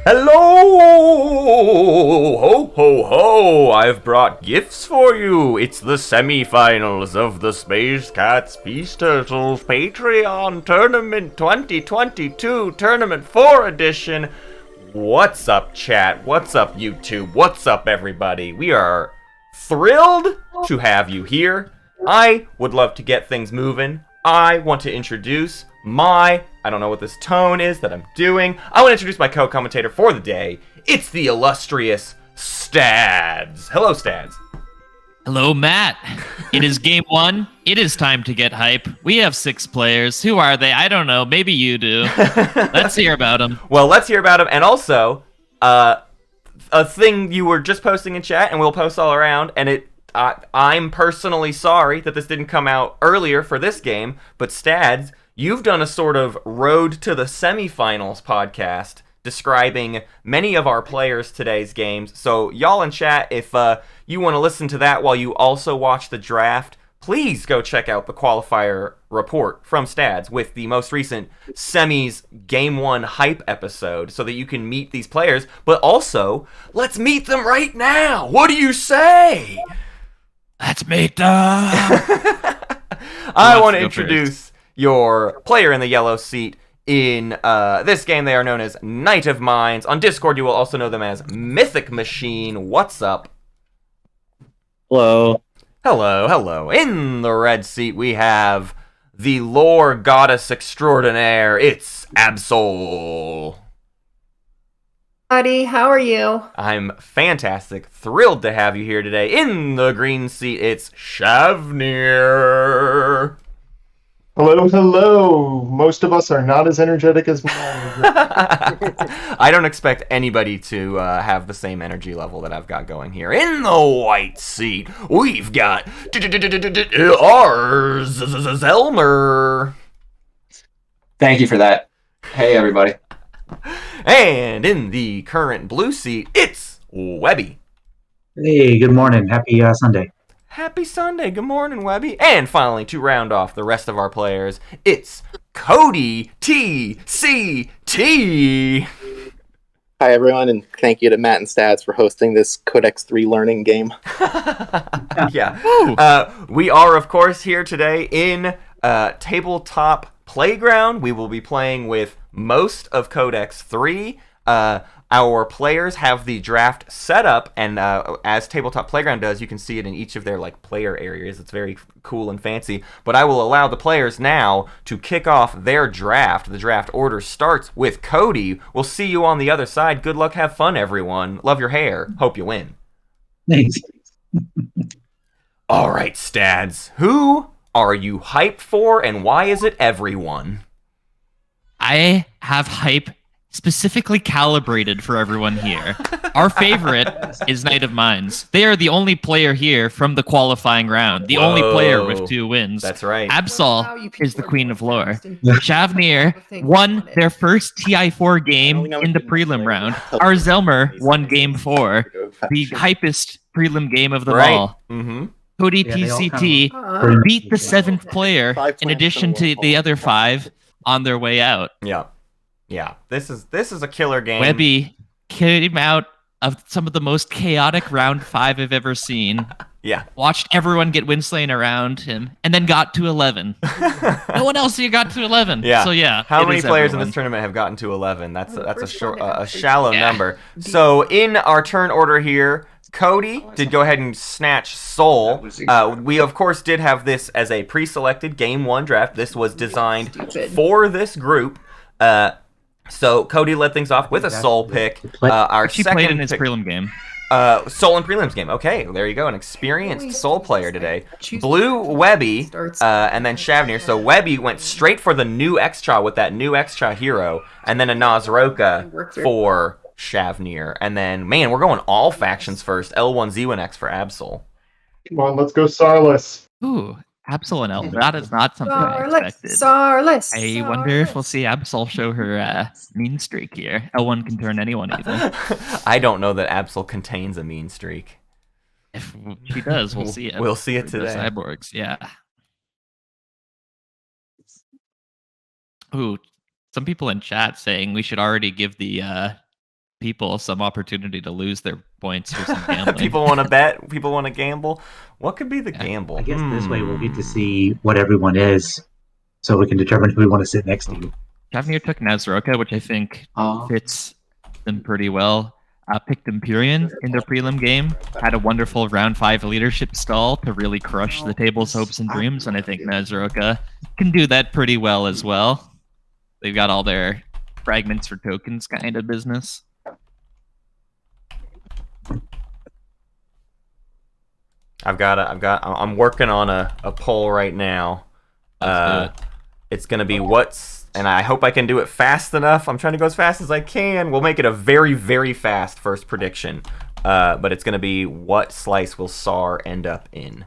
Hello! Ho ho ho! I've brought gifts for you! It's the semifinals of the Space Cats Peace Turtles Patreon Tournament 2022 Tournament 4 edition. What's up, chat? What's up, YouTube? What's up, everybody? We are thrilled to have you here. I would love to get things moving. I want to introduce I don't know what this tone is that I'm doing. I want to introduce my co-commentator for the day. It's the illustrious Stads. Hello, Stads. Hello, Matt. It is game one. It is time to get hype. We have 6 players. Who are they? I don't know. Maybe you do. Let's hear about them. Well, let's hear about them. And also, a thing you were just posting in chat, and we'll post all around, and I'm personally sorry that this didn't come out earlier for this game, but Stads, you've done a sort of Road to the Semifinals podcast describing many of our players today's games. So y'all in chat, if you want to listen to that while you also watch the draft, please go check out the qualifier report from Stads with the most recent semis game 1 hype episode so that you can meet these players. But also, let's meet them right now. What do you say? Let's meet them. I want to introduce your player in the yellow seat. In this game, they are known as Knightofmines. On Discord, you will also know them as Mythic Machine. What's up? Hello. Hello, hello. In the red seat, we have the lore goddess extraordinaire. It's Absol. Buddy, how are you? I'm fantastic. Thrilled to have you here today. In the green seat, it's Shavnir. Hello, hello. Most of us are not as energetic as mine. I don't expect anybody to have the same energy level that I've got going here. In the white seat, we've got rzelmer. Thank you for that. Hey, everybody. And in the current blue seat, it's Wehby. Hey, good morning. Happy Sunday. Happy Sunday. Good morning, Wehby. And finally, to round off the rest of our players, it's codytct. Hi, everyone, and thank you to Matt and Stads for hosting this Codex 3 learning game. Yeah. We are, of course, here today in Tabletop Playground. We will be playing with most of Codex 3. Our players have the draft set up, and as Tabletop Playground does, you can see it in each of their player areas. It's very cool and fancy. But I will allow the players now to kick off their draft. The draft order starts with Cody. We'll see you on the other side. Good luck, have fun, everyone. Love your hair. Hope you win. Thanks. All right, Stads. Who are you hyped for, and why is it everyone? I have hype specifically calibrated for everyone here. Our favorite is Knightofmines. They are the only player here from the qualifying round. The only player with 2 wins. That's right. Absol is the queen of lore. Shavnir won their first TI4 game in the prelim round. Our rzelmer won game 4, the hypest prelim game of them all. Mm-hmm. codytct beat the 7th player in addition to the other 5 on their way out. Yeah, this is a killer game. Wehby came out of some of the most chaotic round 5 I've ever seen. Yeah. Watched everyone get windslain around him, and then got to 11. No one else here got to 11. Yeah. So yeah. How many players in this tournament have gotten to 11? That's a shallow number. So in our turn order here, Cody did go ahead and snatch Soul. We, of course, did have this as a pre-selected Game 1 draft. This was designed for this group. So Cody led things off with a Soul pick. Our She second played in his pick, prelim game. Soul and prelims game. Okay, there you go. An experienced Soul player today. Blue Wehby, and then Shavnir. So Wehby went straight for the new extra with that new extra hero, and then a Nazroka for Shavnir. And then, man, we're going all factions first. L1 Z1X for Absol. Come on, let's go Sarlis. Ooh, Absol and El. That is not something I expected. I wonder if we'll see Absol show her mean streak here. L1 can turn anyone evil. I don't know that Absol contains a mean streak. If she does, we'll see it. We'll see it The today. cyborgs, yeah. Ooh, some people in chat saying we should already give the people some opportunity to lose their points for some gambling. People want to bet. People want to gamble. What could be the gamble? I guess this way we'll get to see what everyone is, so we can determine who we want to sit next to. Shavnir took Nazroka, which I think fits them pretty well. Picked Imperium in their prelim game. Had a wonderful round 5 leadership stall to really crush the table's hopes and dreams, and I think Nazroka can do that pretty well as well. They've got all their fragments for tokens kind of business. I'm working on a poll right now. It's gonna be and I hope I can do it fast enough. I'm trying to go as fast as I can. We'll make it a very, very fast first prediction. But it's gonna be what slice will SAR end up in?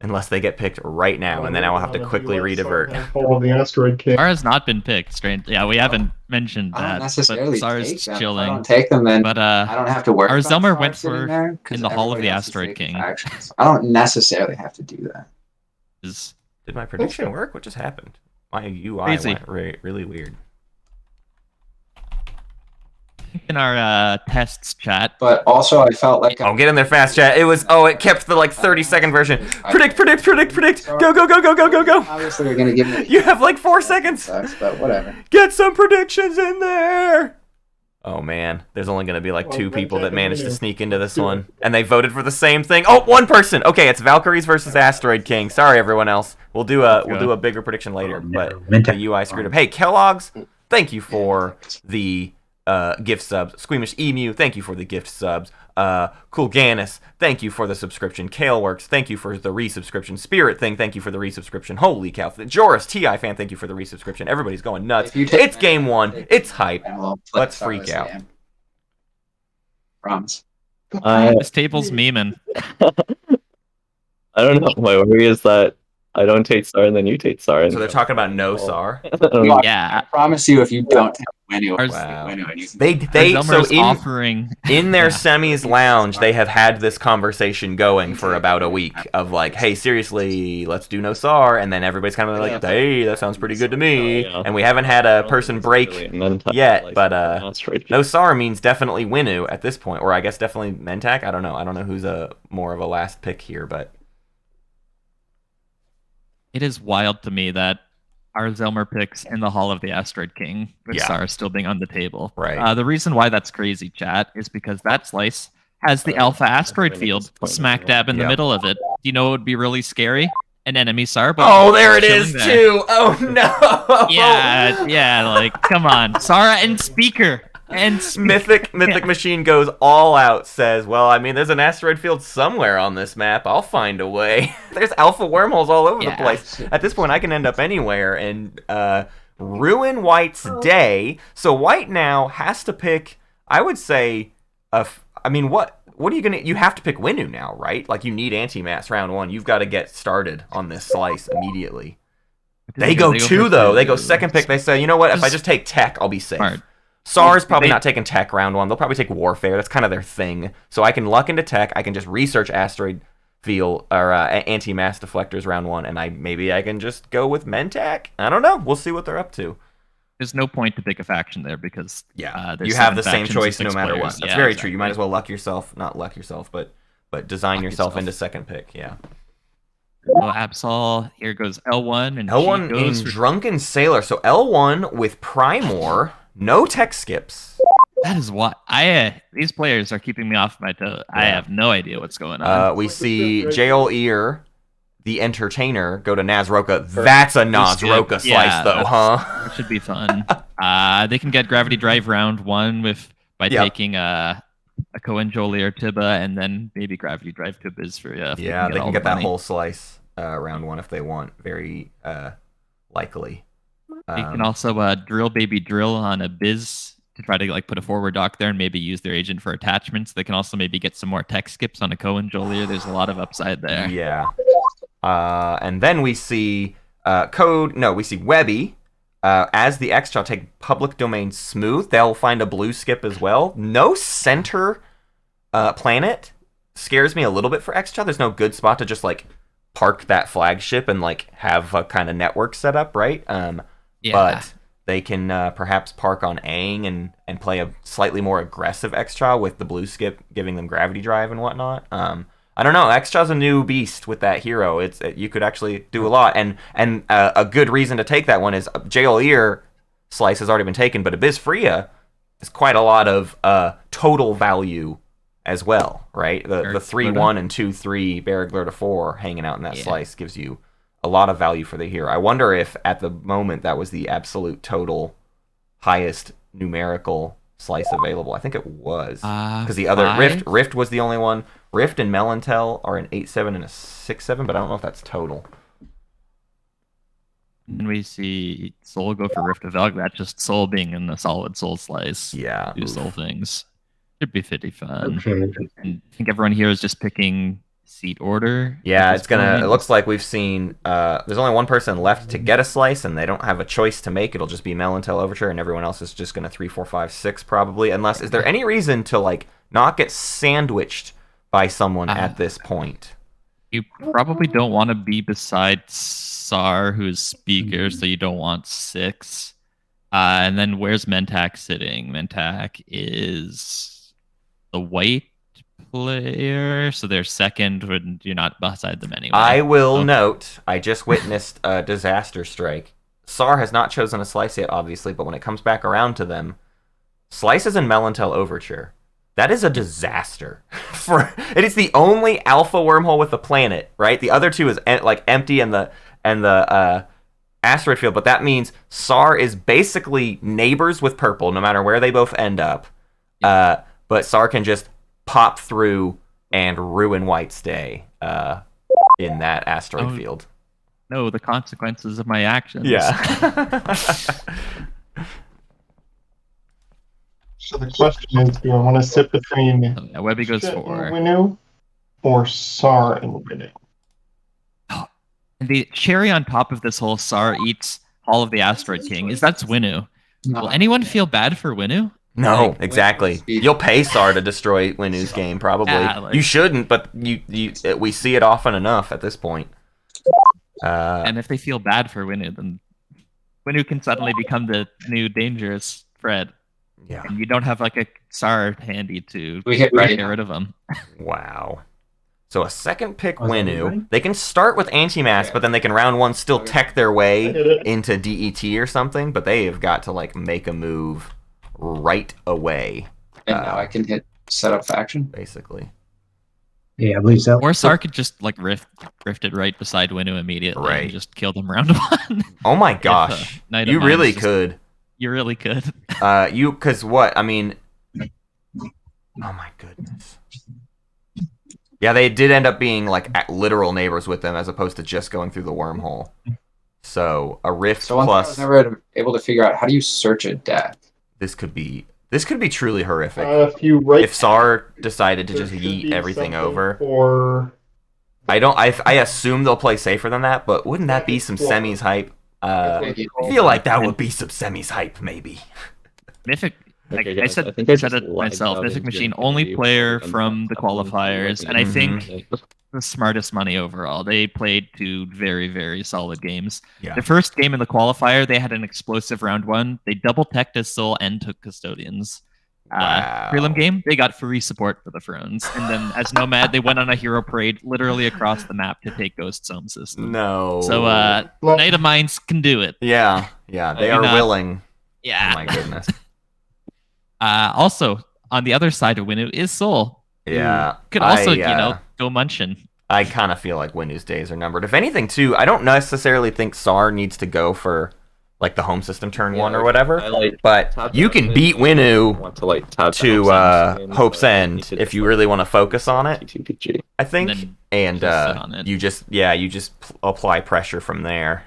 Unless they get picked right now, and then I will have to quickly redivert. All the Asteroid King. SAR has not been picked, strange. Yeah, we haven't mentioned I don't that. necessarily But SAR's take them. If I chilling. don't take them, then But I don't have to worry our about Zelmer SAR went sitting for there, 'cause in the Hall of the everybody else is Asteroid taking King. factions. I don't necessarily have to do that. Did my prediction work? What just happened? My UI Crazy. went really weird. In our tests chat, But also, I felt like Oh, get in there fast, chat. It kept the 30-second version. Predict. Go. Obviously, they're gonna give me. You have like 4 seconds. Sucks, but whatever. Get some predictions in there. Oh man, there's only gonna be like 2 people that managed to sneak into this one, and they voted for the same thing. Oh, 1 person. Okay, it's Valkyries versus Asteroid King. Sorry, everyone else. We'll do a bigger prediction later, but the UI screwed up. Hey, Kellogg's, thank you for the gift subs. Squeamish Emu, thank you for the gift subs. Cool Ganis, thank you for the subscription. Kaleworks, thank you for the resubscription. Spirit Thing, thank you for the resubscription. Holy cow. Joris TI fan, thank you for the resubscription. Everybody's going nuts. It's game 1. It's hype. Let's freak out. Promise. this table's memeing. I don't know. My worry is that I don't take SAR and then you take SAR. So they're talking about no SAR. Yeah. I promise you, if you don't take Wenu, Wow. Offering in their semis lounge, they have had this conversation going for about a week of like, hey, seriously, let's do no SAR, and then everybody's kind of like, hey, that sounds pretty good to me. And we haven't had a person break yet, but no SAR means definitely Wenu at this point, or I guess definitely Mentak. I don't know who's more of a last pick here, but it is wild to me that our Zelmer picks in the Hall of the Asteroid King with SAR still being on the table. Right. The reason why that's crazy, chat, is because that slice has the Alpha Asteroid field smack dab in the middle of it. Do you know what would be really scary? An enemy SAR. Oh, there it is too. Oh no. Yeah. Like, come on, SAR and Speaker. And Mythic Machine goes all out, says, well, I mean, there's an asteroid field somewhere on this map. I'll find a way. There's alpha wormholes all over the place. At this point, I can end up anywhere and ruin White's day. So White now has to pick, I would say, what are you gonna? You have to pick Wenu now, right? Like, you need anti-mass round 1. You've got to get started on this slice immediately. They go 2 though. They go second pick. They say, you know what? If I just take tech, I'll be safe. Smart. SAR's probably not taking tech round 1. They'll probably take warfare. That's kind of their thing. So I can luck into tech. I can just research asteroid field or anti-mass deflectors round 1, and maybe I can just go with Mentak. I don't know. We'll see what they're up to. There's no point to pick a faction there because you have the same choice no matter what. That's very exactly. true. You might as well not luck yourself, but design yourself into second pick. Yeah. Oh, Absol. Here goes L1 and L1 in Drunken Sailor. So L1 with Primor. No tech skips. That is what these players are keeping me off my toe. I have no idea what's going on. We see Jail Ear, the entertainer, go to Nazroka. That's a Nazroka slice, though, huh? It should be fun. They can get Gravity Drive round 1 by taking a Cohen Jolier Tiba, and then maybe Gravity Drive Tibas for they can get that whole slice round 1 if they want. Very likely. You can also drill baby drill on a biz to try to put a forward dock there and maybe use their agent for attachments. They can also maybe get some more tech skips on a Cohen Jolier. There's a lot of upside there. Yeah. And then we see we see Wehby. As the extra take public domain smooth, they'll find a blue skip as well. No center planet scares me a little bit for extra. There's no good spot to just like park that flagship and like have a kind of network set up, right? But they can perhaps park on Aang and play a slightly more aggressive extra with the blue skip giving them gravity drive and whatnot. I don't know. Extra's a new beast with that hero. You could actually do a lot, and a good reason to take that one is Jail slice has already been taken, but Abyss Freya is quite a lot of total value as well, right? The 3-1 and 2-3 Barraglerta 4 hanging out in that slice gives you a lot of value for the hero. I wonder if at the moment that was the absolute total highest numerical slice available. I think it was, because the other Rift was the only one. Rift and Melantel are an 8-7 and a 6-7, but I don't know if that's total. And we see Soul go for Rift of Elk. That's just Soul being in the solid Soul slice. Yeah. Do Soul things. Should be pretty fun. Okay. And I think everyone here is just picking seat order. Yeah, it looks like we've seen, there's only one person left to get a slice, and they don't have a choice to make. It'll just be Melantel Overture, and everyone else is just going to 3, 4, 5, 6 probably. Unless, is there any reason to, like, not get sandwiched by someone at this point? You probably don't want to be beside Sar, who's speaker, so you don't want 6. And then where's Mentak sitting? Mentak is the white player, so they're second when you're not beside them anyway. I will note, I just witnessed a disaster strike. Sar has not chosen a slice yet, obviously, but when it comes back around to them, slices and Melantel Overture. That is a disaster. It is the only alpha wormhole with the planet, right? The other two is like empty and the asteroid field, but that means Sar is basically neighbors with purple, no matter where they both end up. But Sar can just pop through and ruin White's day in that asteroid field. No, the consequences of my actions. Yeah. So the question is, do I want to sit between Wehby goes Shit for and Winu or Sar and Winu? And the cherry on top of this whole Sar eats all of the Asteroid King is that's Winu. Will anyone feel bad for Winu? No, exactly. You'll pay Sar to destroy Winu's game, probably. Yeah, you shouldn't, but we see it often enough at this point. And if they feel bad for Winu, then Winu can suddenly become the new dangerous Fred. Yeah. And you don't have like a Sar handy to We hit ready. get rid of him. Wow. So a second pick Winu. They can start with anti-mass, but then they can round one still tech their way into DET or something, but they have got to like make a move right away. And now I can hit set up faction. Basically. Yeah, I believe so. Or Sar could just like rift it right beside Winu immediately Right. and just kill them round one. Oh my gosh. Knight of You Mines really just- could. You really could. Because what? I mean, oh my goodness. Yeah, they did end up being like literal neighbors with them as opposed to just going through the wormhole. So a rift So one thing I was plus never able to figure out, how do you search a death? this could be truly horrific. If you write, If Sar decided to there just should yeet be everything something over, Or I assume they'll play safer than that. But wouldn't that be some semis hype? I feel like that would be some semis hype, maybe. Mythic, like Okay, I guys, said, I think I said just it lagged myself. out Mythic into Machine, Infinity only player for from the qualifiers, and I think Mhm. the smartest money overall. They played 2 very, very solid games. Yeah. The first game in the qualifier, they had an explosive round 1. They double teched as Soul and took Custodians. Wow. Prelim game, they got free support for the Thrones, and then as Nomad, they went on a hero parade literally across the map to take Ghost's home system. No. So Knight of Mines can do it. Yeah, they are not- willing. Yeah. Oh my goodness. Also, on the other side of Winu is Soul. Yeah. Could also, go munchin. I kind of feel like Winu's days are numbered. If anything, too, I don't necessarily think Sar needs to go for like the home system turn 1 or whatever. But you can beat Winu to Hope's End if you really want to focus on it, I think. And just sit on it. you just apply pressure from there.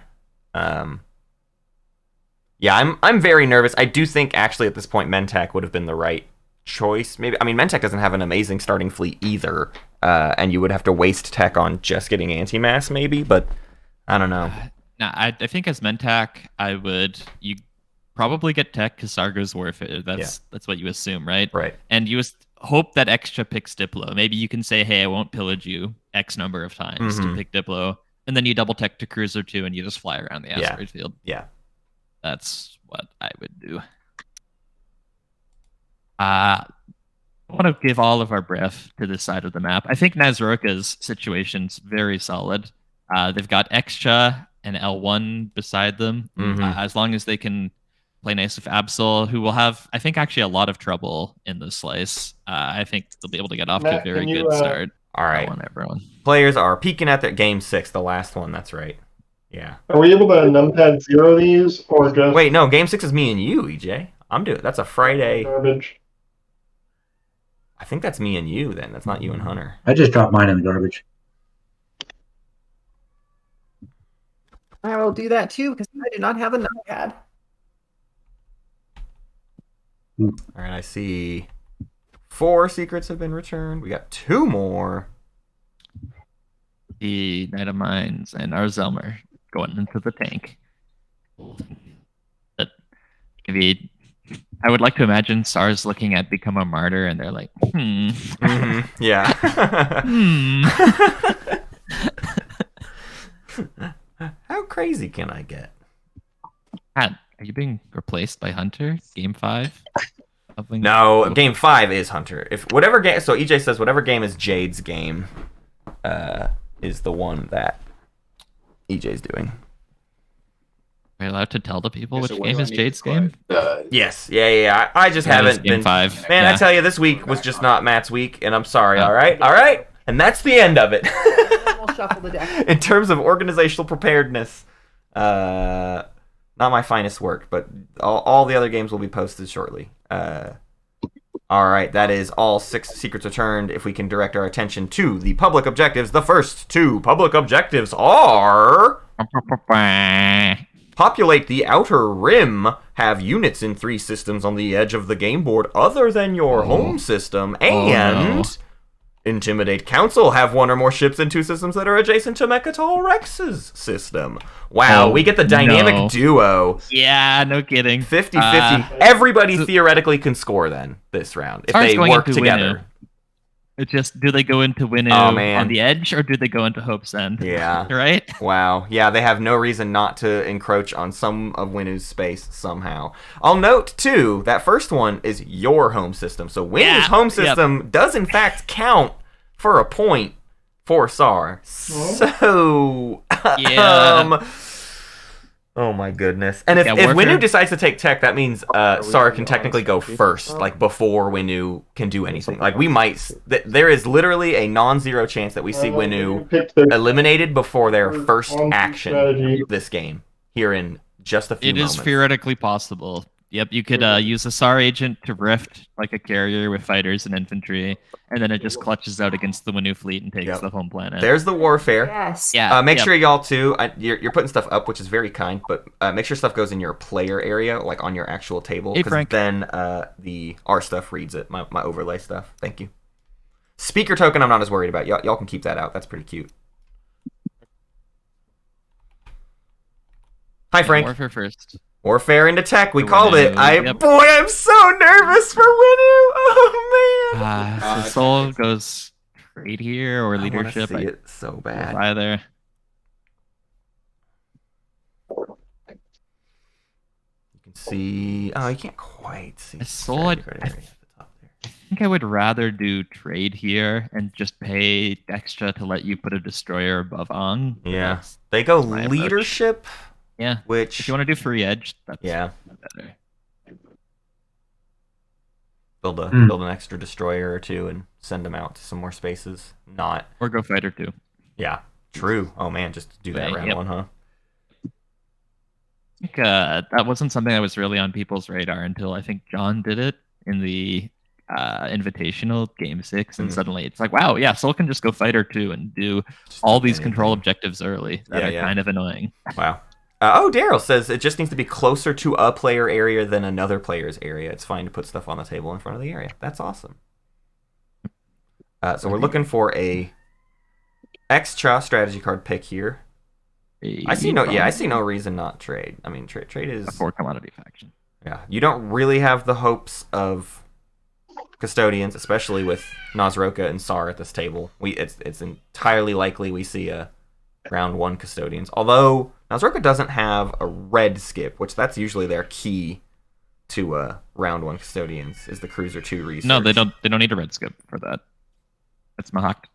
Yeah, I'm very nervous. I do think actually at this point Mentak would have been the right choice. Maybe Mentak doesn't have an amazing starting fleet either, and you would have to waste tech on just getting anti-mass, maybe. But I don't know. No, I think as Mentak, you probably get tech because Sargo's Warfare. That's what you assume, right? Right. And you hope that extra picks Diplo. Maybe you can say, hey, I won't pillage you X number of times to pick Diplo, and then you double tech to Cruiser 2 and you just fly around the asteroid field. Yeah. That's what I would do. I want to give all of our breath to this side of the map. I think Nazroka's situation's very solid. They've got Extra and L1 beside them. As long as they can play nice with Absol, who will have, I think, actually a lot of trouble in this slice. I think they'll be able to get off to a very good start. All right. Everyone. Players are peeking at their game 6, the last one. That's right. Yeah. Are we able to numpad 0 these or just Wait, no, game 6 is me and you, EJ. I'm doing that's a Friday. garbage? I think that's me and you then. That's not you and Hunter. I just dropped mine in the garbage. I will do that too because I do not have a notepad. All right, I see 4 secrets have been returned. We got 2 more. The Knightofmines and our rzelmer going into the tank. But maybe I would like to imagine SARS looking at Become a Martyr and they're like, Yeah. How crazy can I get? Matt, are you being replaced by Hunter? Game 5? Something? No, game 5 is Hunter. If whatever game, so EJ says whatever game is Jade's game, is the one that EJ's doing. Are you allowed to tell the people which game is Jade's game? Yes, yeah. I just haven't game been. 5. Man, yeah. I tell you, this week was just not Matt's week, and I'm sorry. All right, and that's the end of it. We'll shuffle the deck. In terms of organizational preparedness, not my finest work, but all the other games will be posted shortly. All right, that is all 6 secrets returned. If we can direct our attention to the public objectives, the first 2 public objectives are populate the outer rim, have units in 3 systems on the edge of the game board other than your home system, and intimidate council, have 1 or more ships in 2 systems that are adjacent to Mechatol Rex's system. Wow, we get the dynamic duo. Yeah, no kidding. 50-50. Everybody theoretically can score then this round if they work together. It's just, do they go into Winnu on the edge or do they go into Hope's End? Yeah. Right? Wow. Yeah, they have no reason not to encroach on some of Winnu's space somehow. I'll note, too, that first one is your home system. So Winnu's home system does, in fact, for a point for SAR. So, oh my goodness. And if Winnu decides to take tech, that means SAR can technically go first, like before Winnu can do anything. Like we might, there is literally a non-zero chance that we see Winnu eliminated before their first action this game, here in just a few moments. It is theoretically possible. Yep, you could use a SAR agent to rift like a carrier with fighters and infantry, and then it just clutches out against the Winnu fleet and takes the home planet. There's the warfare. Yes. Yeah. Make sure y'all too. You're putting stuff up, which is very kind, but make sure stuff goes in your player area, like on your actual table, because then our stuff reads it. My overlay stuff. Thank you. Speaker token, I'm not as worried about. Y'all can keep that out. That's pretty cute. Hi, Frank. Warfare first. Warfare into tech, we called it. Boy, I'm so nervous for Winnu. Oh man. So Soul goes trade here or leadership. I see it so bad. Either. You can see. Oh, you can't quite see. Soul. I think I would rather do trade here and just pay extra to let you put a destroyer above Ong. Yeah, they go leadership. Yeah, which if you want to do free edge, that's better. Build an extra destroyer or 2 and send them out to some more spaces. Or go fighter 2. Yeah, true. Oh man, just do that round 1, huh? I think that wasn't something that was really on people's radar until I think John did it in the Invitational Game 6, and suddenly it's like, wow, yeah, Soul can just go fighter 2 and do all these control objectives early that are kind of annoying. Wow. Daryl says it just needs to be closer to a player area than another player's area. It's fine to put stuff on the table in front of the area. That's awesome. So we're looking for a extra strategy card pick here. I see no reason not trade. I mean, trade is for commodity faction. Yeah, you don't really have the hopes of custodians, especially with Nazroka and Sar at this table. It's entirely likely we see a round 1 custodians. Although Nazroka doesn't have a red skip, which that's usually their key to round 1 custodians is the cruiser 2 research. No, they don't need a red skip for that. That's Mahak.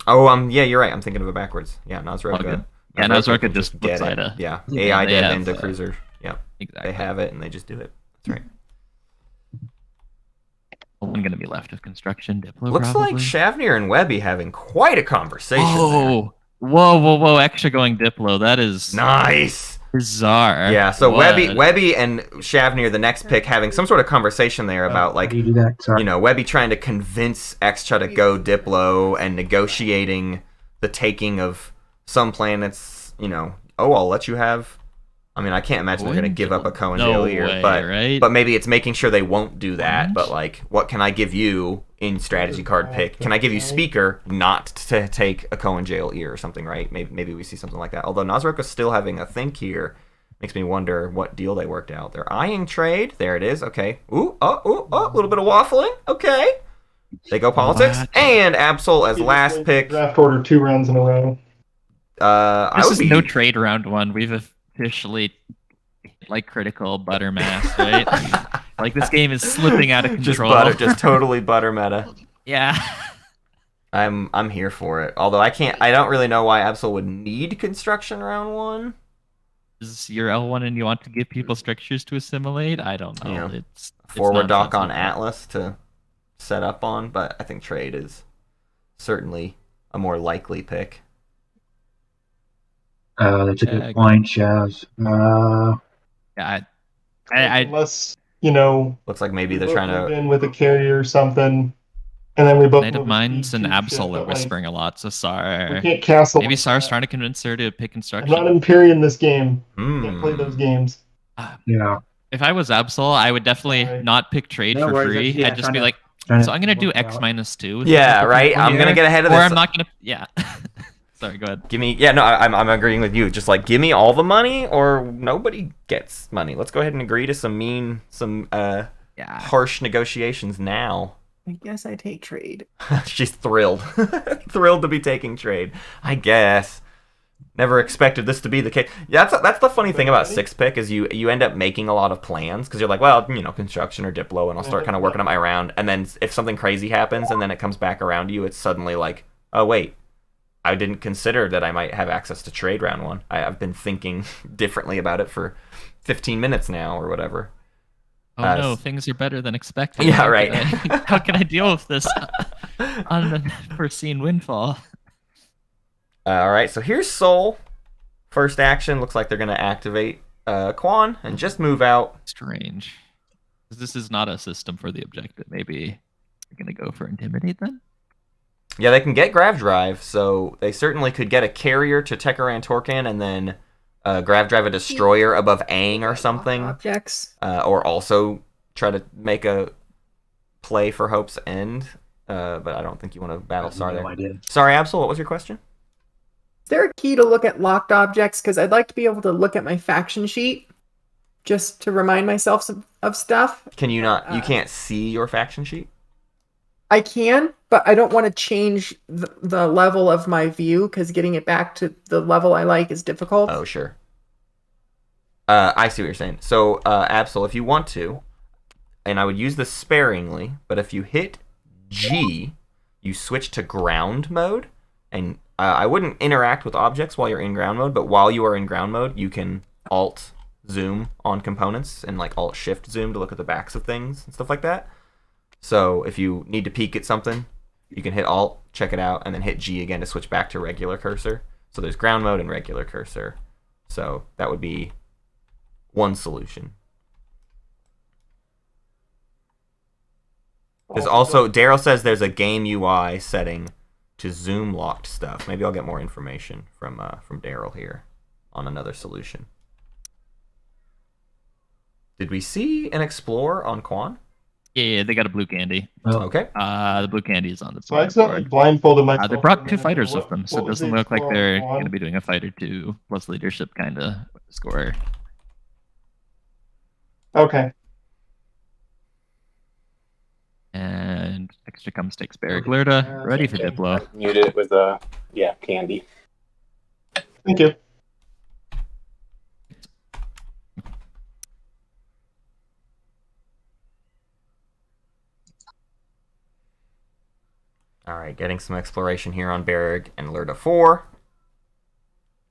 Oh, yeah, you're right. I'm thinking of it backwards. Yeah, Nazroka. Yeah, Nazroka just get looks it. Yeah, AI dead into cruiser. Yeah, exactly. They have it and they just do it. That's right. Only going to be left of construction. Diplo, Looks probably. like Shavnir and Wehby having quite a conversation. Oh, whoa! Extra going Diplo. That is nice. Bizarre. Yeah. So Wehby and Shavnir, the next pick, having some sort of conversation there about like, you do that? Sorry. Wehby trying to convince Extra to go Diplo and negotiating the taking of some planets. I'll let you have. I mean, I can't imagine they're going to give up a Cohen Jailier, but maybe it's making sure they won't do that. But like, what can I give you in strategy card pick? Can I give you Speaker not to take a Cohen Jailier or something, right? Maybe we see something like that. Although Nazroka's still having a think here, makes me wonder what deal they worked out. They're eyeing trade. There it is. Okay. A little bit of waffling. Okay. They go politics and Absol as last pick. Draft order 2 rounds in a row. This is no trade round 1. We've officially like critical butter mass, right? Like this game is slipping out of control. Just totally butter meta. Yeah. I'm here for it. Although I don't really know why Absol would need construction round 1. Is your L1 and you want to give people structures to assimilate? I don't know. Yeah. It's forward dock on Atlas to set up on, but I think trade is certainly a more likely pick. That's a good point, Shaz. Yeah, unless looks like maybe they're trying to in with a carrier or something, and then we both Knightofmines and Absol are whispering a lot. So Sar, we can't castle. Maybe Sar's trying to convince her to pick construction. I'm not Imperium this game. Can't play those games. Yeah. If I was Absol, I would definitely not pick trade for free. I'd just be like, so I'm gonna do X -2. Yeah, right. I'm gonna get ahead of this. Or I'm not gonna. Yeah. Sorry, go ahead. Give me, I'm agreeing with you. Just like, give me all the money, or nobody gets money. Let's go ahead and agree to some harsh negotiations now. I guess I take trade. She's thrilled, thrilled to be taking trade. I guess. Never expected this to be the case. Yeah, that's the funny thing about 6-pick is you end up making a lot of plans because you're like, well, construction or Diplo, and I'll start kind of working on my round, and then if something crazy happens and then it comes back around to you, it's suddenly like, oh wait. I didn't consider that I might have access to trade round 1. I've been thinking differently about it for 15 minutes now or whatever. Oh no, things are better than expected. Yeah, right. How can I deal with this unforeseen windfall? All right, so here's Soul. First action, looks like they're going to activate Quan and just move out. Strange. This is not a system for the objective. Maybe they're going to go for Intimidate then? Yeah, they can get Grav Drive, so they certainly could get a carrier to Tekaran Torkan and then Grav Drive a destroyer above Aang or something. Objects. Or also try to make a play for Hope's End. But I don't think you want to battle Sar there. Sorry, Absol, what was your question? Is there a key to look at locked objects? Because I'd like to be able to look at my faction sheet just to remind myself of stuff. Can you not? You can't see your faction sheet? I can, but I don't want to change the level of my view because getting it back to the level I like is difficult. Oh, sure. I see what you're saying. So, Absol, if you want to, and I would use this sparingly, but if you hit G, you switch to ground mode, and I wouldn't interact with objects while you're in ground mode, but while you are in ground mode, you can Alt zoom on components and like Alt Shift zoom to look at the backs of things and stuff like that. So if you need to peek at something, you can hit Alt, check it out, and then hit G again to switch back to regular cursor. So there's ground mode and regular cursor. So that would be one solution. There's also, Daryl says there's a game UI setting to zoom locked stuff. Maybe I'll get more information from Daryl here on another solution. Did we see an Explore on Quan? Yeah, they got a blue candy. Oh, Okay. The blue candy is on the So I accidentally board. blindfolded myself. They for a brought 2 minute. fighters What- with them, so what it was doesn't the look like Explorer they're one? going to be doing a fighter 2 plus leadership kind of score. Okay. And extra comes takes Barrack Lurda, ready for Diplo. Muted it with candy. Thank you. All right, getting some exploration here on Berg and Lurda 4.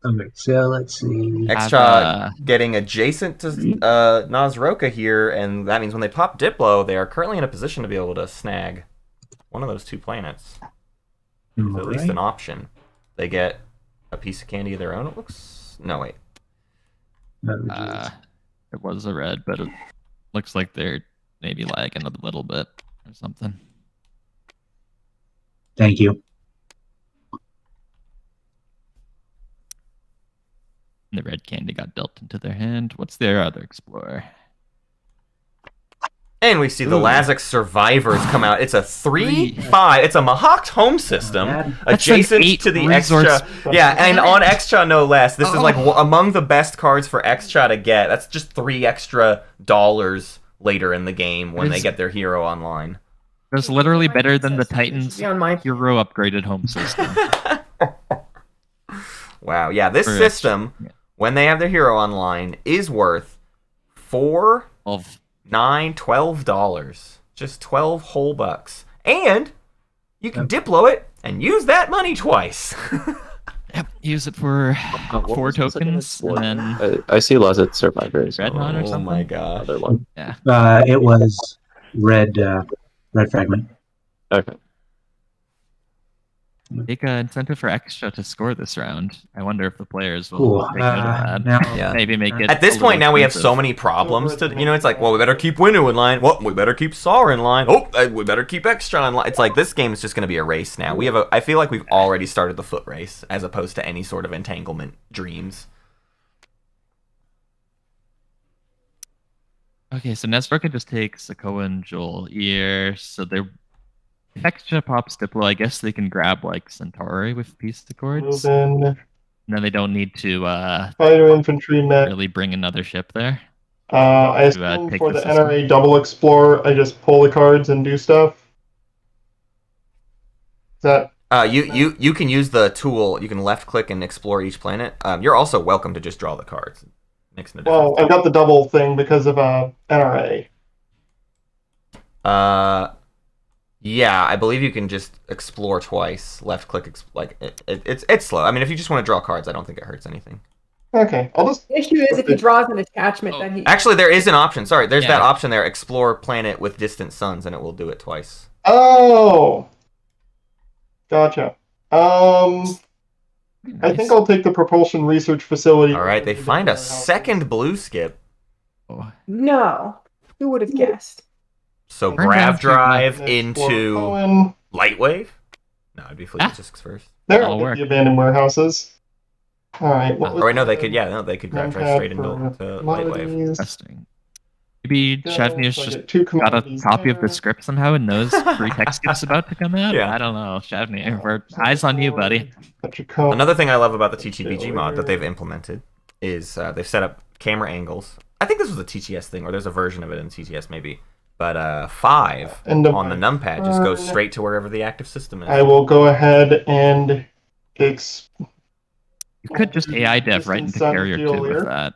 okay, so let's see. Extra getting adjacent to Nazroka here, and that means when they pop Diplo, they are currently in a position to be able to snag one of those 2 planets. So at least an option. They get a piece of candy of their own, it looks... No, wait. It was a red, but it looks like they're maybe lagging a little bit or something. Thank you. And the red candy got dealt into their hand. What's their other explorer? And we see the Ooh. Lazix Survivors come out. It's a 3-5. It's a Mahawked home system That's an adjacent 8 to the resource- extra. Yeah, and on extra no less. This is like among the best cards for extra to get. That's just $3 extra later in the game when they get their hero online. It's literally better than the Titans Yeah, on my hero upgraded home system. Wow, yeah, this For system, extra, yeah. when they have their hero online, is worth $4, Of $9, $12. Just 12 whole bucks. And you can Diplo it and use that money twice. Yep, use it for What 4 was the second tokens, and explorer? then I see Lazet Survivors. Dreadnought or Oh something. my gosh. Other one. Yeah. It was red fragment. Okay. Big incentive for extra to score this round. I wonder if the players will Cool. take note of that. Now, Yeah. Maybe make it. At this a little point now we have so expensive. many problems to, it's like, well, we better keep Winnu in line. Well, we better keep Sar in line. Oh, we better keep Extra in line. It's like this game is just going to be a race now. I feel like we've already started the foot race as opposed to any sort of entanglement dreams. Okay, so Nesroka just takes Sokoa and Joel here, so they're. If extra pops Diplo, I guess they can grab like Centauri with Peace Accords. Move in. And then they don't need to Fighter infantry mech. really bring another ship there. I To, assume take for the the system. NRA double explorer, I just pull the cards and do stuff. Is that You can use the tool. You can left click and explore each planet. You're also welcome to just draw the cards. Makes no difference. well? I've got the double thing because of NRA. Yeah, I believe you can just explore twice. Left click, it's slow. I mean, if you just want to draw cards, I don't think it hurts anything. Okay, I'll just. The issue is if he draws an attachment, Oh. then he. Actually, there is an option. Sorry, there's Yeah. that option there. Explore planet with distant suns, and it will do it twice. Oh, gotcha. I Nice. think I'll take the propulsion research facility. All right, they find a second blue skip. Oh. No. Who would have guessed? So Turn grav down drive Explore into Cohen. Lightwave. No, it'd be fleet Ah. discs first. There, That'll I'll get work. the abandoned warehouses. All right. What was Or wait, no, they the could. Yeah, no, they could grav drive numpad straight into for Lightwave. commodities? Interesting. Maybe Go, Shavnir's so I just get 2 got a commodities copy of the there. script somehow and knows free text is about to come out. Yeah. I don't know, Shavnir. We're eyes on you, buddy. Petrichor. Another thing I love about the TTBG mod that they've implemented is they've set up camera angles. I think this was a TTS thing, or there's a version of it in TTS maybe. But 5 And on the numpad just goes straight to wherever the active system is. I will go ahead and You could just AI dev right into Distance Carrier 2 Sun with Fuel that.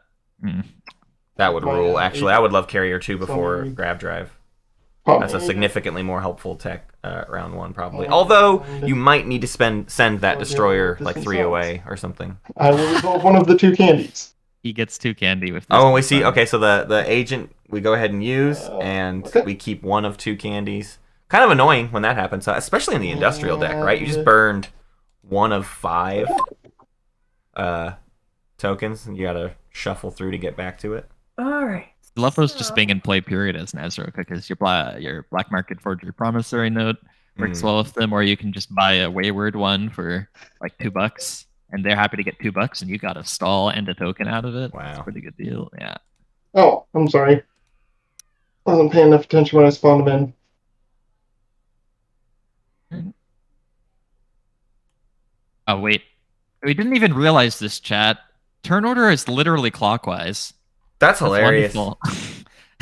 That would My, rule. Actually, I would love Carrier 2 so before many- Grav Drive. Oh, That's a significantly more helpful tech round 1 probably. Although you might need to send that destroyer like 3 away or something. I will resolve one of the 2 candies. He gets 2 candy with this. Oh, and we see. Sun. Okay, so the agent we go ahead and use, and okay. we keep 1 of 2 candies. Kind of annoying when that happens, especially in the industrial deck, right? You just burned 1 of 5 tokens, and you gotta shuffle through to get back to it. All right. I love those just being in play period as Nazroka because your black market forgery promissory note works well with them, or you can just buy a wayward one for like $2, and they're happy to get $2, and you got a stall and a token out of it. Wow. It's a pretty good deal. Yeah. Oh, I'm sorry. Wasn't paying enough attention when I spawned them in. Oh wait, we didn't even realize this, chat. Turn order is literally clockwise. That's That's hilarious. wonderful.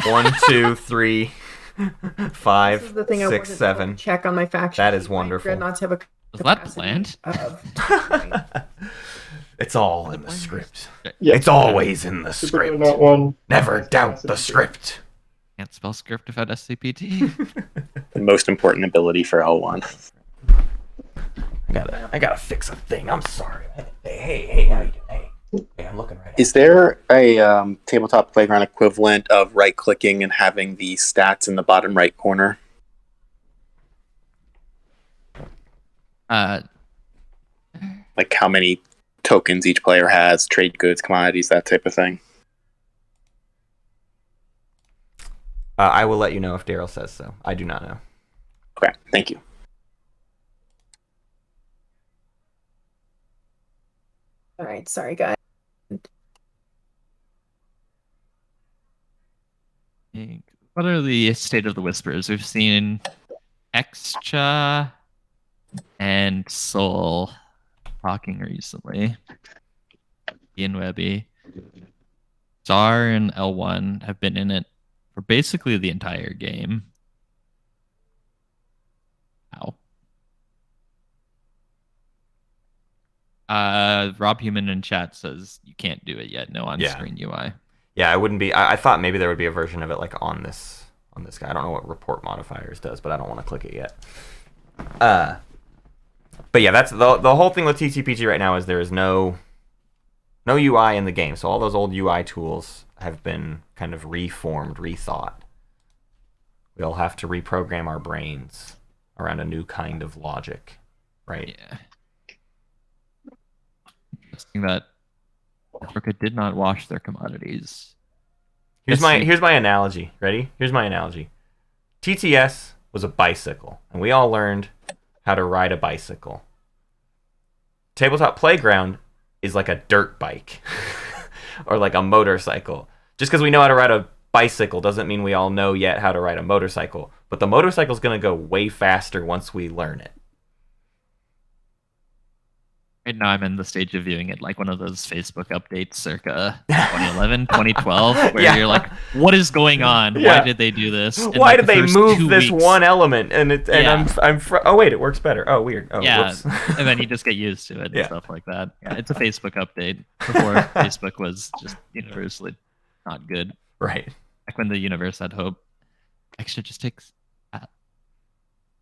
1, 2, 3, This 5, is the thing I 6, wanted to 7. check on my faction. That is sheet. My wonderful. Dreadnoughts have a Was that capacity planned? of It's all in the script. Yeah. It's always in the Super script. Dreadnought 1. Never doubt the script. Can't spell script without SCPT. The most important ability for L1. I gotta fix a thing. I'm sorry. Hey, how you doing? Hey, I'm looking right at you. Is there a tabletop playground equivalent of right-clicking and having the stats in the bottom right corner? uh, Like how many tokens each player has, trade goods, commodities, that type of thing? I will let you know if Daryl says so. I do not know. Okay, thank you. All right, sorry guys. what are the state of the whispers? We've seen Extra and Soul talking recently. Ian Wehby. Czar and L1 have been in it for basically the entire game. Ow. Rob Human in chat says you can't do it yet. No on-screen UI. Yeah, I wouldn't be. I thought maybe there would be a version of it like on this guy. I don't know what report modifiers does, but I don't want to click it yet. But yeah, that's the whole thing with TTPG right now is there is no UI in the game. So all those old UI tools have been kind of reformed, rethought. We all have to reprogram our brains around a new kind of logic, right? Yeah. Interesting that Africa did not wash their commodities. Here's my analogy. Ready? Here's my analogy. TTS was a bicycle, and we all learned how to ride a bicycle. Tabletop Playground is like a dirt bike or like a motorcycle. Just because we know how to ride a bicycle doesn't mean we all know yet how to ride a motorcycle. But the motorcycle's going to go way faster once we learn it. Right now I'm in the stage of viewing it like one of those Facebook updates circa 2011, 2012, where Yeah. you're like, what is going on? Yeah. Why did they do this? In, Why like, did the they first move 2 this weeks? one element? And Yeah. oh wait, it works better. Oh weird. Oh Yeah, whoops. and then you just get used to it and Yeah. stuff like that. Yeah, it's a Facebook update before Facebook was just universally not good. Right. Back when the universe had hope. Extra just takes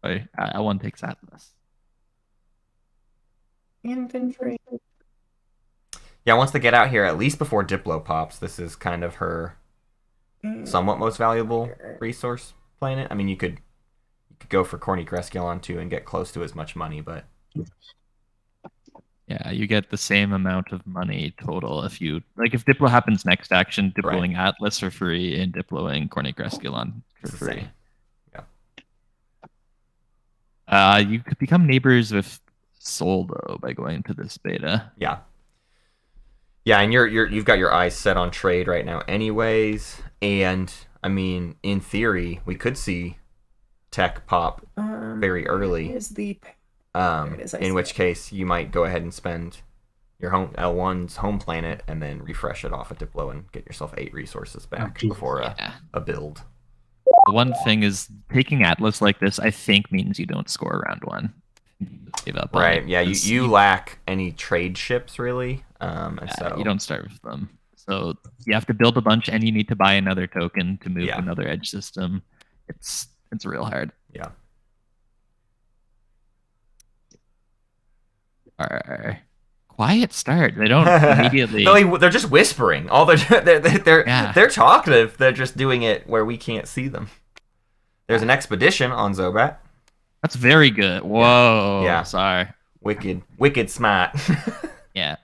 L1 takes Atlas. Infantry. Yeah, wants to get out here at least before Diplo pops. This is kind of her somewhat most valuable resource planet. I mean, you could go for Corny Cresculon too and get close to as much money, but Yeah, you get the same amount of money total if you if Diplo happens next action, Diploing Atlas for free and Diploing Corny Cresculon for it's the free. same. You could become neighbors with Soul though by going to this beta. Yeah. Yeah, and you've got your eyes set on trade right now anyways, and I mean, in theory, we could see tech pop very early. Is the there it is, I see in which it. case you might go ahead and spend your home L1's home planet and then refresh it off at Diplo and get yourself 8 resources back Jesus. before Yeah. a build. The one thing is taking Atlas like this, I think, means you don't score round 1. Give up on Right, it, yeah, 'cause you lack any trade ships really, and yeah, so you don't start with them. So you have to build a bunch, and you need to buy another token to move Yeah. to another edge system. It's real hard. Yeah. Quiet start. They don't immediately. No, they're just whispering. All they're Yeah. they're talkative. They're just doing it where we can't see them. There's an expedition on Zobat. That's very good. Whoa. Yeah. Sorry. Wicked smart. Yeah.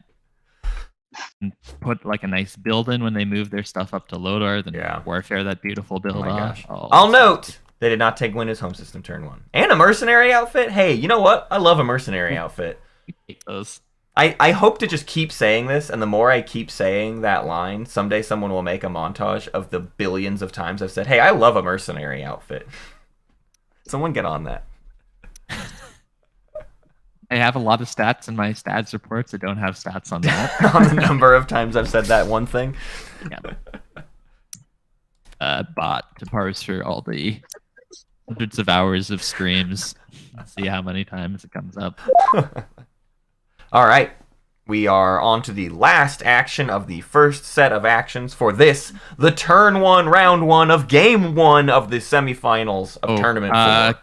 And put like a nice build in when they move their stuff up to Lodar, then Yeah. Warfare that beautiful build Oh my gosh. Oh, I'll note they did not take Windows Home System turn 1. And a mercenary outfit? Hey, you know what? I love a mercenary outfit. take those. I hope to just keep saying this, and the more I keep saying that line, someday someone will make a montage of the billions of times I've said, hey, I love a mercenary outfit. Someone get on that. I have a lot of stats in my stats reports. I don't have stats on that. On the number of times I've said that one thing. Yeah. Bot to parse through all the hundreds of hours of streams and see how many times it comes up. All right. We are on to the last action of the first set of actions for this, the turn 1, round 1 of game 1 of the semifinals of tournament 4.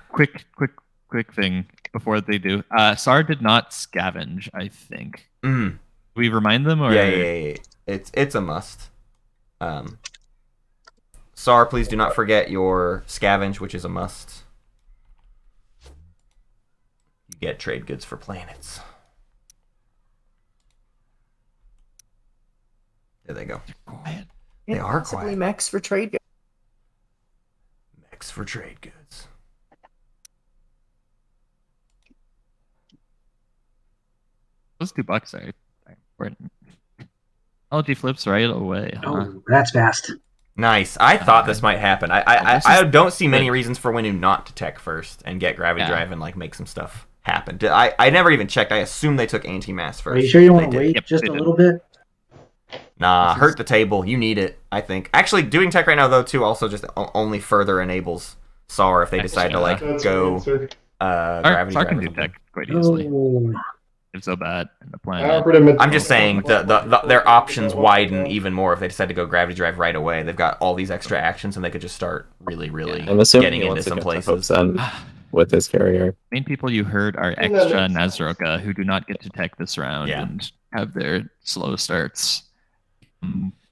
Quick thing before they do. SAR did not scavenge, I think. Mm. We remind them, or Yeah. It's a must. SAR, please do not forget your scavenge, which is a must. You get trade goods for planets. There they go. quiet. They are Possibly quiet. mechs for trade goods. Mechs for trade goods. Those $2 are important. Technology flips right away. Huh? Oh, that's fast. Nice. I thought this might happen. I don't see many reasons for Winu not to tech first and get gravity drive and like make some stuff happen. I never even checked. I assume they took anti-mass first. Are you sure you want They to did. wait Yep, just they a did. little bit? Nah, hurt the table. You need it, I think. Actually, doing tech right now, though, too, also just only further enables SAR if they decide to, like, That's go an answer. gravity SAR drive. can or do something. tech quite easily. Oh, It's so bad in the I planet. offered him a- I'm just saying their options widen even more if they decide to go gravity drive right away. They've got all these extra actions, and they could just start really I'm assuming getting he into wants to some get to places. Hope's End with his carrier. Main people you heard are that Extra and makes sense. Nazroka, who do not get to tech this round Yeah. and have their slow starts.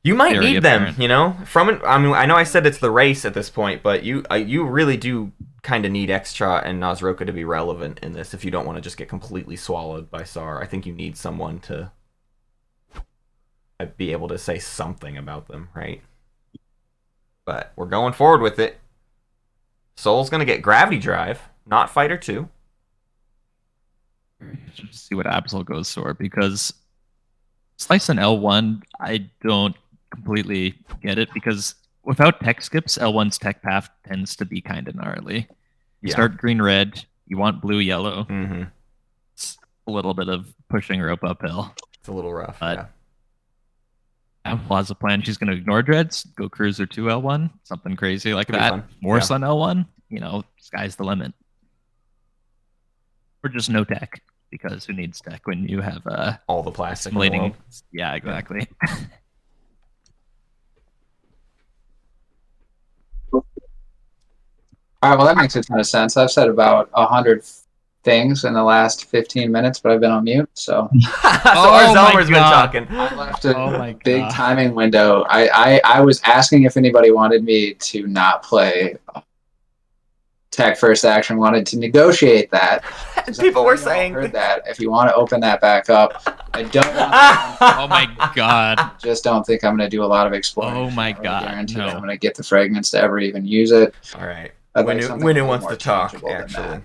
You might Very need them, apparent. you know. I mean, I know I said it's the race at this point, but you really do kind of need Extra and Nazroka to be relevant in this if you don't want to just get completely swallowed by SAR. I think you need someone to be able to say something about them, right? But we're going forward with it. Soul's gonna get gravity drive, not fighter 2. Just see what Absol goes for, because Slice and L1, I don't completely get it, because without tech skips, L1's tech path tends to be kind of gnarly. You start green-red, you want blue-yellow. Mm-hmm. It's a little bit of pushing rope uphill. It's a little rough. But- Yeah. Plaza plan, she's going to ignore dreads, go cruiser 2 L1, something crazy like Could be that. fun. Morse Yeah. on L1, sky's the limit. Or just no tech, because who needs tech when you have All the plastic. in the assimilating? world. Yeah, exactly. All right, well, that makes a ton of sense. I've said about 100 things in the last 15 minutes, but I've been on mute, so So our Oh my Zelmer's been God. talking. I left a Oh my big God. timing window. I was asking if anybody wanted me to not play Tech First Action, wanted to negotiate that. People were I know y'all saying. heard that. If you want to open that back up, I don't want Oh my god. just don't think I'm going to do a lot of exploring. Oh my I don't God, guarantee no. that I'm going to get the fragments to ever even use it. All right. I'd like something a Winu little wants more to talk, tangible than actually.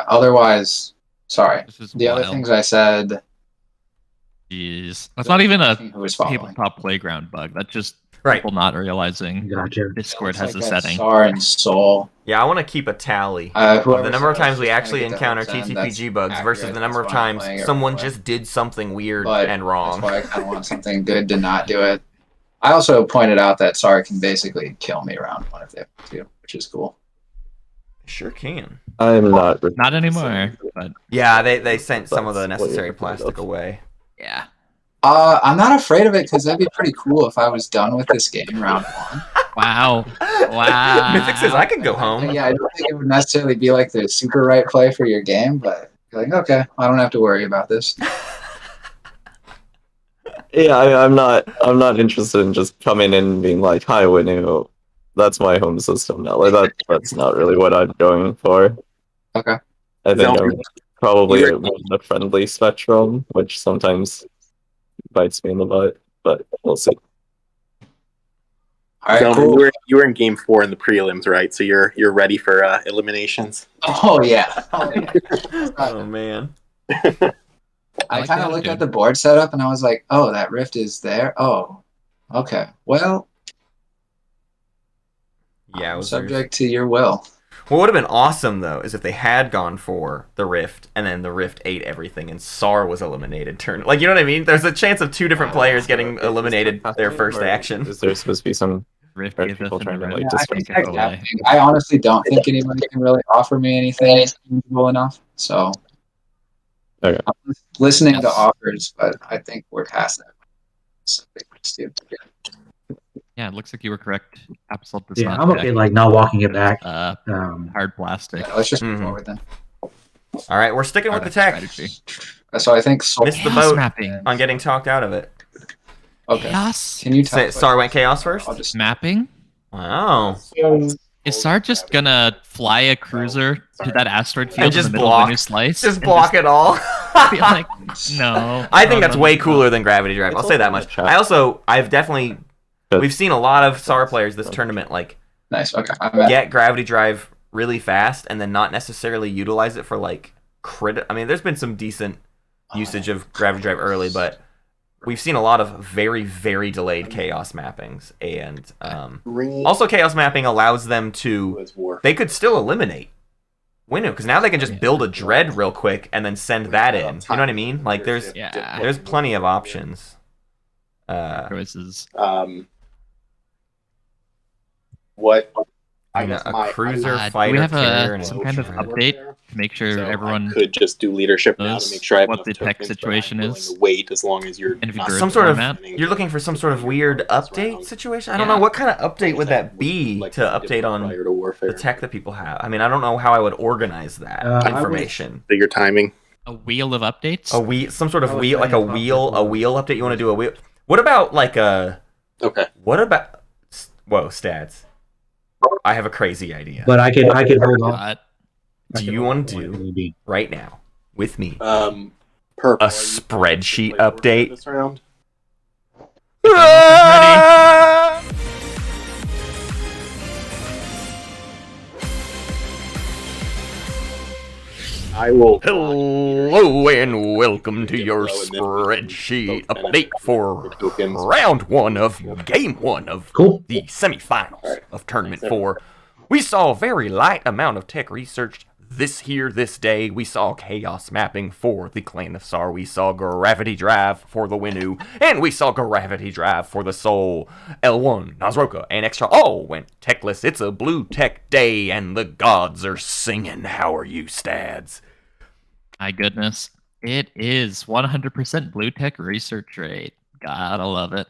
Otherwise, sorry. This is The other wild. things I said, Jeez. That's not even a who was following. tabletop playground bug. That's just Right. people not realizing gotcha. Discord has It's a like that setting. SAR and Soul. Yeah, I want to keep a tally Whoever of the number of said I was times we just trying to actually get the encounter hooks in, TTPG that's bugs versus accurate. the number of That's why I'm times playing it someone right away. just did something weird But and wrong. That's why I kind of want something good to not do it. I also pointed out that SAR can basically kill me round one if they have to, which is cool. Sure can. I'm not. Not anymore, but Yeah, they sent some of the That's what necessary you're plastic afraid of. away. yeah. I'm not afraid of it because that'd be pretty cool if I was done with this game round one. Wow. Wow. Mythic says I could go home. Yeah, I don't think it would necessarily be like the super right play for your game, but you're like, okay, I don't have to worry about this. Yeah, I'm not interested in just coming in and being like, "Hi, Winu, that's my home system now." Like that's not really what I'm going for. Okay. I think No. I'm probably in the friendly spectrum, which sometimes bites me in the butt, but we'll see. All right, Gentlemen, cool. you were in game 4 in the prelims, right? So you're ready for eliminations. Oh yeah. Oh man. I like kind the of looked at attitude. the board setup and I was like, oh, that rift is there. Oh, okay. Well, Yeah, it I'm was subject to your will. What would have been awesome though is if they had gone for the Rift and then the Rift ate everything and SAR was eliminated. Like, you know what I mean? There's a chance of 2 different players getting eliminated their first action. Is there supposed to be some Rift Are giveth people and trying the to, rift like, I just think taketh that's away. happening. I honestly don't think anybody can really offer me anything tangible enough. So Okay. I'm listening to Yes. offers, but I think we're past that. So, Yeah, it looks like you were correct. Absolute does Yeah, not I'm check. okay, like not walking it back. Hard plastic. yeah, let's just move Mhm. forward then. All right, we're sticking with the tech. Strategy. So I think Soul. Missed the Chaos boat mapping. on getting talked out of it. Okay. Chaos Can you tell? SAR went Chaos first? I'll just mapping. Wow. Is SAR just gonna fly a cruiser to that asteroid field just in the middle block. of a new slice? Just and block it all. be like, no. I think that's no, way no. cooler than Gravity Drive. I'll It's say that also much. in the chat. I've definitely, we've seen a lot of SAR players this tournament, like, nice. Okay. I'm at. get Gravity Drive really fast and then not necessarily utilize it for, like, I mean, there's been some decent usage of Gravity Drive early, but we've seen a lot of very, very delayed Chaos mappings. And also Chaos mapping allows them to, they could still eliminate Winnu, because now they can just build a Dread real quick and then send that in. You know what I mean? Like, there's plenty of options. Choices. What? I mean, a cruiser, Do fighter, we have carrier, and some kind of infantry. update to make sure So everyone I could just do leadership now knows to make sure I have what enough the tech tokens, but situation I'm willing is? to wait as long as you're And if not you're Some sort of, format? you're looking for some sort of weird update situation? I don't know, Yeah. what kind of update would that be to update on prior to warfare. the tech that people have? I mean, I don't know how I would organize that I would- information. Figure timing. a wheel of updates. Some sort of I was wheel, like a thinking wheel possibly. update. You want to do a wheel? What about like a? Okay. What about? Whoa, Stads. I have a crazy idea. But I could hold off. Do you want to do right now with me Purple. a spreadsheet update? This round. I will. Hello and welcome to your spreadsheet update for round 1 of game 1 of Cool. the semifinals of tournament 4. We saw a very light amount of tech research this day. We saw chaos mapping for the Clan of Sar. We saw gravity drive for the Winnu, and we saw gravity drive for the Soul. L1, Nazroka, and Extra all went techless. It's a blue tech day, and the gods are singing. How are you, Stads? My goodness. It is 100% blue tech research rate. Gotta love it.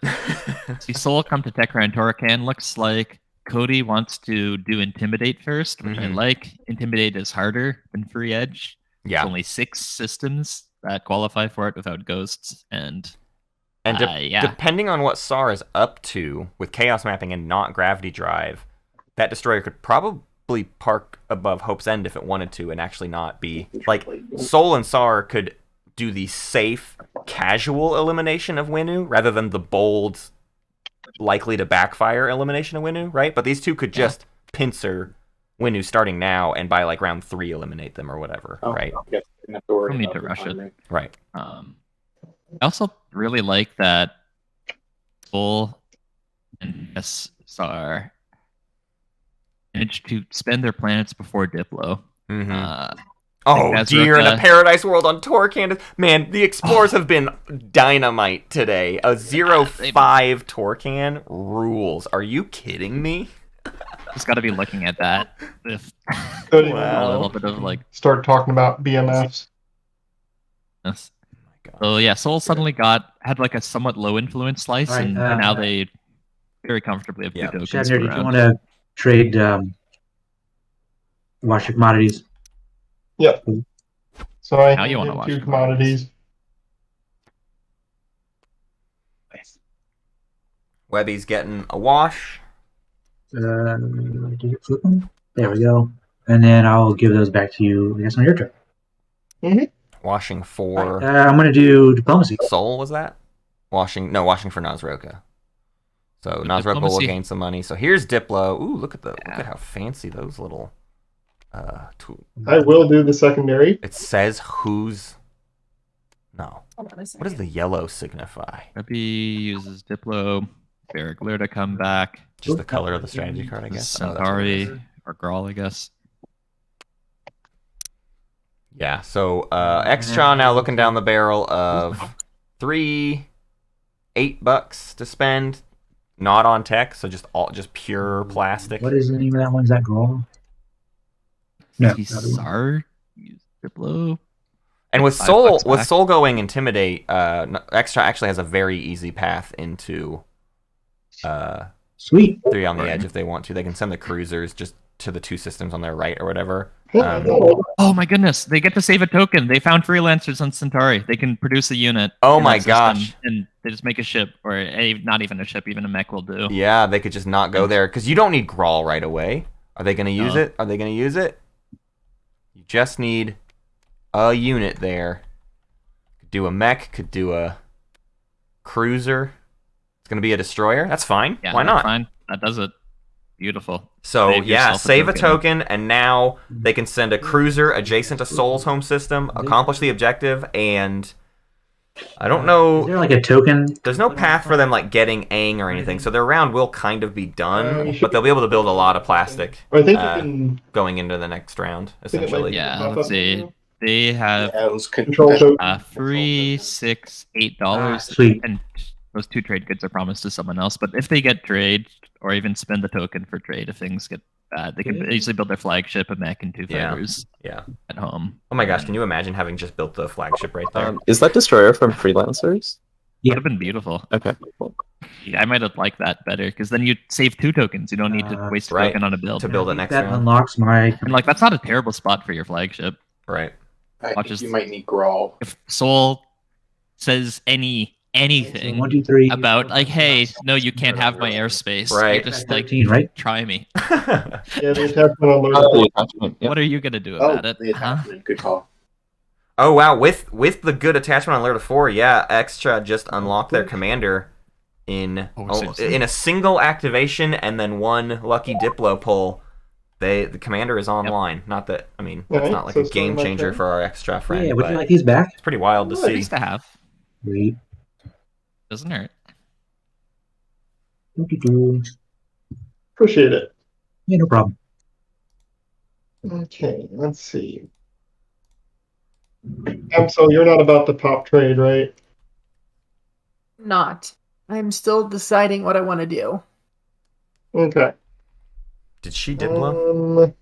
See, Soul come to Tech Ryan Torakan. Looks like Cody wants to do Intimidate first, which I like. Intimidate is harder than Free Edge. Yeah. There's only 6 systems that qualify for it without ghosts, and depending on what SAR is up to with chaos mapping and not gravity drive, that destroyer could probably park above Hope's End if it wanted to and actually not be like Soul and SAR could do the safe, casual elimination of Winnu rather than the bold, likely to backfire elimination of Winnu, right? But these two could just pincer Winnu starting now and by like round 3 eliminate them or whatever, right? Don't need to rush it. Right. I also really like that Soul and SR managed to spend their planets before Diplo. Oh, That's dear, in a Roka. paradise world on Torcan. Man, the explorers have been dynamite today. A 0-5 Torcan rules. Are you kidding me? Just got to be looking at that with Good. a little bit of like Start talking about BMFs. this. So yeah, Soul suddenly had like a somewhat low influence slice, All right, and now they very comfortably have 2 tokens Shavnir, per did you round. want to trade wash your commodities? Yep. So I Now you wanna have watch 2 the commodities. Wehby's getting a wash. Did you flip them? There we go. And then I'll give those back to you, I guess, on your turn. Washing for I'm going to do diplomacy. Soul, was that? Washing for Nazroka. So Good Nazruk will diplomacy. gain some money. So here's Diplo. Ooh, look at how fancy those little I will do the secondary. it says who's no. Hold on a What second. does the yellow signify? Wehby uses Diplo. Barragler to come back. Just the color of the strategy card, I guess. Oh, that's what it is. Centauri or Grawl, I guess. Yeah, so Extra now looking down the barrel of $8 to spend, not on tech, so just pure plastic. What is the name of that one? Is that Grawl? No. Czar use Diplo. And with $5 back. Soul going Intimidate, Extra actually has a very easy path into Sweet. 3 on the edge if they want to. They can send the cruisers just to the 2 systems on their right or whatever. Oh my goodness, they get to save a token. They found freelancers on Centauri. They can produce a unit. Oh in my that gosh. system, and they just make a ship, or not even a ship, even a mech will do. Yeah, they could just not go there because you don't need Grawl right away. Are they going to use it? Are they going to use it? You just need a unit there. Could do a mech, could do a cruiser. It's going to be a destroyer. That's fine. Yeah, Why that's not? Fine. That does it. Beautiful. So Save yeah, yourself a save a token. token, and now they can send a cruiser adjacent to Soul's home system, accomplish the objective, and I don't Is know. there like a token? There's no path for them like getting Aang or anything, so their round will kind of be done, you should- but they'll be able to build a lot of plastic I think uh, you can. going into the next round, I think it might essentially. be Yeah, pop let's up. see. They have Yeah, it was Control token. $3, $6, $8, Ah, sweet. and those 2 trade goods are promised to someone else. But if they get trade, or even spend the token for trade, if things get bad, they can easily build their flagship, a mech, and 2 Yeah. fighters Yeah. at home. Oh my gosh, can you imagine having just built the flagship right there? Is that destroyer from freelancers? Would have been beautiful. Okay. Cool. Yeah, I might have liked that better because then you save 2 tokens. You don't need to waste a right. token on a build. To build it I think next that round. unlocks my. And like that's not a terrible spot for your flagship. Right. I Watch think us- you might need Grawl. If Soul says anything 1, 2, 3. about like, hey, no, you can't have my airspace. Right. You're just like 13, right? try me. Yeah, the attachment on Oh, lower. the attachment. Yeah. What are you gonna do Oh, about it? the Huh? attachment. Good call. Oh wow, with the good attachment on Alert of 4, yeah, Extra just unlocked their commander in seriously? in a single activation and then 1 lucky Diplo pull. The commander is online. Not that that's Alright, not like so a still game my changer turn. for our Extra friend, Yeah, would but you like these back? it's pretty wild to see. Nice to have. Sweet. Doesn't hurt. Doo-doo-doo. Appreciate it. Yeah, no problem. Okay, let's see. So you're not about to pop trade, right? Not. I'm still deciding what I want to do. Okay. Did she Diplo?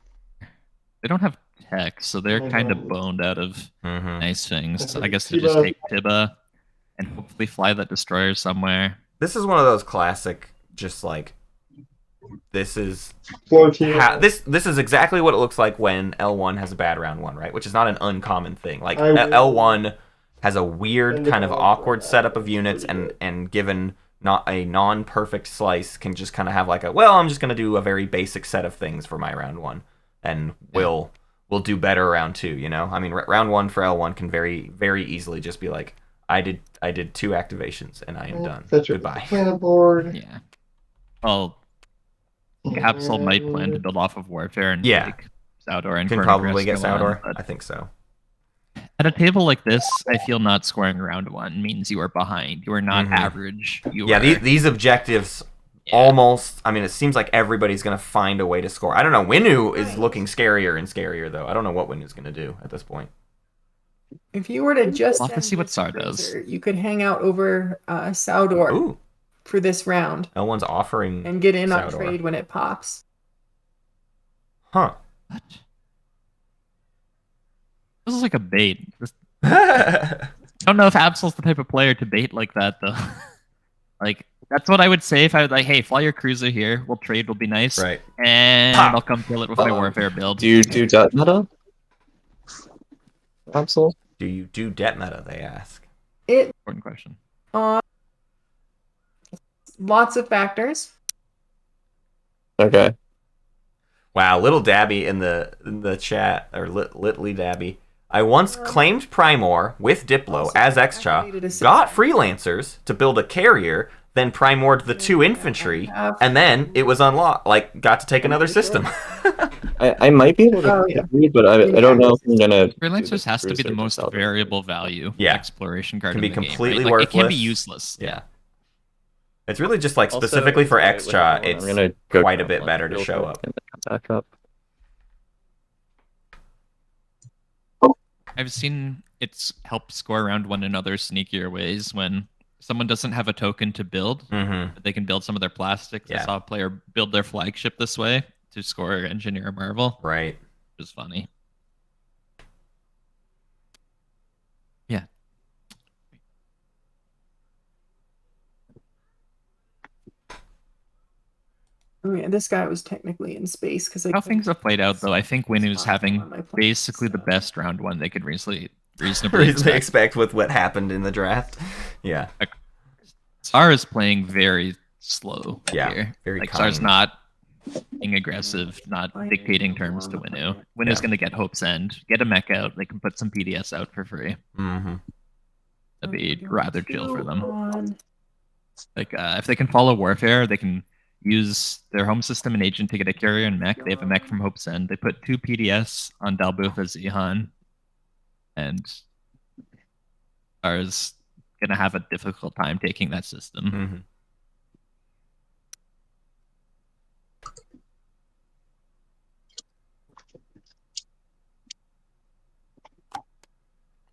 They don't have tech, so they're I kind of don't. boned out of Mm-hmm. nice things. Okay, I guess they just Tiba. take Tiba and hopefully fly that destroyer somewhere. This is one of those classic, just like this is Floor team. this is exactly what it looks like when L1 has a bad round 1, right? Which is not an uncommon thing. Like I will- L1 has a weird Send it kind of all awkward for setup of that. units, and given not a non-perfect slice, can just kind of have like I'm just gonna do a very basic set of things for my round 1, and we'll do better round 2. You know, round 1 for L1 can very very easily just be like I did 2 activations and I am done. Set your Goodbye. mana board. Yeah. Well, Capsule might plan to build off of Warfare and Yeah. take Saudor and Can Chronocrist probably get go on, Saudor. but I think so. at a table like this, I feel not scoring round 1 means you are behind. You are not Mhm. average. You Yeah, are, these objectives Yeah. almost. It seems like everybody's gonna find a way to score. I don't know. Winnu is looking scarier and scarier though. I don't know what Winnu's gonna do at this point. If you were to just We'll have to send see what this Tsar does. cruiser, you could hang out over Saudor Ooh, for this round L1's offering. and get in on Saudor. trade when it pops. Huh. What? This is like a bait. I don't know if Absol's the type of player to bait like that though. Like that's what I would say if I was like, hey, fly your cruiser here. We'll trade. Will be nice. Right. And Pop. I'll come kill it with my Warfare build. Do you do debt meta? Absol? Do you do debt meta? They ask. It Important question. lots of factors. Okay. Wow, little Dabby in the chat or Litly Dabby. I once claimed Primor with Diplo Also as extra, activated a got system. freelancers to build a carrier, then primored the 2 infantry, and then it was unlocked. Like, got to take another system. I might be able to Oh, yeah. read, but I don't know if I'm gonna. do Freelancers this has to be the research most myself. variable value Yeah. exploration card Can in be the game, completely right? Like, it can be worthless. useless. Yeah. It's really just like Also, specifically for wait, extra, hold on, it's I'm gonna go quite a down bit one better to real show quick up. and then come back up. I've seen it's helped score round one in other sneakier ways when someone doesn't have a token to build, Mm-hmm. but they can build some of their plastics. Yeah. I saw a player build their flagship this way to score Engineer a Marvel, Right. which is funny. Yeah. Oh yeah, this guy was technically in space because How things have played out, though, I think Winu's having basically the so. best round one they could reasonably Reasonably expect. expect with what happened in the draft. Yeah. Czar is playing very slow Yeah, here. very Like Czar's kind. not being aggressive, not dictating terms to Winu. Winu's Yeah. going to get Hope's End, get a mech out. They can put some PDS out for free. Mm-hmm. That'd be rather chill for them. On. Like if they can follow Warfare, they can use their home system and agent to get a carrier and mech. They have a mech from Hope's End. They put 2 PDS on Dalbutha Zihan, and Czar's gonna have a difficult time taking that system. Mm-hmm.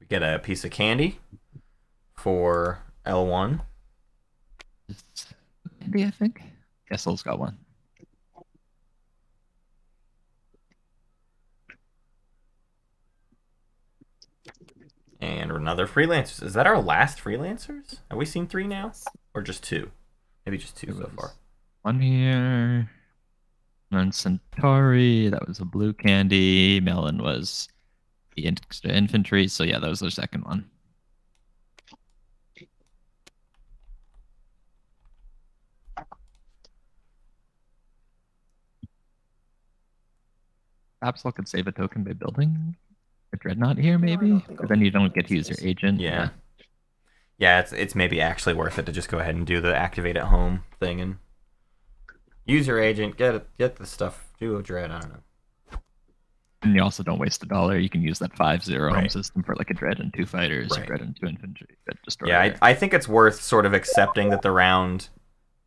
We get a piece of candy for L1. Maybe I think Kessel's got one. And another freelancers. Is that our last freelancers? Have we seen 3 now? Or just 2? Maybe just 2 so far. One here. Then Centauri, that was a blue candy. Melon was the extra infantry. So yeah, that was their second one. Absol could save a token by building a dreadnought here, No, I maybe. don't think But then you don't get to I'll use your use agent. Yeah. Yeah, it's maybe actually worth it to just go ahead and do the activate at home thing and use your agent, get the stuff, do a dread, I don't know. And you also don't waste $1. You can use that 5-0 home Right. system for like a dread and 2 fighters, a Right. dread and 2 infantry. Yeah, I think it's worth sort of accepting that the round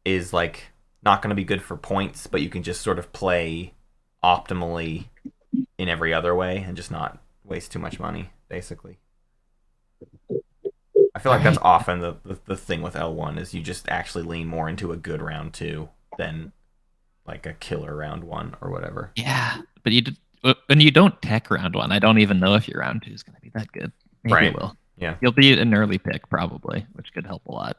is like not going to be good for points, but you can just sort of play optimally in every other way and just not waste too much money, basically. I feel like that's often the thing with L1 is you just actually lean more into a good round 2 than like a killer round 1 or whatever. Yeah, but when you don't tech round 1, I don't even know if your round 2 is going to be that good. Maybe Right. it will. Yeah. You'll be an early pick probably, which could help a lot.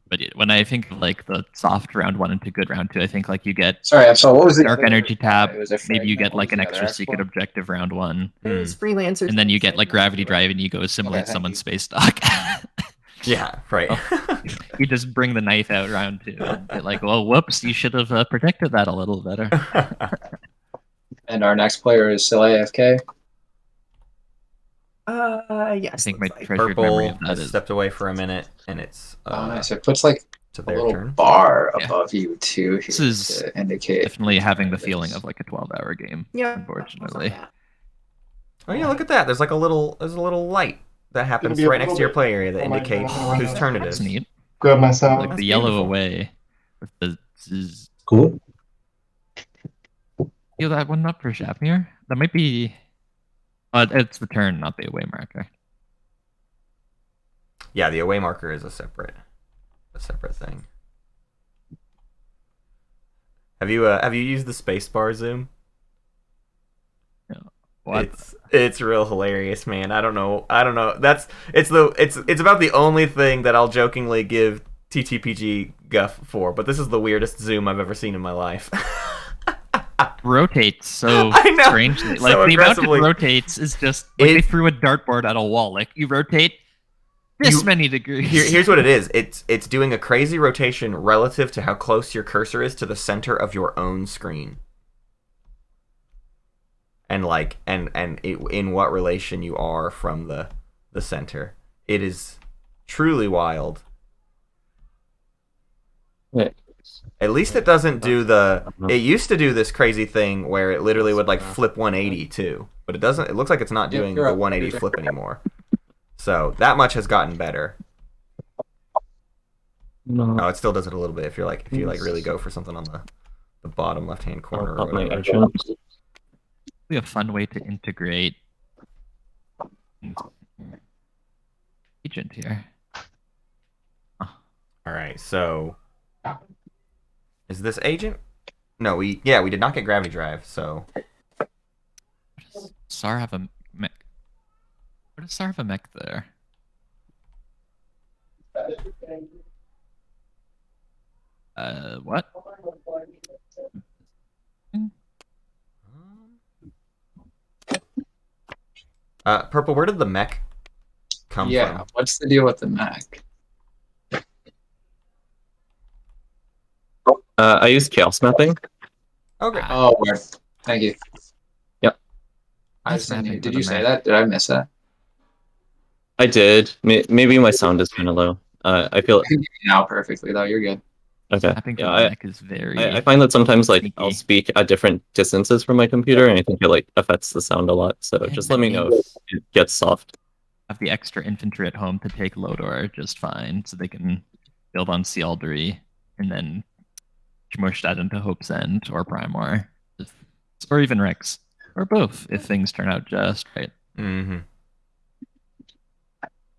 But when I think of like the soft round 1 into good round 2, I think like you get Sorry, so what was the Dark other- Energy tab. it was a Maybe you fragment. get What like was an the other extra export? secret objective round 1. It's freelancers. And then you get like Gravity Drive and you go assimilate Okay, thank someone's you. space dock. Yeah, right. You just bring the knife out round 2 and get like, well, whoops, you should have protected that a little better. And our next player is still AFK. Yes. I think my looks like. treasured memory Purple of that has is stepped away for a minute, and it's Oh, nice. It puts like to a their little turn. bar Yeah. above you too. This here is to indicate definitely having the feeling of like a 12-hour game, Yeah. unfortunately. Oh yeah, look at that. There's a little light that happens be a right next to your little play area that Oh my indicates God. whose turn it That's is. neat. Grab my sound. Like That's the yellow beautiful. away with the zzz. Cool. Heal that one up for Shavnir. That might be. It's the turn, not the away marker. Yeah, the away marker is a separate thing. Have you used the spacebar zoom? What? It's real hilarious, man. I don't know. It's about the only thing that I'll jokingly give TTPG guff for, but this is the weirdest zoom I've ever seen in my life. Rotates so I know, strangely. so Like the amount it aggressively. rotates is just like they It- threw a dartboard at a wall. Like you rotate this You- many degrees. Here's what it is. It's doing a crazy rotation relative to how close your cursor is to the center of your own screen. And like in what relation you are from the the center. It is truly wild. Yeah. At least it doesn't do the. It used to do this crazy thing where it literally would like flip 180 too, but it doesn't. It looks like it's not doing the 180 flip anymore. So that much has gotten better. No. Oh, it still does it a little bit if you like really go for something on the bottom left hand corner. Or My whatever. agent. Be a fun way to integrate agent here. All right, so is this agent? No, we did not get gravity drive. So Does Sar have a mech? What does Sar have a mech there? What? Purple, where did the mech come Yeah, from? what's the deal with the Mac? I use chaos mapping. Okay. Oh, where? Thank you. Yep. I Nice just didn't hear- mapping Did for you the say Mac. that? Did I miss that? I did. Maybe my sound is kind of low. I feel I can hear you now perfectly though. You're good. okay. Mapping for Yeah, the mech is very. I find that sometimes like I'll sneaky. speak at different distances from my computer, and I think it like affects the sound a lot. So And just the let me know if names it gets soft. Have the extra infantry at home to take Lodor just fine, so they can build on Sealdry and then smush that into Hope's End or Primor, or even Rex, or both if things turn out just right. Mm-hmm.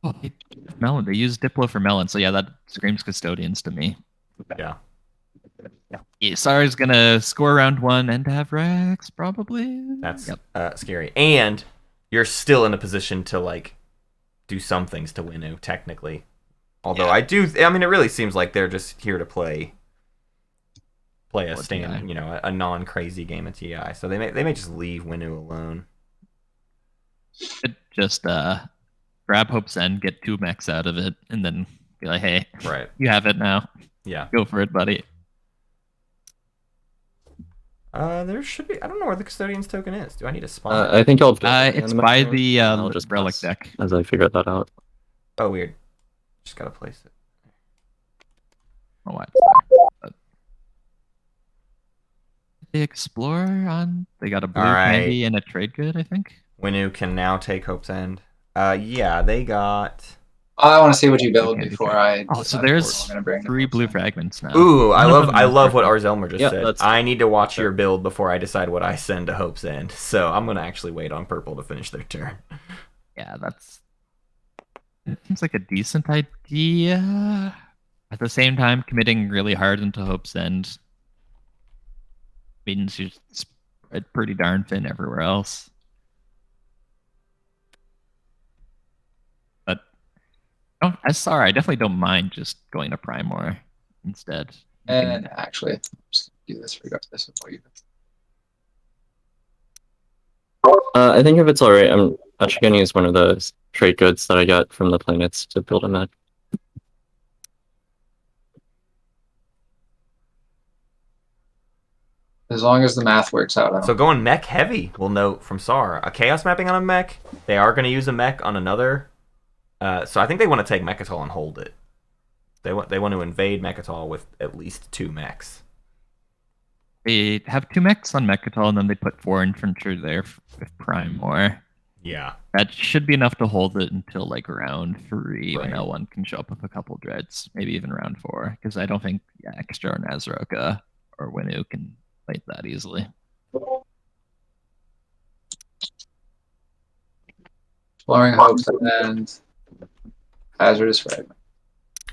Oh, Melon. They use Diplo for Melon, so yeah, that screams Custodians to me. Yeah. Yeah, Sar's gonna score round 1 and have Rex probably. That's Yep. scary. And you're still in a position to like do some things to Winu, technically. Although I mean, it really seems like they're just here to play a stand, a non-crazy game of TI. So they may just leave Winu alone. Just grab Hope's End, get 2 mechs out of it, and then be like, hey, Right. you have it now. Yeah. Go for it, buddy. There should be. I don't know where the Custodian's token is. Do I need to spawn it? I think I'll. It's by the relic pass deck. as I figure that out. Oh, weird. Just gotta place it. Oh, what? They explore on. They got a blue candy and a trade good, I think. Winu can now take Hope's End. Yeah, they got. I want to see what you build Okay, before okay. I. Oh, so decide there's what I'm gonna bring 3 blue fragments now. Ooh, I One of them is love what perfect. rzelmer just Yeah, said. that's- I need to watch your build before I decide what I send to Hope's End. So I'm gonna actually wait on purple to finish their turn. Yeah, it seems like a decent idea. At the same time, committing really hard into Hope's End means you're spread pretty darn thin everywhere else. But I definitely don't mind just going to Primor instead. You can- And actually, I'm just gonna do this regardless of what you. I think if it's alright, I'm actually gonna use one of the trade goods that I got from the planets to build a mech. As long as the math works out. So going mech heavy, we'll note from SAR. A chaos mapping on a mech. They are going to use a mech on another. So I think they want to take Mechatol and hold it. They want to invade Mechatol with at least 2 mechs. They have 2 mechs on Mechatol, and then they put 4 infantry there with Primor. Yeah. That should be enough to hold it until like round 3 when Right. L1 can show up with a couple dreads, maybe even round 4, because I don't think Extra or Nazroka or Winu can fight that easily. Exploring hopes and hazardous fragment.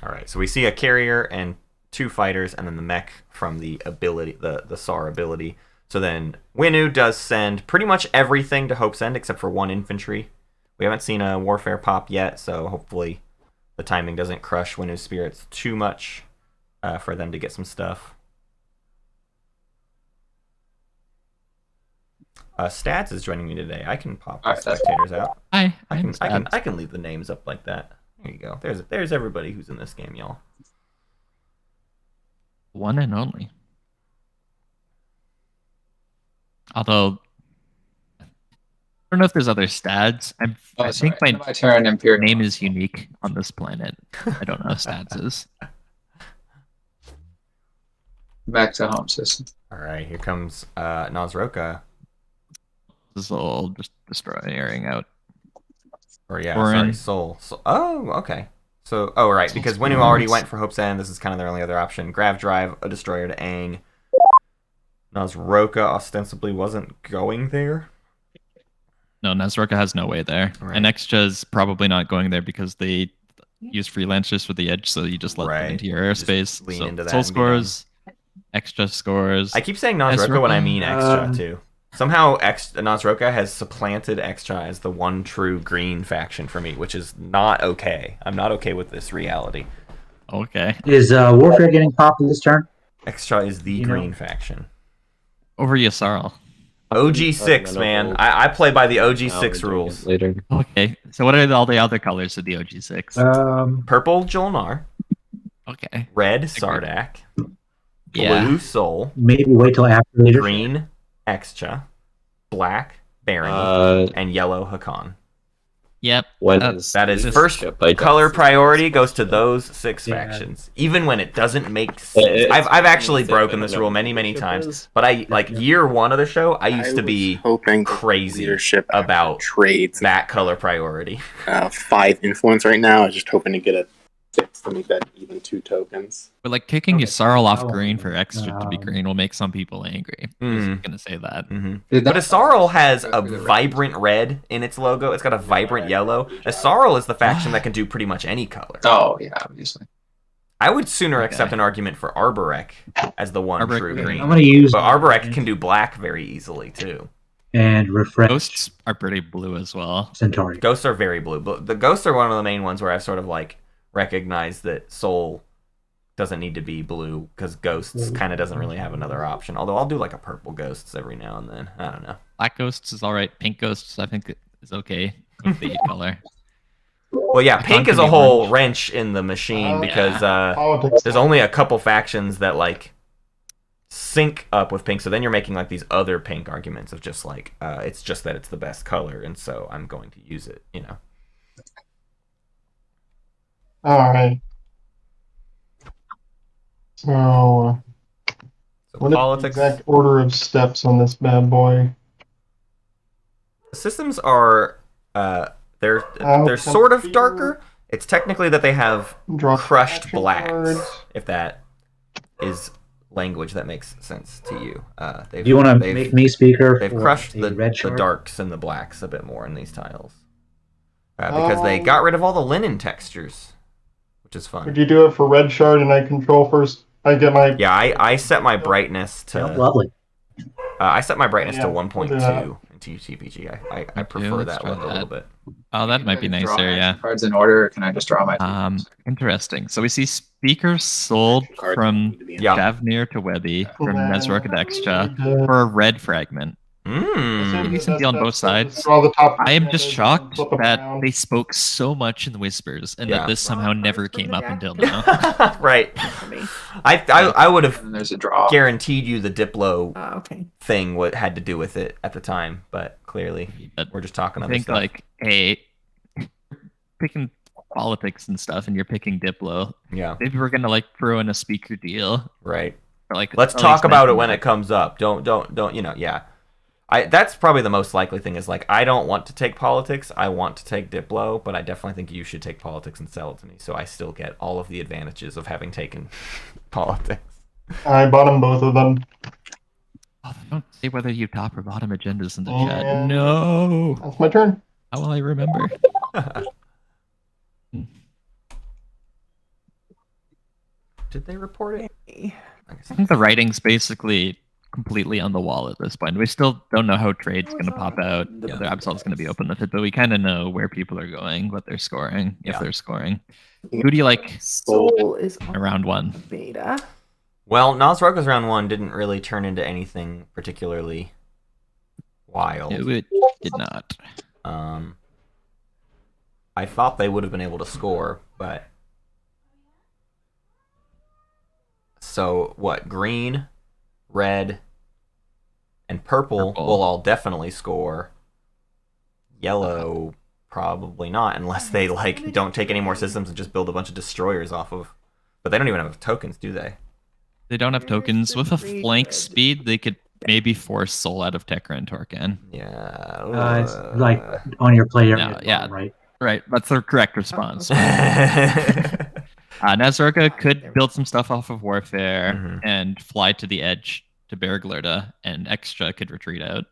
All right. So we see a carrier and 2 fighters, and then the mech from the ability, the SAR ability. So then Winu does send pretty much everything to Hope's End except for 1 infantry. We haven't seen a warfare pop yet, so hopefully the timing doesn't crush Winu's spirits too much for them to get some stuff. Stads is joining me today. I can pop the All right, that's spectators out. Hi, I can leave the names up like that. There you go. There's everybody who's in this game, y'all. One and only. Although don't know if there's other Stads. I think my my turn. Imperium. name is unique on this planet. I don't know if Stads is. Back to home system. All right, here comes Nazroka. This will just destroy airing out. Or yeah, Orin. sorry, Soul. Oh, okay. So, oh right, because Wenu already went for Hope's End. This is kind of their only other option. Grav Drive, a Destroyer to Aang. Nazroka ostensibly wasn't going there. No, Nazroka has no way there. Right. And Extra's probably not going there because they use freelancers for the edge, so you just let them into your airspace. Just lean so into that Soul and be done. scores, Extra scores. I keep saying Nazroka when I mean Extra too. Somehow Nazroka has supplanted Extra as the one true green faction for me, which is not okay. I'm not okay with this reality. Okay. Is Warfare getting popped this turn? Extra is the green faction. Over Yasarl. OG6, man. I play by the OG6 rules. Later. Okay. So what are all the other colors of the OG6? Purple, Jolnar. Okay. Red, Sardak. Yeah. Blue, Soul. Maybe wait till after leadership. Green, Extra. Black, Baron. And yellow, Hakan. Yep. That is first color priority goes to those 6 factions, even when it doesn't make sense. I've actually broken this rule many times, but I like year 1 of the show. I used to be hoping crazy about trades that color priority. 5 influence right now. I was just hoping to get a 6 to make that even 2 tokens. But like kicking Yasarl off green for Extra to be green will make some people angry. I'm just gonna say that. But Yasarl has a vibrant red in its logo. It's got a vibrant yellow. Yasarl is the faction that can do pretty much any color. Oh yeah, obviously. I would sooner accept an argument for Arborek as the one true green. I'm gonna use. But Arborek can do black very easily too. And refresh. Ghosts are pretty blue as well. Centauri. Ghosts are very blue. But the ghosts are one of the main ones where I've sort of like recognized that Soul doesn't need to be blue because Ghosts kind of doesn't really have another option. Although I'll do like a purple Ghosts every now and then. I don't know. Black Ghosts is all right. Pink Ghosts I think is okay. Complete color. Well, yeah, pink is a whole wrench in the machine because there's only a couple factions that like sync up with pink. So then you're making like these other pink arguments of just like it's just that it's the best color, and so I'm going to use it. You know. All right. So, what politics. is the exact order of steps on this bad boy? Systems are they're sort of darker. It's technically that they have crushed blacks, if that is language that makes sense to you. Do you want to make me speaker? They've crushed the darks and the blacks a bit more in these tiles because they got rid of all the linen textures, which is fun. Would you do it for red shard and I control first? I get my I set my brightness to lovely. I set my brightness to 1.2 in TTPG. I prefer that one a little bit. Oh, that might be nicer, yeah. Cards in order, or can I just draw my interesting. So we see speakers sold from Shavnir to Wehby, from Nazroka to Extra, for a red fragment. Pretty decent deal on both sides. I am just shocked that they spoke so much in whispers and that this somehow never came up until now. Right. I would have there's a draw. guaranteed you the Diplo thing what had to do with it at the time, but clearly we're just talking other stuff. Like, hey, picking politics and stuff and you're picking Diplo. Yeah. Maybe we're gonna like throw in a speaker deal. Right. Like let's talk about it when it comes up. Don't yeah. That's probably the most likely thing is like I don't want to take politics. I want to take Diplo, but I definitely think you should take politics and sell it to me, so I still get all of the advantages of having taken politics. I bottom both of them. Oh, don't say whether you top or bottom agendas in the chat. No. That's my turn. How will I remember? Did they report it? I think the writing's basically completely on the wall at this point. We still don't know how trade's going to pop out, whether Absol's going to be open with it, but we kind of know where people are going, what they're scoring, if they're scoring. Who do you like Soul is around 1? Beta. Well, Nazroka's round 1 didn't really turn into anything particularly wild. It did not. I thought they would have been able to score, but... So, what? Green, red, and purple will all definitely score. Yellow, probably not, unless they like don't take any more systems and just build a bunch of destroyers off of. But they don't even have tokens, do they? They don't have tokens. With a flank speed, they could maybe force Soul out of Tekra and Torcan. Yeah. It's like on your play area, No, yeah. right? Right, that's the correct response. Mm-hmm. Nazroka could build some stuff off of Warfare and fly to the edge to Berglurda, and Extra could retreat out.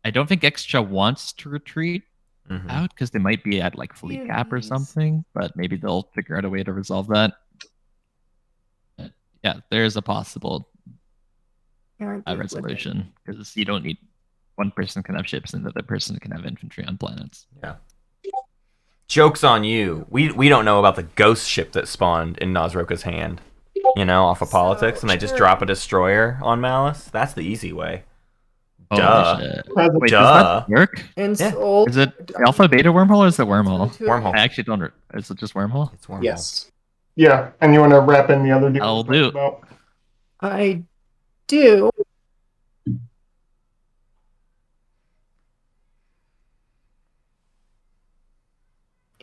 I don't think Extra wants to retreat out because they might be at like fleet cap or something, but maybe they'll figure out a way to resolve that. But yeah, there's a possible resolution because you don't need one person can have ships and the other person can have infantry on planets. Yeah. Joke's on you. We don't know about the ghost ship that spawned in Nazroka's hand. You know, off of politics, and they just drop a destroyer on Malice. That's the easy way. Duh. Shit. Wait, Wait, Duh. does that work? And Yeah. sold. Is it alpha beta wormhole or is it wormhole? Wormhole. I actually don't. Is it just wormhole? It's wormhole. Yes. Yeah, and you want to wrap in the other deal? I'll we do. talked about? I do.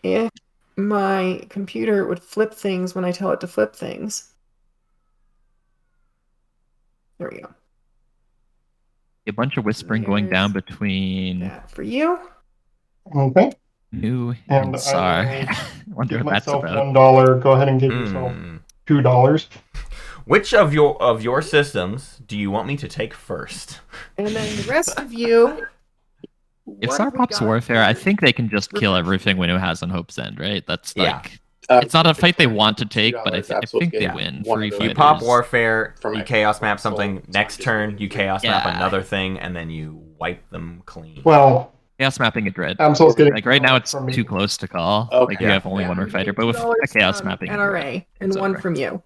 If my computer would flip things when I tell it to flip things. There we go. A bunch of whispering going down between That for you. Okay. New And and I Sar. will I wonder Give what that's myself about. $1. Go ahead and give yourself $2. Which of your systems do you want me to take first? And then the rest of you. If what Sar have we pops got Warfare, I here? think they can just kill everything Winnow has on Hope's End, right? That's Yeah. like it's not a fight they want to take, but I $2 think they absolute win. gain. One Free of those. You fighters. pop Warfare, From you my Chaos Map soul, something. it's Next not turn, good. you Chaos Map Yeah. another thing, and then you wipe them clean. Well, Chaos mapping a dread. Amsol's getting Like right now, it's from me. too close to call. Okay. Like you have only one more fighter, but with a chaos $2 mapping, a NRA dread, and it's one over. from you.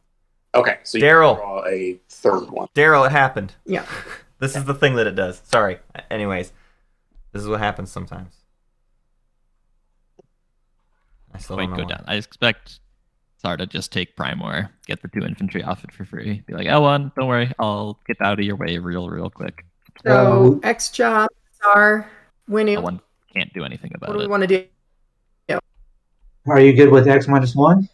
Okay, so you Daryl. draw a third one. Daryl, it happened. Yeah. This is the thing that it does. Sorry. Anyways, this is what happens sometimes. I still Might don't go know. down. I expect Sar to just take Primor, get the 2 infantry off it for free. Be like, L1, don't worry, I'll get out of your way real quick. So X job are winning. L1 can't do anything What about do we it. want to do? Are you good with X-1?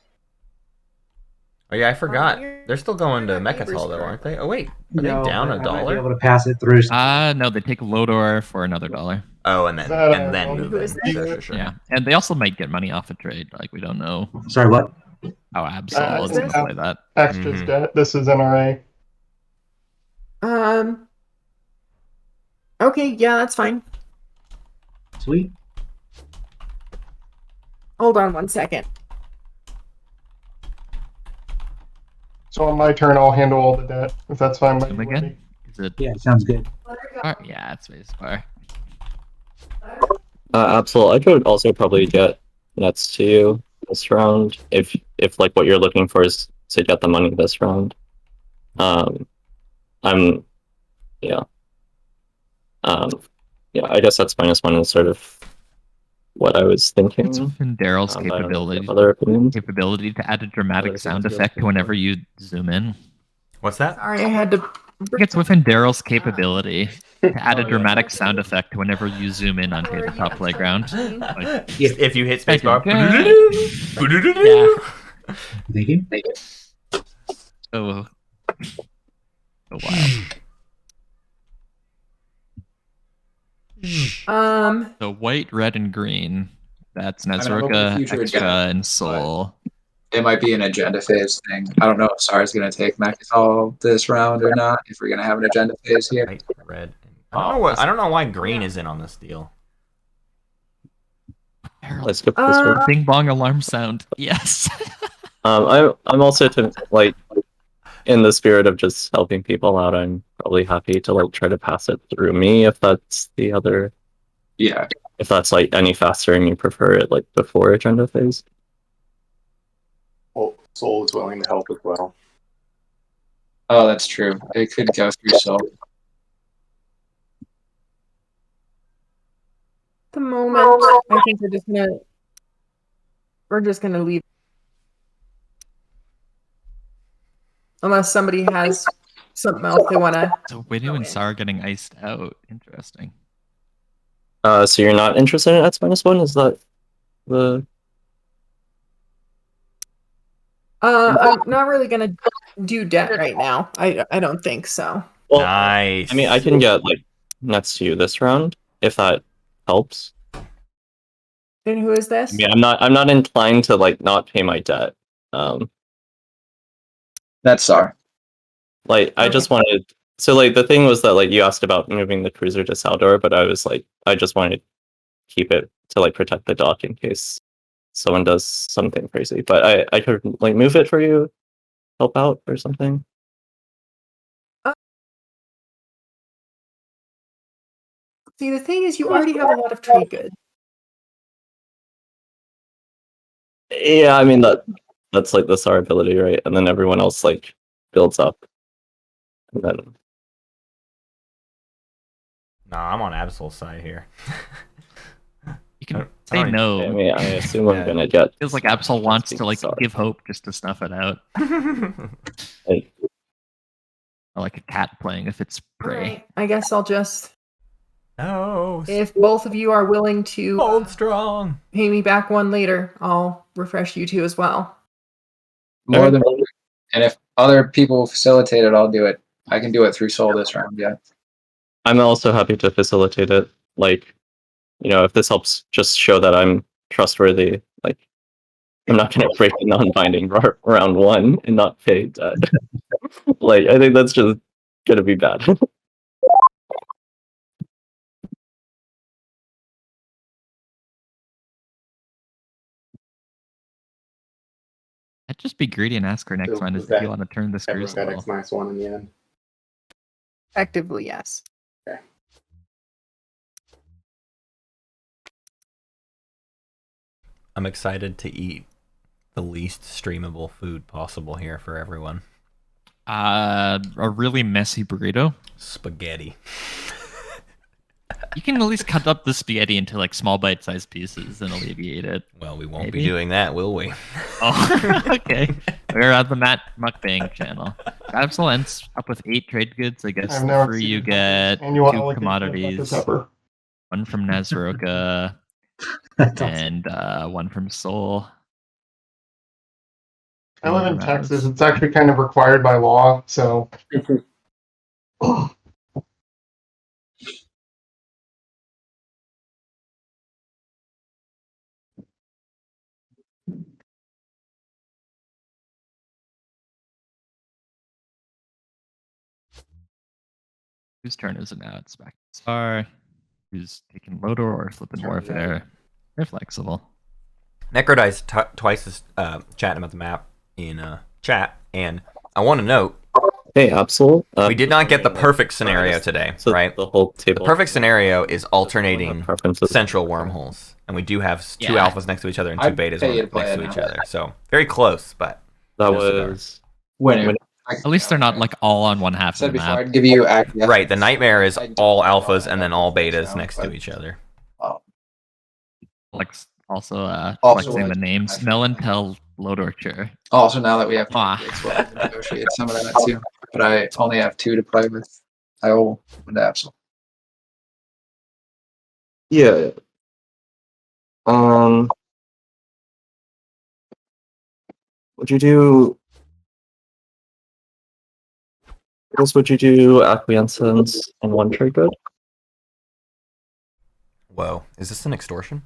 Oh yeah, I forgot. you're- They're still going to you're not Mechatol neighbors though, aren't correctly. they? Oh wait, are they down I a might be dollar? able to pass it through. No, they take Lodor for another $1. Oh, and Is that, then move who in. is that? Sure. Yeah, and they also might get money off a trade. Like we don't know Sorry, what? how Absol is think gonna play that. Extra's Mhm. debt. This is NRA. Okay, yeah, that's fine. Sweet. Hold on one second. So on my turn, I'll handle all the debt, if that's fine by Zoom you. again? Wehby. Is it? Yeah, sounds good. Yeah, it's space bar. Absol, I could also probably get nets to you this round if like what you're looking for is to get the money this round. I'm yeah. Yeah, I guess that's -1 is sort of what I was thinking. It's within Daryl's I don't know if you capability have other opinions. to add a dramatic Other sound things you're effect looking whenever for? you zoom in. What's that? Sorry, I had to. I think it's within Daryl's capability to add a dramatic sound effect whenever you zoom in on Tabletop Playground. Like, If you hit spacebar. Yeah. Thank you. oh wow. So white, red, and green. That's I know, but Nazroka, future Extra, agenda, and Soul. It might be an agenda phase thing. I don't know if Sar's going to take Mechatol this round or not. If we're going to have an agenda phase here. White, red. I don't know why green is in on this deal. Let's skip this one. Bing bong alarm sound. Yes. I'm also like in the spirit of just helping people out. I'm probably happy to like try to pass it through me if that's the other. Yeah. If that's like any faster and you prefer it like before agenda phase. Well, Soul is willing to help as well. Oh, that's true. It could go through Soul. The moment, I think we're just gonna leave, unless somebody has something else they wanna. So Winnow and Sar are getting iced out. Interesting. So you're not interested in X-1? Is that the... I'm not really gonna do debt right now. I don't think so. Well, Nice. I mean, I can get like next to you this round if that helps. And who is this? I mean, I'm not inclined to like not pay my debt. That's Sar. Like I just wanted. So like the thing was that like you asked about moving the cruiser to Saldor, but I was like I just wanted to keep it to like protect the dock in case someone does something crazy. But I could like move it for you, help out or something. See, the thing is, you already have a lot of trade goods. Yeah, I mean that's like the SAR ability, right? And then everyone else like builds up. And then Nah, I'm on Absol's side here. You can I say don't- no. I mean, I assume I'm Yeah. gonna get. Feels like Absol wants to like Sorry. give hope just to snuff it out. Like, Or like a cat playing if it's prey. Alright, I guess I'll just. No. If both of you are willing to Hold strong. pay me back one later, I'll refresh you two as well. More than and if other people facilitate it, I'll do it. I can do it through Soul this round, yeah. I'm also happy to facilitate it. Like, you know, if this helps just show that I'm trustworthy, like, I'm not gonna break the non-binding round one and not pay debt. Like, I think that's just gonna be bad. I'd just be greedy and ask her next So one was if that- you want to turn this Everyone got crucible. X-1 in the end. Effectively, yes. I'm excited to eat the least streamable food possible here for everyone. A really messy burrito. Spaghetti. You can at least cut up the spaghetti into like small bite-sized pieces and alleviate it. Well, we won't Maybe. be doing that, will we? Oh, okay. We're on the Matt Mukbang channel. Absol ends up with 8 trade goods. I guess I've never for seen you it. get And you want 2 to like commodities, pepper. one from Nazroka, That's awesome. and one from Seoul. I live in And Texas. It's actually kind of required by law, so. Whose turn is it now? It's back to Star. Who's taking Lodor or flipping Turn, Warfare? They're flexible. Necrodice twice is chatting about the map in chat, and I want to note Hey, Absol. we did not get the perfect scenario today, So right? the whole The table. perfect scenario is alternating preferences. central wormholes, and we do have two Yeah. alphas next to each other and I'd 2 betas pay you to play next to it each now. other. So very close, but That No cigar. was. When At least they're not like all on one half said of the before, map. I'd give you acquiescence. right. The nightmare is I don't all know alphas why and then I all don't think betas so, next to but- each other. Flex also Also, flexing the like, names. I- Melantel Lodorcher. Also, now that we have Ah. trade goods, we'll have to negotiate some of that too. But I only have 2 to play with. I owe with Absol. Yeah. Would you do? I guess would you do acquiescence and 1 trade good? Whoa, is this an extortion?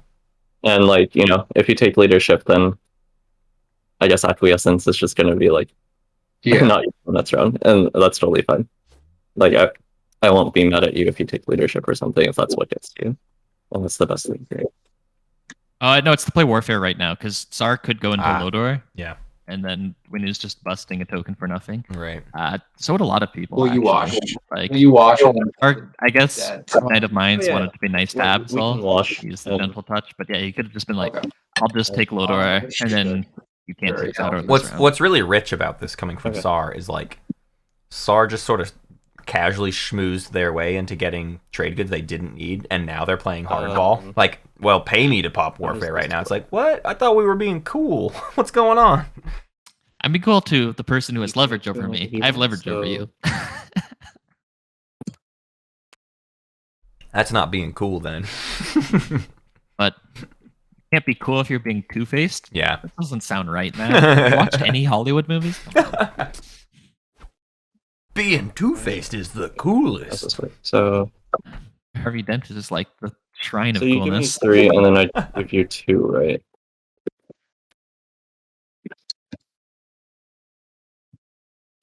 And like, you know, if you take leadership, then I guess acquiescence is just gonna be like Yeah. not your next round, and that's totally fine. Like I won't be mad at you if you take leadership or something if that's what gets you. And that's the best thing for you. No, it's to play Warfare right now because Sar could go into Ah. Lodor, Yeah, and then Winu's just busting a token for nothing. right. So would a lot of people. Will you actually. wash? Like, You wash it. or I guess That- Knight of Mines Yeah. wanted to be nice to We Absol. can wash. Use the and- gentle touch, but yeah, he could have just been like, Okay. "I'll just take Lodor," and then you can't Very take Sardor this What's round. what's really rich about this coming from Okay. SAR is like SAR just sort of casually schmoozed their way into getting trade goods they didn't need, and now they're playing hardball. Like, well, pay me to pop Warfare right now. It's like, what? I thought we were being cool. What's going on? I'd be cool to the person who has leverage over me. He I have wants leverage over to- you. That's not being cool then. But it can't be cool if you're being two-faced. Yeah. That doesn't sound right, man. Have you watched any Hollywood movies? Being two-faced is the That's coolest. this way. So Harvey Dent is like the shrine of you give me coolness. 3, and then I give you 2, right?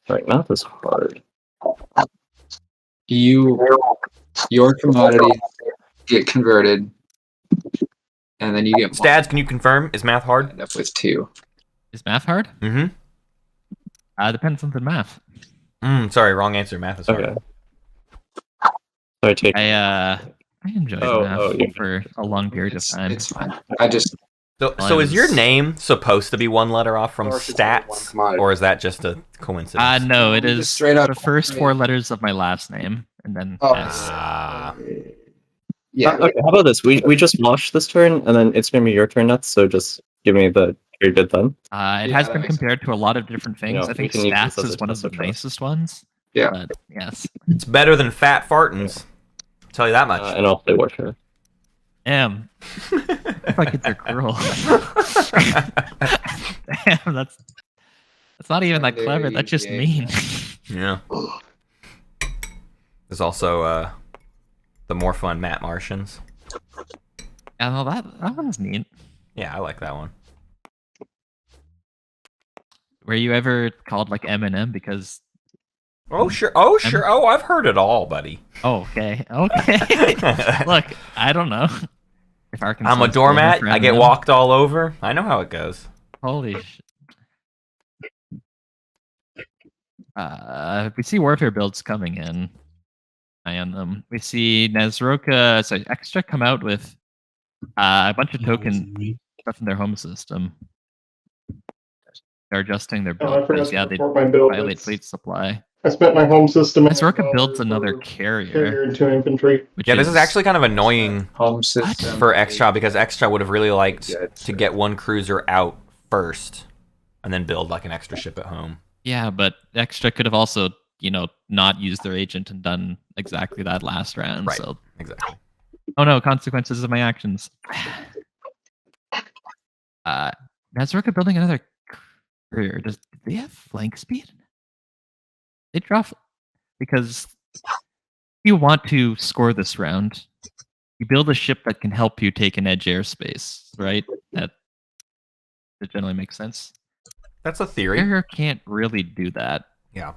Right, math is hard. Your commodity get converted, and then you get Stads, can you confirm? Is math hard? end up with 2. Is math hard? Mm-hmm. Depends on the math. Sorry, wrong answer. Math is hard. Okay. So I take. I enjoyed math you- for a long period of time. It's fine. I just So is your name supposed to be one letter off from Or if it's only one stats, commodity. or is that just a coincidence? No, it is Just straight up the first 4 letters of my last name, and then Oh. S. yeah. Okay, how about this? We just wash this turn, and then it's gonna be your turn next. So just give me the very good then. It Yeah, has that been makes compared to a lot of different things. You know, I think we can use stats this as is a one of test the of trust. nicest ones. Yeah. But yes. It's better than fat fartins. I'll tell you that much. And I'll play Warfare. Damn. My kids are cruel. Damn, that's not even that clever. That's just mean. Yeah. There's also the more fun Matt Martians. Yeah, well, that one's neat. Yeah, I like that one. Were you ever called like Eminem because? Oh sure. Oh sure. Oh, I've heard it all, buddy. Oh, okay. Look, I don't know. If Arkansas I'm a is doormat. for I get Eminem. walked all over. I know how it goes. Holy shit. We see warfare builds coming in. I on them. We see Nezroka, so extra come out with a bunch of token stuff in their home system. They're adjusting their Oh, I build forgot because to yeah, they report my build. violate fleet supply. I spent my home system. Nezroka builds another carrier carrier. and 2 infantry. Which Yeah, this is actually kind of annoying Home system for Extra because Extra would have really liked Yeah, to get one cruiser out first and then build like an extra ship at home. Yeah, but extra could have also, not used their agent and done exactly that last round. Right. So, Exactly. oh no, consequences of my actions. Nezroka building another career. Do they have flank speed? They drop because if you want to score this round, you build a ship that can help you take an edge airspace, right? That generally makes sense. That's a theory. Carrier can't really do that. Yeah.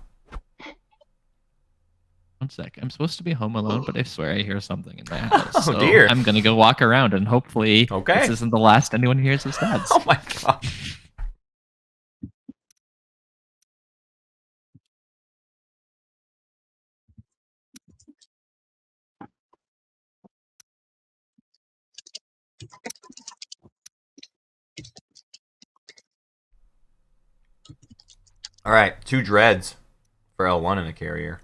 One sec. I'm supposed to be home alone, but I swear I hear something in my house. Oh, so dear. I'm gonna go walk around and hopefully Okay. this isn't the last anyone hears of Stads. Oh my god. All right, 2 dreads for L1 in a carrier.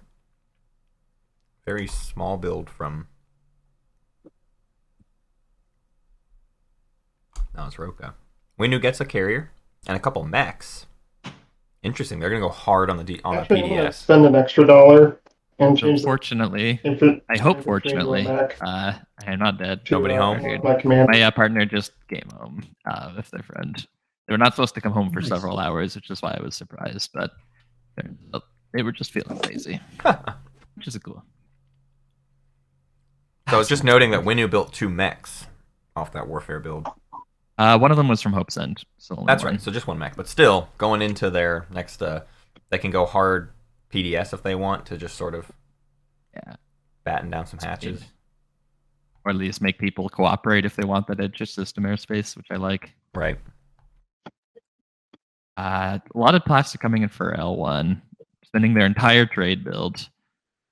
Very small build from. No, it's Roka. Winu gets a carrier and a couple mechs. Interesting. They're gonna go hard on the Actually, I'm gonna PDS. spend an extra $1 and change the Fortunately, I infantry hope to a fortunately, mech I am not dead. to, Nobody home? My command. My partner just came home with their friend. They were not supposed to come home for several hours, which is why I was surprised. But they were just feeling lazy, which is cool. So I was just noting that Winu built 2 mechs off that warfare build. One of them was from Hope's End. So only That's one. right. So just 1 mech, but still going into their next. They can go hard PDS if they want to just sort of batten down some hatches. Or at least make people cooperate if they want that edge system airspace, which I like. Right. A lot of plastic coming in for L1, spending their entire trade build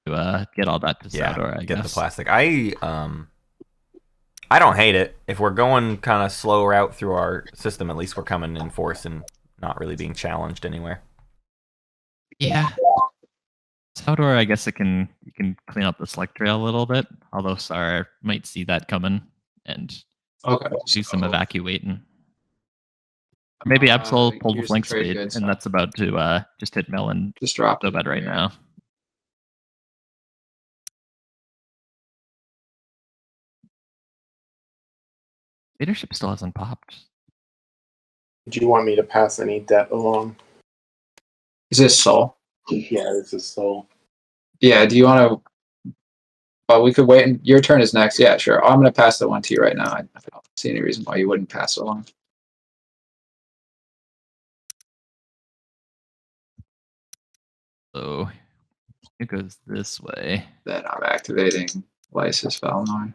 to get all that to Saldor, I get guess. the plastic. I don't hate it. If we're going kind of slow route through our system, at least we're coming in force and not really being challenged anywhere. Yeah. Saldor, I guess you can clean up the select trail a little bit, although Sar might see that coming and do some evacuating. Maybe Absol pulled the here's flank the trade speed, goods. and that's about to just hit Mel and Just drop go bad right now. Leadership still hasn't popped. Do you want me to pass any debt along? Is this Soul? Yeah, this is Soul. Yeah, do you want to... Well, we could wait. Your turn is next. Yeah, sure. I'm going to pass the one to you right now. I don't see any reason why you wouldn't pass it along. So it goes this way. Then I'm activating Lysis Valnor.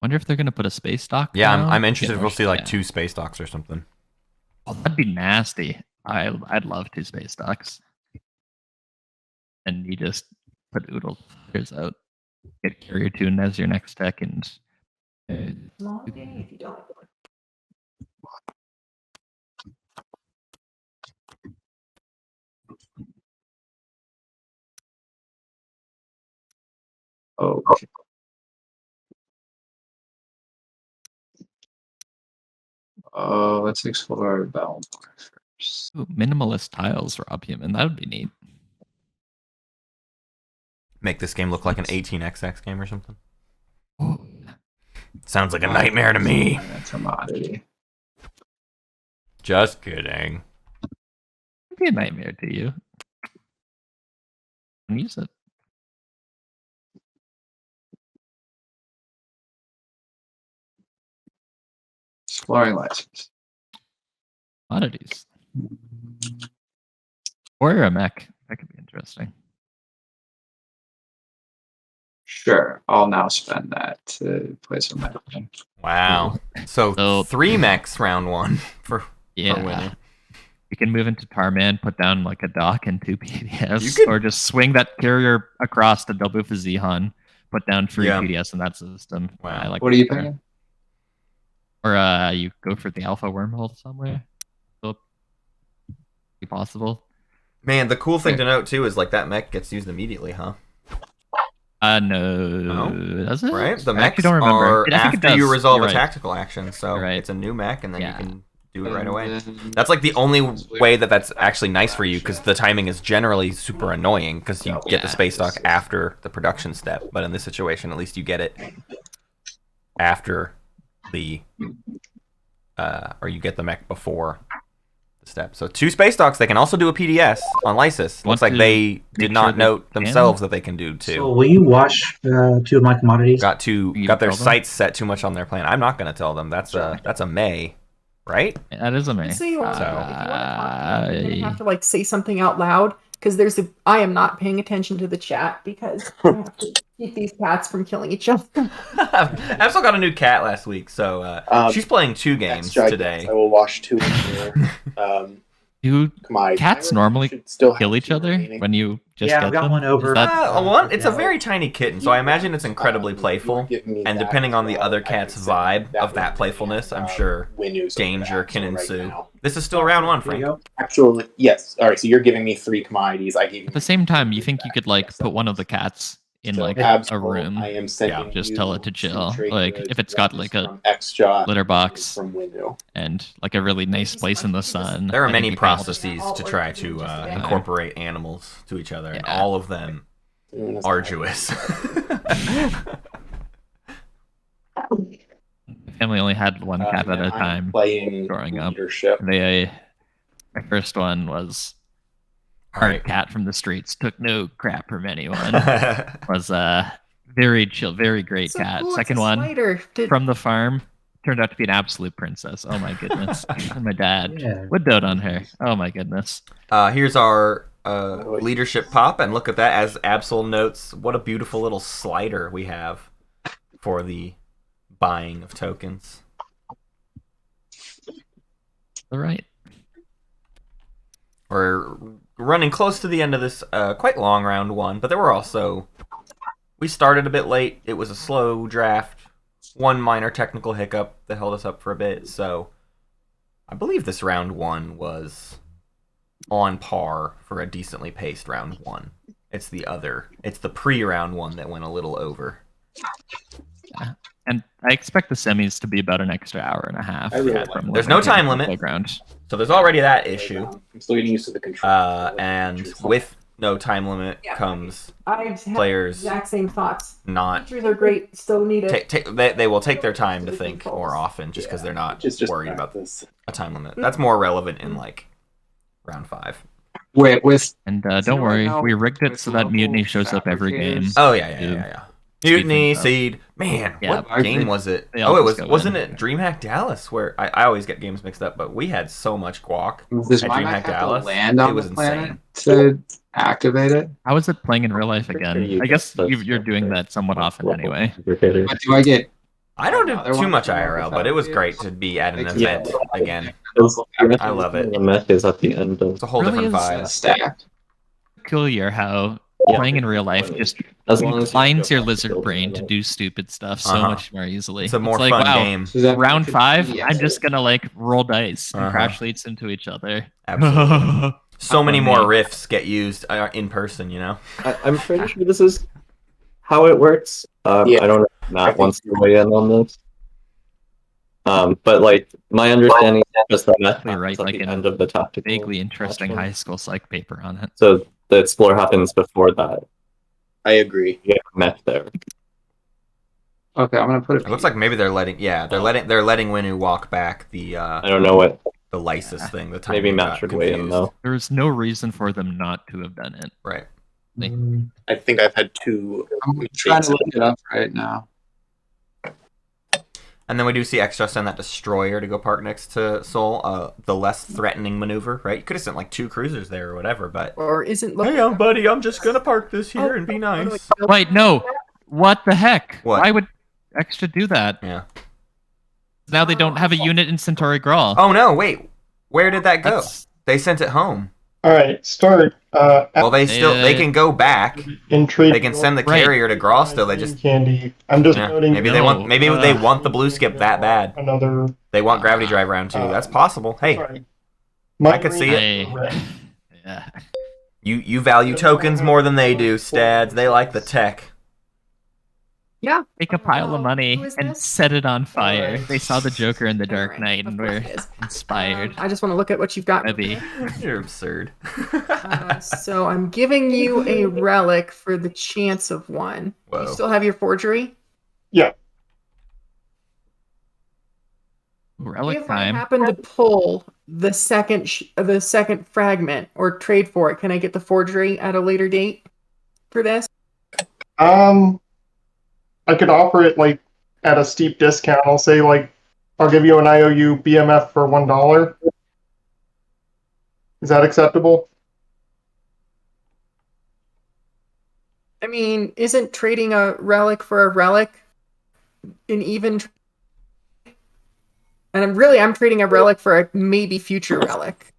Wonder if they're gonna put a space dock. Yeah, down? I'm interested if Yeah, we'll see like yeah. 2 space docks or something. Oh, that'd be nasty. I'd love 2 space docks. And you just put Oodle Fighters out. Get Carrier Tune as your next deck and Small game if you don't. Okay. Let's explore Valnor first. ooh, minimalist tiles for Ophuman. That would be neat. Make this game look like an 18xx game or something. Sounds like a nightmare to me. That's commodity. Just kidding. It'd be a nightmare to you. Use it. Exploring Lysis. Oddities. Or a mech. That could be interesting. Sure, I'll now spend that to place a mech. Wow. So So- 3 mechs round 1 for Yeah. winning. You can move into Tarman, put down like a dock and 2 PDS, You could- or just swing that carrier across to double for Zihan, put down 3 Yeah. PDS, and that's the system. Wow. I like What are you that better. paying? Or you go for the alpha wormhole somewhere. So, be possible. Man, the cool thing to note too is like that mech gets used immediately, huh? No, does it? Right? The I mechs actually don't remember. are I think it after you does. resolve You're a right. tactical action, so You're right. it's a new mech, and then Yeah. you can do it right away. And That's like the only way that that's actually nice for you, because the timing is generally super annoying, because you get the Yeah. space dock after the production step, but in this situation, at least you get it after the, or you get the mech before the step. So 2 space docks, they can also do a PDS on Lysis. Want Looks like to they make did sure not they note can? themselves that they can do 2. So will you wash 2 of my commodities? Got You their tell them? sights set too much on their plan. I'm not gonna tell them. That's a May, right? That is a May. So you want, So- if you want to talk, you're gonna have to like say something out loud because I am not paying attention to the chat because I have to keep these cats from killing each other. Absol got a new cat last week, so she's playing 2 games Extra, today. I will wash 2 in here. Do Commodity. cats I normally should still have kill each 2 other remaining. when you just Yeah, get I've got them? one over. Is that- One, it's a Yeah. very tiny kitten, so I imagine it's incredibly playful. Give me And that depending as on the well. other I can cat's send vibe of one that to playfulness, I'm the, sure Windows danger over can Axel right ensue. now. This is still round 1, There you Frank. go. Actually, yes. All right, so you're giving me 3 commodities. I gave you At the same time, you think you could like put one of the cats in So like Absol, a room, I am sending just you tell it to some chill. trade Like, goods. if it's got, One is like, a from Xshot, litter one is box. from Window. and like a really nice place in the sun. There are I think many you could all just- processes to try to incorporate animals to each other, and Yeah. all of them arduous. My family only had one cat at a time. Playing growing up. leadership. My first one was hard Alright. cat from the streets. Took no crap from anyone. Was a very chill, very great So cat. cool, it's Second a one slider. from the farm turned out to be an absolute princess. Oh my goodness. And my dad Yeah. would dote on her. Oh my goodness. Here's our leadership pop, and look at that. As Absol notes, what a beautiful little slider we have for the buying of tokens. All right. We're running close to the end of this quite long round 1, but there were also... We started a bit late. It was a slow draft. One minor technical hiccup that held us up for a bit, so... I believe this round 1 was on par for a decently paced round 1. It's the pre-round 1 that went a little over. And I expect the semis to be about an extra hour and a half. I really yeah, like from that. There's what no I hear time from limit. Playground. So there's already that issue. I'm still getting used to the control. And with no time limit Yeah. comes I have players the exact same thoughts. not Features are great, still need it. they will take their time to think more often just because they're not Just worried about practice. a time limit. That's more relevant in like round 5. Wait, with And So don't worry, right now, we rigged it with so that Mutiny local shows up every game. fabricators- Oh yeah. Speed Mutiny, things up. Seed. Man, Yeah, what game was it? they Oh, it always was go wasn't in. it DreamHack Dallas where I always get games mixed up, but we had so much guac does at mine DreamHack have Dallas. to land It on was the planet insane. to activate it? How is it playing in real life Pretty again? you I guess get you're doing that somewhat often anyway. fabricators. But do I get I don't do another too one much from local IRL, but it was great fabricators? to be at an Yeah. event again. I love it. The mech is at the end of It's a whole Really different is- vibe. stacked? Peculiar how Yeah. playing in real life just as long as you inclines go your back to lizard building brain it to up. do stupid stuff so Uh-huh. much more easily. It's a more like, fun wow, game. Does that mean round it could 5, be I'm just gonna like roll dice and Uh-huh. crash leads into each other. Absolutely. So many on more me. riffs get used in person, you know? I'm pretty sure this is how it works. Yeah. I don't know if Matt wants to weigh in on this. But like my understanding is that mech You're right, happens at like the in end a of the tactical. Vaguely interesting action. high school psych paper on it. So the explore happens before that. I agree. You get mech there. Okay, I'm gonna put it. It looks like maybe they're letting Winu walk back the I don't know what. the Lysis thing. The time Maybe we Matt got should weigh in confused. though. There is no reason for them not to have done it. Right. I think I've had 2. I'm trying to look it up right now. And then we do see Extra send that destroyer to go park next to Sol, the less threatening maneuver, right? You could have sent like 2 cruisers there or whatever, but Or isn't hey, buddy, I'm just gonna park this here and be nice. Wait, no. What the heck? What? Why would Extra do that? Yeah. Now they don't have a unit in Centauri Grawl. Oh no, wait. Where did that go? That's- They sent it home. All right, start. Well, they can go back. In trade. They can send the Right. carrier to Graw still. They just candy. I'm just yeah, noting. maybe they want they want the blue skip that bad. Another. They want gravity drive round 2. That's possible. Hey, Sorry. I could see it. Hey. Yeah. you value tokens more than they do, Stads. They like the tech. Yeah. Take a pile of money Who is and this? set it on fire. Alright. They saw the Joker in The Dark Alright, Knight of and course were it is. inspired. I just want to look at what you've got. Maybe. You're absurd. So I'm giving you a relic for the chance of one. Whoa. You still have your forgery? Yeah. Relic If I time. happen to pull the second fragment or trade for it, can I get the forgery at a later date for this? I could offer it like at a steep discount. I'll say like, I'll give you an IOU BMF for $1. Is that acceptable? I mean, isn't trading a relic for a relic an even? And I'm trading a relic for a maybe future relic.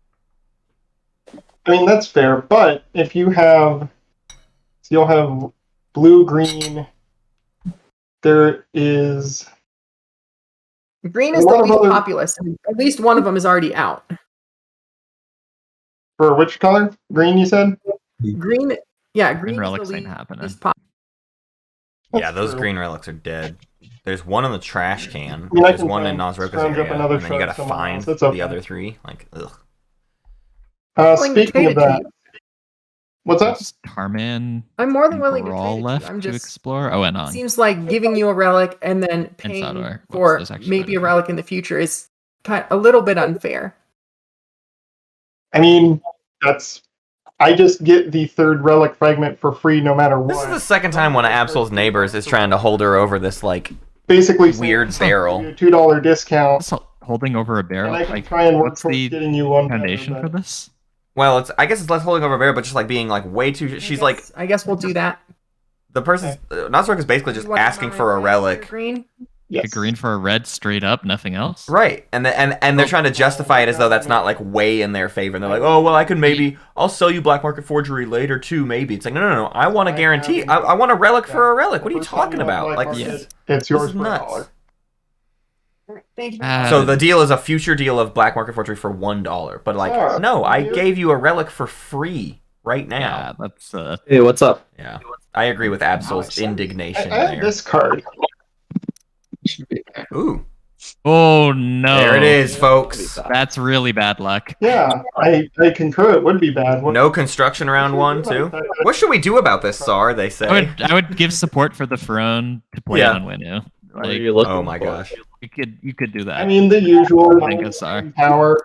I mean, that's fair, but if you have, so you'll have blue, green, there is, Green is the What least about- populous. And at least one of them is already out. for which color? Green, you said? Green, yeah, green is relics the ain't least happening. Yeah, those true. green relics are dead. There's one in the trash can. I mean, I There's can one try in and Nosroka's scrounge up area, another and then you truck gotta somewhere find else. That's okay. the other 3. Like, ugh. willing to Speaking trade of it to that, you. what's up? There's Tarman I'm more than willing to Grawl trade it left to you. I'm to just explore. Oh, and it on. seems like giving you a relic and then paying Sador. What's for those extra maybe a items? relic in the future is a little bit unfair. I mean, I just get the 3rd relic fragment for free no matter what. This is the second time one of Absol's neighbors is trying to hold her over this, like, Basically saying, weird barrel. a $2 discount, Also, holding over a barrel. and I can Like, try and work what's towards the getting you one. foundation better, for but- this? Well, I guess it's less holding over a bear, but just like being like way too. She's like I guess we'll do that. the person. Nosroka is basically just You want asking my for a red or relic, Green? Yes. A green for a red, straight up, nothing else. right? And they're trying to justify it as though that's not like way in their favor. And they're like, oh well, I'll sell you black market forgery later too. Maybe it's like no. I want a guarantee. I want a relic for a relic. What are you First time talking you have about? black Like, market, it's yours is for nuts. $1. Thank you. So the deal is a future deal of black market forgery for $1. But like, Sorry. no, I gave you a relic for free right Yeah, now. that's Hey, what's up? Yeah, I agree with Absol's indignation I have there. this card. Should be there. Ooh, Oh no! There it is, folks. That's really bad luck. Yeah, I concur. It would be bad. No construction round 1 too. What should we do about this, Sar? They say. I would give support for the throne to play Yeah. on Winu. What are Like, you looking Oh my for? gosh. you could do that. I mean, the usual I think it's Sar. power.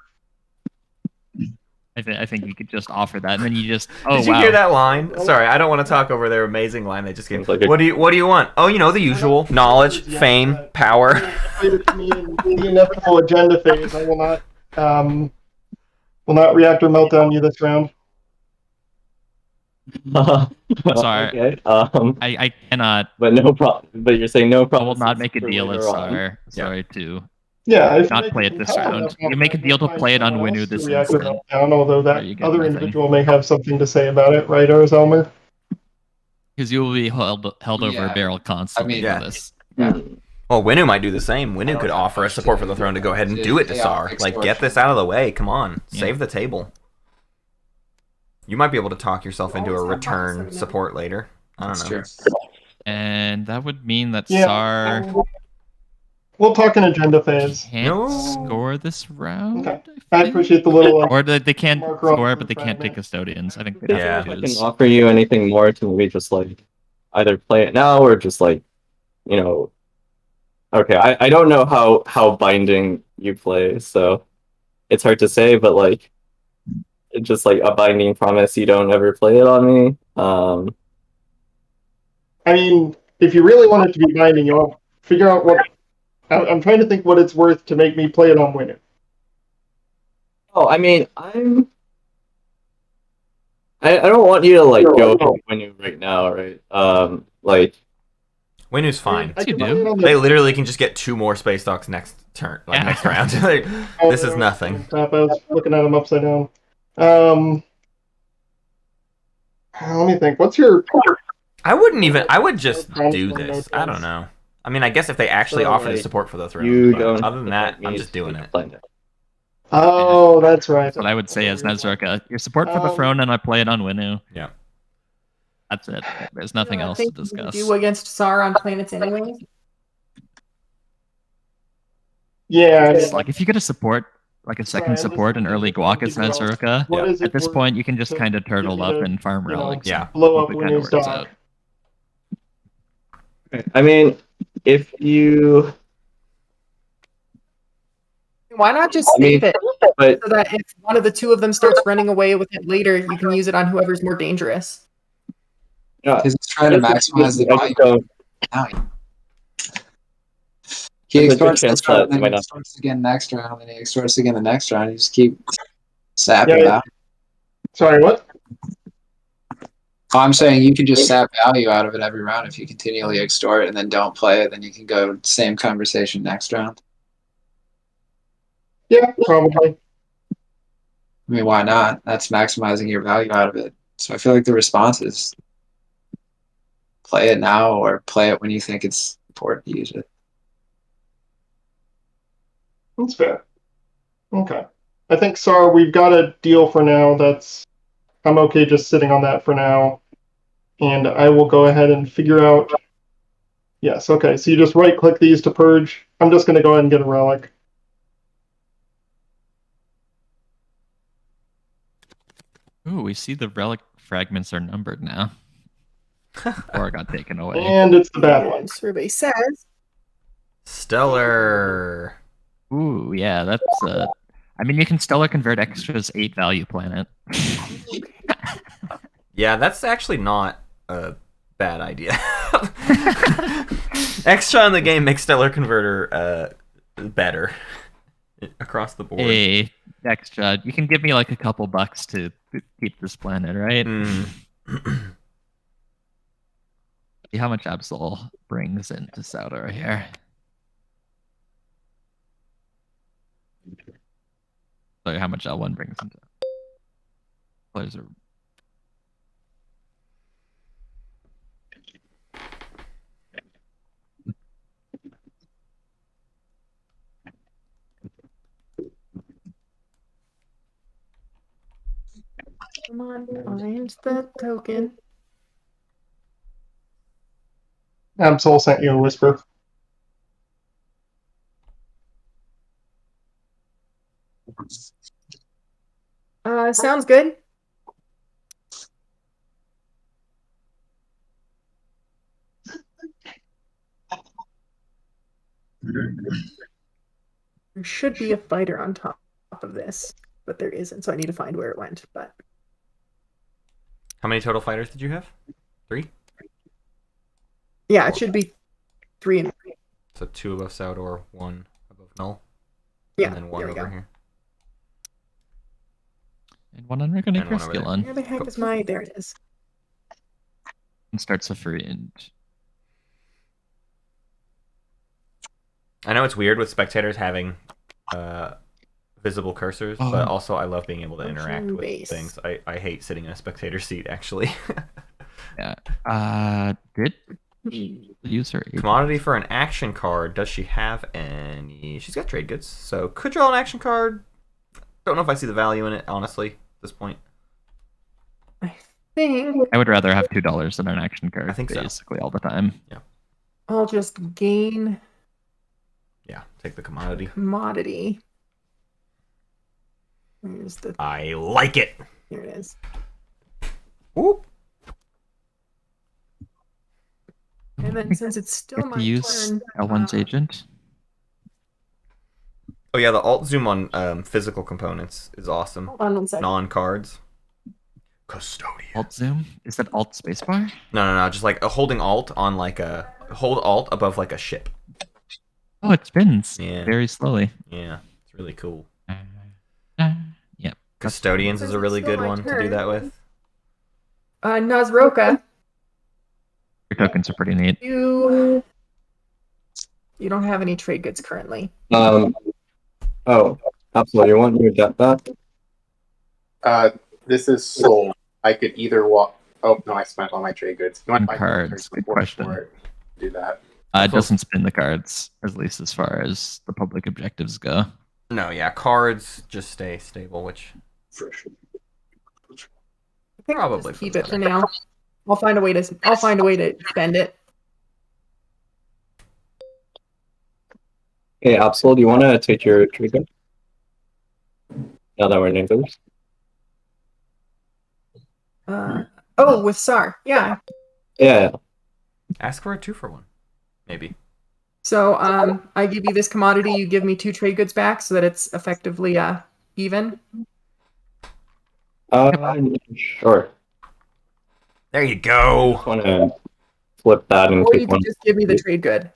I think you could just offer that, and then you just Did you hear that line? Sorry, I don't want to talk over their amazing line they just gave. What do you want? Oh, you know the usual: knowledge, fame, power. In the inevitable agenda phase, I will not reactor meltdown you this round. Sorry. Okay. I cannot. But no problem. But you're saying no I problem. will not make a deal with Sar. Yeah. Sorry to Yeah, if you not make play a it this compelling round. enough You make a deal to find play it on someone Winu else to this reactor instant. meltdown, although that you get other nothing. individual may have something to say about it, right, rzelmer? Because you will be held over Yeah. a barrel constantly yeah. for this. Well, Winu might do the same. Winu could offer a support for the throne to go ahead and do it to Sar. Like, get this out of the way. Come on, save the table. You might be able to talk yourself into a return support later. I don't know. That's true. And that would mean that Yeah. Sar We'll talk in agenda phase. can't No. score this round. Okay. I appreciate the little. Or they can't Marker on score it, the but they can't take fragment. custodians. I think they Yeah. have to If I choose. can offer you anything more to maybe just like either play it now or just like, you know. Okay, I don't know how binding you play, so it's hard to say, but like just like a binding promise you don't ever play it on me. I mean, if you really want it to be binding, you'll figure out what. I'm trying to think what it's worth to make me play it on Winu. Oh, I mean, I don't want you to like go Winu right now, right? Like Winu's fine. You do. They literally can just get 2 more space docks next turn, like Yeah. next round. This is nothing. I was looking at them upside down. Let me think. What's your? I wouldn't even. I would just do this. I don't know. I mean, I guess if they actually So, offer the like, support for the throne. you but don't. other than that, I'm just doing it. Oh, that's right. That's what I would say as Nezruka. Your support for the throne, and I play it on Winu. Yeah. That's it. There's nothing else to discuss. Do against Sar on planets anyway. Yeah. It's like if you get a support, like a second support and early guac as Nezruka, What is it at this worth point you can just to kind of turtle give up me to, and farm you know, relics. Yeah. blow up Hope it kinda Winu's works dock? out. I mean, if you, Why not just I mean, save it but so that if one of the two of them starts running away with it later, you can use it on whoever's more dangerous. Because he's trying to maximize the I value. don't. Now he There's a good extorts chance this round, that then might he not- extorts again next round, and he extorts again the next round. You just keep sapping Yeah. value. Sorry, what? Oh, I'm saying you can just sap value out of it every round if you continually extort and then don't play it. Then you can go same conversation next round. Yeah, probably. I mean, why not? That's maximizing your value out of it. So I feel like the response is play it now or play it when you think it's important to use it. That's fair. Okay. I think, Sar, we've got a deal for now. I'm okay just sitting on that for now. And I will go ahead and figure out. Yes, okay. So you just right click these to purge. I'm just going to go ahead and get a relic. Ooh, we see the relic fragments are numbered now. Or got taken away. And it's the bad one. Survey says. Stellar. Ooh, yeah, that's I mean you can stellar convert extras 8 value planet. Yeah, that's actually not a bad idea. Extra in the game makes Stellar Converter better across the board. Hey, extra. You can give me like a couple bucks to keep this planet, right? See how much Absol brings into Saudar here. Sorry, how much L1 brings into players are. Come on, find the token. Absol sent you a whisper. Sounds good. There should be a fighter on top of this, but there isn't, so I need to find where it went. But How many total fighters did you have? 3? yeah, it should be 3 and 3. So 2 above Saudor, 1 above Null, Yeah, and then 1 there we over go. here. And one on Reckoning And one over there. Rescue Where the heck is my? There it is. and starts a free and I know it's weird with spectators having visible cursors, but also I love being able to interact with Base. things. I hate sitting in a spectator seat, actually. yeah. Did the user Commodity for an action card. Does she have any? She's got trade goods, so could draw an action card. Don't know if I see the value in it, honestly, at this point. I think I would rather have $2 than an action card. I think so. Basically all the time. I'll just gain Yeah, take the commodity. commodity. Where's the? I like it. Here it is. Whoop. And then since it's still Get my to use turn, L1's agent. Oh yeah, the alt zoom on physical components is awesome. hold on one second. Non-cards. Custodian. Alt zoom? Is that alt spacebar? No, just like holding alt on like a hold alt above like a ship. Oh, it spins Yeah. very slowly. Yeah, it's really cool. Yep. Custodians is a really It's still good my one to do turn. that with. Nazroka, Your tokens are pretty neat. you don't have any trade goods currently. Oh, absolutely. You want your debt back? This is sold. I could either walk. Oh no, I spent all my trade goods. You want my Cards, good question. for it? Do that. It doesn't spin the cards, at least as far as the public objectives go. No, yeah, cards just stay stable, which For sure. I think I'll Probably just for keep the it for now. I'll find a way to spend it. Hey, Absol, do you want to take your trigger? Now that we're neighbors. With SAR, yeah. Yeah. ask for a 2-for-1, maybe. So I give you this commodity, you give me 2 trade goods back, so that it's effectively even. Sure. There you go. I want to flip that and Or you keep could one. just give me the trade good,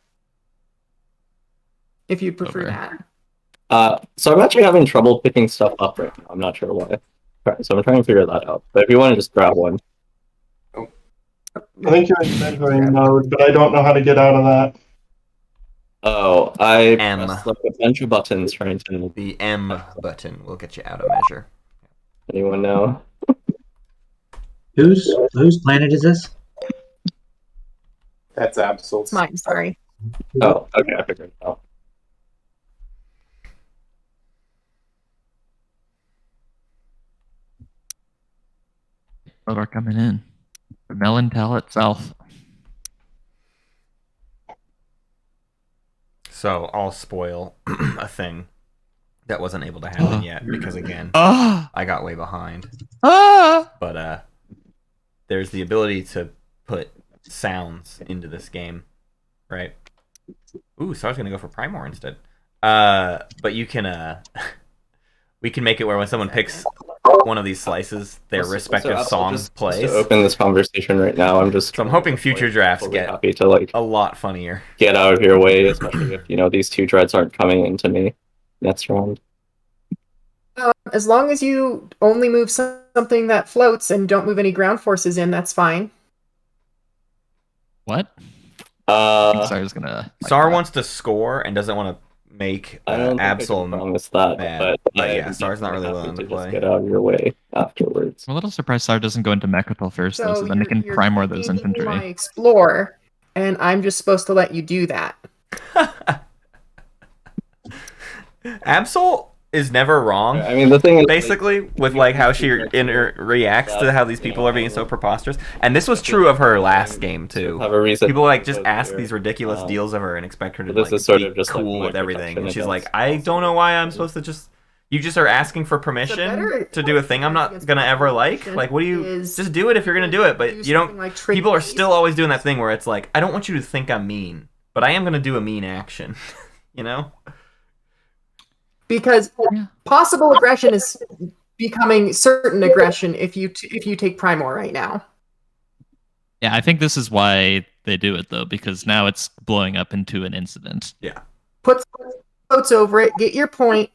if you prefer Over. that. So I'm actually having trouble picking stuff up right now. I'm not sure why. Okay, so I'm trying to figure that out. But if you want to just grab one. I think you're in mentoring mode, but I don't know how to get out of that. Oh, I M. pressed like a bunch of buttons trying to. The M button will get you out of measure. Anyone know? Whose planet is this? That's absolute. It's mine, sorry. Oh, okay, I figured it out. What are coming in? The Melantel itself. So I'll spoil a thing that wasn't able to happen yet because again, Ah! I got way behind. Ah! But there's the ability to put sounds into this game, right? Ooh, so I was gonna go for Primor instead. But you can we can make it where when someone picks one of these slices, their respective Absol, song just plays. to open this conversation right now, I'm just. So I'm hoping future drafts totally get happy to like a lot funnier. get out of your way, especially if these 2 dreads aren't coming into me next round. As long as you only move something that floats and don't move any ground forces in, that's fine. What? I think Uh, Sar's gonna. Sar wants to score and doesn't want to make I don't think I can Absol. promise that, bad, but yeah, I'm Star's not really definitely willing to happy just play. get out of your way afterwards. I'm a little surprised Sar doesn't go into Mechatol first, though, so then they you're- can you're prime more those taking infantry. my explore, and I'm just supposed to let you do that. Absol is never wrong. I mean, the thing is, Basically, with like how she reacts to how these people are being so preposterous, and this was true of her last game too. have a reason. People like just to ask here. these ridiculous deals of her and expect her to This like is sort be of just, like, cool my with everything, protection and she's like, against I don't know why I'm supposed to just You just are asking for permission to do a thing I'm not gonna ever like. Like, what do you just do it if you're gonna do it? But you don't. Like People are still always doing that thing where it's like, I don't want you to think I'm mean, but I am gonna do a mean action. You know? Because possible aggression is becoming certain aggression if you take Primor right now. Yeah, I think this is why they do it though, because now it's blowing up into an incident. Yeah. Put quotes over it. Get your point.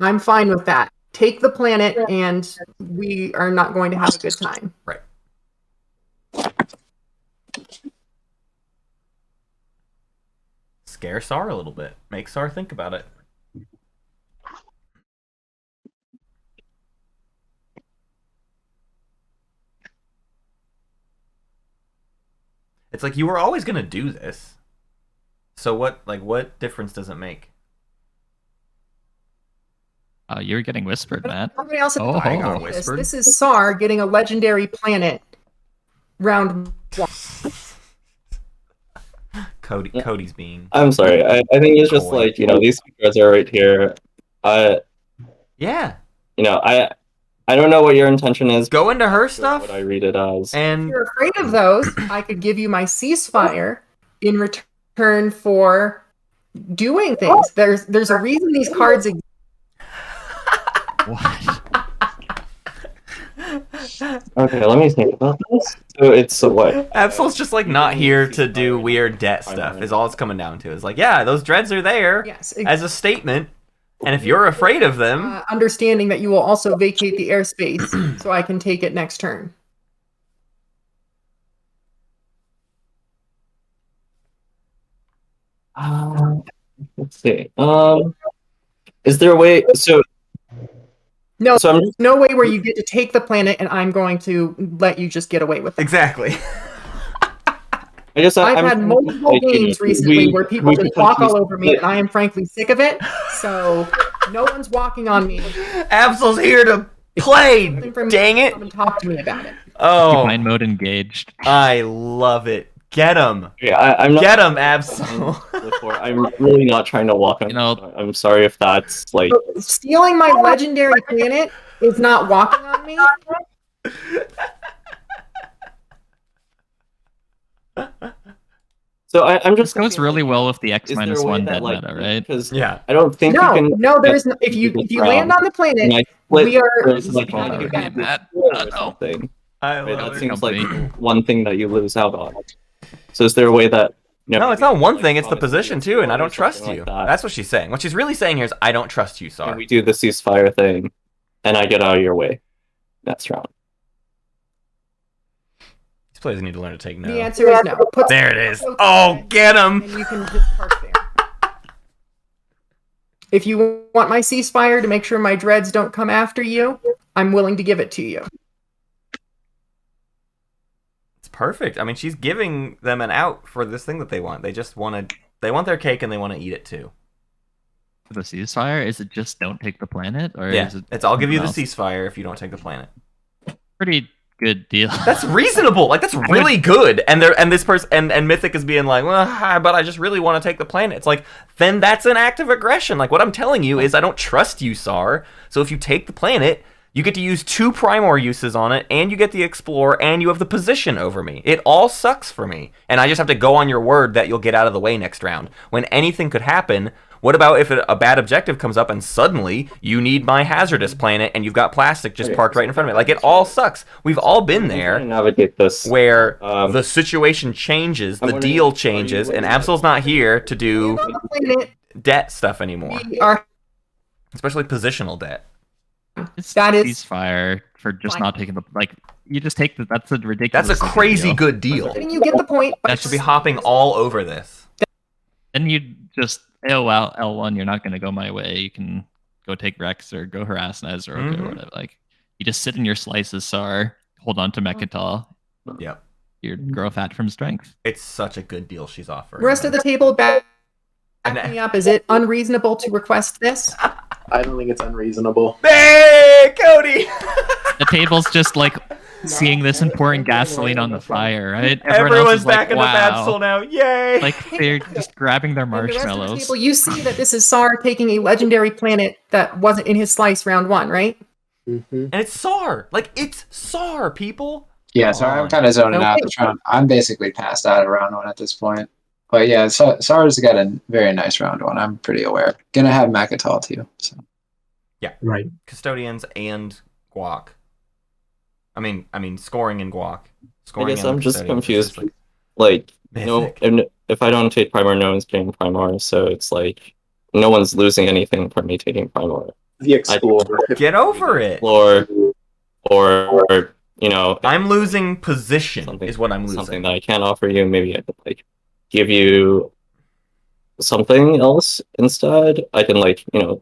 I'm fine with that. Take the planet, and we are not going to have a good time. Right. Scare Sar a little bit. Make Sar think about it. It's like, you were always going to do this. So what difference does it make? Oh, you're getting whispered, Matt. Everybody else at the I got table. whispered. This is Sar getting a legendary planet round 1. Cody's being... I'm sorry. I think it's just Boy. like, these cards are right here. Yeah. I don't know what your intention is. Go into her What stuff. I read it as. If And you're afraid of those, I could give you my ceasefire in return for doing things. There's a reason these cards exist. What? Okay, let me think about this. So it's what? Absol's just like not here to do weird debt stuff is all it's coming down to. It's like, yeah, those dreads are there Yes, as a statement. And if you're afraid of them, understanding that you will also vacate the airspace so I can take it next turn. Let's see. Is there a way? So No, So I'm there's no way where you get to take the planet and I'm going to let you just get away with it. exactly. I've had multiple games recently where people just walk all over me, and I am frankly sick of it. So no one's walking on me. Absol's here to play. From Dang it. Come and talk to me about it. Oh, Mind mode engaged. I love it. Get him. Yeah, I'm not. Get him, Absol. I'm really not trying to walk on. I'm sorry if that's like. Stealing my legendary planet is not walking on me. So I'm just. This goes really well with the X Is there a minus way one that, dead like, meta, right? Because Yeah. I don't think No, you can. no, there's no. If you land on the planet, we are. This is like a fun having game, a Matt. something. I Right, love that it. seems like Company. one thing that you lose out on. So is there a way that? No, it's not one thing. It's the honestly, position it's too, and I or don't trust something you. like that. That's what she's saying. What she's really saying here is, I don't trust you, And Sar. we do the ceasefire thing, and I get out of your way. That's round. These players need to learn to take no. The answer is no. Put There it is. Oh, get him. and you can just park there. If you want my ceasefire to make sure my dreads don't come after you, I'm willing to give it to you. It's perfect. I mean, she's giving them an out for this thing that they want. They just want to. They want their cake and they want to eat it too. The ceasefire? Is it just don't take the planet, or Yeah, is it? it's I'll give you the something else? ceasefire if you don't take the planet. Pretty good deal. That's reasonable. Like, that's really good. And this person and Mythic is being like, well, but I just really want to take the planet. It's like, then that's an act of aggression. Like, what I'm telling you is I don't trust you, Sar. So if you take the planet, you get to use 2 Primor uses on it, and you get the Explore, and you have the position over me. It all sucks for me. And I just have to go on your word that you'll get out of the way next round. When anything could happen, what about if a bad objective comes up and suddenly you need my hazardous planet and you've got plastic just parked right in front of it? Like, it all sucks. We've all been there. Navigate this Where the situation changes, the deal changes, and Absol's not here to do On the planet, debt stuff anymore. we are. Especially positional debt. It's That is ceasefire for just fine. not taking the you just take the that's a ridiculous. That's a crazy good deal. Letting you get the point. But That should be hopping all over this. Then you just well L1. You're not going to go my way. You can go take Rex or go harass Nez or Mhm. or whatever. Like you just sit in your slices, Sar. Hold on to Mechatol. Yep. You grow fat from strength. It's such a good deal she's offering. rest of the table back And- me up. Is it unreasonable to request this? I don't think it's unreasonable. Hey, Cody! The table's just like seeing this and pouring gasoline on the fire, right? Everyone Everyone's else is back like, in the bad wow. soul now. Yay! Like they're just grabbing their And the rest of the marshmallows. table, you see that this is Sar taking a legendary planet that wasn't in his slice round 1, right? And it's SAR. Like, it's SAR, people. Yeah, so I'm kind of zoning out this round. I'm basically passed out of round 1 at this point. But yeah, Sar's got a very nice round 1. I'm pretty aware. Gonna have Mechatol too. So. Yeah. Right. Custodians and Guac. I mean, scoring and Guac. I Scoring guess and I'm just Custodians is confused. just Like, Mythic. and if I don't take Primar, no one's getting Primar, so it's like no one's losing anything from me taking Primar. The Explorer. Get over it. Or you know, I'm losing position is what I'm losing. Something that I can't offer you. Maybe I could like give you something else instead. I can like, you know,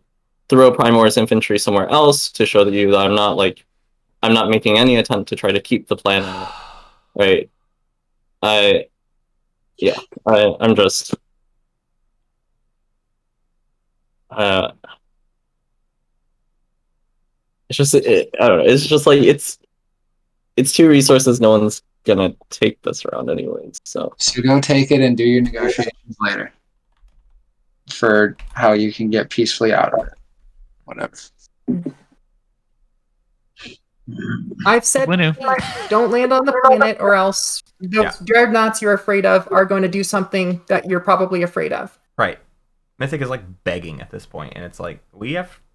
throw Primor's infantry somewhere else to show you that I'm not making any attempt to try to keep the planet. Right. I'm just it's just I don't know. It's just like it's 2 resources. No one's gonna take this round anyways. So go take it and do your negotiations later for how you can get peacefully out of it. Whatever. I've said don't land on the planet, or else those dreadnoughts you're afraid of are going to do something that you're probably afraid of. Right. Mythic is like begging at this point, and it's like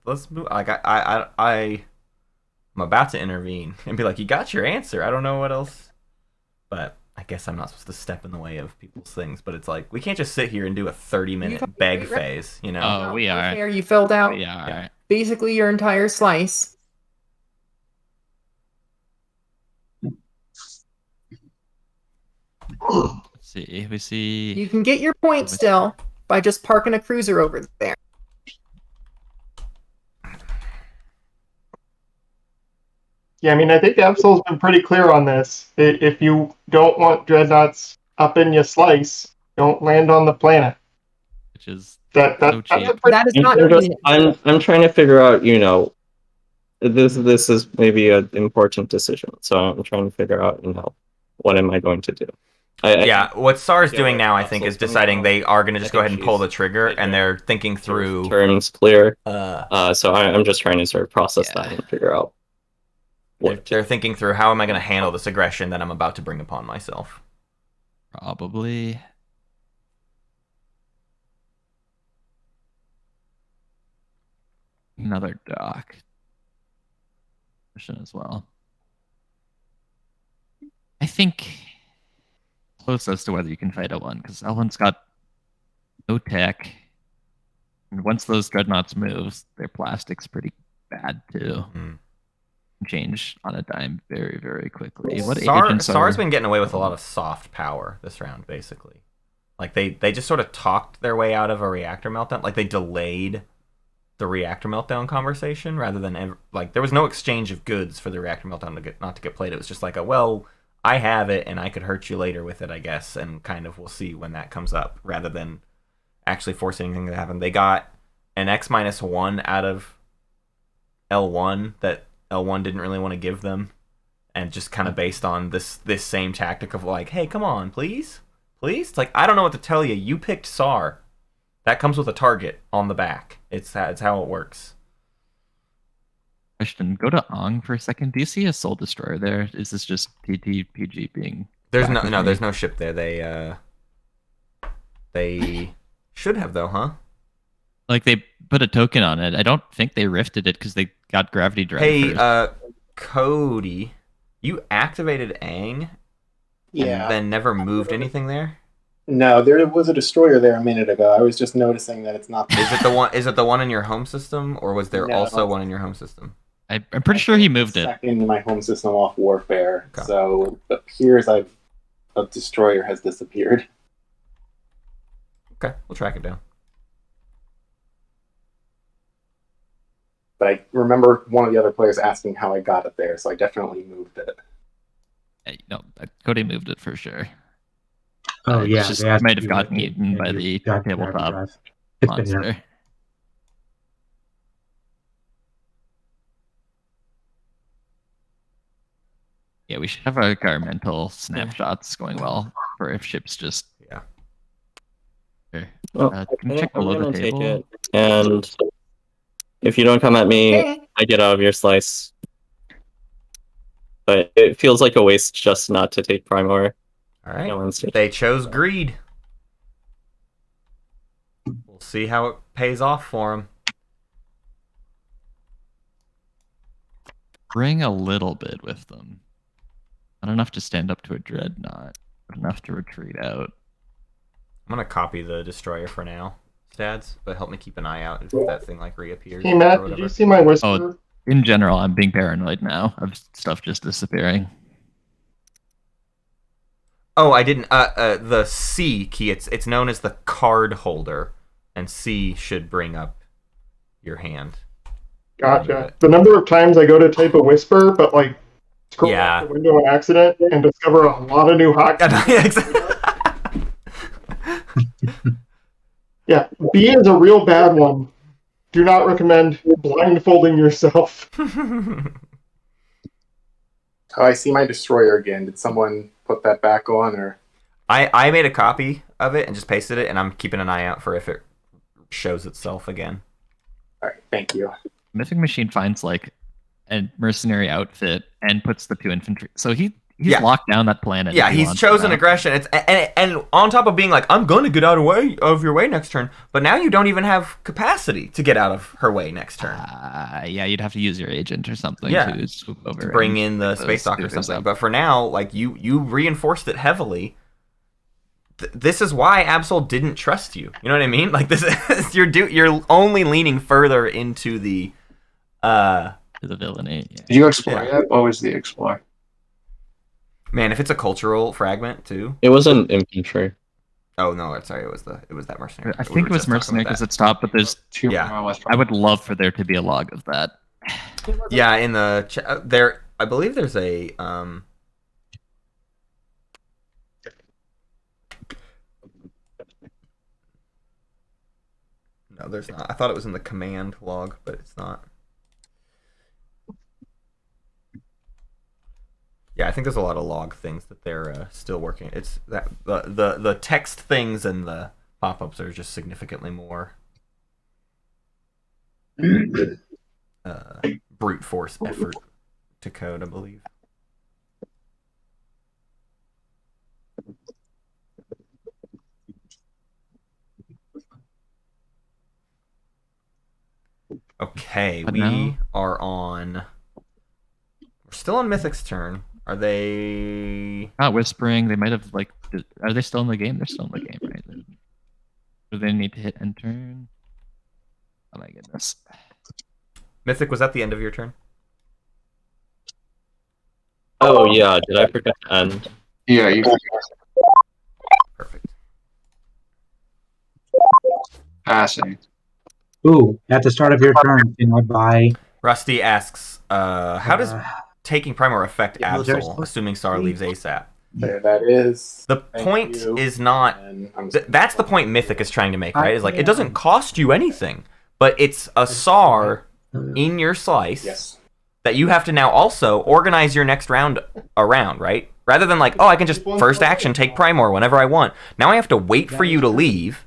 let's move. Like I'm about to intervene and be like, you got your answer. I don't know what else, but I guess I'm not supposed to step in the way of people's things. But it's like we can't just sit here and do a 30-minute beg phase, you know? Oh, we are. Fair, you filled out Yeah. basically your entire slice. Let's see. We see. You can get your point still by just parking a cruiser over there. Yeah, I mean, I think Absol's been pretty clear on this. If you don't want dreadnoughts up in your slice, don't land on the planet. Which is that's so cheap. That is not. I'm trying to figure out, you know, this is maybe an important decision. So I'm trying to figure out, you know, what am I going to do? What SAR's doing now, I think, is deciding they are going to just go ahead and pull the trigger, and they're thinking through terms clear. So I'm just trying to sort of process that and figure out. They're thinking through how am I going to handle this aggression that I'm about to bring upon myself. Probably. Another dock mission as well. I think close as to whether you can fight L1, because L1's got no tech. And once those dreadnoughts move, their plastic's pretty bad too. Change on a dime very, very quickly. What SAR's been getting away with a lot of soft power this round, basically. Like they just sort of talked their way out of a reactor meltdown. Like they delayed the reactor meltdown conversation rather than like there was no exchange of goods for the reactor meltdown not to get played. It was just like I have it and I could hurt you later with it, I guess, and kind of we'll see when that comes up rather than actually force anything to happen. They got an X-1 out of L1 that L1 didn't really want to give them, and just kind of based on this same tactic of like, hey, come on, please? It's like, I don't know what to tell you. You picked SAR. That comes with a target on the back. It's how it works. Question, go to Ong for a second. Do you see a Soul Destroyer there? Is this just TTPG being... There's no ship there. They should have, though, huh? Like, they put a token on it. I don't think they rifted it because they got Gravity Drive first. Cody, you activated Aang and then never moved anything there? No, there was a destroyer there a minute ago. I was just noticing that it's not there. Is it the one in your home system, or was there also one in your home system? I'm pretty sure he moved it. In my home system off Warfare, so it appears a destroyer has disappeared. Okay, we'll track it down. But I remember one of the other players asking how I got it there, so I definitely moved it. No, Cody moved it for sure. Oh yeah, just might have gotten eaten by the tabletop monster. Yeah, we should have like our mental snapshots going well for if ships just. Yeah. Here. Well, Can you check I'm below the gonna take table? it, and if you don't come at me, Okay. I get out of your slice. But it feels like a waste just not to take Primor. All right. No one's taking They chose greed. We'll see how it pays off for them. Bring a little bit with them. Not enough to stand up to a dreadnought, but enough to retreat out. I'm gonna copy the destroyer for now, Stads, but help me keep an eye out if that thing like reappears. Hey or Matt, did whatever. you see my whisper? Oh, in general, I'm being paranoid now of stuff just disappearing. Oh, I didn't. The C key. It's known as the card holder, and C should bring up your hand. Gotcha. The number of times I go to type a whisper, but like scroll out the window on accident and discover a lot of new hotkeys. Yeah, B is a real bad one. Do not recommend blindfolding yourself. Oh, I see my destroyer again. Did someone put that back on, or? I made a copy of it and just pasted it, and I'm keeping an eye out for if it shows itself again. All right, thank you. Mythic Machine finds like a mercenary outfit and puts the 2 infantry. So he's locked down that planet. Yeah, he's chosen aggression. It's and on top of being like, I'm going to get out of your way next turn, but now you don't even have capacity to get out of her way next turn. Yeah, you'd have to use your agent or something to swoop over. To bring in the space dock or something. But for now, like you reinforced it heavily. This is why Absol didn't trust you. You know what I mean? Like this is you're only leaning further into the to the villainy. Yeah. Did you explore yet? What was the explore? Man, if it's a cultural fragment too. It wasn't infantry. Oh no, sorry, it was that mercenary. I think it was mercenary because it's top, but there's I would love for there to be a log of that. Yeah, in the there, I believe there's a No, there's not. I thought it was in the command log, but it's not. Yeah, I think there's a lot of log things that they're still working. It's that the text things and the pop-ups are just significantly more brute force effort to code, I believe. Okay, we are on. We're still on Mythic's turn. Are they not whispering? They might have like. Are they still in the game? They're still in the game, right? Do they need to hit enter? Oh my goodness. Mythic, was that the end of your turn? Oh yeah, did I forget to end? Yeah, you. Perfect. Passing. Ooh, at the start of your turn, can I buy? Rusty asks, how does taking Primer affect Absol, assuming Sar leaves ASAP? There that is. The point is not... that's the point Mythic is trying to make, right? Is like, it doesn't cost you anything, but it's a Sar in your slice that you have to now also organize your next round around, right? Rather than like, oh, I can just first action take Primor whenever I want. Now I have to wait for you to leave,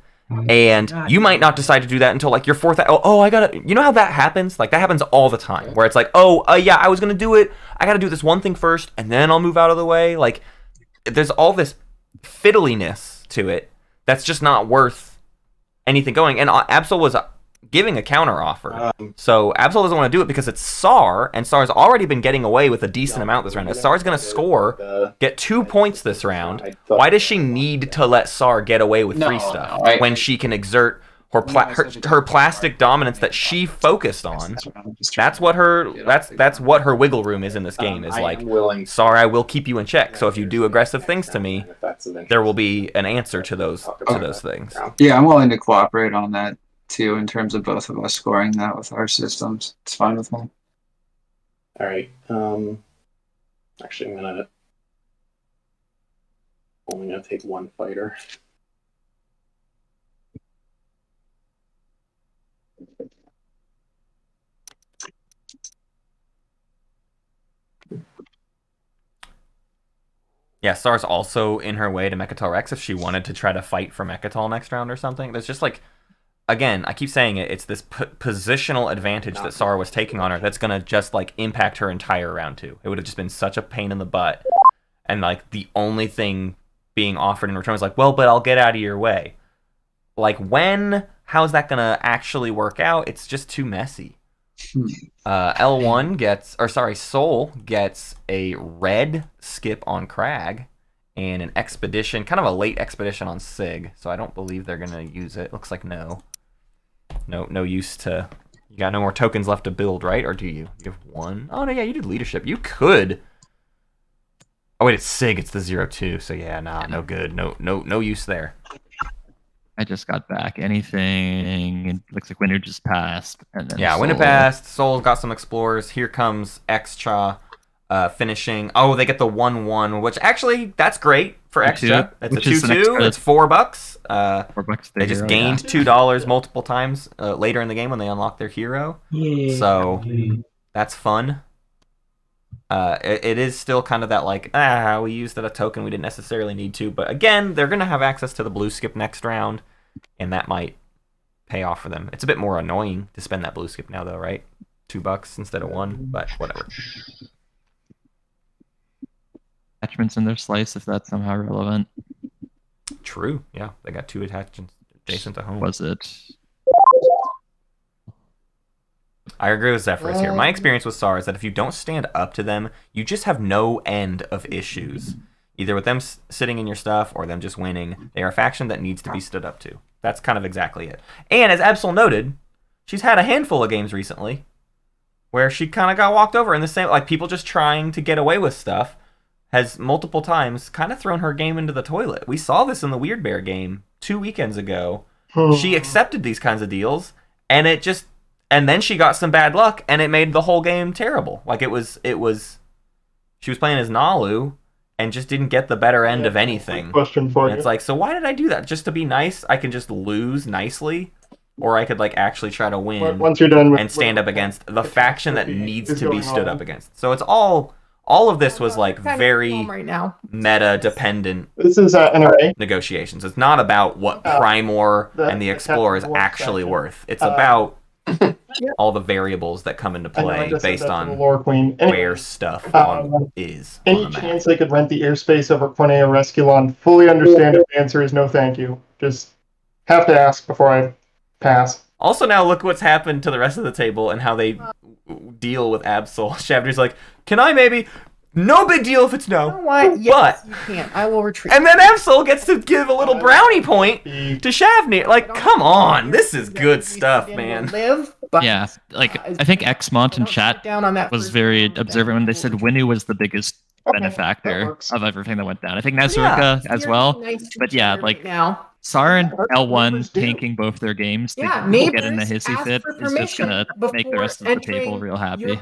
and you might not decide to do that until like your fourth. I gotta. You know how that happens? Like that happens all the time, where it's like, yeah, I was gonna do it. I gotta do this one thing first, and then I'll move out of the way. Like, there's all this fiddliness to it that's just not worth anything going. And Absol was giving a counter offer, so Absol doesn't want to do it because it's Sar, and Sar's already been getting away with a decent amount this round. If Sar's gonna score, get 2 points this round, why does she need to let Sar get away with free stuff when she can exert her plastic dominance that she focused on? That's what her wiggle room is in this game. Is like, Sar, I will keep you in check. So if you do aggressive things to me, there will be an answer to those things. Yeah, I'm willing to cooperate on that too, in terms of both of us scoring that with our systems. It's fine with me. All right. Actually, I'm only gonna take one fighter. Yeah, Sar's also in her way to Mechatol Rex if she wanted to try to fight for Mechatol next round or something. There's just like, again, I keep saying it, it's this positional advantage that Sar was taking on her that's going to just like impact her entire round 2. It would have just been such a pain in the butt. And like the only thing being offered in return was like, well, but I'll get out of your way. Like when? How's that going to actually work out? It's just too messy. L1 gets, or sorry, Soul gets a red skip on Crag and an expedition, kind of a late expedition on Sig. So I don't believe they're gonna use it. Looks like no use to. You got no more tokens left to build, right? Or do you? You have one? Oh no, yeah, you did leadership. You could. Oh wait, it's Sig. It's the 0-2. So yeah, nah, no good. No use there. I just got back. Anything? It looks like winter just passed. And then Yeah, winter passed. Soul got some explorers. Here comes Xcha finishing. Oh, they get the 1-1, which actually that's great for Xcha. It's a 2-2. It's $4. $4. They just gained $2 multiple times later in the game when they unlock their hero. Yeah. So that's fun. It is still kind of that like, we used a token we didn't necessarily need to, but again, they're gonna have access to the blue skip next round, and that might pay off for them. It's a bit more annoying to spend that blue skip now, though, right? $2 instead of 1, but whatever. Attachments in their slice, if that's somehow relevant. True. Yeah, they got 2 attachments adjacent to home. Was it? I agree with Zephyrus here. My experience with SAR is that if you don't stand up to them, you just have no end of issues. Either with them sitting in your stuff or them just winning. They are a faction that needs to be stood up to. That's kind of exactly it. And as Absol noted, she's had a handful of games recently where she kind of got walked over in the same, like people just trying to get away with stuff has multiple times kind of thrown her game into the toilet. We saw this in the Weird Bear game 2 weekends ago. She accepted these kinds of deals and it just, and then she got some bad luck, and it made the whole game terrible. Like she was playing as Nalu, and just didn't get the better end of anything. Question for you. It's like, so why did I do that? Just to be nice? I can just lose nicely, or I could like actually try to win. Once you're done with, and stand up against the faction that needs to be stood up against. So it's all of this was like very meta dependent. This is NRA negotiations. It's not about what Primor and the Explorer is actually worth. It's about all the variables that come into play based on where stuff is. Any chance they could rent the airspace over Cornea Resculon? Fully understand if the answer is no thank you. Just have to ask before I pass. Also now look what's happened to the rest of the table and how they deal with Absol. Shavnir's like, can I maybe... No big deal if it's no. You know what? Yes, you can't. I will retreat. And then Absol gets to give a little brownie point to Shavnir. Like, come on. This is good stuff, man. Yeah, like, I think Xmont in chat was very observant when they said Winnu was the biggest benefactor of everything that went down. I think Nazurka as well. But yeah, like, Sar and L1 tanking both their games to get in a hissy fit is just going to make the rest of the table real happy.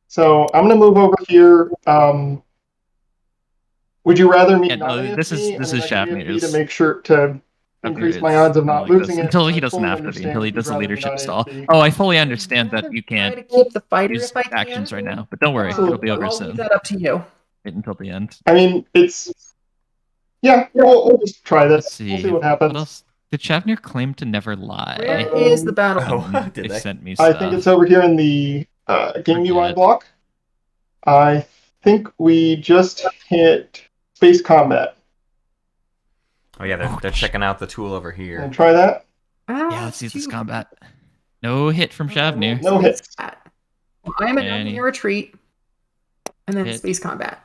So I'm gonna move over here. Would you rather me? This is Shavnir's to make sure to increase my odds of not losing it until he doesn't have to be. Until he does the leadership stall. Oh, I fully understand that you can't keep the fighters use actions right now, but don't worry, it'll be over soon. Leave that up to you. Wait until the end. I mean, it's we'll just try this. We'll see what happens. What else? Did Shavnir claim to never lie? Where is the battle? Oh, did they sent me stuff. I think it's over here in the game UI block. I think we just hit space combat. Oh yeah, they're checking out the tool over here. Can I try that? Yeah, let's use this combat. No hit from Shavnir. No hits. I am in retreat. And then space combat.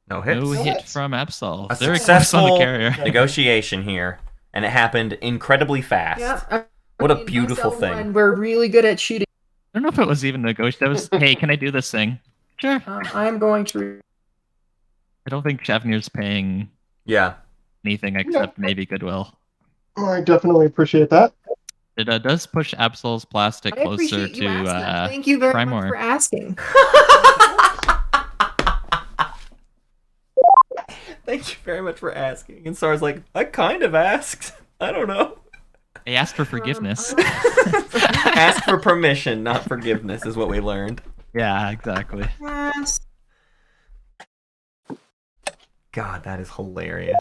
No hits. No hit from Absol. A Very successful on the carrier. negotiation here, and it happened incredibly fast. Yeah, what a beautiful thing. We're really good at shooting. I don't know if it was even negotiation. That was, hey, can I do this thing? Sure. I'm going to. I don't think Shavnir's paying anything except maybe goodwill. I definitely appreciate that. It does push Absol's plastic closer to Thank you very Primor. much for asking. Thank you very much for asking. And Sar's like, I kind of asked. I don't know. I asked for forgiveness. Ask for permission, not forgiveness, is what we learned. Yeah, exactly. Yes. God, that is hilarious.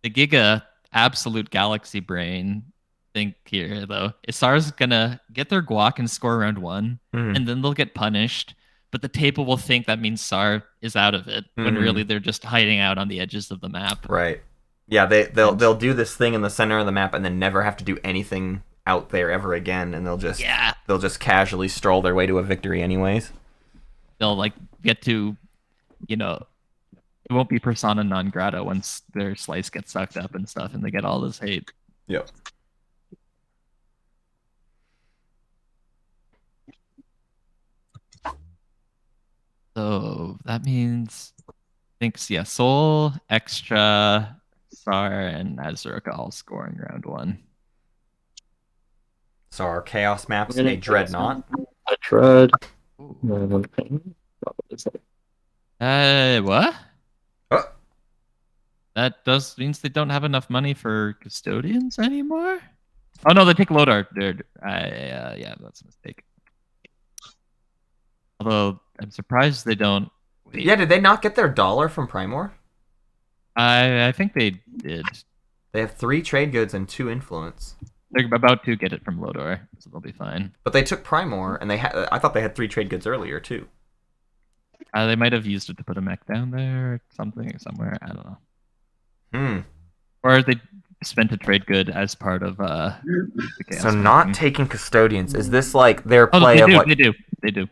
The Giga absolute galaxy brain think here though. Isar's gonna get their guac and score round 1, and then they'll get punished. But the table will think that means Sar is out of it when really they're just hiding out on the edges of the map. Right. Yeah, they'll do this thing in the center of the map and then never have to do anything out there ever again, and they'll just casually stroll their way to a victory anyways. They'll like get to, you know, it won't be persona non grata once their slice gets sucked up and stuff, and they get all this hate. Yep. So that means, Soul, Extra, Sar, and Azurka all scoring round 1. So our chaos maps a dreadnought. A dread. What? Oh. That means they don't have enough money for custodians anymore? Oh no, they take Lodar. Yeah, that's a mistake. Although I'm surprised they don't. Wait. Yeah, did they not get their dollar from Primor? I think they did. They have 3 trade goods and 2 influence. They're about to get it from Lodor, so they'll be fine. But they took Primor, and I thought they had 3 trade goods earlier too. They might have used it to put a mech down there, or somewhere. I don't know. Or they spent a trade good as part of the chaos. So not taking custodians. Is this like their play of like? They do.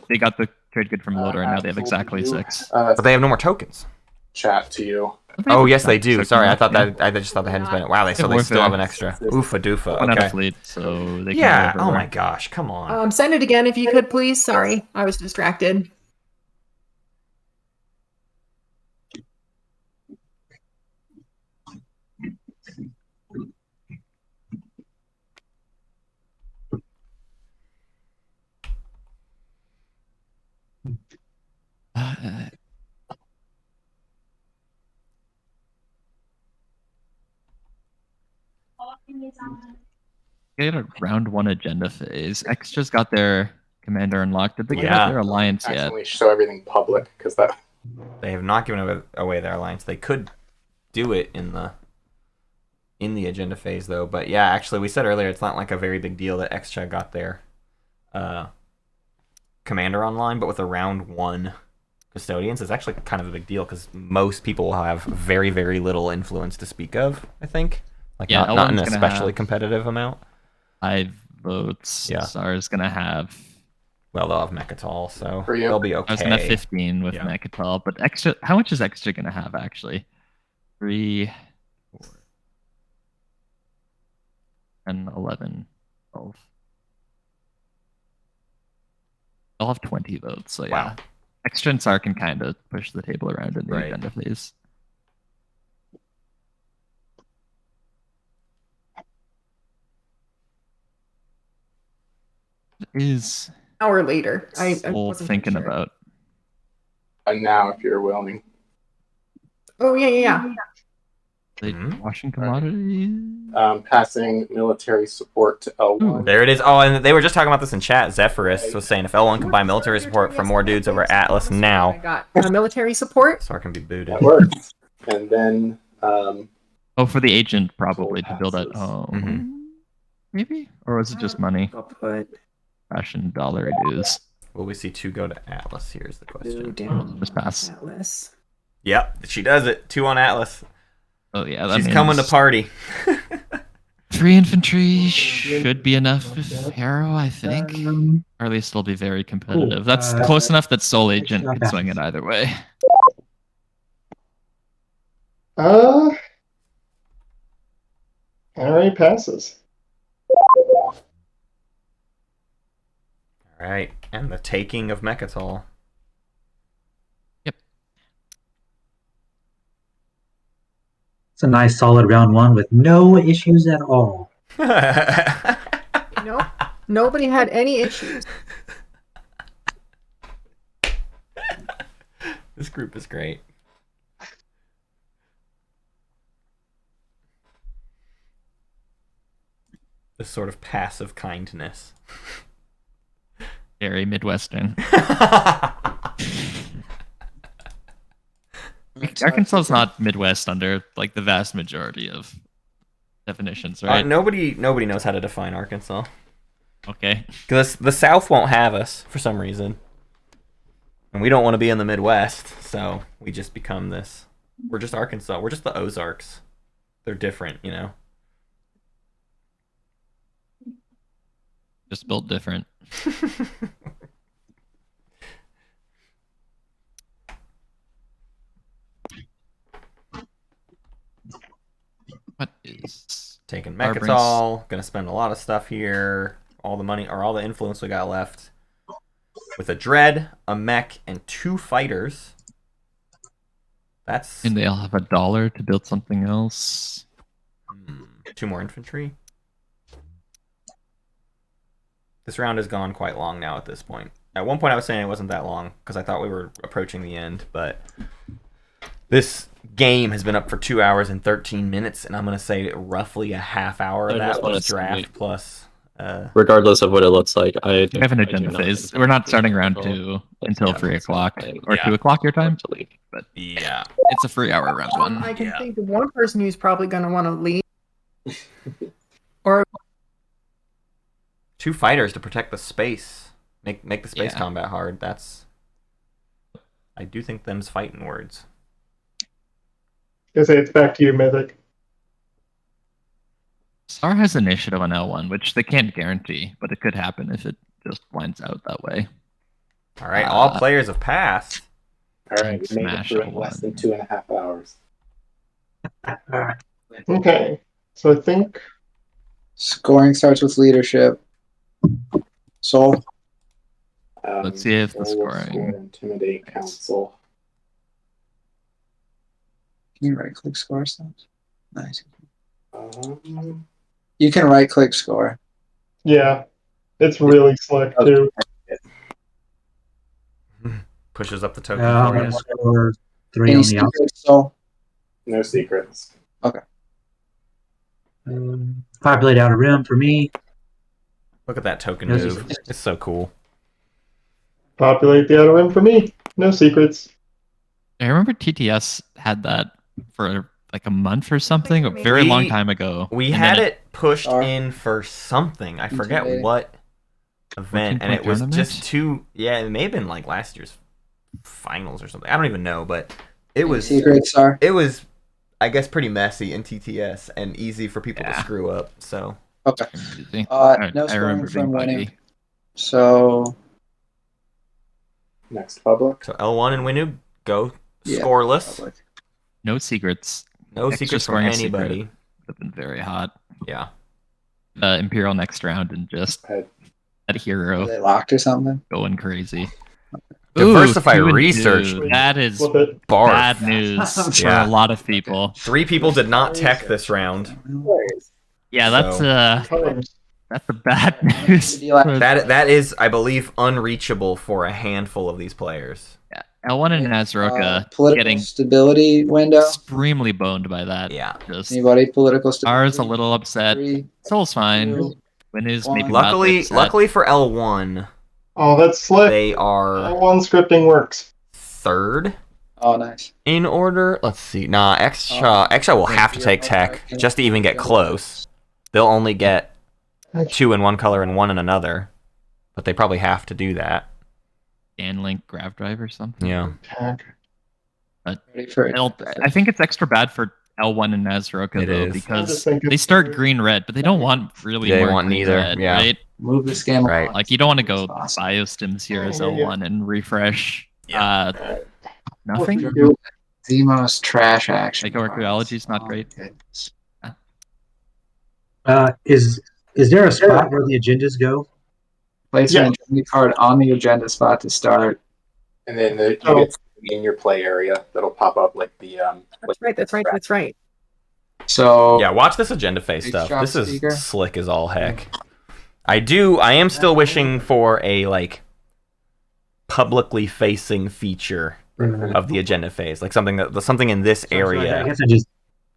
They got the trade good from Lodor, and now they have exactly 6. But they have no more tokens. Chat to you. Oh yes, they do. Sorry, I just thought they hadn't spent it. Wow, they still have an extra. Oofa doofa. One out Okay. of fleet, so they Yeah. can Oh my gosh. Come on. Send it again if you could, please. Sorry, I was distracted. They had a round 1 agenda phase. Extra's got their commander unlocked. Did they get their alliance yet? Actually, show everything public because that. They have not given away their alliance. They could do it in the agenda phase though. But yeah, actually, we said earlier it's not like a very big deal that Extra got their commander online, but with a round 1 custodians, it's actually kind of a big deal because most people will have very, very little influence to speak of. I think, like not an especially competitive amount. 5 votes. Yeah. Sar's gonna have. Well, they'll have Mechatol, so For you. they'll be okay. I was gonna have 15 with Mechatol, but Extra. How much is Extra gonna have actually? 3, 4, 10, 11, 12. They'll have 20 votes. So yeah, Wow. Extra and Sar can kind of push the table around in the agenda phase. Is Hour later, I wasn't thinking sure. about. And now, if you're willing. Oh yeah. Washing commodities. Passing military support to L1. There it is. Oh, and they were just talking about this in chat. Zephyrus was saying if L1 can buy military support for more dudes over Atlas I now, got military support. Sar can be booted. That works. And then. Oh, for the agent probably to build at home. Maybe, or was it just money? I'll put Russian dollar dues. Will we see 2 go to Atlas? Here's the question. down Just pass. Atlas. Yep, she does it. 2 on Atlas. Oh yeah, that She's means coming to party. 3 infantry should be enough with Harrow, I think. Or at least it'll be very competitive. That's close enough that Soul Agent can swing it either way. Alright, passes. Alright, and the taking of Mechatol. It's a nice solid round 1 with no issues at all. No, nobody had any issues. This group is great. This sort of passive kindness Very Midwestern. Arkansas's not Midwest under like the vast majority of definitions, right? Nobody knows how to define Arkansas. Okay. Because the South won't have us for some reason. And we don't want to be in the Midwest, so we just become this. We're just Arkansas. We're just the Ozarks. They're different, you know? Just built different. What is taking Mechatol? Gonna spend a lot of stuff here. All the money or all the influence we got left. With a Dread, a Mech, and 2 fighters. That's. And they all have $1 to build something else. 2 more infantry. This round has gone quite long now at this point. At one point I was saying it wasn't that long because I thought we were approaching the end, but this game has been up for 2 hours and 13 minutes, and I'm going to say roughly a half hour of that was draft plus... regardless of what it looks like, I have an agenda phase. We're not starting round 2 until 3 o'clock or 2 o'clock your time. But yeah, it's a free hour round 1. I can think of one person who's probably going to want to leave. Or 2 fighters to protect the space, make the space combat hard. That's, I do think them's fighting words. I say it's back to you, Mythic. Star has initiative on L1, which they can't guarantee, but it could happen if it just winds out that way. All right, all players have passed. All right, we made it through in less than 2.5 hours. Okay, so I think Scoring starts with leadership. Soul. Let's see if the Soul will scoring- score Intimidate Council. Can you right click score stuff? Nice. Um, You can right click score. yeah, it's really slick too. Pushes up the token I'm for going you. to score 3 Any on the outside. secrets, Soul? no secrets. Populate outer rim for me. Look at that token No move. secrets. It's so cool. Populate the outer rim for me. No secrets. I remember TTS had that for like a month or something, a very long time ago. We And had then it pushed Star. in for something. I forget Intimidating. what event, and it 14-point was tournament? just too. Yeah, it may have been like last year's finals or something. I don't even know, but it was. Secrets are. It was, I guess, pretty messy in TTS and easy for people to Yeah. screw up. So Okay. Easy. No I remember scoring being from winning. buggy. So Next public. so L1 and Winu go Yeah, scoreless. public. No secrets. No Extra secrets from scoring a secret. anybody. Would have been very hot. Yeah. Imperial next round and just Head. that Are hero they locked or something? going crazy. Diversify 2 and research. 2. That is Flip it. Barf. bad news for Yeah. a lot of people. 3 people did not tech this round. Yeah, that's Times. that's a bad news. for- That is, I believe, unreachable for a handful of these players. yeah. L1 and Nazroka Political getting stability window. extremely boned by that. Yeah. Just Anybody political stability? Ours a little upset. 3, Soul's fine. 2, Winu's one. maybe not upset. Luckily for L1, Oh, that's slick. they are One scripting works. 3rd Oh, nice. in order. Let's see. Nah, Extra will have to take tech just to even get close. They'll only get 2 in one color and 1 in another, but they probably have to do that. Link Grav Drive or something. Yeah. Tag. Ready for it. I think it's extra bad for L1 and Nazroka It though, is. I just because think they it's- start green-red, but they don't want really They more want green neither, red, yeah. right? Move this game Right. along. Like you don't want to go Awesome. biostims here as Yeah, yeah, yeah. L1 and refresh. Yeah. Nothing. The most trash action. Like archaeology's not great. Goodness. Is there a spot where the agendas go? Place Yeah. an agenda card on the agenda spot to start. And then you Oh. get something in your play area that'll pop up like the That's right. That's right. That's right. So Yeah, watch this agenda phase Big stuff. shot This is speaker. slick as all heck. I am still wishing for a like publicly facing feature of the agenda phase, like something in this I area guess I just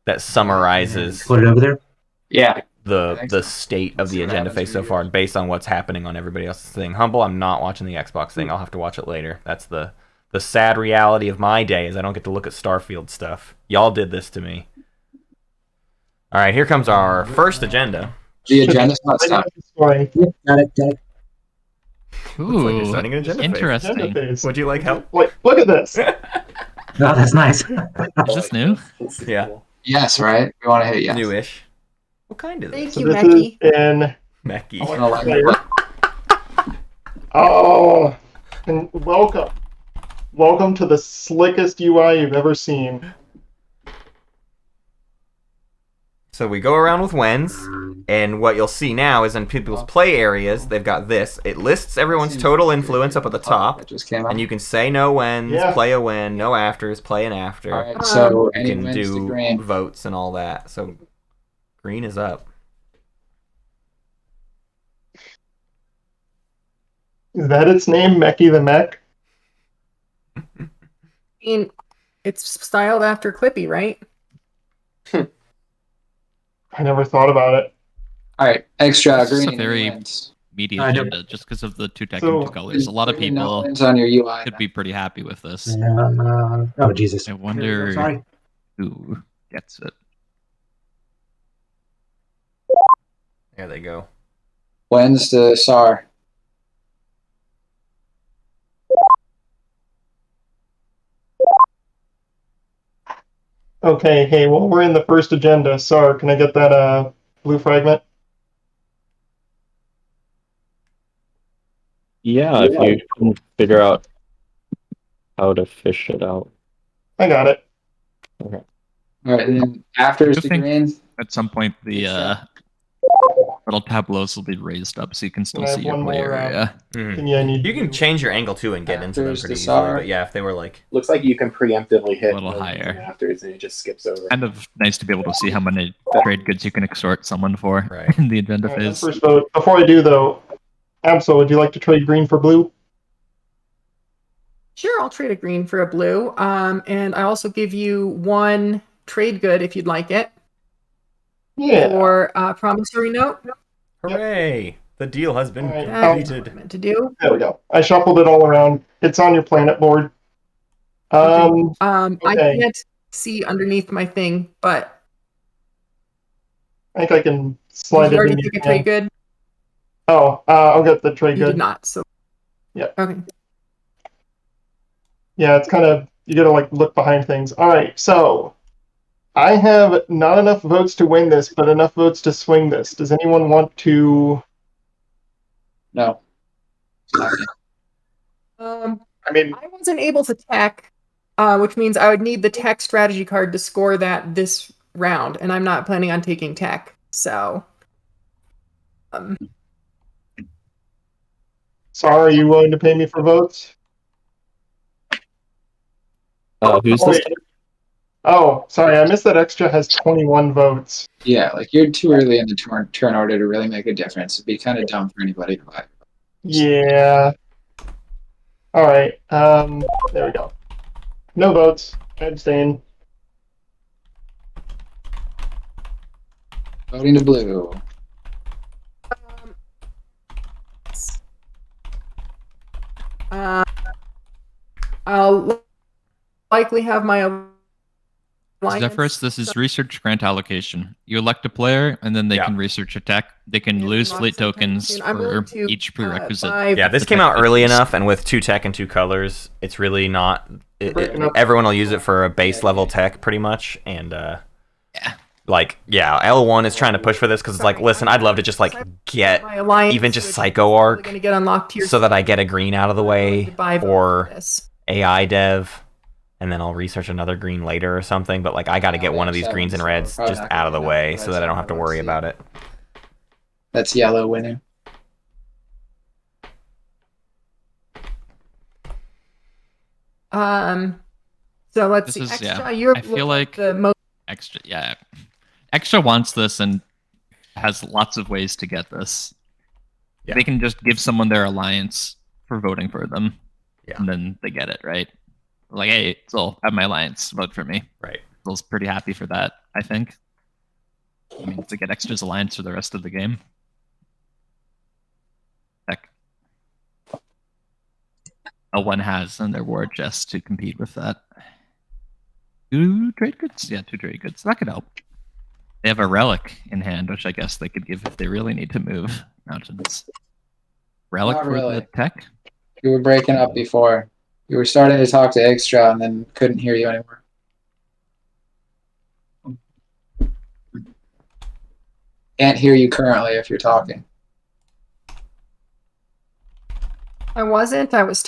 that summarizes. put it over there. yeah, the state of the agenda phase so far, based on what's happening on everybody else's thing. Humble, I'm not watching the Xbox thing. I'll have to watch it later. That's the sad reality of my day is I don't get to look at Starfield stuff. Y'all did this to me. All right, here comes our first agenda. The agenda's not stopped. Got it. Ooh, Looks like you're starting an agenda phase. interesting. Agenda phase. Would you like help? Like, look at this. Oh, that's nice. Is this new? Yeah. Yes, right? We want to hit yes. Newish. What kind is Thank this? So you, this Mackie. is in. Mackie. I wanna like it. Oh, and welcome to the slickest UI you've ever seen. So we go around with whens, and what you'll see now is in people's play areas, they've got this. It lists everyone's total influence up at the top, That just came out. and you can say no whens, Yeah. play a win, no afters, play an after. All right, so You any can wins to do green. votes and all that. So green is up. Is that its name, Mechie the Mech? I mean, it's styled after Clippy, right? I never thought about it. All right, extra This is green. a very- wins. Media I know. agenda, just because of the two tech So- and two colors. A lot of Green, no people wins on your UI. could be pretty happy with this. Oh, Jesus. I wonder Sorry. who gets it. There they go. Wins to SAR. Okay, hey, well, we're in the first agenda. Sar, can I get that blue fragment? Yeah, if you can figure out how to fish it out. I got it. All right, and then after is I the think- green. At some point, the little tableaus will be raised up so you can still And I have see your one play more, area. Mhm. Thing I need. You can change your angle too and get into them Afters pretty to easily. SAR. But yeah, if they were like, Looks like you can preemptively hit A little no wins higher. and afters, and it just skips over. Kind of nice to be able to see how many trade goods you can extort someone for Right. in the agenda All right, phase. first vote. Before I do, though, Absol, would you like to trade green for blue? Sure, I'll trade a green for a blue. And I also give you one trade good if you'd like it Yeah. for promissory note. hooray! The deal has been All right. That's what I completed. meant to do. There we go. I shuffled it all around. It's on your planet board. I okay. can't see underneath my thing, but I think I can did slide you it already in. take a trade good? Oh, I'll get the trade You good. did not. So Yeah. Okay. Yeah, it's kind of, you gotta like look behind things. All right, so I have not enough votes to win this, but enough votes to swing this. Does anyone want to? No. I mean, I wasn't able to tech, which means I would need the tech strategy card to score that this round, and I'm not planning on taking tech. So, Sar, are you willing to pay me for votes? Who's Oh, this? wait. Oh, sorry, I missed that extra has 21 votes. Yeah, like you're too early in the turn order to really make a difference. It'd be kind of dumb for anybody to buy. Yeah. All right. There we go. No votes. I abstain. Voting to blue. I'll likely have my alliance. Zephyrus, this is research grant allocation. You elect a player, and then they Yeah. can research a tech. They can Yeah, lose not fleet sometime tokens soon. I'm for willing to, each prerequisite. buy- Yeah, this the came out tech early business. enough, and with two tech and two colors, it's really not. Breaking up. Everyone will use it for a base level tech, pretty much, and L1 is trying to push for this because it's like, listen, I'd love to just like get my alliance, even just which is Psycho probably Arc gonna get unlocked here so that I get a green out of the way to buy votes for for this. AI dev, and then I'll research another green later or something. But like, I got to get one of these greens and reds just out of the way so that I don't have to worry about it. That's yellow winning. So let's This see. is- Extra, yeah, you're I feel like- the most. Extra, yeah. Extra wants this and has lots of ways to get this. Yeah. They can just give someone their alliance for voting for them, Yeah. and then they get it, right? Like, hey, Zol, I have my alliance, vote for me. Right. Zol's pretty happy for that, I think. I mean, to get extras alliance for the rest of the game. Heck. No one has in their war chest to compete with that. 2 trade goods? Yeah, 2 trade goods. That could help. They have a relic in hand, which I guess they could give if they really need to move mountains. Relic Not for really. the tech? You were breaking up before. You were starting to talk to Extra and then couldn't hear you anymore. Can't hear you currently if you're talking. I wasn't. I was.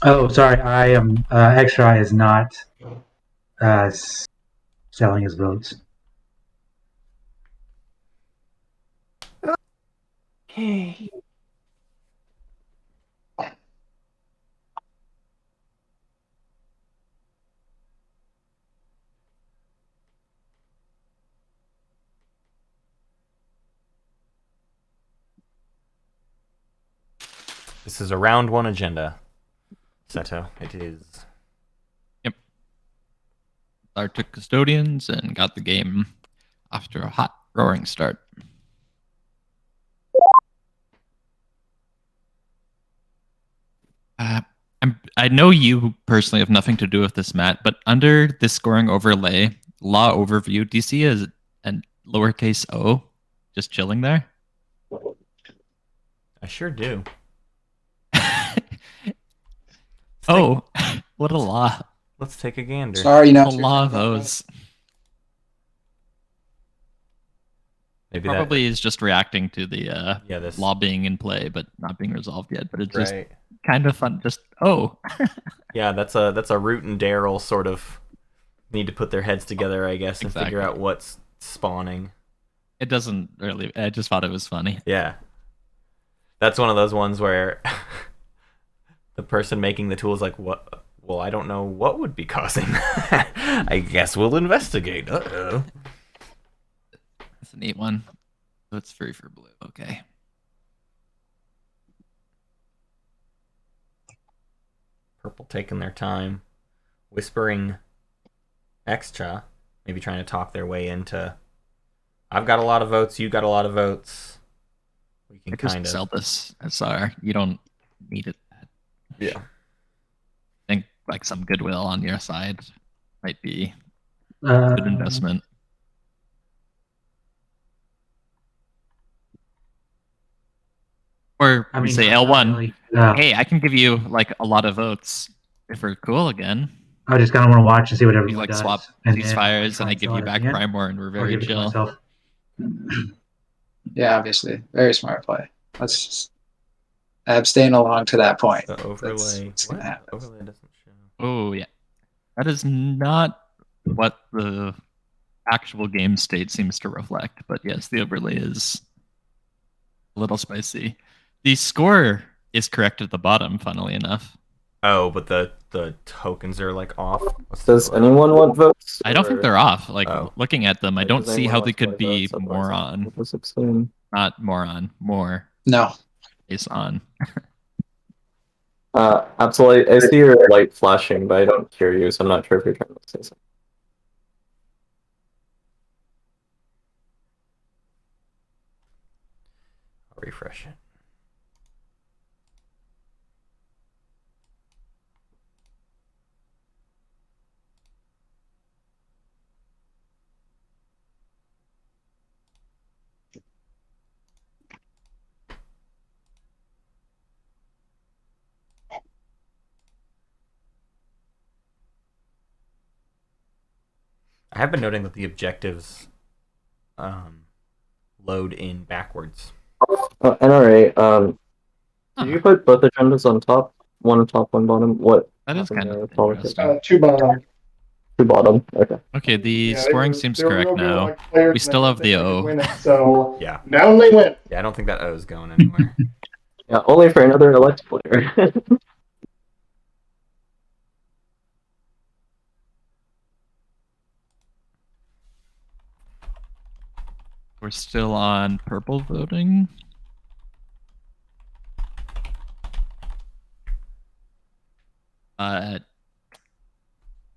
Oh, sorry. I am extra is not selling his votes. Okay. This is a round 1 agenda. Seto, it is. Yep. Our took custodians and got the game after a hot roaring start. I know you personally have nothing to do with this, Matt, but under this scoring overlay, law overview, do you see a lowercase o just chilling there? I sure do. Oh, what a law. Let's take a gander. Sorry, A law of O's. Maybe Probably is just reacting to the this law being in play, but not being resolved yet. But it's just right. kind of fun. Just, oh. Yeah, that's a Root and Daryl sort of need to put their heads together, I guess, and figure out what's spawning. It doesn't really. I just thought it was funny. Yeah. That's one of those ones where the person making the tool is like, what? Well, I don't know what would be causing that. I guess we'll investigate. Uh-oh. That's a neat one. So it's free for blue. Okay. Purple taking their time. Whispering extra. Maybe trying to talk their way into, I've got a lot of votes, you got a lot of votes. We can kind of sell this as our. You don't need it. Yeah. I think like some goodwill on your side might be a good investment. Or we say L1. Really, hey, I can give you like a lot of votes if we're cool again. I just kind of want to watch and see what everyone like does. Swap and these fires, and I give you back Primor, and we're very chill. Yeah, obviously, very smart play. Let's just abstain along to that point. The overlay. What? Overlay doesn't show. Oh yeah, that is not what the actual game state seems to reflect. But yes, the overlay is a little spicy. The score is correct at the bottom, funnily enough. Oh, but the tokens are like off. Does anyone want votes? I don't think they're off. Like looking at them, I don't see how they could be more on. Not more on, more. No. Is on. Absolutely. I see your light flashing, but I don't hear you, so I'm not sure if you're trying to say something. I'll refresh it. I have been noting that the objectives load in backwards. NRA, did you put both agendas on top? One top, one bottom? What? That is kind of interesting. 2 bottom. 2 bottom, okay. Okay, the scoring seems correct now. We still have the O. So yeah. Down they went. Yeah, I don't think that O is going anywhere. Yeah, only for another elect player. We're still on purple voting.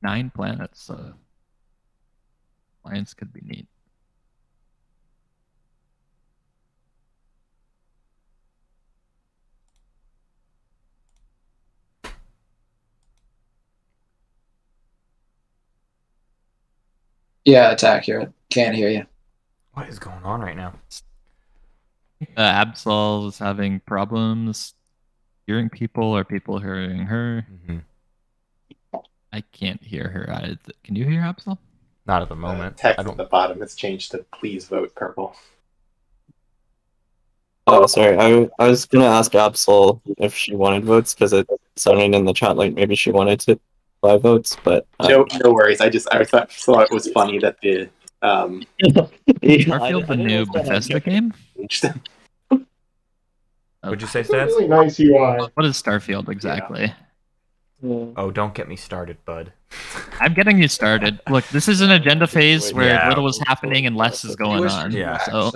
9 planets. Alliance could be neat. Yeah, it's accurate. Can't hear you. What is going on right now? Absol is having problems hearing people, or people hearing her. I can't hear her. Can you hear Absol? Not at the moment. Text at the bottom has changed to please vote purple. Oh, sorry. I was gonna ask Absol if she wanted votes because it sounded in the chat like maybe she wanted to buy votes, but No worries. I thought it was funny that the Starfield, the new Bethesda game. Would you say, It's a Stads? really nice UI. What is Starfield exactly? Oh, don't get me started, bud. I'm getting you started. Look, this is an agenda phase where Yeah. little is happening and less is going on. Yeah. So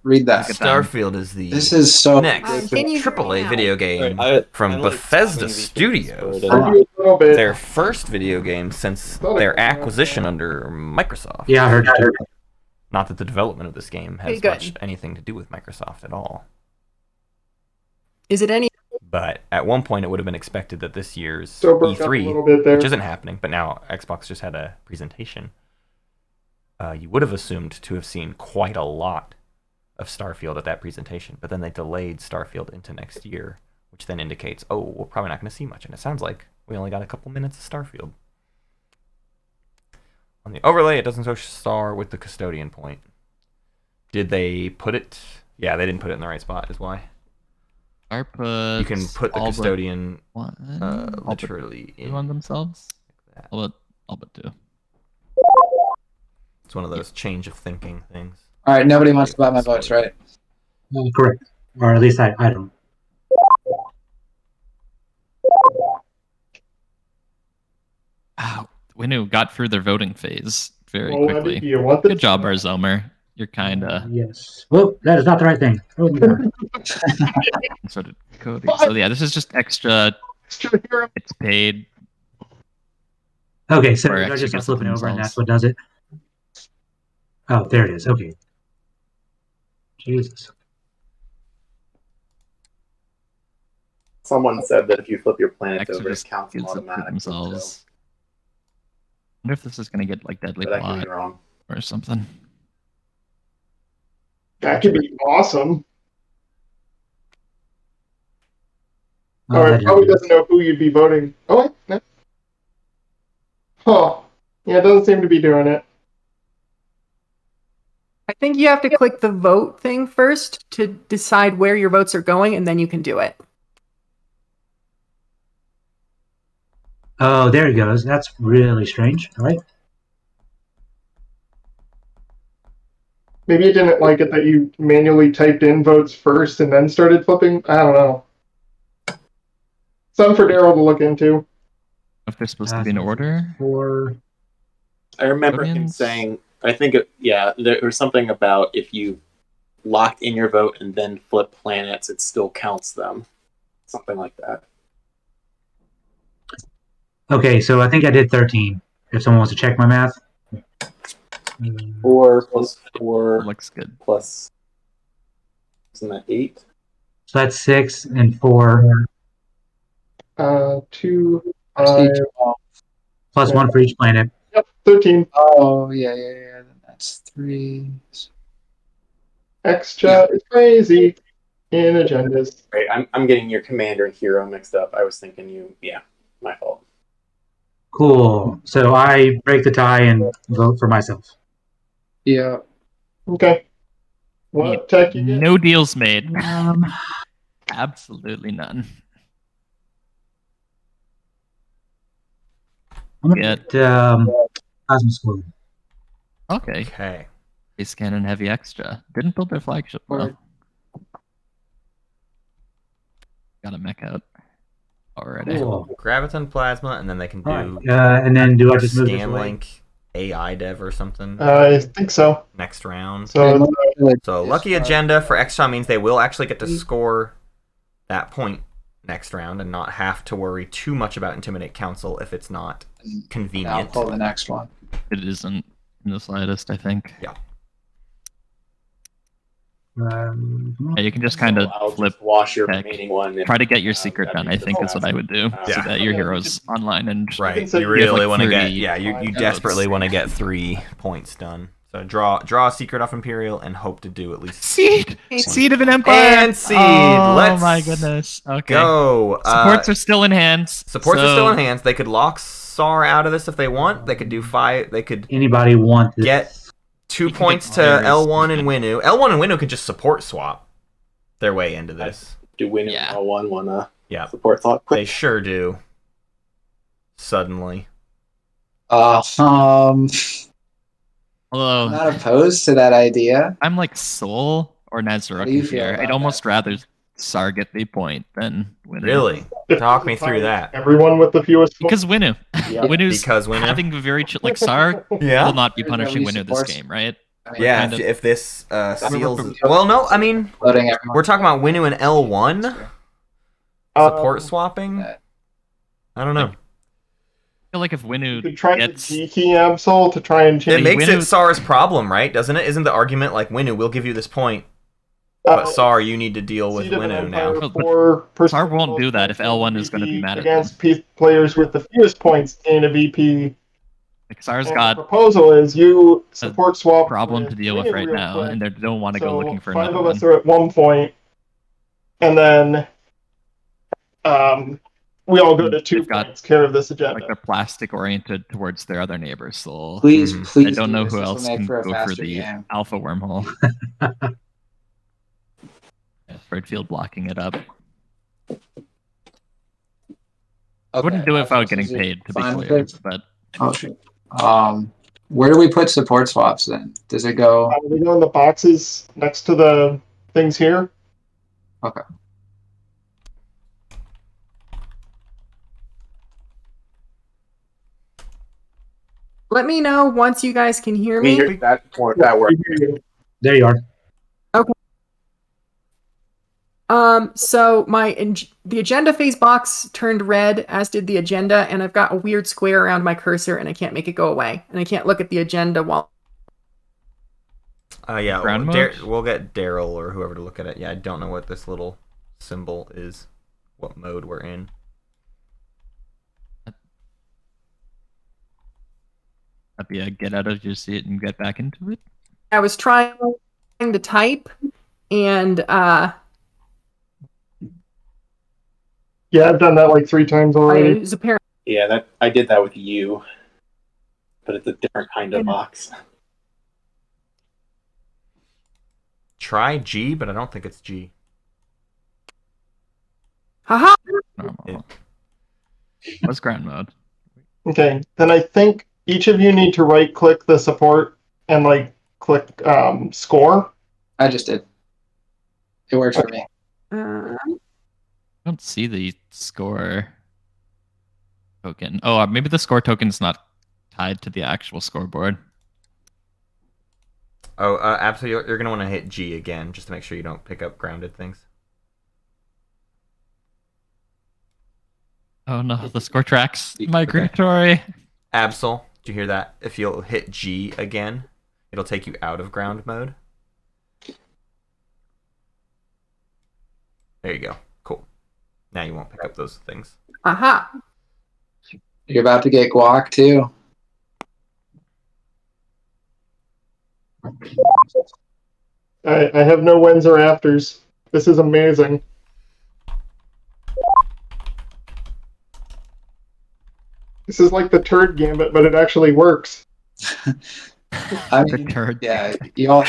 Read that. Starfield is the This is so next Can you hear me AAA now? video game from I like Bethesda talking to these Studios. people. A little bit. Their first video game since their acquisition under Microsoft. Yeah, I heard that. Not that the development of this game has Pretty good. much anything to do with Microsoft at all. Is it any? But at one point, it would have been expected that this year's So broke up a little bit E3, there. which isn't happening, but now Xbox just had a presentation. You would have assumed to have seen quite a lot of Starfield at that presentation, but then they delayed Starfield into next year, which then indicates, oh, we're probably not going to see much. And it sounds like we only got a couple minutes of Starfield. On the overlay, it doesn't show star with the custodian point. Did they put it? Yeah, they didn't put it in the right spot, is why. ARPA. You can put the custodian literally literally in. on themselves. That. All but 2. It's one of those change of thinking things. All right, nobody wants to buy my votes, right? Correct. Or at least I don't. Wow, Winu got through their voting phase very Well, quickly. do you want this? Good job, rzelmer. You're kind of. Yes. Oh, that is not the right thing. Oh, yeah. So did Cody. So yeah, this is just extra. Extra hero. It's paid. Okay, so Or I actually just gets flipping it over and themselves. that's what does it. Oh, there it is. Okay. Jesus. someone said that if you flip your planet Extra over, it just counts them gives it to automatically. themselves. I wonder if this is gonna get like Deadly But that could Plot be wrong. or something. That could be awesome. Oh, All right, that probably is- doesn't know who you'd be voting. Oh, wait, no. Huh. Yeah, it doesn't seem to be doing it. I think you have to click the vote thing first to decide where your votes are going, and then you can do it. Oh, there it goes. That's really strange. All right. Maybe you didn't like it that you manually typed in votes first and then started flipping. I don't know. Something for Daryl to look into. If they're supposed to be in order. Or I remember him Guardians? saying, I think, there was something about if you locked in your vote and then flip planets, it still counts them. Something like that. okay, so I think I did 13. If someone wants to check my math. 4 plus 4 Looks good. plus, isn't that 8? So that's 6 and 4 2, Prestige 5, 12. plus 1 for each planet. yep, 13. Oh, yeah. Then that's 3. Extra is crazy in agendas. Right, I'm getting your commander and hero mixed up. I was thinking my fault. Cool. So I break the tie and vote for myself. Yeah. Okay. What tech you get? No deals made. Absolutely none. I'm gonna Get- get Plasma Squad. Okay. Okay. Base Cannon Heavy Extra. Didn't build their flagship well. Got a mech out already. Cool. Graviton Plasma, and then they can do All right. And then do I just move this away? Scanlink AI Dev or something I think so. next round. So So lucky agenda for extra means they will actually get to score that point next round and not have to worry too much about Intimidate Council if it's not And I'll convenient. pull the next one. It isn't in the slightest, I think. Yeah. Yeah, you can just kind of I'll flip. just wash your tech. remaining one. Try to get your secret that done, means I think, it's is what I would do. Yeah. So that your hero's online and Right. say You you have, really like, want to get 30 you votes. desperately want to get 3 points done. So draw a secret off Imperial and hope to do at least Seed! Seed of an Empire! And Seed! Oh Let's my goodness. Okay. go. Supports are still in hands. Supports are so- still in hands. They could lock Sar out of this if they want. They could do 5. They could Anybody want this? get 2 can points get to players. L1 and Winnu. L1 and Winnu could just support swap their way into this. Do Winnu Yeah. L1 wanna Yeah, support thought they quick? sure do. Suddenly. I'm Although not opposed to that idea. I'm like Soul or How do you Nazaruk feel here. about I'd almost that? rather Sar get the point than Winnu. Really? Talk me through that. Everyone with the fewest Because Winnu. Yeah. Winnu's Because Winnu. having a very like Sar Yeah. will not be There's no punishing least Winnu this supports. game, right? I mean, Yeah, kind of- if this seals. Well, no, I mean, Loading everyone. we're talking about Winnu and L1 support swapping. I don't know. I feel like if You Winnu could try gets the G key Absol to try and It change. makes Winnu- it Sar's problem, right? Doesn't it? Isn't the argument like Winnu, we'll give you this point, but Sar, you need to deal with Seed of an Winnu Empire now. Oh, but for person Sar won't with do that if most L1 is gonna be VP mad at against players with the fewest points gain a VP. like Sar's And got the proposal is you support swap problem with to deal with Winnu right real now, quick. and they don't want to go So looking for 5 another of us one. are at 1 point, and then we all go to 2 They've got, points care of this agenda. Like they're plastic oriented towards their other neighbors, so Please, Mhm. please. I don't know do. who This else will make can for a go for faster the game. alpha wormhole. Fredfield blocking it up. I wouldn't do it if I was getting paid, to be Fine with clear. it. But Oh shit. Where do we put support swaps then? Does it go? We go in the boxes next to the things here. Okay. Let me know once you guys can hear We me. hear that point that works. There you are. So the agenda phase box turned red, as did the agenda, and I've got a weird square around my cursor, and I can't make it go away, and I can't look at the agenda while. Yeah, Ground we'll get Daryl or whoever to look at it. Yeah, I don't know what this little symbol is, what mode we're in. that'd be a get out of your seat and get back into it. I was trying to type, and Yeah, I've done that like 3 times I already. was apparently. Yeah, I did that with you, but it's a different kind of box. Try G, but I don't think it's G. Haha! Normal. What's ground mode? Okay, then I think each of you need to right click the support and like click score. I just did. It works for me. I don't see the score token. Oh, maybe the score token's not tied to the actual scoreboard. Oh, absolutely. You're going to want to hit G again, just to make sure you don't pick up grounded things. Oh no, the score tracks migratory. Absol, do you hear that? If you'll hit G again, it'll take you out of ground mode. There you go. Cool. Now you won't pick up those things. Aha! You're about to get guac too. I have no wins or afters. This is amazing. This is like the turd gambit, but it actually works. I The mean, turd. yeah, you all.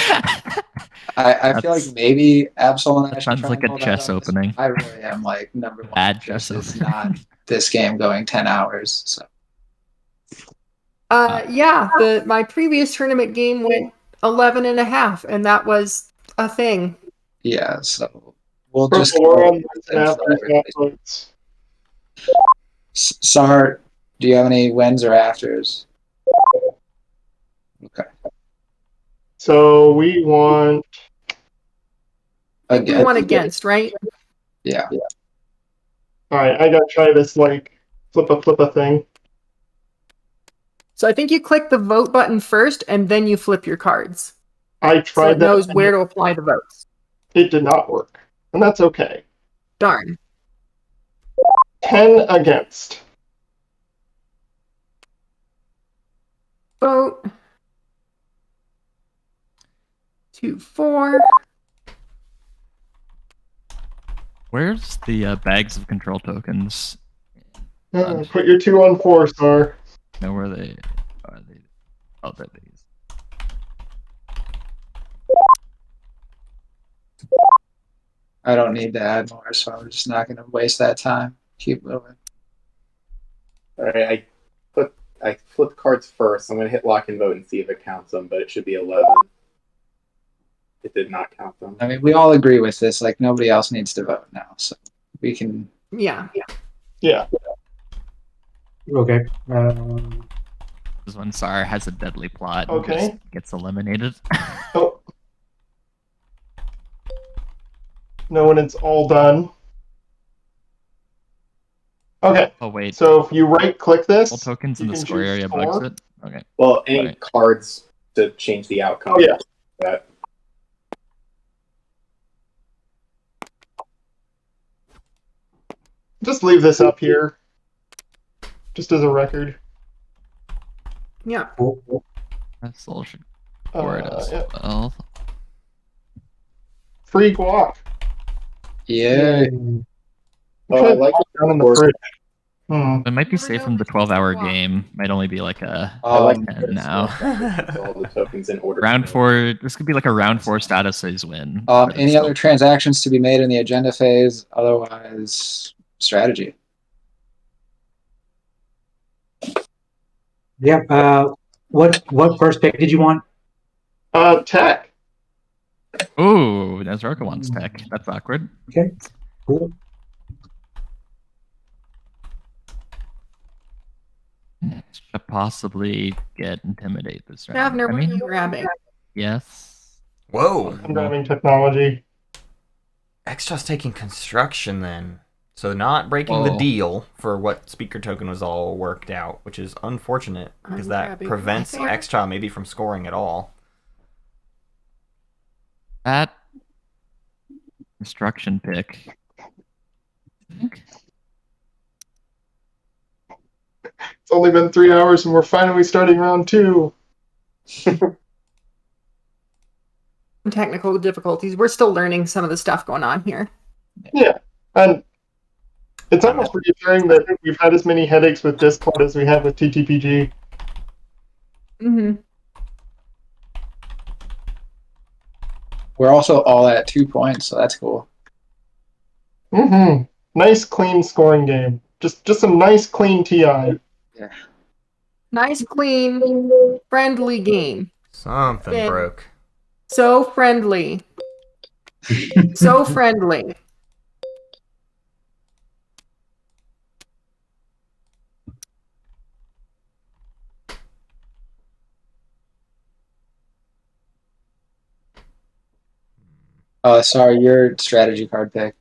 I feel like maybe Absol and I That should sounds try like and a pull that chess off. opening. I really am like number one. Bad This chess is opening. not this game going 10 hours. So Yeah, my previous tournament game went 11 and a half, and that was a thing. yeah, so we'll Purple, just. we're on the afters. Sar, do you have any wins or afters? Okay. So we want. We Again, won against, right? yeah. Alright, I gotta try this, like, flip a thing. So I think you click the vote button first, and then you flip your cards. I So tried it that. knows where to apply the votes. It did not work. And that's okay. Darn. 10 against. Vote. 2, 4. Where's the bags of control tokens? Put your 2 on 4, Star. Know where they are? They? Oh, they're these. I don't need to add more, so I'm just not going to waste that time. Keep moving. Alright, I flip cards first. I'm going to hit lock and vote and see if it counts them, but it should be 11. It did not count them. I mean, we all agree with this. Like, nobody else needs to vote now, so we can. Yeah. Okay. This one, Sar has a deadly plot. And Okay. just gets eliminated. Oh. No, when it's all done. Okay, Oh wait. so if you right-click this, All tokens in you the can score choose area score. bugs it. Okay. Well, any Right. cards to change the outcome. Oh, yeah. That. just leave this up here. Just as a record. Yeah. Cool. That's all should score it as Yeah. well. Free guac. Yeah. Oh, I like Down in the fridge. It might be Never safe know from the which 12-hour one to game. Might only be like a I like 10 now. all the tokens in order. Round 4. This could be like a round 4 status phase win. but it's Any still- other transactions to be made in the agenda phase? Otherwise, strategy. Yeah. What first pick did you want? Tech. Ooh, Nezroka wants tech. That's awkward. Okay. Cool. Should possibly get intimidate this round. Shavnir, what are you grabbing? Yes. Whoa. I'm grabbing technology. Extra's taking construction then. So not breaking the Whoa. deal for what speaker token was all worked out, which is unfortunate because I'm that grabbing prevents my favorite. Extra maybe from scoring at all. That construction pick. It's only been 3 hours and we're finally starting round 2. Technical difficulties. We're still learning some of the stuff going on here. Yeah. And it's almost reassuring that we've had as many headaches with Discord as we have with TTPG. Mm-hmm. We're also all at 2 points, so that's cool. Mm-hmm. Nice, clean scoring game. Just some nice, clean TI. Nice, clean, friendly game. Something Yeah. broke. So friendly. So friendly. Sorry, your strategy card pick.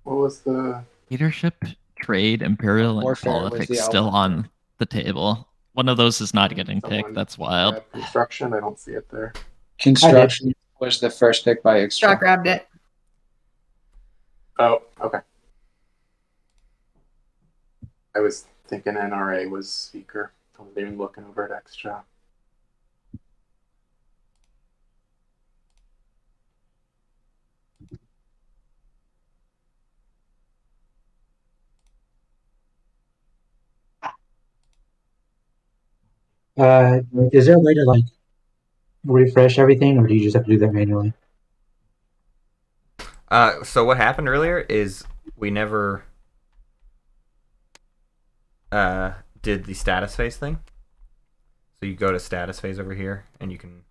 What was the? Leadership, trade, imperial, and Warfare was politics the still album. on the table. One of those is not getting Someone picked. That's wild. grab construction. I don't see it there. Construction was the first pick by Scott Extra. grabbed it. Oh, okay. I was thinking NRA was speaker. I wasn't even looking over at extra. Is there a way to like refresh everything, or do you just have to do that manually? So what happened earlier is we never did the status phase thing. So you go to status phase over here, and you can.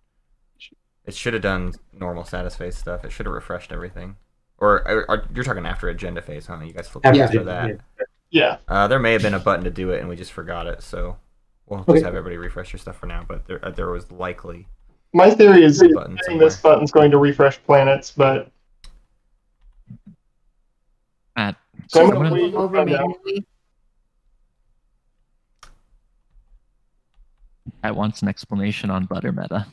It should have done normal status phase stuff. It should have refreshed everything. Or you're talking after agenda phase, huh? You guys flipped After after agenda, that. Yeah. There may have been a button to do it, and we just forgot it. So we'll Okay. just have everybody refresh your stuff for now. But there was likely. My theory is A button saying this button's going to refresh planets, but Matt, So I'm I'm gonna gonna- wait and Over find out. manually. Matt wants an explanation on butter meta.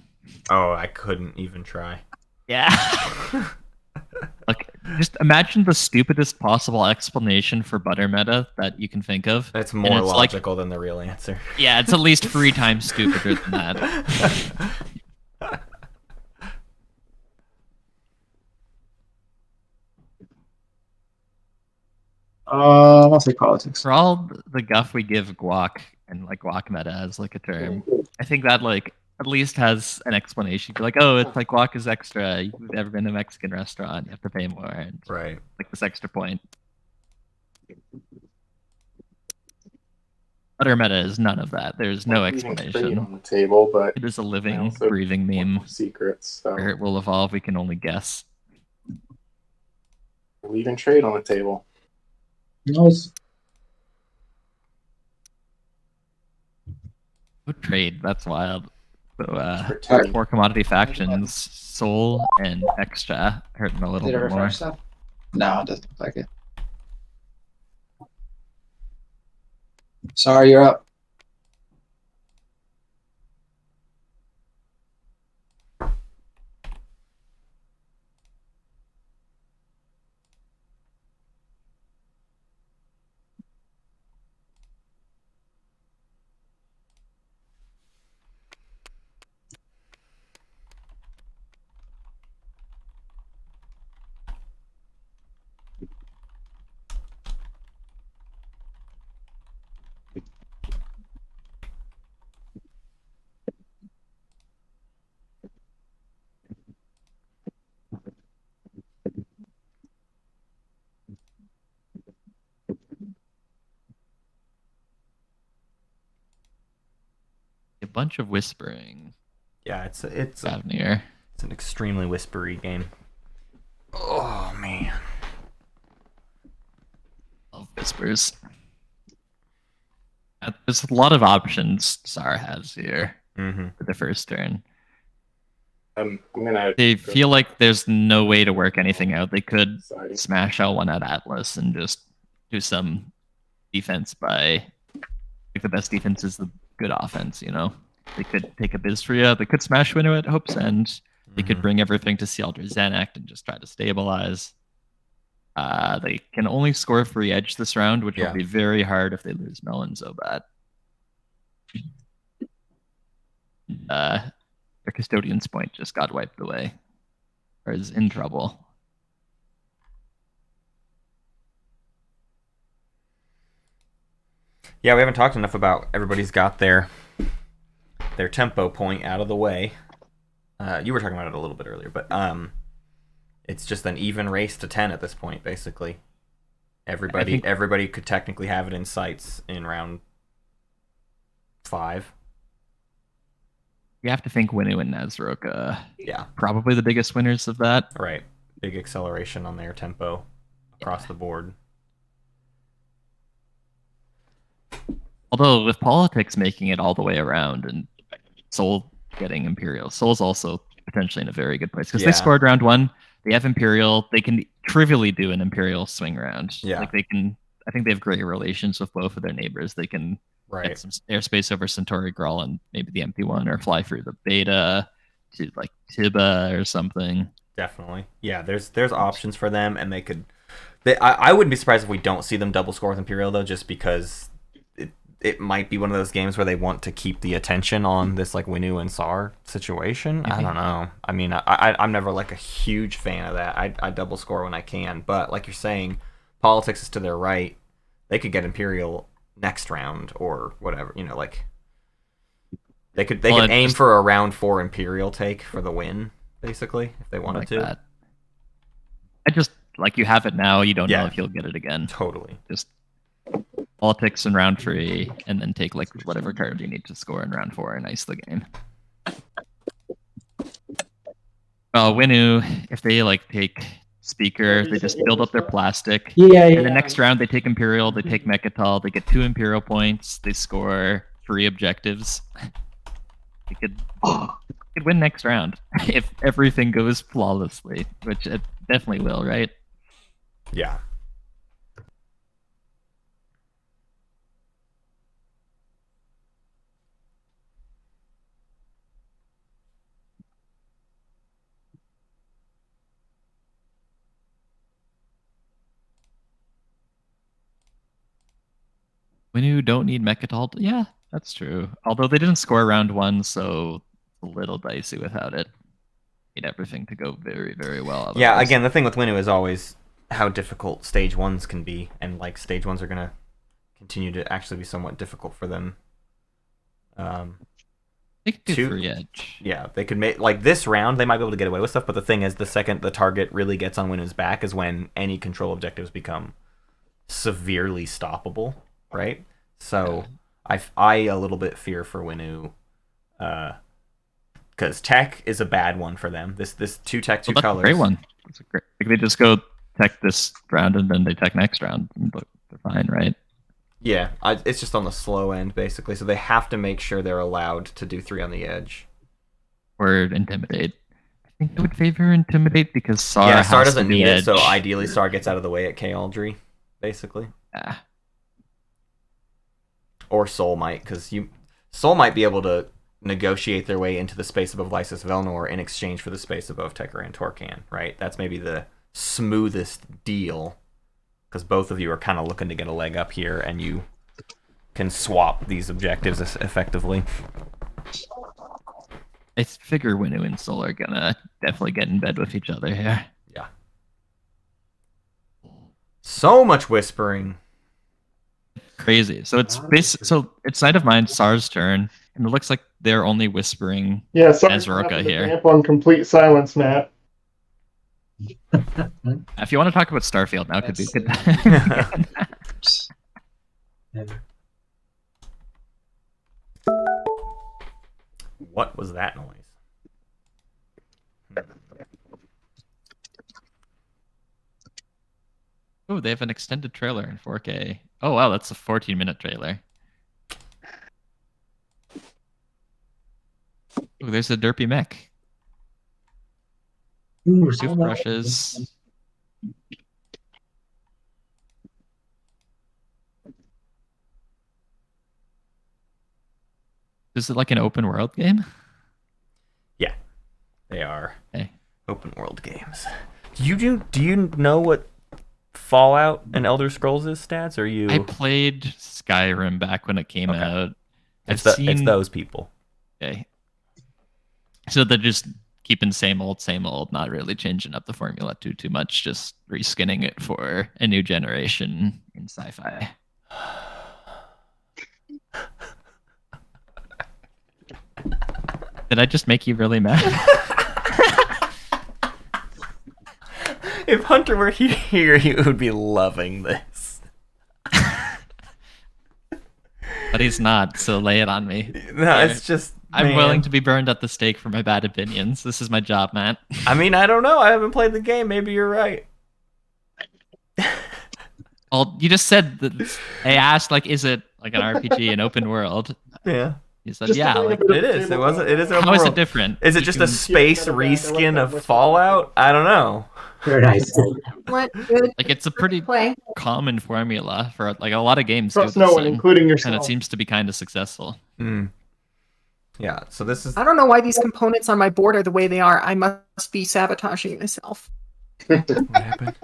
Oh, I couldn't even try. Yeah. Like, just imagine the stupidest possible explanation for butter meta that you can think of. That's And more it's like- logical than the real answer. Yeah, it's at least 3 times stupider than that. I'll say politics. For all the guff we give guac and like guac meta as like a term, I think that like at least has an explanation. You're like, oh, it's like guac is extra. You've ever been to a Mexican restaurant, you have to pay more, and Right. like this extra point. Butter meta is none of that. There's no Leaving trade explanation. on the table, but It is a I living, also breathing want meme. more secrets. So Where it will evolve, we can only guess. leaving trade on the table. Nice. Oh, trade, that's wild. So, Protect. 4 commodity factions, Soul and Extra, hurting a little Did it bit more. refresh stuff? No, it doesn't look like it. Sorry, you're up. A bunch of whispering. Yeah, it's Shavnir. it's an extremely whispery game. Oh man. Love whispers. There's a lot of options Sar has here Mm-hmm. for the first turn. I'm gonna. They go feel like there's no way to work anything out. They could siding. smash L1 at Atlas and just do some defense by like the best defense is the good offense, you know. They could take a Bizria, they could smash Winnow at Hope's End, they could Mhm. bring everything to Sealdra Zanact and just try to stabilize. They can only score free edge this round, which Yeah. will be very hard if they lose Mel and Zobat. Their Custodian's Point just got wiped away, or is in trouble. Yeah, we haven't talked enough about everybody's got their tempo point out of the way. You were talking about it a little bit earlier, but it's just an even race to 10 at this point, basically. Everybody could technically have it in sights in round 5. You have to think Winnow and Nazroka, Yeah, probably the biggest winners of that. right. Big acceleration on their tempo across the board. Although with politics making it all the way around and Soul getting Imperial, Soul's also potentially in a very good place because Yeah. they scored round 1. They have Imperial. They can trivially do an Imperial swing round. Yeah. Like they can. I think they have great relations with both of their neighbors. They can Right. get some airspace over Centauri Grawl and maybe the MP1, or fly through the beta to like Tiba or something. Definitely. Yeah, there's options for them, and they could. I wouldn't be surprised if we don't see them double score with Imperial though, just because it might be one of those games where they want to keep the attention on this like Winnow and Sar situation. I don't know. I mean, I'm never like a huge fan of that. I double score when I can, but like you're saying, politics is to their right. They could get Imperial next round or whatever. You know, like they could aim for a round 4 Imperial take for the win, basically, if they wanted Like to. that. I just like you have it now. You don't Yeah. know if you'll get it again. Totally. Just politics in round 3, and then take like whatever card you need to score in round 4 and ice the game. Winnow, if they like take Speaker, they just build up their plastic. Yeah, And the next round they take Imperial, they take Mechatol, they get 2 Imperial points, they score 3 objectives. They could win next round if everything goes flawlessly, which it definitely will, right? Yeah. Winu don't need Mechatol. Yeah, that's true. Although they didn't score round 1, so it's a little dicey without it. Need everything to go very, very well. Otherwise. Yeah, again, the thing with Winu is always how difficult stage 1s can be, and like stage 1s are gonna continue to actually be somewhat difficult for them. They could do free edge. Yeah, they could make like this round. They might be able to get away with stuff, but the thing is, the second the target really gets on Winu's back is when any control objectives become severely stoppable, right? So I a little bit fear for Winu, because tech is a bad one for them. This 2 tech 2 colors. A great one. That's a great. Like they just go tech this round and then they tech next round. They're fine, right? Yeah, it's just on the slow end, basically. So they have to make sure they're allowed to do 3 on the edge. Or Intimidate. I think it would favor Intimidate because Sar doesn't need edge. it, so ideally Sar gets out of the way at K-Aldry, basically. Yeah. Or Soul might, because Soul might be able to negotiate their way into the space above Lysis Velnor in exchange for the space above Tekkar and Torcan, right? That's maybe the smoothest deal. Because both of you are kind of looking to get a leg up here, and you can swap these objectives effectively. I figure Winu and Sol are gonna definitely get in bed with each other here. Yeah. So much whispering. Crazy. So it's it's Knight of Mines, Sar's turn, and it looks like they're only whispering as Roka here. Ramp on complete silence, Matt. If you want to talk about Starfield now, could be good. What was that noise? Oh, they have an extended trailer in 4K. Oh wow, that's a 14-minute trailer. Oh, there's a derpy mech. Ooh, Toothbrushes. Is it like an open world game? Yeah, they are okay. Open world games. Do you know what Fallout and Elder Scrolls is, Stads? Or you? I played Skyrim back when it came out. It's those people. Okay. So they're just keeping same old, not really changing up the formula too much, just reskinning it for a new generation in sci-fi. Did I just make you really mad? If Hunter were here, he would be loving this. But he's not, so lay it on me. No, it's just... I'm willing to be burned at the stake for my bad opinions. This is my job, Matt. I mean, I don't know. I haven't played the game. Maybe you're right. Well, you just said that I asked, like, is it like an RPG, an open world? Yeah. You said, yeah, like, it is. It is. How is it different? Is it just a space reskin of Fallout? I don't know. Very nice. What? Good. Like, it's a pretty common formula for like a lot of games. Trust no one, including yourself. And it seems to be kind of successful. Mm. Yeah. So this is. I don't know why these components on my board are the way they are. I must be sabotaging myself. What happened?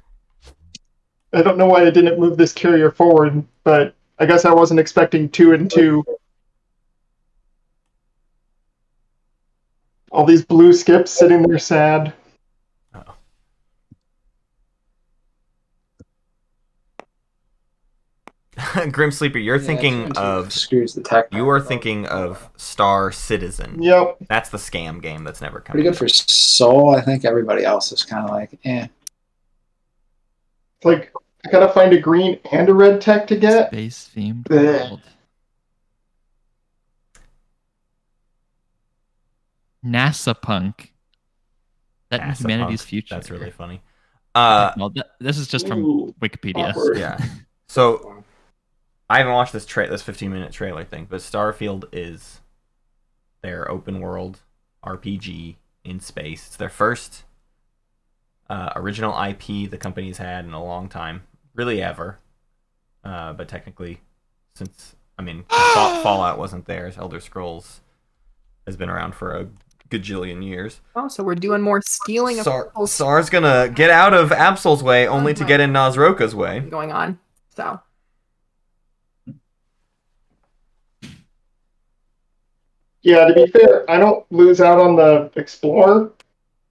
I don't know why I didn't move this carrier forward, but I guess I wasn't expecting 2 and 2. All these blue skips sitting there sad. Uh-oh. Grim Sleeper, you're thinking of screws the tech. You are thinking of Star Citizen. Yep. That's the scam game that's never coming. Pretty good for Soul. I think everybody else is kind of like, eh. It's like, I gotta find a green and a red tech to get. Space themed world. NASA punk. That NASA humanity's punk. future. That's really funny. Well, this is just from Wikipedia. Awkward. Yeah. So I haven't watched this 15-minute trailer thing, but Starfield is their open world RPG in space. It's their first original IP the company's had in a long time, really ever. But technically, since Fallout wasn't theirs, Elder Scrolls has been around for a gajillion years. Oh, so we're doing more stealing of people's Sar's gonna get out of Absol's way only to get in Nazroka's way. going on. So Yeah, to be fair, I don't lose out on the Explorer,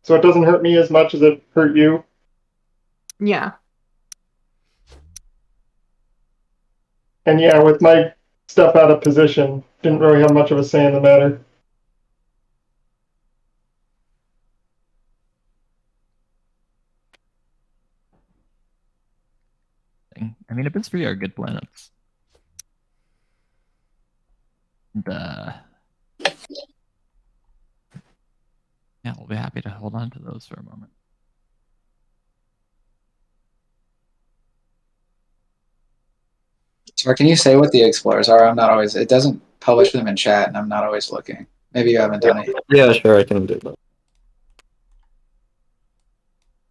so it doesn't hurt me as much as it hurt you. Yeah. And yeah, with my stuff out of position, didn't really have much of a say in the matter. I mean, Abyss 3 are good planets. And, yeah, we'll be happy to hold on to those for a moment. So can you say what the explorers are? I'm not always. It doesn't publish them in chat, and I'm not always looking. Maybe you haven't done it yet. Yeah, sure, I can do that.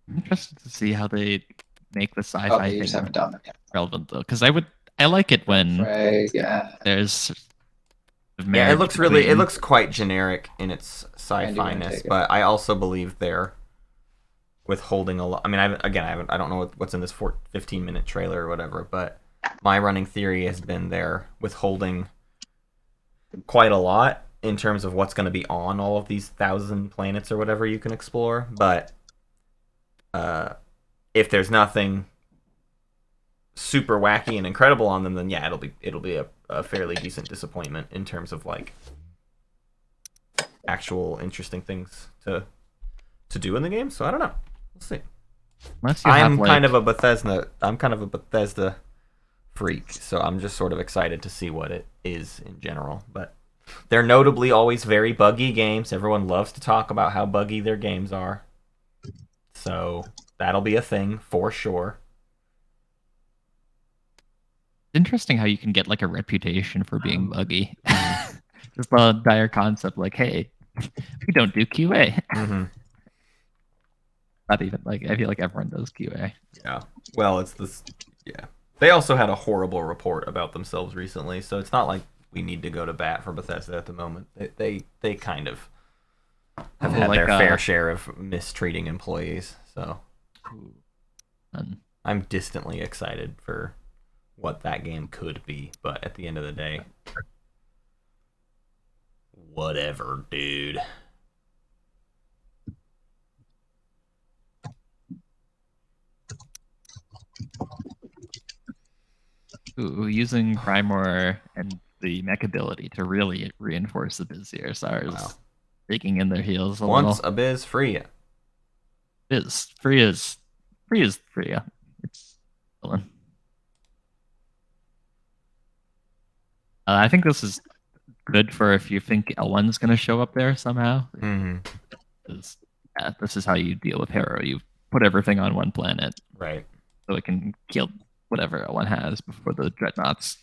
I'm interested to see how they make the sci-fi Oh, you just thing haven't done them yet. relevant, though, because I like it when Yeah. there's Yeah, it looks really, it between- looks quite generic in its Andy, you wanna sci-fi-ness, take it? but I also believe they're withholding a lot. I mean, I don't know what's in this 15-minute trailer or whatever, but my running theory has been they're withholding quite a lot in terms of what's going to be on all of these 1,000 planets or whatever you can explore. But if there's nothing super wacky and incredible on them, then yeah, it'll be a fairly decent disappointment in terms of like actual interesting things to do in the game. So I don't know. We'll see. I'm kind of a Bethesda freak, so I'm just sort of excited to see what it is in general. But they're notably always very buggy games. Everyone loves to talk about how buggy their games are. So that'll be a thing for sure. Interesting how you can get like a reputation for being buggy. Just a dire concept, like, hey, we don't do QA. Mm-hmm. Not even like I feel like everyone does QA. Yeah. Well, it's this. Yeah. They also had a horrible report about themselves recently, so it's not like we need to go to bat for Bethesda at the moment. They kind of have had their fair share of mistreating employees. So I'm distantly excited for what that game could be, but at the end of the day, whatever, dude. Ooh, using Primor and the mech ability to really reinforce the busier SARs, digging in their heels a Once little. a biz free. Free is free. It's villain. I think this is good for if you think L1's going to show up there somehow. Mm-hmm. This is how you deal with Hero. You put everything on one planet. Right. So it can kill whatever L1 has before the Dreadnoughts.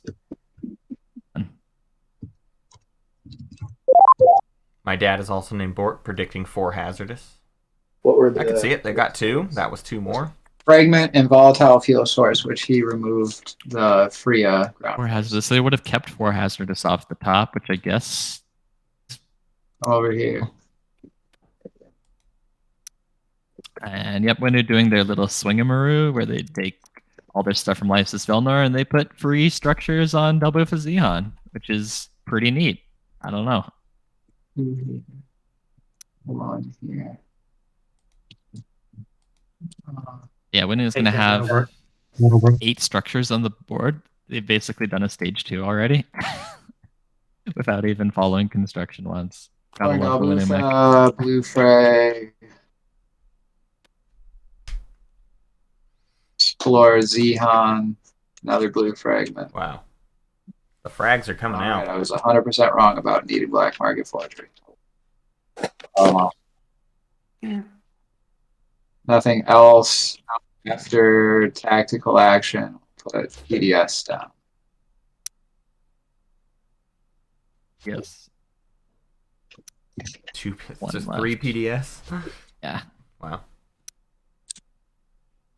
My dad is also named Bort, predicting 4 hazardous. What were I can see it. They got 2. That was 2 more. Fragment and volatile fuel source, which he removed the Freya ground. 4 hazardous. So they would have kept 4 hazardous off the top, which I guess over here. And yep, when they're doing their little swingamaroo, where they take all their stuff from Lysis Velnor and they put free structures on Delbo Zihan, which is pretty neat. I don't know. Hold on here. Yeah, when it's going to have 8 structures on the board, they've basically done a stage 2 already. Without even following construction once. Gotta love the winning mech. Blue Frag. Explore Zihan. Another blue fragment. Wow. The frags are coming out. Right, I was 100% wrong about needing black market forgery. Nothing else after tactical action. Put PDS down. Yes. 2. One Just left. 3 PDS. Yeah. Wow.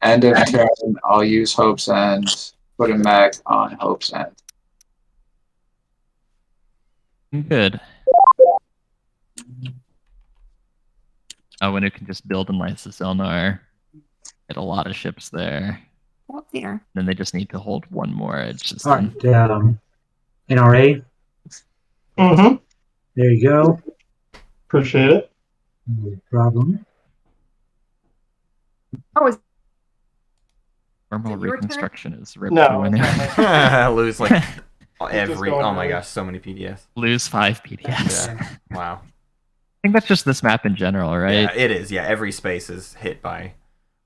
End of turn, I'll use Hope's End. Put him back on Hope's End. Good. When it can just build in Lysis Elnar. Get a lot of ships there. Oh dear. Then they just need to hold one more edge system. Alright, NRA. Mm-hmm. There you go. Appreciate it. No problem. Oh, is Wormhole it your turn? Reconstruction is ripped No, through it's in not Lose like just every. going Oh my away. gosh, so many PDS. Lose 5 PDS. Yeah. Wow. I think that's just this map in general, right? Yeah, it is. Yeah, every space is hit by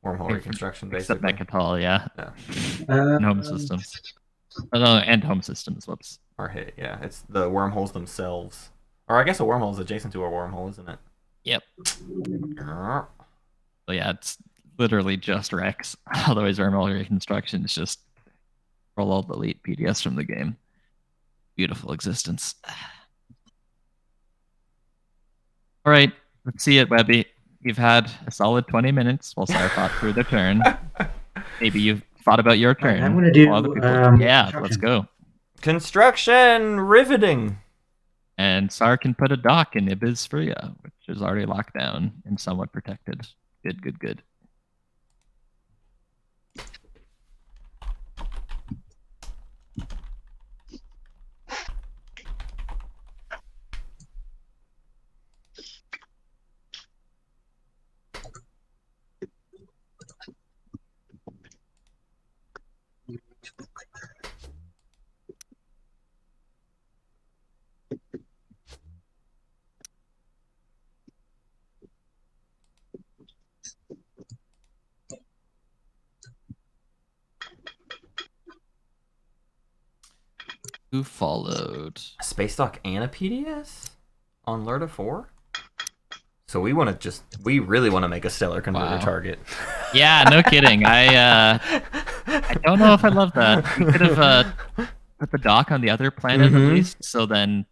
wormhole reconstruction, Except basically. Mechatol, yeah. Yeah. And home systems. Oh, no, and home systems, whoops. Are hit. Yeah, it's the wormholes themselves. Or I guess a wormhole is adjacent to a wormhole, isn't it? Yep. So yeah, it's literally just Rex. Otherwise, wormhole reconstruction is just roll all delete PDS from the game. Beautiful existence. All right, let's see it, Wehby. You've had a solid 20 minutes while Sarah fought through their turn. Maybe you've thought about your turn. I'm going to do. while other people... yeah, let's go. Construction riveting. And Sar can put a dock in Ibiz Freya, which is already locked down and somewhat protected. Good, good, good. Who followed? A space dock and a PDS on Lurda 4? So we really want to make a stellar converter target. Yeah, no kidding. I don't know if I love that. We could have put the dock on the other planet at least, so then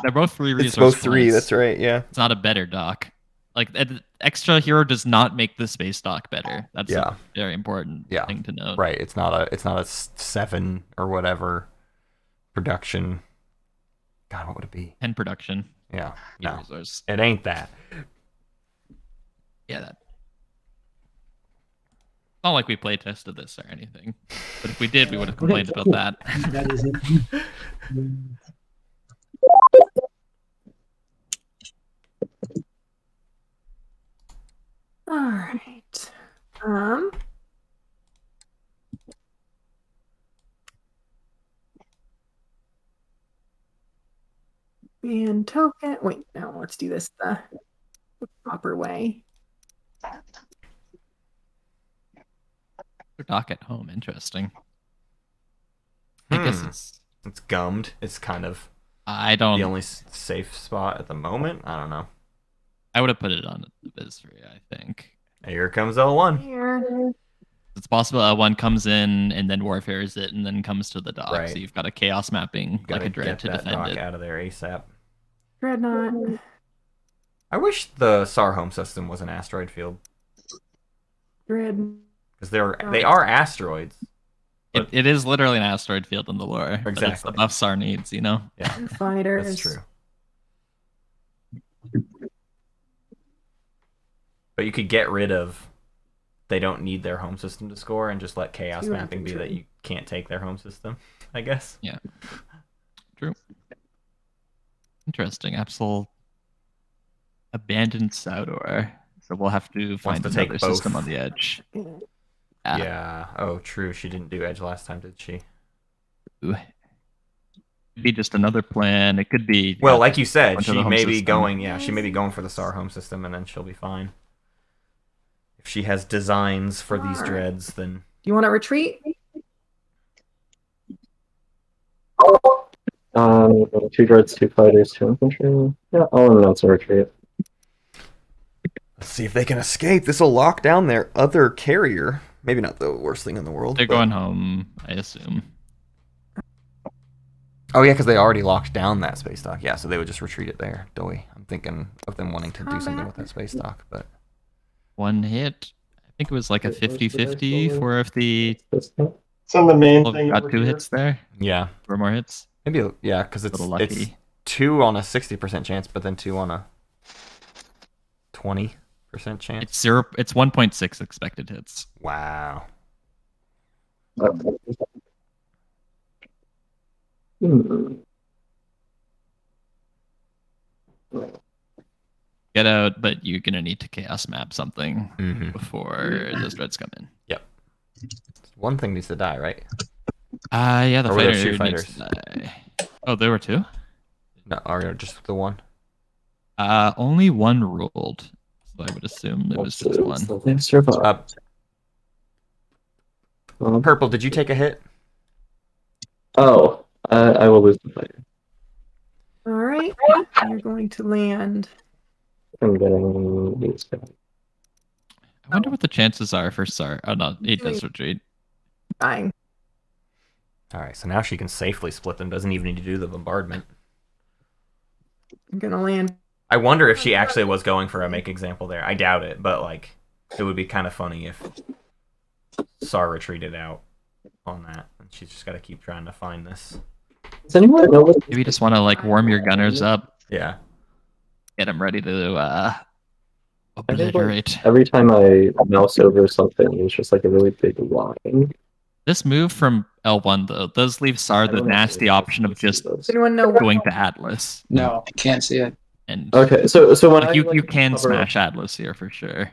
they're both 3 resource It's both 3, points. that's right, yeah. It's not a better dock. Like extra hero does not make the space dock better. That's a very important thing to note. Right, it's not a 7 or whatever production. God, what would it be? 10 production. Yeah. No. Resource. It ain't that. Yeah, that. Not like we play tested this or anything. But if we did, we would have complained about that. That is it. all right. And token. Wait, no, let's do this the proper way. Dock at home, interesting. I guess it's gummed. It's kind of the only safe spot at the moment. I don't know. I would have put it on the Biz Free, I think. Here comes L1. Here. It's possible L1 comes in and then warfares it and then comes to the dock. Right. So you've got a chaos mapping like a dread to defend dock it. Out of there ASAP. Dreadnought. I wish the SAR home system was an asteroid field. Dread. Because they are asteroids. It is literally an asteroid field in the lore. Exactly. But it's the buff SAR needs, you know? Yeah. Fighters. That's true. But you could get rid of they don't need their home system to score and just let chaos mapping be that you can't take their home system, I guess. Yeah. True. Interesting. Absol abandoned Saudor. So we'll have to find another system on the edge. Yeah. Oh, true. She didn't do edge last time, did she? Ooh. Be just another plan. It could be. Well, like you said, she may be system. going. Yeah, she may be going for the SAR home system, and then she'll be fine. If she has designs for these dreads, then. Do you want to retreat? 2 dreads, 2 fighters, 2 infantry. Yeah, I'll announce a retreat. Let's see if they can escape. This will lock down their other carrier. Maybe not the worst thing in the world. They're going home, I assume. Oh yeah, because they already locked down that space dock. Yeah, so they would just retreat it there. Doy. I'm thinking of them wanting to do something with that space dock, but 1 hit. I think it was like a 50-50 for if the. It's on the main thing. Got 2 hits there. Yeah. 4 more hits. Maybe yeah, because it's 2 on a 60% chance, but then 2 on a 20% chance. It's 1.6 expected hits. Wow. get out, but you're gonna need to chaos map something Mhm. before those dreads come in. One thing needs to die, right? Yeah, the Or were there fighter two needs to die. Oh, there were two? No, or just the one. Only one ruled. So I would assume it was just one. Something survived. Purple, did you take a hit? Oh, I will lose the fighter. All right, you're going to land. I'm getting these guys. I wonder what the chances are for Sar. Oh no, he does retreat. Dying. All right, so now she can safely split them. Doesn't even need to do the bombardment. I'm gonna land. I wonder if she actually was going for a make example there. I doubt it, but like, it would be kind of funny if Sar retreated out on that, and she's just got to keep trying to find this. Does anyone know what? Maybe you just want to like warm your gunners up, Yeah. get them ready to I think, like, obliterate. every time I mouse over something, it's just like a really big line. This move from L1 though does leave Sar the nasty option of just Does anyone know going to Atlas. No, I can't see it. And Okay, so when like, I you can cover, smash Atlas here for sure.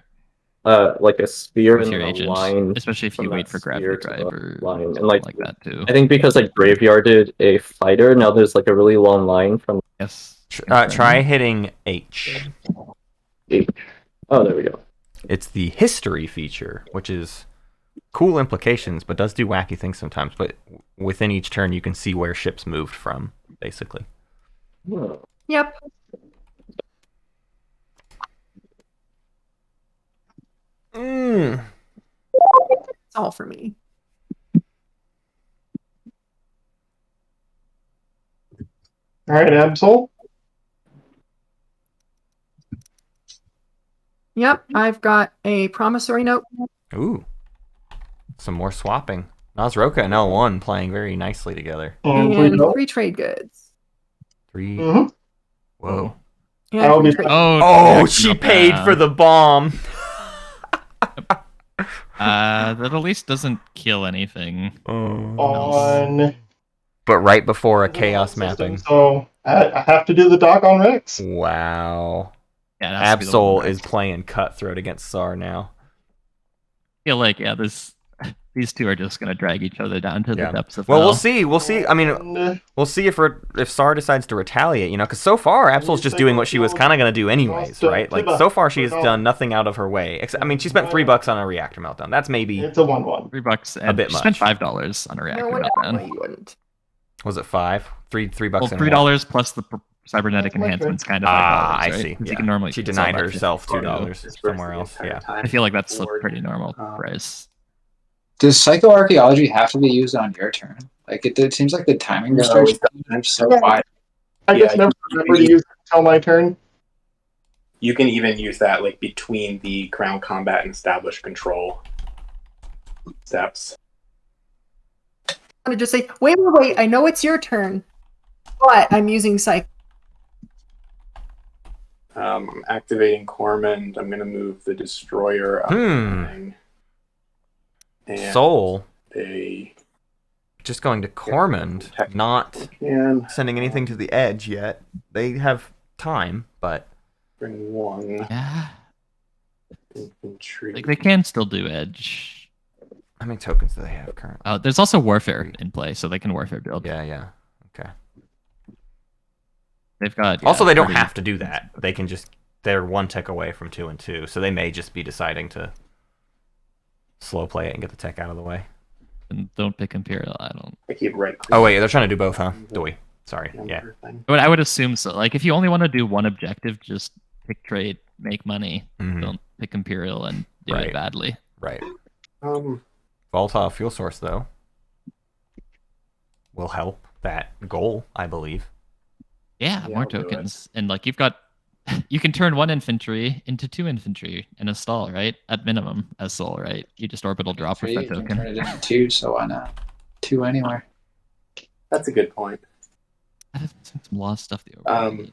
like a sphere With and your a agent, line, especially if from you wait that for sphere gravity to drive the or line, and something like like that too. I think because I graveyarded a fighter, now there's like a really long line from Yes. Try hitting H. H. Oh, there we go. It's the history feature, which is cool implications, but does do wacky things sometimes. But within each turn, you can see where ships moved from, basically. Oh. Yep. Mm. It's all for me. All right, Absol. Yep, I've got a promissory note. Ooh. Some more swapping. Nazroka and L1 playing very nicely together. And And Pluto. 3 trade goods. 3. Mm-hmm. Whoa. And I'll 3 be- trade Oh, she paid for the bomb. That at least doesn't kill anything. On But right before a the chaos system, mapping. So I have to do the dock on Rex. Wow. Yeah, it has to be the Absol one is Rex. playing cutthroat against Sar now. I feel like these two are just gonna drag each other down to the Yeah. depths of Well, hell. we'll see. We'll see. I mean, And, we'll see if Sar decides to retaliate, because so far Absol's just doing what she was kind of going to do anyways, right? Like, so far she has done nothing out of her way. I mean, she spent $3 on a reactor meltdown. That's maybe... it's a 1-1. $3 and A bit she spent much. $5 on a reactor No, why meltdown. you wouldn't. Was it 5? $3 Well, and $3 plus the cybernetic That's my enhancements, kind of $5. Ah, I right? see. 'Cause Yeah. You can normally She sell denied that herself for $2 somewhere else. Yeah. I feel like that's a pretty normal price. Does psychoarchaeology have to be used on your turn? Like it seems like the timing No, restrictions it are so wide. I just Yeah, never remember to use it until my turn. You can even use that like between the crown combat and established control steps. I'm gonna just say, wait, I know it's your turn, but I'm using psych. I'm activating Cormand. I'm gonna move the destroyer up. And Soul. They Just going to Cormand, not can sending anything to the edge yet. They have time, but... bring one Yeah. infantry. Like, they can still do edge. How many tokens do they have currently? There's also warfare in play, so they can warfare build. Yeah. Okay. They've got. Also, they don't 30 have to do that. They can just... They're 1 tick away from 2 and 2, so they may just be deciding to slow play it and get the tech out of the way. And don't pick Imperial. I keep right. Oh wait, they're trying to do both, huh? Doi. Sorry. Yeah. But I would assume so. Like, if you only want to do one objective, just pick trade, make money. Mhm. Don't pick Imperial and do Right. it badly. Right. Um, Volatile fuel source, though, will help that goal, I believe. Yeah, Yeah, more I'll do it. tokens. And like you can turn 1 infantry into 2 infantry in a stall, right? At minimum, as soul, right? You just orbital drop For with you, that you can token. turn it into 2, so why not? 2 anywhere. that's a good point. That is some lost stuff. Um,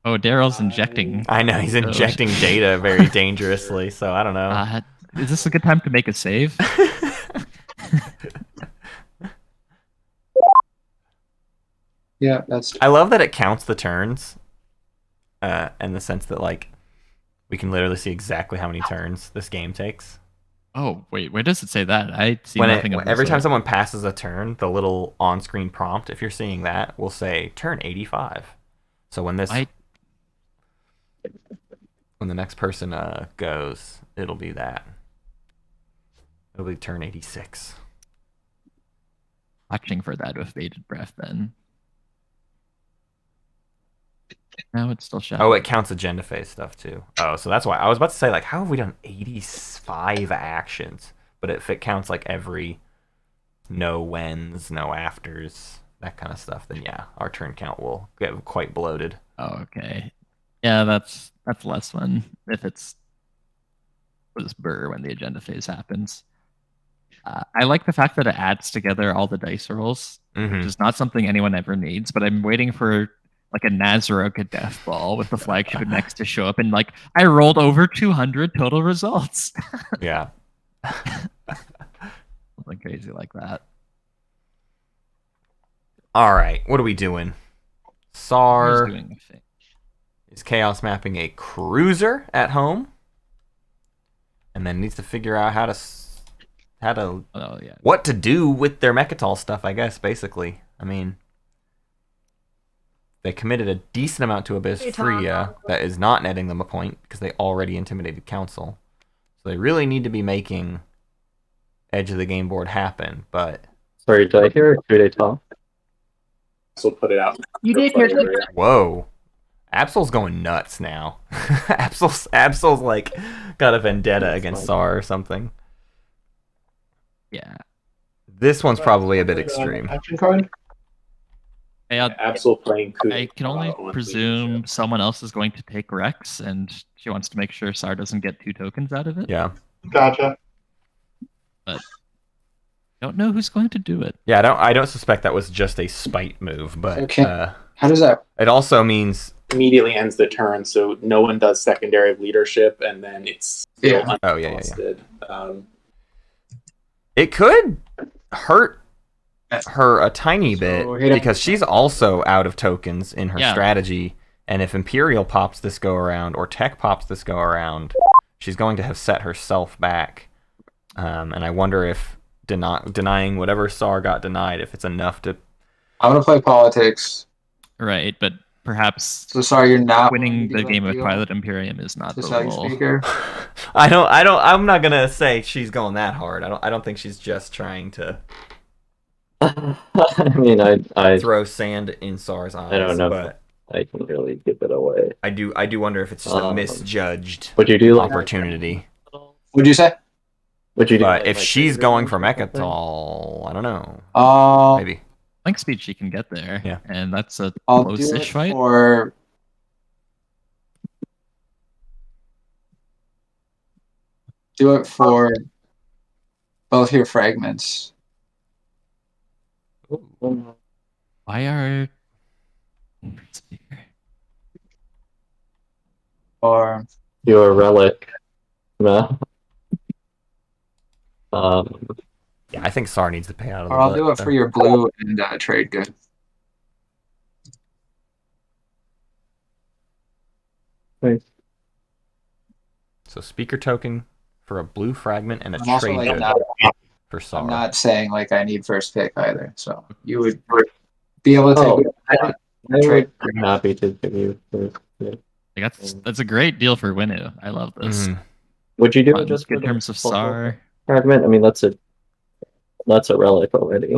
Oh, Daryl's injecting. I know, he's those. injecting data very dangerously, so I don't know. Is this a good time to make a save? Yeah, that's I love that it counts the turns. in the sense that like we can literally see exactly how many turns this game takes. Oh wait, where does it say that? I see When nothing of every this. time someone passes a turn, the little on-screen prompt, if you're seeing that, will say turn 85. So when this when the next person goes, it'll be that. It'll be turn 86. Watching for that with bated breath then. No, it's still showing. Oh, it counts agenda phase stuff too. Oh, so that's why I was about to say like, how have we done 85 actions? But if it counts like every no whens, no afters, that kind of stuff, then yeah, our turn count will get quite bloated. Oh, okay. Yeah, that's less fun if it's was burr when the agenda phase happens. I like the fact that it adds together all the dice rolls, which is not something anyone ever needs, but I'm waiting for like a Nazarok death ball with the flagship next to show up, and like I rolled over 200 total results. Yeah. Something crazy like that. All right, what are we doing? Sar Who's doing a thing? is chaos mapping a cruiser at home, and then needs to figure out how to what to do with their Mechatol stuff. I guess basically. I mean, they committed a decent amount to Abyss Freya that is not netting them a point because they already intimidated Council. So they really need to be making edge of the game board happen. But sorry, did I hear coup d'etat? So put it out. You did hear it. Whoa. Absol's going nuts now. Absol's like got a vendetta against Sar or something. Yeah. This one's probably a bit extreme. Action card. Hey, Absol playing coup. I can only presume someone else is going to take Rex, and she wants to make sure Sar doesn't get 2 tokens out of it. Yeah. Gotcha. But don't know who's going to do it. Yeah, I don't suspect that was just a spite move, but Okay. How does that? It also means immediately ends the turn, so no one does secondary leadership, and then it's still uncontested. It could hurt her a tiny bit because she's also out of tokens in her strategy, and if Imperial pops this go around or Tech pops this go around, she's going to have set herself back. And I wonder if denying whatever Sar got denied, if it's enough to. I want to play politics. Right, but perhaps. So sorry, you're not winning the game with Twilight Imperium is not the role. I'm not gonna say she's going that hard. I don't think she's just trying to. I mean, I throw sand in Sar's eyes. I don't know, but I can really give it away. I do wonder if it's just a misjudged would you do opportunity. What'd you say? Would you do? But if she's going for Mechatol, I don't know. Maybe. Link speed she can get there. Yeah, and that's a I'll close-ish fight. Do it for both your fragments. Why are or your relic? No. Yeah, I think Sar needs to pay out of the Or I'll do it for your blue and trade good. Nice. So speaker token for a blue fragment and a I'm also, trade like, good for Sar. I'm not saying like I need first pick either, so you would be able to trade. I'm happy to give you first pick. That's a great deal for Winu. I love this. Would you do it just in terms of Sar fragment? I mean, that's a relic already.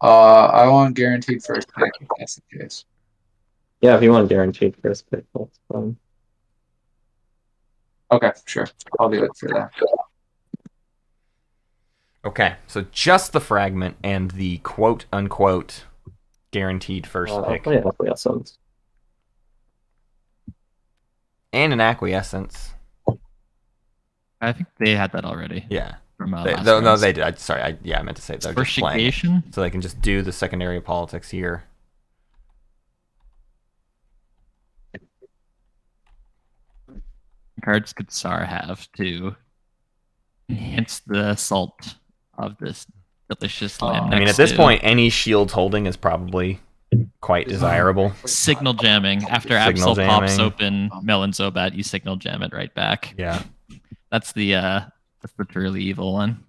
I want guaranteed first pick if that's the case. Yeah, if you want guaranteed first pick, that's fine. Okay, sure. I'll do it for that. Okay, so just the fragment and the quote unquote guaranteed first pick. I'll play acquiescence. And an acquiescence. I think they had that already. Yeah. From, they did. I meant to say they're just playing. So they can just do the secondary politics here. Cards could Sar have to enhance the assault of this delicious land. I mean, at this point, any shield holding is probably quite desirable. Signal jamming. After Signal Absol pops jamming. open Melon Zobat, you signal jam it right back. Yeah. That's the truly evil one.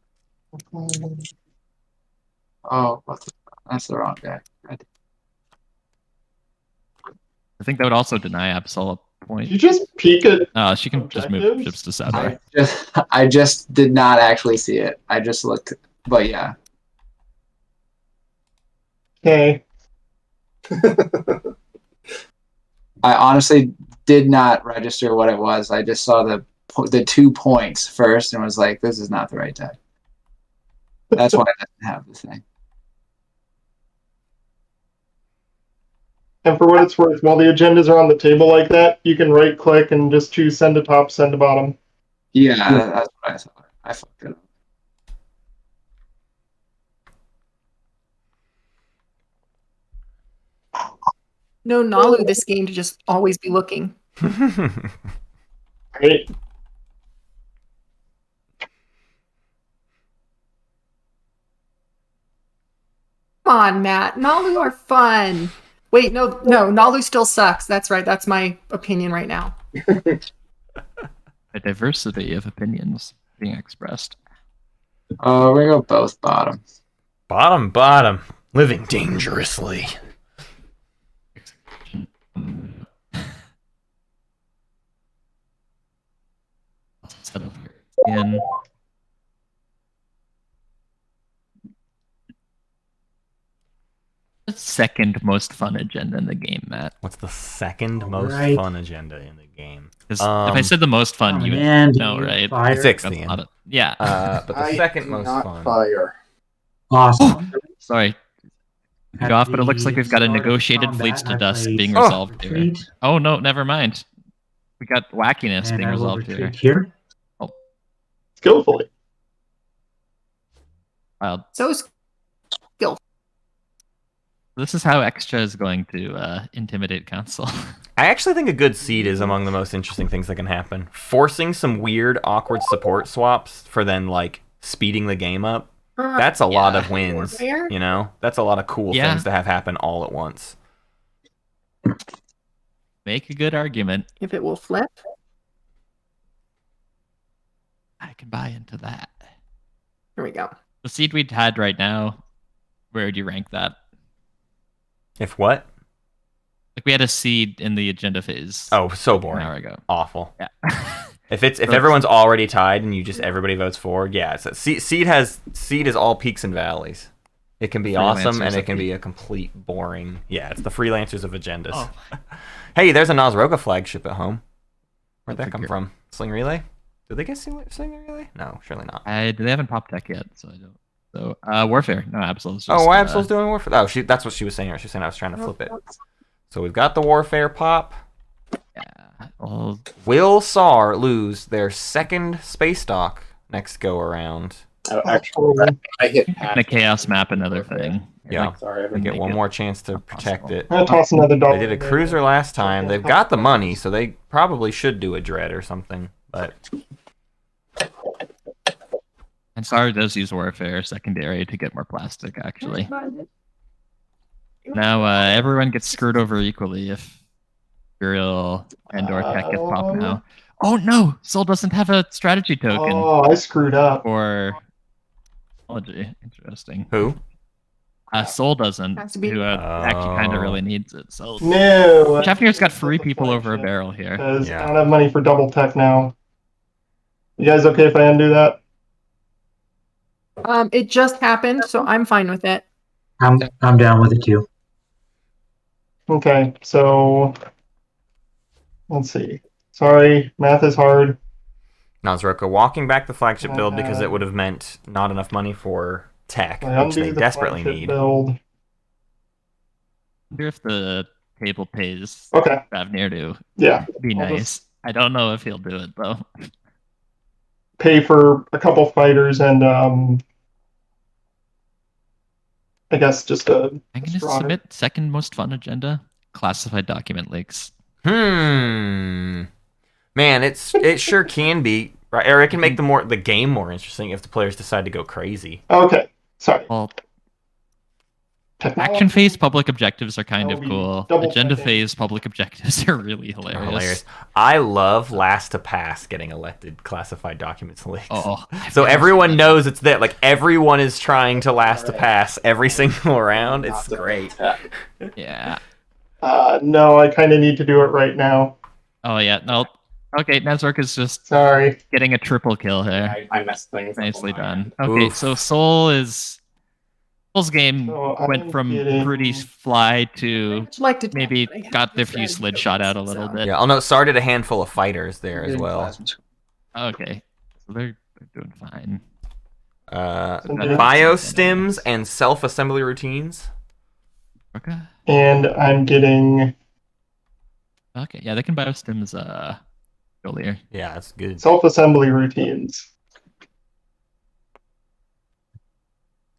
Oh, that's the wrong guy. I think that would also deny Absol a point. You just peek at. She can just move ships to Saturday. I just did not actually see it. I just looked, but yeah. Okay. I honestly did not register what it was. I just saw the 2 points first and was like, "This is not the right deck." That's why I didn't have the thing. And for what it's worth, while the agendas are on the table like that, you can right click and just choose send to top, send to bottom. Yeah, that's what I thought. I fucked it up. No Nalu this game to just always be looking. Great. Come on, Matt. Nalu are fun. Wait, no, Nalu still sucks. That's right. That's my opinion right now. A diversity of opinions being expressed. Oh, we go both bottom. Bottom. Living dangerously. Set up here in. The second most fun agenda in the game, Matt. What's the second most fun agenda in the game? If I said the most fun, you would know, right? Fire. 60th. Yeah. But the second most fun. Fire. Awesome. Sorry. Go off, but it looks like we've got a negotiated fleets to dust being resolved here. Retreat. Oh no, never mind. We got wackiness And being I will resolved here. retreat here. Skillfully. Wild. So skillful. This is how Extra is going to intimidate Council. I actually think a good seed is among the most interesting things that can happen. Forcing some weird, awkward support swaps for then, like, speeding the game up. That's a lot of wins, you know? That's a lot of cool things to have happen all at once. Make a good argument. If it will flip. I can buy into that. Here we go. The seed we'd had right now, where would you rank that? If what? Like we had a seed in the agenda phase. Oh, so boring. An hour ago. Awful. Yeah. If everyone's already tied and you just everybody votes for, yeah. So seed is all peaks and valleys. It can be awesome and it can be a complete boring. Yeah, it's the freelancers of agendas. Oh. Hey, there's a Nazroka flagship at home. Where'd that come from? Sling Relay? Did they get Sling Relay? No, surely not. They haven't popped tech yet, so I don't. So Warfare. No, Absol's just. Oh, Absol's doing Warfare. Oh, that's what she was saying. She was saying I was trying to flip it. So we've got the Warfare pop. Yeah. Well, Will SAR lose their second space dock next go around? Oh, actually, I hit the Chaos map, another thing. Yeah. Like, Sorry, They get one more chance to protect it. I'll toss another dollar. They did a cruiser last time. They've got the money, so they probably should do a dread or something. But and SAR does use Warfare secondary to get more plastic, actually. Now everyone gets screwed over equally if Imperial and/or Tech get popped now. Oh no! Soul doesn't have a strategy token. Oh, I screwed up. For technology. Interesting. who? Soul doesn't. Has to be- Who actually kind of really needs it. So No. Shavnir's got 3 people over a barrel here. Because Yeah. I don't have money for double tech now. You guys okay if I undo that? It just happened, so I'm fine with it. I'm down with it too. Okay, so let's see. Sorry, math is hard. Nazroka walking back the flagship build because it would have meant not enough money for tech, I which undo they the desperately flagship need. Build. I wonder if the table pays Okay, Shavnir to yeah. be I'll nice. I don't know if he'll do it though. Pay for a couple fighters and I guess just a I'm gonna Strata. submit second most fun agenda. Classified document leaks. Man, it sure can be, right? Or it can make the game more interesting if the players decide to go crazy. Okay, sorry. Well, Action phase public objectives are kind That of would be cool. double Agenda checking. phase public objectives are really hilarious. I love last to pass getting elected classified documents leaks. Oh, So everyone knows it's there. Like everyone is trying to last to pass every single round. It's great. yeah. No, I kind of need to do it right now. Oh yeah. No. Okay, Nazark is just Sorry. getting a triple kill here. I messed things up. Nicely on my end. done. Okay, Oof. so Soul's game So went I'm from getting- pretty fly to I'd like to maybe but I have got their to few say, slid shot out a little so- bit. Yeah, I'll note started a handful of fighters there as Getting well. plasma screen. Okay, so they're doing fine. Biostims and self-assembly routines. Okay. And I'm getting Okay, yeah, they can biostims earlier. Yeah, that's good. self-assembly routines.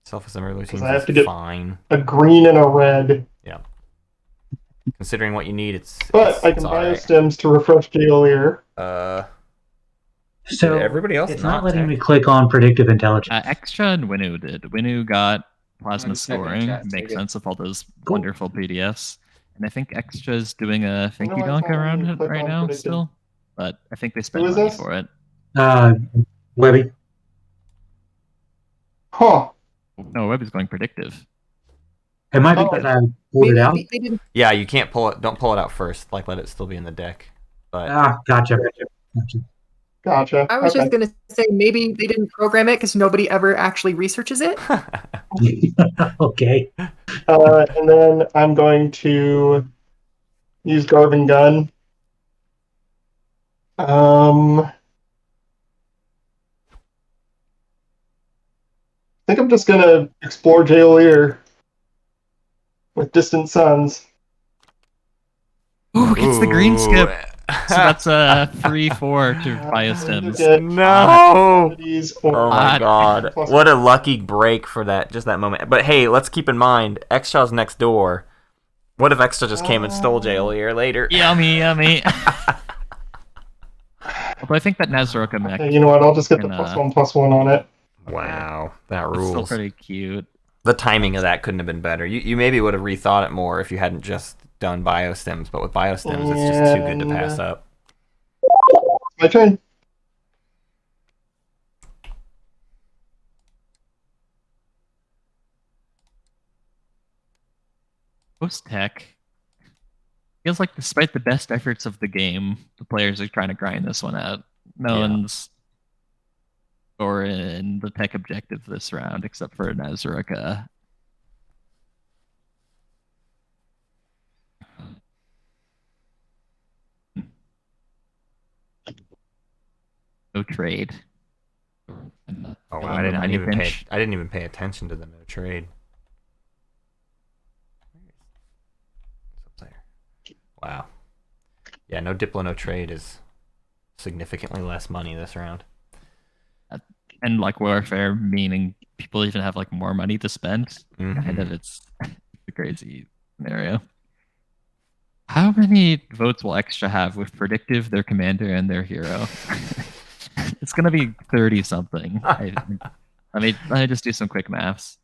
Self-assembly routines I have to is get- fine. A green and a red. Considering what you need, it's But I can alright. biostims to refresh Jailier. So everybody else it's not not letting tech? me click on predictive intelligence. Extra and Winu did. Winu got plasma I'm checking scoring. chat, Makes take it. sense of all those Cool. wonderful PDFs. And I think Extra's doing a thank you why it's donk not letting around me it click right on now predictive? still. But I think they spent is money this? for it. Webby. Huh. No, Web is going predictive. It might be Oh. because I pulled it Maybe out. they didn't. Yeah, you can't pull it. Don't pull it out first. Like, let it still be in the deck. But Gotcha. Gotcha. I was Okay. just gonna say maybe they didn't program it because nobody ever actually researches it. Okay. And then I'm going to use Garvin Gun. I think I'm just gonna explore Jailier with Distant Suns. Ooh, gets the green skip. So that's a a free 4 to biostims. no. Or Oh my Hot. god. What a lucky break for that, just that moment. But hey, let's keep in mind, Extra's next door. What if Extra just came and stole Jailier later? Yummy, yummy. Although I think that Nazroka mech Okay, you know what? I'll just get the And, +1/+1 on it. Wow, that is still rules. pretty cute. The timing of that couldn't have been better. You maybe would have rethought it more if you hadn't just done biostims, but with biostims, it's just too good to pass up. My turn. Post tech feels like, despite the best efforts of the game, the players are trying to grind this one out. No Yeah. one's scoring the tech objective this round except for Nazaraka. No trade. Oh wow, I didn't even pay attention to the no trade. It's up there. Wow. Yeah, no Diplo, no trade is significantly less money this round. And like warfare, meaning people even have like more money to spend. Kind of, it's a crazy scenario. How many votes will Extra have with predictive, their commander, and their hero? It's gonna be 30 something. Let me just do some quick maths.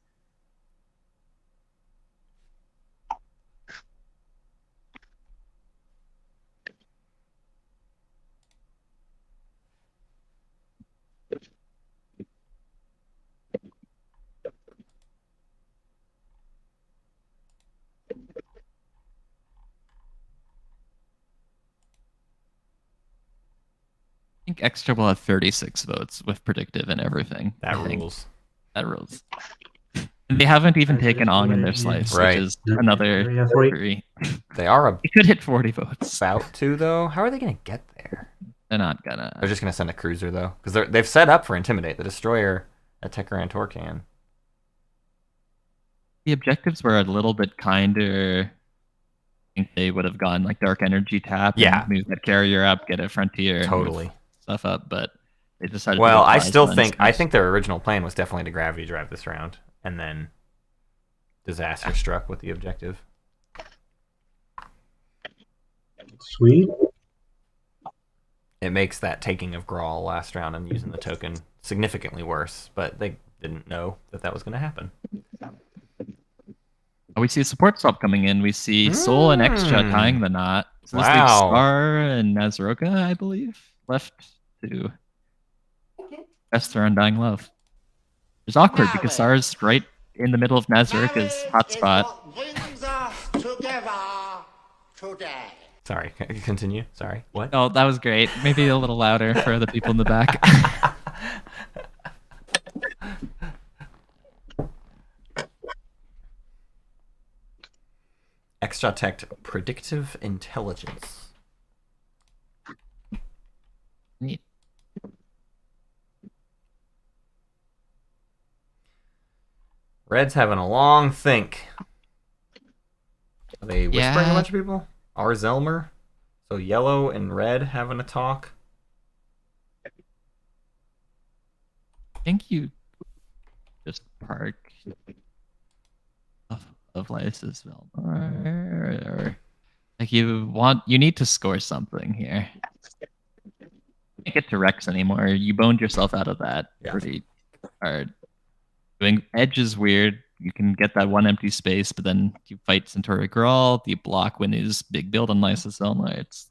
I think Extra will have 36 votes with predictive and everything. That I think. rules. That rules. And they haven't even taken on in their slice, Right. which is another Yeah, 40. three. They are It could hit 40 votes. about to though. How are they gonna get there? They're not gonna. They're just gonna send a cruiser though, because they've set up for Intimidate, the destroyer at Tekaran Torcan. The objectives were a little bit kinder. I think they would have gone like Dark Energy tap, Yeah. and move that carrier up, get a Frontier, and move Totally. stuff up, but they decided. Well, to go I still Plasma think instead. their original plan was definitely to gravity drive this round, and then disaster struck with the objective. Sweet. It makes that taking of Grawl last round and using the token significantly worse, but they didn't know that that was going to happen. Oh, we see a support swap coming in. We see Soul and Extra tying the knot. So this leaves Star and Nazaroka, I believe, left to test their undying love. It's awkward because Star's right in the middle of Nazaroka's hotspot. Sorry, continue. Sorry, what? Oh, that was great. Maybe a little louder for the people in the back. Extra-tect predictive intelligence. Neat. Red's having a long think. Are they whispering a bunch of people? Rzelmer? So yellow and red having a talk? I think you just park of lice as well. Or like you need to score something here. You can't get to Rex anymore. You boned yourself out of that pretty hard. Doing Edge is weird. You can get that one empty space, but then you fight Centauri Grawl, you block Winu's big build on Lysis Zelma. It's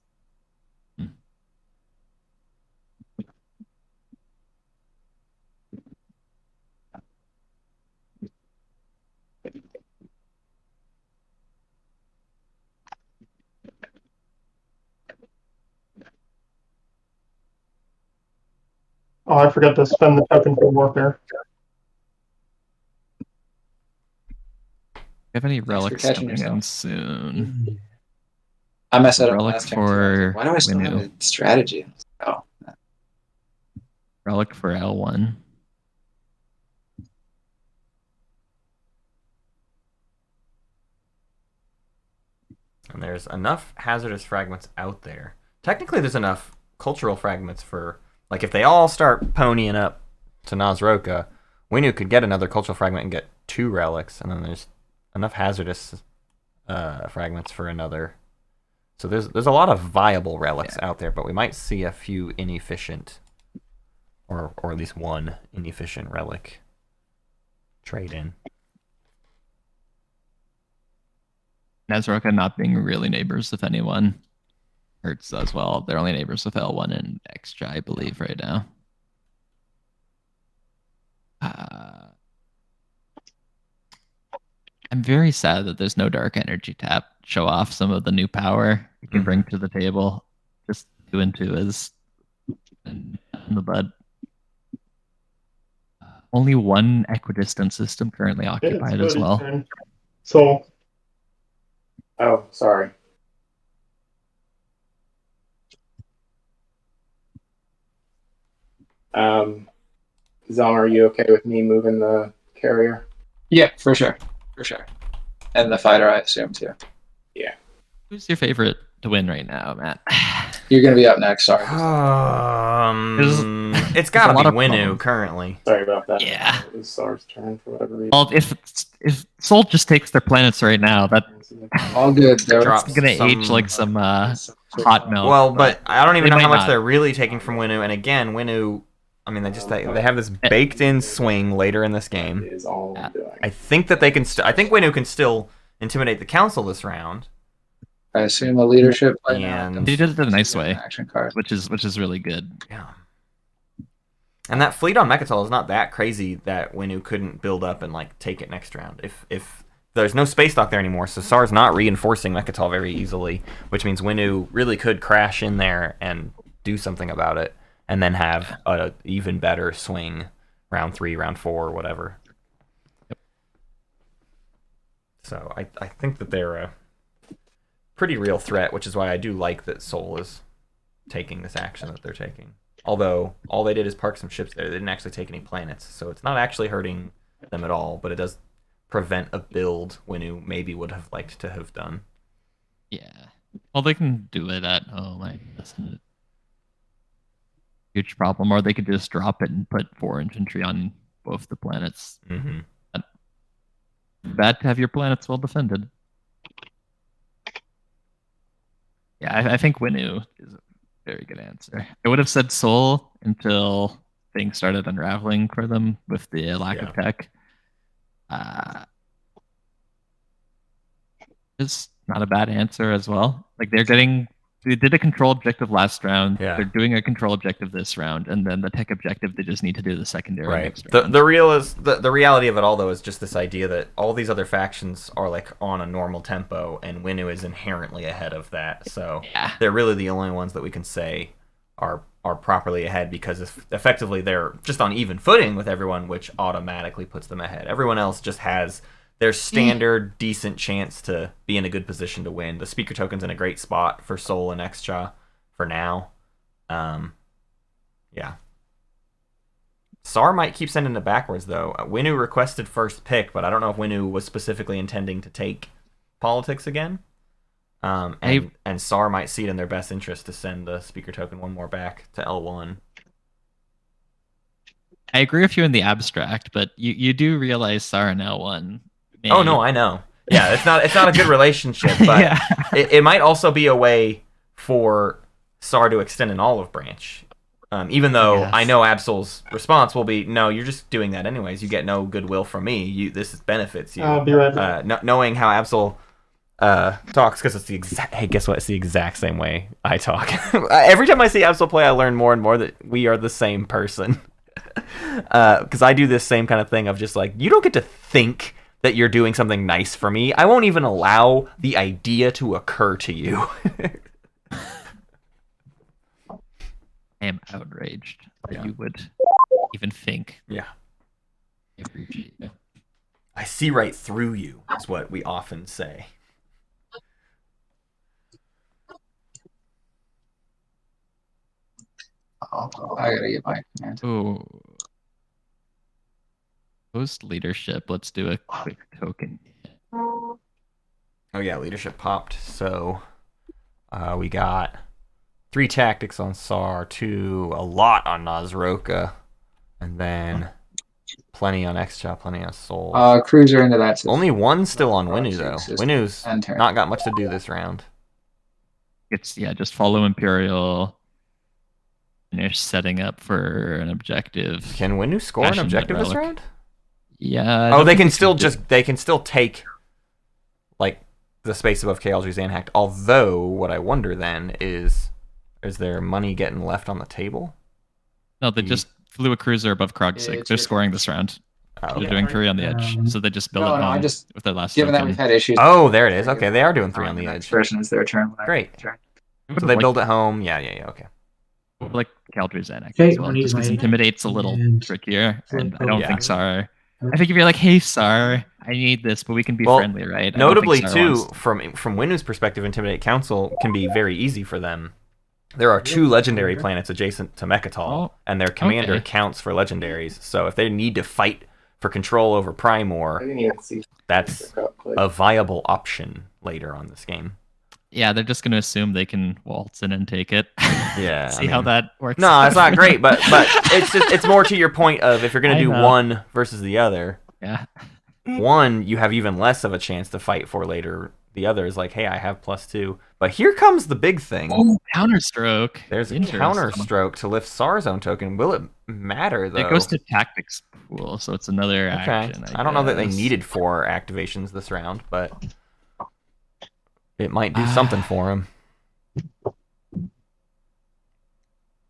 Oh, I forgot to spend the token for warfare. have any relics coming in soon? I messed up Relic last for Why do I still have a strategy? Oh. Relic for L1. And there's enough hazardous fragments out there. Technically, there's enough cultural fragments for, like, if they all start ponying up to Nazroka, Wenu could get another cultural fragment and get 2 relics, and then there's enough hazardous fragments for another. So there's a lot of viable relics out there, but we might see a few inefficient, or at least one inefficient relic trade in. Nazaroka not being really neighbors with anyone hurts as well. They're only neighbors with L1 and Extra, I believe, right now. I'm very sad that there's no Dark Energy tap. Show off some of the new power you can bring to the table. Just 2 and 2 is in the bud. Only one equidistant system currently occupied as well. So. Oh, sorry. Zelmer, are you okay with me moving the carrier? Yeah, for sure. For sure. And the fighter, I assume, too. Yeah. Who's your favorite to win right now, Matt? You're going to be up next, sorry. It's got to be Wenu currently. Sorry about that. Yeah. It was Sar's turn for whatever reason. Well, if Soul just takes their planets right now, that's all good. It's going to age like some hot milk. Well, but I don't even know how much they're really taking from Wenu. And again, Wenu, I mean, they have this baked-in swing later in this game. Is all I'm doing. I think that they can. I think Wenu can still intimidate the council this round. I assume a leadership. And he did it in a nice way, action card, which is really good. Yeah. And that fleet on Mechatol is not that crazy that Wenu couldn't build up and like take it next round. If there's no space dock there anymore, so Sar's not reinforcing Mechatol very easily, which means Wenu really could crash in there and do something about it, and then have an even better swing round 3, round 4, whatever. Yep. So I think that they're a pretty real threat, which is why I do like that Soul is taking this action that they're taking. Although all they did is park some ships there. They didn't actually take any planets, so it's not actually hurting them at all, but it does prevent a build Wenu maybe would have liked to have done. Yeah. Well, they can do it at home. Like, that's a huge problem. Or they could just drop it and put 4 infantry on both the planets. Mm-hmm. Bad to have your planets well defended. Yeah, I think Wenu is a very good answer. I would have said Soul until things started unraveling for them with the lack of tech. is not a bad answer as well. Like they did a control objective last round. Yeah. They're doing a control objective this round, and then the tech objective they just need to do the secondary Right. next The round. the reality of it all though is just this idea that all these other factions are like on a normal tempo, and Winu is inherently ahead of that. So Yeah. they're really the only ones that we can say are properly ahead, because effectively they're just on even footing with everyone, which automatically puts them ahead. Everyone else just has their standard decent chance to be in a good position to win. The speaker token's in a great spot for Sol and Extra for now. Yeah. Sar might keep sending it backwards, though. Winu requested first pick, but I don't know if Winu was specifically intending to take politics again. And Sar might see it in their best interest to send the speaker token one more back to L1. I agree with you in the abstract, but you do realize Sar and L1. Oh no, I know. Yeah, it's not a good relationship, but Yeah. it might also be a way for Sar to extend an olive branch. Even though Yes. I know Absol's response will be, no, you're just doing that anyways. You get no goodwill from me. This benefits you. I'll be right back. Knowing how Absol talks, because it's the exact. Hey, guess what? It's the exact same way I talk. Every time I see Absol play, I learn more and more that we are the same person. Because I do this same kind of thing of just like, you don't get to think that you're doing something nice for me. I won't even allow the idea to occur to you. I am outraged that you would even think. Yeah. I appreciate it. I see right through you, is what we often say. Oh, I gotta get my command. Ooh. Post leadership. Let's do a quick token. Oh yeah, leadership popped. So we got 3 tactics on Sar, 2, a lot on Nazroka, and then plenty on Xcha, plenty on Sol. Cruiser into that system. Only 1 still on Winu though. System. Winu's And turn. not got much to do this round. It's just follow Imperial. Finish setting up for an objective. Can Winu score an Fashion objective this relic. round? Yeah. I Oh, don't they think can it's still good. they can still take like the space above Kael'dra's Anhact. Although what I wonder then is there money getting left on the table? No, they just flew a cruiser above Krogsig. It's They're your scoring this round. Oh, They're okay. doing 3 on the edge, so they just build No, it no, I home just- with their last Given that token. we've had issues. Oh, there it is. Okay, they are doing 3 on the edge. Version is their turn. When I Great. turn. So they build it home. Yeah, okay. Like Kael'dra's Anhact Okay, as well, I'm gonna just use because my Intimidate's a little and trickier, and I flip don't over. think Sar... I think if you're like, hey, Sar, I need this, but we can be Well, friendly, right? I don't think Notably, Sar too, wants- from Winu's perspective, Intimidate Council can be very easy for them. There are 2 legendary planets adjacent to Mechatol, Oh, and their commander okay. counts for legendaries. So if they need to fight for control over Primor, didn't even see. that's a viable option later on this game. Yeah, they're just going to assume they can waltz in and take it. Yeah, See how that works. No, it's not great, but it's more to your point of if you're gonna I do know. one versus the other. Yeah. One, you have even less of a chance to fight for later. The other is like, hey, I have +2. But here comes the big thing. Oh, counterstroke. There's a Interesting. counter stroke to lift Sar's own token. Will it matter though? It goes to tactics pool, so it's another okay. action. I don't know that they guess. needed 4 activations this round, but it might do something for him.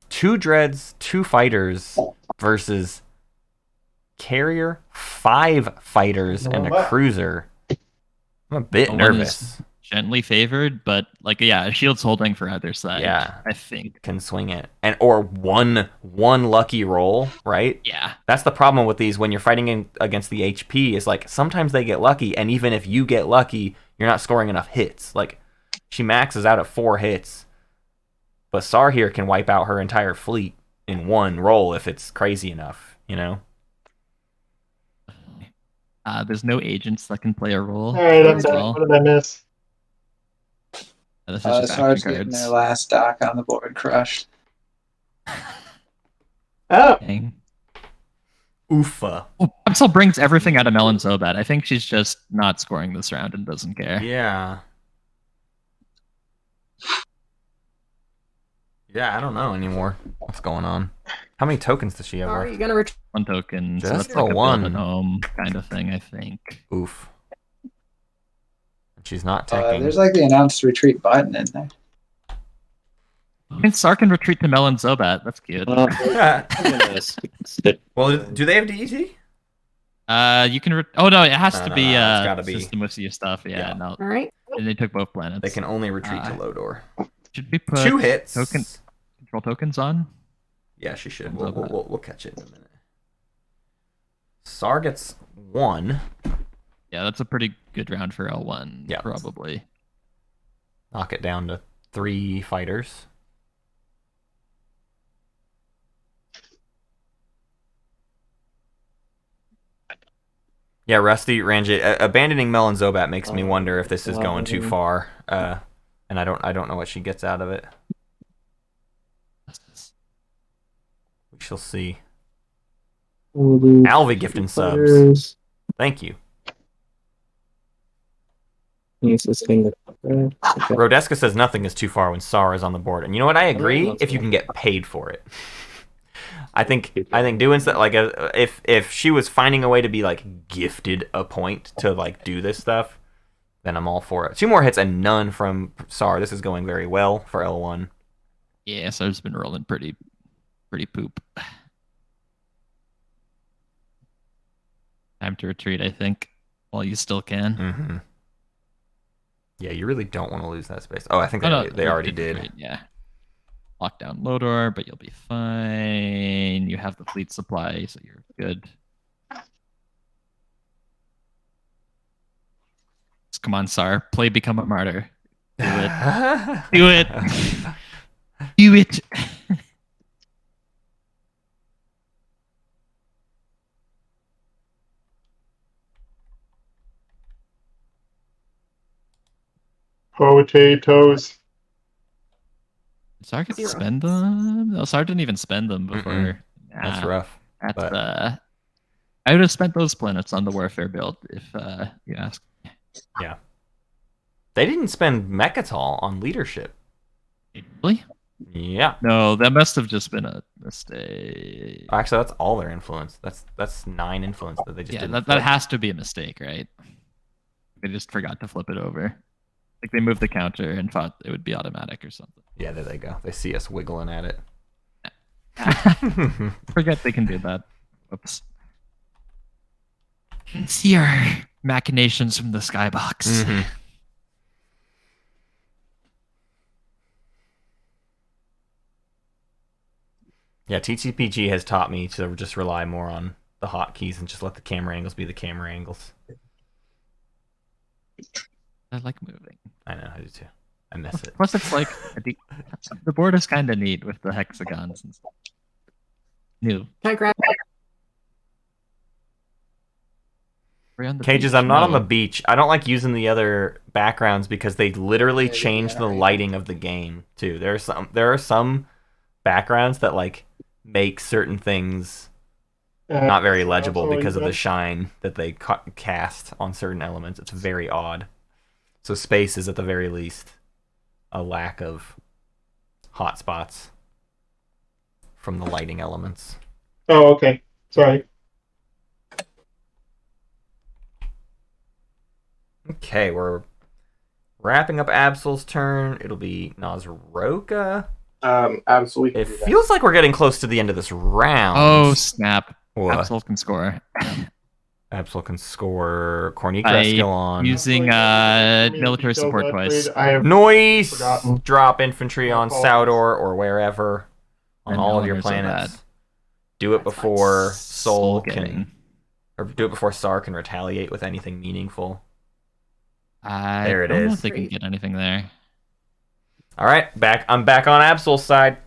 2 dreads, 2 fighters versus carrier, 5 fighters, and a cruiser. I'm a bit One nervous. is gently favored, but like shield's holding for either side. Yeah. I think. Can swing it, or one lucky roll, right? Yeah. That's the problem with these when you're fighting against the HP. Is like sometimes they get lucky, and even if you get lucky, you're not scoring enough hits. Like she maxes out at 4 hits, but Sar here can wipe out her entire fleet in 1 roll if it's crazy enough, you know. There's no agents that can play a role. All right, I'm as done. well. What did I miss? This is just Sar's action getting their cards. last dock on the board crushed. Oh, Dang. Oofa. Oh, Absol brings everything out of Melon so bad. I think she's just not scoring this round and doesn't care. Yeah. Yeah, I don't know anymore. What's going on? How many tokens does she have Are left? you gonna return? 1 token, so Just that's like the a one. build at home kind of thing, I think. Oof. She's not teching. There's like the announced retreat button in there. I think Sar can retreat to Melon Zobat. That's cute. Well, do they have DET? You can. Oh no, it has to be. It's gotta be. System with your stuff. Yeah, no. All right. And they took both planets. They can only retreat to Lodor. Should we put 2 hits? Control tokens on? Yeah, she should. We'll catch it in a minute. Sar gets 1. Yeah, that's a pretty good round for L1. Yeah, probably. Knock it down to 3 fighters. Yeah, Rusty, Ranjit, abandoning Melon Zobat makes me wonder if this is going too far. And I don't know what she gets out of it. We shall see. Alvi gifting subs. Thank you. Rodeska says nothing is too far when Sar is on the board, and you know what? I agree. If you can get paid for it, I think doing that, like, if she was finding a way to be like gifted a point to like do this stuff, then I'm all for it. 2 more hits and none from Sar. This is going very well for L1. Yeah, Sar's been rolling pretty poop. Time to retreat, I think, while you still can. Mm-hmm. Yeah, you really don't want to lose that space. Oh, I think they already did. Retreat, yeah. Lock down Lodor, but you'll be fine. You have the fleet supply, so you're good. Come on, Sar. Play Become a Martyr. Do it. Do it. Do it. Potatoes. Sar could spend them? No, Sar didn't even spend them before. That's rough. I would have spent those planets on the Warfare build if you ask. Yeah. They didn't spend Mechatol on leadership. Really? Yeah. No, that must have just been a mistake. Actually, that's all their influence. That's 9 influence that they just didn't. That has to be a mistake, right? They just forgot to flip it over. Like they moved the counter and thought it would be automatic or something. Yeah, there they go. They see us wiggling at it. Forget they can do that. Whoops. See our machinations from the skybox. Mm-hmm. Yeah, TTPG has taught me to just rely more on the hotkeys and just let the camera angles be the camera angles. I like moving. I know, I do too. I miss it. Plus, it's like the board is kind of neat with the hexagons and stuff. New. Can I grab? Cages, I'm not on the beach. I don't like using the other backgrounds because they literally change the lighting of the game too. There are some backgrounds that like make certain things not very legible because of the shine that they cast on certain elements. It's very odd. So space is at the very least a lack of hotspots from the lighting elements. Oh, okay. Sorry. Okay, we're wrapping up Absol's turn. It'll be Nazroka. Absolutely. It feels like we're getting close to the end of this round. Oh, snap. What? Absol can score. Absol can score Cornique Escalon. Using military support twice. Noise! Drop infantry on Saudor or wherever on And all of no your others are planets. bad. Do it before Soul getting. can... Or do it before Sar can retaliate with anything meaningful. There it I don't know is. if they can get anything there. All right, I'm back on Absol's side.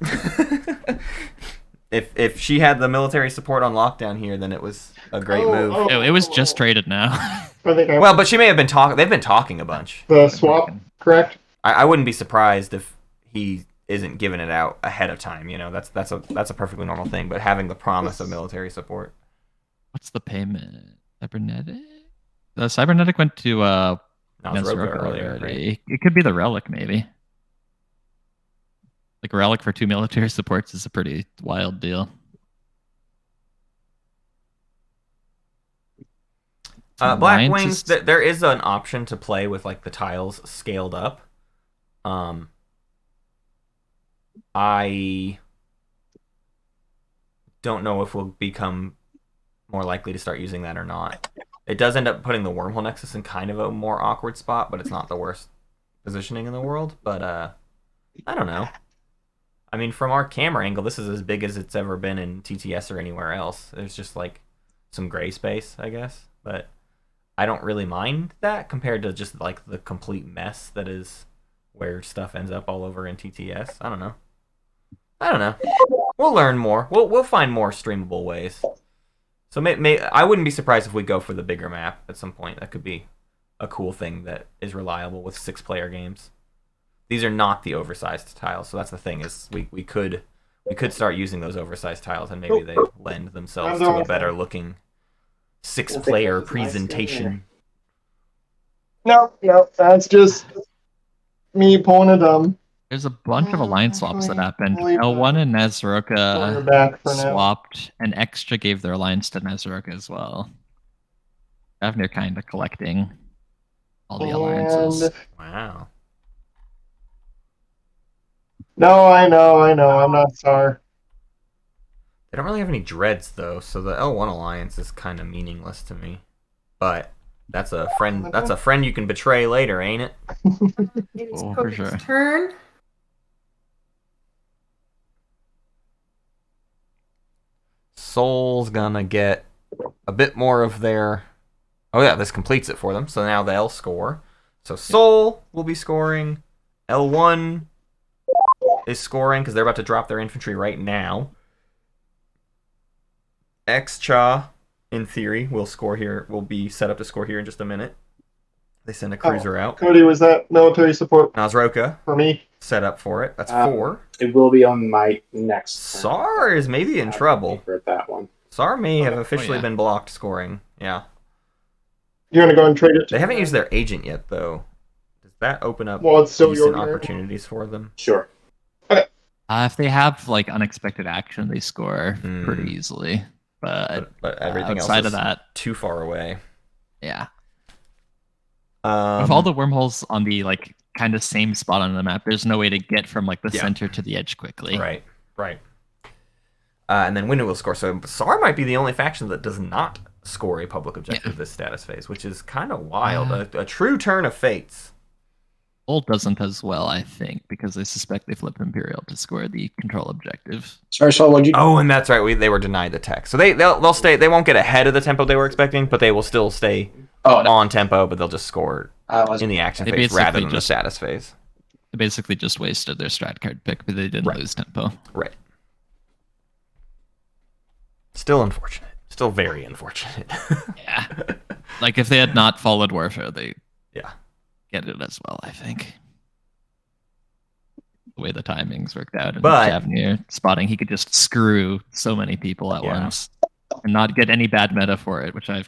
If she had the military support on lockdown here, then it was a great move. It was just traded now. Well, but she may have been talking. They've been talking a bunch. The swap, correct? I wouldn't be surprised if he isn't giving it out ahead of time. You know, that's a perfectly normal thing. But having the promise of military support. What's the payment? Cybernetic? The Cybernetic went to Nazroka earlier, right? It could be the relic, maybe. Like a relic for 2 military supports is a pretty wild deal. Black Alliance Wings, is- there is an option to play with like the tiles scaled up. I don't know if we'll become more likely to start using that or not. It does end up putting the Wormhole Nexus in kind of a more awkward spot, but it's not the worst positioning in the world. But I don't know. I mean, from our camera angle, this is as big as it's ever been in TTS or anywhere else. There's just like some gray space, I guess, but I don't really mind that compared to just like the complete mess that is where stuff ends up all over in TTS. I don't know. We'll learn more. We'll find more streamable ways. So I wouldn't be surprised if we go for the bigger map at some point. That could be a cool thing that is reliable with 6-player games. These are not the oversized tiles, so that's the thing is we could start using those oversized tiles and maybe they lend themselves to a better looking 6-player presentation. No, that's just me pulling a dumb. There's a bunch of alliance swaps that happened. Leave L1 and We're Nezroka back for now. swapped, and Extra gave their alliance to Nezroka as well. Shavnir kind of collecting all the alliances. And Wow. no, I know, I'm not sorry. They don't really have any dreads though, so the L1 alliance is kind of meaningless to me. But that's a friend you can betray later, ain't it? It is Oh, for Kobe's sure. turn. Soul's gonna get a bit more of their... Oh yeah, this completes it for them, so now they'll score. So Soul will be scoring. L1 is scoring because they're about to drop their infantry right now. X-Cha, in theory, will score here. Will be set up to score here in just a minute. They send a cruiser out. Cody, was that military support Nazroka for me? set up for it. That's 4. It will be on my next turn. Sar is maybe in trouble. For that one. Sar may have officially yeah. been blocked scoring. Yeah. You're gonna go and trade it. They haven't used their agent yet, though. Does that open up Well, it's still your decent turn. opportunities for them? Sure. If they have like unexpected action, they score Hmm. pretty easily. But But everything outside else of is that, too far away. yeah. With all the wormholes on the like kind of same spot on the map, there's no way to get from like the Yeah. center to the edge quickly. Right. And then Windu will score. So Sar might be the only faction that does not score a public objective this status phase, which is kind of wild. A true turn of fates. Bolt doesn't as well, I think, because I suspect they flipped Imperial to score the control objective. Sorry, Saul, what'd you Oh, and that's right. They were denied the tech, so they'll stay. They won't get ahead of the tempo they were expecting, but they will still stay Oh, no. on tempo. But they'll just score I was in the action They phase rather basically than the just- status phase. They basically just wasted their strat card pick, but they didn't Right. lose tempo. Right. Still unfortunate. Still very unfortunate. Yeah. Like if they had not followed Warfare, they Yeah. get it as well, I think. The way the timings worked out, and But- Shavnir spotting, he could just screw so many people at Yeah. once and not get any bad meta for it, which I'm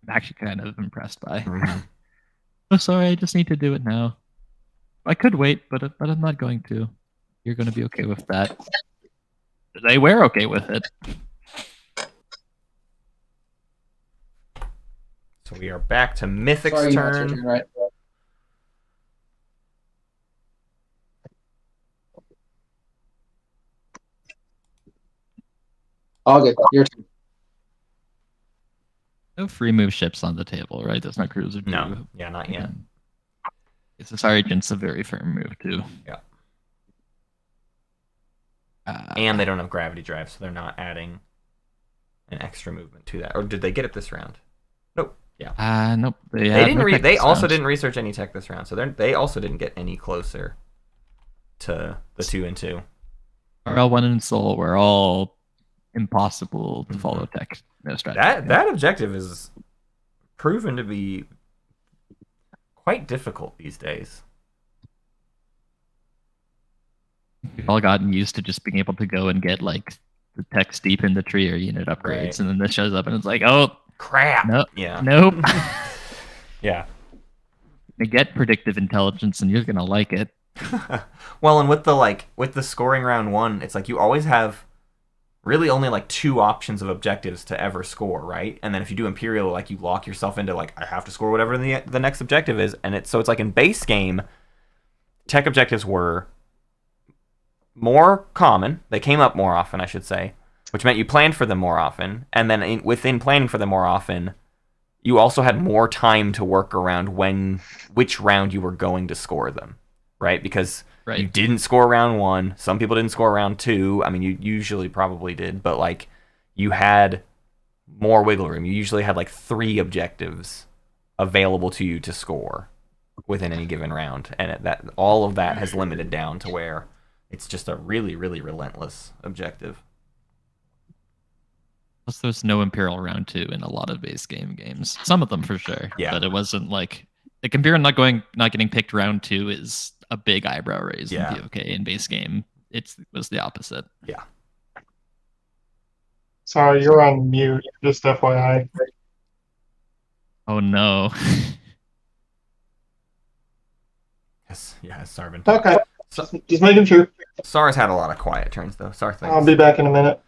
actually kind of impressed by. Mhm. Oh, sorry, I just need to do it now. I could wait, but I'm not going to. You're going to be okay with that. They were okay with it. So we are back to Mythic's Sorry, turn. that's your turn, right? All good. Your turn. No free move ships on the table, right? There's no cruiser. No. Yeah, not yet. It's a Sergeant's a very firm move too. Yeah. Uh, And they don't have gravity drive, so they're not adding an extra movement to that. Or did they get it this round? Nope. Yeah. nope. They had didn't. no tech They this also round. didn't research any tech this round, so they also didn't get any closer to the 2 and 2. RL1 and Soul were all impossible to follow tech. No strategy. That objective is proven to be quite difficult these days. We've all gotten used to just being able to go and get like the text deep in the tree or unit upgrades, Right. and then this shows up and it's like, oh Crap. no, Yeah. nope. Yeah. You get predictive intelligence, and you're gonna like it. Well, and with the scoring round 1, it's like you always have really only like 2 options of objectives to ever score, right? And then if you do Imperial, like you lock yourself into like I have to score whatever the next objective is, and it's like in base game, tech objectives were more common. They came up more often, I should say, which meant you planned for them more often, and then within planning for them more often, you also had more time to work around which round you were going to score them, right? Because you didn't score round 1. Some people didn't score round 2. I mean, you usually probably did, but like you had more wiggle room. You usually had like 3 objectives available to you to score within any given round, and that all of that has limited down to where it's just a really, really relentless objective. Plus, there's no Imperial round 2 in a lot of base game games. Some of them for sure. Yeah. But it wasn't like the Imperial not getting picked round 2 is a big eyebrow raise in POK. In base game, it was the opposite. Yeah. Sorry, you're on mute. Just FYI. Oh no. Yes, Sarvin. Okay. Just making sure. Sar's had a lot of quiet turns though. Sar thinks. I'll be back in a minute.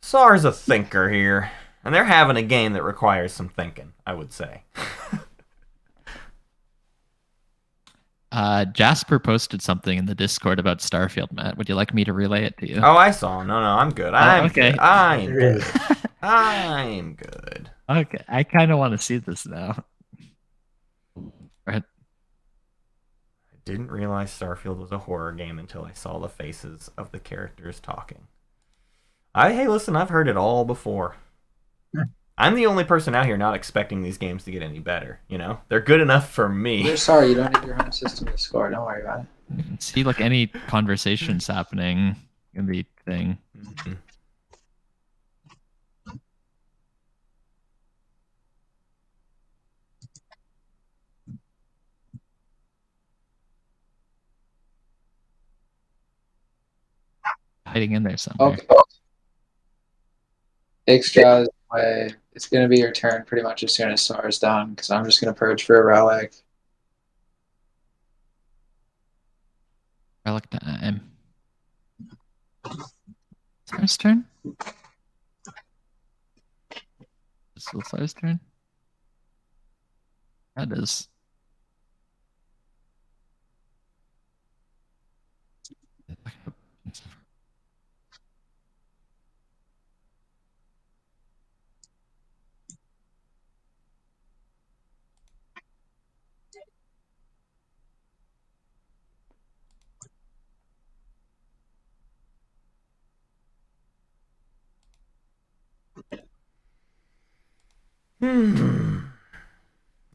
Sar's a thinker here, and they're having a game that requires some thinking, I would say. Jasper posted something in the Discord about Starfield, Matt. Would you like me to relay it to you? Oh, I saw him. No, I'm good. Okay. Good. I'm good. I'm good. Okay, I kind of want to see this now. Right. I didn't realize Starfield was a horror game until I saw the faces of the characters talking. Hey, listen, I've heard it all before. I'm the only person out here not expecting these games to get any better, you know? They're good enough for me. You're sorry, you don't need your home system to score. Don't worry about it. You can see like any conversations happening in the thing. Mm-hmm. Hiding in there somewhere. Okay. Extra's way. It's going to be your turn pretty much as soon as Sar's done, because I'm just going to purge for a relic. Relic time. Sar's turn? Is it Sar's turn? That is.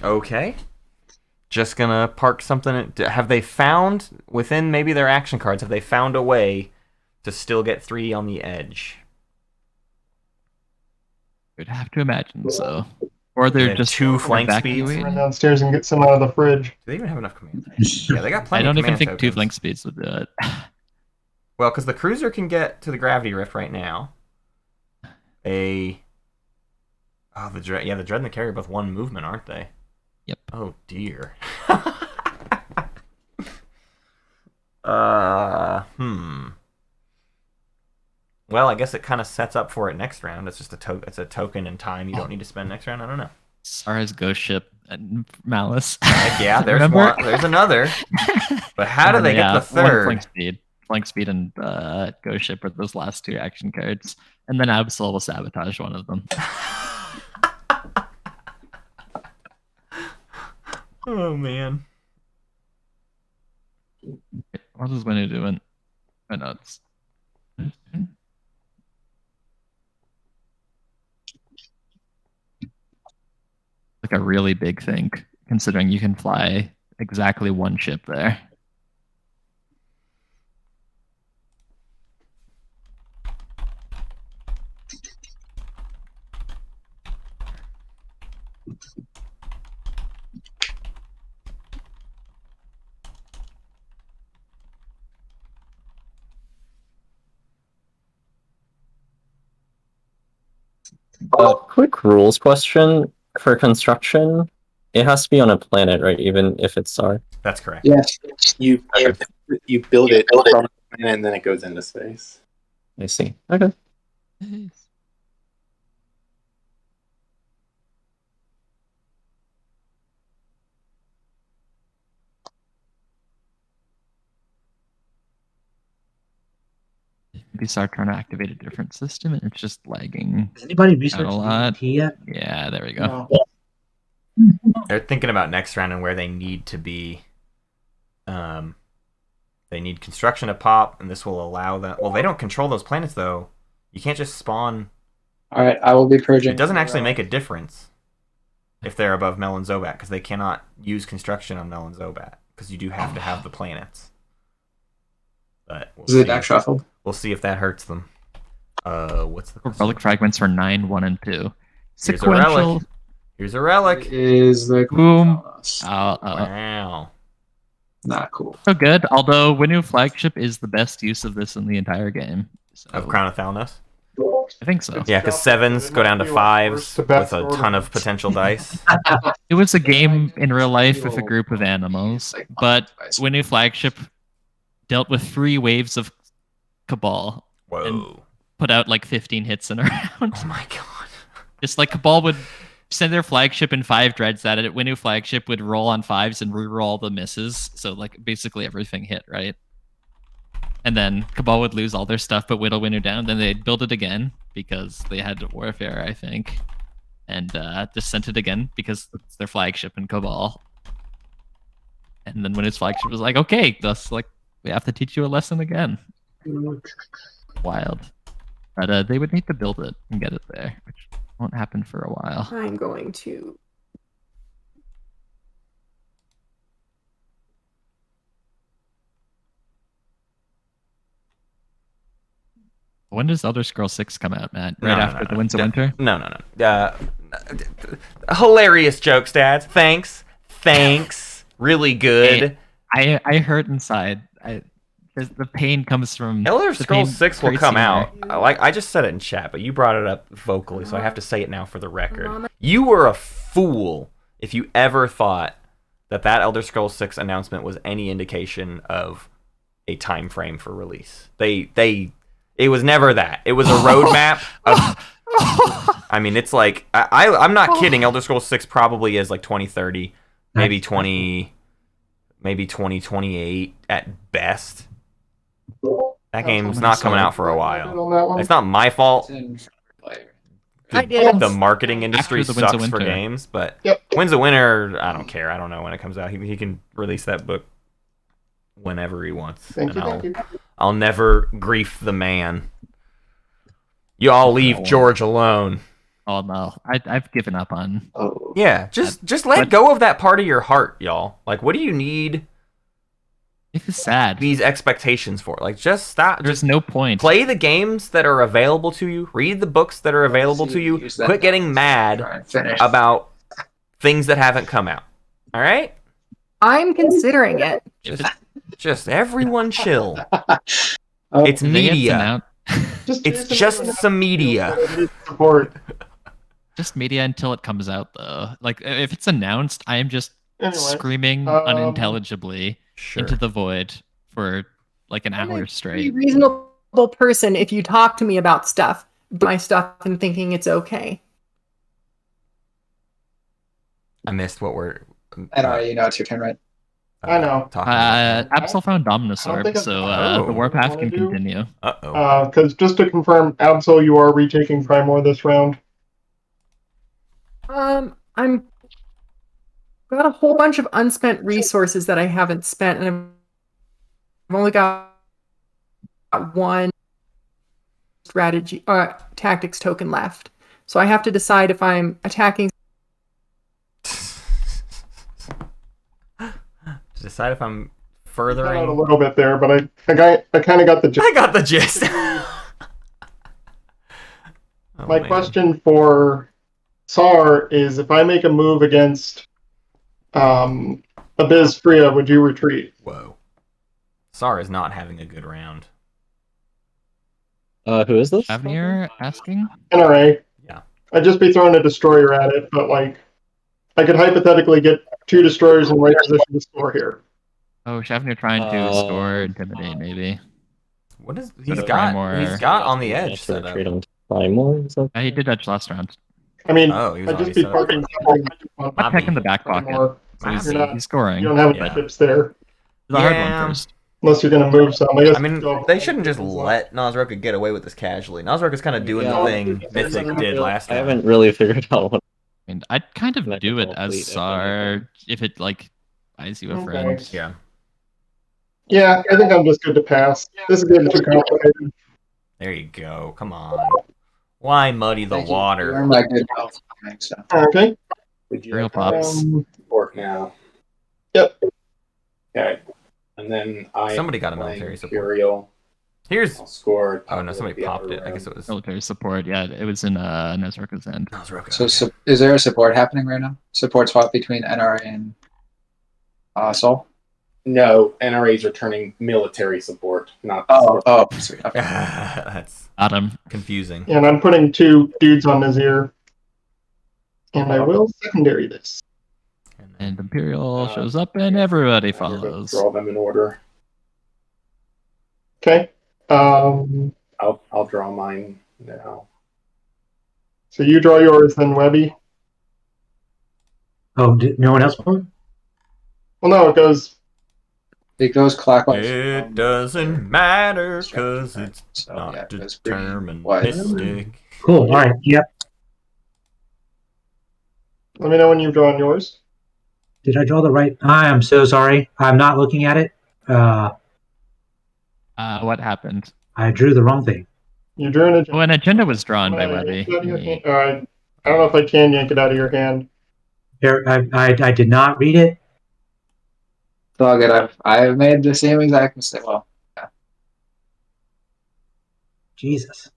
Okay. Just gonna park something. Have they found, within maybe their action cards, have they found a way to still get 3 on the edge? You'd have to imagine so. Or they're just 2 flank speeds. Run downstairs and get some out of the fridge. Do they even have enough command tokens? Yeah, they got plenty. I don't of even command think tokens. 2 flank speeds would do it. Well, because the cruiser can get to the gravity rift right now. The dread and the carrier are both 1 movement, aren't they? Yep. Oh dear. Well, I guess it kind of sets up for it next round. It's just it's a token in time you don't need to spend next round. I don't know. Sarah's ghost ship and Malice. Heck yeah, there's one. There's another. But how do they get the third? Flank speed and ghost ship are those last 2 action cards, and then Absol will sabotage one of them. Oh man. What is Winnie doing? Oh no, it's like a really big thing, considering you can fly exactly 1 ship there. Quick rules question for construction. It has to be on a planet, right? Even if it's star. That's correct. Yes. You build it from a planet and then it goes into space. I see. Okay. Maybe start trying to activate a different system and it's just lagging Has anybody out a researched lot. DDT yet? Yeah, there we go. No. They're thinking about next round and where they need to be. They need construction to pop, and this will allow them. Well, they don't control those planets though. You can't just spawn. All right, I will be purging. It doesn't actually make a difference if they're above Mel and Zobat, because they cannot use construction on Mel and Zobat, because you do have to have the planets. But Is it back shuffled? We'll see if that hurts them. What's the Relic fragments for 9, 1, and 2. Here's a relic. Here's a relic. Is the Boom. Wow. Not cool. So good, although Winu Flagship is the best use of this in the entire game. So, Of Crown of Thalnos? I think so. Yeah, because 7s go down to 5s with a ton of potential dice. It was a game in real life with a group of animals, but Winu Flagship dealt with 3 waves of Cabal. Whoa. And put out like 15 hits in a round. Oh my god. Just like Cabal would send their flagship and 5 dreads at it. Winu Flagship would roll on 5s and reroll all the misses. So like basically everything hit, right? And then Cabal would lose all their stuff but whittle Winu down. Then they'd build it again because they had Warfare, I think. And just sent it again because it's their flagship in Cabal. And then when his flagship was like, okay, that's like, we have to teach you a lesson again. Wild. But they would need to build it and get it there, which won't happen for a while. I'm going to. When does Elder Scrolls 6 come out, Matt? Right after the Winds of Winter? No. Hilarious joke, Stads. Thanks. Really good. I hurt inside. The pain comes from Elder Scrolls 6 will come out. Senior. I just said it in chat, but you brought it up vocally, so I have to say it now for the record. You were a fool if you ever thought that Elder Scrolls 6 announcement was any indication of a time frame for release. It was never that. It was a roadmap of, I mean, it's like I'm not kidding. Elder Scrolls 6 probably is like 2030, maybe 2028 at best. That game's not coming out for a while. It's not my fault. I did. The marketing industry After the Winds of sucks for Winter. games, but Yep. Winds of Winter, I don't care. I don't know when it comes out. He can release that book whenever he wants. Thank you. I'll never grief the man. You all leave George alone. Oh no, I've given up on. Oh. Yeah, just let go of that part of your heart, y'all. Like, what do you need It is sad. these expectations for? Like, just stop. There's Just no point. play the games that are available to you. Read the books that are available to you. Use that Quit getting mad Try and finish. about things that haven't come out. All right? I'm considering it. Just everyone chill. Oh, It's If it gets media. announced- It's just some media. Support. just media until it comes out, though. Like if it's announced, I am just Anyway, screaming unintelligibly Sure. into the void for like an I'm hour a straight. reasonable person if you talk to me about stuff, my stuff, and thinking it's okay. I missed what we're. And alright, you know it's your turn, right? I know. Talking about. Absol found I don't Omnisorb, think so Oh. the warpath can Wanna do- continue. Uh-oh. Because just to confirm, Absol, you are retaking Primor this round. I'm got a whole bunch of unspent resources that I haven't spent, and I've only got one strategy tactics token left. So I have to decide if I'm attacking. To decide if I'm Cut out a furthering. little bit there, but I kind of got the gist. I got the gist. Oh, My man. question for Sar is, if I make a move against Abyss Freya, would you retreat? Whoa. Sar is not having a good round. Who is this? Shavnir asking? NRA. Yeah. I'd just be throwing a destroyer at it, but like, I could hypothetically get 2 destroyers in the right position to score here. Oh, Shavnir trying to score Intimidate, maybe. What is Go to he's got? Primor. He's got on the Yeah, edge to set up. retreat him to Primor. Is that- He did edge last round. I mean, Oh, he was I'd already just be set up. parking something on But tech in the back Primor. pocket. So You're not- he's scoring. You don't have any Yeah. ships there, The hard Yeah. one first. unless you're going to move some. I guess I mean, they shouldn't just let Nosroka get away with this casually. Nosroka's kind of doing the Yeah. thing Mythic did last I time. haven't really figured out what. I mean, I'd kind of Like do a it full as fleet, if Sar anything. if it like buys you a Okay. friend. Yeah. Yeah, I think I'm just good to pass. This is getting too complicated. There you go. Come on. Why muddy the Thank you. You water? earned my good health. So. Okay. Would you Real like to pops. support now? Yep. Okay. And then I Somebody got a playing military support. Imperial. Here's. I'll score. Oh no, somebody popped it. I guess it was Military support. Yeah, it was in Nezroka's end. Nosroka. So is there a support happening right now? Support swap between NRA and Soul? No, NRA's returning military support, not Sweet. Okay. That's Got him. confusing. And I'm putting 2 dudes on Nazir. And I will secondary this. And Imperial Uh, shows up and everybody I'm gonna follows. Draw them in order. Okay. I'll draw mine now. So you draw yours, then Wehby. Oh, did no one else vote? Well, no, it goes. It goes clockwise. It doesn't matter because it's So, not yeah, it goes green, deterministic. Cool. All right. Yep. Let me know when you've drawn yours. Did I draw the right? I am so sorry. I'm not looking at it. What happened? Oh, I drew the wrong thing. You drew an agenda. Oh, an agenda was drawn by Can I yank Wehby. it out of your hand? I don't know if I can yank it out of your hand. Here, I did not read it. It's all good. I've made the same exact mistake. Well, Jesus.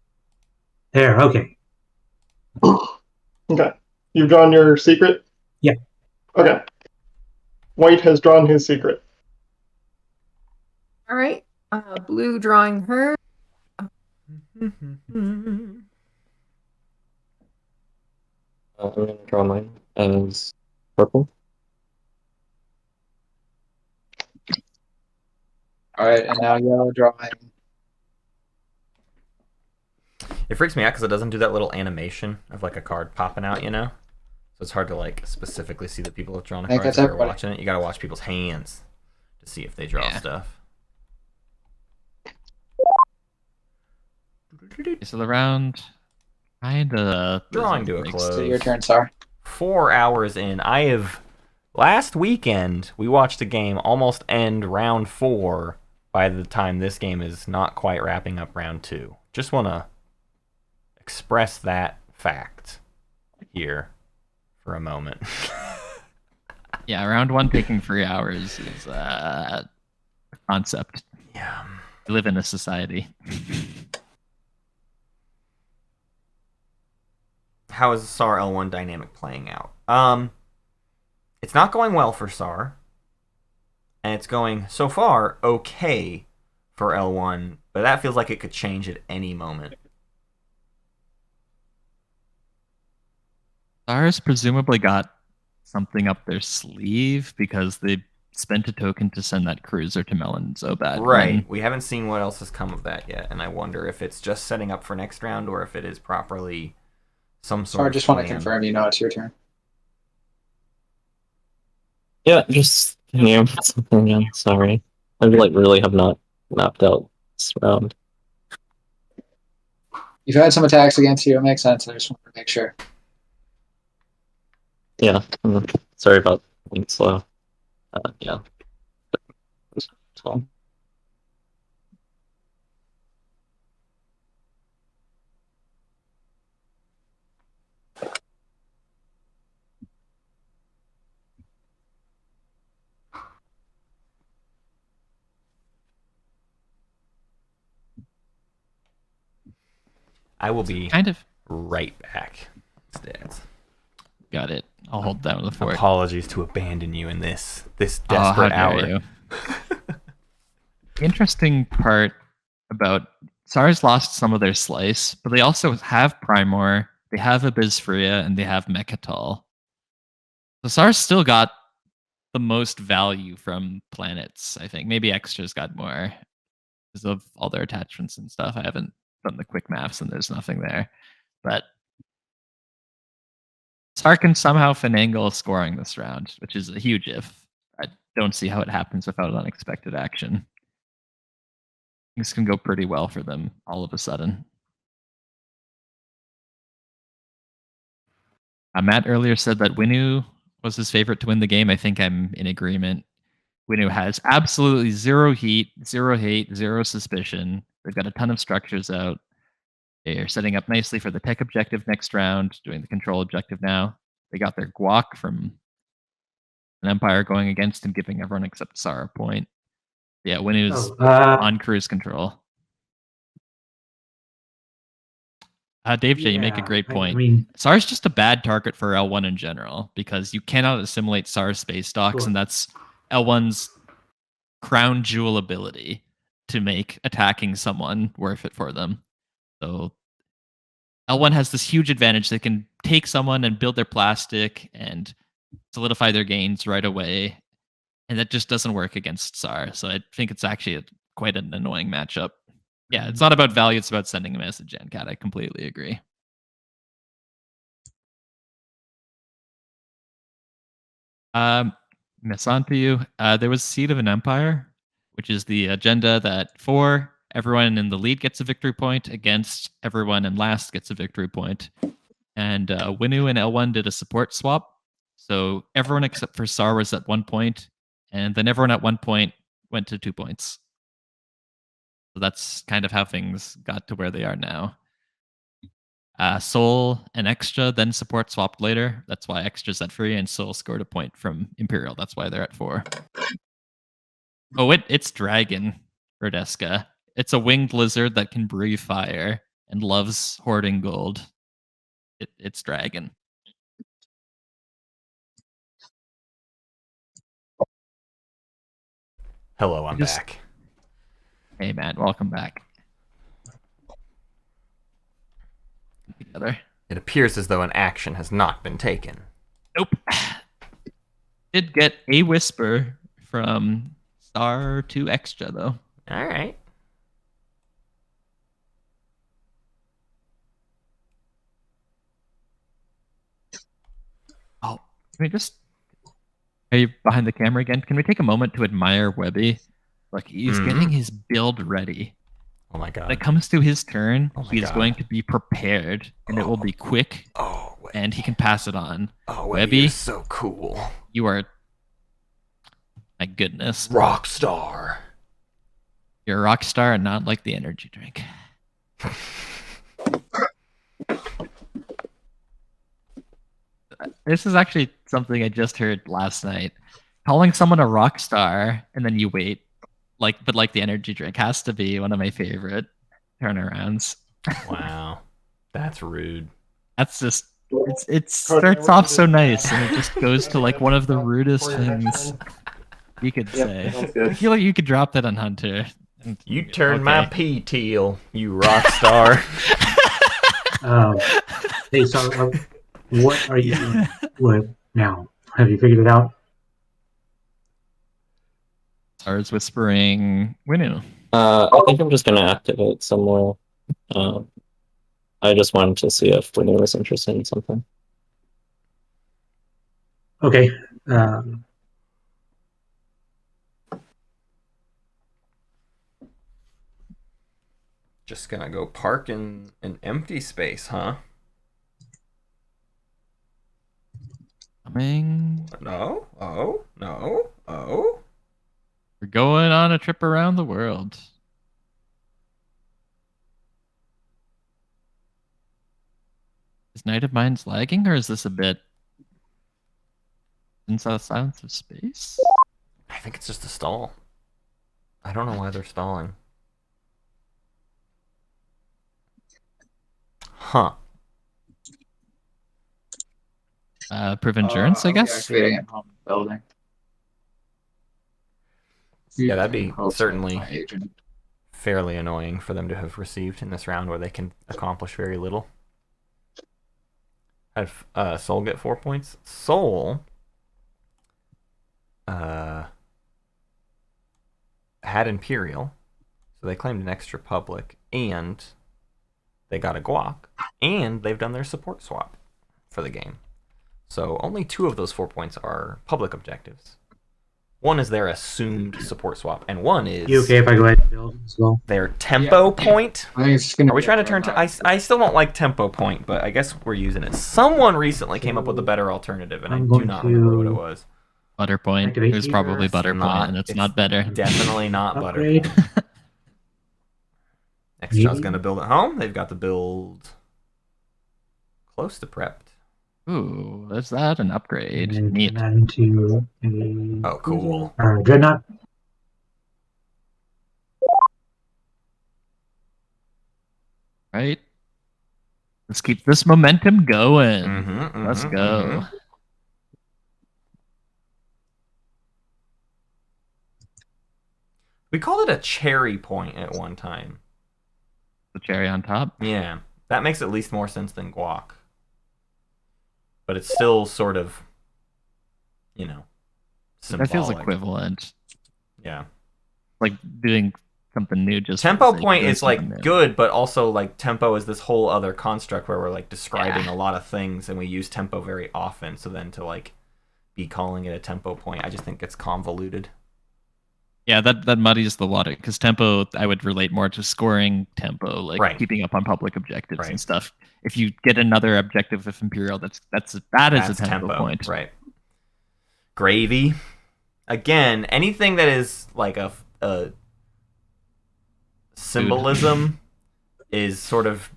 There. Okay. Okay. You've drawn your secret? Yeah. Okay. White has drawn his secret. All right. Blue drawing her. I'm gonna draw mine as purple. all right, and now yellow drawing. It freaks me out because it doesn't do that little animation of like a card popping out, you know? So it's hard to like specifically see that people have drawn a I think card that's as they're everybody. watching it. You gotta watch people's hands to see if they draw Yeah. stuff. So the round kind of Drawing to a breaks. close. So your turn, Sar. 4 hours in. Last weekend, we watched a game almost end round 4 by the time this game is not quite wrapping up round 2. Just want to express that fact here for a moment. Yeah, round 1 taking 3 hours is a concept. Yeah. We live in a society. How is SAR L1 dynamic playing out? It's not going well for SAR, and it's going so far okay for L1, but that feels like it could change at any moment. SARS presumably got something up their sleeve because they spent a token to send that cruiser to Melon Zobad. Right. We haven't seen what else has come of that yet, and I wonder if it's just setting up for next round or if it is properly some sort Sar, of just want to plan. confirm. You know it's your turn. Yeah, just thinking of something. Yeah, sorry. I really have not mapped out this round. You've had some attacks against you. It makes sense. I just want to make sure. Yeah, sorry about being slow. Yeah. So, I will be Kind of right back. Stads. got it. I'll hold down the fort. Apologies to abandon you in this Oh, how desperate dare hour. you. The interesting part about SARS lost some of their slice, but they also have Primor, they have Abysphria, and they have Mechatol. So SARS still got the most value from planets, I think. Maybe Extra's got more. because of all their attachments and stuff. I haven't done the quick maths, and there's nothing there. But Star can somehow finagle scoring this round, which is a huge if. I don't see how it happens without unexpected action. Things can go pretty well for them all of a sudden. Matt earlier said that Winu was his favorite to win the game. I think I'm in agreement. Winu has absolutely zero heat, zero hate, zero suspicion. They've got a ton of structures out. They're setting up nicely for the tech objective next round, doing the control objective now. They got their guac from an Empire going against him, giving everyone except Sar a point. Yeah, Winu's on cruise control. Dave J, you make a great point. I mean, SAR's just a bad target for L1 in general because you cannot assimilate SAR's space docks, Sure. and that's L1's crown jewel ability to make attacking someone worth it for them. So L1 has this huge advantage. They can take someone and build their plastic and solidify their gains right away, and that just doesn't work against SAR. So I think it's actually quite an annoying matchup. Yeah, it's not about value, it's about sending a message, Cat. I completely agree. Miss on to you. There was Seed of an Empire, which is the agenda that for everyone in the lead gets a victory point, against everyone in last gets a victory point. And Winu and L1 did a support swap. So everyone except for SAR was at 1 point, and then everyone at 1 point went to 2 points. So that's kind of how things got to where they are now. Soul and Extra then support swapped later. That's why Extra's at 3 and Soul scored a point from Imperial. That's why they're at 4. Oh, it's Dragon, Rodeska. It's a winged lizard that can breathe fire and loves hoarding gold. It's Dragon. Hello, I'm back. Hey, Matt, welcome back. Together. It appears as though an action has not been taken. Nope. Did get a whisper from Star to Extra, though. All right. Oh, can we just... Are you behind the camera again? Can we take a moment to admire Wehby? Like, he's getting his build ready. Oh my god. When it comes to his turn, he's God. going to be prepared, and it will be quick, and he can pass it on. Oh, Wehby, you're so cool. you are... My goodness. Rock star. You're a rock star and not like the energy drink. This is actually something I just heard last night. Calling someone a rock star and then you wait, but like the energy drink has to be one of my favorite turnarounds. Wow, that's rude. That's just it starts off so nice and it just goes to like one of the rudest things you could say. I feel like you could drop that on Hunter. You turned my pea teal, you rock star. Hey, so what are you doing? What now? Have you figured it out? Stars whispering Winu. I think I'm just gonna activate somewhere. I just wanted to see if Winnie was interested in something. Okay. Just gonna go park in an empty space, huh? Coming. No. Oh. No. Oh. We're going on a trip around the world. Is Knightofmines lagging, or is this a bit inside Silence of Space? I think it's just a stall. I don't know why they're stalling. Huh. Preventurance, I guess? Activating it from the building. Yeah, that'd be Hope so, certainly my agent. fairly annoying for them to have received in this round where they can accomplish very little. Have Soul get 4 points? Soul had Imperial, So they claimed an extra public, and they got a guac, and they've done their support swap for the game. So only 2 of those 4 points are public objectives. 1 is their assumed support swap, and 1 is You okay if I go ahead and build as well? their tempo point. I think it's just gonna. Are we be trying to a turn to? dreadnought. I still don't like tempo point, but I guess we're using it. Someone recently came up with a better alternative, and I I'm do going not remember what to- it was. Butterpoint. Activate There's key probably first. Butterpoint, and it's not better. Definitely not butter. Upgrade. Next shot's Maybe. gonna build at home. They've got the build close to prepped. Ooh, is that an upgrade? And then Neat. turn that into a Oh, cool. or a dreadnought. Right? Let's keep this momentum going. Let's Mhm, go. mhm. We called it a cherry point at one time. The cherry on top. Yeah, that makes at least more sense than guac. But it's still sort of, you know, symbolic. That feels equivalent. Yeah. Like doing something new. Just for Tempo the sake of point doing is like something new. good, but also like tempo is this whole other construct where we're like describing a lot of things, and we use tempo very often. So then to like be calling it a tempo point, I just think it's convoluted. Yeah, that muddies the water because tempo I would relate more to scoring tempo, like Right. keeping up on public objectives Right. and stuff. If you get another objective with Imperial, that is a tempo point. Right. Gravy. Again, anything that is like a symbolism is sort of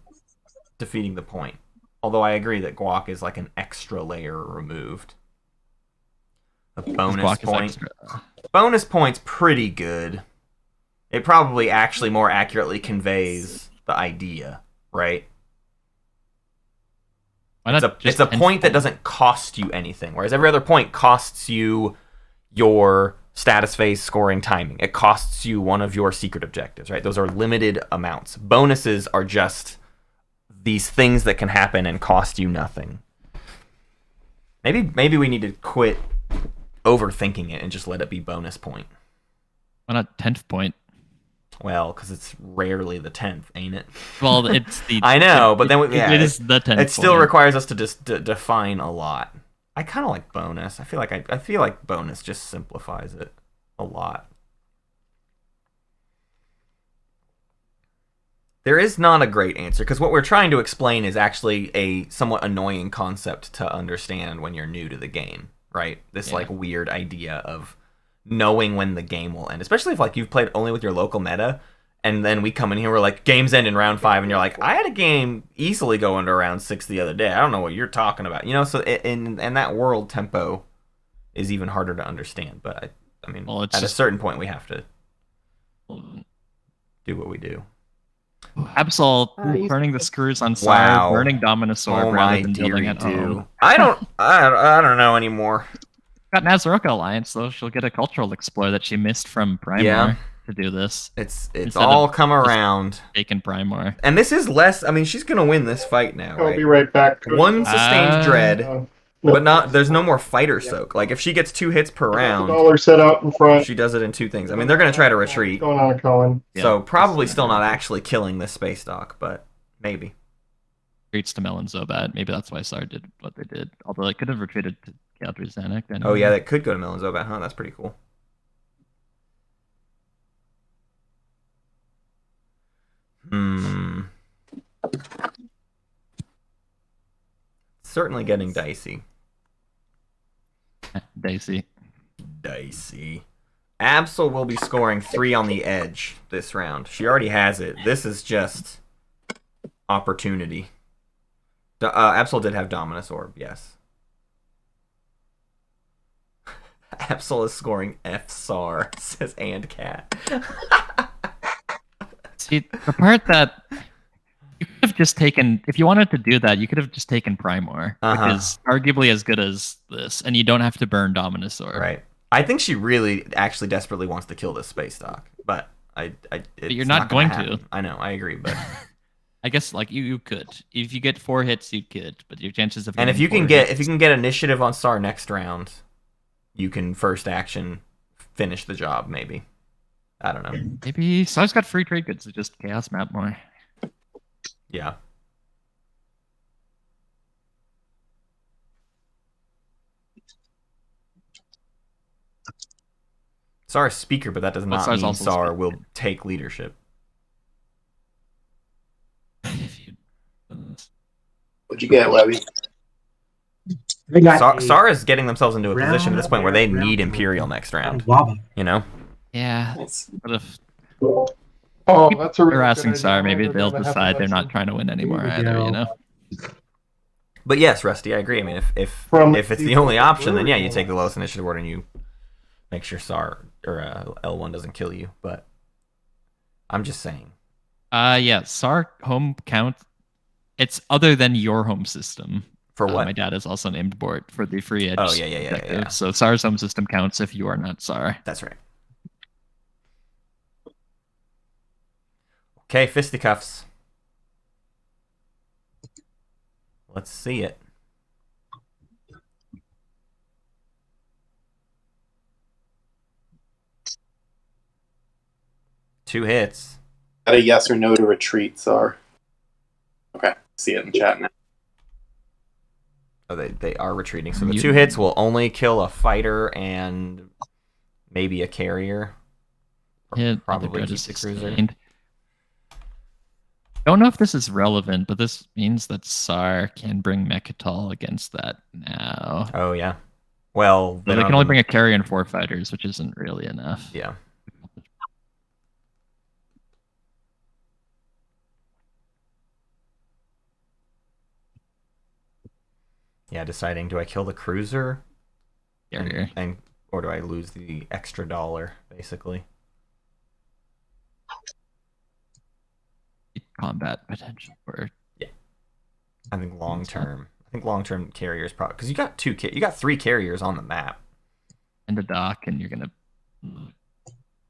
defeating the point. Although I agree that guac is like an extra layer removed. A bonus Guac is point. extra. Bonus point's pretty good. It probably actually more accurately conveys the idea, right? Why It's not a, just it's a point that doesn't cost you anything, whereas every other point costs you your status phase scoring timing. It costs you one of your secret objectives, right? Those are limited amounts. Bonuses are just these things that can happen and cost you nothing. Maybe we need to quit overthinking it and just let it be bonus point. Why not 10th point? Well, because it's rarely the 10th, ain't it? Well, it's the. I know, but then it is the 10th. it still point. requires us to just define a lot. I kind of like bonus. I feel like bonus just simplifies it a lot. There is not a great answer because what we're trying to explain is actually a somewhat annoying concept to understand when you're new to the game, right? This like weird idea of knowing when the game will end, especially if like you've played only with your local meta, and then we come in here, we're like, games end in round 5, and you're like, I had a game easily go into round 6 the other day. I don't know what you're talking about, you know. So in that world, tempo is even harder to understand. But I mean, Well, it's at a just- certain point, we have to do what we do. Absol you- burning the screws on Sire, Wow. burning Dominosaur Oh rather my than building dearie at do. home. I don't know anymore. Got Nazaroka Alliance, though. She'll get a cultural explore that she missed from Primor Yeah. to do this. It's Instead all of come just around, Taking Primor. and this is less. I mean, she's gonna win this fight now, I'll right? be right back. One sustained dread, No. but not. There's no more fighter soak. Like if she gets 2 hits per round, $1 set out in front. she does it in 2 things. I mean, they're gonna try to retreat, What's going on, Colin? so probably still not actually killing this space dock, but maybe. Retreats to Melon Zobat. Maybe that's why Sar did what they did. Although it could have retreated to Galdry Zanuck. Oh yeah, that could go to Melon Zobat, huh? That's pretty cool. Certainly getting dicey. Dicey. Dicey. Absol will be scoring 3 on the edge this round. She already has it. This is just opportunity. Absol did have Dominus Orb, yes. Absol is scoring F-SAR, says And Cat. See, the part that you could have just taken, if you wanted to do that, you could have just taken Primor, which is arguably as good as this, and you don't have to burn Dominus Orb. Right. I think she really actually desperately wants to kill this space dock, but it's you're not gonna going to. happen. I know, I agree, but I guess like you could. If you get 4 hits, you could, but your chances of and if getting you can 4 get hits- initiative on Star next round, you can first action finish the job maybe. I don't know. Maybe Sar's got free trade goods to just chaos map more. Yeah. Sar's speaker, but that does not Sar's mean also Sar speaker. will take leadership. What'd you get, Webby? They got Sar is getting themselves into a position at this point where they round need of Imperial next round. Waba. You know? Yeah. Nice. But if Oh, that's a really harassing good Sar, idea. maybe They're they'll gonna have to decide let they're not some- trying to win anymore Here we either, go. you know? But yes, Rusty, I agree. I mean, if From it's the the only option, then yeah, you original take the ones. lowest initiative order and you make sure Sar or L1 doesn't kill you. But I'm just saying. Yeah, SAR home count. It's other than your home system. For what? My dad is also named Bort for the free edge. Oh, yeah. objective. So SAR's home system counts if you are not SAR. That's right. Okay, fisticuffs. Let's see it. Two hits. Got a yes or no to retreat, Sar. Okay, see it in chat now. Oh, they are retreating. So the two hits will only kill a fighter and maybe a carrier. Hit, Probably other keep the cruiser. sustained. Don't know if this is relevant, but this means that SAR can bring Mechatol against that now. Oh, yeah. Well, So they can only bring a carrier and 4 fighters, which isn't really enough. Yeah. Yeah, deciding, do I kill the cruiser? Carrier. Or do I lose the extra $1, basically? Combat potential for I think long term. I think long term carriers probably because you got you got 3 carriers on the map. and a dock, and you're gonna.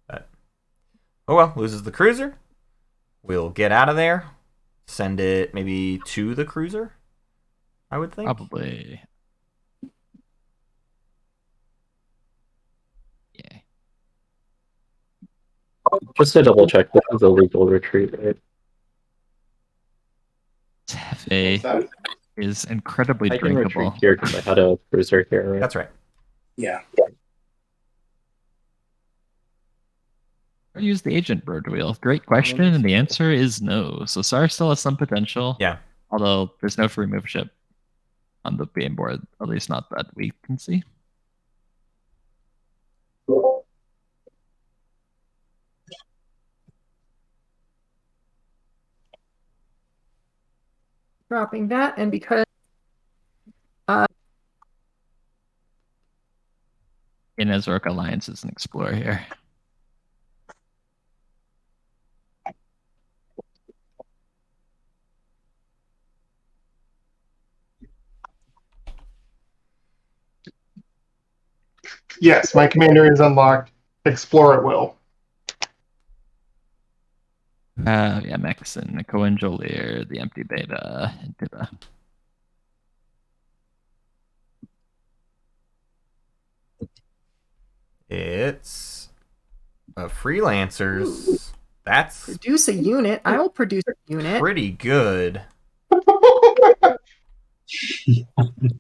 But, oh well, loses the cruiser. We'll get out of there. Send it maybe to the cruiser. I would think. Probably. Yeah. Just to double check, this is a legal retreat, right? Tefe is incredibly I can drinkable. retreat here because I had a cruiser here, right? That's right. Yeah. Or use the agent bird wheel? Great question, and the answer is no. So SAR still has some potential. Yeah. Although there's no free move ship on the game board, at least not that we can see. Dropping that, and because In Ezork Alliance is an explorer here. Yes, my commander is unlocked. Explore at will. Yeah, Mexen, the Coenjolier, the Empty Beta, and Diva. It's freelancers. That's produce a unit, I will produce a unit. pretty good.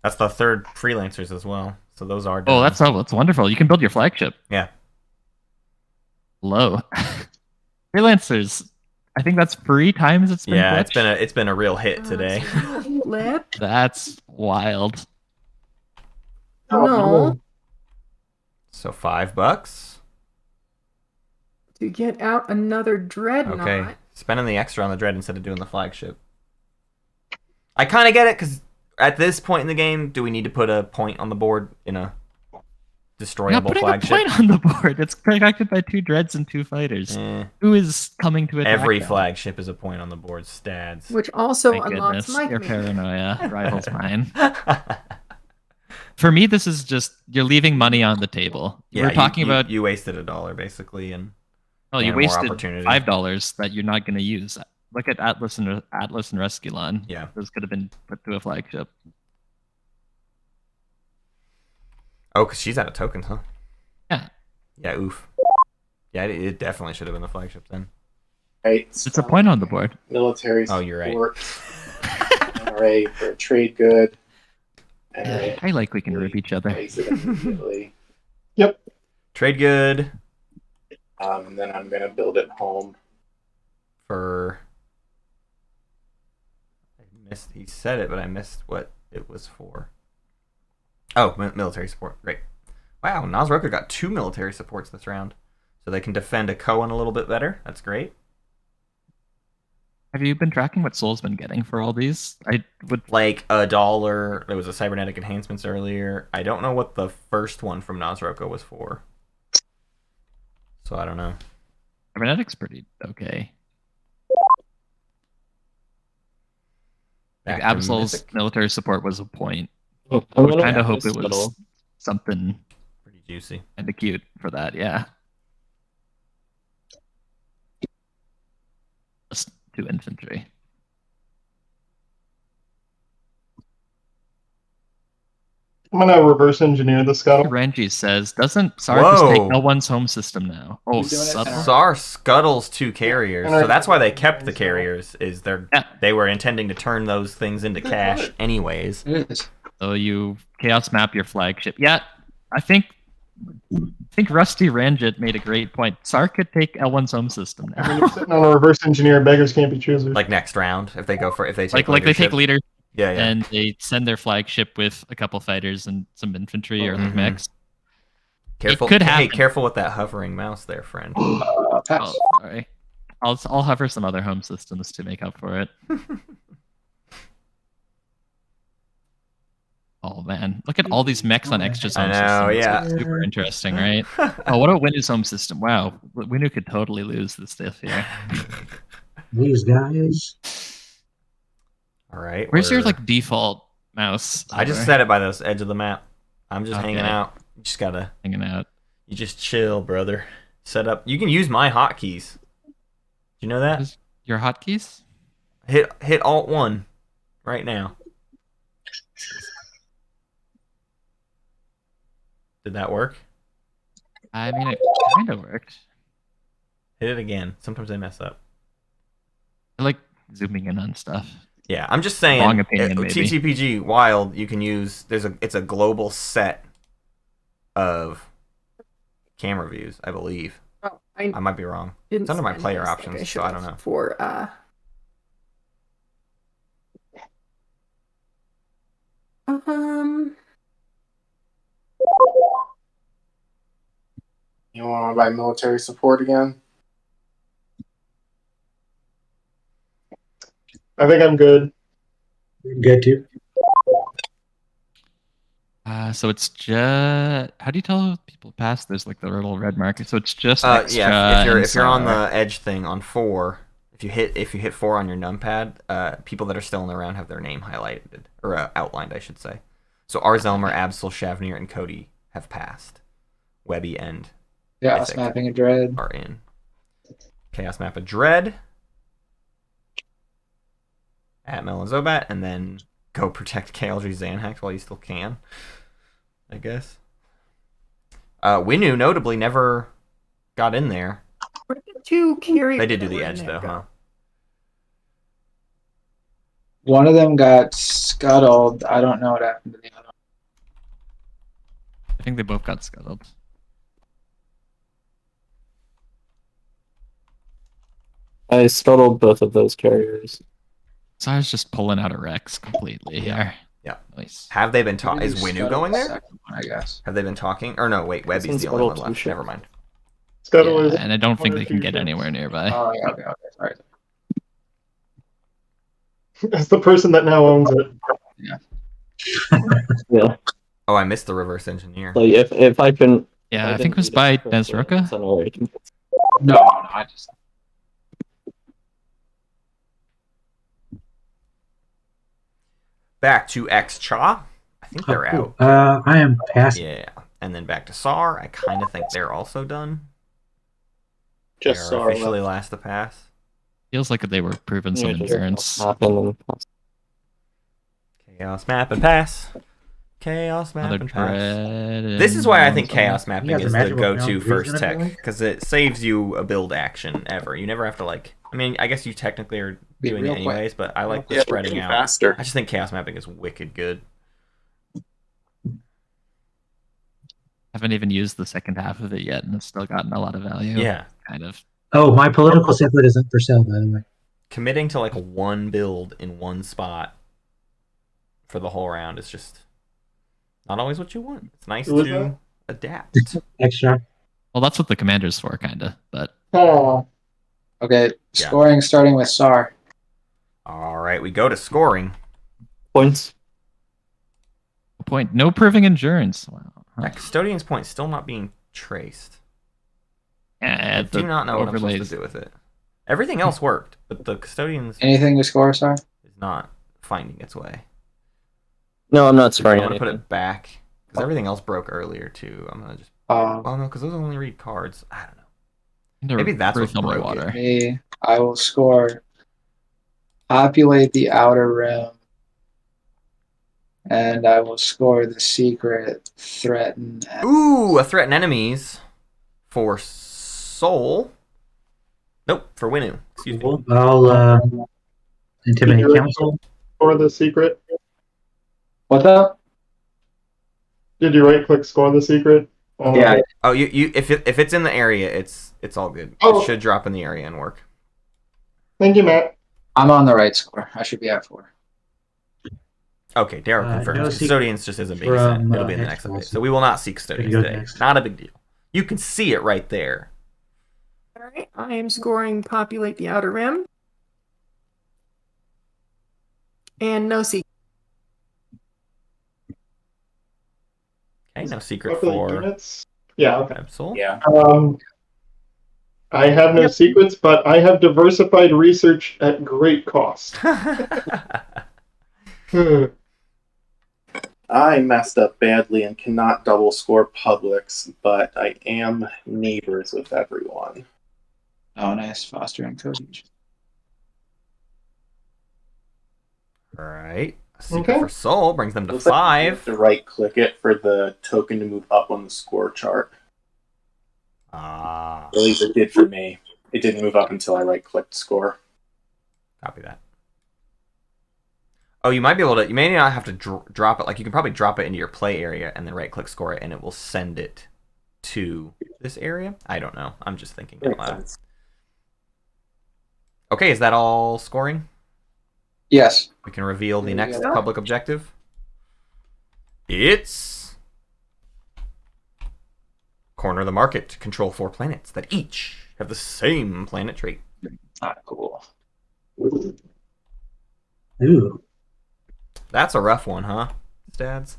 That's the third freelancers as well. So those are Oh, done. that's wonderful. You can build your flagship. Yeah. Low. Freelancers. I think that's 3 times it's been Yeah, glitched. it's been a real hit today. Flip. That's wild. No. So $5. To get out another dreadnought. Okay, spending the extra on the dread instead of doing the flagship. I kind of get it because at this point in the game, do we need to put a point on the board in a You're not destroyable putting flagship? a point on the board. It's protected by 2 dreads and 2 fighters. Eh, Who is coming to attack every them? flagship is a point on the board. Stads. Which also Thank unlocks goodness. my Your commander. paranoia rivals mine. For me, this is just you're leaving money on the table. Yeah, We're talking about you wasted $1 basically, and oh, you and more wasted opportunity. $5 that you're not going to use. Look at Atlas and Resculon. Yeah. Those could have been put to a flagship. oh, because she's out of tokens, huh? Yeah. Yeah, oof. Yeah, it definitely should have been the flagship then. Right. It's a point on the board. Military Oh, support. you're right. NRA for a trade good. NRA I like we can rip each other. place it immediately. Trade good And then I'm gonna build it home. for. I missed. He said it, but I missed what it was for. Oh, military support. Great. Wow, Nazroka got 2 military supports this round, so they can defend a Koan a little bit better. That's great. Have you been tracking what Soul's been getting for all these? I would Like $1. There was a cybernetic enhancements earlier. I don't know what the first one from Nazroka was for, so I don't know. Cybernetic's pretty okay. Like Back to Absol's Mythic. military support was a point. I'm I would gonna kind of hope miss it was Scuttle. something Pretty juicy. kind of cute for that. Yeah. Just 2 infantry. I'm gonna reverse engineer the scuttle. Renji says, doesn't Sar just take Whoa. L1's home system now? Oh, Who's doing it? subtle. Sar scuttles 2 carriers, And I- so that's why they kept the carriers. Is Yeah. they were intending to turn those things into cash anyways. It is. So you chaos map your flagship. Yeah, I think Rusty Ranjit made a great point. Sar could take L1's home system I now. mean, you're sitting on a reverse engineer. Beggars can't be choosers. Like next round, if they take like they take leader Yeah, yeah. and they send their flagship with a couple fighters and some infantry or the Mhm. mix. Careful. could Hey, happen. careful with that hovering mouse there, friend. Pass. Oh, sorry. I'll hover some other home systems to make up for it. Oh man, look at all these mechs on Extra's I home know, system. yeah. It's super interesting, right? Oh, what about Winu's home system? Wow, Winu could totally lose this stuff here. These guys. All right. Where's your we're- like default mouse? I just hover? set it by this edge of the map. I'm just hanging Okay. out. You just gotta. hanging out. You just chill, brother. Set up. You can use my hotkeys. Do you know that? Is your hotkeys? Hit Alt 1 right now. Did that work? I mean, it kind of worked. Hit it again. Sometimes I mess up. I like zooming in on stuff. Yeah, I'm just saying. Wrong opinion, maybe. TTPG Wild, you can use. It's a global set of camera views, I believe. Oh, I might be wrong. didn't It's under my sign player this, options, like so I don't should've know. For You want to buy military support again? I think I'm good. Good too. So it's just how do you tell people pass? There's like the little red marker. So it's just extra. Yeah, and if you're on Sar. the edge thing on 4, if you hit 4 on your numpad, people that are still in the round have their name highlighted or outlined, I should say. So rzelmer, Absol, Shavnir, and Cody have passed. Wehby and Yeah, Mythic mapping a dread. are in. Chaos map a dread at Melon Zobat, and then go protect KLG Xanhax while you still can, I guess. Winu notably never got in there. where did 2 carry? They did do the edge though, huh? One of them got scuttled. I don't know what happened to the other one. I think they both got scuttled. I scuttled both of those carriers. So I was just pulling out a Rex completely here. Yeah. Nice. Have they been Maybe talking? Is they Winu scuttled going the there? second one, I guess. Have they been talking? Or no, wait, Webby's Since the only one Scuttle left. too Never short. mind. Scuttle is. Yeah, and I don't think one or they can two get ships. anywhere nearby. Oh, yeah, okay, sorry. As the person that now owns it. Yeah. Oh, I missed the reverse engineer. Like if I can. Yeah, I didn't think it was read by correctly, Nezroka. it's unrelated. No, I just. Back to X Cha. I think they're Oh, out. cool. I am passing. Yeah. And then back to SAR. I kind of think they're also done. Just they're SAR officially left. last to pass. Feels like they were proving some Yeah, just endurance. hop in and pass. Chaos map and pass. Chaos map Another and pass. dread. This is why I and think something. chaos mapping has a is the magical go-to crown first reason, I feel tech like. because it saves you a build action ever. You never have to like. I mean, I guess you technically are Be doing it real quick. anyways, but I like the Yeah, we're spreading getting out. faster. I just think chaos mapping is wicked good. Haven't even used the second half of it yet, and it's still gotten a lot of value. Yeah, Kind of. Oh, my political secret is up for sale, by the way. committing to like one build in one spot for the whole round is just not always what you want. It's nice Who is to that? adapt. Extra. Well, that's what the commander's for, kind of. But Oh, Okay, Yeah. scoring starting with Sar. All right, we go to scoring. Points. point, no proving endurance. Wow. Huh. That custodian's point still not being traced. Yeah, I do not know what I'm supposed to do with it. Everything else worked, but the custodian's Anything to score, Sar? is not finding its way. No, I'm not So I'm scoring gonna put anything. it back because everything else broke earlier too. I'm gonna just. Um, Well, no, because those only read cards. I don't know. Into Maybe that's what refill my broke it. water. me, I will score. Populate the outer rim. And I will score the secret, threaten. Ooh, a threaten enemies for Soul. Nope, for Winu. Excuse me. I'll intimidate council. score the secret. What's up? Did you right click score the secret? Yeah. Oh, you if it's in the area, it's all good. Oh. It should drop in the area and work. Thank you, Matt. I'm on the right score. I should be at 4. Okay, Daryl confirms. no Custodians just isn't being from, sent. It'll be in the next Xbox. update. So we will not see Custodians Go today. next. Not a big deal. You can see it right there. All right, I am scoring populate the outer rim. And no secret. Okay, no secret Populate for units. Yeah, okay. Absol. Yeah. I have no secrets, but I have diversified research at great cost. I messed up badly and cannot double score publics, but I am neighbors with everyone. Oh, nice. Fostering cohesion. Right. A secret Okay. for Soul brings them to Looks like you 5. have to right click it for the token to move up on the score chart. Ah, At least it did for me. It didn't move up until I right clicked score. copy that. Oh, you might be able to. You may not have to drop it. Like you can probably drop it into your play area and then right-click score it, and it will send it to this area. I don't know. I'm just thinking out Makes loud. sense. Okay, is that all scoring? Yes. We can reveal the There we next go. public objective. It's corner the market to control 4 planets that each have the same planet trait. Not cool. Ooh. That's a rough one, huh, Stads?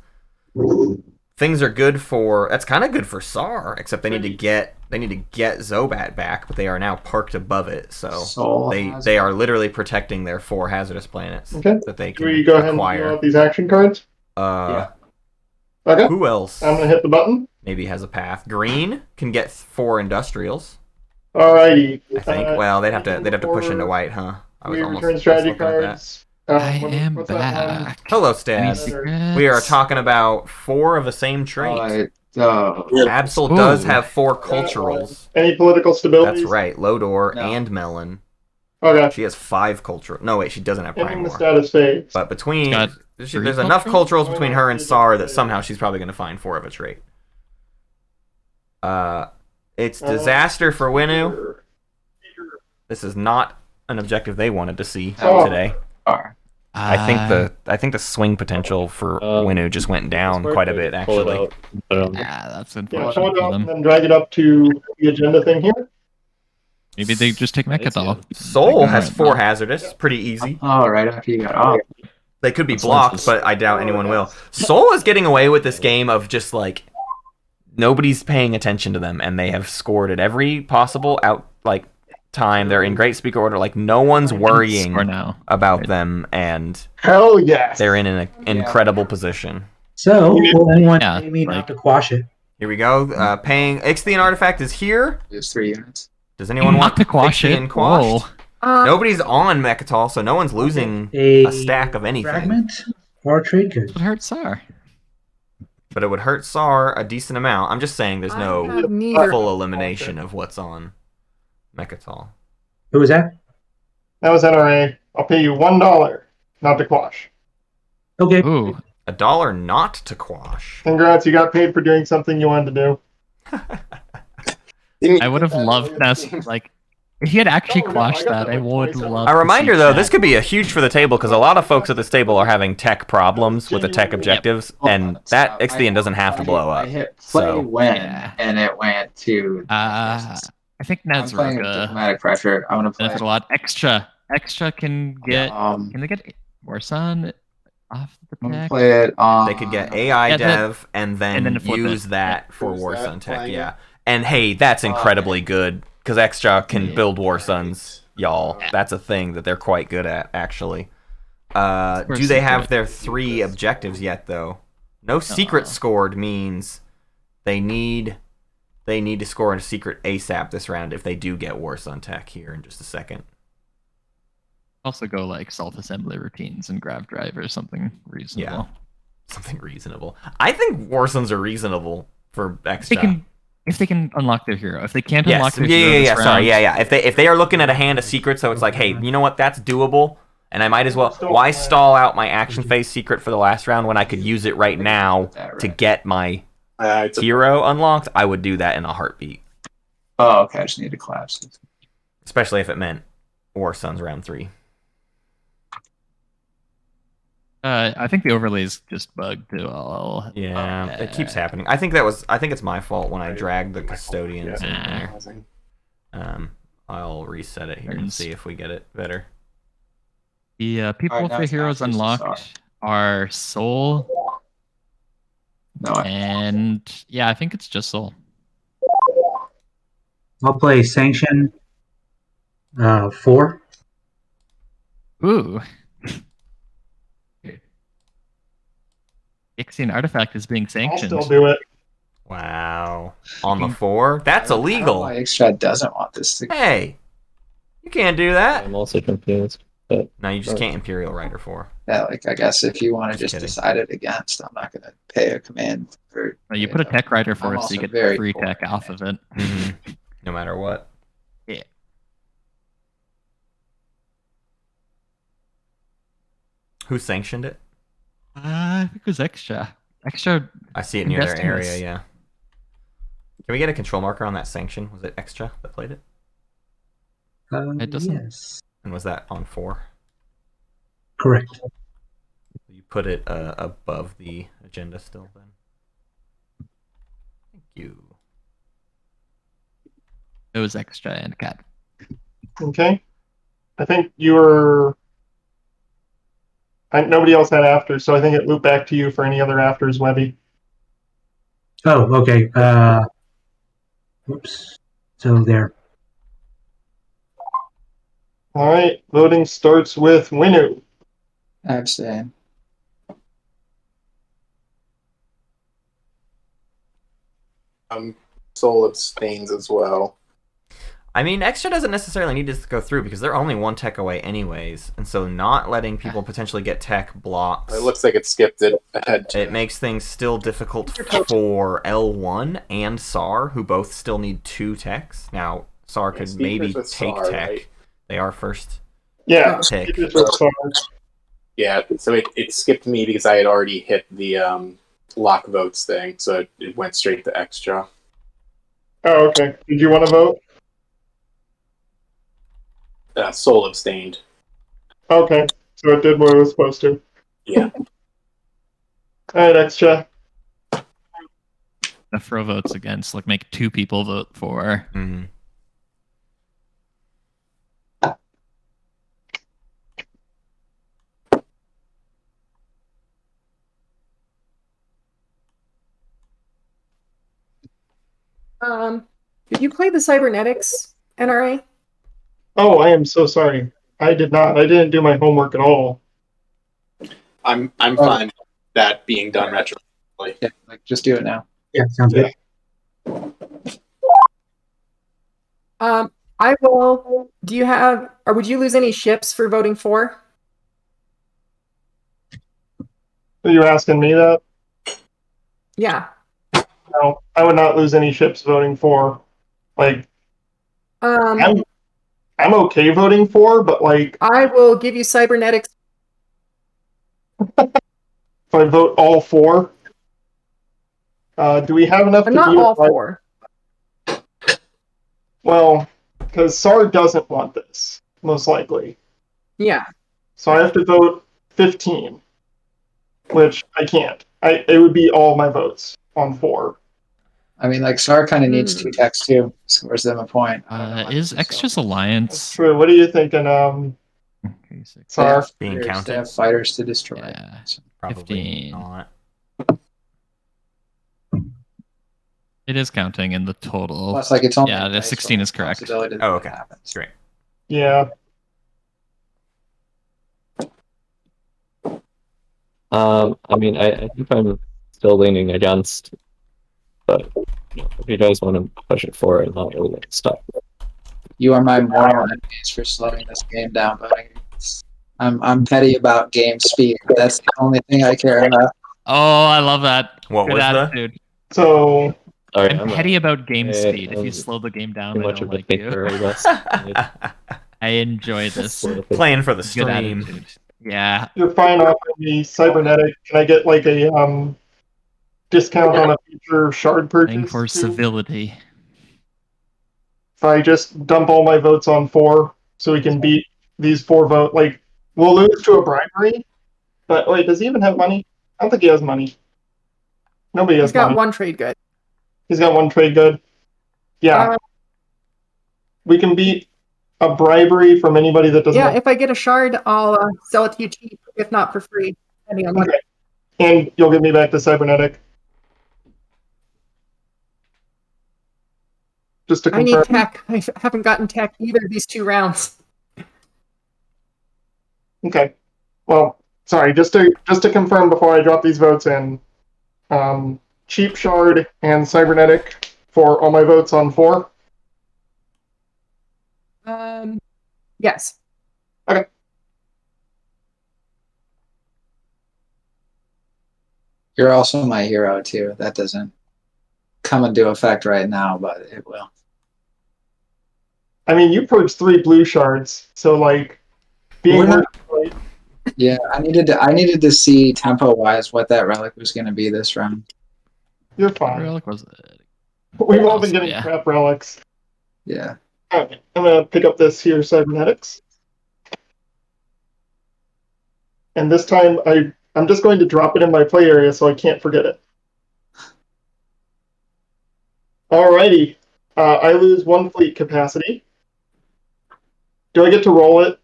Things are good for. That's kind of good for SAR, except they need to get Zobat back, but they are now parked above it, so Soul they has- are literally protecting their 4 hazardous planets Okay. that they Can can we go ahead and acquire. fill out these action cards? Okay. Who else? I'm gonna hit the button. Maybe has a path. Green can get 4 industrials. Alrighty. I think. Well, they'd have to push into white, huh? I was We almost return strategy looking at that. cards. I What- am what's that one? back. Hello, Any Stads. secrets? We are talking about 4 of the same trait. Absol does have 4 culturals. Any political stability? That's right. Lodor No. and Melon. Okay. She has 5 cultural. No, wait, she doesn't have Ending the Primor. status phase. But between Got there's 3 enough culturals? culturals between her and Sar that somehow she's probably going to find 4 of a trait. It's disaster for Winu. This is not an objective they wanted to see Oh. today. I think the swing potential for Winu just went down quite a bit Pull it actually. out and put it on there. Yeah, that's Yeah, unfortunate pull it for out and them. then drag it up to the agenda thing here. Maybe they just take That is Mechatol. good. Soul Like, has alright, 4 no. hazardous, pretty easy. Oh, right after you got off. They could be That's blocked, nice. but I doubt anyone will. Soul is getting away with this game of just like nobody's paying attention to them, and they have scored at every possible time. They're in great speaker order. Like no one's worrying Score now. about them, and Hell yes. they're in an incredible position. So, will anyone Yeah, pay me like- not to quash it? Here we go. Paying Ixthian artifact is here. There's 3 units. Does anyone Not want to quash Ixthian it. quashed? Whoa. Nobody's on Mechatol, so no one's losing A a stack of anything. fragment or a trade code? What hurts are? but it would hurt SAR a decent amount. I'm just saying there's I no have neither. full elimination of what's on Mechatol. Who was that? That was NRA. I'll pay you $1, not to quash. Okay. Ooh, $1 not to quash. Congrats, you got paid for doing something you wanted to do. I would have loved that. Like, if he had actually Oh, no, quashed I got that, that I like would twice love. A reminder, to see though, that. this could be a huge for the table because a lot of folks at this table are having tech problems with the tech objectives, and that Ixion doesn't have to blow I up. hit play So- when, Yeah. and it went to. I think I'm playing with Nazroka. diplomatic pressure. I'm gonna play. Benefit a lot. Extra can get. Um, Can they get worse on off the I'm gonna tech? play it on. They could get AI Yeah, dev and then flip use it. that for Who's War that Sun tech, playing yeah. And hey, that's incredibly good because Extra can Yeah. build War Suns, y'all. Yeah. That's a thing that they're quite good at, actually. War Do they have Secret. their 3 objectives yet, though? No secret scored means they need to score a secret ASAP this round if they do get War Sun tech here in just a second. Also go like self-assembly routines and grab drive or something reasonable. Something reasonable. I think War Suns are reasonable for If they Extra. can unlock their hero. If they can't Yes. unlock their Yeah, hero yeah, this yeah. Sorry, round, yeah. If they are looking at a hand of secret, so it's like, hey, you know what? That's doable, and I might as well. Why stall out my action phase secret for the last round when I could use it right now to get my It's a hero unlocked? I would do that in a heartbeat, Oh, okay. I just need to collapse. especially if it meant War Suns round 3. I think the overlay's just bugged too. Yeah, it keeps happening. I think it's my fault when I dragged the custodians in there. I'll reset it here and see if we get it better. The people Alright, with now the it's heroes not just unlocked are Soul No, and I think it's just Soul. I'll play Sanction 4. Ooh. Ixion artifact is being I'll sanctioned. still do it. Wow, on the 4? That's illegal. My extra doesn't want this to. Hey, you can't do that. I'm also confused. But No, you just can't Imperial Rider 4. Yeah, like I guess if you want to Just just kidding. decide it against, I'm not gonna pay a command for. No, you put a tech rider for I'm it so you also get very free poor tech at off of it. No matter what. Yeah. Who sanctioned it? I think it was extra. Extra. I see it near their Investing area, this. yeah. Can we get a control marker on that sanction? Was it Extra that played it? It doesn't- Yes. And was that on 4? Correct. You put it above the agenda still then. Thank you. It was extra and cat. Okay. I think you were. Nobody else had after, so I think it looped back to you for any other afters, Wehby. Oh, okay. Whoops. So there. All right. Voting starts with Winu. Abstain. Soul abstains as well. I mean, Extra doesn't necessarily need to go through because they're only 1 tech away anyways, and so not letting people potentially get tech blocks. It looks like it skipped it ahead. It makes things still difficult for L1 and SAR, who both still need 2 techs. Now, SAR Yeah, could speakers maybe with take SAR, tech. right? They are first. Yeah. Pick. Speakers with SAR. Yeah, so it skipped me because I had already hit the lock votes thing, so it went straight to extra. Oh, okay. Did you want to vote? Soul abstained. Okay. So it did what it was supposed to. Yeah. All right, Extra. Throw votes against, like make 2 people vote for. Mm-hmm. Did you play the cybernetics NRA? Oh, I am so sorry. I did not. I didn't do my homework at all. I'm fine with that being done retroactively. Yeah, like just do it now. Yeah, sounds good. I will. Do you have, or would you lose any ships for voting for? Are you asking me that? Yeah. No, I would not lose any ships voting for. Like, Um, I'm okay voting for, but like, I will give you cybernetics. if I vote all four, do we have enough But to not beat all it? Right? four. Well, because SAR doesn't want this, most likely. Yeah. So I have to vote 15, which I can't. It would be all my votes on 4. I mean, like SAR kind of needs Hmm. 2 techs too. Scores them a point. I don't know why Is they do so. Extra's That's Alliance? true. What are you thinking, Okay, six. They SAR? have Being fighters, counted? They have fighters to destroy. Yeah. So Probably 15. not. It is counting in the total. plus, like it's only Yeah, a the dice 16 roll is correct. possibility that Oh, it okay. happens. Great. Yeah. I mean, I think I'm still leaning against, but if you guys want to push it forward, I'll really stop. You are my moral enemies for slowing this game down, but I'm petty about game speed. That's the only thing I care about. Oh, I love that. What Good was the- attitude. So Sorry, I'm petty about game I- speed. If you I'm slow the game down, too I much don't of a like you. thinker, I guess. I enjoy this. Playing for the Good stream. attitude. Yeah. you're fine offering me cybernetic. Can I get like a discount on a future shard purchase? Playing for too? civility. If I just dump all my votes on 4 so we can beat these 4 vote, like, we'll lose to a bribery, but wait, does he even have money? I don't think he has money. Nobody He's has got money. one trade good. He's got one trade good. Yeah, we can beat a bribery from anybody that doesn't Yeah, have. if I get a shard, I'll sell it to you cheap, if not for free. Depending on what. Okay. And you'll give me back the cybernetic. Just to I confirm. need tech. I haven't gotten tech either of these 2 rounds. Okay. Well, sorry, just to confirm before I drop these votes in, cheap shard and cybernetic for all my votes on 4. Yes. You're also my hero too. That doesn't come into effect right now, but it will. I mean, you purged 3 blue shards, so like being We're not- worth- Yeah, I needed to see tempo wise what that relic was going to be this round. you're What fine. relic was it? We've all been Also, getting yeah. crap relics. Yeah. Okay, I'm gonna pick up this here cybernetics, and this time I'm just going to drop it in my play area so I can't forget it. Alrighty, I lose 1 fleet capacity. Do I get to roll it?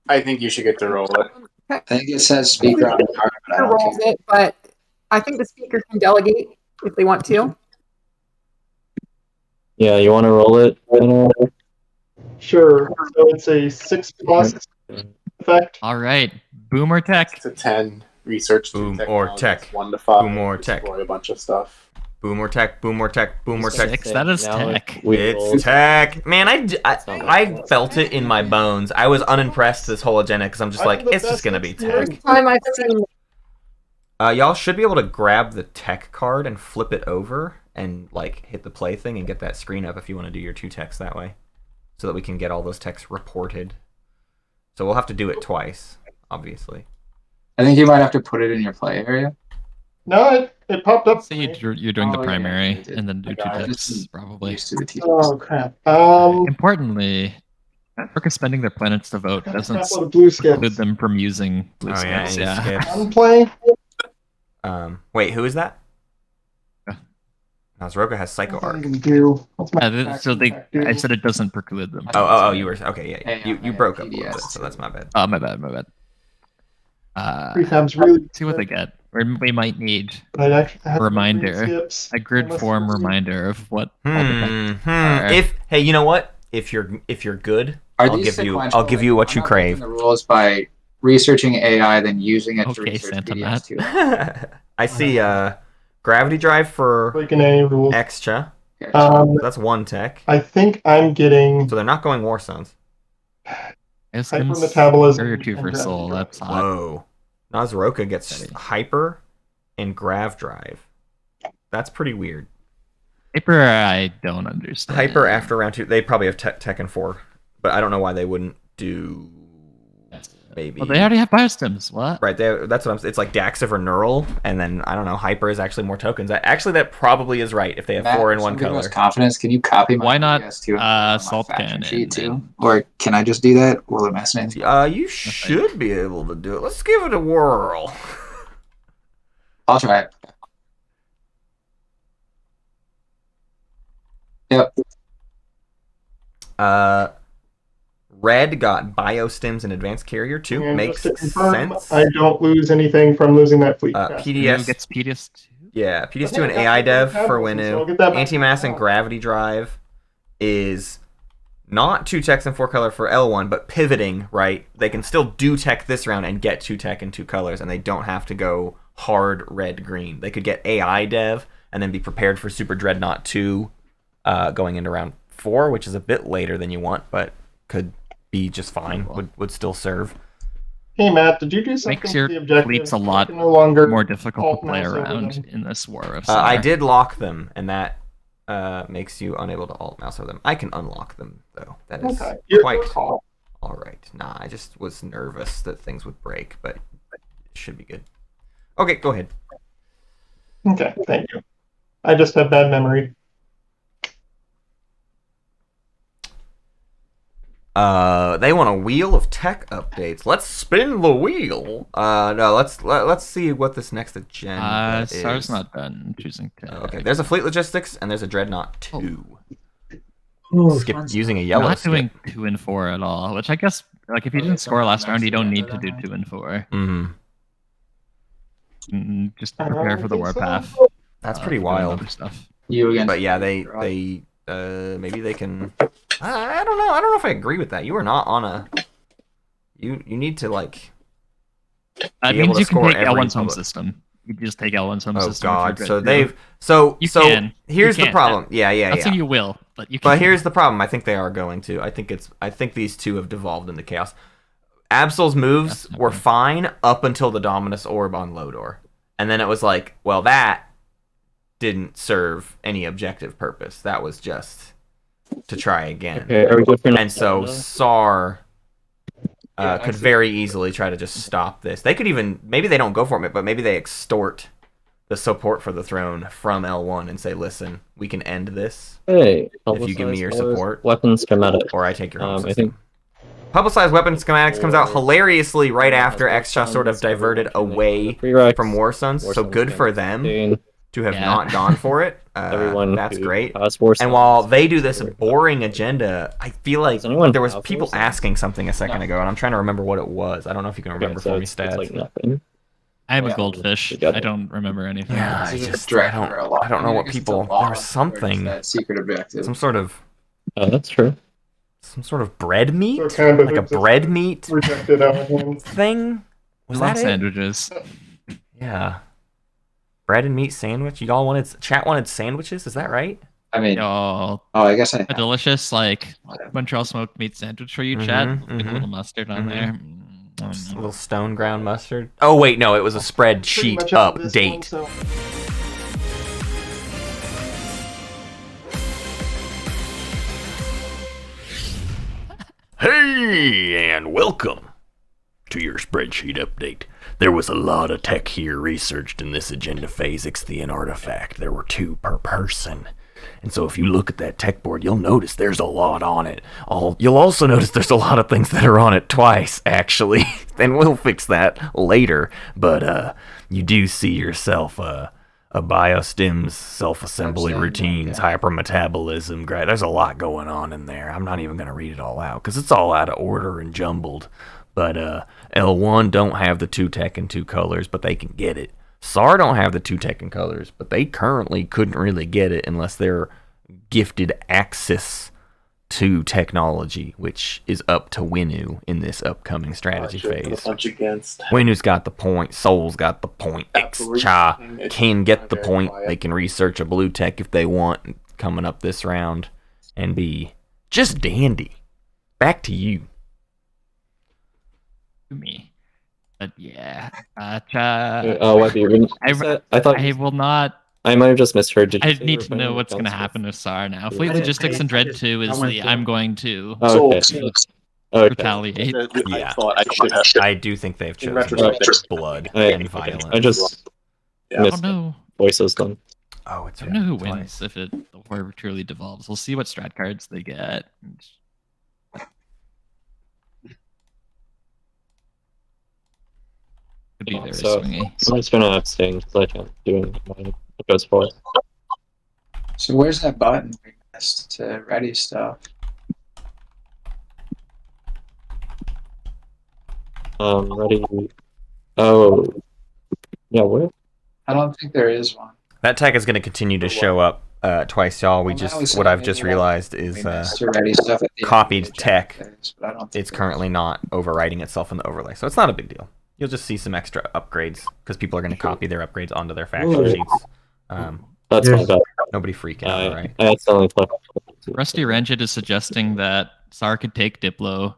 I think you should get to roll it. I think it says speaker on the card, but I Speaker don't rolls care. it, but I think the speaker can delegate if they want to. Yeah, you want to roll it? Sure. So it's a 6+ effect. All right. Boomer tech. To 10 research. Boom through or technologies, tech. 1 to 5. Boom or tech. Destroy a bunch of stuff. Boom or tech, boom or tech, boom or tech. 6. That is Now tech. we roll- It's tech. Man, I felt it in my bones. I was unimpressed this whole agenda because I'm just like, it's just gonna be tech. First time I've seen. Y'all should be able to grab the tech card and flip it over and like hit the play thing and get that screen up if you want to do your 2 techs that way, so that we can get all those techs reported. So we'll have to do it twice, obviously. I think you might have to put it in your play area. No, it popped up. Say you're doing the Oh, yeah, primary you did. and then do 2 I techs, just- probably. Used to the team. Oh crap. Importantly, Network is spending their planets to vote. Got a Doesn't crap load of blue preclude skips. them from using blue Oh yeah, skips. any Yeah. skips. One play. Wait, who is that? Yeah. Now Zroka has Psycho What's that Arc. even do? What's my Yeah, so attack do? I said it doesn't preclude them. Oh, you were okay. Yeah, Hey, you I broke have up a little bit, PDS so that's my bad. Oh, my bad. Prefab's really. See what they get. We might need I actually have Reminder. skips. a grid Unless form it's- reminder of what all the techs Hmm. are. If hey, you know what? If you're good, Are I'll these give you sequential? I'll give you Like, what I'm you not crave. breaking The rules by researching AI, then using it to Okay, research Santa PDS too. I see gravity drive for Breaking any rules. extra. Okay. That's 1 tech. I think I'm getting So they're not going war zones. Eskim's hypermetabolism Courier 2 for and soul. gravity That's hot. Whoa. Nazroka gets Steady. hyper and Grav Drive. That's pretty weird. Hyper, I don't understand. Hyper after round 2. They probably have Tekken 4, but I don't know why they wouldn't do. Maybe. Well, they already have biostims. What? Right. That's what I'm. It's like Dax over Neural, and then I don't know. Hyper is actually more tokens. Actually, that probably is right if they have Matt, 4 in one something color. with confidence. Can you copy my Why not, PS2 Salt faction Cannon sheet too? and- Or can I just do that? Will it mess anything? You should be able to do it. Let's give it a whirl. I'll try it. Yep. Red got Biostims and Advanced Carrier too. And Makes just to confirm, sense. I don't lose anything from losing that fleet. Who PDS gets PDS2? Yeah, PS2 and I AI got Dev that for one, so I'll Winu. get that back Anti-Mass now. and Gravity Drive is not 2 techs and 4 color for L1, but pivoting, right? They can still do tech this round and get 2 tech and 2 colors, and they don't have to go hard red-green. They could get AI Dev and then be prepared for Super Dreadnought 2 going into round 4, which is a bit later than you want, but could be just fine, would still serve. Hey Matt, did you do something Makes with your the objective? fleets a You lot can no longer more difficult alt to play mouse over around them. in this war of I Summer. did lock them, and that makes you unable to alt mouse over them. I can unlock them, though. That is Okay, your quite call. all right. Nah, I just was nervous that things would break, but it should be good. Okay, go ahead. Okay, thank you. I just have bad memory. They want a wheel of tech updates. Let's spin the wheel. No, let's see what this next agenda is. Sar's not done choosing tech. Okay, there's a fleet logistics and there's a dreadnought 2. Oh, Skip fun using a stuff. yellow. Not skip. doing 2 and 4 at all, which I guess, like, if you didn't score last round, you don't need to do 2 and 4. Mm-hmm. Just prepare for the warpath. That's pretty for doing wild. other stuff. You against But yeah, they maybe they can. I don't know. I don't know if I agree with that. You are not on a. You need to like. That be able means to you can score take every L1's home public- system. You can just take L1's home Oh system. if God! you're good So to. they've You so can. here's You the can. problem. Yeah. Not saying you will, but you can. But here's the problem. I think they are going to. I think these two have devolved into chaos. Absol's moves That's not were good. fine up until the Dominus Orb on Lodor, and then it was like, well, that didn't serve any objective purpose. That was just to try again. Okay, are we good for And so next SAR Yeah, could next very easily try to just stop this. They could even, maybe they don't go for it, but maybe they extort the support for the throne from L1 and say, listen, we can end this, Hey, If you give me your support. Weapon schematic. or I take your home I system. think- Publicized weapon schematics comes out hilariously right after Extra sort of diverted away from War Sons, so good for them to have Yeah. not gone for it. Everyone That's who great. has War And Sons while they do this or- boring agenda, I feel like Does anyone there was have people War Sons? asking something a second No. ago, and I'm trying to remember what it was. I don't know if you can remember so for me, it's Stads. like nothing. I'm a Yeah. goldfish. Together. I don't remember anything. Yeah, This I is a just direct I or a don't law. I don't know I what guess it's a people. law, There was or something, that secret objective. some sort of That's true. bread meat, So it kind of like a behooves us bread to meat Rejected out of him. thing. We Was love that it? sandwiches. Yeah, bread and meat sandwich. Y'all chat wanted sandwiches. Is that right? I mean, Y'all, I guess I a delicious like Montreal smoked meat sandwich for you, Chad. Mhm, With a mhm, little mustard on mhm. there. Just a little stone ground mustard. Oh wait, no, it was a Pretty spreadsheet much out of this one, update. so- Hey, and welcome to your spreadsheet update. There was a lot of tech here researched in this agenda phase Ixthian artifact. There were 2 per person. And so if you look at that tech board, you'll notice there's a lot on it. You'll also notice there's a lot of things that are on it twice, actually. And we'll fix that later. But you do see yourself a biostims, self-assembly Understand, routines, yeah. hypermetabolism. There's a lot going on in there. I'm not even going to read it all out because it's all out of order and jumbled. But L1 don't have the 2 tech and 2 colors, but they can get it. SAR don't have the 2 tech and colors, but they currently couldn't really get it unless they're gifted access to technology, which is up to Winu in this upcoming strategy phase. Punch against. Winu's got the point. Soul's got the point. X-Cha can get the point. They can research a blue tech if they want coming up this round and be just dandy. Back to you. To me. But yeah, Wehby, I thought I will not. I might have just misheard. Did you I say you need were to playing know what's going to against happen with SAR now. I Fleet didn't- Logistics and I Dread just- 2 is I went the through I'm it. going to Oh, okay. Okay. retaliate. I Yeah. thought I should have. I do think they've In chosen retrospect, blood I- and violence. I just Yeah. missed Oh no. voices then. Oh, it's I don't know who twice. wins if it the war truly devolves. We'll see what strat cards they get. Could be very So swingy. I'm just gonna abstain because I can't do anything. It goes forward. So where's that button we missed to ready stuff? Ready. Oh, yeah. Where? I don't think there is one. That tech is going to continue to show up twice, y'all. Well, now we What said I've maybe just we realized We is missed to ready stuff at the end of copied the tech. phase, but I don't think it's there currently not overwriting itself in the overlay, so it's not a big deal. You'll just see some extra upgrades because people are going to copy their upgrades onto their fact Ooh. sheets. That's my bad. Nobody freak out, all right? I accidentally clicked. Rusty Ranjit is suggesting that SAR could take Diplo,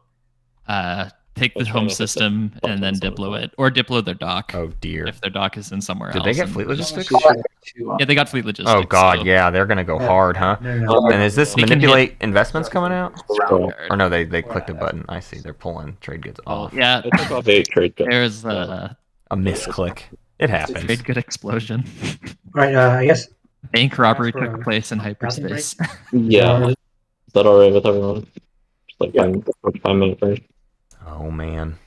take the Which home one is it? system, and then Diplo it. Or Diplo their dock. Oh dear. If their dock is in somewhere Did else. they get and- fleet is. logistics? She should have two on. Yeah, they got fleet logistics. Oh god, so yeah, they're gonna go hard, huh? No. And is this They can manipulate investments coming out? So, Or no, they clicked a button. I see. They're pulling trade goods Oh, off. yeah, I took off 8 trade goods. there's a A misclick. It happens. trade good explosion. Right, I guess. Bank robbery For, took place in browsing break? hyperspace. Yeah. Is that alright with everyone? Just like Yeah. 5 minute break. Oh man.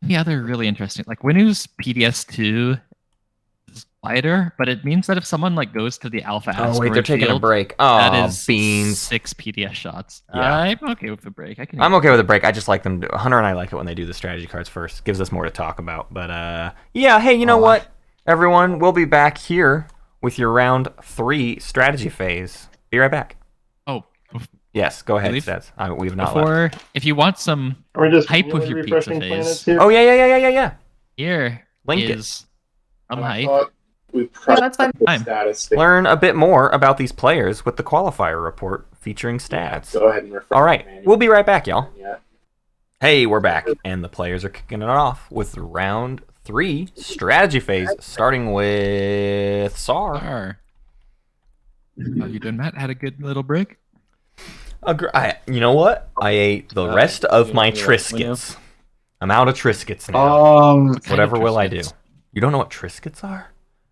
The other really interesting, like Winu's PDS2 is quieter, but it means that if someone like goes to the alpha Oh wait, asteroid they're taking a field, break. that Oh, is beans. 6 PDS shots. Yeah. I'm okay with the break. I'm okay with a break. I just like them. Hunter and I like it when they do the strategy cards first. Gives us more to talk about. But yeah. Hey, you know what, everyone? We'll be back here with your round 3 strategy phase. Be right back. Oh, Yes, go ahead, Leave? Stads. We have not left. before, if you want some Are we just hype with really your pizza refreshing phase. planets here? Oh yeah. here Link it. is some And I hype. thought we Yeah, probably that's fine. Fine. status thing. Learn a bit more about these players with the qualifier report featuring stats. Go ahead and refresh. All right, the manual. we'll be right back, y'all. Yeah. Hey, we're back, and the players are kicking it off with round 3 strategy phase, starting with SAR. Are. How you doing, Matt? Had a good little break? You know what? I ate the rest of my you know what, Triscuits. I'm out of Triscuits now. What kind Whatever of will I do? Triscuits? You don't know what Triscuits are?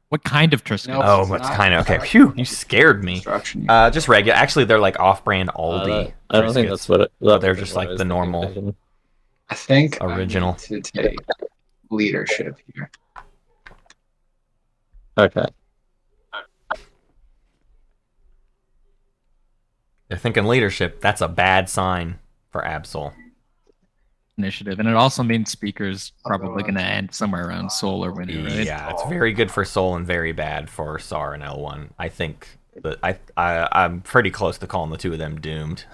What kind of Triscuits? No. Oh, it's that's not. kind of okay. Phew, you scared me. Instruction. Just regular. Actually, they're like off-brand Aldi. I don't think Triscuits. that's what it. But they're that's just what like I was the thinking normal. back in. I think original. I need to take leadership here. Okay. They're thinking leadership. That's a bad sign for Absol. Initiative, and it also means speakers probably going to end somewhere around Soul or Winnie, right? Yeah, it's very good for Soul and very bad for SAR and L1. I think that I'm pretty close to calling the two of them doomed.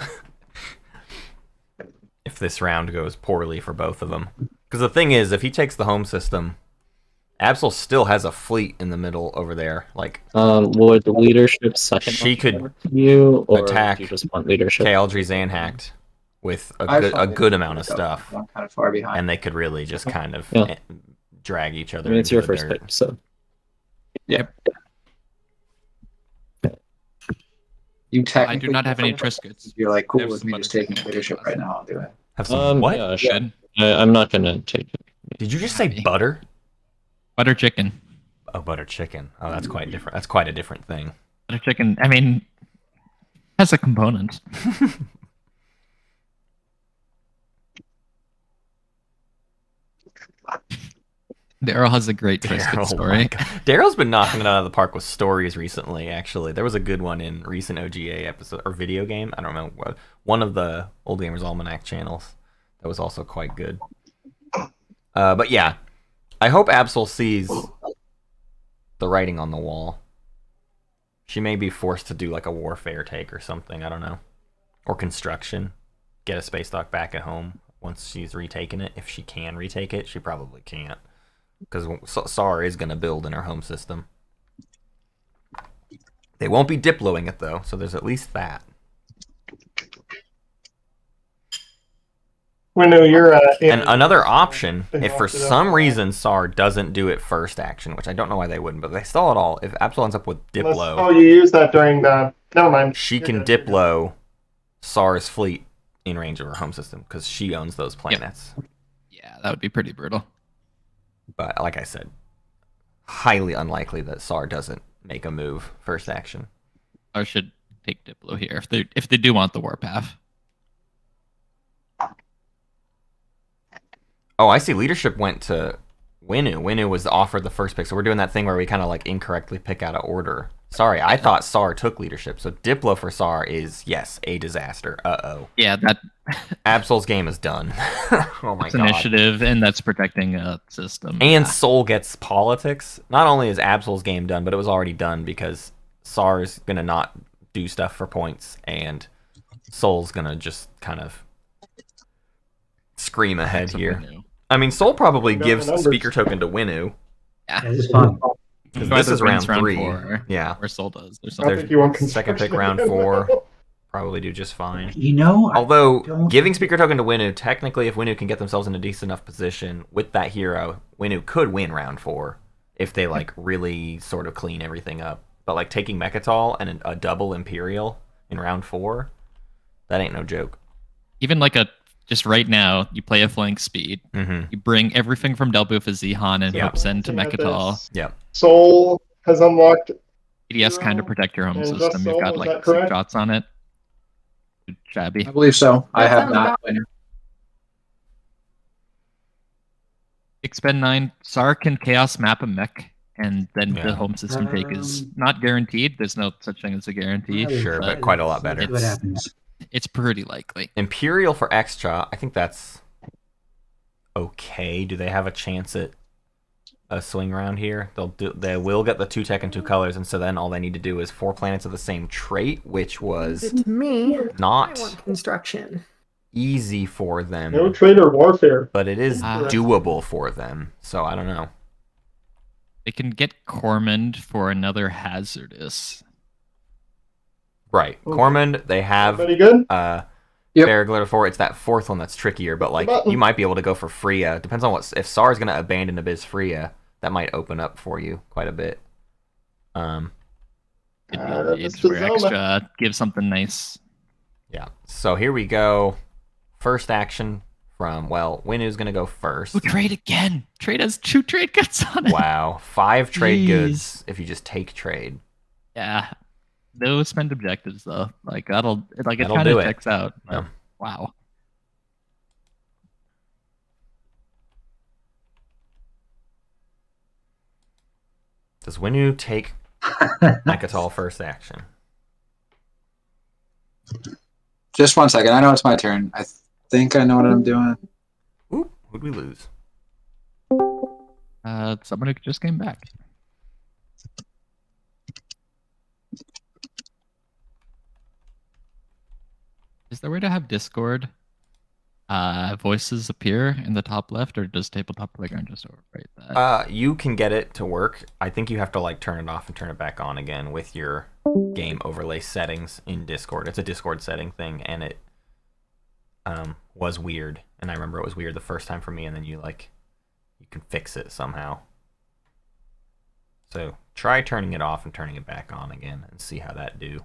If this round goes poorly for both of them. Because the thing is, if he takes the home system, Absol still has a fleet in the middle over there. Like, Would leadership second She could work for you, or attack do you just want leadership? Kaldri Zanhacked with I a find good it amount of go- stuff. I'm kind of far behind. And they could really just kind of Yeah. drag each I other mean, it's into your the first dirt. pick, so You I technically do not have any Triscuits. You're like cool There's with me some just other taking leadership right now. I'll do it. Have some what? Yeah, Should. I'm not gonna take it. Did you just say butter? Butter chicken. Oh, butter chicken. Oh, that's quite different. That's quite a different thing. Butter chicken, I mean, has a component. Daryl has a great Triscuit Daryl, story. my God. Daryl's been knocking it out of the park with stories recently, actually. There was a good one in recent OGA episode, or video game. I don't remember what. One of the Old Gamers Almanac channels. That was also quite good. But yeah, I hope Absol sees the writing on the wall. She may be forced to do like a warfare take or something. I don't know. Or construction. Get a space dock back at home once she's retaken it. If she can retake it, she probably can't. Because SAR is going to build in her home system. They won't be diploing it, though, so there's at least that. Winu, you're And another option, They if for lost it up. some reason SAR doesn't do it first action, which I don't know why they wouldn't, but they stall it all. If Absol ends up with Unless- Diplo, oh, you used that during the. Never mind. she You're can good, you're good. Diplo SAR's fleet in range of her home system because she owns those planets. Yeah, that would be pretty brutal. But like I said, highly unlikely that SAR doesn't make a move first action. Or should take Diplo here if they do want the warpath. Oh, I see. Leadership went to Winu. Winu was offered the first pick, so we're doing that thing where we kind of like incorrectly pick out of order. Sorry, I thought SAR took leadership. So Diplo for SAR is, yes, a disaster. Uh-oh. Yeah, that Absol's game is done. Oh my that's god. initiative, and that's protecting a system. And Yeah. Soul gets politics. Not only is Absol's game done, but it was already done because SAR's going to not do stuff for points, and Soul's going to just kind of scream ahead That's a here. Winu. I mean, Soul probably You got gives the the numbers. speaker token to Winu. Yeah, it's fun. Because Who this either is round wins 3. 4, Yeah. or Soul does. There's I don't something. think you want Second pick round construction. 4. Probably do just fine. You know, I Although, don't- giving speaker token to Winu, technically, if Winu can get themselves in a decent enough position with that hero, Winu could win round 4 if they like really sort of clean everything up. But like taking Mechatol and a double Imperial in round 4, that ain't no joke. Even like just right now, you play a flank speed. Mm-hmm. You bring everything from Delbu for Zihan and Yeah. hooks into Looking at Mechatol. this, Yep. Soul has unlocked. EDS kind of protect your home And just system. You've Soul, got is like that 6 correct? shots on it. Shabby. I believe so. I That have sounds not. about- Winner. Expend 9. SAR can chaos map a mech, and then Yeah. the home system take is not guaranteed. There's no such thing as a guarantee. Sure, but quite a lot better. See what happens. It's pretty likely. Imperial for extra, I think that's okay. Do they have a chance at a swing round here? They will get the 2 tech and 2 colors, and so then all they need to do is 4 planets of the same trait, which was To me, I not want construction. easy for them, No traitor warfare. but it is Ah. doable for them. So I don't know. They can get Cormand for another hazardous. Right, Okay. Cormand, they have Everybody good? Yep. Fair Glitter 4. It's that 4th one that's trickier, but like Button. you might be able to go for Freya. Depends on what if SAR is going to abandon Abyss Freya, that might open up for you quite a bit. Could be This made is for Zelda. extra. Give something nice. Yeah. So here we go. First action from Winu's going to go first. Oh, trade again. Trade has 2 trade goods on it. Wow, 5 trade Jeez. goods if you just take trade. Yeah. No spend objectives though. Like it That'll kind do of it. checks out. but Yeah. Wow. Does Winu take Mechatol first action? Just 1 second. I know it's my turn. I think I know what I'm doing. Oop, who'd we lose? Someone who just came back. Is there a way to have Discord voices appear in the top left, or does Tabletop Playground just overwrite that? You can get it to work. I think you have to like turn it off and turn it back on again with your game overlay settings in Discord. It's a Discord setting thing, and it was weird. And I remember it was weird the first time for me, and then you can fix it somehow. So try turning it off and turning it back on again, and see how that do.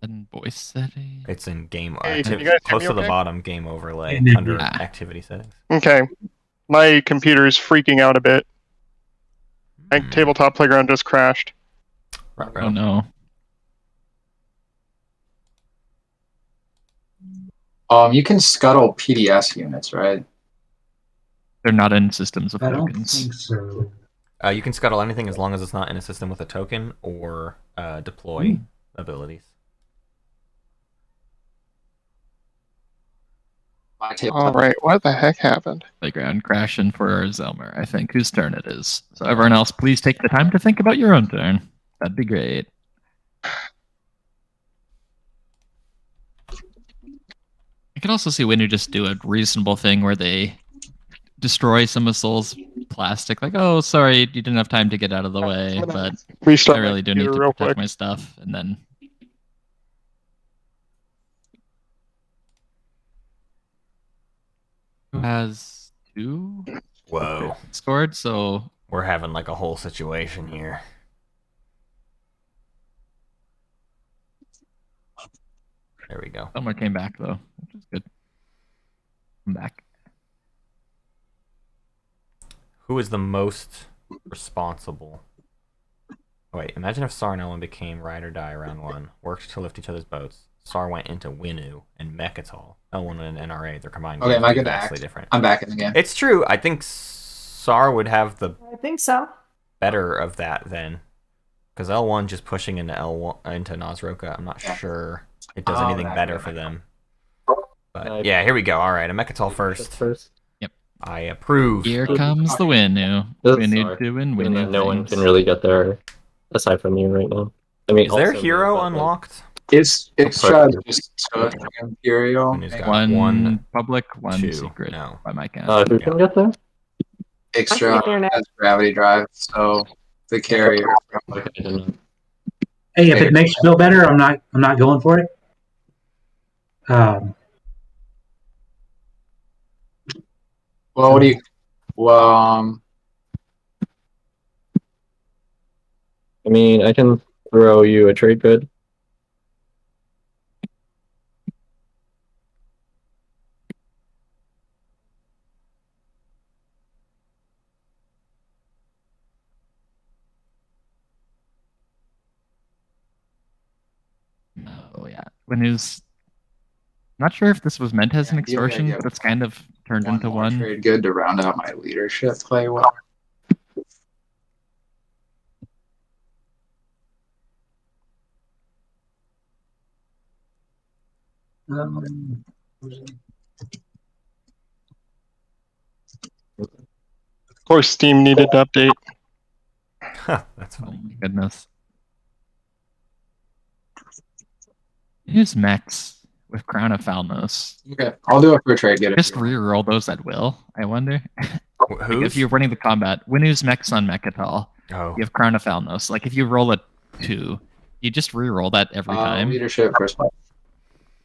And voice setting. It's in game Hey, can you guys hear close me to the okay? bottom game overlay Yeah. under Ah. activity settings. Okay. My computer is freaking out a bit. My Hmm. tabletop playground just crashed. Oh no. You can scuttle PDS units, right? They're not in systems of I don't tokens. think so. You can scuttle anything as long as it's not in a system with a token or deploy abilities. My All tabletop. right, what the heck happened? Playground crashing for Rzelmer, I think, whose turn it is. So everyone else, please take the time to think about your own turn. That'd be great. I could also see Winu just do a reasonable thing where they destroy some of Soul's plastic. Like, oh, sorry, you didn't have time to get out of the way, I'm gonna but Restart I my really do need computer to real protect quick. my stuff. And then has 2 Whoa. scored, so We're having like a whole situation here. There we go. someone came back though, which is good. I'm back. Who is the most responsible? Oh, wait, imagine if Sar and Ellen became ride or die round 1, worked to lift each other's boats. Sar went into Winu and Mechatol. L1 and NRA, they're combined. Okay, am I good to vastly act? different. I'm back in the game. It's true. I think Sar would have the I think so. better of that then, because L1 just pushing into L1 into Nazroka. I'm not sure it does anything that better would for them. But No, yeah, here we go. All right, a Mechatol first. Yep. I approve. Here comes the Winu. This is Winu Sar. doing Given Winu that no one things. can really get there aside from you right now. I mean, Is their also me, hero but, like, unlocked? It's Perfect. just took Imperial. Winu's got One public, one 2. secret. No. By my count. who can get there? Extra I can get there now. has gravity drive, so the carrier. Okay, I didn't know. Hey, if it makes you feel better, I'm not going for it. Well, what do you? Well, I mean, I can throw you a trade bid. Oh yeah. Winu's not sure if this was meant as an Yeah, ideally I extortion, get but it's kind of turned into more one. trade good to round out my leadership play well. Of course, Steam needed to update. That's Oh funny. my goodness. Use Mex with Crown of Falnos. Okay, I'll do it for a trade good. Just reroll those at will, I wonder. Like Who's? if you're running the combat, Winu's Mex on Mechatol, Oh. you have Crown of Falnos. Like if you roll a 2, you just reroll that every time Leadership first.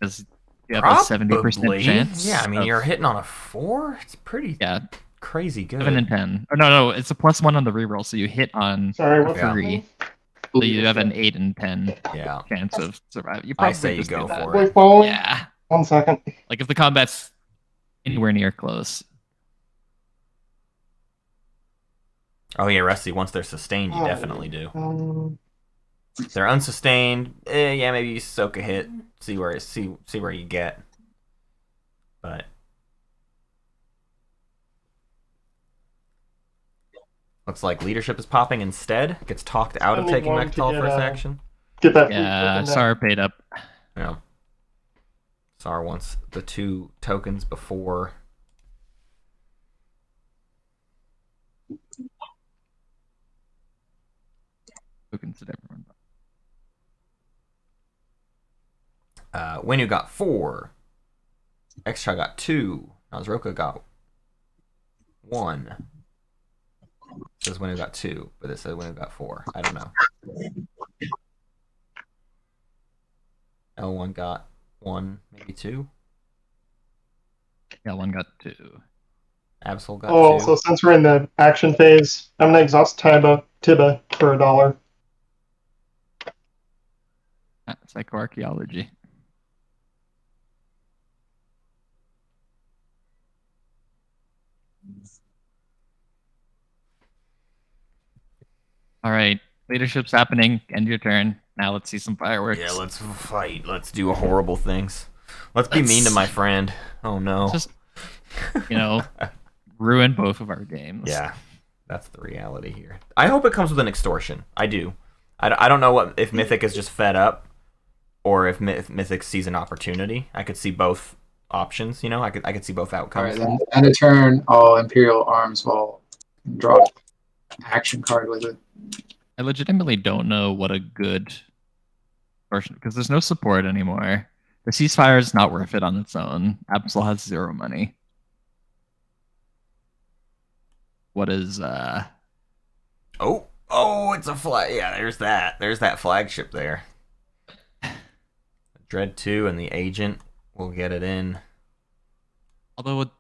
because you have a 70% Probably. chance. Yeah, I mean, of- you're hitting on a 4? It's pretty yeah, crazy good. 7 and 10. Or no, it's a +1 on the reroll, so you hit on Sorry, what's Yeah. 3. So you have an 8 and 10 Yeah. chance of surviving. You I probably say you just do go that. for Wait, it. following? Yeah. 1 second. Like if the combat's anywhere near close. Oh yeah, Rusty, once they're sustained, you Oh. definitely do. Um, If they're unsustained, yeah, maybe you soak a hit, see where you get. But looks like leadership is popping instead. Gets talked out of I need taking one to Mechatol get, first action. get that. Yeah, Sar paid up. Yeah. Sar wants the 2 tokens before. Tokens at everyone. Winu got 4. Extra got 2. Nazroka got 1. It says Winu got 2, but it says Winu got 4. I don't know. L1 got 1, maybe 2. Yeah, one got 2. Absol got Oh, 2. so since we're in the action phase, I'm gonna exhaust Tiba for $1. Psychoarchaeology. All right, leadership's happening. End your turn. Now let's see some fireworks. Yeah, let's fight. Let's do horrible things. Let's be mean to my friend. Oh no. Just, ruin both of our games. Yeah, that's the reality here. I hope it comes with an extortion. I do. I don't know if Mythic is just fed up, or if Mythic sees an opportunity. I could see both options. I could see both All outcomes. right, then end of turn. All Imperial arms will draw an action card with it. I legitimately don't know what a good version, because there's no support anymore. The ceasefire is not worth it on its own. Absol has 0 money. What is Oh, it's a flag. Yeah, there's that flagship there. Dread 2 and the agent will get it in. although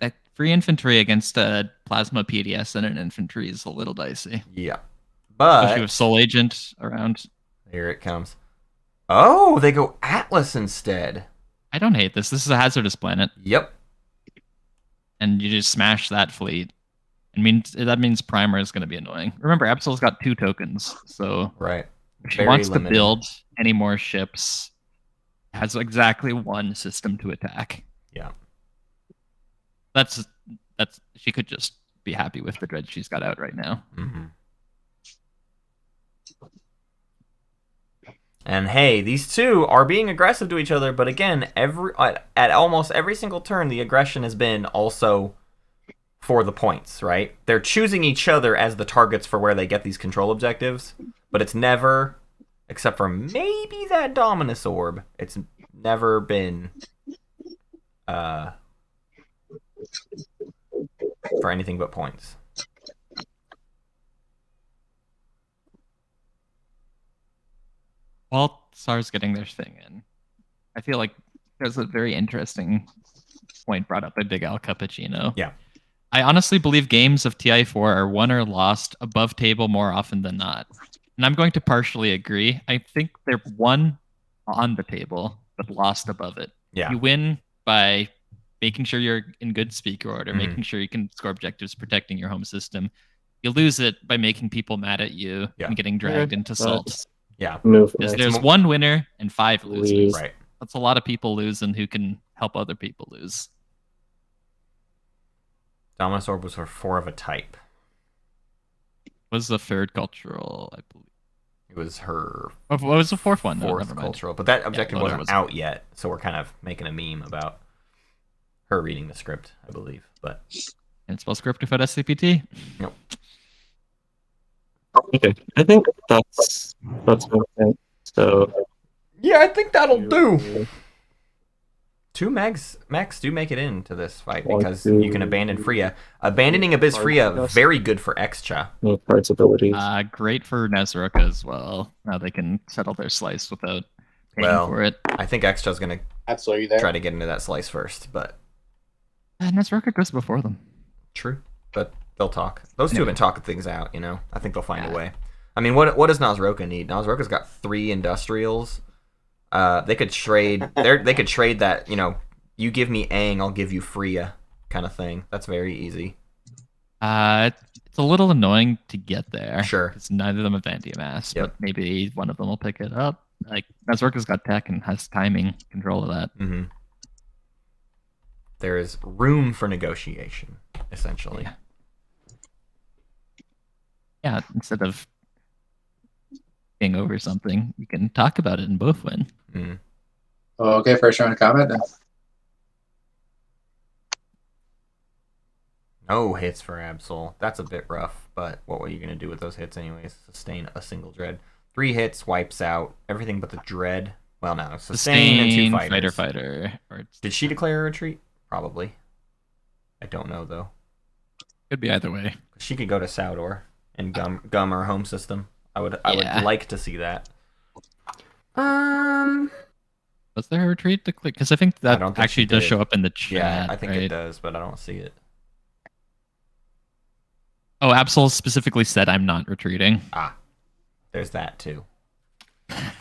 that free infantry against a plasma PDS and an infantry is a little dicey. Yeah. Especially with But Soul Agent around. here it comes. Oh, they go Atlas instead. I don't hate this. This is a hazardous planet. Yep. And you just smash that fleet. That means Primer is going to be annoying. Remember, Absol's got 2 tokens, so Right. if she Very wants limited. to build any more ships, has exactly 1 system to attack. Yeah. That's she could just be happy with the dread she's got out right now. Mm-hmm. And hey, these two are being aggressive to each other, but again, at almost every single turn, the aggression has been also for the points, right? They're choosing each other as the targets for where they get these control objectives, but it's never, except for maybe that Dominus Orb, it's never been for anything but points. While SAR's getting their thing in, I feel like there's a very interesting point brought up by Big Al Cappuccino. Yeah. I honestly believe games of TI4 are won or lost above table more often than not. And I'm going to partially agree. I think they're won on the table, but lost above it. Yeah. You win by making sure you're in good speaker order, Mhm. making sure you can score objectives, protecting your home system. You lose it by making people mad at you Yeah. and getting dragged into salt. Yeah. Move. Because Right. there's 1 winner and 5 losers. Right. That's a lot of people losing who can help other people lose. Dominus Orb was for 4 of a type. Was the 3rd cultural, I believe. It was her What was the 4th one? No, 4th never mind. cultural, but that objective Loader wasn't out yet, so we're kind of making a meme about her reading the script, I believe. But And spell script without SCPT. nope. Okay, I think that's okay. So Yeah, I think that'll do. 2 max do make it into this fight because you can abandon Freya. Abandoning Abyss Freya, very good for Xcha. no cards abilities. Great for Nazroka as well. Now they can settle their slice without paying Well, for it. I think Xcha's gonna Absol, are you there? try to get into that slice first, but Nazroka goes before them. true. But they'll talk. Those two have been talking things out, you know. I think they'll find a way. I mean, what does Nazroka need? Nazroka's got 3 industrials. They could trade. They could trade that. You know, you give me Aang, I'll give you Freya, kind of thing. That's very easy. It's a little annoying to get there. Sure. Because neither of them have anti-mass, Yep. but maybe one of them will pick it up. Like, Nazroka's got tech and has timing control of that. Mm-hmm. There is room for negotiation, essentially. Yeah, instead of being over something, you can talk about it and both win. Mm. Oh, okay, first round of combat then. No hits for Absol. That's a bit rough, but what were you going to do with those hits anyways? Sustain a single dread. 3 hits, wipes out everything but the dread. Well, no, sustain and 2 fighters. fighter. Or Did she declare a retreat? Probably. I don't know, though. could be either way. She could go to Saudor and gum her home system. I would like to see that. Was there a retreat to click? Because I think that don't think actually she does did. show up in the chat. Yeah, I think right? it does, but I don't see it. Oh, Absol specifically said, "I'm not retreating." Ah, there's that too. That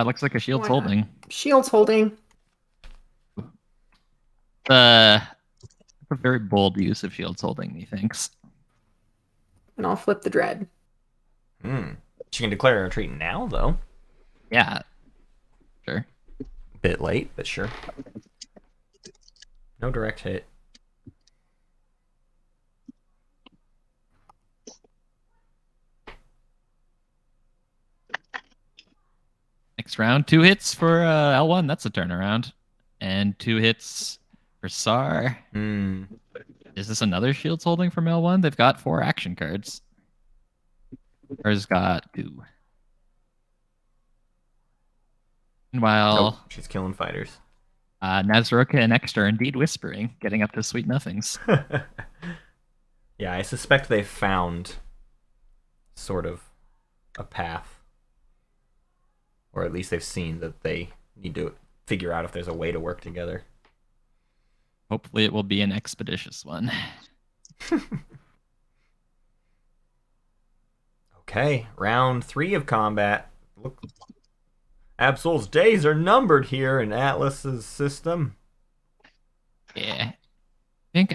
looks like a shield's Why not? holding. Shield's holding. That's a very bold use of shield's holding, methinks. And I'll flip the dread. She can declare a retreat now, though. Yeah, sure. Bit late, but sure. No direct hit. Next round, 2 hits for L1. That's a turnaround. And 2 hits for SAR. Is this another Shields holding from L1? They've got 4 action cards. SAR's got 2. Meanwhile, Nope, she's killing fighters. Nazroka and Extra are indeed whispering, getting up to sweet nothings. Yeah, I suspect they've found sort of a path. Or at least they've seen that they need to figure out if there's a way to work together. Hopefully it will be an expeditious one. Okay, round 3 of combat. Look, Absol's days are numbered here in Atlas's system. Yeah. I think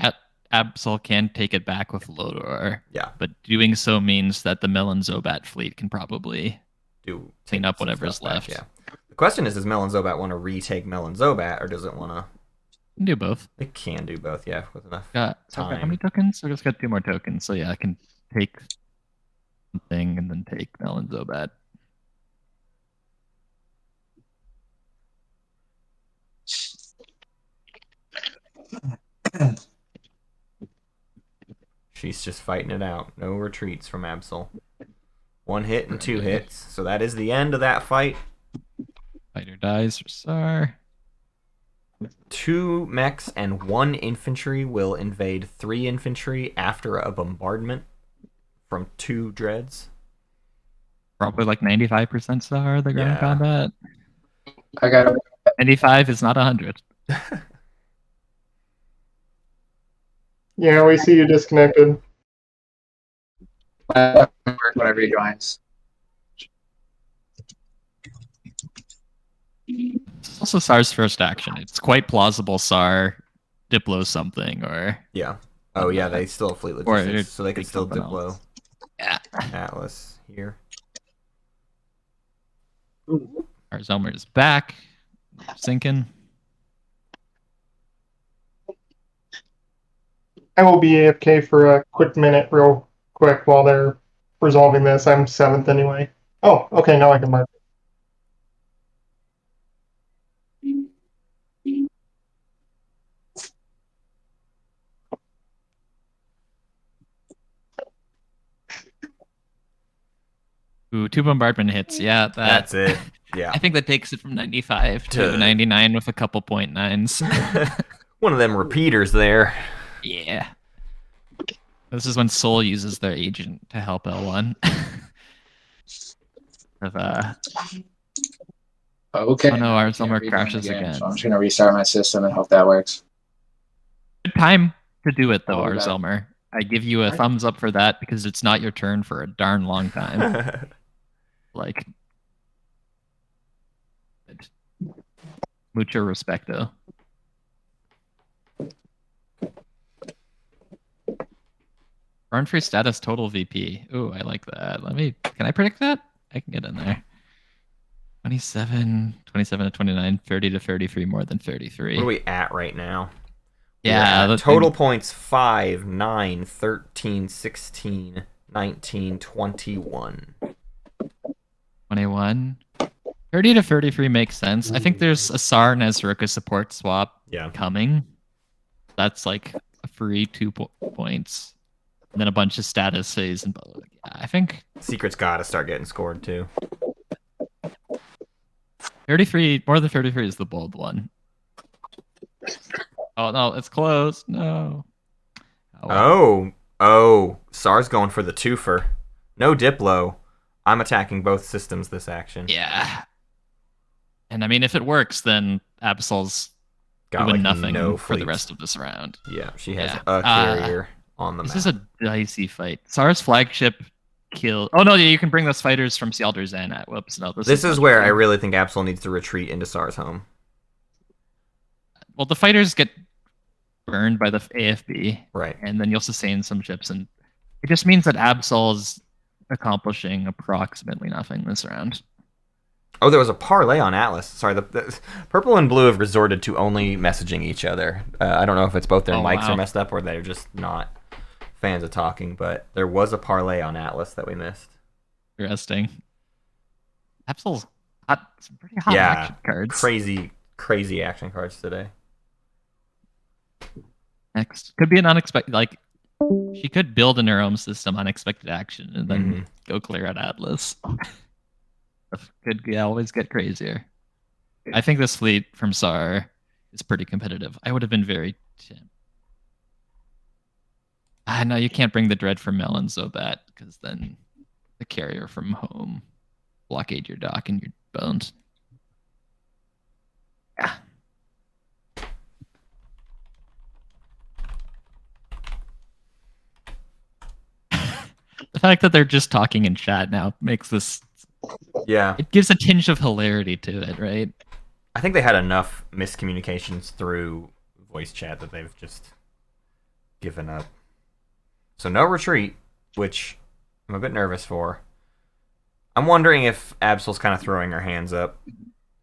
Absol can take it back with Lodor. Yeah. But doing so means that the Melon Zobat fleet can probably clean up whatever's left. Yeah. The question is, does Melon Zobat want to retake Melon Zobat, or does it want to... Do both. It can do both, yeah, with enough Got time. how many tokens? I just got 2 more tokens. So yeah, I can take something and then take Melon Zobat. She's just fighting it out. No retreats from Absol. 1 hit and 2 hits. So that is the end of that fight. Fighter dies for Sar. 2 mechs and 1 infantry will invade 3 infantry after a bombardment from 2 dreads. Probably like 95% Sar, the ground combat. I got it. 95 is not 100. Yeah, we see you disconnected. Whenever he joins. It's also Sar's first action. It's quite plausible Sar Diplo something or... Yeah. Oh, yeah, they still have fleet logistics, so they could still Diplo Atlas here. Our Zelmer is back. Sinking. I will be AFK for a quick minute, real quick, while they're resolving this. I'm 7th anyway. Oh, okay, now I can mark. Ooh, 2 bombardment hits. Yeah, that's it. Yeah. I think that takes it from 95 to 99 with a couple .9s. One of them repeaters there. Yeah. This is when Soul uses their agent to help L1. Okay. Oh no, our Can't Zelmer rejoin crashes the game, again. So I'm just gonna restart my system and hope that works. Good time to do it though, Oh, our that- Zelmer. I give you a thumbs up for that because it's not your turn for a darn long time. Like, mucho respecto. Run free status total VP. Ooh, I like that. Can I predict that? I can get in there. 27 to 29, 30 to 33, more than 33. What are we at right now? Yeah. The total points 5, 9, 13, 16, 19, 21. 21. 30 to 33 makes sense. I think there's a Sar Nezruka support swap coming. That's like a free 2 points. And then a bunch of statuses. And I think Secret's got to start getting scored too. 33, more than 33 is the bold one. Oh, no, it's close. No. Oh, Sar's going for the twofer. No Diplo. I'm attacking both systems this action. Yeah. And I mean, if it works, then Absol's Got doing like nothing no for the fleet. rest of this round. Yeah, she has a carrier on the map. This is a dicey fight. Sar's flagship kill. Oh no, yeah, you can bring those fighters from Sealder Zen at. Whoops, no. This is where I really think Absol needs to retreat into Sar's home. Well, the fighters get burned by the AFB, right? And then you'll sustain some ships, and it just means that Absol's accomplishing approximately nothing this round. Oh, there was a parlay on Atlas. Sorry, the purple and blue have resorted to only messaging each other. I don't know if it's both their mics are messed up or they're just not fans of talking, but there was a parlay on Atlas that we missed. Interesting. Absol's got some pretty hot action cards. Crazy action cards today. Next. Could be an unexpected, like, she could build in her own system unexpected action and then go clear out Atlas. Could always get crazier. I think this fleet from Sar is pretty competitive. I would have been very... no, you can't bring the Dread from Melon Zobat, because then the carrier from home blockade your dock and you're boned. Yeah. fact that they're just talking in chat now makes this. Yeah. It gives a tinge of hilarity to it, right? I think they had enough miscommunications through voice chat that they've just given up. So no retreat, which I'm a bit nervous for. I'm wondering if Absol's kind of throwing her hands up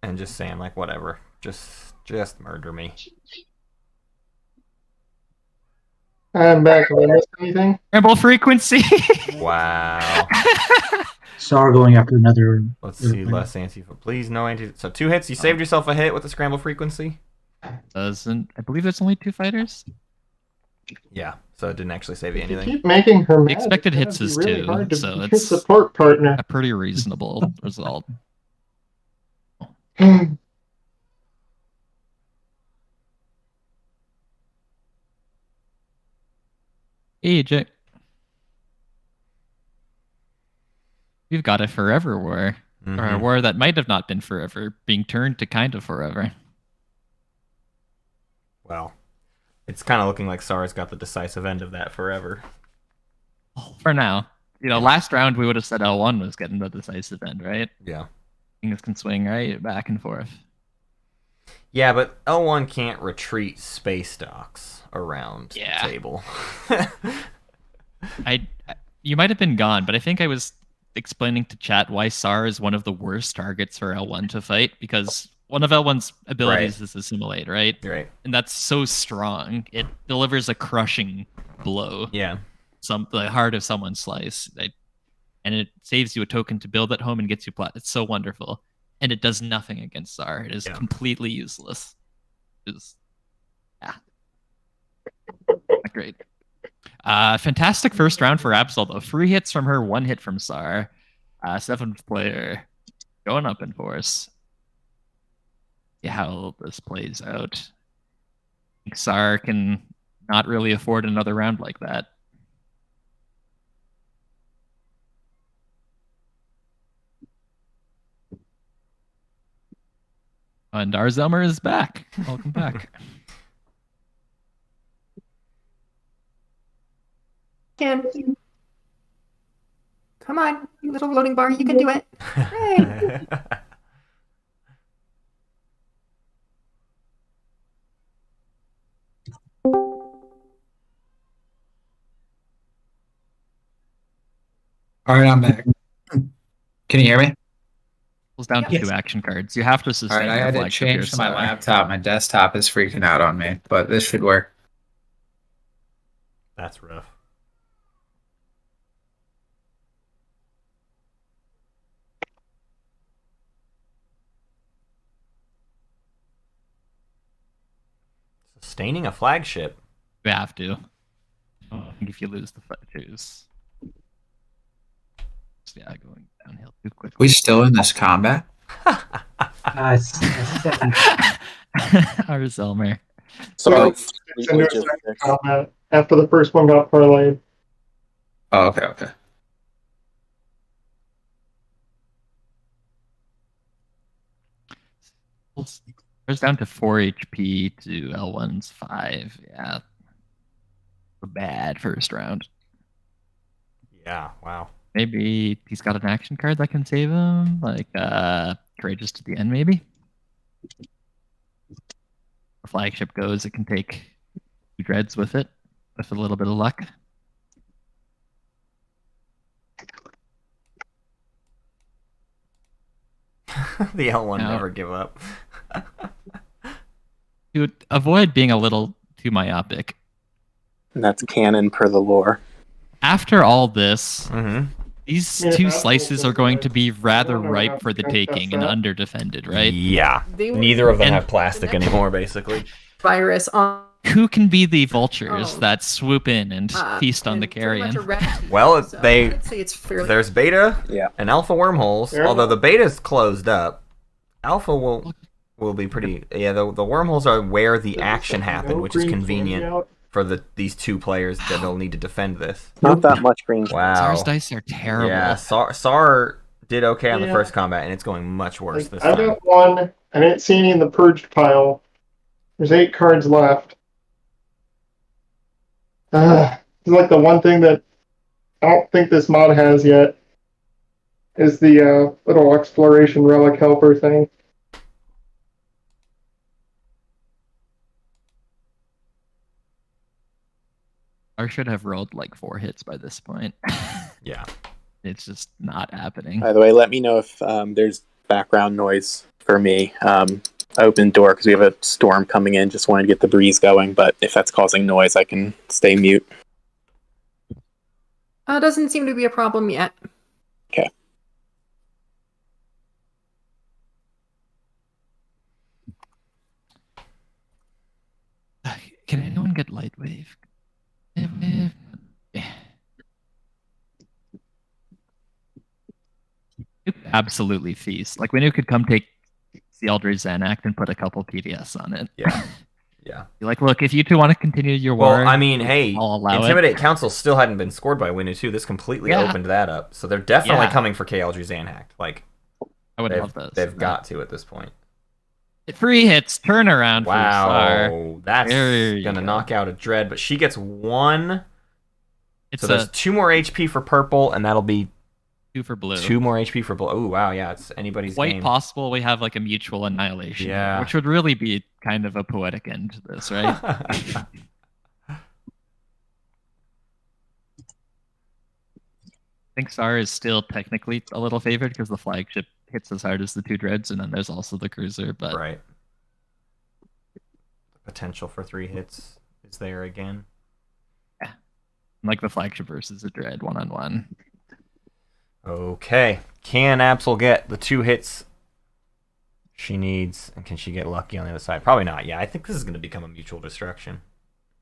and just saying, like, whatever. Just murder me. I'm back. Have I missed anything? Scramble frequency. Wow. Sar going after another. Let's see, less anti. Please, no anti. So 2 hits. You saved yourself a hit with the scramble frequency. Doesn't I believe there's only 2 fighters? Yeah. So it didn't actually save you If you anything. keep making her The mad, expected it's hits gonna be is really 2, hard to so be your it's support partner. a pretty reasonable result. Hey, Jack. We've got a forever war. Or a war that might have not been forever, being turned to kind of forever. Well, it's kind of looking like Sarah's got the decisive end of that forever. For now. You know, last round we would have said L1 was getting the decisive end, right? Yeah. Things can swing right back and forth. Yeah, but L1 can't retreat space docks around the table. You might have been gone, but I think I was explaining to chat why SAR is one of the worst targets for L1 to fight, because one of L1's abilities is assimilate, right? Right. And that's so strong. It delivers a crushing blow. Yeah. The heart of someone's slice. And it saves you a token to build at home and gets you plat. It's so wonderful. And it does nothing against SAR. It is completely useless. Not great. Fantastic first round for Absol, though. 3 hits from her, 1 hit from SAR. 7th player going up in force. See how this plays out. I think SAR can not really afford another round like that. And our rzelmer is back. Welcome back. Kim. Come on, you little loading bar. You can do it. Hey. All right, I'm back. Can you hear me? It's down to 2 action cards. You have to sustain. All right, I had to change to my laptop. My desktop is freaking out on me, but this should work. That's rough. Sustaining a flagship. You have to. I think if you lose the choose. Yeah, going downhill too quickly. We still in this combat? Our rzelmer. So It's into a second combat after the first one got parlayed. Oh, okay. There's down to 4 HP to L1's 5. Yeah. A bad first round. Yeah, wow. Maybe he's got an action card that can save him, like Courageous to the end, maybe. The flagship goes, it can take 2 dreads with it, with a little bit of luck. The L1 never give up. To avoid being a little too myopic. And that's canon per the lore. After all this, these Yeah, 2 that's slices also are going to right. be rather I don't know ripe how for the to taking and that. under-defended, right? Yeah. Neither of them have plastic anymore, basically. Virus on. Who can be the vultures that swoop in and feast on the and pretty much carrion? a rat. Well, So they I'd say it's fairly. there's beta Yeah. and alpha wormholes. Yeah. Although the beta's closed up, alpha will be pretty. Yeah, the wormholes are where the action happened, which is Green convenient flagging out. for these 2 players that'll need to defend this. Not that much green. Wow. SAR's dice are terrible. Yeah, Sar did okay on the Yeah. first combat, and it's going much worse Like, this I time. got 1. I didn't see any in the purged pile. There's 8 cards left. It's like the one thing that I don't think this mod has yet is the little exploration relic helper thing. I should have rolled like 4 hits by this point. Yeah. It's just not happening. By the way, let me know if there's background noise for me. I opened the door because we have a storm coming in. Just wanted to get the breeze going, but if that's causing noise, I can stay mute. Doesn't seem to be a problem yet. Okay. Can anyone get light wave? Yeah. Absolutely feast. Like when you could come take the Eldritch Xanact and put a couple PDS on it. Yeah. Yeah. You're like, look, if you two want to continue your war, Well, I mean, hey, I'll allow Intimidate it. Council still hadn't been scored by Winnu 2. This completely opened that up. So they're definitely coming for KLG Xanact. Like, I would love those. They've got to at this point. 3 hits, turnaround for Wow, Sar. that's gonna knock out a Dread, but she gets 1. So there's 2 more HP for purple, and that'll be 2 for blue. 2 more HP for blue. Oh wow, yeah, it's anybody's Quite game. possible we have like a mutual annihilation, which would really be kind of a poetic end to this, right? I think Sar is still technically a little favored because the flagship hits as hard as the 2 dreads, and then there's also the cruiser. But right, the potential for 3 hits is there again. Yeah, like the flagship versus a dread 1-on-1. Okay, can Absol get the 2 hits she needs, and can she get lucky on the other side? Probably not. Yeah, I think this is going to become a mutual destruction.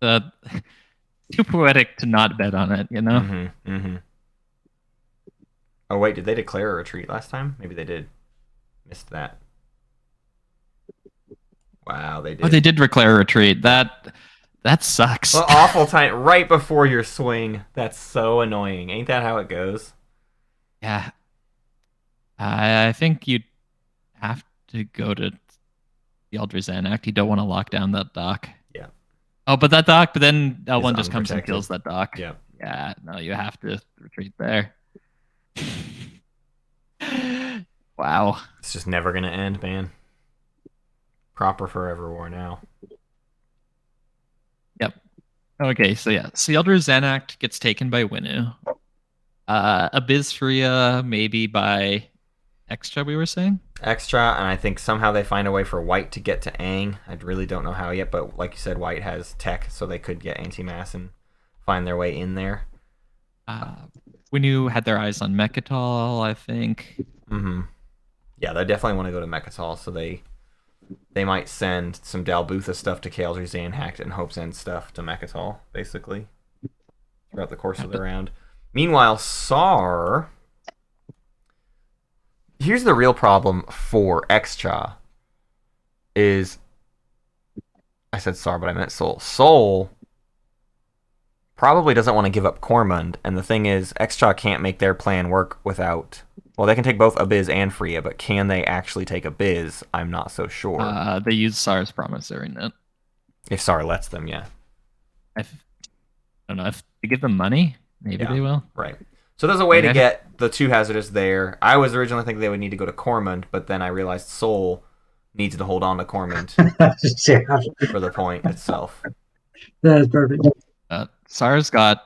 Too poetic to not bet on it, you know? Mm-hmm, mm-hmm. Oh, wait, did they declare a retreat last time? Maybe they did. Missed that. Wow, they did. Oh, they did declare a retreat. That sucks. Well, awful time. Right before your swing. That's so annoying. Ain't that how it goes? Yeah. I think you'd have to go to the Eldritch Xanact. You don't want to lock down that dock. Yeah. Oh, but that dock, but then L1 just comes and unprotected. kills that dock. Yeah. Yeah, no, you have to retreat there. Wow. It's just never going to end, man. Proper Forever War now. Yep. Okay, so yeah. So Eldritch Xanact gets taken by Winnu. Abyss Freya maybe by Extra, we were saying? Extra, and I think somehow they find a way for White to get to Aang. I really don't know how yet, but like you said, White has tech, so they could get anti-mass and find their way in there. Winnu had their eyes on Mechatol, I think. Mm-hmm. Yeah, they definitely want to go to Mechatol, so they might send some Dalbutha stuff to KLG Xanact and Hope's End stuff to Mechatol, basically, throughout the course of the round. Meanwhile, Sar... Here's the real problem for Extra is... I said Sar, but I meant Soul. Soul probably doesn't want to give up Cormund, and the thing is, Extra can't make their plan work without... Well, they can take both Abyss and Freya, but can they actually take Abyss? I'm not so sure. They use Sar's promissory note. If Sar lets them, yeah. I don't know. If they give them money, maybe they will. Right. So there's a way to get the 2 hazardous there. I was originally thinking they would need to go to Cormund, but then I realized Soul needs to hold on to Cormund for the point itself. That is perfect. Sar's got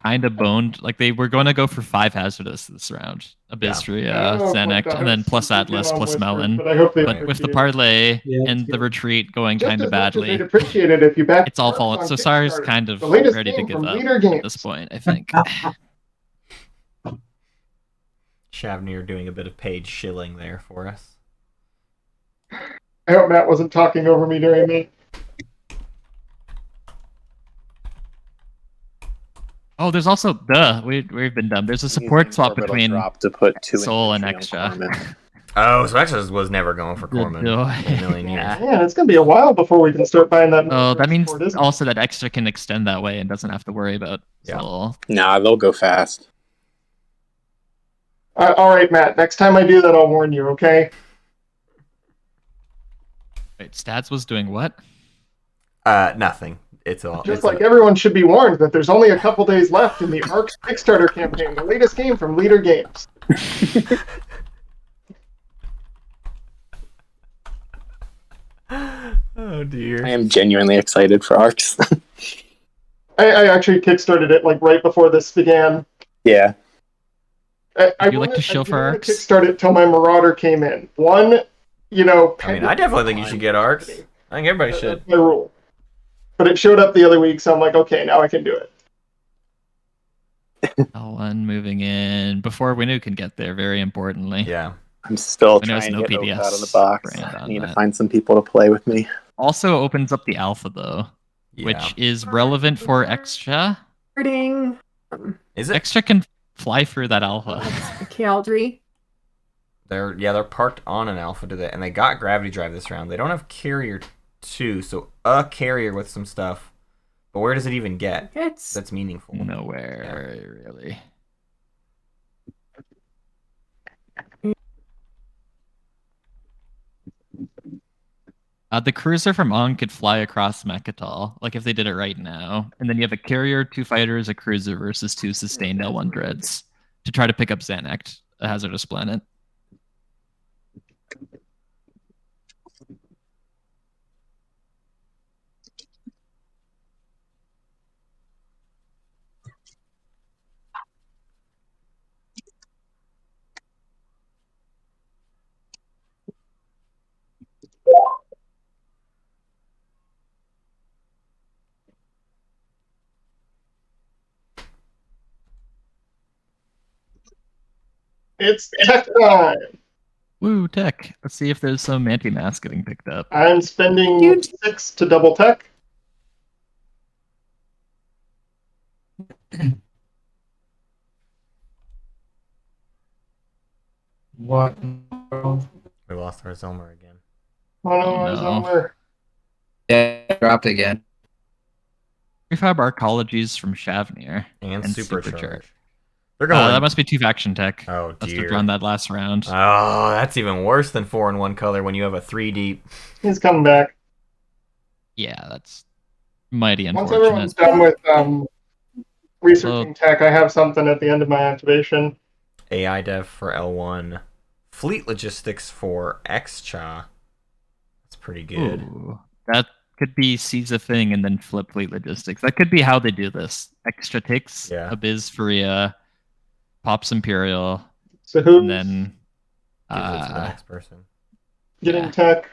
kind of boned. Like they were going to go for 5 hazardous this round. Abyss, Freya, Xanact, and then plus Atlas, plus Melon. But with the parlay and the retreat going kind of badly, Appreciate it if you back it's all fallen. So Sar's kind of ready to give up at this point, I think. Shavnir doing a bit of page shilling there for us. I hope Matt wasn't talking over me during me. Oh, there's also we've been dumb. There's a support swap between to put 2 Soul and Extra. Oh, so Extra was never going for Cormund in a million years. Yeah, it's gonna be a while before we can start buying that. Oh, that means also that Extra can extend that way and doesn't have to worry about Soul. Nah, they'll go fast. All right, Matt. Next time I do that, I'll warn you. Okay. Wait, Stads was doing what? Nothing. it's all Just like everyone should be warned that there's only a couple days left in the ARC Kickstarter campaign, the latest game from Leader Games. Oh dear. I am genuinely excited for ARCs. I actually kickstarted it like right before this began. Yeah. I you like to show for didn't ARCs? Kickstart it till my Marauder came in. One, I mean, I definitely think you should get ARCs. I think everybody should. That's my rule. But it showed up the other week, so I'm like, okay, now I can do it. L1 moving in before Winu can get there, very importantly. Yeah. I'm still I know it's trying no to get Oath PDS out of the box. brand I on need to that. find some people to play with me. Also opens up the alpha though, Yeah. which is relevant for extra. Starting Is it? Extra can fly through that alpha. Caldry. They're parked on an alpha to and they got gravity drive this round. They don't have carrier 2, so a carrier with some stuff. But where does it even get? That's meaningful. Nowhere really. The cruiser from On could fly across Mechatol, like if they did it right now. And then you have a carrier, 2 fighters, a cruiser versus 2 sustained L1 dreads to try to pick up Xanact, a hazardous planet. It's tech time. Woo, tech. Let's see if there's some anti-mass getting picked up. I'm spending 6 to double tech. What? We lost our rzelmer again. Oh no, Oh, no. rzelmer. Yeah, dropped again. Prefab Arcologies from Shavnir. And Supercharge. Supercharge. They're going. That must be 2 faction tech. Oh Must dear. have drawn that last round. Oh, that's even worse than 4 in 1 color when you have a 3 deep. He's coming back. Yeah, that's mighty Once unfortunate. everyone's done with researching tech, I have something at the end of my activation. AI dev for L1. Fleet logistics for XCHA. That's pretty good. Ooh, that could be seize a thing and then flip fleet logistics. That could be how they do this. Extra takes Abyss Faria, pops Imperial, So who's and then Gives it to the next person. getting tech?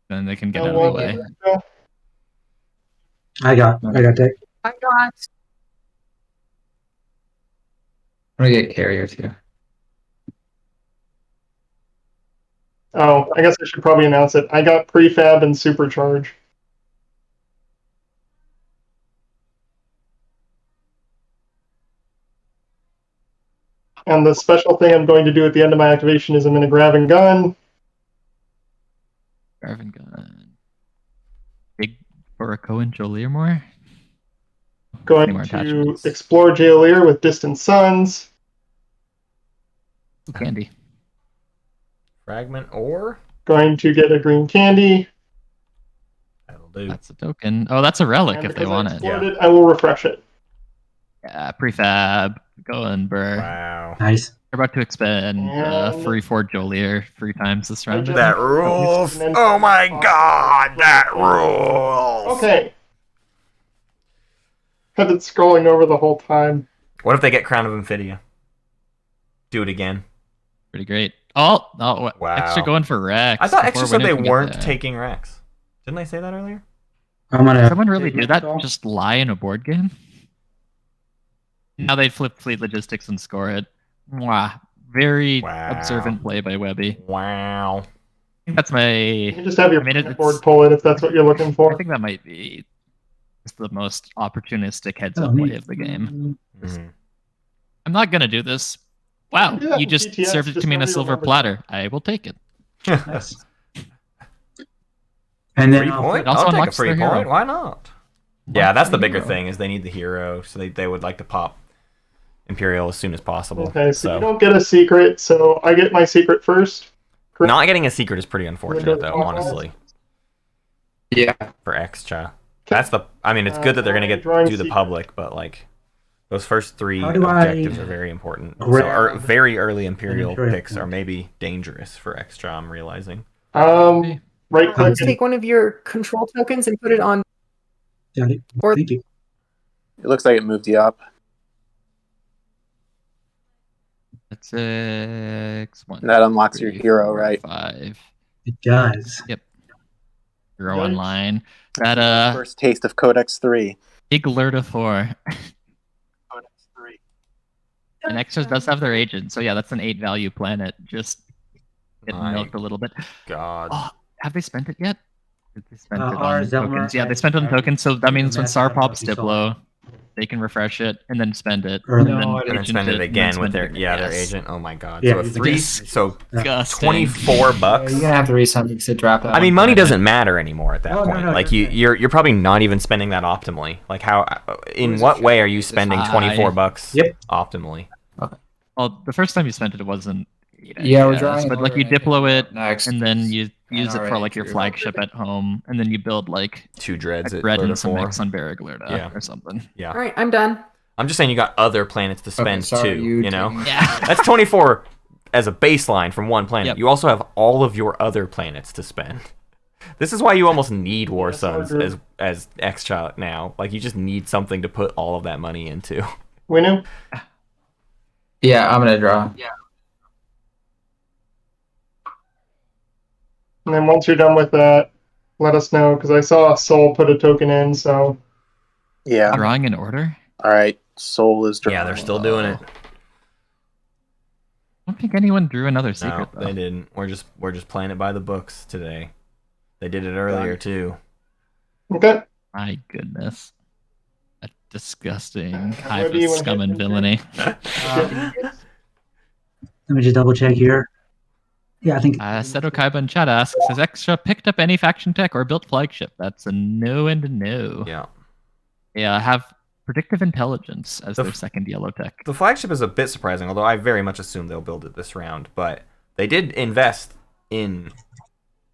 then they can get out L1 of the way. America? I got tech. I got I'm gonna get carrier too. Oh, I guess I should probably announce it. I got prefab and supercharge. And the special thing I'm going to do at the end of my activation is I'm going to grab and gun. Garvin gun. Big Borico and Jolier more? Going more to attachments. explore Jailier with Distant Suns. Candy. Fragment or? Going to get a green candy. That'll do. That's a token. Oh, that's a relic And if they because I want it. explored it, I will refresh it. Yeah, prefab. Going, Burr. Wow. Nice. We're about to expend And- free for Jolier 3 times this round. just- That rules. Oh my god, that rules. Okay. Had been scrolling over the whole time. What if they get Crown of Amphidia? Do it again. Pretty great. Oh, Wow. Extra going for Rex. I thought before Extra said Winnow they can get weren't there. taking Rex. Didn't they say that earlier? I'm gonna. Someone really do that? All. Just lie in a board game? Now they flip fleet logistics and score it. Mwah. Very Wow. observant play by Wehby. Wow. I think that's my. You can just have your I mean, it's- board pull it if that's what you're looking I for. think that might be just the most opportunistic heads Oh, up neat. play of the game. Mhm. I'm not gonna do this. Wow, do that you in just TTS, served it just to me in a nobody silver remembers. platter. I will take it. Nice. And then Free I'll point? it also I'll take a unlocks free their point. hero. Why not? Yeah, that's the their bigger hero. thing is they need the hero, so they would like to pop Imperial as soon as possible. Okay, so you don't get a secret, so I get my secret first. Correct? Not getting a secret is pretty unfortunate, though, honestly, Yeah. for XCHA. That's the. I mean, it's good that they're gonna get drawing do the secret. public, but like those first 3 How do I objectives are very important. So grab very early Imperial Imperial picks are point? maybe dangerous for extra. I'm realizing. Right click. Just take one of your control tokens and put it on. Got it. Or- Thank you. It looks like it moved you up. That's 6, 1. That unlocks your 3, hero, 4, right? 5. It does. Hero Yikes. online. That First taste of Codex 3. big Lerda 4. Codex 3. And Extras does have their agent, so yeah, that's an 8 value planet. Just getting My milked a little bit. God. Oh, have they spent it yet? Did they spend it Our on Zelmer tokens? Yeah, they has spent it on already tokens, so that means when invested. Sar I don't know pops if you saw Diplo, they can refresh it and then spend it. Early. and then, No, I And then agent spend it and then again with spend their it again. their Yes. agent. Oh my God. Yeah, So you three. just- So Disgusting. 24 bucks. You're gonna have to read something to drop that. I mean, one. money doesn't matter anymore at that Oh, no, point. no, like you're you're probably not even spending that optimally. Like how, in Who's what it? way are you It's spending high. 24 bucks Yep. optimally? Well, the first time you spent it, it wasn't. Yeah, we're yes, drawing. but an like you order Diplo and it, next, and then you use it for already like your drew. flagship at home, and then you build like 2 dreads a at bread Lerda and some 4. X on Barraglerda Yeah. or something. Yeah. All right, I'm done. I'm just saying you got other planets to spend sorry, too. you You know, taking- Yeah. that's 24 as a baseline from one planet. Yep. You also have all of your other planets to spend. This is why you almost need War Suns as extra now. Like you just need something to put all of that money into. Winu? Yeah, I'm gonna draw. And then once you're done with that, let us know, because I saw Soul put a token in, so Yeah. Drawing in order? All right. Soul is drawing. Yeah, they're still doing it. I don't think anyone drew another No, secret though. they didn't. We're just playing it by the books today. They did it earlier too. okay. My goodness. That disgusting Where hive do you of wanna scum hit and from villainy. Let me just double check here. Yeah, I think Seto Kaiba in chat asks, has Extra picked up any faction tech or built flagship? That's a no and a no. Yeah. Yeah, have predictive intelligence as The their second yellow tech. The flagship is a bit surprising, although I very much assume they'll build it this round. But they did invest in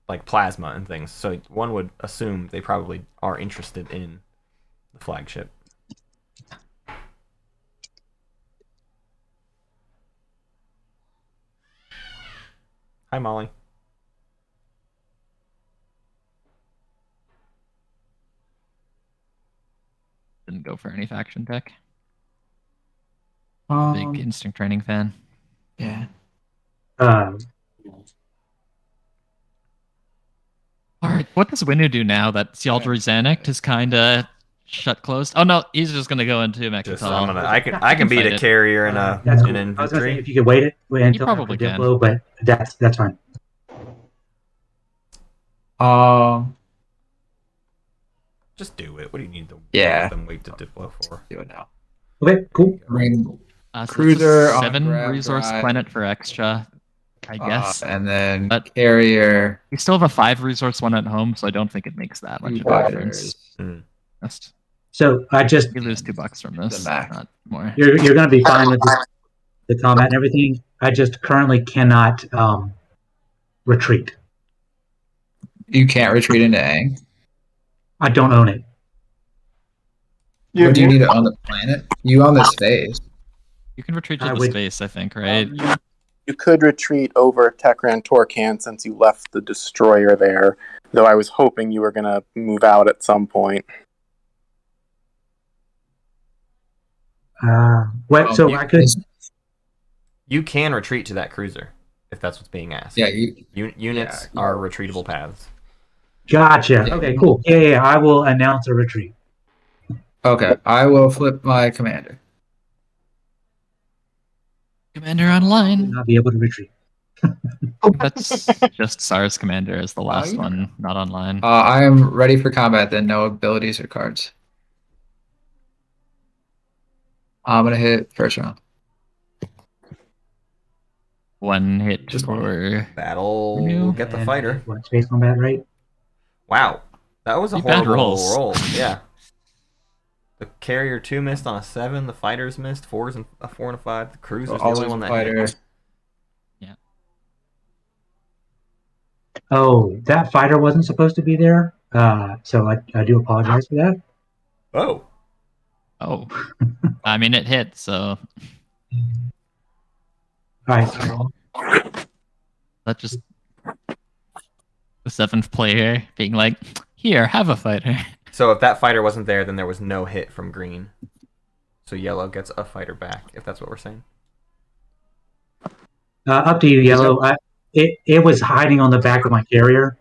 like plasma and things, so one would assume they probably are interested in the flagship. Hi, Molly. Didn't go for any faction tech. Um, Big instinct training fan. yeah. Alright, what does Winu do now that Sialdry Zanuck is kinda shut closed? Oh no, he's just gonna go into Just, I'm Mechatol. gonna, I can beat fight a it. carrier and a that's an cool. I was gonna say infantry. if you could wait until probably after can. Diplo, but that's fine. Um, Just do it. What do you need to Yeah. let them wait to Diplo for? do it now. Okay, cool. Bring So it's a Cruiser on 7 grab resource drive. planet for extra, I guess. and then But- carrier. You still have a 5 resource one at home, so I don't think it makes that much of a difference. Fighters. Just, So I just you lose $2 from this, The max. not more. you're gonna be fine with the combat and everything. I just currently cannot retreat. You can't retreat into Aang. I don't own it. Or do you need it on the planet? You on this phase. You can retreat I to the would- space, I think, right? You could retreat over Tekran Torcan since you left the destroyer there, though I was hoping you were going to move out at some point. So I could. You can retreat to that cruiser if that's what's being asked. Yeah, Units yeah, are you- retreatable paths. Gotcha. Yeah. Okay, cool. Yeah. I will announce a retreat. Okay, I will flip my commander. Commander Will online. not be able to retreat. That's just SARS Commander as the last yeah. one, not online. I am ready for combat. Then no abilities or cards. I'm gonna hit first round. One hit Just one. for That'll Renew. get the And fighter. What, space combat, right? Wow, that was a Pretty bad horrible rolls. roll. Yeah. The carrier 2 missed on a 7. The fighters missed 4s and a 4 and a 5. The cruiser's the only one that fighter. hit. Oh, that fighter wasn't supposed to be there. So I do apologize for that. Oh. Oh, I mean it hit, so Alright, so that's just the 7th player being like, "Here, have a fighter." So if that fighter wasn't there, then there was no hit from green. So yellow gets a fighter back, if that's what we're saying. up to you, Yellow. It was hiding on the back of my carrier.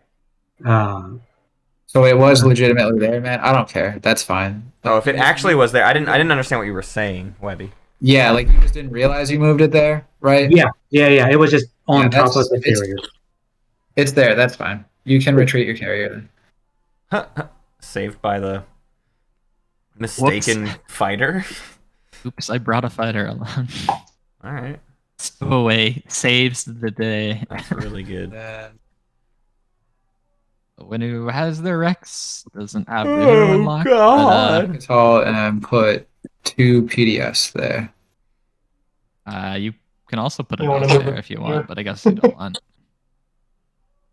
So it was legitimately there, man. I don't care. That's fine. Oh, if it actually was there, I didn't understand what you were saying, Wehby. Yeah, like you just didn't realize you moved it there, right? Yeah. It was just on Yeah, top of the it's- carrier. It's there. That's fine. You can retreat your carrier then. Saved by the mistaken fighter. Oops, I brought a fighter along. All right, Stow away saves the day. that's really good. Then Winu has the Rex, doesn't have Vision unlocked. God. tall and put 2 PDS there. But, you can also put You it wanna out move there it if you here? want, but I guess you don't want.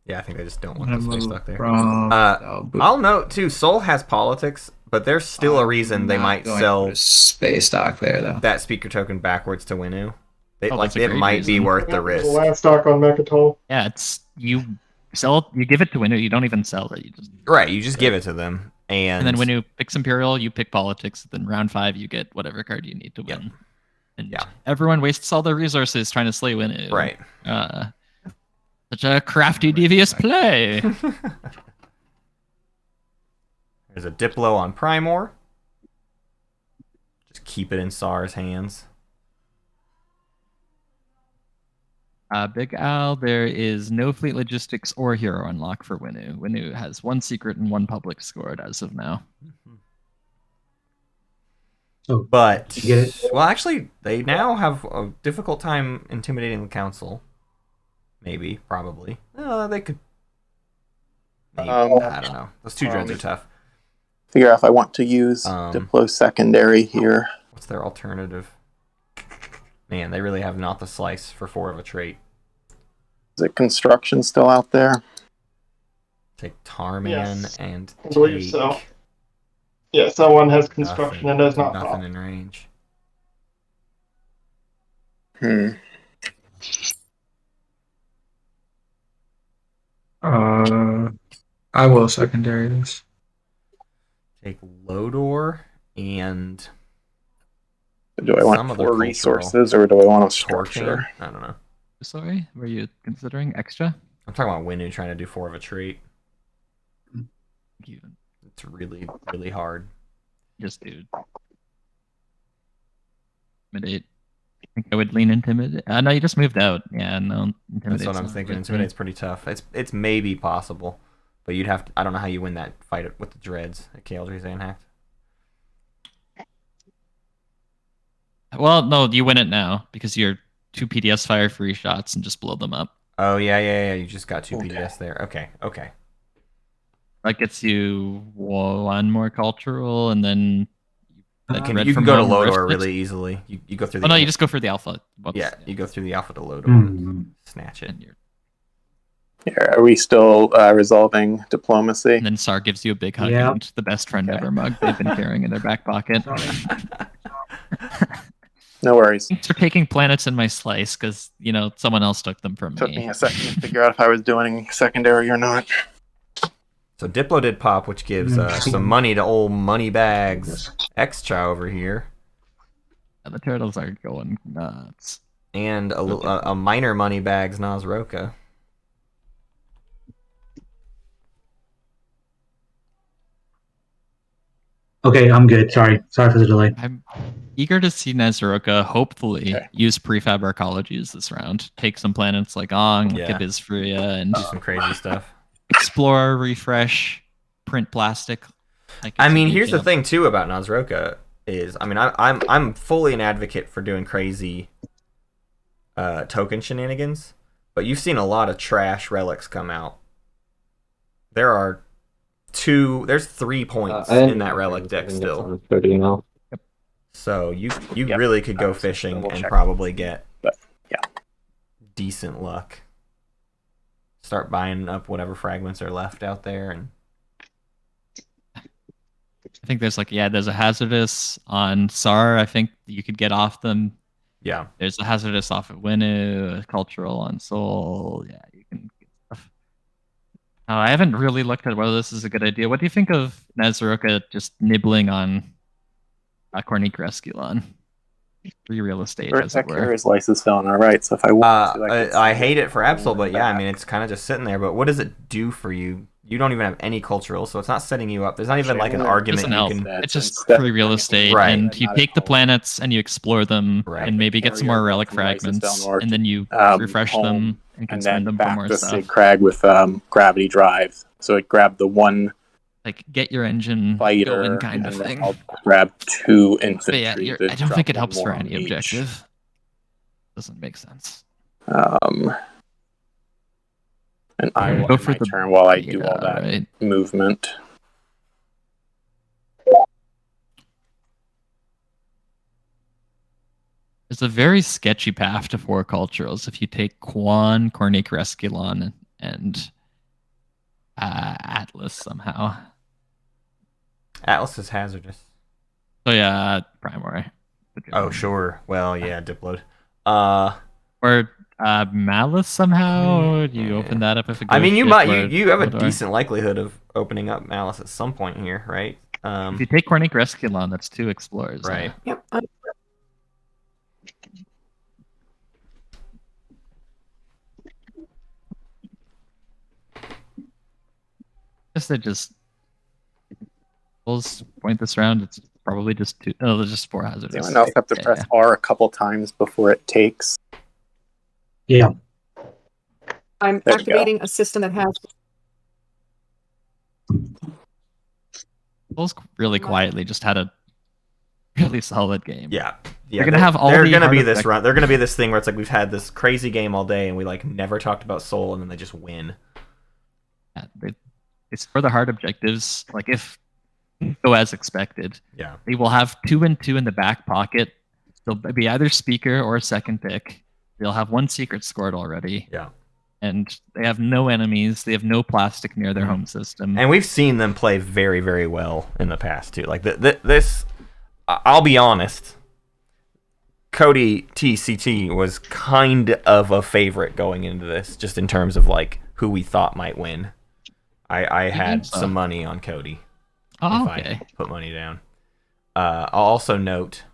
Yeah, I think I just don't I'm want gonna this place move stuck there. from. I'll note too, Soul has politics, but there's still a reason they Not might going to sell put a space dock there though. that speaker token backwards to Winu. Oh, Like that's a it great might be reason. worth the The risk. last stock on Mechatol. Yeah, it's you give it to Winu. You don't even sell it. You just Right, you just give it to them, and then Winu picks Imperial, you pick Politics. Then round 5, you get whatever card you need to Yep. win. And Yeah. everyone wastes all their resources trying to slay Winu. right. Such a crafty, devious play. There's a Diplo on Primor. Just keep it in Sar's hands. Big Al, there is no fleet logistics or hero unlock for Winu. Winu has 1 secret and 1 public scored as of now. So But you get it? well, actually, they now have a difficult time intimidating the council. Maybe, probably. They could. Maybe. I don't know. Those 2 dreads are tough. Figure out if I want to use Um, Diplo secondary here. What's their alternative? Man, they really have not the slice for 4 of a trait. Is it construction still out there? Take Tarman Yes, and I believe take so. Yes, that one has construction and does not nothing pop. in range. I will secondary this. Take Lodor and Do I want Some of the 4 cultural resources or do I want a Torcan. structure? I don't know. Sorry, were you considering extra? I'm talking about Winu trying to do 4 of a trait. You It's really, really hard. just do intimidate. I think I would lean intimidate. No, you just moved out. Yeah, no, That's what I'm thinking. Intimidate's pretty tough. It's maybe possible, but you'd have to. I don't know how you win that fight with the dreads at Kaldry's Anhact. Well, no, you win it now because you're 2 PDS fire free shots and just blow them up. Oh yeah. You just got 2 Okay. PDS there. Okay. That gets you 1 more cultural, and then You can go to Lodor really easily. You go through the. Oh no, you just go for the alpha. Whoops. Yeah, you go through the alpha to Lodor Hmm. and snatch it. And, you're, Here, are we still resolving diplomacy? and then Sar gives you a big hug Yep. and the best friend Okay. ever mug they've been carrying in their back pocket. No worries. Thanks for taking planets in my slice, because someone else took them from Took me me. a second to figure out if I was doing secondary or not. So Diplo did pop, which gives some money to old money bags X-Chow over here, The turtles are going nuts. and a minor money bags Nazroka. Okay, I'm good. Sorry for the delay. I'm eager to see Nazroka hopefully Okay. use prefab arcologies this round. Take some planets like Ong, Yeah. like Abysphria, and Do some crazy stuff. explore, refresh, print plastic. I mean, here's the thing too about Nazroka is, I mean, I'm fully an advocate for doing crazy token shenanigans, but you've seen a lot of trash relics come out. There's 3 points in that relic deck still. 30 now. So you Yep. really could I go was just fishing and double-checking. probably get But, yeah. decent luck. Start buying up whatever fragments are left out there, and I think there's there's a hazardous on Sar. I think you could get off them. Yeah. There's a hazardous off at Winu, a cultural on Soul. Yeah, you can get stuff. I haven't really looked at whether this is a good idea. What do you think of Nazaroka just nibbling on Kornik Resculon? Free real estate, as it were. Curious license fell all right. So if I want to, I hate it for Absol, but yeah, I mean, it's kind of just sitting there. But what does it do for you? You don't even have any cultural, so it's not setting you up. There's not even like an argument you can. It's just free real estate, Right. and you take the planets and you explore them, Right. and maybe get some more relic fragments, and then you refresh them and can and spend then them for back more to stuff. Sig Crag with gravity drive. So it grabbed the one Like get your engine fighter going, kind of and then thing. I'll grab 2 But infantry. yeah, to I don't drop think it one helps more for on any each. objective. Doesn't make sense. And I will Go end for my the turn while I do beta, all that right? movement. There's a very sketchy path to 4 culturals if you take Quan, Kornik Resculon, and Atlas somehow. Atlas is hazardous. So yeah, Primary. Oh sure. Well, yeah, Dipload. Or Malice somehow. Do you open that up if it goes I mean, you shit, might. or You have a what do I- decent likelihood of opening up Malice at some point here, right? If you take Kornik Resculon, that's 2 explorers. Right. Yep. Guess they just point this round. It's probably just 2. Oh, there's just 4 hazards. Does anyone else have to press R a couple times before it takes? Yeah. I'm There we go. activating a system that has Bulls really quietly just had a really solid game. Yeah. They're gonna have all They're the gonna be hard this effect- run. They're gonna be this thing where it's like we've had this crazy game all day and we like never talked about Soul and then they just win. Yeah, it's for the hard objectives. Like if go as expected, Yeah. they will have 2 and 2 in the back pocket. They'll be either speaker or second pick. They'll have 1 secret scored already. Yeah. And they have no enemies. They have no plastic near their home system. And we've seen them play very, very well in the past too. Like this, I'll be honest. codytct was kind of a favorite going into this, just in terms of like who we thought might win. I had so? some money on Cody. Oh, if okay. I put money down. I'll also note.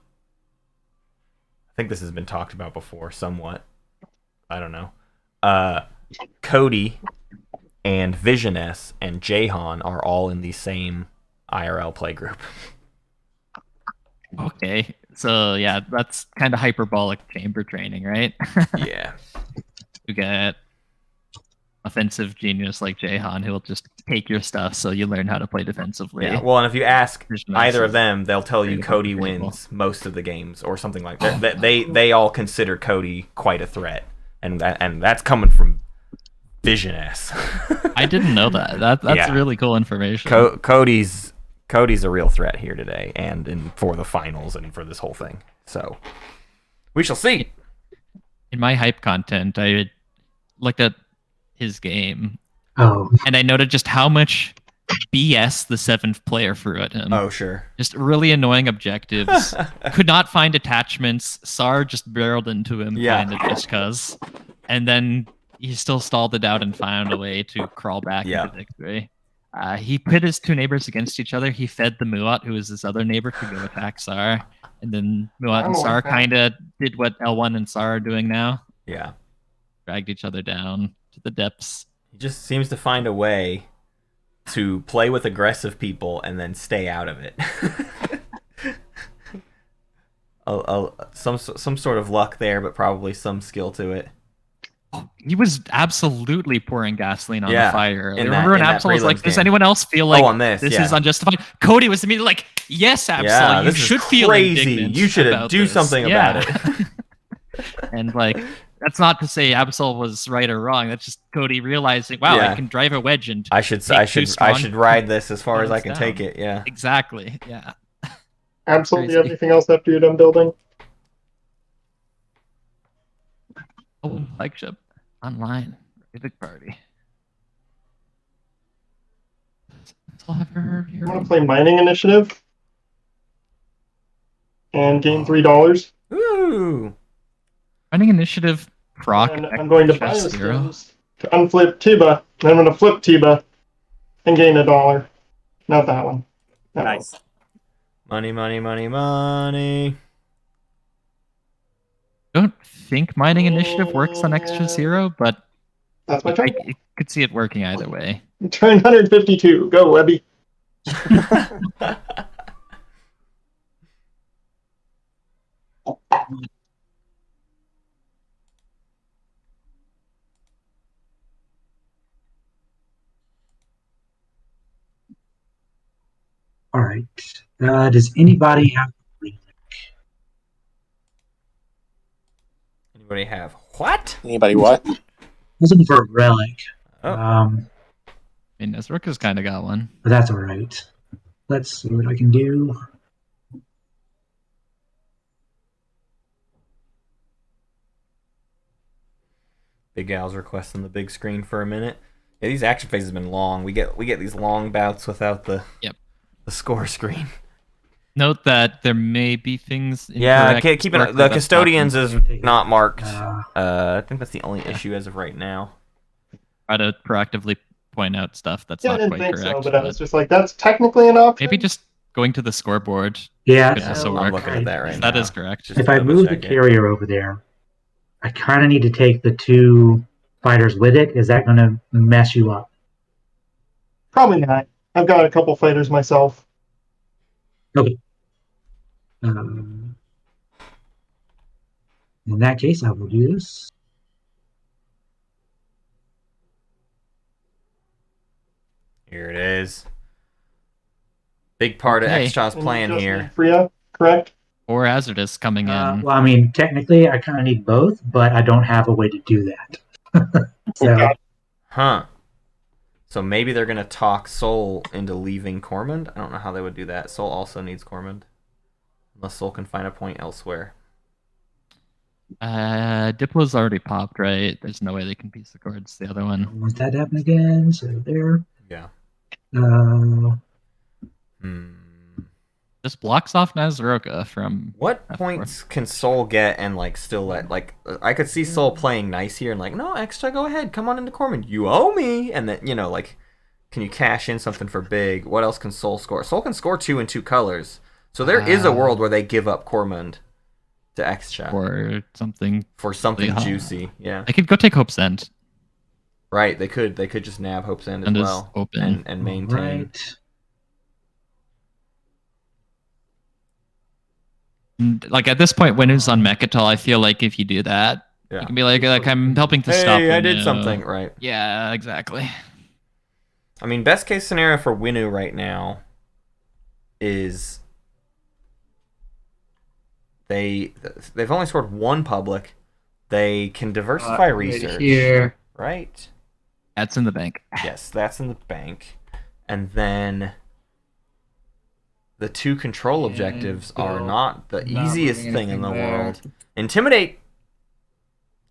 I think this has been talked about before, somewhat. I don't know. Cody and Vision S and Jahan are all in the same IRL play group. Okay. So yeah, that's kind of hyperbolic chamber training, right? Yeah. You get offensive genius like Jahan who will just take your stuff so you learn how to play defensively. Yeah. Well, and if you ask Vision either S of them, they'll tell you pretty Cody table. wins most of the games or something like that. They all consider Cody quite a threat, and that's coming from Vision S. I didn't know that. That's Yeah. really cool information. Cody's a real threat here today, and for the finals and for this whole thing. So we shall see. In my hype content, I looked at his game Oh, and I noted just how much BS the 7th player threw at him. Oh sure. Just really annoying objectives. Could not find attachments. Sar just barreled into him, Yeah. kind of just cause. And then he still stalled it out and found a way to crawl back Yeah. into victory. He pit his 2 neighbors against each other. He fed the Muat, who was his other neighbor, to go attack Sar. And then Muat and Oh, Sar okay. kind of did what L1 and Sar are doing now. Yeah. Dragged each other down to the depths. He just seems to find a way to play with aggressive people and then stay out of it. Some sort of luck there, but probably some skill to it. He was absolutely pouring gasoline on Yeah, the fire. in Remember when that Absol was like, prelims does game. anyone else feel like on this, yeah. is unjustified? Cody was immediately like, yes, Absol, Yeah, you this is should feel crazy. indignant You should about do this." something Yeah. about it. And like, that's not to say Absol was right or wrong. That's just Cody realizing, wow, Yeah. I can drive a wedge and I should take two strong ride this as far as I opponents can down. take it. Yeah. Exactly. Yeah. Absolutely Crazy. everything else after you're done building. Oh, flagship online. Big party. Clever I'm hero. gonna play Mining Initiative and gain $3. Ooh. Running initiative, proc, And I'm going to extra zero. Biostims to unflip Tiba. And I'm going to flip Tiba and gain $1. Not that one. That one. Nice. Money, money, money, money. Don't think mining initiative works on extra zero, but That's my turn. I could see it working either way. Turn 152. Go, Wehby. All right. Does anybody have? Anybody have what? Anybody what? I was looking for a relic. Oh. I mean, Azroka's kind of got one. But that's all right. Let's see what I can do. Big Al's requesting the big screen for a minute. Yeah, these action phases have been long. We get these long bouts without the score screen. Note that there may be things. Yeah, incorrect keep it. historically The that's custodians not- is not marked. I think that's the only issue as of right now. Try to proactively point out stuff that's Yeah, I not didn't quite think correct. so, but I was just like, that's technically an option. Maybe just going to the scoreboard. Yeah, could also so work. I'm looking at that right That now. is correct. Just If I double move the check it. carrier over there, I kind of need to take the 2 fighters with it. Is that going to mess you up? Probably not. I've got a couple fighters myself. Okay. In that case, I will do this. Here it is. Big part Okay. of Extra's And plan you just here. need Freya, correct? Or hazardous coming in. Well, I mean, technically, I kind of need both, but I don't have a way to do that. So, Okay. Huh. So maybe they're gonna talk Soul into leaving Cormund? I don't know how they would do that. Soul also needs Cormund. Unless Soul can find a point elsewhere. Diplo's already popped, right? There's no way they can piece the cards the other I one. don't want that to happen again. So there. Yeah. Just blocks off Nazroka from. What F4. points can Soul get and like still let I could see Soul playing nice here and like, no, Extra, go ahead, come on into Cormund. You owe me, and then like, can you cash in something for big? What else can Soul score? Soul can score 2 in 2 colors. So there is a world where they give up Cormund to Extra Or something. for something Yeah. juicy. Yeah. I could go take Hope's End. Right, they could just nab Hope's End as And is well. open. And maintain. Right. And, like at this point, when it's on Mechatol, I feel like if you do that, Yeah. you can be like I'm helping to stop. Hey, I did Winu. something, right. Yeah, exactly. I mean, best case scenario for Winu right now is they've only scored 1 public. They can diversify research. Here. Right? That's in the bank. Yes, that's in the bank. And then the 2 control objectives are not the not easiest moving thing in the anything there. world. Intimidate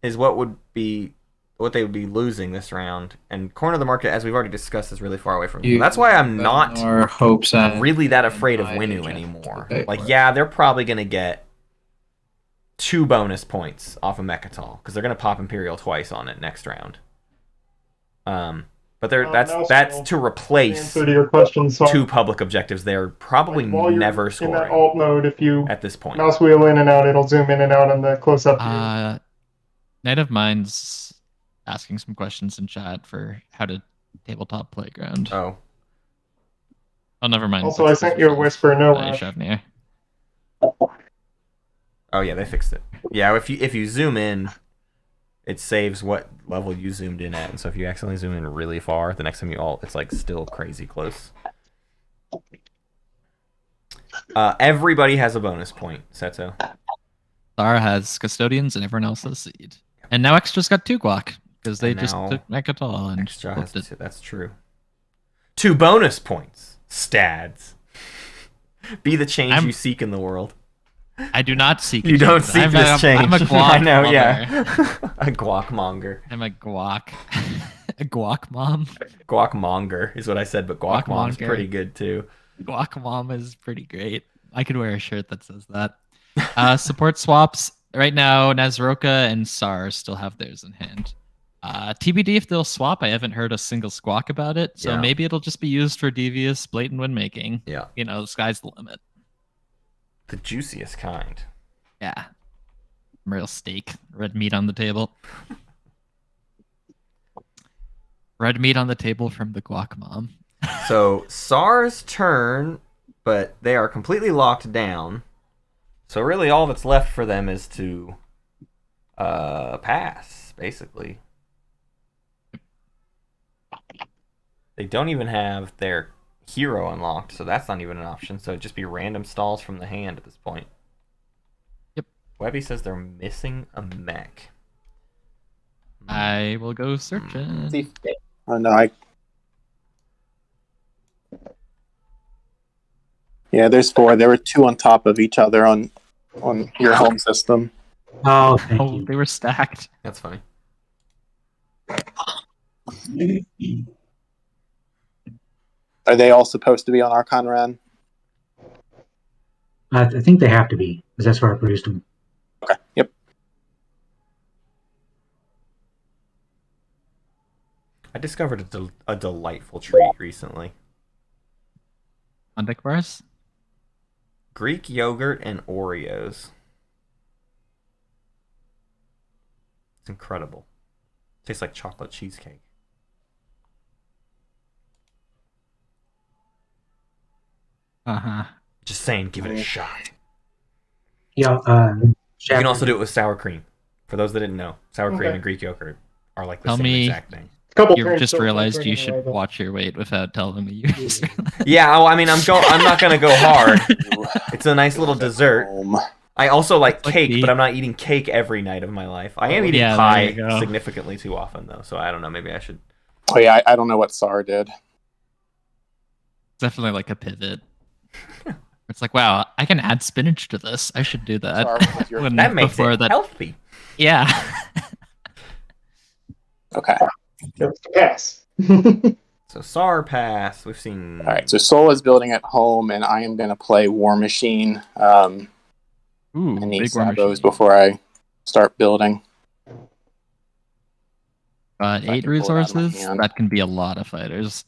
is what they would be losing this round. And Corner the Market, as we've already discussed, is really far away from you. That's why I'm not Or hopes and really that afraid of my Winu agent anymore. to pay Like, for it. yeah, they're probably going to get 2 bonus points off of Mechatol because they're going to pop Imperial twice on it next round. But now that's still, to replace Answer to your question, so 2 public objectives. They're probably like, while you're never in that scoring alt mode, if you at this point. mouse wheel in and out, it'll zoom in and out on the close-up view. Knightofmines asking some questions in chat for how to tabletop playground. Oh, Never mind. Also, I sent you a whisper, no rush. Shavnir. oh yeah, they fixed it. Yeah, if you zoom in, it saves what level you zoomed in at, and so if you accidentally zoom in really far, the next time you alt, it's like still crazy close. Everybody has a bonus point, Seto. Zara has custodians and everyone else has seed. And now Extra's got 2 guac because they And just now took Mechatol and Extra has flipped it. 2, that's true. 2 bonus points, Stads. Be the change you seek in the world. I do not seek. You don't seek this change. I'm a guac. I know, lover. yeah. A guac monger. I'm a guac. Guac Mom. Guacmonger is what I said, but Guacmom's Guacmonger. pretty good too. Guac Mom is pretty great. I could wear a shirt that says that. Support swaps. Right now, Nazroka and SAR still have theirs in hand. TBD if they'll swap. I haven't heard a single squawk about it, so Yeah. maybe it'll just be used for devious, blatant win making. Yeah. You know, the sky's the limit. The juiciest kind. Yeah. Real steak. Red meat on the table. Red meat on the table from the Guac Mom. So SAR's turn, but they are completely locked down. So really all that's left for them is to pass, basically. They don't even have their hero unlocked, so that's not even an option. So it'd just be random stalls from the hand at this point. Yep. Wehby says they're missing a mech. I will go searching. See, oh no, yeah, there's 4. There were 2 on top of each other on your home system. Oh, thank Oh, you. they were stacked. That's funny. Are they all supposed to be on Archon Ren? I think they have to be, because that's where I produced them. Okay. Yep. I discovered a delightful treat recently. On deck bars? Greek yogurt and Oreos. It's incredible. Tastes like chocolate cheesecake. Uh-huh. Just saying, give it a shot. Yeah, You can also do it with sour cream. For those that didn't know, sour cream Okay. and Greek yogurt are like the Tell same me- exact thing. Couple You've parents just don't like realized you drinking should Wehby. watch your weight without telling me you just realized. Yeah, well, I mean, I'm not gonna go hard. It's a nice little dessert. Home. I also like Like cake, the- but I'm not eating cake every night of my life. I am eating Yeah, there pie you go. significantly too often, though. So I don't know. Maybe I should. Oh yeah, I don't know what SAR did. Definitely like a pivot. It's like, wow, I can add spinach to this. I should do that. SAR, what was your- That makes it healthy. Yeah. Okay. That's the pass. So SAR pass. We've seen. All right. So Soul is building at home, and I am going to play War Machine. Ooh, I need big war sabos machine. before I start building. But If I 8 can pull it out of my resources, hand. that can be a lot of fighters.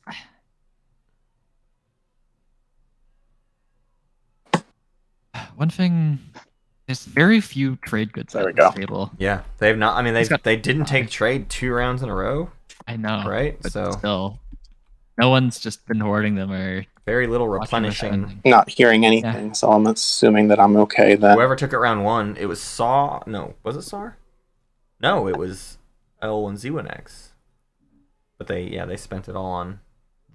One thing, there's very few trade goods There at we this go. table. Yeah, they've not. I mean, He's got- they didn't take trade 2 rounds in a row, I know, right? but So still, no one's just been hoarding them or very little watching them replenishing. spending. Not hearing anything, so I'm assuming that I'm okay then. Whoever took it round 1, it was Saw. No, was it SAR? No, it was L and Z1X. But they spent it all on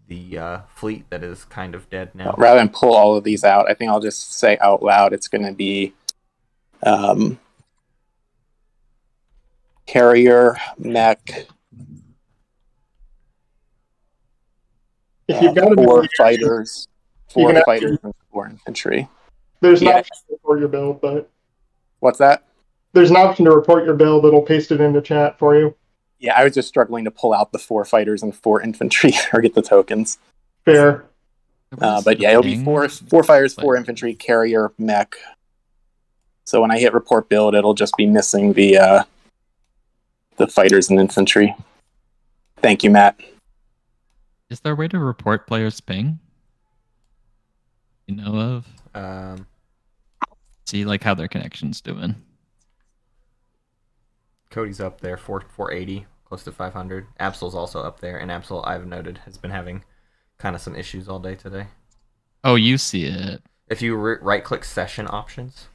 the fleet that is kind of dead now. Rather than pull all of these out, I think I'll just say out loud it's going to be carrier, mech, If you've got to 4 fighters, You 4 can fighters, and 4 infantry. there's an Yeah. option to report your build, but What's that? there's an option to report your build. It'll paste it into chat for you. Yeah, I was just struggling to pull out the 4 fighters and 4 infantry or get the tokens. Fair. But yeah, it'll be Thing. 4 fighters, 4 infantry, carrier, mech. So when I hit report build, it'll just be missing the fighters and infantry. Thank you, Matt. Is there a way to report players' ping? You know of? See like how their connection's doing. Cody's up there, 480, close to 500. Absol's also up there, and Absol, I've noted, has been having kind of some issues all day today. Oh, you see it. If you right-click session options,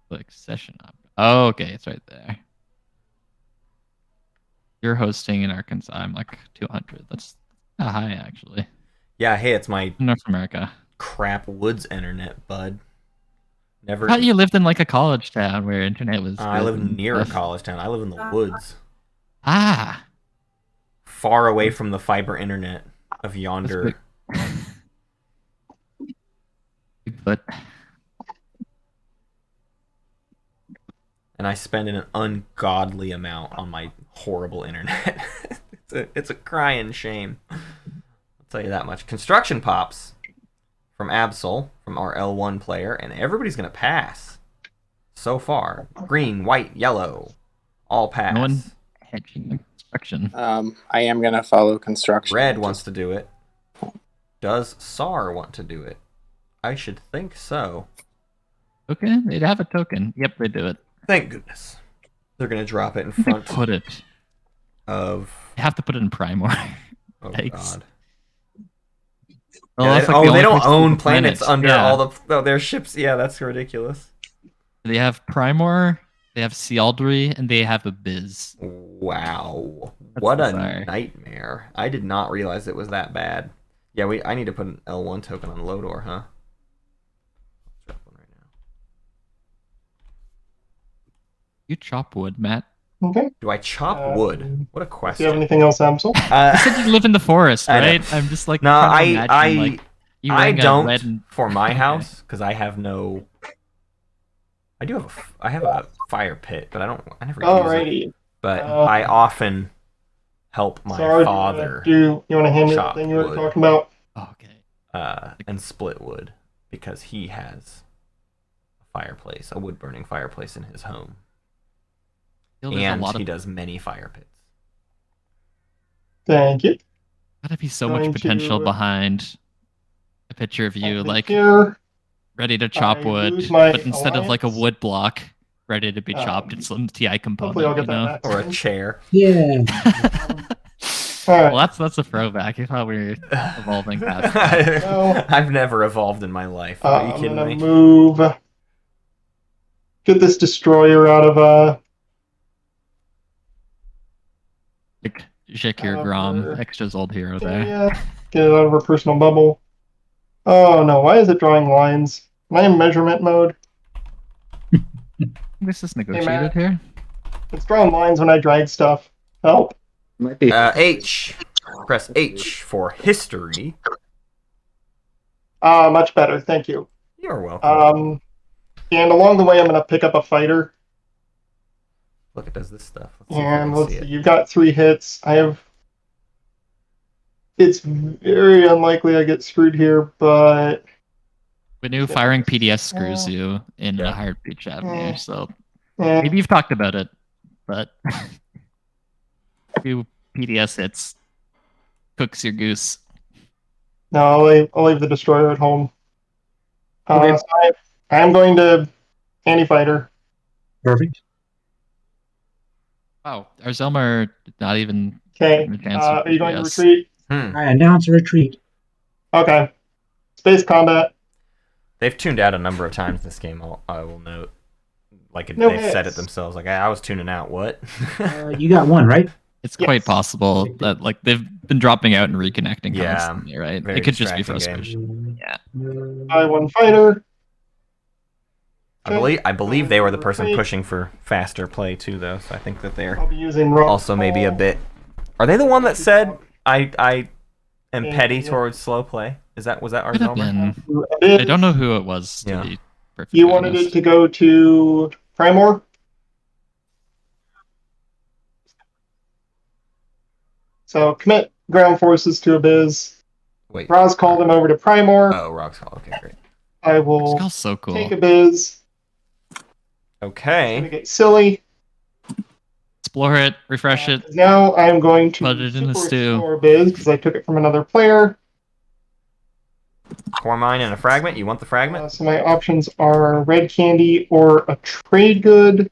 Like session up. Oh, okay, it's right there. You're hosting in Arkansas. I'm like 200. That's not high actually. yeah, hey, it's my North America. crap woods internet, bud. Never. I thought you lived in like a college town where internet was. I good live and near a stuff. college town. I live in the woods, Ah, far away from the fiber internet of yonder. but And I spend an ungodly amount on my horrible internet. it's a crying shame. I'll tell you that much. Construction pops from Absol, from our L1 player, and everybody's gonna pass. So far, green, white, yellow, all pass. No one hedging the construction. I am gonna follow construction. Red wants to do it. Does SAR want to do it? I should think so. Okay, they'd have a token. Yep, they do it. Thank goodness. They're gonna drop it in Where front they put it. of. They have to put it in Primor. Oh Yikes. God. Well, Yeah, that's they, like the they only don't place to own put planets under Yeah. all their ships. Yeah, that's ridiculous. They have Primor, they have Sealdry, and they have Abyss. Wow. That's What a bizarre. nightmare. I did not realize it was that bad. Yeah, I need to put an L1 token on Lodor, huh? Drop one right now. You chop wood, Matt. Okay. Do I chop wood? What a Do you have question. anything else, Amsel? You said you live in the forest, I know. right? I'm just like No, trying to imagine, like, you I wearing a don't red and... for my Okay. house because I have no. I have a fire pit, but I never use it. Alrighty. But I often help my Sorry, father you want to hand me that chop thing you were wood. talking about? Okay. And split wood because he has a fireplace, a wood burning fireplace in his home, There's a and lot he of... does many fire pits. Thank you. Gotta be so Going much potential to- behind a picture of you, Over like, here. ready to chop I wood, lose my but instead of like a alliance. wood block ready to be chopped, it's some TI component, Hopefully I'll get you that know? back. Or a chair. Yeah. Alright. Well, that's a throwback. I thought we were evolving past that. No. I've never evolved in my life. Are you I'm kidding gonna me? move. Get this destroyer out of Like, Shakir Grom, Over. extra's old hero there. Yeah. Get it out of her personal bubble. Oh no! Why is it drawing lines? Am I in measurement mode? This is negotiated Matt. here. It's drawing lines when I drag stuff. Help. Might be. H. Press H for history. Much better. Thank you. You're welcome. And along the way, I'm gonna pick up a fighter. Look, it does this stuff. Let's see if we And can let's see see, it. you've got 3 hits. It's very unlikely I get screwed here, but We knew firing PDS screws Yeah. you in Yeah. a heartbeat, Shavnir, Yeah. so eh, maybe you've talked about it, but few PDS hits cooks your goose. no, I'll leave the destroyer at home. Okay. So I am going to anti-fighter. Perfect. Wow, our Zelmer did not even Okay. give him a chance Are you going to PDS. retreat? I announce a retreat. Okay. Space combat. They've tuned out a number of times this game. I will note. Like No they've said it hits. themselves. Like I was tuning out. What? You got one, right? It's Yes. quite possible that like they've been dropping out and reconnecting Yeah, constantly, right? very It could just be distracting game. frustration. Yeah. I one fighter. I believe they were the person pushing for faster play too, though. So I think that they're I'll be using rock also maybe a ball. bit. Are they the one that said I am Yeah, petty yeah. towards slow play? Was that our Could have Zelmer? been. I don't know who it was, to Yeah. be perfectly You wanted honest. it to go to Primor? So commit ground forces to Abyss. Wait. Roz called him over to Primor. Oh, Rock's Hall. Okay, great. I This will guy's so cool. take Abyss. I'm Okay. gonna get silly. Explore it, refresh it. Now I'm going to Put it in the super stew. explore Abyss because I took it from another player. Core mine and a fragment. You want the fragment? So my options are red candy or a trade good.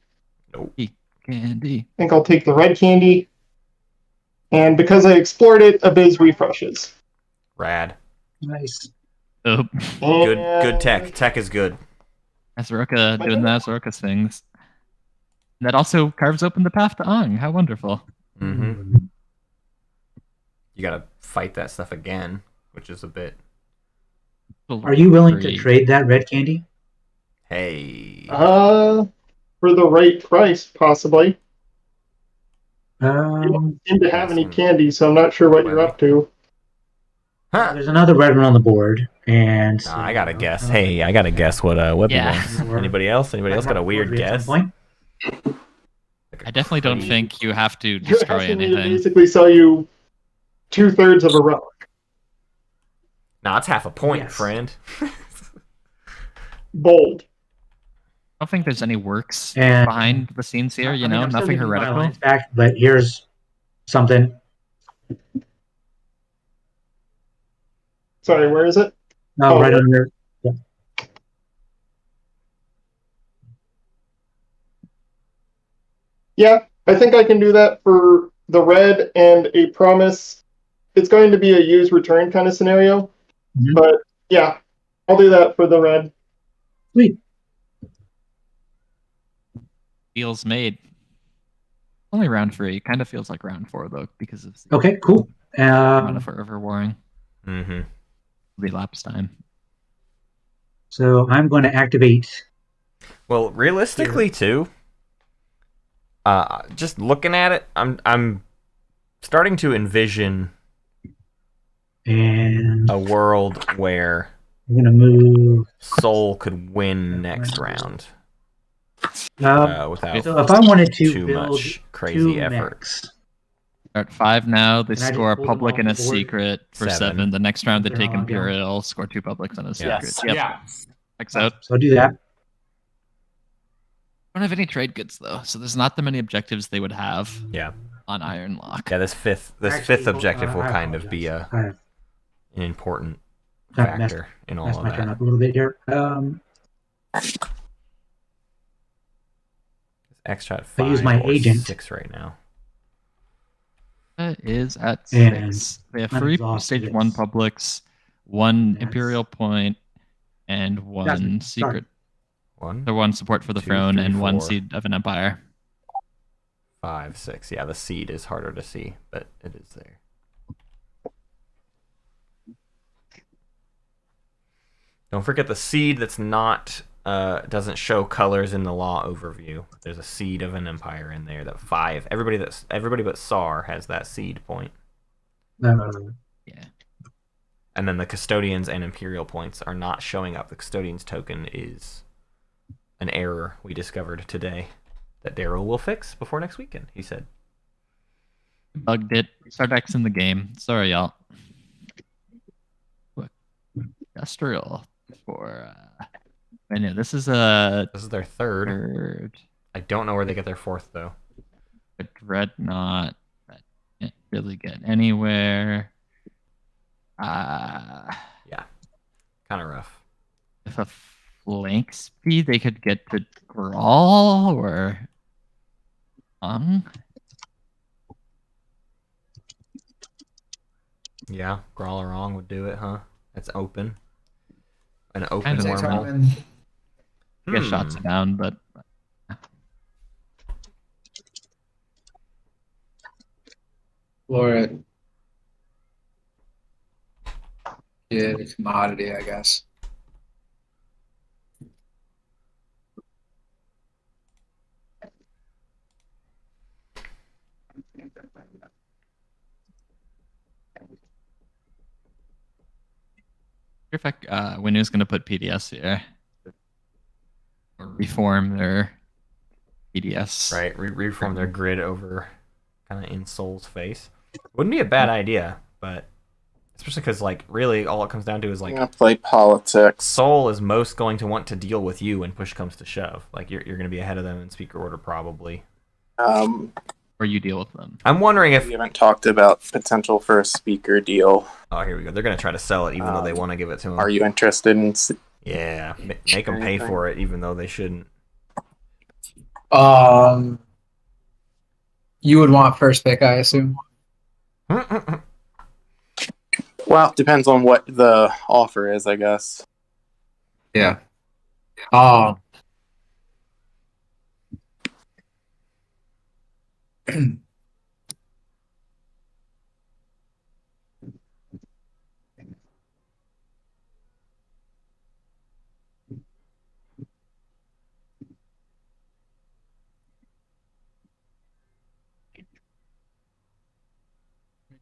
Candy. I think I'll take the red candy. And because I explored it, Abyss refreshes. Rad. Nice. Oh, Good tech. Tech is good. Asaroka doing the Asaroka things. That also carves open the path to Ong. How wonderful. Mm-hmm. You gotta fight that stuff again, which is a bit. Are you willing to trade that red candy? Hey. For the right price, possibly. You Um, don't seem to have any Awesome. candy, so I'm not sure what you're up to. Huh. there's another red one on the board, and Nah, I gotta guess. Hey, I gotta guess what Webby Yeah. wants. Anybody else? Anybody else got a weird At guess? some point. Like like I definitely don't crazy- think you have to You're destroy asking me to anything. basically sell you 2/3 of a relic. Nah, it's half a point, Yes. friend. Bold. I don't think there's any works And- behind the scenes here, you know, I'm still nothing giving you my heretical. lines back, but here's something. Sorry, where is it? Right there. under. Yeah, I think I can do that for the red and a promise. It's going to be a use return kind of scenario, Mhm. but yeah, I'll do that for the red. Sweet. Deals made. Only round 3. Kind of feels like round 4 though, because of the Okay, cool. amount of forever warring. Mm-hmm. Relapse time. So I'm going to activate. Well, realistically, too, just looking at it, I'm starting to envision And a world where I'm going to move. Soul could win next round without So if I wanted to too build much crazy 2 effort. mechs, They're at 5 now. They Can I just score a pull them public off and a the board? secret for 7. 7. The next round they They're take all down. Imperial, score 2 publics and a secret. Yes. Yep. Yeah. Checks out. so I'll do that. Don't have any trade goods though, so there's not that many objectives they would have Yeah. on Iron Lock. Yeah, this fifth Actually, objective will I kind of be apologize. an I have important kind of factor in all messed of my turn that. up a little bit here. X shot I use 5 my or agent. 6 right now. That is at And 6. They have I'm 3 exhausted. stage 1 publics, 1 That's- Imperial point, and 1 secret. 1, The 1 support for the 2, throne 3, and 1 4. seed of an empire. 5, 6. Yeah, the seed is harder to see, but it is there. Don't forget the seed that's not doesn't show colors in the law overview. There's a seed of an empire in there. That 5. Everybody but Sar has that seed point. Yeah. And then the custodians and imperial points are not showing up. The custodians token is an error we discovered today that Daryl will fix before next weekend, he said. Bugged it. Start X in the game. Sorry, y'all. Look. Industrial for I know this is This is their third. third. I don't know where they get their 4th though. A dreadnought that can't really get anywhere. Yeah. Kind of rough. If a flank speed, they could get to Grawl or Yeah, Grawl wrong would do it, huh? That's open. An open Kind of Thanks, wormhole. Harmon. get shots down, but Laura. Yeah, the commodity, I guess. if Winu's gonna put PDS here. Or reform their PDS. Right, reform their grid over kind of in Soul's face. Wouldn't be a bad idea, but especially because, like, really all it comes down to is, I'm like, gonna play politics. Soul is most going to want to deal with you when push comes to shove. Like, you're going to be ahead of them in speaker order, probably. Or you deal with them. I'm wondering if... We haven't talked about potential for a speaker deal. Oh, here we go. They're going to try to sell it even though they want to give it to them. Are you interested in? Yeah, make them pay for it even though they shouldn't. You would want first pick, I assume. Well, depends on what the offer is, I guess. Yeah.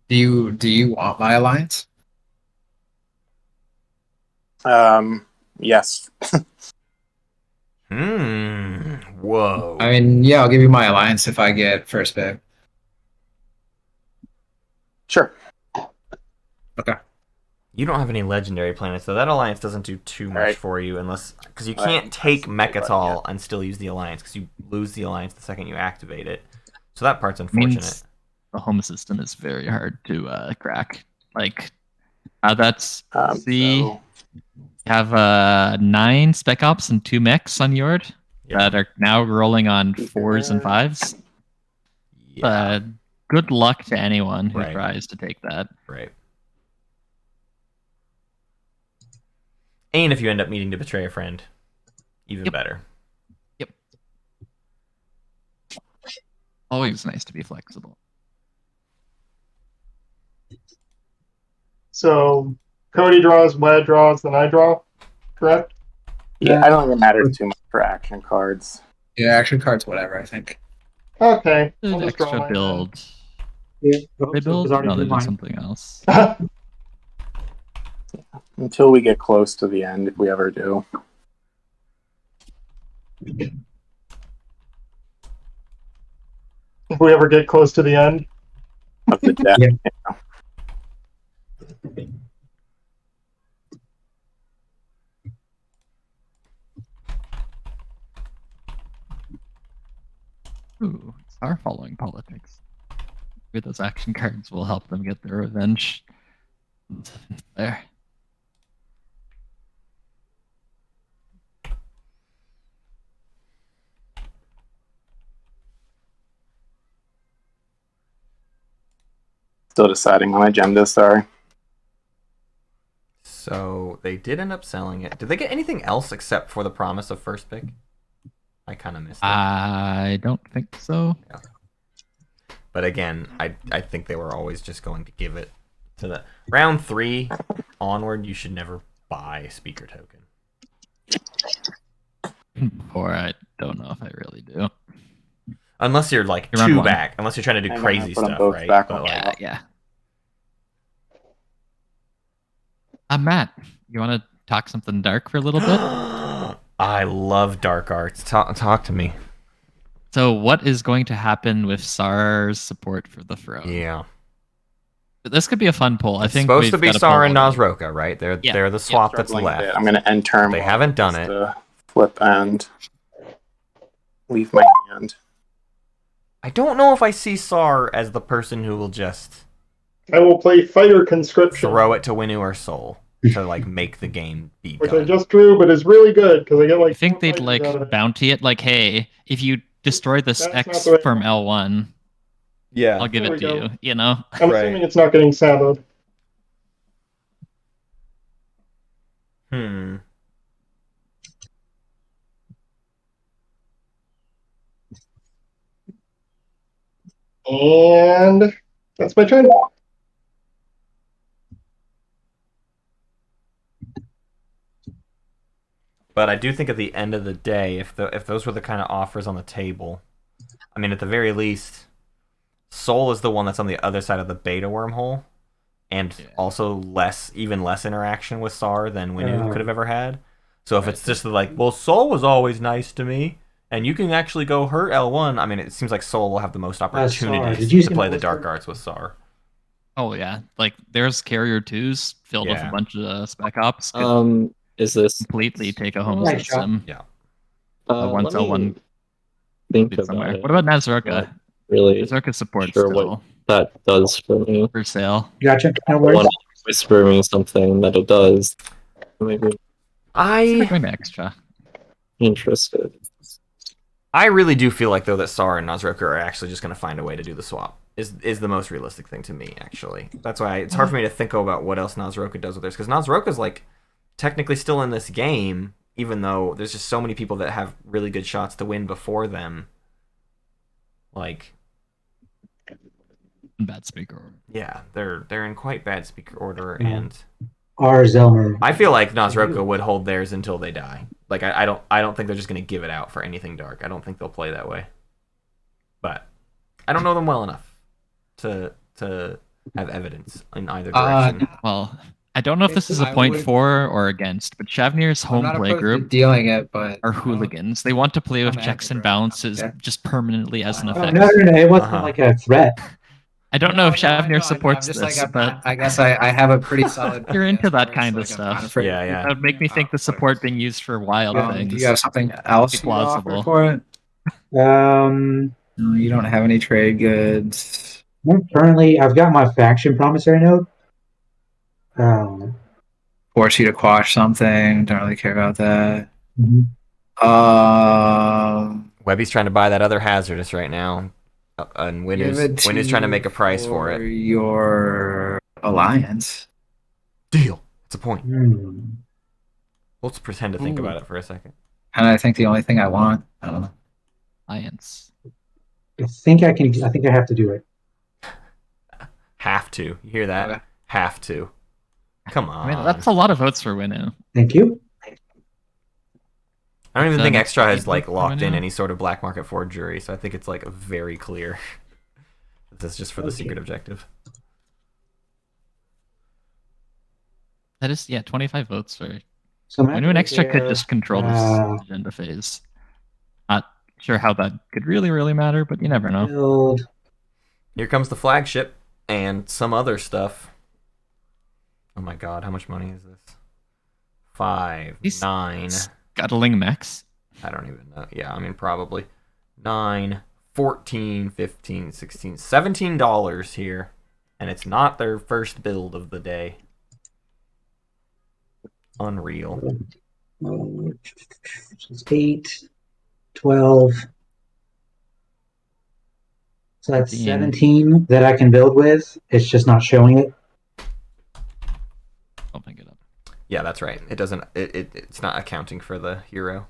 Do you want my alliance? Yes. Whoa. I mean, yeah, I'll give you my alliance if I get first pick. Sure. Okay. You don't have any legendary planets, so that alliance doesn't do too much Alright. for you unless because you Alright. can't take Mechatol Yeah. and still use the alliance because you lose the alliance the second you activate it. So that part's unfortunate. Means the home assistant is very hard to crack. Like that's see, So, you have 9 spec ops and 2 mechs on Yord that are now rolling on 4s and 5s. Yeah. Good luck to anyone who Right. tries to take that. Right. And if you end up needing to betray a friend, even Yep. better. Yep. Always nice to be flexible. So Cody draws, Wed draws, then I draw. Correct? yeah, I don't think it matters too much for action cards. Yeah, action cards, whatever, I think. Okay. An I'll just draw extra mine build. Yeah. They build? It's already No, they been do mine. something else. then. Until we get close to the end, if we ever do. If we ever get close to the end. Of the deck. Yeah. Ooh, are following politics. Maybe those action cards will help them get their revenge. There. Still deciding on agenda, sorry. So they did end up selling it. Did they get anything else except for the promise of first pick? I kind of missed it. I don't think so. But again, I think they were always just going to give it to the round 3 onward. You should never buy a speaker token. Or I don't know if I really do. Unless you're like You're on 2 one. back. Unless you're trying to do I'm crazy gonna put 'em stuff, both right? back But, on like, Yeah. Matt, you want to talk something dark for a little bit? I love dark arts. Talk to me. So, what is going to happen with SAR's support for the throne? Yeah. This could be a fun poll. I It's think supposed we've to be got a Sar poll and already. Nazroka, right? They're Yeah. they're the swap that's Struggling a bit. left. I'm going to end turn. They one haven't done just it. to flip and leave my hand. I don't know if I see Sar as the person who will just I will play Fighter Conscription, throw it to Winu or Soul to like make the game be which I done. just drew, but is really good because I get like. I think 4 they'd fighters like out of it. bounty it. Like, hey, if you destroy this That's not X the way- from L1, Yeah. I'll give There it we to go. you. You know? I'm Right. assuming it's not getting saddled. Hmm. And that's my turn. But I do think at the end of the day, if those were the kind of offers on the table, I mean, at the very least, Soul is the one that's on the other side of the beta wormhole, and also even less interaction with Sar than Winu could have ever had. So if it's just like, well, Soul was always nice to me, and you can actually go hurt L1. I mean, it seems like Soul will have the most Sar. opportunities Did you to see play my the poster? dark arts with Sar. Oh yeah, like there's carrier 2s filled with Yeah. a bunch of spec ops. Could Is this completely take a home Right, system. Yeah. Once let me L1 think leads somewhere. about it. What about Nazroka? Not really Nazroka support sure still what that does for me. for sale. Gotcha. No I worries. want to whisper me something that it does. Maybe They're I going to extra. interested. really do feel like though that Sar and Nazroka are actually just going to find a way to do the swap. Is the most realistic thing to me, actually. That's why it's hard for me to think about what else Nazroka does with this, because Nazroka's like technically still in this game, even though there's just so many people that have really good shots to win before them. Like, Bad speaker. yeah, they're in quite bad speaker order, and R. Zelmer. I feel like Nazroka would hold theirs until they die. Like, I don't think they're just gonna give it out for anything dark. I don't think they'll play that way. But I don't know them well enough to have evidence in either direction. Well, I don't know if this is a I point would- for or against, but Shavnir's I'm home not play opposed to group dealing it, but are hooligans. They want to play with I'm checks and aggro. balances Okay. just permanently as an Oh, effect. no, it wasn't Uh-huh. like a threat. I don't know if No, I Shavnir know, supports I'm just this, like, I'm but not, I guess I have a pretty solid. You're into PS4, that kind so, of I'm stuff. not afraid Yeah, of yeah. that would make me think the support being used for wild things. Do you have something else Be you offer plausible. for it? Um, No, you don't have any trade goods. currently, I've got my faction promissory note. Force you to quash something. Don't really care about that. Mhm. Webby's trying to buy that other hazardous right now, and Win Give it is trying to make a price for it. Your alliance. Deal. It's a point. Hmm. Let's pretend to think about it for a second. And I think the only thing I want. I don't know. Alliance. I think I can. I think I have to do it. Have to. You hear that? Okay. Have to. Come on. I mean, that's a lot of votes for Winnow. Thank you. I don't even So think next Extra has week like for locked in Winnow? any sort of black market forgery, so I think it's like very clear. This is just for the secret objective. That is, 25 votes for So Winnow and Extra could there, just control this agenda phase. Not sure how that could really matter, but you never know. build. Here comes the flagship and some other stuff. Oh my god, how much money is this? 5, These 9. Scuttling mechs. I don't even know. Yeah, I mean, probably. 9, 14, 15, 16, $17 here. And it's not their first build of the day. Unreal. It's 8, 12. So that's 13. 17 that I can build with. It's just not showing it. I'll pick it up. Yeah, that's right. It doesn't. It's not accounting for the hero.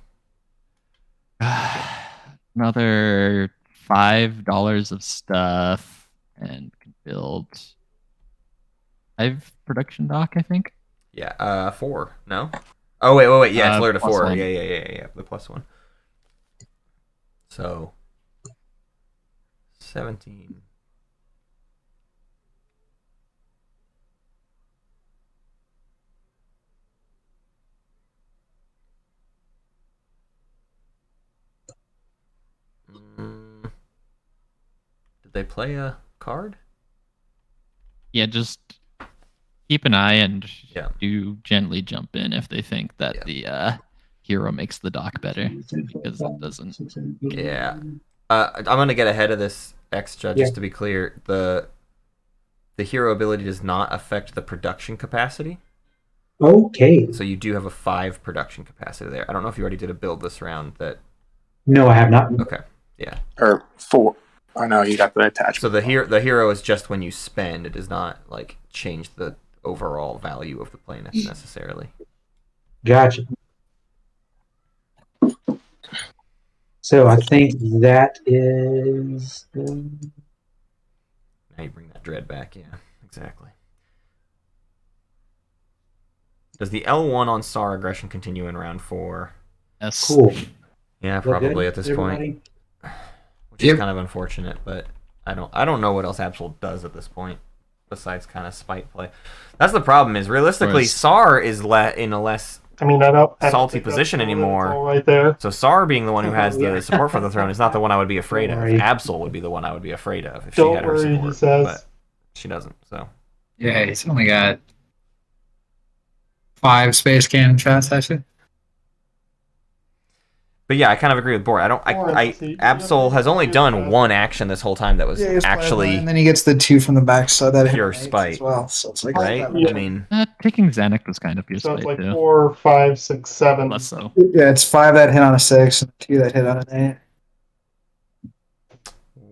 Another $5 of stuff and can build 5 production dock, I think. Yeah. 4. No. Oh wait. Yeah, it's lowered to plus 4. one. Yeah. The +1. So 17. Did they play a card? Yeah, just keep an eye and Yeah. do gently jump in if they think that the hero makes the dock better, because it doesn't. Yeah. I'm gonna get ahead of this extra just to be clear. The hero ability does not affect the production capacity. Okay. So you do have a 5 production capacity there. I don't know if you already did a build this round that. No, I have not. Okay. Yeah. Or 4. Oh no, you got the attachment. So the hero is just when you spend. It does not like change the overall value of the play necessarily. Gotcha. So I think that is. Now you bring that dread back. Yeah, exactly. Does the L1 on SAR aggression continue in round 4? Yes. Cool. Yeah, Feel probably good, at this everybody? point. Which is kind of unfortunate, but I don't know what else Absol does at this point besides kind of spite play. That's the problem. Is realistically SAR is in a less I mean, I don't salty think that's position all anymore. right there. So SAR being the one who has the support for the throne is not the one I would be afraid of. Don't worry. Absol would be the one I would be afraid of if she Don't had her worry, support, he says. but she doesn't. So Yeah, he's only got 5 space cannon shots, actually. But yeah, I kind of agree with Bort. Absol has only done one action this whole time that was actually and then he gets the 2 from the back, so that pure hits spite. as well. So it's like right. Yeah. I mean, Taking Xanac was kind of pure So it's spite like too. 4, 5, 6, 7. Less so. yeah, it's 5 that hit on a 6 and 2 that hit on an 8.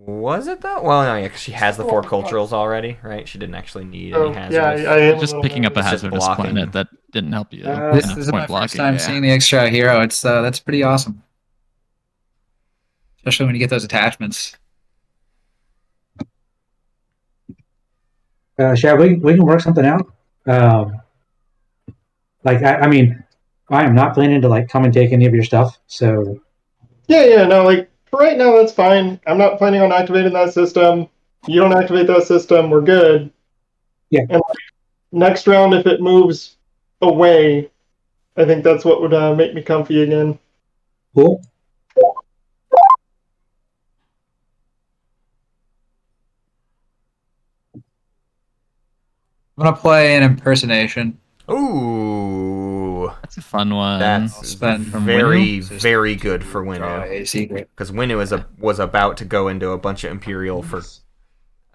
was it though? Well, no, yeah, because she has the 4 culturals already, right? She didn't actually need Oh, any yeah, hazardous. I am a Just little picking up a nervous. It's just hazardous blocking. planet that didn't help you. This And is it's my point first blocking. time seeing the extra hero. It's that's pretty awesome, especially when you get those attachments. Shall we can work something out? I mean, I am not planning to come and take any of your stuff. So Yeah, no, for right now, that's fine. I'm not planning on activating that system. You don't activate that system, we're good. Yeah. And next round, if it moves away, I think that's what would make me comfy again. Cool. I'm gonna play an impersonation. Ooh, That's a fun one. that's spend from very, Winu? very good for Draw Winu. a secret. Because Winu was about to go into a bunch of Imperial for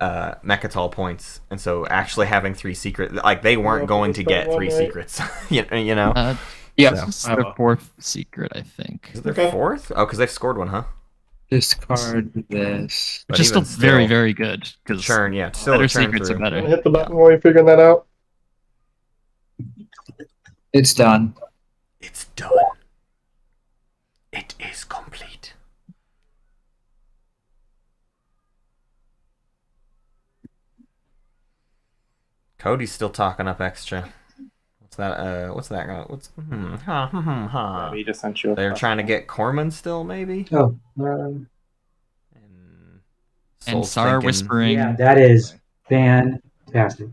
Mechatol points, and so actually having 3 secrets, like they weren't going to get 3 secrets. you know? Yeah, This is their 4th secret, I think. Is it their 4th? Oh, because they've scored one, huh? discard this. But Which is still even very, very good. Because Churn, yeah. Still better a churn secrets through. are better. Hit the button while you're figuring that out. It's done. It's done. It is complete. Cody's still talking up extra. What's that? What's that? We just sent you a They're trying to get Corman still, maybe. Oh, And And Soul's Sar thinking- whispering. yeah, that is fantastic.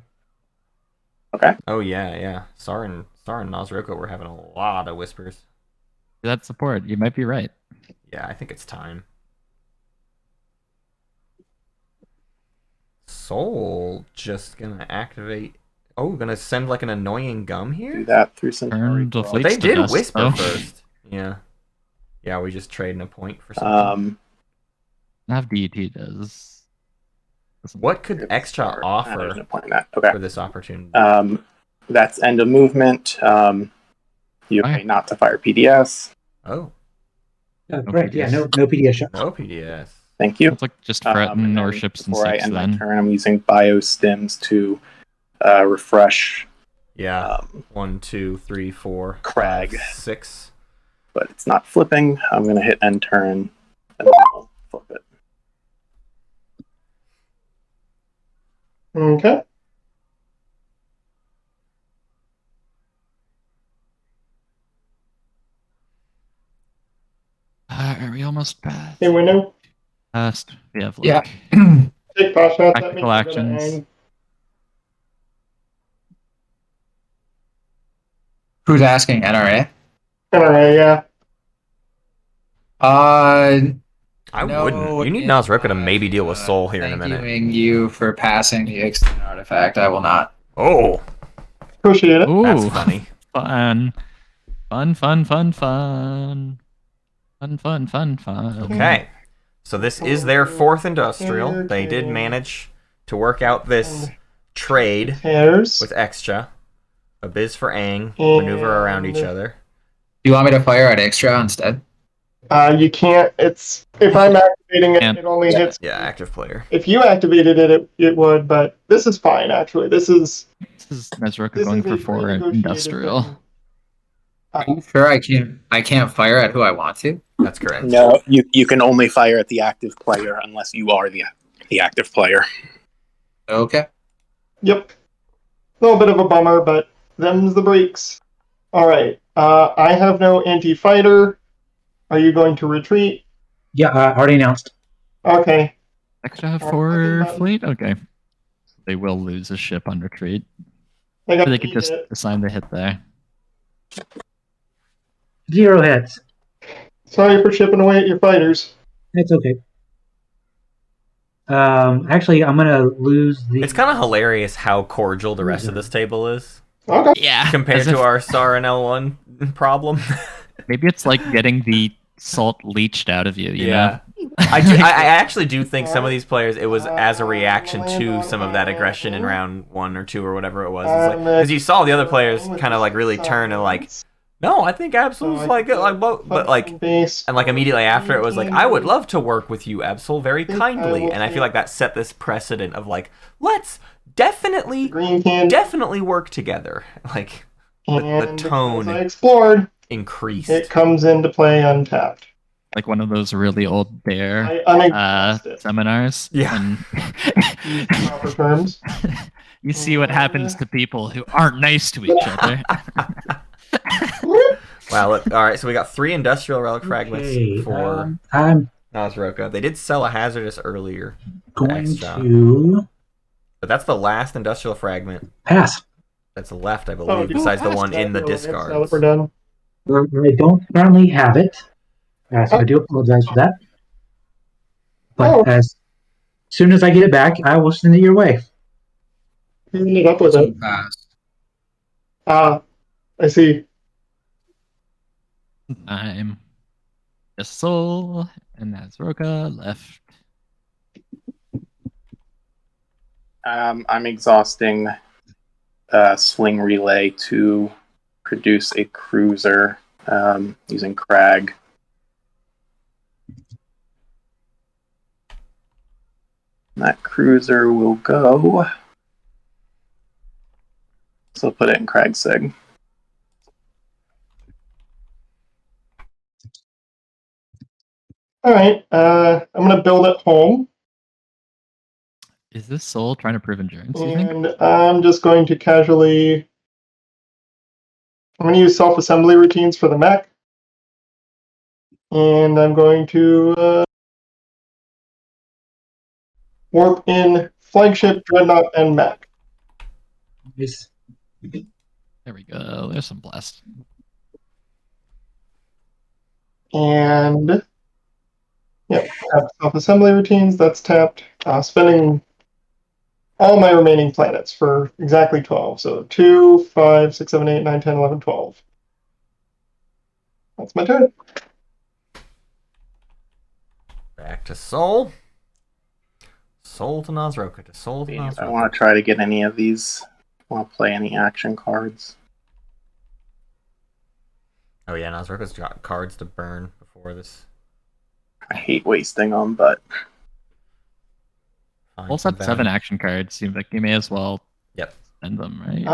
Oh yeah. Sar and Nazroko were having a lot of whispers. That support. You might be right. Yeah, I think it's time. Soul just gonna activate. Oh, gonna send like an annoying gum do here. that through some. Turn the But fleet. they to did dust, whisper though. first. Yeah. Yeah, we just trading a point for something. Nav DET does. What could extra There's offer no point in that. Okay. for this opportunity? That's end of movement. You Okay. pay not to fire PDS. Oh, Oh, No right, yeah, PDS. no PDS shot. no PDS. Thank you. It's like just And threaten or then ships and before I 6 end my then. turn, I'm using biostims to refresh. Yeah. 1, 2, 3, 4, Crag. 5, 6. But it's not flipping. I'm going to hit end turn and then I'll flip it. Okay. Are we almost past? Hey, Winu, Past. We have like Yeah. take pot shots. That means Tactical we're gonna actions. end. Who's asking? NRA? NRA, yeah. I No, wouldn't. You need in Nazroko to my, maybe deal with Soul here in a minute. Thanking you for passing the extended artifact. I will not. Oh, Appreciate it. Ooh, that's funny. fun. Fun. Okay. So this is their 4th industrial. They did manage to work out this trade Hairs. with extra. A biz for Aang, maneuver around each other. Do you want me to fire at extra instead? You can't. It's if I'm activating it, Can't. it only hits. Yeah, active player. If you activated it, it would. But this is fine, actually. This is This is Nezroka this going is for a 4 renegotiated industrial. thing. Are you sure I can't fire at who I want to? That's correct. No, you can only fire at the active player unless you are the active player. Okay. Yep. A little bit of a bummer, but them's the breaks. All right. I have no anti-fighter. Are you going to retreat? Yeah, already announced. Okay. Extra have Alright, 4 looking fleet? Okay. They will lose a ship on retreat. I got Or they could the just hit. assign the hit there. 0 hits. Sorry for chipping away at your fighters. That's okay. Actually, I'm gonna lose the. It's kind of hilarious how cordial the rest of this table is Okay. Yeah. compared as if- to our Star and L1 problem. Maybe it's like getting the salt leached out of you, you know? I actually do think some of these players, it was as a reaction to some of that aggression in round 1 or 2 or whatever it was. Because you saw the other players kind of like really turn and like, no, I think Absol's like it, but like, base. and like immediately after it was like, I would love to work with you, Absol, very kindly. And I feel like that set this precedent of like, let's definitely Green can. definitely work together. Like the And tone as I explored, increased. it comes into play untapped. Like one of those really old bear I unexhaust it. seminars. Yeah. And Use proper terms. you see what happens to people who aren't nice to each other. Wow, look, all right, so we got 3 industrial relic fragments Okay, for I'm Nazroko. They did sell a hazardous earlier, going extra. to but that's the last industrial fragment. pass. that's left, I Oh, believe, do you besides the pass one that in the Alliance Now that discards. we're done. I don't currently have it, so I do apologize for that. But as soon as I get it back, I will send it your way. You ended up with it. Fast. Ah, I see. I'm the soul, and that's Roka left. I'm exhausting Sling Relay to produce a cruiser using Crag. That cruiser will go. So put it in Crag Sig. All right. I'm gonna build it home, Is this soul trying to prove endurance, you think? and I'm just going to casually. I'm gonna use self-assembly routines for the mech, and I'm going to warp in flagship, dreadnought, and mech. Nice. There we go. There's some blast. And yep, have self-assembly routines. That's tapped. Spending all my remaining planets for exactly 12. So 2, 5, 6, 7, 8, 9, 10, 11, 12. That's my turn. Back to Soul. Soul to Nazroka. To Soul to I Nazroka. want to try to get any of these. Want to play any action cards? Oh yeah, Nazroka's got cards to burn before this. I hate wasting them, but Full set 7 action cards. Seems like you may as well spend them, right?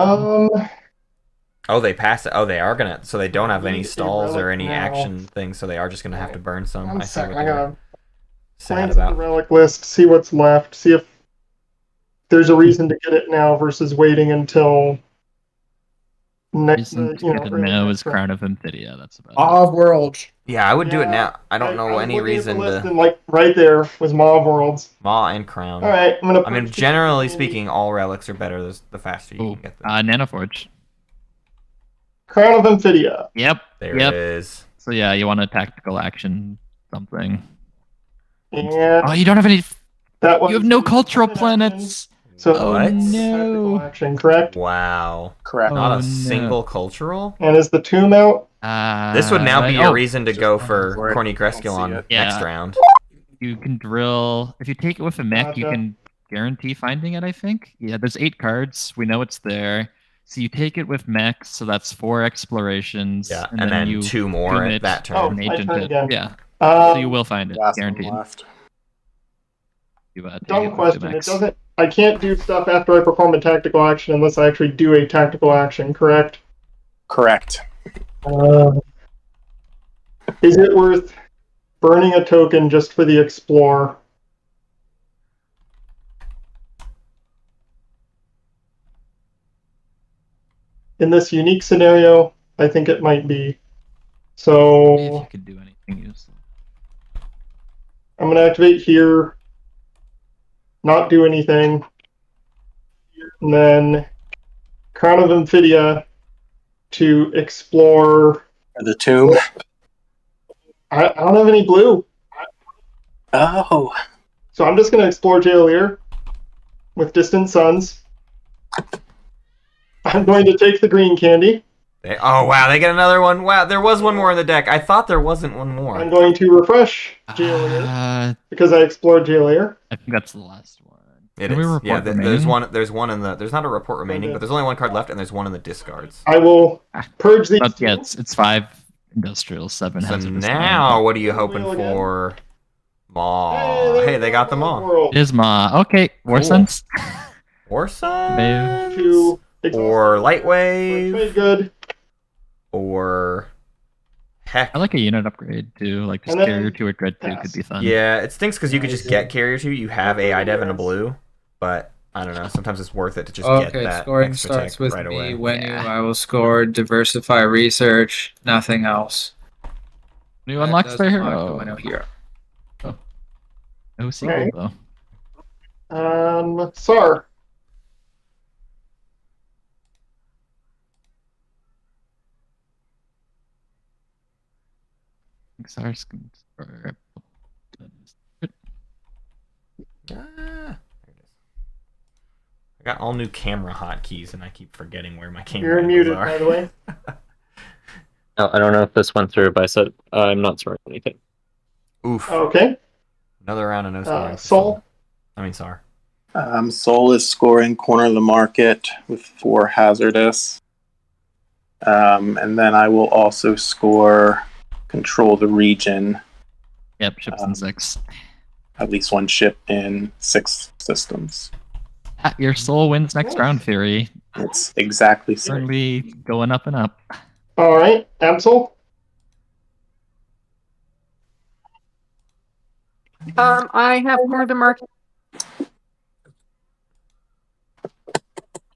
Oh, they pass it. Oh, they are gonna. So they don't have any Need a stalls or relic any now. action things. So they are just gonna have to burn some. One I see sec, what I they're gotta sad glance at the about. relic list, see what's left, see if there's a reason to get it now versus waiting until next. Reason to get it now is Crown of Amphidia. That's about it. Of Worlds. Yeah, I would do it Yeah, now. I don't know was any looking at the reason list to. and like right there was Maw of Worlds. Maw and Crown. All right, I'm gonna. I mean, purge generally the- speaking, all relics are better the faster you can get them. Nanoforge. Crown of Amphidia. Yep. There yep. it is. So yeah, you want a tactical action something. And Oh, you don't have any. that was You have no cultural planets. So Oh What? no. action, correct? Wow. correct. Not Oh, a no. single cultural? And is the tomb out? This would now be your oh, reason to go for for it. Corny Don't see Gresculon it. next Yeah. round. You can drill. If you take it with a mech, you Gotcha. can guarantee finding it, I think. Yeah, there's 8 cards. We know it's there. So you take it with mechs, so that's 4 explorations. Yeah, and and then you 2 more doom at it that turn. Oh, and my agent turn it. again. Yeah. So you will find it, Last one guaranteed. left. You, take it Dumb with question. two It mechs. doesn't. I can't do stuff after I perform a tactical action unless I actually do a tactical action. Correct? Correct. Is it worth burning a token just for the explore? In this unique scenario, I think it might be. Maybe if So you could do anything useful. I'm going to activate here, not do anything, and then Crown of Amphidia to explore. The tomb. I don't have any blue, Oh, so I'm just going to explore Jailier with Distant Suns. I'm going to take the green candy. Oh, wow, they get another one. Wow, there was one more in the deck. I thought there wasn't one I'm more. going to refresh Jailier because I explored Jailier. I think that's the last one. It Can we is. report Yeah, remaining? there's one in the. There's not a report remaining, but there's only one card left, and there's one in the discards. I will purge these. But yeah, it's 5 industrial, 7 So hazardous. now, what are you Wheel hoping again. for? Maw. Hey, they got them all. World. It is Ma. Okay, War Cool. Sense. Or To or Light Trade Wave, good. or heck. I like a unit upgrade too, like just And then carrier 2 or grid 2 pass. could be fun. Yeah, it stinks because you could just get carrier 2. You have a IDEV and a blue, but I don't know. Sometimes it's worth it to just get Okay, that scoring extra starts tech with right me. away. When Yeah. I will score diversify research, nothing else. New That unlocks does their unlock the hero. window hero. No sequel Okay. though. Sar. Xars can score. There it is. I got all new camera hotkeys, and I keep forgetting where my camera You're angles muted, are. by the way. No, I don't know if this went through, but I said I'm not scoring anything. Oof. Okay. Another round of no scoring. for Soul. I mean, Sar. Soul is scoring corner of the market with 4 hazardous. And then I will also score control the region. Yep, ships in 6. At least 1 ship in 6 systems. Your soul wins next Nice. round, Fury. It's exactly 6. Certainly going up and up. All right. Absol. I have corner of the market.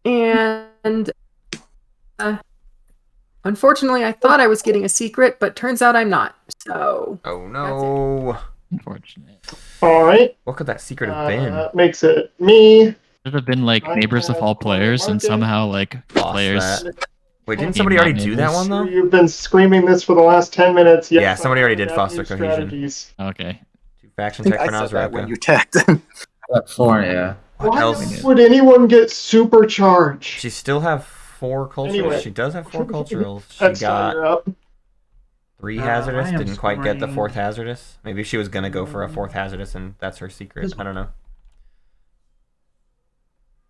And unfortunately, I thought I was getting a secret, but turns out I'm not. So Oh no. Unfortunate. All right. What could that secret have been? That makes it me. Should have been like I neighbors of have all players, and market. somehow like Lost players. that. Wait, didn't Team somebody already not do that neighbors. one though? You've been screaming this for the last 10 minutes. Yes, Yeah, somebody I already have did foster new cohesion. strategies. Okay. 2 faction I think tech for I said that when Nosraka. you teched. Got 4, yeah. What Why else? would anyone get supercharged? She still have 4 culturals. Anyway. She does have 4 culturals. She That's got you're up. 3 I hazardous. am Didn't quite get the scoring- 4th hazardous. Maybe she was gonna go for a 4th hazardous, and that's her secret. I don't know.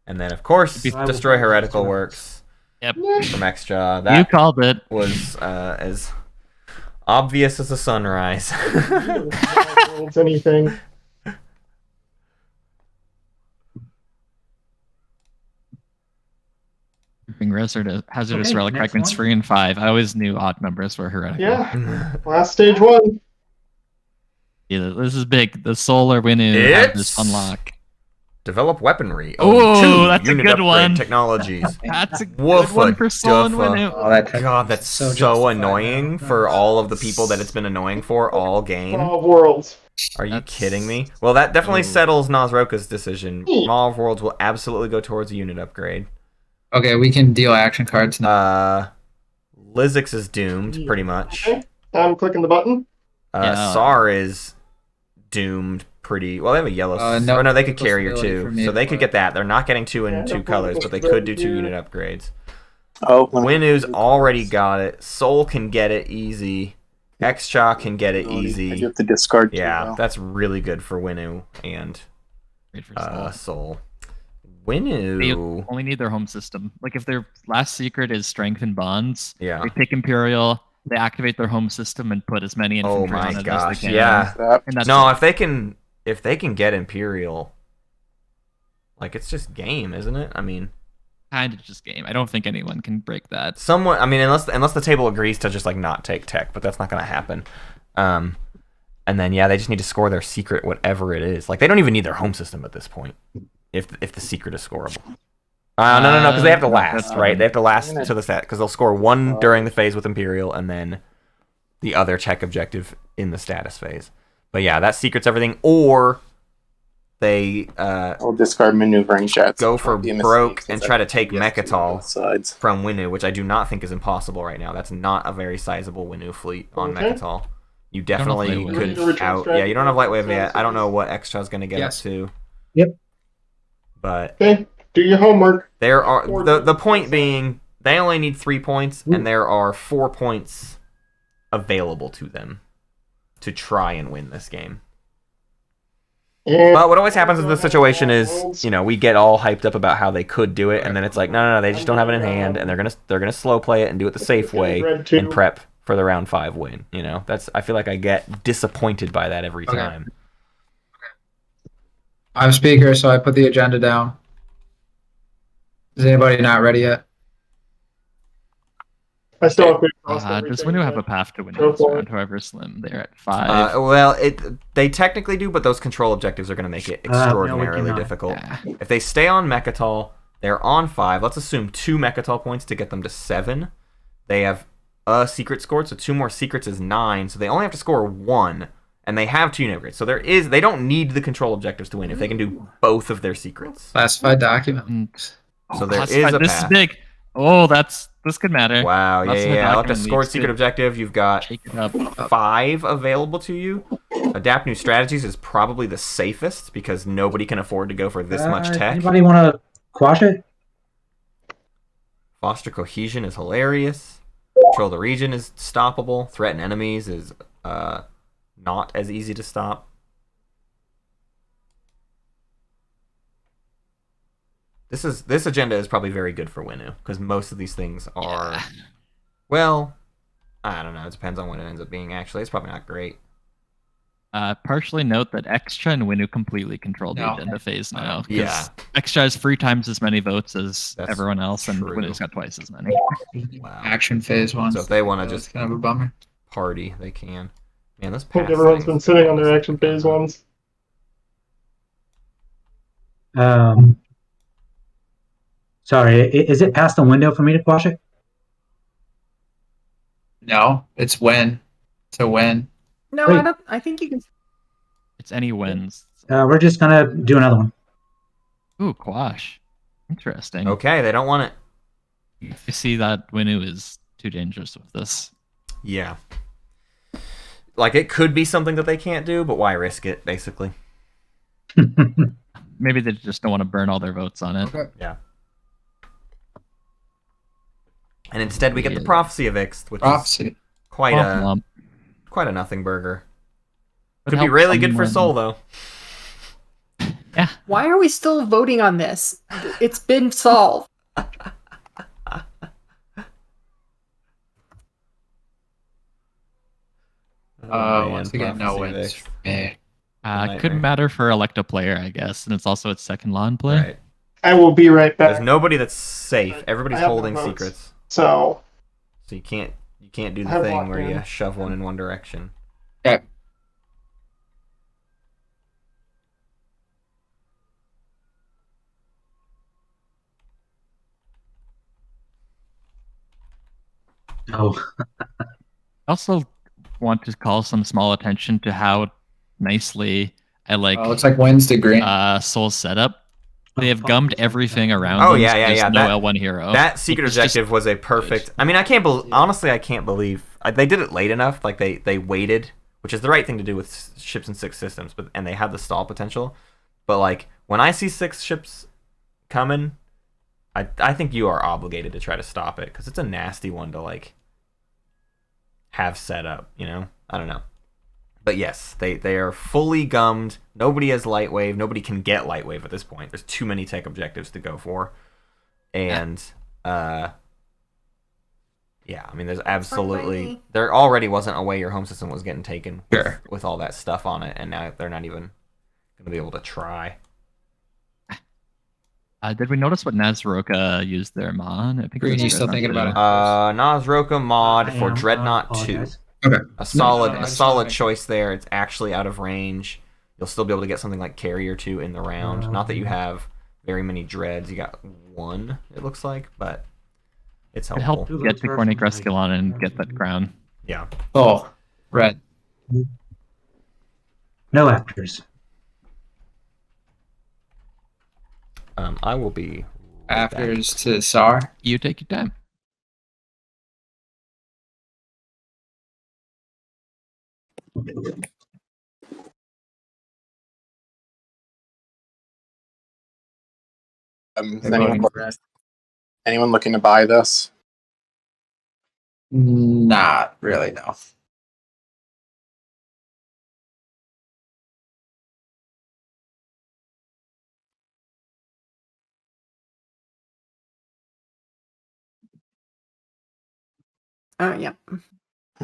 And then, of course, Maybe- destroy heretical works Yep. from extra. You That called it. was as obvious as the sunrise. Worlds, anything. Hazardous Okay, relic next fragments one. 3 and 5. I always knew odd numbers were heretical. Yeah. Last stage 1. Yeah, this is big. The solar Winu have this It's- unlock. Develop weaponry. Ooh, 2 that's a unit good upgrade one. Technologies. That's a good Woofa one for Soul and duffa. Winu. Oh, that tech- God, that's so, justified, annoying man. for all of the people that it's been annoying for all game. 12 worlds. Are you That's- kidding me? Well, that definitely Ooh. settles Nosroka's decision. Maw of Worlds will absolutely go towards a unit upgrade. Okay, we can deal action cards now. Lizix is doomed, pretty much. Okay. I'm clicking the button. Yeah. Sar is doomed pretty... Well, they have a yellow... No, or no, they could carrier possibility for too. me, So they could but- get that. They're not getting 2 Yeah, and 2 no colors, but they could do 2 unit upgrades. Oh, let me- Winu's already got it. Soul can get it easy. Extra can get it You easy. have to discard 2. Yeah, though. that's really good for Winu and Great for Soul. Soul. They Winu. only need their home system. Like if their last secret is strength and bonds, Yeah. they pick Imperial, they activate their home system and put as many Oh infantry on my it gosh. as they can. Yeah. That- And that's No, it. if they can get Imperial, like it's just game, isn't it? I mean, Kind of just game. I don't think anyone can break that. someone. I mean, unless the table agrees to just like not take tech, but that's not gonna happen. And then yeah, they just need to score their secret, whatever it is. Like they don't even need their home system at this point, if the secret is scoreable. No, because they have to last, that's right? fine. They have to last to the set because they'll score 1 during the phase with Imperial, and then the other tech objective in the status phase. But yeah, that secret's everything. Or they I'll discard maneuvering jets. go for Be a mistake, broke and since try I to take can get to Mechatol both sides. from Winu, which I do not think is impossible right now. That's not a very sizable Winu fleet on Okay. Mechatol. You don't have definitely light wave. could You need to return out. Yeah, you don't have light wave yet. I don't know what extra's gonna get Yes. up to. Yep. But Okay. Do your homework. there are the point being they only need 3 points, and there are 4 points available to them to try and win this game. And But what always happens in this situation is, you know, we get all hyped up about how they could do it, and then it's like, no, they just don't have it in hand, and they're gonna slow play it and do it the safe way and prep for the round 5 win. You know, I feel like I get disappointed by that every Okay. time. I'm speaker, so I put the agenda down. Is anybody not ready yet? I still have to cross Does everything, Winu have but- a path to win Go this for round? it. However slim, they're at 5. Well, they technically do, but those control objectives are going to make it No, we extraordinarily cannot. difficult. Yeah. If they stay on Mechatol, they're on 5. Let's assume 2 Mechatol points to get them to 7. They have a secret scored, so 2 more secrets is 9. So they only have to score 1, and they have 2 unit upgrades. So they don't need the control objectives to win if they can do both of their secrets. Classified document. So there is Classified. a This path. is big. Oh, that's This could matter. Wow, Lots of the yeah. I'll have to document score leads secret could objective. You've got shake it up. 5 available to you. Adapt new strategies is probably the safest because nobody can afford to go for this much tech. Anybody want to quash it? Foster cohesion is hilarious. Control the region is stoppable. Threaten enemies is not as easy to stop. This agenda is probably very good for Winu because most of these things are, well, I don't know. It depends on what it ends up being. Actually, it's probably not great. Partially note that Extra and Winu completely control the No. agenda phase now. 'Cause Yeah. Extra has 3 times as many votes as That's everyone else, and true. Winu's got twice as many. Wow. Action phase 1. So if they want to That's just kind of a bummer. party, they can. Man, this I think pass everyone's thing been is sitting on their honestly action phase fun. ones. Sorry, is it past the window for me to quash it? No, it's when. To when. No, Wait. I think you can. It's any wins. We're just gonna do another one. Ooh, Quash. Interesting. Okay, they don't want it. I see that Winu is too dangerous with this. Yeah. Like, it could be something that they can't do, but why risk it, basically? Maybe they just don't want to burn all their votes on it. Okay. Yeah. And instead we get the Yeah. Prophecy of Ix, which is Prophecy. quite Womp a womp. nothing burger. Would Could be help really good for someone- Soul, though. Yeah. Why are we still voting on this? It's been solved. Once again, no Prophecy of wins. Ix. Eh. Could Nightmare. matter for elect a player, I guess, and it's also its second law in play. Right. I will be right There's back. nobody that's safe. Everybody's I have no holding votes. secrets. So, So you can't do I the have thing locked where in. you shove one in one direction. Okay. Oh, I also want to call some small attention to how nicely I like Looks like wins to green. Soul's setup. They have gummed everything around Oh, them, yeah, so yeah, there's yeah. no L1 hero. That secret It's just- objective was a perfect. I mean, I can't believe. Honestly, I can't believe they did it late enough. Like they waited, which is the right thing to do with ships and 6 systems. But and they have the stall potential. But like when I see 6 ships coming, I think you are obligated to try to stop it because it's a nasty one to like have set up. You know, I don't know. But yes, they are fully gummed. Nobody has light wave. Nobody can get light wave at this point. There's too many tech objectives to go for. And yeah, I mean there's absolutely there already wasn't a way your home system was getting taken with all that stuff on it, and now they're not even gonna be able to try. Did we notice what Nazroka used their mon? I think Green, it was you still Dreadnought thinking about 2. it? Nazroka mod I for am, Dreadnought 2. apologize. Okay. A solid, no, I a just solid wanna- choice there. It's actually out of range. You'll still be able to get something like Carrier 2 in the round. Not that you have very many dreads. You got 1, it looks like, but it's It helpful. helped get to Cornic Resculon and get that crown. Yeah. Oh, red. No afters. I will be right back. Afters to SAR. You take your time. Is anyone looking to buy this? Not really, no. Oh, yeah. All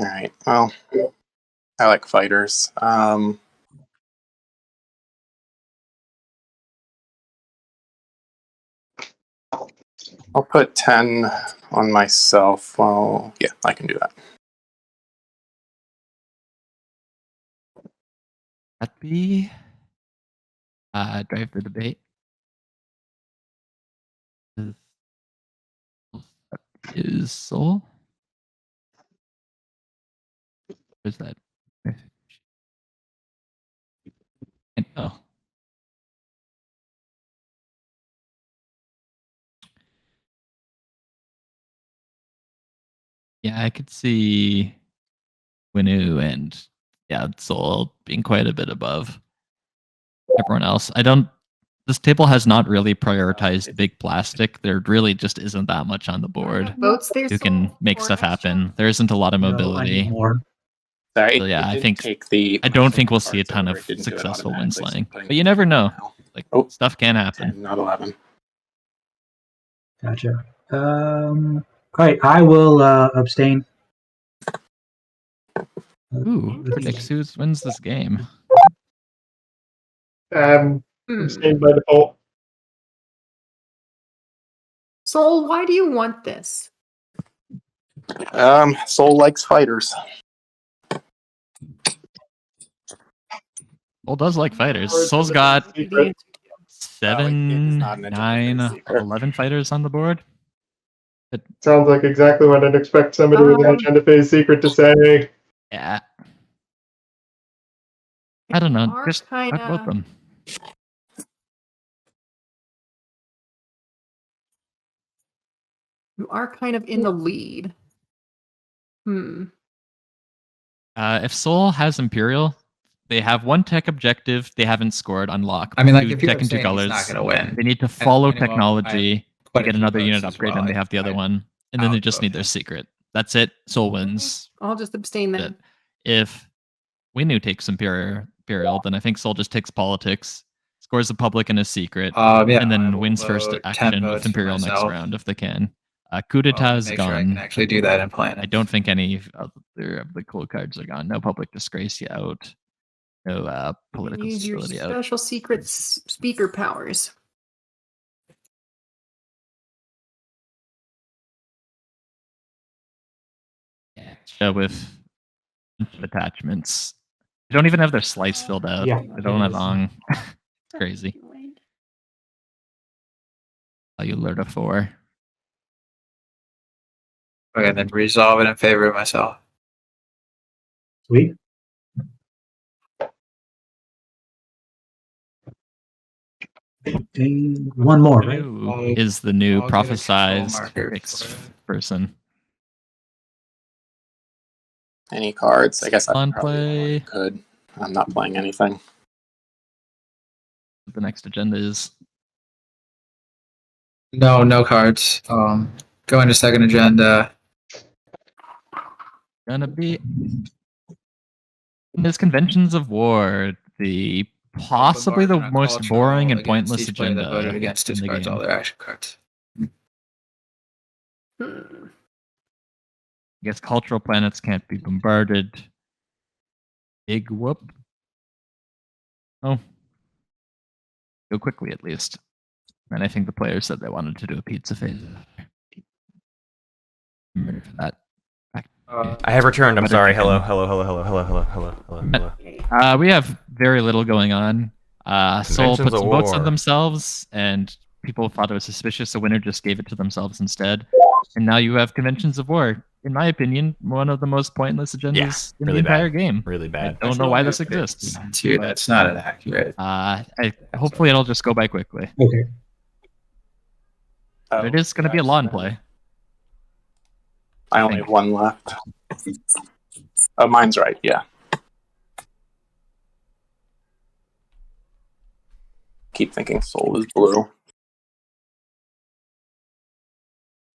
right. Well, I like fighters. I'll put 10 on myself. Well, yeah, I can do that. That be drive the debate. Is Soul? What is that? Oh. Yeah, I could see Winu and Soul being quite a bit above everyone else. This table has not really prioritized big plastic. There really just isn't that much on the board Votes there, who can Soul, make for stuff next happen. round? There isn't a lot of No, I need mobility. more. Sorry, So yeah, it I didn't think take the. I don't think we'll see a ton of successful win slaying, but you never know. Like stuff can happen. 10, not 11. Gotcha. All right, I will abstain. Ooh, predicts who wins this game. I'm staying by default. Soul, why do you want this? Soul likes fighters. Soul does like fighters. Soul's got Secret. 7, not an agenda 9, phase secret. 11 fighters on the board. Sounds like exactly what I'd expect somebody with an agenda phase secret to say. Yeah. I don't know. Are Just talk kinda- about them. You are kind of in the lead. If Soul has Imperial, they have one tech objective they haven't scored unlocked. I mean, like, Two if you're tech and two saying he's colors. not gonna win, They need to follow minimum, technology to quite a get few another votes unit as upgrade, well. and they have the other one. And then they just need their secret. That's it. Soul wins. I'll just abstain then. If Winu takes Imperial, then I think Soul just takes politics, scores the public and a secret, Yeah, and I then will wins first vote 10 action votes with for Imperial next myself. round if they can. Kudeta is Make sure I can gone. actually do that in plan. I don't think any other of the cool cards are gone. No public disgrace out. No political Use your stability out. special secret speaker powers. With attachments. They don't even have their slice filled out. Yeah, They don't have yes. on. It's crazy. Oh, you learned a 4. Okay, then resolve it in favor of myself. Sweet. And one more, right? Who is the new I'll get a control prophesized marker fixed for it. person? Any cards? I guess I On probably play. could. I'm not playing anything. The next agenda is No cards. Go into second agenda. gonna be his Conventions of War, the possibly the most boring and pointless Each player that agenda voted against in the discards game. all their action cards. I guess cultural planets can't be bombarded. Big whoop. Oh. Go quickly at least. And I think the players said they wanted to do a pizza phase. Remember for that. I have returned. I'm sorry. Hello. We have very little going on. Soul Conventions put of some votes War. on themselves, and people thought it was suspicious. The winner just gave it to themselves instead. And now you have Conventions of War. In my opinion, one of the most pointless agendas in really the entire bad. game. Really bad. I don't know why this exists. Dude, that's not inaccurate. Hopefully it'll just go by quickly. Okay. But it is going to be a lawn play. I only have one left. Oh, mine's right. Yeah. Keep thinking Soul is blue.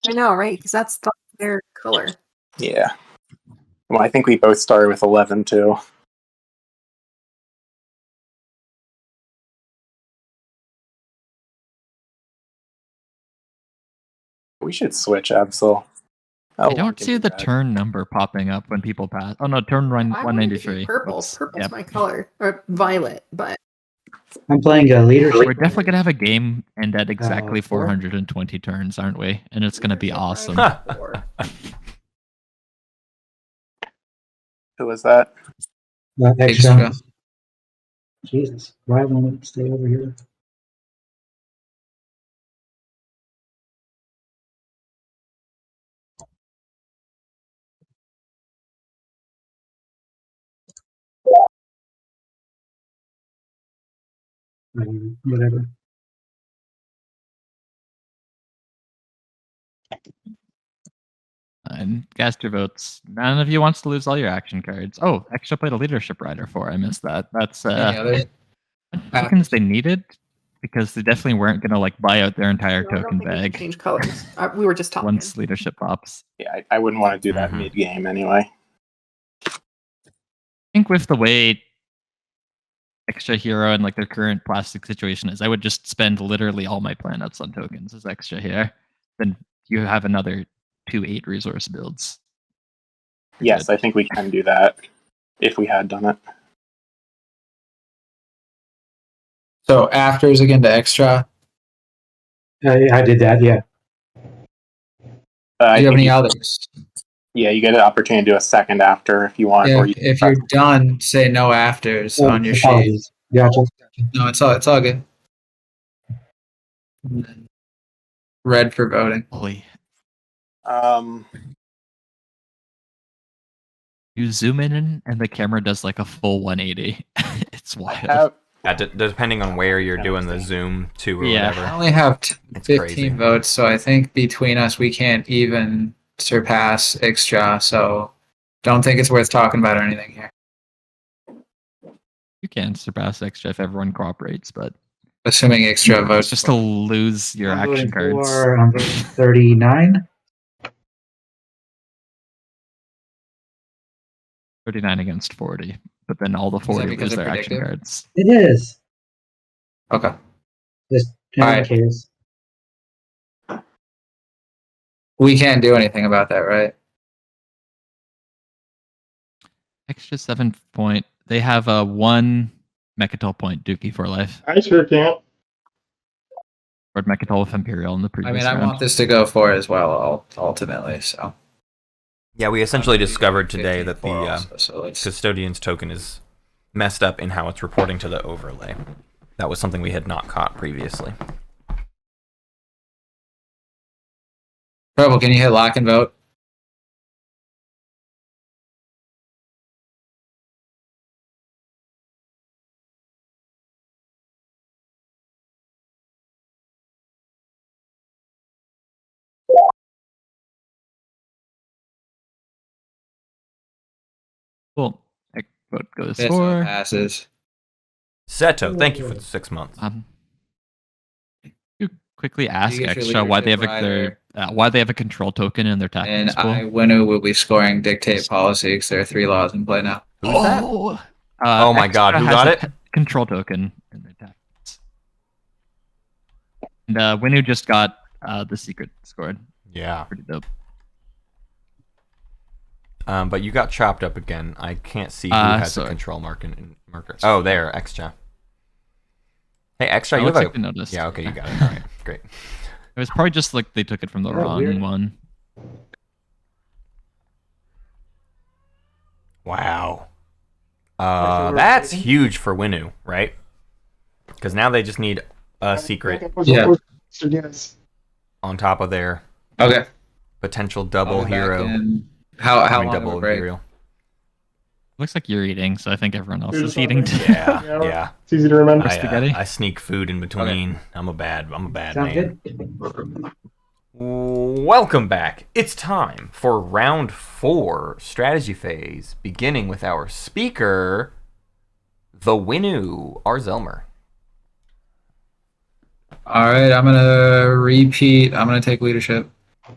I know, right? Because that's their color. Yeah. Well, I think we both started with 11 too. We should switch Absol. I don't see the turn number popping up when people pass. Oh no, turn run I wanted to do 193. purple. Oops. Purple's Yep. my color. Or violet, but I'm playing a leadership. We're definitely gonna have a game end at exactly 4? 420 turns, aren't we? And it's gonna be awesome. Who was that? Extra. Jesus, why won't it stay over here? Whatever. fine. Cast your votes. None of you wants to lose all your action cards. Oh, Extra played a leadership rider for. I missed that. That's Any others? tokens they needed because they definitely weren't gonna like buy out their entire No, I don't token think we should bag change colors. We were just talking. once leadership pops. Yeah, I wouldn't want to do that Mhm. mid-game anyway. I think with the way Extra Hero and like their current plastic situation is, I would just spend literally all my planets on tokens as Extra here. Then you have another 2/8 resource builds. Yes, I think we can do that if we had done it. So afters again to extra. I did that, yeah. I Do you have think any others? yeah, you get an opportunity to do a second after if you want. Yeah, or you if you're done, say no afters on your sheet. Apologies. Gotcha. No, it's all good. Red for voting. Holy. um, You zoom in and the camera does like a full 180. It's I wild. have Depending on where you're doing the zoom to or Yeah. I whatever. only have It's 15 crazy. votes, so I think between us we can't even surpass extra. So don't think it's worth talking about or anything here. You can surpass Extra if everyone cooperates, but Assuming extra it's votes. just to lose your I'm action voting cards. I'm voting 39. 39 against 40, but then all the that 40 because lose they're their action predictive? cards. It is. Okay. Just in Alright. case. We can't do anything about that, right? Extra 7 point. They have a 1 Mechatol point Dookie for life. I sure can't. Or Mechatol with Imperial in the I previous mean, I round. want this to go for as well, ultimately. So Yeah, we essentially discovered today 15 that for the also, so let's- custodian's token is messed up in how it's reporting to the overlay. That was something we had not caught previously. Rebel, can you hit lock and vote? Cool. Vote goes This one for. passes. Seto, thank you for the 6 months. You quickly ask get your Extra why they have leadership why they have a control token in their And tactics pool. Winu will be scoring dictate policy because there are 3 laws in play now. Who's that? Oh my God, who got it? Control token in their tactics. And Winu just got the secret scored. Yeah. Pretty dope. But you got chopped up again. I can't see who has the control marker. Oh, there, Extra. Hey, Extra, you have a... noticed. Yeah, okay, you got it. All right, great. It was probably just like they took it from the wrong weird. one. Wow. That's huge for Winu, right? Because now they just need a secret Yeah. Yes. on top of their Okay. potential double I'll be back hero. in. How I mean, long of double a break? imperial. Looks like you're eating, so I think everyone else There's is eating too. something. Yeah, yeah. It's easy to remember. Spaghetti? I sneak food in between. I'm a bad Sounds man. good. Welcome back. It's time for round 4 strategy phase, beginning with our speaker, the Winu, rzelmer. All right, I'm gonna repeat. I'm gonna take leadership.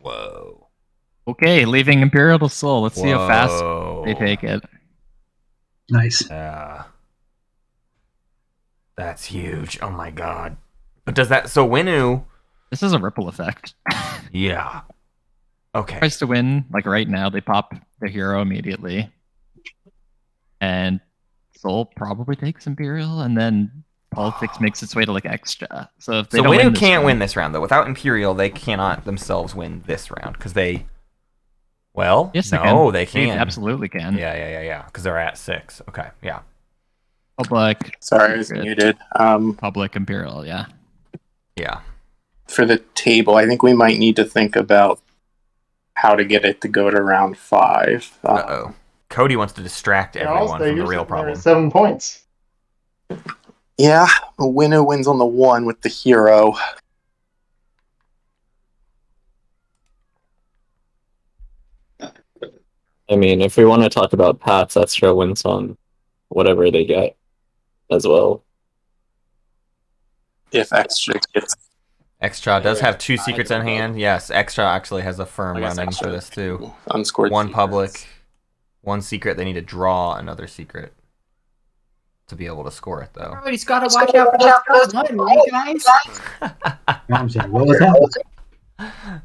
Whoa. Okay, leaving Imperial to Soul. Let's see how fast Whoa. they take it. Nice. That's huge. Oh my god. But does that... So Winu... This is a ripple effect. Yeah. Okay. Tries to win, like right now, they pop their hero immediately. And Soul probably takes Imperial, and then Politics makes its way to like Extra. So if they don't Winu win this can't round- win this round, though. Without Imperial, they cannot themselves win this round, because they... Well, Yes, they no, can. they can. absolutely can. Yeah. Because they're at 6. Okay, yeah. Public. Sorry, I was Good. muted. Public Imperial, yeah. Yeah. For the table, I think we might need to think about how to get it to go to round 5. Uh-oh. Cody wants to distract Yeah, I'll everyone stay. from the You're real sitting there problem. at 7 points. Yeah, a winner wins on the 1 with the hero. I mean, if we want to talk about Pats, extra wins on whatever they get as well. If extra gets Extra does have 2 secrets in hand. Yes, Extra actually has a firm I guess running Extra for this too. unscored 1 secrets. public, 1 secret. They need to draw another secret to be able to score it, though. Everybody's got to watch out for those one, you guys. I'm sorry, what was that?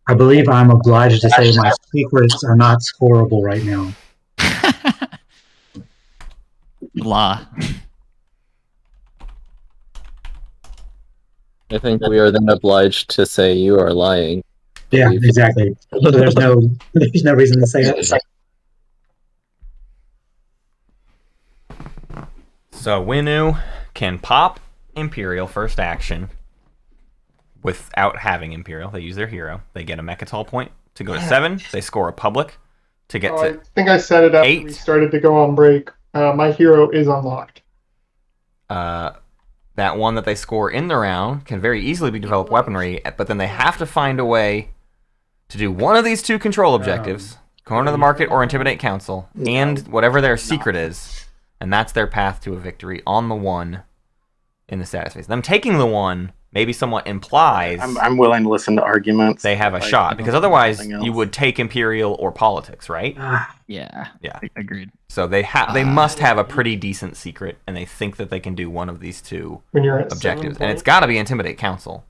I believe I'm obliged to say my secrets are not scoreable right now. Blah. I think we are then obliged to say you are lying. Yeah, exactly. So there's no reason to say it. So Winu can pop Imperial first action without having Imperial. They use their hero. They get a Mechatol point to go to 7. They score a public to get I to think I set it up 8. when we started to go on break. My hero is unlocked. That one that they score in the round can very easily be developed weaponry, but then they have to find a way to do one of these 2 control objectives, corner the market or intimidate council, and whatever their secret is. And that's their path to a victory on the 1 in the status phase. Them taking the 1 maybe somewhat implies I'm willing to listen to arguments. they have a shot, because otherwise you would take Imperial or politics, right? Yeah. Yeah. Agreed. So they must have a pretty decent secret, and they think that they can do one of these 2 When you're at objectives, 7 and it's got to be intimidate council.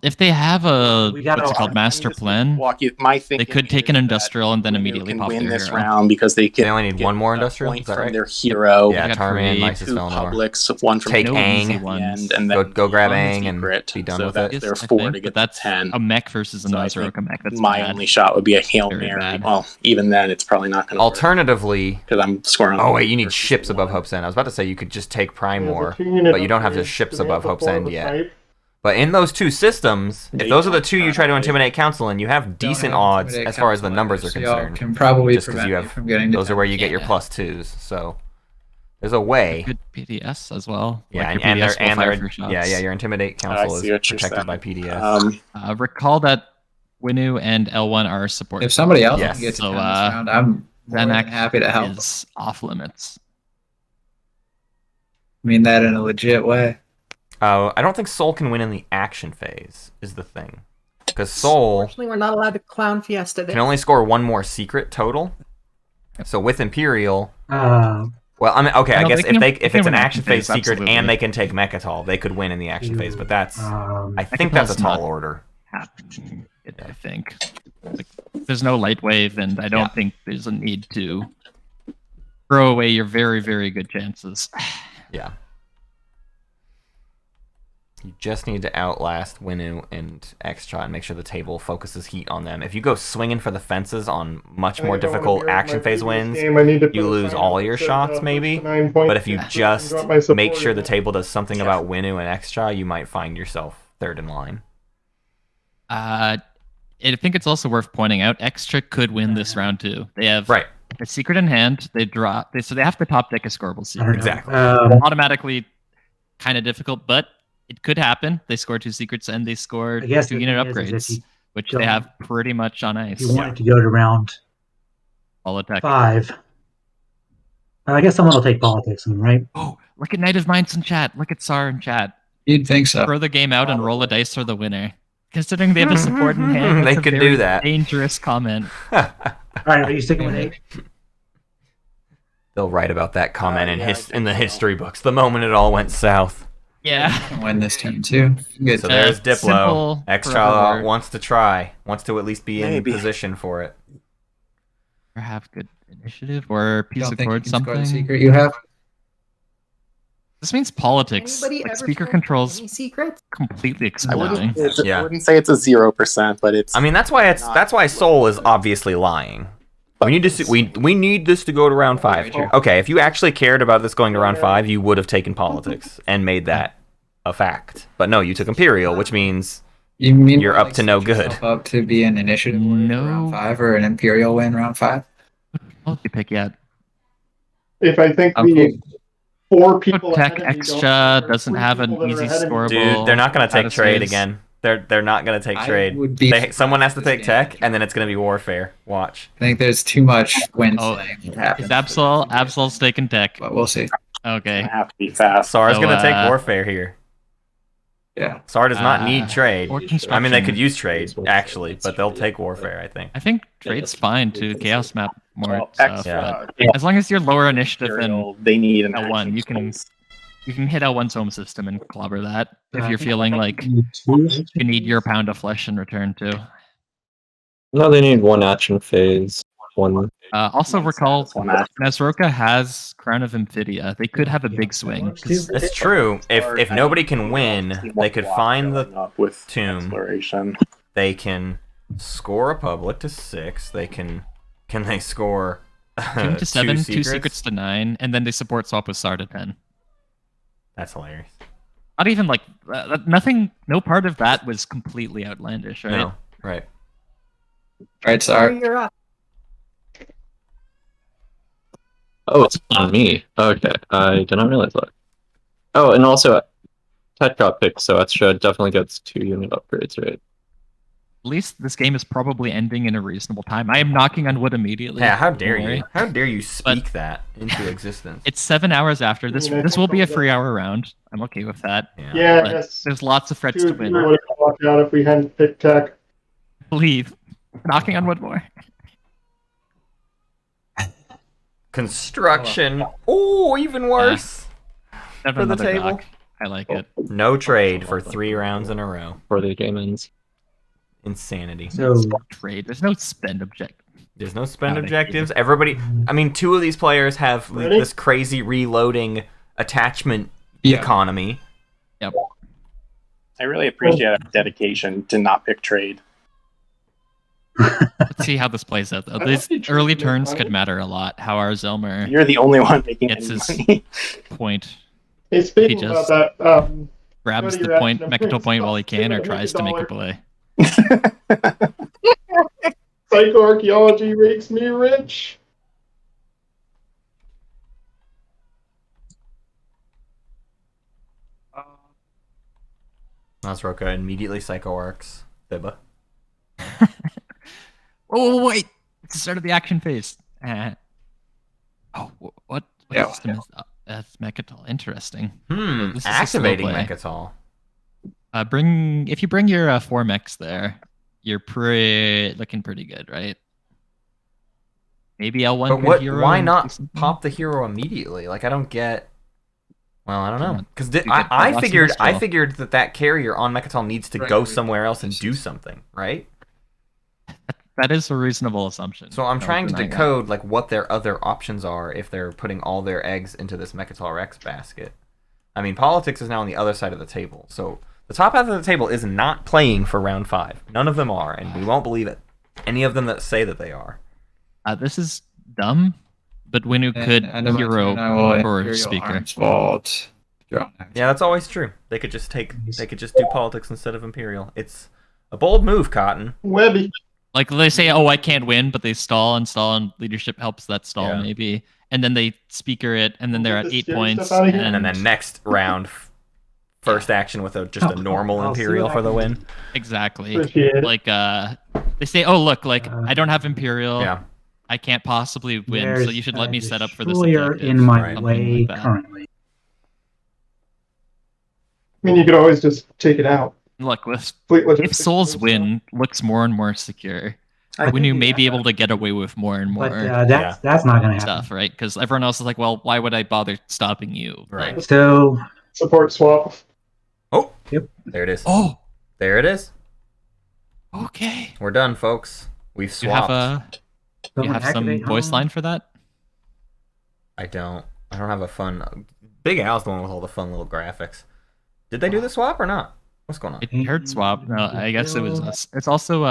If they have a We gotta- what's it called, master plan, Walk you. My they thinking could take is an that industrial and then Winu immediately can pop win their this hero. round because they can. They only need get 1 more a industrial? point Is that from right? their hero. Yeah, got Tarman, three, Lysis, 2 Velnor. publics, 1 from Take the Aang, easy ones. and then Go grab one Aang and secret. be done so with that's it. their I 4 think, to get but that's to 10. a mech versus a So I non-zero think mech. That's my bad. only shot would be a Hail Very Mary. bad. Well, even then, it's probably not going to Alternatively, because I'm scoring. oh wait, you need versus ships above 1. Hope's End. I was about to say you could just take Primor, There's a 2-unit but you don't have the upgrade ships to above the Hope's Mantle End Forward yet. type. But in those 2 systems, if They those are the don't 2 you try to currently. intimidate council in, you have decent odds as far as the numbers are So y'all concerned. can probably Just because prevent you me have from getting to those are where you get 10. your +2s. So there's a way. Good PDS as well. Yeah, Like and your they're PDS will and fire they're through shots. yeah, your intimidate I council see is what you're protected saying. by PDS. Um, Recall that Winu and L1 are support. If somebody else Yes. can get to So, 10 this round, I'm more than Zenak happy to help. is off limits. I mean that in a legit way. I don't think Soul can win in the action phase. Is the thing, because Soul Unfortunately, we're not allowed to clown Fiesta can there. only score 1 more secret total. So with Imperial, well, I mean, okay, I No, guess they can- they if can it's an win action phase secret absolutely. and they can take Mechatol, they could win in the action phase. But that's I think that's a Mechatol's tall not- order. Happening, I think. Like, there's no light wave, and I don't think there's a need to throw away your very, very good chances. Yeah. You just need to outlast Winu and Extra and make sure the table focuses heat on them. If you go swinging for the fences on much more I don't wanna difficult be right action my phase previous wins, game. I need to you put a lose sign all up your that says, shots first maybe. to 9 points. But if you Yeah. just Got my make support sure in the it. table does something about Winu and Extra, you might find yourself 3rd in line. I think it's also worth pointing out, Extra could win this round too. They have Right. a secret in hand. They draw. So they have to top deck a scoreable I don't secret. know. Exactly. Automatically, kind of difficult, but it could happen. They score 2 secrets and they score I guess 2 the unit thing is upgrades, if you which don't- they have pretty much on if ice. you wanted to go to round All attack. 5, I guess someone will take politics, right? Oh, look at Knight of Minds in chat. Look at Sar in chat. You'd think so. Throw the game out and roll a dice for the winner. Considering they have a support in hand, They that's a could do very that. dangerous comment. All right, are you sticking with 8? They'll write about that comment yeah, I think in the so. history books the moment it all went south. Yeah. Can win this team too. Good. So there's Diplo. simple Extra forever. wants to try, wants to at least be in Maybe. position for it. Or have good initiative or piece Don't of think you chord can score the something. secret you have. This means politics. Anybody Like ever speaker told controls any secrets? completely I exploding. Yeah. wouldn't say it's a 0%, but it's. I mean, that's why Soul is obviously lying. We need to we need this to go to round 5. Okay, if you actually cared about this going to round 5, you would have taken politics and made that a fact. But no, you took Imperial, which means You mean You're up to no set yourself good. Up to be an initiative warrior No. for round 5 or an Imperial win round 5. Multi pick yet. If I think I'm the 4 people Tech ahead of me don't Extra care. doesn't 3 have an people that are easy ahead of me. scoreable. Dude, they're not gonna take trade statuses. again. They're not gonna take I trade. would be Someone has to surprised take if this game tech, and then it's gonna be warfare. Watch. I think there's too much win Oh, slaying that happens. Is Absol's taking tech? But we'll see. Okay. Gonna have to be fast. Sar's So, gonna take warfare here. Yeah. Sar does not need trade. Or I mean, they construction. could use trade actually, but they'll take warfare. I think. I think trade's fine to chaos map more Well, stuff. yeah. But as long as you're lower initiative than Imperial, they need an L1, action you can space. you can hit L1's home system and clobber that if I you're think feeling like you you need your pound of flesh in return too. No, they need one action phase. One. Also recall One action. Nasroka has Crown of Amphidia. They could have a big swing. 'cause That's true. If nobody can win, they could find the Up with tomb. exploration. They can score a public to 6. They can they score Tomb to 7, 2 secrets? secrets to 9, and then they support swap with Sar to 10. That's hilarious. Not even like nothing. No part of that was completely outlandish, right? No, right. All right, Sar, sorry. you're up. Oh, it's on me. Okay, I did not realize that. Oh, and also, Tech got picked, so Extra definitely gets 2 unit upgrades, right? At least this game is probably ending in a reasonable time. I am knocking on wood immediately. Yeah, how dare Don't worry. you? How dare you speak that into existence? It's 7 hours after this. Yeah, This will be a yeah. 3-hour round. I'm okay with that. Yeah, I But guess there's lots of threats 2 to of you win. would have walked out if we hadn't picked tech. Believe. Knocking on wood more. Construction. Oh, even worse. Never For the another table. dock. I like it. No trade for 3 rounds in a row. Before the game ends. Insanity. So Trade. There's no spend objective. There's no spend Howdy. objectives. Everybody, I mean, 2 of these players have Ready? this crazy reloading attachment Yeah. economy. I really appreciate our dedication to not pick trade. Let's see how this plays out, though. I These like the early trade turns mode. could matter a lot. How our Zelmer You're the only one making It's any his- money. point Hey, speaking He about just- that, grabs Go to the your point, action Mechanical and point while he stop can, or giving tries a to make a dollar. play. psychoarchaeology makes me rich. Nasroka immediately psycho-arcs Fibba. Oh wait! It's the start of the action phase. What Yeah. system is that? That's Mechatol. Interesting. Hmm, This is a slow activating play. Mechatol. If you bring your 4 mechs there, you're looking pretty good, right? Maybe L1 But good what? hero Why and not do something? pop the hero immediately? Like I don't get. Well, I don't know. Because You get I lots of figured skill. that carrier on Mechatol needs to go somewhere else and do something, right? That is a reasonable assumption. So I'm No trying to denying that. decode like what their other options are if they're putting all their eggs into this Mechatol Rex basket. I mean, politics is now on the other side of the table, so the top half of the table is not playing for round 5. None of them are, and we won't believe it. Any of them that say that they are. This is dumb, but Winu could hero for speaker. Vault. Yeah, that's always true. They could just do politics instead of Imperial. It's a bold move, Cotton. Wehby. Like they say, oh, I can't win, but they stall, and leadership helps that stall Yeah. maybe, and then they speaker it, and then they're Get at the 8 scary points, stuff outta here. And then next round, first action with just a normal I'll see Imperial what I for the can win. exactly. Appreciate it. Like they say, oh look, like I don't have Imperial, Yeah. I can't possibly win, so you should let me set up for this destroyer objective. in my Right. Something way like that. currently. I mean, you could always just take it out. Look, Fleet if logistics Souls and win, looks more and more secure. I When can you do may that. be able to get away with more and more. But that's not going to happen. stuff, right? Because everyone else is like, well, why would I bother stopping you? Right. Like, So support swap. Oh, Yep. there it is. oh, There it is. okay. We're done, folks. We've You have swapped. you someone have some activate voice home. line for that? I don't have a fun. Big Al's the one with all the fun little graphics. Did they do the swap or not? What's going on? It heard swap. No, I guess it was us. It's also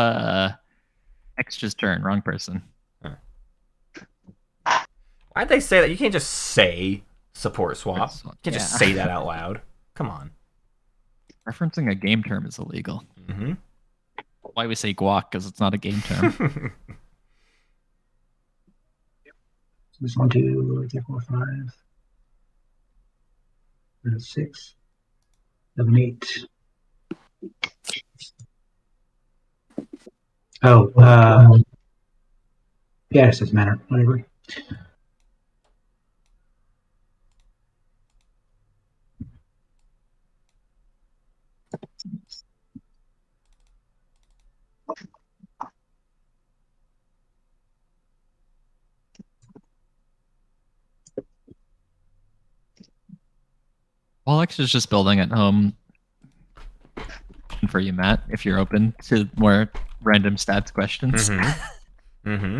Extra's turn. Wrong person. Why'd they say that? You can't just say support swap. You can't just Yeah. say that out loud. Come on. Referencing a game term is illegal. Mm-hmm. Why we say guac? Because it's not a game term. This 1, 2, 3, 4, 5. 6, 7, 8. Oh, yeah, it doesn't matter. Whatever. Alex is just building at home for you, Matt, if you're open to more random stats questions.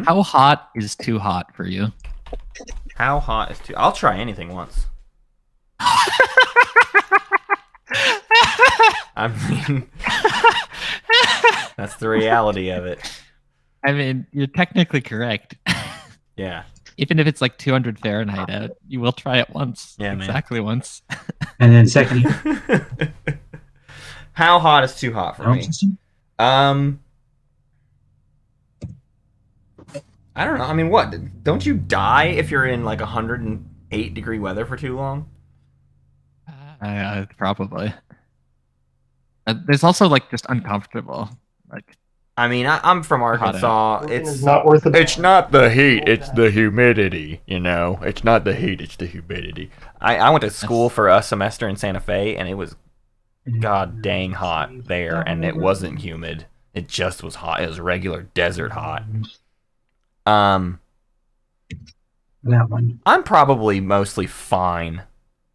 How hot is too hot for you? How hot is too? I'll try anything once. I mean, that's the reality of it. I mean, you're technically correct. Yeah. Even if it's like 200 Fahrenheit out, you will try it once. Yeah, man. Exactly once. And then second. How hot is too hot for me? I don't know. I mean, what? Don't you die if you're in like 108-degree weather for too long? Probably. There's also like just uncomfortable. Like, I mean, I'm from Arkansas. It's not worth it. It's not the heat, it's the humidity, you know? It's not the heat, it's the humidity. I went to school for a semester in Santa Fe, and it was god dang hot there, and it wasn't humid. It just was hot. It was regular desert hot. That one. I'm probably mostly fine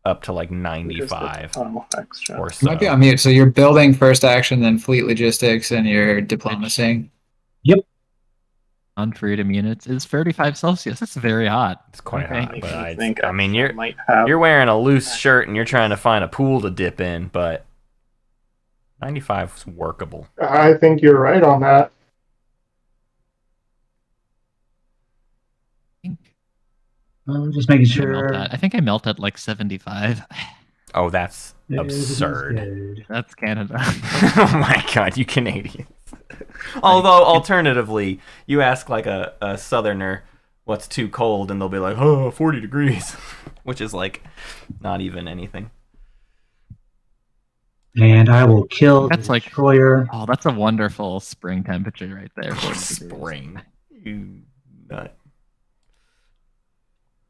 up to like 95 or so. Might be on mute. So you're building first action, then fleet logistics, and you're diplomacy. Yep. On freedom units is 35 Celsius. That's very hot. It's quite Okay. hot, but think I mean, might have you're wearing a loose shirt and you're trying to find a pool to dip in, but 95 is workable. I think you're right on that. I'm just making I sure. think I melt at like 75. Oh, that's absurd. Good. That's Canada. Oh my god, you Canadians. Although, alternatively, you ask like a southerner what's too cold, and they'll be like, oh, 40 degrees, which is like not even anything. And I will kill That's the like- destroyer. Oh, that's a wonderful spring temperature right there. 40 degrees. Spring. You nut.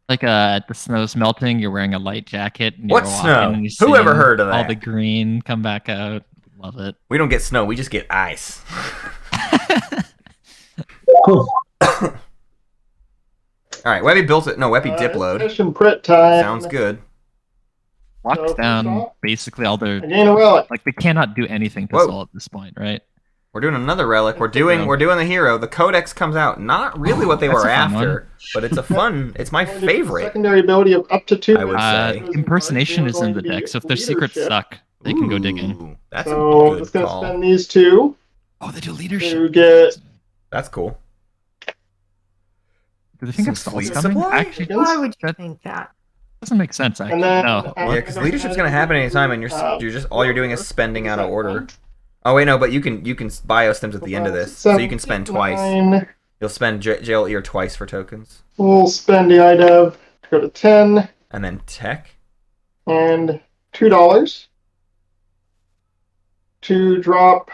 Like the snow's melting, you're wearing a light jacket. And What you're walking snow? and you're Who ever seeing heard of all that? the green come back out. Love it. We don't get snow, we just get ice. Cool. Alright, Webby built it. No, Webby dip load. Mission Prit time. Sounds good. Locks So, down first off, basically all I their gain a relic. like they cannot do anything to Whoa. Sol at this point, right? We're doing another relic. We're doing the hero. The codex comes out. Not really what they That's were a fun after, but it's a fun. It's my favorite. Secondary ability of up to 2. I would say. Impersonation is in the deck, so if their secrets suck, they can go digging. Ooh, that's So a I'm just good going to call. spend these 2 Oh, they do to leadership. get. That's cool. Do they think Some of Sol's fleet coming? supply? Actually, Why would you that think that? doesn't make sense. Actually, And then no. Yeah, because leadership's gonna happen anytime, and you're just all you're doing is spending out of order. Oh wait, no, but you can biostims at the end of this, so you can spend twice. 9. You'll spend jail ear twice for tokens, We'll spend the IDEV to go to 10 and then tech. and $2 to drop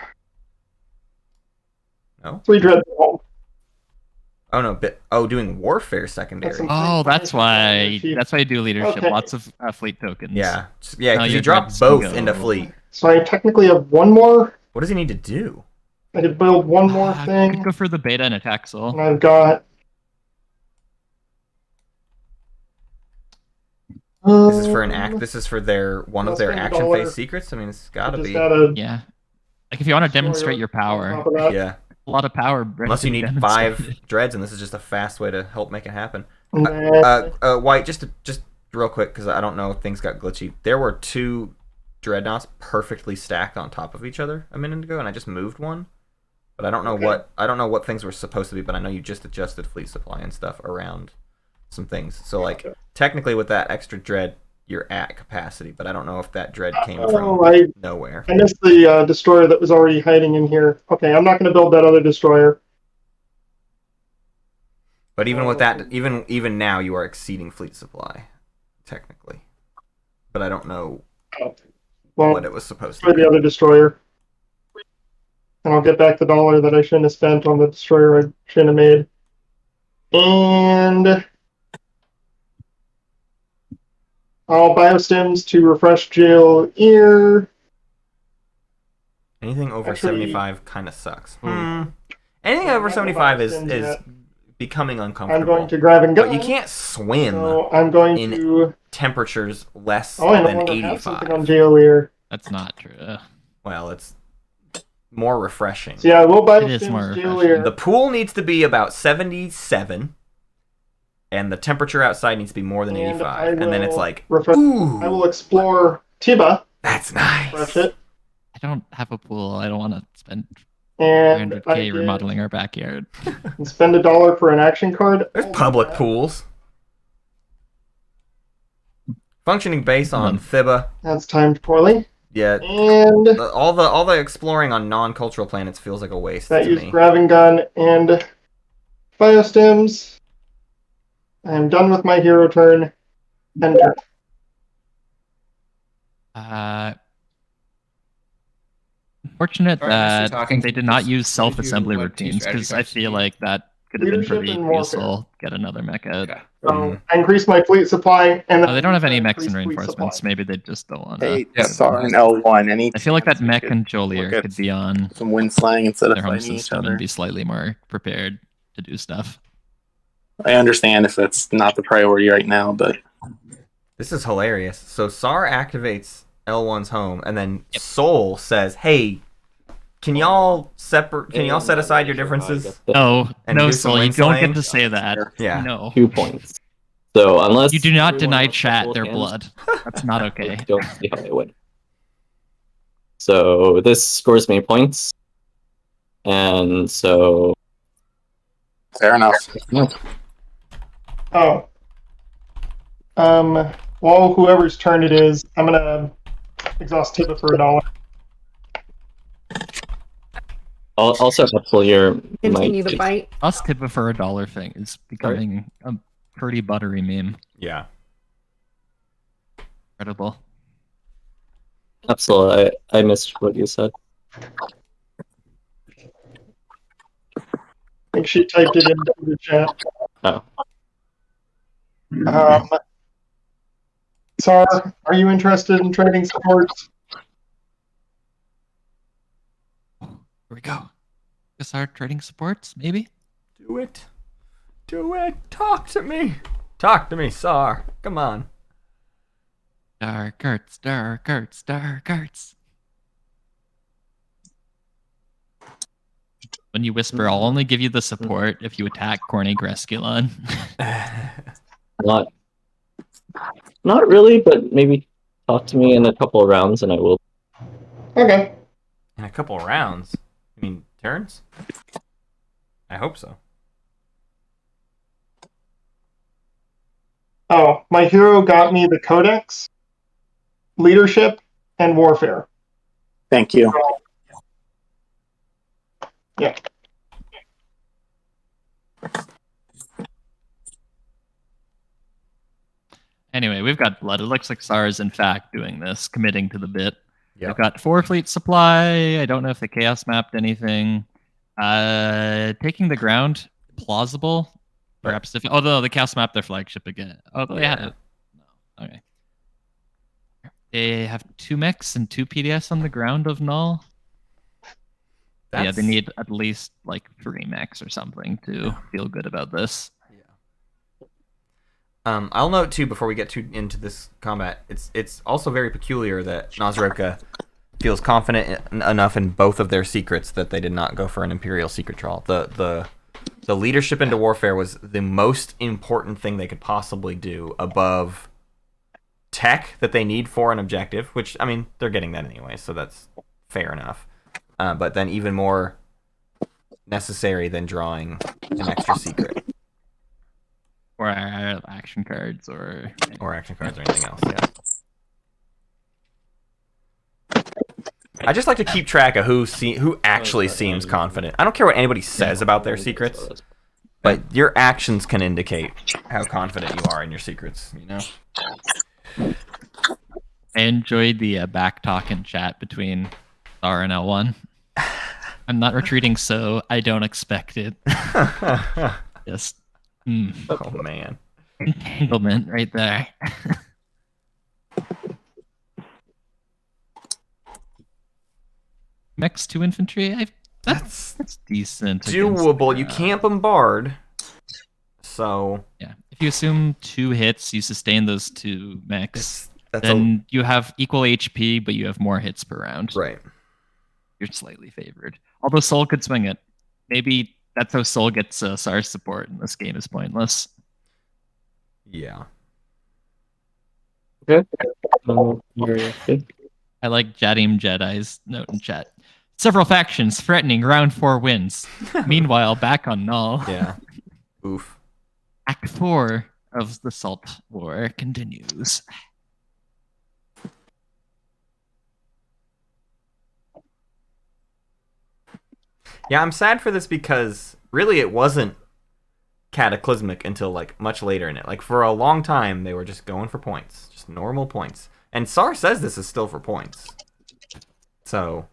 No. 3 dread. Oh no, doing warfare secondary. That's Oh, that's why. Chief. That's why you do leadership. Okay. Lots of fleet tokens. Yeah, Now because you your drop dreads both can go- into fleet. So I technically have 1 more. What does he need to do? I could build 1 more Could thing. go for the beta and attack Sol. And I've got. This is for an act. This is for one of their I'll spend action $1. phase secrets. I mean, it's gotta Just be. gotta Yeah. Like if you want to demonstrate your on power, top of that. Yeah. a lot of power. Unless you need demonstrated. 5 dreads, and this is just a fast way to help make it happen. And then- White, just real quick, because I don't know if things got glitchy. There were 2 dreadnoughts perfectly stacked on top of each other a minute ago, and I just moved one. But I don't know what things were supposed to be. But I know you just adjusted fleet supply and stuff around some things. So like technically, with that extra dread, you're at capacity. But I don't know if that dread came from I nowhere. missed the destroyer that was already hiding in here. Okay, I'm not going to build that other destroyer. But even with that, even now, you are exceeding fleet supply, technically. but I don't know Well, what it was supposed to for the be. other destroyer. And I'll get back the dollar that I shouldn't have spent on the destroyer I shouldn't have made. And I'll biostims to refresh jail ear. Anything over Actually- 75 kind of sucks. Anything over 75 is becoming I'm uncomfortable. going to grab and go. But you can't swim So I'm going in to. temperatures less Oh, I no than longer have something on 85. jail ear. That's not true. Well, it's more refreshing. So yeah, I will It is biostims more jail refreshing. ear. The pool needs to be about 77, and the temperature outside needs to be more than And 85. And then it's will like, refresh. ooh, I will explore Tiba. that's Refresh nice. it. I don't have a pool. I don't want to spend And I 300k can remodeling our backyard. spend $1 for an action card. There's public pools. Functioning base on Thibba. That's timed poorly. Yeah, And all the exploring on non-cultural planets feels like a waste that to used me. grabbing gun and biostims. I'm done with my hero turn. End turn. Unfortunate Alright, Mr. that Talking, they did not just use what did you self-assembly like to routines, because I strategize feel to like that could have been Leadership pretty and warfare. useful. Get another mecha. Okay. So I increased my fleet supply, and then Oh, they don't have any mechs increased and fleet reinforcements. supply. Maybe they just don't want to. Hey, Yeah. Sar and L1. Any? I feel like that chance we mech could and Jolier look at could be on some wind slang instead of their home fighting each system other. and be slightly more prepared to do stuff. I understand if that's not the priority right now, but This is hilarious. So SAR activates L1's home, and then Soul says, "Hey, can y'all separate? Can y'all set aside your differences?" No, And no, do some Soul, you wind don't slaying? get to say that. Yeah. No. 2 points. So unless You do not everyone deny wants to chat hold their hands, blood. That's not I okay. don't see how they would. So this scores me points, and so fair enough. Oh. Well, whoever's turn it is, I'm gonna exhaust Tiba for $1. also helpful your Continue the fight. Us tip for $1 thing is becoming a pretty buttery meme. Yeah. Incredible. Absolutely, I missed what you said. I think she typed it into the chat. Oh. Sar, are you interested in trading supports? Here we go. Guess our trading supports, maybe? Do it. Do it. Talk to me. Talk to me, SAR. Come on. Dark arts, dark arts, dark arts. When you whisper, I'll only give you the support if you attack Corny Gresculon. Not really, but maybe talk to me in a couple of rounds, and I will. Okay. In a couple rounds. I mean, turns? I hope so. Oh, my hero got me the Codex, Leadership, and Warfare. Thank you. Yeah. Anyway, we've got blood. It looks like Sar is in fact doing this, committing to the bit. Yep. We've got 4 fleet supply. I don't know if the chaos mapped anything. Taking the ground, plausible. Perhaps if although the chaos mapped their flagship again. Oh, they had it. No. Okay. They have 2 mechs and 2 PDS on the ground of Null. Yeah, they need at least like 3 mechs or something to feel good about this. I'll note too before we get too into this combat. It's also very peculiar that Nazroka feels confident enough in both of their secrets that they did not go for an Imperial secret draw. The leadership into warfare was the most important thing they could possibly do above tech that they need for an objective. Which I mean they're getting that anyway, so that's fair enough. But then even more necessary than drawing an extra secret. Or action cards, or action cards, or anything else. Yeah. I just like to keep track of who actually seems confident. I don't care what anybody says about their secrets, but your actions can indicate how confident you are in your secrets. You know. I enjoyed the back talk and chat between R and L1. I'm not retreating, so I don't expect it. Just Oh man. entanglement right there. Next to infantry, that's decent. Doable. You can't bombard. So yeah, if you assume 2 hits, you sustain those 2 mechs. that's Then you have equal HP, but you have more hits per round. right. You're slightly favored. Although Soul could swing it. Maybe that's how Soul gets SAR's support, and this game is pointless. Yeah. Okay. I like Jadim Jedi's note in chat. Several factions threatening round 4 wins. Meanwhile, back on Null. Yeah. Oof. Act 4 of the Salt War continues. Yeah, I'm sad for this because really it wasn't cataclysmic until like much later in it. Like for a long time they were just going for points, just normal points. And SAR says this is still for points. So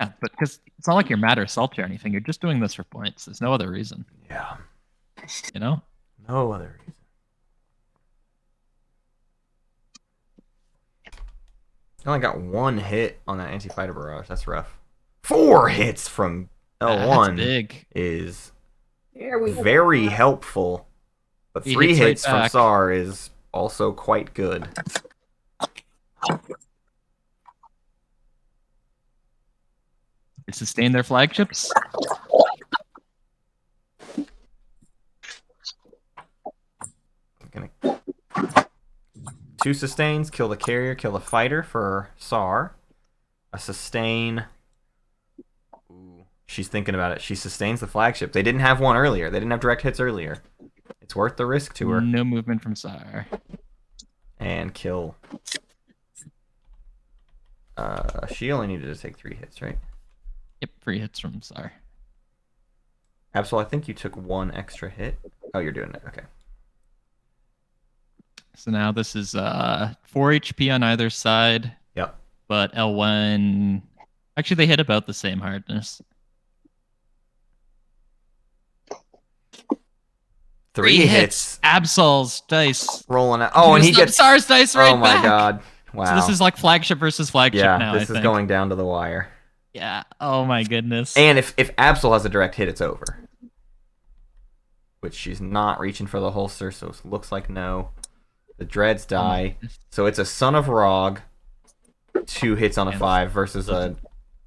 Yeah, but because it's not like you're mad or salty or anything. You're just doing this for points. There's no other reason. yeah, You know? no other reason. I only got 1 hit on that anti-fighter barrage. That's rough. 4 hits from L1 That's big. is There we go. very helpful, but He 3 hits right hits from back. SAR is also quite good. They sustain their flagships. Gonna 2 sustains, kill the carrier, kill the fighter for SAR. A sustain. Ooh, she's thinking about it. She sustains the flagship. They didn't have one earlier. They didn't have direct hits earlier. It's worth the risk to her. No movement from SAR. And kill. She only needed to take 3 hits, right? Yep, 3 hits from SAR. Absol, I think you took 1 extra hit. Oh, you're doing it. Okay. So now this is 4 HP on either side. Yep. But L1... Actually, they hit about the same hardness. 3 hits. Absol's dice. Rolling out. Oh, and he Used up gets. SAR's dice right Oh my back. god. Wow. So this is like flagship versus flagship yeah, now, this I is think. going down to the wire. Yeah. Oh my goodness. And if Absol has a direct hit, it's over. Which she's not reaching for the holster, so it looks like no. The dreads die. So it's a Son of Rog, 2 hits on a 5 versus a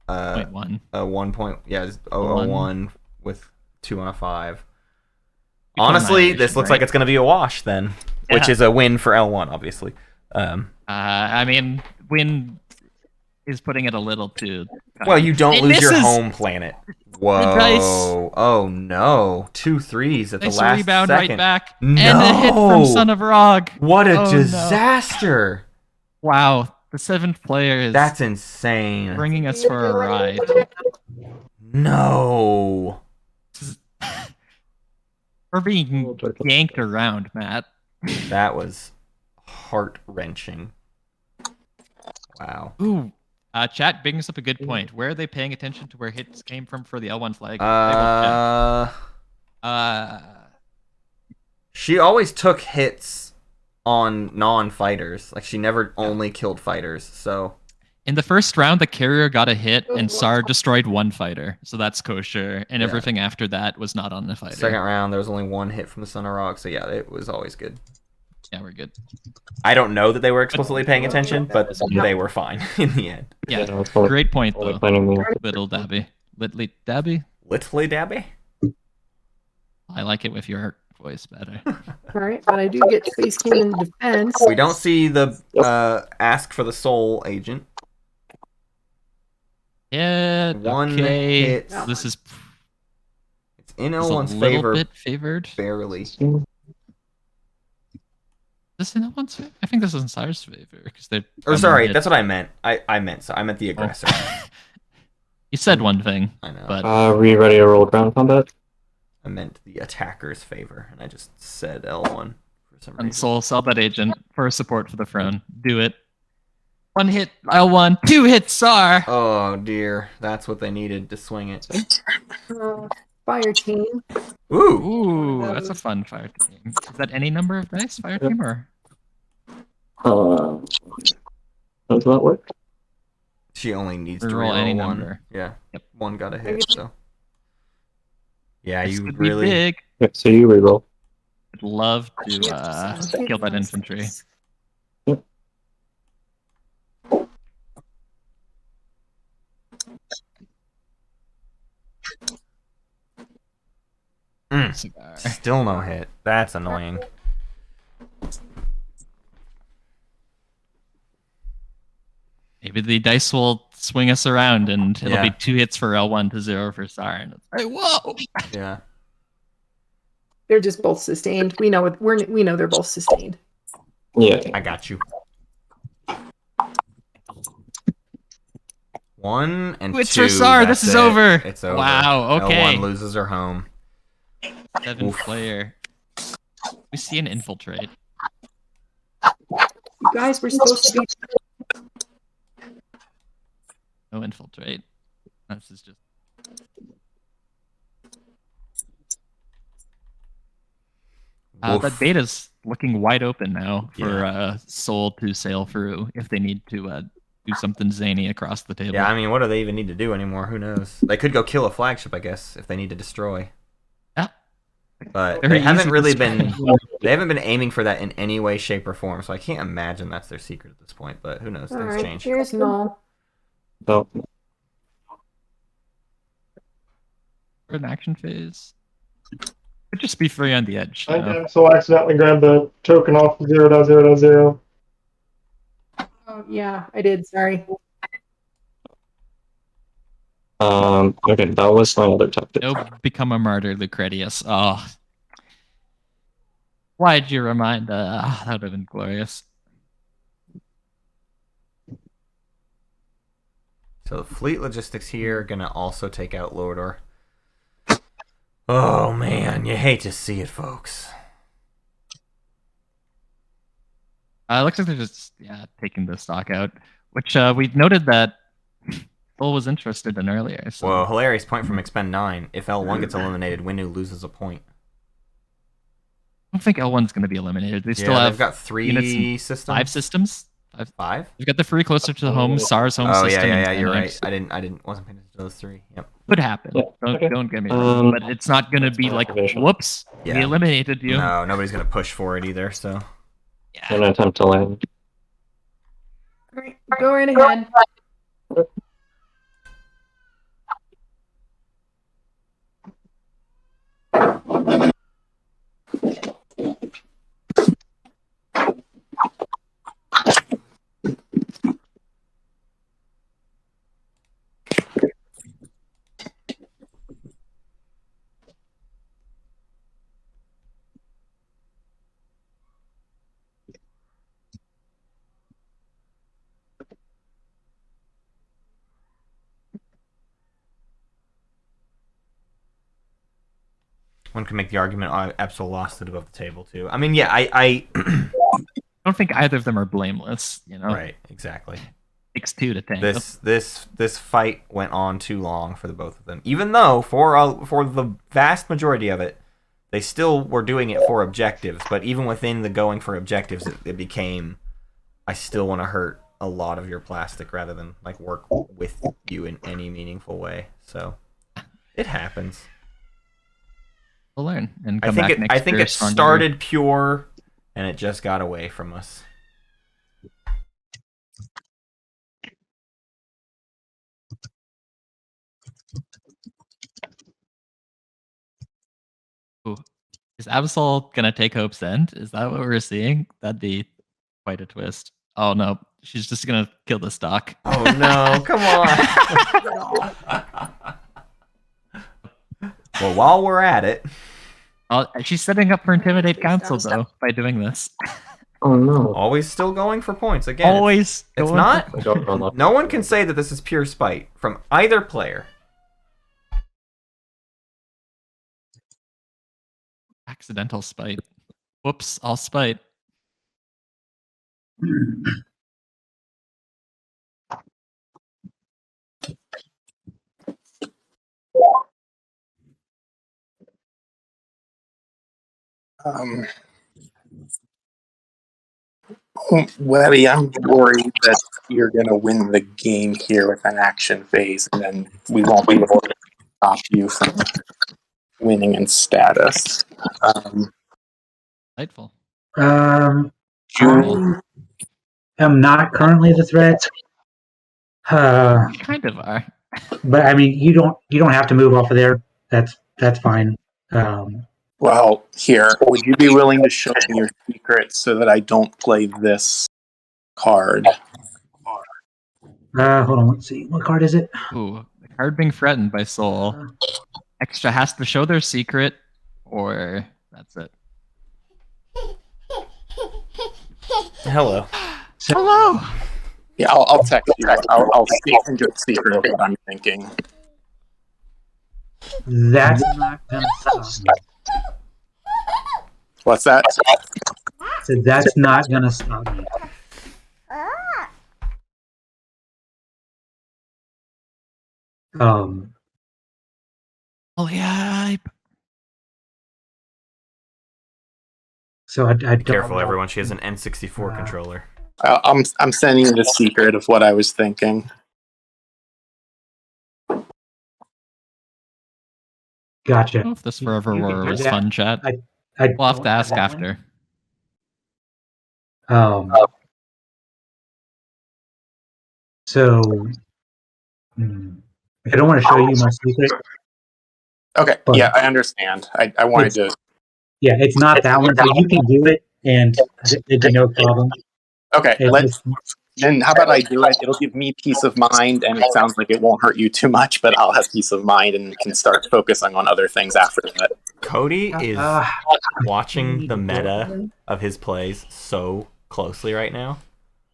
1 point. Yeah, 001 with 2 on a 5. Honestly, this looks like it's going to be a wash then, which is a win for L1, obviously. I mean, win is putting it a little too. Well, you don't lose your misses. home planet. Whoa! dice. Oh no! 2 3s at the Nice last rebound second. right back. No! And a hit from Son of Rog. What a Oh, no. disaster! Wow, the 7th player is That's insane. bringing us for a ride. No. We're being yanked around, Matt. That was heart wrenching. Wow. Ooh. Chat brings up a good point. Where are they paying attention to where hits came from for the L1 flag? She always took hits on non-fighters. Like she never only killed fighters. So in the first round, the carrier got a hit, and SAR destroyed 1 fighter, so that's kosher. And everything after that was not on the fighter. Second round, there was only 1 hit from the Son of Rock. So yeah, it was always good. Yeah, we're good. I don't know that they were explicitly paying attention, but they were fine in the end. Yeah, no, it's probably- great point though. Finding me. Little Dabby. Litly Dabby? Little Dabby? I like it with your voice better. All right, but I do get Space King in defense. We don't see the ask for the soul agent. Yeah, 1 okay. hit. This is It's in a L1's little favor, bit favored. barely. This in L1's favor? I think this is in SAR's favor because they're. Or sorry, that's what I meant. I meant the aggressor. You said one thing, I know. but Are we ready to roll ground combat? I meant the attacker's favor, and I just said L1 for some and reason. Soul, sell that agent for support for the throne. Do it. 1 hit L1, 2 hits SAR. Oh dear, that's what they needed to swing it. Fire team. Ooh, Ooh, that's a fun fire team. Is that any number of dice, fire team, or? How does that work? she only needs to Reroll reroll any one. number. Yeah, Yep. one got a hit. So yeah, This you could be really. big. Yeah, so you reroll. I'd love to Yep. kill that infantry. Cigar. Still no hit. That's annoying. Maybe the dice will swing us around, and it'll Yeah. be 2 hits for L1 to 0 for SAR. And it's like, whoa! Yeah. They're just both sustained. We know we know they're both sustained. Yeah. I got you. 1 and 2. It's for SAR. This that's is it. over. It's over. Wow, okay. L1 loses her home. 7 Oof. player. We see an infiltrate. You guys were supposed to be. No infiltrate. This is just. Oof. That beta's looking wide open now for Soul to sail through if they need to do something zany across the table. Yeah, I mean, what do they even need to do anymore? Who knows? They could go kill a flagship, I guess, if they need to destroy. Yeah. But Very they haven't easy really to been. destroy. They haven't been aiming for that in any way, shape, or form. So I can't imagine that's their secret at this point. But who knows? All Things right, change. here's Null. So, For an action phase. Could just be free on the edge. I You know? did, so I accidentally grabbed the token off 0.0.0. Oh, yeah, I did. Sorry. okay, that was my other tactic. No, become a martyr, Lucretius. Oh. Why'd you remind? That would have been glorious. So the fleet logistics here are gonna also take out Lordor. Oh man, you hate to see it, folks. Looks like they're just taking the stock out, which we noted that Bull was interested in earlier. So. Whoa, hilarious point from Expend 9. If L1 gets eliminated, Winu loses a point. I don't think L1's going to be eliminated. They still have they've got 3 units systems. 5 systems. 5? We've got the 3 closer to the home, SAR's home Oh system. yeah, and you're Phoenix. right. Wasn't paying attention to those 3. Yep. Could happen. Yeah, Don't get me wrong, but it's not going to be like, whoops, we Yeah. eliminated you. No, nobody's gonna push for it either. So Yeah. An attempt to land. All right, go right ahead. one can make the argument Absol lost it above the table too. I mean, yeah, I I don't think either of them are blameless. You know, right, exactly. Takes 2 to tank. This fight went on too long for the both of them. Even though for the vast majority of it, they still were doing it for objectives. But even within the going for objectives, it became, I still want to hurt a lot of your plastic rather than like work with you in any meaningful way. So it happens. We'll learn and come back next I think year it stronger. started pure, and it just got away from us. Ooh. Is Absol gonna take Hope's End? Is that what we're seeing? That'd be quite a twist. Oh no, she's just gonna kill the stock. Oh no, come on. Well, while we're at it, She's setting up for Intimidate Council though by doing this. Oh no. always still going for points again. Always. It's going not. for- No one can say that this is pure spite from either player. Accidental spite. Whoops, all spite. Webby, I'm worried that you're going to win the game here with an action phase, and then we won't be able to stop you from winning in status. Delightful. I am not currently the threat. You kind of are. But I mean, you don't have to move off of there. That's fine. Well, here, would you be willing to show me your secret so that I don't play this card? Hold on, let's see. What card is it? Ooh, the card being threatened by Soul. Extra has to show their secret, or that's it. Hello. Hello. Yeah, I'll text you. I'll send you a secret of what I'm thinking. That's not gonna stop me. What's that? So that's not gonna stop me. Oh yeah. So I don't Careful, know. everyone. She has an N64 controller. I'm sending you the secret of what I was thinking. Gotcha. I don't know if this Forever You can War do was that. fun, chat. I We'll have to don't ask that after. one. So I don't want to show you my secret. Okay, But yeah, I understand. I wanted to... Yeah, it's not that one, so you can do it, and it'd be no problem. Okay, It's then how about I do it? It'll give me peace of mind, and it sounds like it won't hurt you too much, but I'll have peace of mind and can start focusing on other things after that. Cody is watching the meta of his plays so closely right now.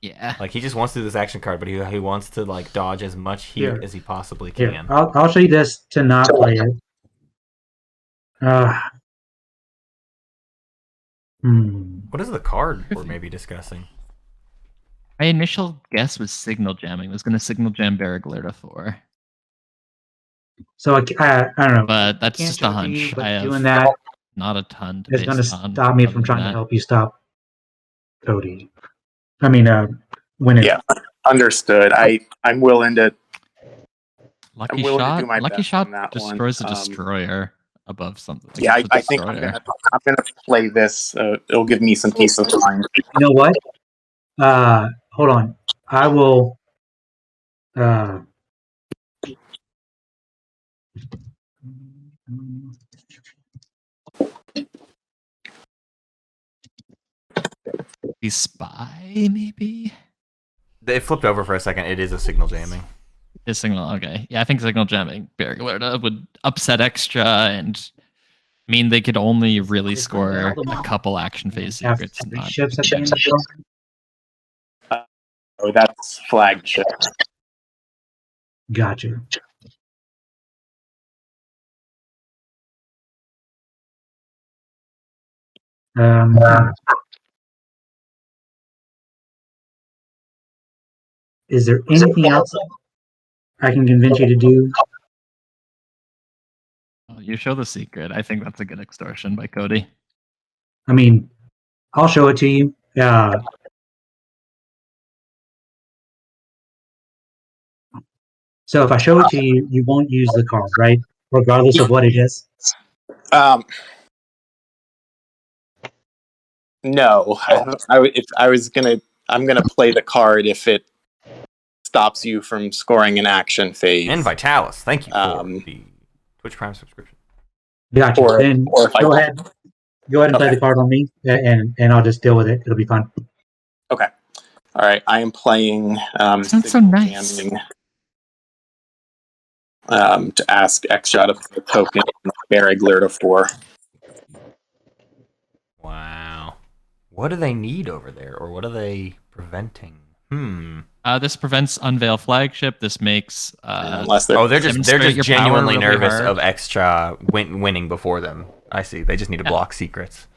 Yeah. Like, he just wants to do this action card, but he wants to, like, dodge as much heat as he possibly can. Here, I'll show you this to not play it. What is the card we're maybe discussing? My initial guess was signal jamming. I was going to signal jam Barraglerta 4. So I don't know. But that's just a hunch. But I have doing that not a ton to is going to base on stop me other from than trying to that. help you stop Cody. I mean, winning. Yeah, understood. I'm willing to... Lucky willing to shot. do my Lucky best shot on that destroys one. a destroyer above something. Yeah, It's a I think I'm gonna play this. It'll give me some peace of mind. You know what? Hold on. I will. Be spy, maybe? It flipped over for a second. It is a signal jamming. Is signal okay? Yeah, I think signal jamming Barraglerta would upset extra and mean they could only really score a couple action phase secrets. Not... Ships at the end of the Oh, that's flagship. Gotcha. Is there anything else I can convince you to do? You show the secret. I think that's a good extortion by Cody. I mean, I'll show it to you. So if I show it to you, you won't use the card, right? Regardless of what it is. No. I'm gonna play the card if it stops you from scoring an action phase. And Vitalis, thank you for the Twitch Prime subscription. Gotcha. Then go ahead and play the card on me, and I'll just deal with it. It'll be fun. Okay. All right. I am playing. Sounds so nice. Jamming, to ask X-Shot of the token Barraglerta 4. Wow. What do they need over there, or what are they preventing? This prevents Unveil Flagship. This makes unless they're they're just genuinely really nervous hard. of Extra winning before them. I see. They just need to block secrets.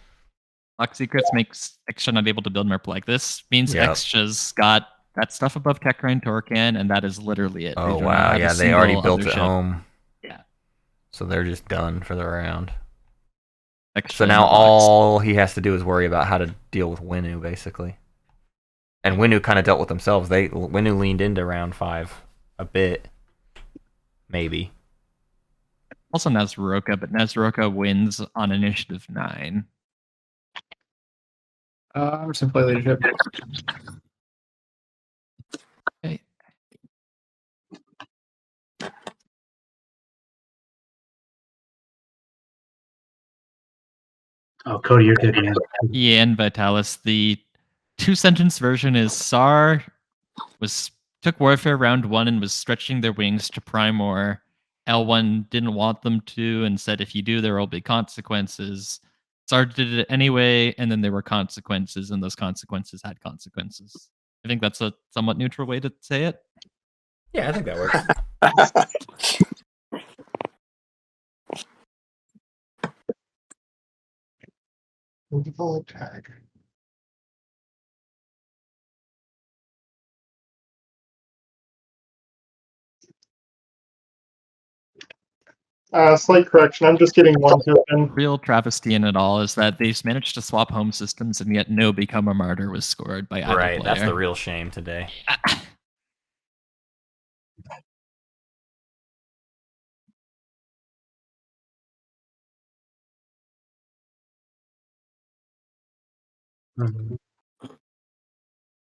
Block secrets makes Extra not able to build Merp like this. Means Yep. Extra's got that stuff above Kekrine Torcan, and that is literally it. Oh wow, yeah, they already built it home. Yeah. So they're just done for the round. extra So in now the box. all he has to do is worry about how to deal with Winnu, basically. And Winnu kind of dealt with themselves. Winnu leaned into round 5 a bit, maybe. Also Nazroka, but Nazroka wins on initiative 9. I'm just gonna play leadership. Okay. Oh, Cody, you're good, man. Yeah, and Vitalis. The 2-sentence version is Sar took warfare round 1 and was stretching their wings to Primor. L1 didn't want them to and said, if you do, there will be consequences. Sar did it anyway, and then there were consequences, and those consequences had consequences. I think that's a somewhat neutral way to say it. Yeah, I think that works. Tag. Slight correction. I'm just getting 1 token. Real travesty in it all is that they've managed to swap home systems, and yet no Become a Martyr was scored by either Right, player. that's the real shame today.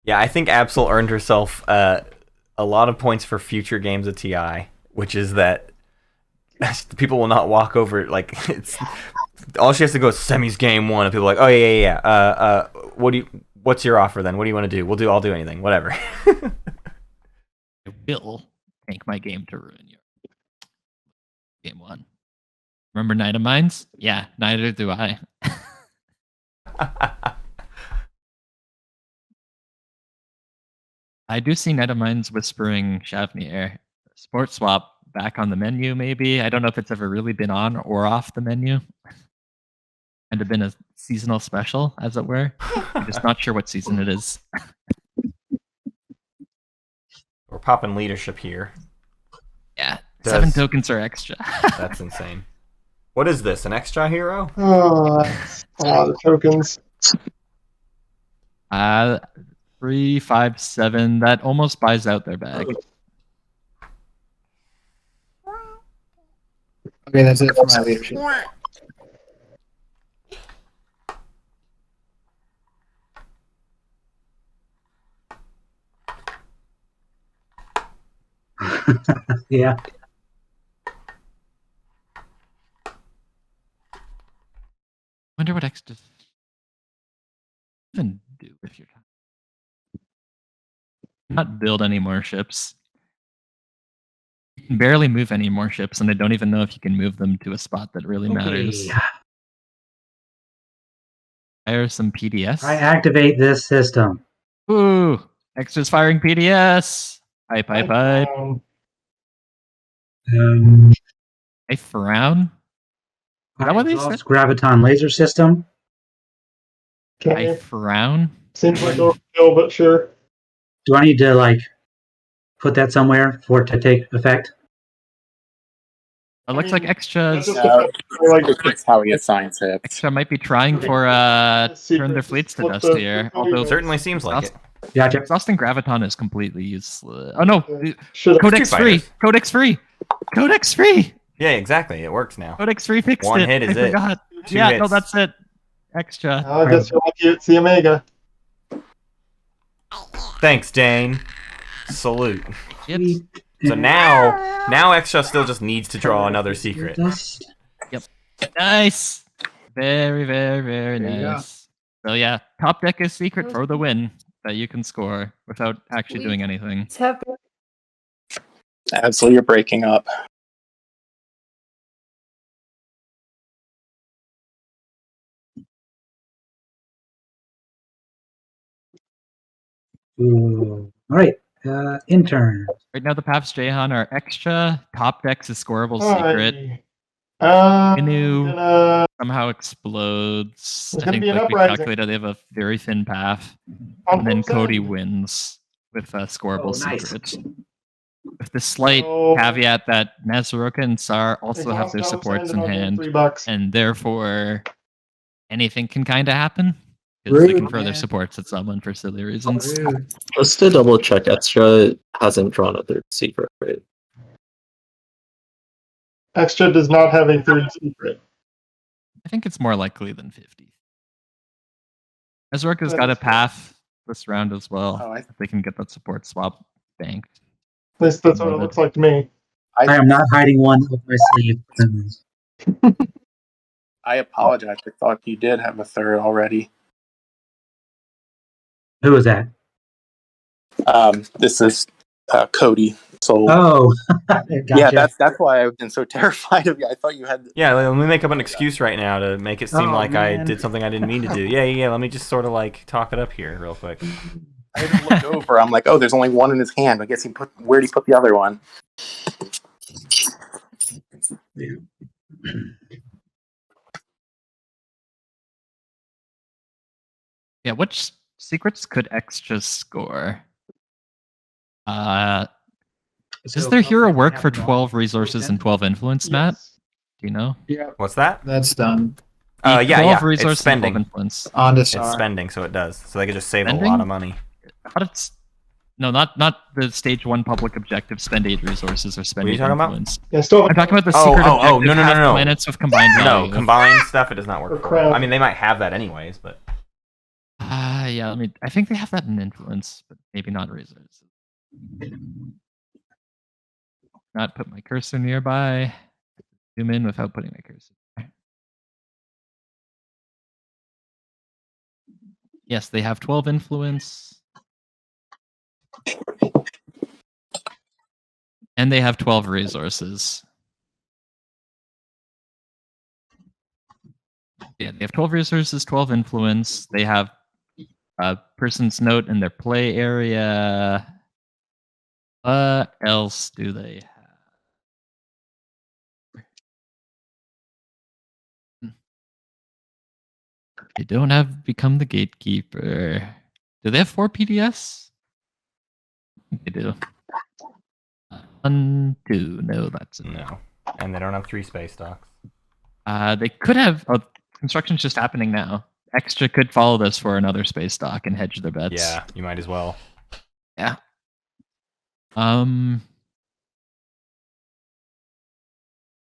Yeah, I think Absol earned herself a lot of points for future games of TI, which is that people will not walk over. Like, it's all she has to go is semis game 1, and people are like, oh yeah. What's your offer then? What do you want to do? I'll do anything, whatever. I will tank my game to ruin your game 1. Remember Knightofmines? Yeah, neither do I. I do see Knightofmines whispering Shavnir. Sport swap back on the menu, maybe. I don't know if it's ever really been on or off the menu. And have been a seasonal special, as it were. I'm just not sure what season it is. We're popping leadership here. Yeah, 7 tokens are extra. That's insane. What is this? An extra hero? Oh, that's a lot of tokens. 3, 5, 7. That almost buys out their bag. Okay, that's it for my leadership. Yeah. Wonder what extra even do if you're not build any more ships. You can barely move any more ships, and I don't even know if you can move them to a spot that really matters. Fire some PDS. I activate this system. Ooh, extra's firing PDS. Hype. I frown. Is that what they said? Graviton laser system. I frown. Seems like overkill, but sure. Do I need to put that somewhere for it to take effect? It looks like extras. That's how he assigns it. Extra might be trying for turn their fleets to dust here. Although Certainly seems like it. Gotcha. Exhausting Graviton is completely useless. Oh no, Should've- Codex free. Codex free. Codex free. Yeah, exactly. It works now. Codex free fixed One it. hit is I it. forgot. Two Yeah, hits. no, that's it. Extra. I guess you're lucky it's the Omega. Thanks, Dane. Salute. Yep. So now Extra still just needs to draw another secret. Nice. Very, very, very There you go. nice. So yeah, top deck is secret for the win that you can score without actually doing anything. Absolutely, you're breaking up. Ooh. All right. Intern. Right now, the Paps Jahan are extra. Top decks is scoreable secret. Inu somehow explodes. There's I gonna think be an like we uprising. calculated, they have a very thin path. On And then both Cody sides. wins with a scoreable nice. secret. With the slight So- caveat that Nazroka and Sar also They have their lost supports Alexander in on hand, $3. and therefore anything can kind of happen. Because they Rude, can further man. support someone for silly reasons. Rude. Just to double check, Extra hasn't drawn a third secret, right? Extra does not have a third secret. I think it's more likely than 50. Ezork has That got a is fair. path this round as well. Oh, If they can get that support swap banked. At least that's what it looks like to me. I am not hiding one up my sleeve. I apologize. I thought you did have a third already. Who is that? This is Cody. So Oh, gotcha. yeah, that's why I've been so terrified of you. I thought you had. Yeah, let me make up an excuse right now to make it seem Oh, like I man. did something I didn't mean to do. Yeah, let me just sort of like talk it up here real quick. I had to look over. I'm like, oh, there's only one in his hand. I guess where'd he put the other one? Yeah, which secrets could Extra score? Does their hero work for 12 resources and 12 influence, Matt? Do you know? Yeah, What's that? that's done. Yeah, 12 it's resources and 12 spending. influence. On to It's Sar. spending, so it does. So they could just save a Spending? lot of money. How did no, not the stage 1 public objective. Spend 8 resources or spend What are you 8 talking about? influence. Yeah, still. I'm talking about the Oh, secret oh, objective. no, has no. planets with combined No, value. combined stuff, it does not work Or for. crap. I mean, they might have that anyways, but Yeah. I think they have that in influence, but maybe not resources. Not put my cursor nearby. Zoom in without putting my cursor. Yes, they have 12 influence. And they have 12 resources. Yeah, they have 12 resources, 12 influence. They have a person's note in their play area. What else do they have? They don't have Become the Gatekeeper. Do they have 4 PDS? They do. 1, 2. No, that's it. no. And they don't have 3 space docks. They could have. Oh, construction's just happening now. Extra could follow this for another space dock and hedge their bets. Yeah, you might as well. Yeah. Hold on,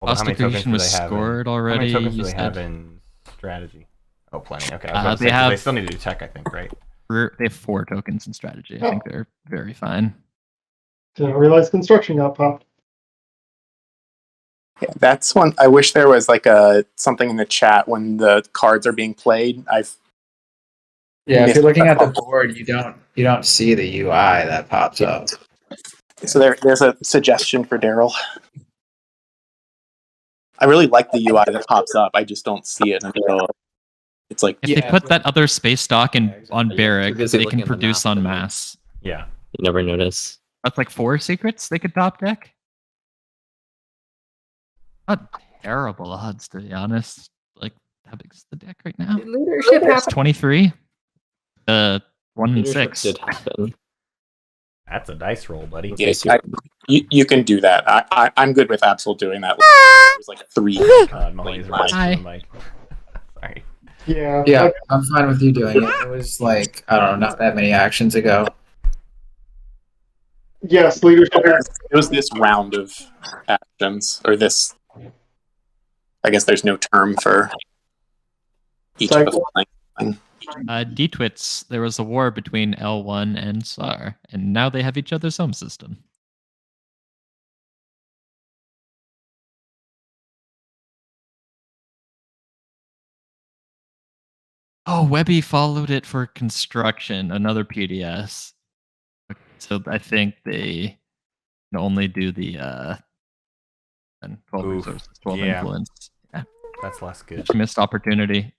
how many tokens Constitution do was they have? scored How already. many tokens do you they said? have in strategy? Oh, plenty. Okay, I was about to they say, 'cause have- they still need to do tech, I think, right? They have 4 tokens in strategy. I think they're very fine. Didn't realize construction got popped. Yeah, that's one. I wish there was like something in the chat when the cards are being played. Yeah, if missed you're looking at the that. board, you don't see the UI that pops up. So there's a suggestion for Daryl. I really like the UI that pops up. I just don't see it until it's like. If they put that other space dock on Barrack, busy they looking can at the produce map, en then you- masse. Yeah. You never notice. That's like 4 secrets they could top deck. Not terrible odds, to be honest. Like, how big's the deck right now? Leadership It's has 23. 1 and Leadership 6. did happen. That's a dice roll, buddy. Yeah, you can do that. I'm good with Absol doing that. It was like 3. God, my laser mic Hi. to the mic. Sorry. Yeah. Yeah, I'm fine with you doing it. It was like, I don't know, not that many actions ago. Yes, leadership. It was this round of actions, or this. I guess there's no term for each of the things. D-Twits, there was a war between L1 and SAR, and now they have each other's home system. Oh, Wehby followed it for construction, another PDS. So I think they can only do the 12 Oof. resources, 12 Yeah. influence. Yeah, That's less good. missed opportunity.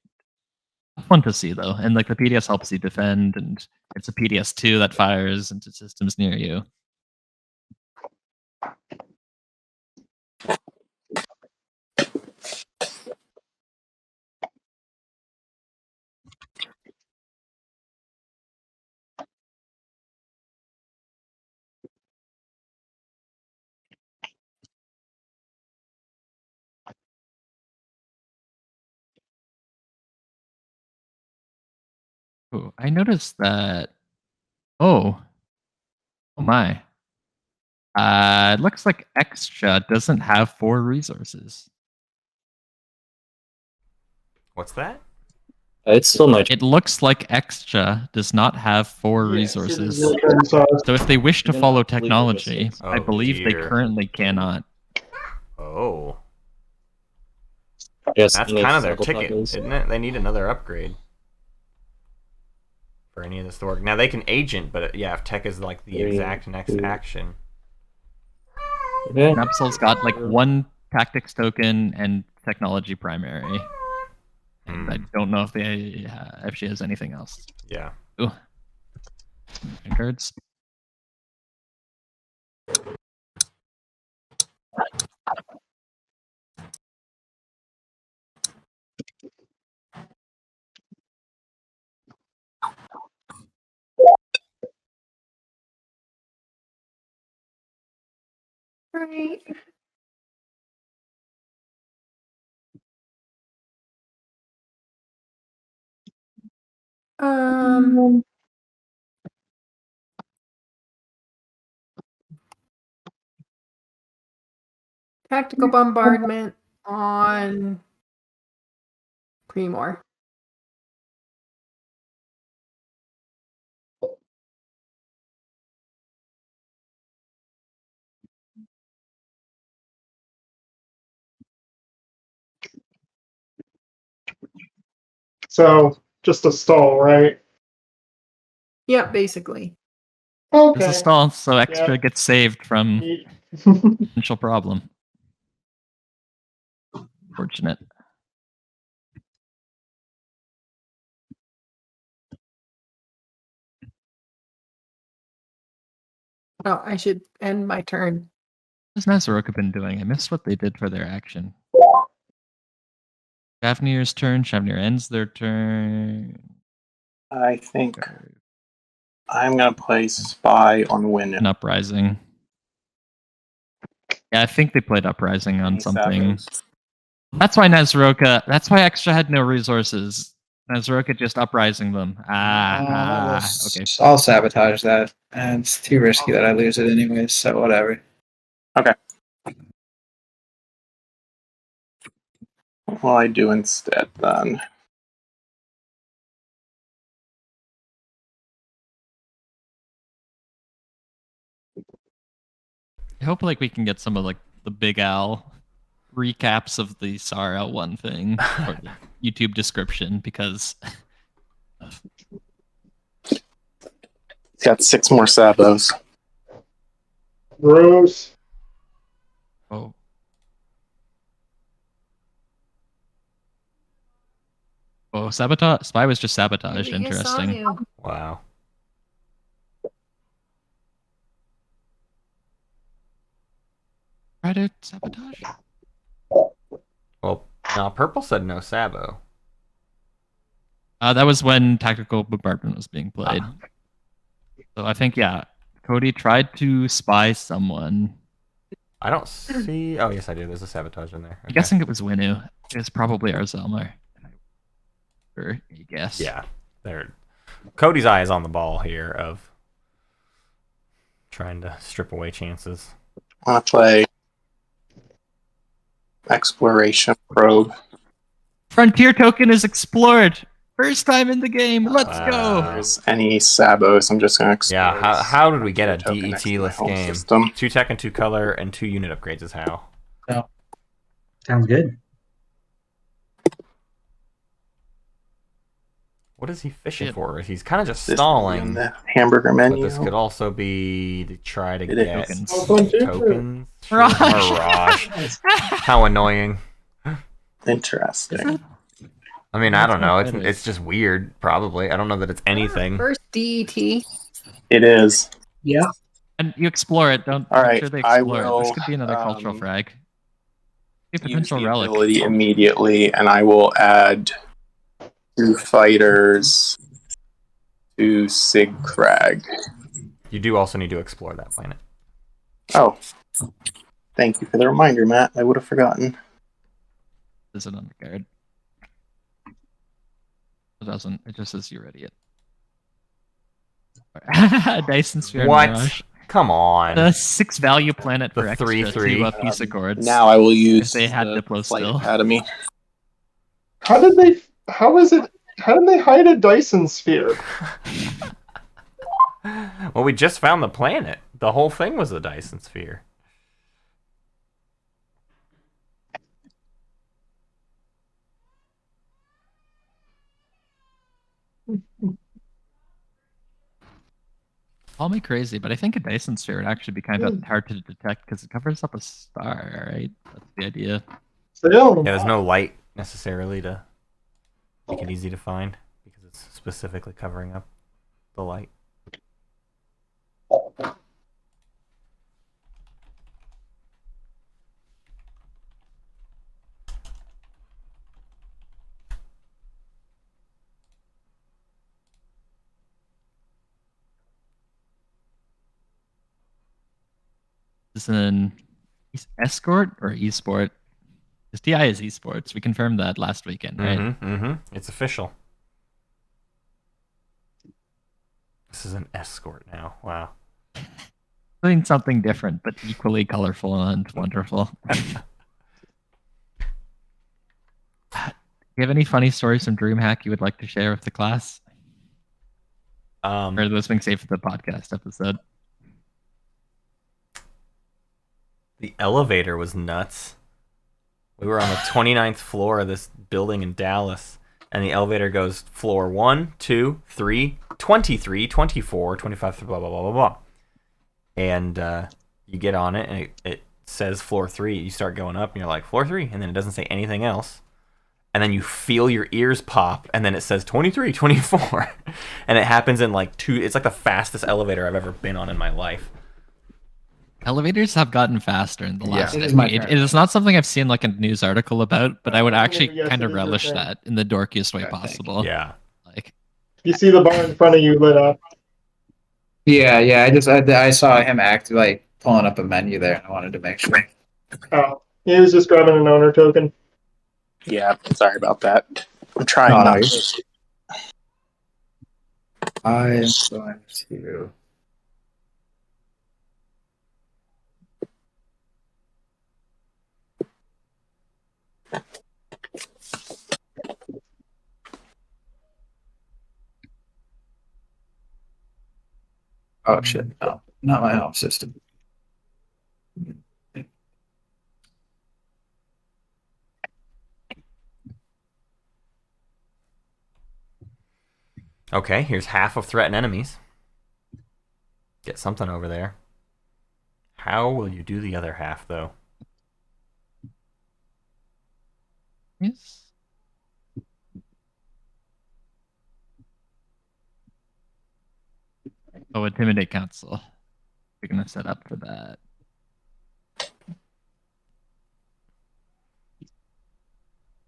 Fun to see though, and like the PDS helps you defend, and it's a PDS2 that fires into systems near you. Oh, I noticed that. Oh my. It looks like Extra doesn't have 4 resources. What's that? It's still my. It looks like Extra does not have 4 Yeah, resources. your turn, Sar. So if they wish to follow technology, Oh, I believe they dear. currently cannot. Oh. Yes, That's any kind of their sabotages. ticket, isn't it? They need another upgrade for any of this to work. Now they can agent, but yeah, if tech is like the exact next action. Okay. Napsol's got like 1 tactics token and technology primary. And I don't know if she has anything else. Yeah. Ooh. Cards. Right. Um. Tactical bombardment on Premor. So just a stall, right? Yeah, basically. Okay. It's a stall, so Extra Yeah. gets saved from Neat. potential problem. Fortunate. Oh, I should end my turn. What's Nazaroka been doing? I missed what they did for their action. Shavnir's turn. Shavnir ends their turn. I think I'm gonna play Spy on Win. An Uprising. Yeah, I think they played Uprising on something. That's why That's why Extra had no resources. Nazaroka just Uprising them. Okay. I'll sabotage that. And it's too risky that I lose it anyways, so whatever. Okay. What will I do instead then? I hope like we can get some of like the Big Al recaps of the SAR L1 thing or the YouTube description because Got 6 more sabos. Gross. oh sabotage Spy was just sabotaged. Maybe it's on Interesting. you. Wow. Try to sabotage. Well, no, purple said no sabo. That was when Tactical Bombardment was being played. So I think Cody tried to spy someone. I don't see. Oh yes, I do. There's a sabotage in there. I'm guessing it was Winu. It's probably rzelmer. Or I guess. Yeah, there. Cody's eye is on the ball here of trying to strip away chances. I want to play Exploration Probe. Frontier token is explored. First time in the game. Let's go. If there's any sabos, I'm just going to explore. Yeah, how did we get a token next to my DET-less home game? system. 2 tech and 2 color and 2 unit upgrades is how. Sounds good. What is he fishing for? He's kind of just This stalling. in the hamburger But menu. this could also be to try to It get is. tokens. Mirage. Mirage. How annoying. Interesting. I mean, I don't know. That is. It's just weird, probably. I don't know that it's anything. First DET. It is. Yeah. And you explore it. Don't All make right, sure they I explore it. This will, could be another cultural frag. A Use potential the relic. ability immediately, and I will add 2 fighters to Sigkrag. You do also need to explore that planet. Oh, thank you for the reminder, Matt. I would have forgotten. Is it on the card? It doesn't. It just says you're idiot. Dyson Sphere What? Mirage. Come on. The 6 value planet The for extra 3/3. 2 piece of chords. Now I will use If they had the Diplo Flight still. Academy. How did they hide a Dyson sphere? Well, we just found the planet. The whole thing was a Dyson sphere. Call me crazy, but I think a Dyson sphere would actually be kind of hard to detect because it covers up a star, right? That's the idea. Yeah. Yeah, there's no light necessarily to make it easy to find because it's specifically covering up the light. Is an escort or esport? This TI is esports. We confirmed that last weekend, right? It's official. This is an escort now. Wow. Doing something different, but equally colorful and wonderful. Do you have any funny stories from DreamHack you would like to share with the class? Or are those being saved for the podcast episode? The elevator was nuts. We were on the 29th floor of this building in Dallas, and the elevator goes floor 1, 2, 3, 23, 24, 25, blah, blah, blah, blah, blah. And you get on it, and it says floor 3. You start going up, and you're like, floor 3, and then it doesn't say anything else. And then you feel your ears pop, and then it says 23, 24. And it happens in like 2... It's like the fastest elevator I've ever been on in my life. Elevators have gotten faster in the last It is decade. my It is not something I've seen like a news article about, but I would actually Yes, kind it of is your relish thing. that in the dorkiest way I think, possible. Yeah. Like, You see the bar in front of you lit up. Yeah, I saw him act like pulling up a menu there, and I wanted to make sure. Oh, he was just grabbing an owner token. Yeah, sorry about that. I'm trying Oh, no, not you're- to. I'm going to. Oh shit! No, not my home system. Okay, here's half of threatened enemies. Get something over there. How will you do the other half, though? yes. Oh, Intimidate Council. We're gonna set up for that.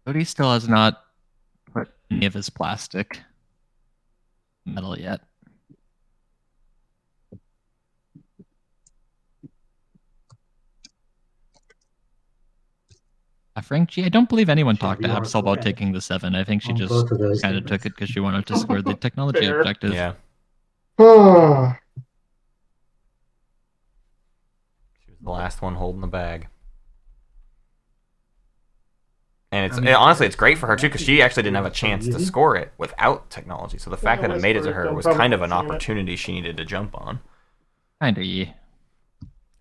Cody still has not put any of his plastic metal yet. Frank G, I don't believe anyone talked to you are Absol about correct. taking the 7. I think she On just both of those kind of took statements. it because she wanted to score the technology Fair. objective. Yeah. She She was the last one holding the bag. And it's I mean, honestly, it's great for her, too, because she actually didn't have a chance to easy. score it without technology. So the fact that it made it to her was Probably kind of an seen it. opportunity she needed to jump on. Kinda, yeah.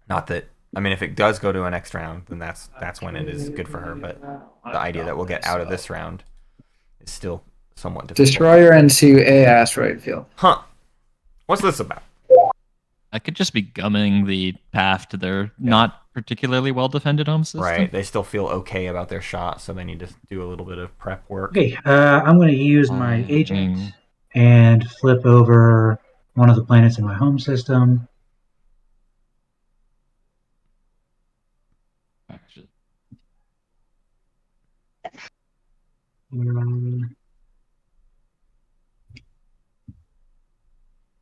Not that... I mean, if it does go to a next round, then that's when it is good for her. But the idea that we'll get out of this round is still somewhat difficult. Destroyer into a asteroid field. Huh. What's this about? I could just be gumming the path to their not particularly well defended home system. Right. They still feel okay about their shot, so they need to do a little bit of prep work. Okay, I'm going to use my agent Mm. and flip over one of the planets in my home system.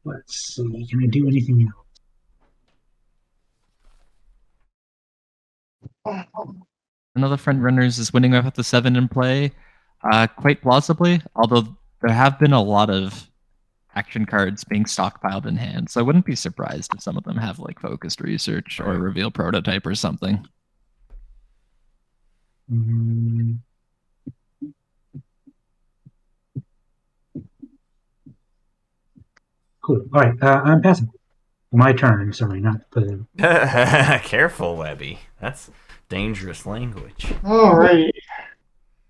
Let's see, can I do anything else? Another front runners is winning with the 7 in play, quite plausibly. Although there have been a lot of action cards being stockpiled in hand. So I wouldn't be surprised if some of them have like focused research or reveal prototype or something. Mm, cool. All right, I'm passing. My turn. Sorry, not the. Careful, Wehby. That's dangerous language. Alrighty.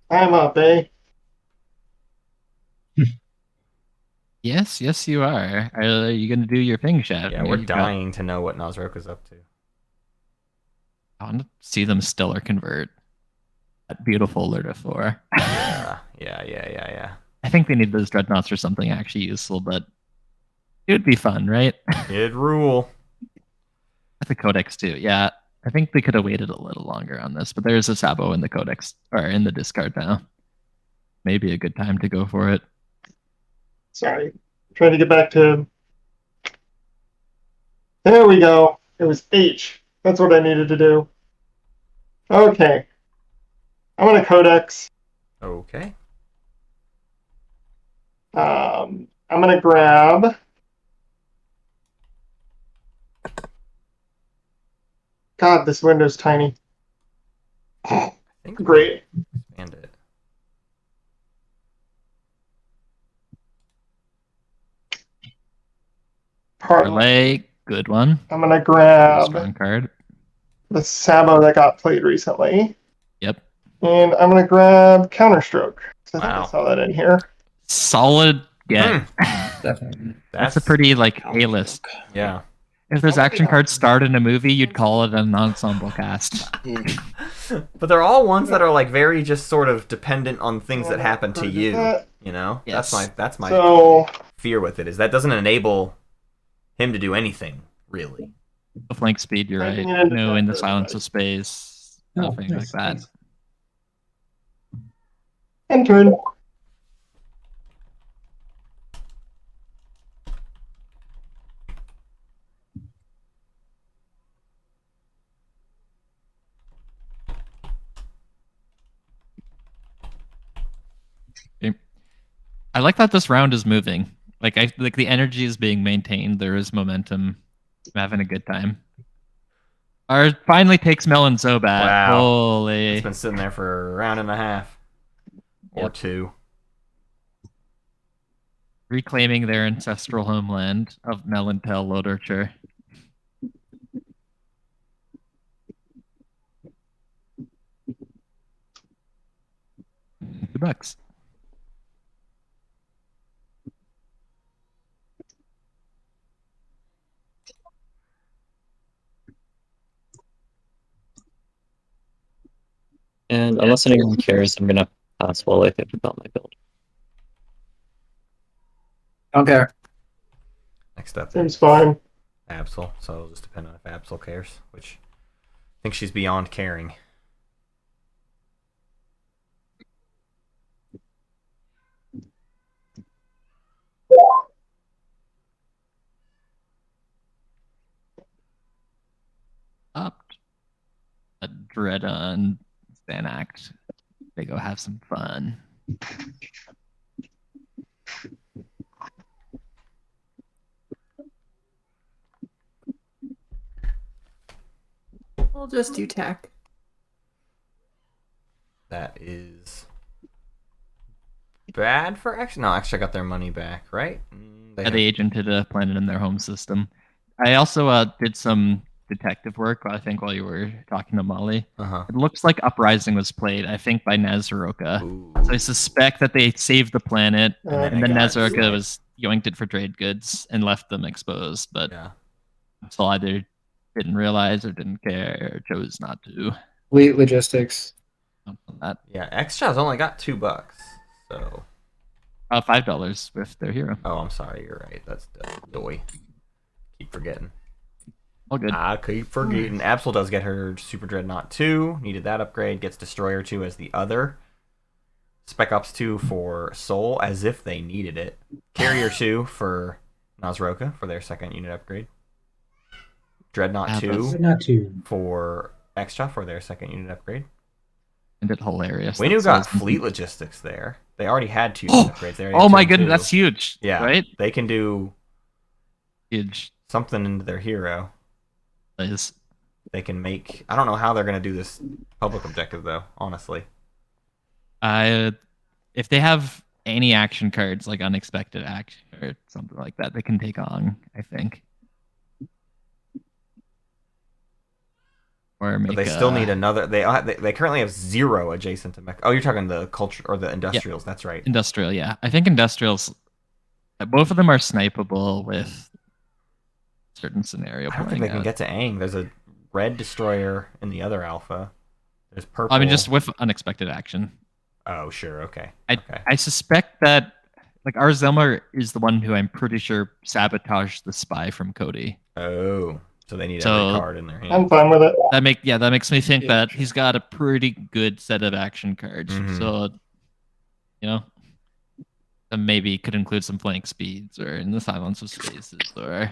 I'm up, eh? Yes, you are. Are you going to do your thing, Shav? Yeah, we're dying to know what Nazroka's up to. I want to see them still or convert. That beautiful alert of 4. Yeah. I think they need those dreadnoughts for something actually useful, but it would be fun, right? It'd rule. With the codex too, yeah. I think they could have waited a little longer on this, but there's a Sabo in the codex or in the discard now. Maybe a good time to go for it. Sorry. Trying to get back to. There we go. It was H. That's what I needed to do. Okay. I'm gonna codex. Okay. I'm gonna grab. God, this window's tiny. I think Great. Expand it. Parlay, good one. I'm gonna grab Strong card. the Sabo that got played recently. Yep. And I'm gonna grab Counterstroke. I think I Wow. saw that in here. Solid get. Definitely. That's a pretty like A-list. Yeah. If those action cards starred in a movie, you'd call it an ensemble cast. But they're all ones that are like very just sort of dependent on things that happen to you. You know? Yes. That's my So fear with it, is that doesn't enable him to do anything, really. The flank speed, you're right. Yeah, No, in the silence of space. Nothing like that. end turn. I like that this round is moving. Like the energy is being maintained. There is momentum. I'm having a good time. Our finally takes Melon Zobat. Wow. Holy. It's been sitting there for a round and a half. Or Yep. 2. Reclaiming their ancestral homeland of Melantel literature. $2. And unless anyone cares, I'm gonna pass while I think about my build. Don't care. Next up Seems is fine. Absol, so it'll just depend on if Absol cares, which I think she's beyond caring. Up. A Dreadon Thanact. They go have some fun. We'll just do tech. That is bad for X. No, Extra got their money back, right? They agented a planet in their home system. I also did some detective work, I think, while you were talking to Molly. It looks like Uprising was played, I think, by Nazroka. So I suspect that they saved the planet, and then Nazroka was yoinked it for trade goods and left them exposed. But so either didn't realize or didn't care or chose not to. Fleet logistics. That. Yeah, Extra's only got $2, so. $5 with their hero. Oh, I'm sorry, you're right. That's doy. Keep forgetting. All good. I keep forgetting. Absol does get her Super Dreadnought 2. Needed that upgrade. Gets Destroyer 2 as the other. Spec Ops 2 for Soul, as if they needed it. Carrier 2 for Nazroka for their second unit upgrade. Dreadnought 2 Not two. for Extra for their second unit upgrade. And it's hilarious. We knew That's got so- fleet logistics there. They already had 2 Oh! upgrades. They already Oh had my 2 and goodness, 2. that's huge. Yeah, Right? they can do Huge. something into their hero. Is They can make. I don't know how they're gonna do this public objective though. Honestly, if they have any action cards like unexpected action or something like that, they can take on. I think. Or make. but they still need another. They currently have 0 adjacent to mech. Oh, you're talking the culture or the industrials. That's right. Industrial, yeah. I think industrials. Both of them are snipeable with certain scenario. I don't think they can get to Aang. There's a red destroyer in the other alpha. There's purple. I mean, just with unexpected action. Oh, sure. Okay. I suspect that like our rzelmer is the one who I'm pretty sure sabotaged the spy from Cody. Oh, so they need So- every card in their hand. I'm fine with it. That makes me think that he's got a pretty good set of action cards. Mhm. So, you know, that maybe could include some flank speeds or in the silence of spaces or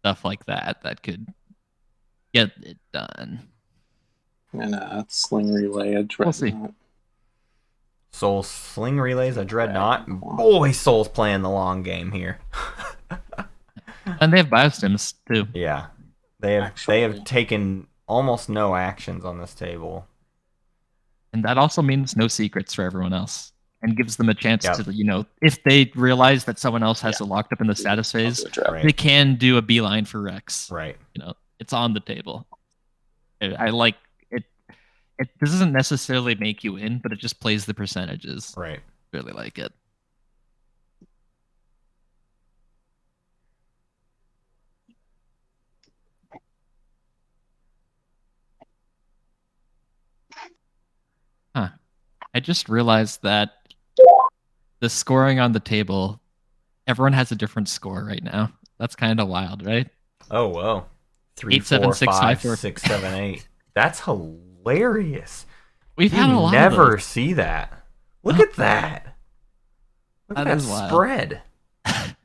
stuff like that that could get it done. And sling relay, a We'll see. dreadnought. Soul Sling Relays, a Dreadnought. Boy, Soul's playing the long game here. And they have biostims too. Yeah, they have taken almost no actions on this table. And that also means no secrets for everyone else. And gives them a chance Yep. to, if they realize that someone else has it locked up in the status phase, Right. they can do a beeline for Rex. Right. It's on the table. I like it. It doesn't necessarily make you win, but it just plays the percentages. Right. Really like it. Huh. I just realized that the scoring on the table, everyone has a different score right now. That's kind of wild, right? Oh, whoa. 3, 8, 7, 4, 6, 5, 5, 4. 6, 7, 8. That's hilarious. We've You had a lot never of those. see that. Look at that. Look That at is that wild. spread.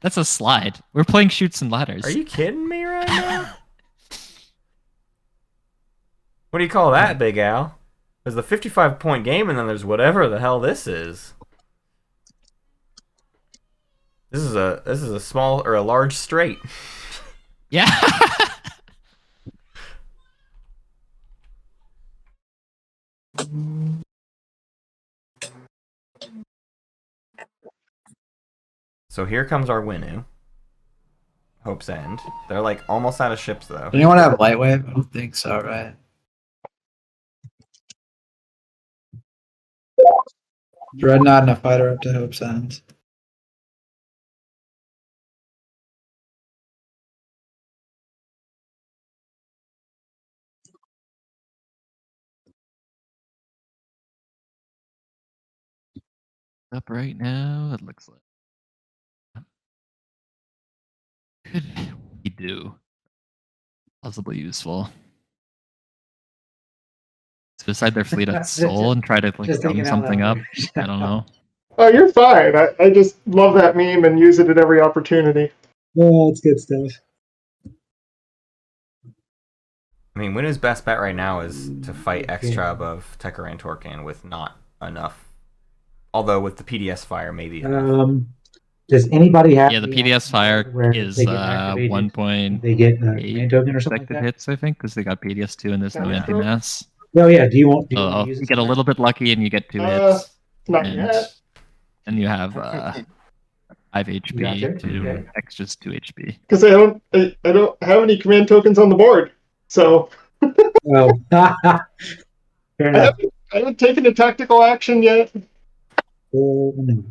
That's a slide. We're playing shoots and ladders. Are you kidding me right now? What do you call that, Big Al? There's the 55-point game, and then there's whatever the hell this is. This is a small or a large straight. Yeah. So here comes our Winu. Hope's End. They're like almost out of ships though. Does anyone have light wave? I don't think so, right? Dreadnought and a fighter up to Hope's End. Up right now, it looks like. Could we do? Possibly useful. It's beside their fleet at Soul and try to like Just thinking gum out something loud. up. I don't know. Oh, you're fine. I just love that meme and use it at every opportunity. Oh, it's good stuff. I mean, Winu's best bet right now is to fight extra above Tekaran Torkan with not enough. Although with the PDS fire, maybe. Does anybody have? Yeah, the PDS fire where is they get activated, 1 point They get a command token or something like expected that. hits, I think, because they got PDS 2 and there's no Yeah. anti-mass. Oh yeah. Do you want? Do you want So to use you it get a little bit lucky and you get 2 hits. Not And, yet. and you have 5 HP Gotcha. to Okay. extras 2 HP. Because I don't have any command tokens on the board, so Oh, fair I enough. haven't taken a tactical action yet. No.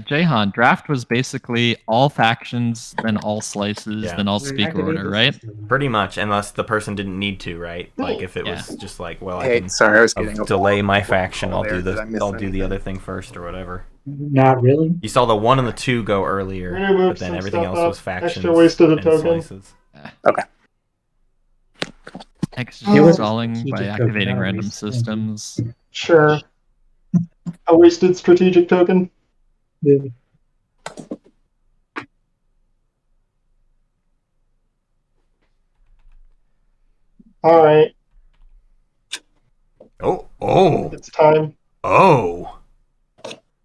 Jahan, draft was basically all factions, then all slices, Yeah. then all speaker order, right? Pretty much, unless the person didn't need to, right? Like if it Yeah. was just like, well, I Hey, can sorry, I was getting a delay my faction. I'll there. do Did I miss I'll do the anything? other thing first or whatever. Not really. You saw the 1 and the 2 go earlier, We're gonna move but then some everything stuff else was up. factions Extra wasted a and token. slices. Extra It was installing by strategic activating token, random obviously. systems. Sure. A wasted strategic token. Yeah. All right. Oh. It's time. Oh.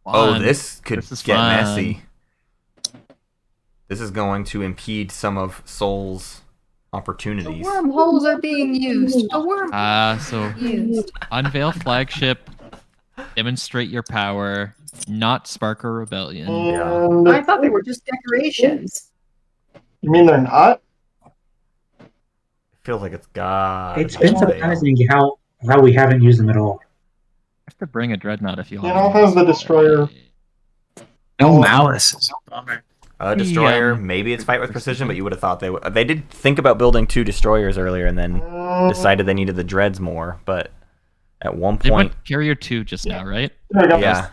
Oh, Fun. this could This is get fun. messy. This is going to impede some of Soul's The opportunities. wormholes are being used. The wormholes So are used. unveil flagship, demonstrate your power, not spark a rebellion. And I thought they were just decorations. you mean they're not? Feels like it's got. It's been surprising how we haven't used them at all. have to bring a dreadnought if you Yeah, want. I'll have the destroyer. No malice. It's a bummer. Destroyer, Yeah. maybe it's fight with precision, but you would have thought they would. They did think about building 2 destroyers earlier, and then decided they needed the dreads more. But at one They point, went carrier 2 just now, right? There we go. yeah.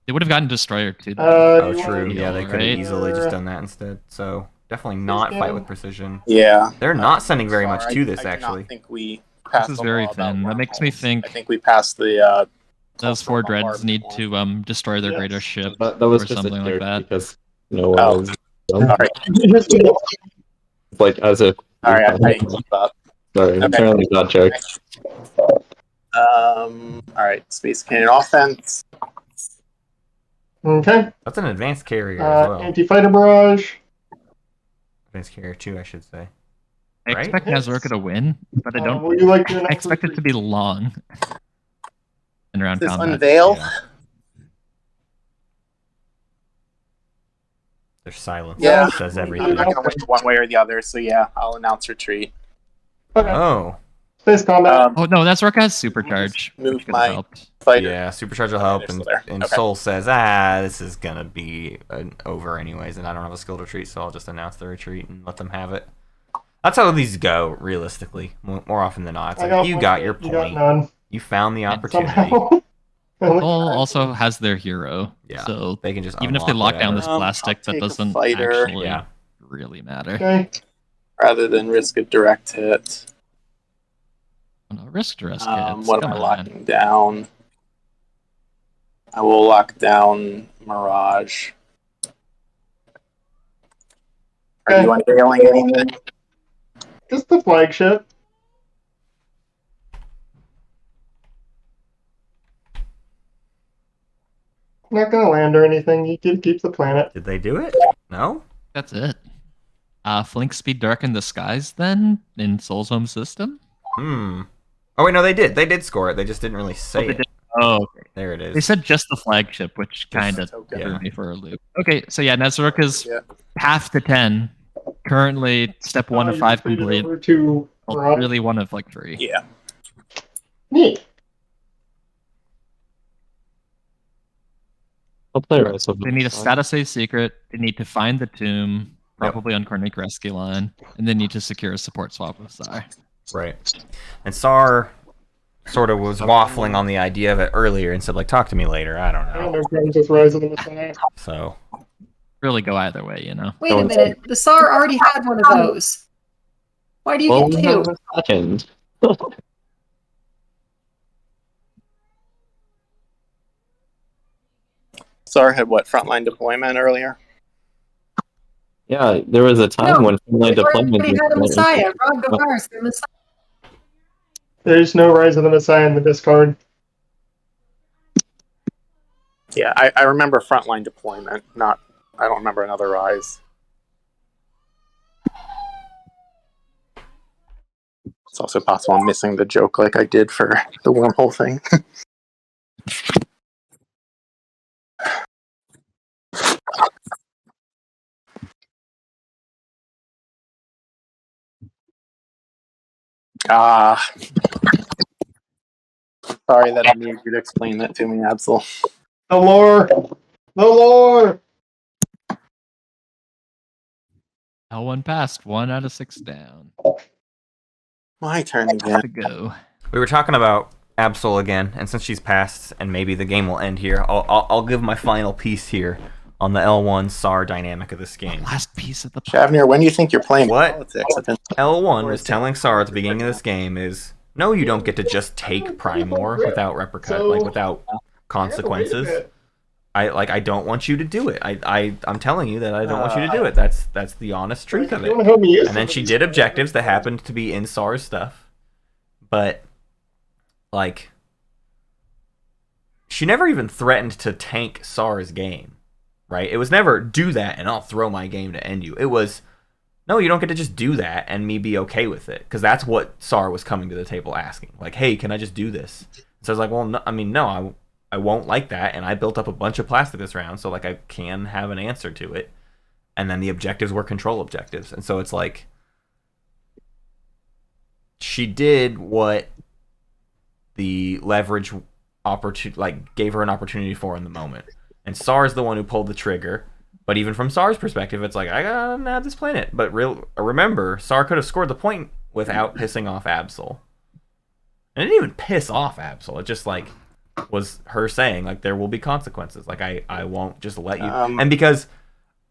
They would have gotten destroyer 2. though. Oh, you true. wanna Yeah, they could have right? easily just done that instead. So definitely not fight with precision. Yeah. They're not sending very much Sorry, to this I do not actually. think we passed This is the very law about thin. That makes me wormholes. think I think we passed the. those 4 dreads bombardment need one. to destroy their Yes. greater ship That was or just a something like joke that. because no one Oh. was. Sorry. Like as if. Sorry, I keep up. Sorry, Okay. apparently not joke. All right, Space Cannon offense. Okay. That's an advanced carrier as well. Anti-fighter barrage. Advanced carrier 2, I should say. I Right? expect Nazorka to win, but I don't. Would you like to I announce expect it to be long. And around This combat. unveil. Yeah. There's silence. Yeah. It says I'm everything. not gonna win one way or the other, so yeah, I'll announce retreat. Okay. Oh, Space combat. Oh no, Nazorka has supercharge. Move which could my- have helped. Fighter. yeah. Supercharge will help, and, there. and Okay. Soul says, this is gonna be over anyways, and I don't have a skilled retreat, so I'll just announce the retreat and let them have it. That's how these go, realistically. More often than not, it's I like you one got hit, your You got point. none. You found the opportunity. Somehow. Soul also has their hero. Yeah, So they can just even if they lock down this whatever. plastic, I'll that take a doesn't fighter. actually Yeah. really matter. Okay. Rather than risk a direct hit. Oh, no, risk to risk hits. What am Come I on. locking down? I will lock down Mirage. Are Okay. you unveiling anything? Just the flagship. Not gonna land or anything. You can keep the planet. Did they do it? No. That's it. Flink speed darken the skies then in Soul's home system. Oh wait, no, they did. They did score it. They just didn't really say they it. did. Oh, okay. There it is. They said just the flagship, which kind of token. threw Yeah. me for a loop. Okay, so yeah, Nazorka's Yeah. half to 10. Currently, step 1 of You 5 completed complete. over to Well, Mirage. really 1 of like 3. Yeah. Neat. I'll play Rise of They need a Mars. status A secret. They need to find the tomb, probably on Cornic Rescue Line, and they need to secure a support swap with Tsar. Right. And Sar sort of was waffling on the idea of it earlier and said, like, talk to me later. I don't I have know. no problems with Rise of the Messiah. So, Really go either way, you know. Wait a minute. The SAR already had one of those. Why do you Well, get we two? have a second. SAR had what, frontline deployment earlier? Yeah, there was a time No, when frontline We deployment already had a was Messiah. Rob Gavar's the Messiah. There's no Rise of the Messiah in the discard. Yeah, I remember frontline deployment, not I don't remember another rise. It's also possible I'm missing the joke like I did for the wormhole thing. Ah. Sorry that I needed you to explain that to me, Absol. The lore! The lore! L1 passed, 1 out of 6 down. My turn again. To go. we were talking about Absol again, and since she's passed, and maybe the game will end here, I'll give my final piece here on the L1 SAR dynamic of this game. Last piece of the Shavnir, when do you think you're playing What? politics? I've been- L1 was telling SAR at the beginning of this game is, no, you don't get to just take Primor without without consequences. I don't want you to do it. I'm telling you that I don't want you to do it. That's the honest truth of You it. wanna help me use And then some she of did these? objectives that happened to be in SAR's stuff. But, like, she never even threatened to tank Sar's game, right? It was never do that and I'll throw my game to end you. It was no, you don't get to just do that and me be okay with it, because that's what Sar was coming to the table asking. Like, hey, can I just do this? So I was like, well, no, no, I won't like that, and I built up a bunch of plastic this round, so like I can have an answer to it. And then the objectives were control objectives, and so it's like she did what the leverage opportunity, like, gave her an opportunity for in the moment. And Sar's the one who pulled the trigger. But even from Sar's perspective, it's like, I gotta add this planet. But remember, Sar could have scored the point without pissing off Absol. And it didn't even piss off Absol. It just, like, was her saying, like, there will be consequences. Like, I won't just let you. And because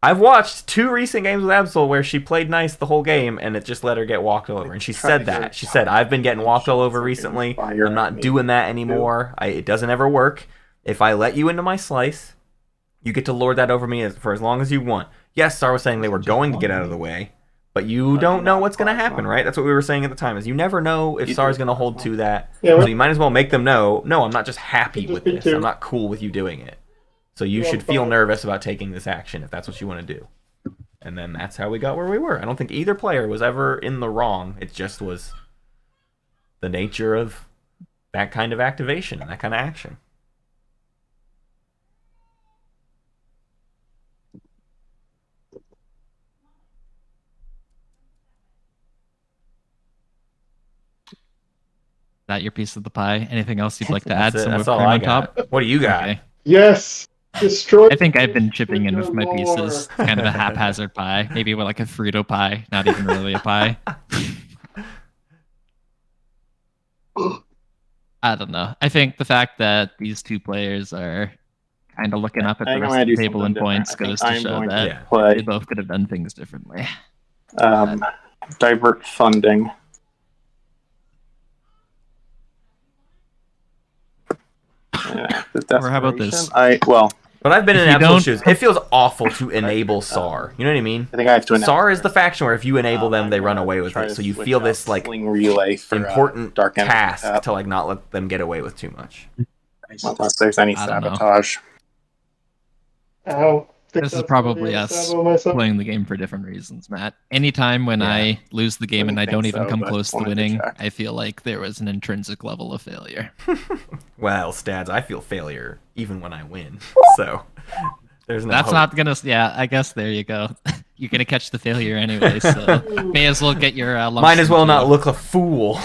I've watched 2 recent games with Absol where she played nice the whole game, and it just let her get walked all over. And she said that. She said, I've been getting walked all over recently. I'm not doing that anymore. It doesn't ever work. If I let you into my slice, you get to lord that over me for as long as you want. Yes, Sar was saying they were going to get out of the way, but you don't know what's going to happen, right? That's what we were saying at the time, is you never know if Sar's going to hold to that. Yeah, so you might as well make them know, no, I'm not just happy with this. I'm not cool with you doing it. So you should feel nervous about taking this action if that's what you want to do. And then that's how we got where we were. I don't think either player was ever in the wrong. It just was the nature of that kind of activation and that kind of action. That your piece of the pie? Anything else you'd like to add? That's all I got. What do you got? Okay. Yes. Destroy. I think I've been chipping in with my pieces. Kind of a haphazard pie. Maybe with like a Frito pie. Not even really a pie. I don't know. I think the fact that these 2 players are kind of looking up at the rest of the table in points goes to show that they both could have done things differently. Divert funding. Yeah, or how about this? But I've been in Absol's shoes. It feels awful to enable Sar. You know what I mean? I think I have to. Sar is the faction where if you enable them, they run away with it. So you feel this like relay for, important task to like not let them get away with too much. Unless there's any sabotage. This is probably us playing the game for different reasons, Matt. Anytime when I lose the game and I don't even come close to winning, I feel like there was an intrinsic level of failure. Well, Stads, I feel failure even when I win. So there's no That's hope. not gonna. Yeah, I guess there you go. You're gonna catch the failure anyway, so may as well get your. Might as well not look a fool.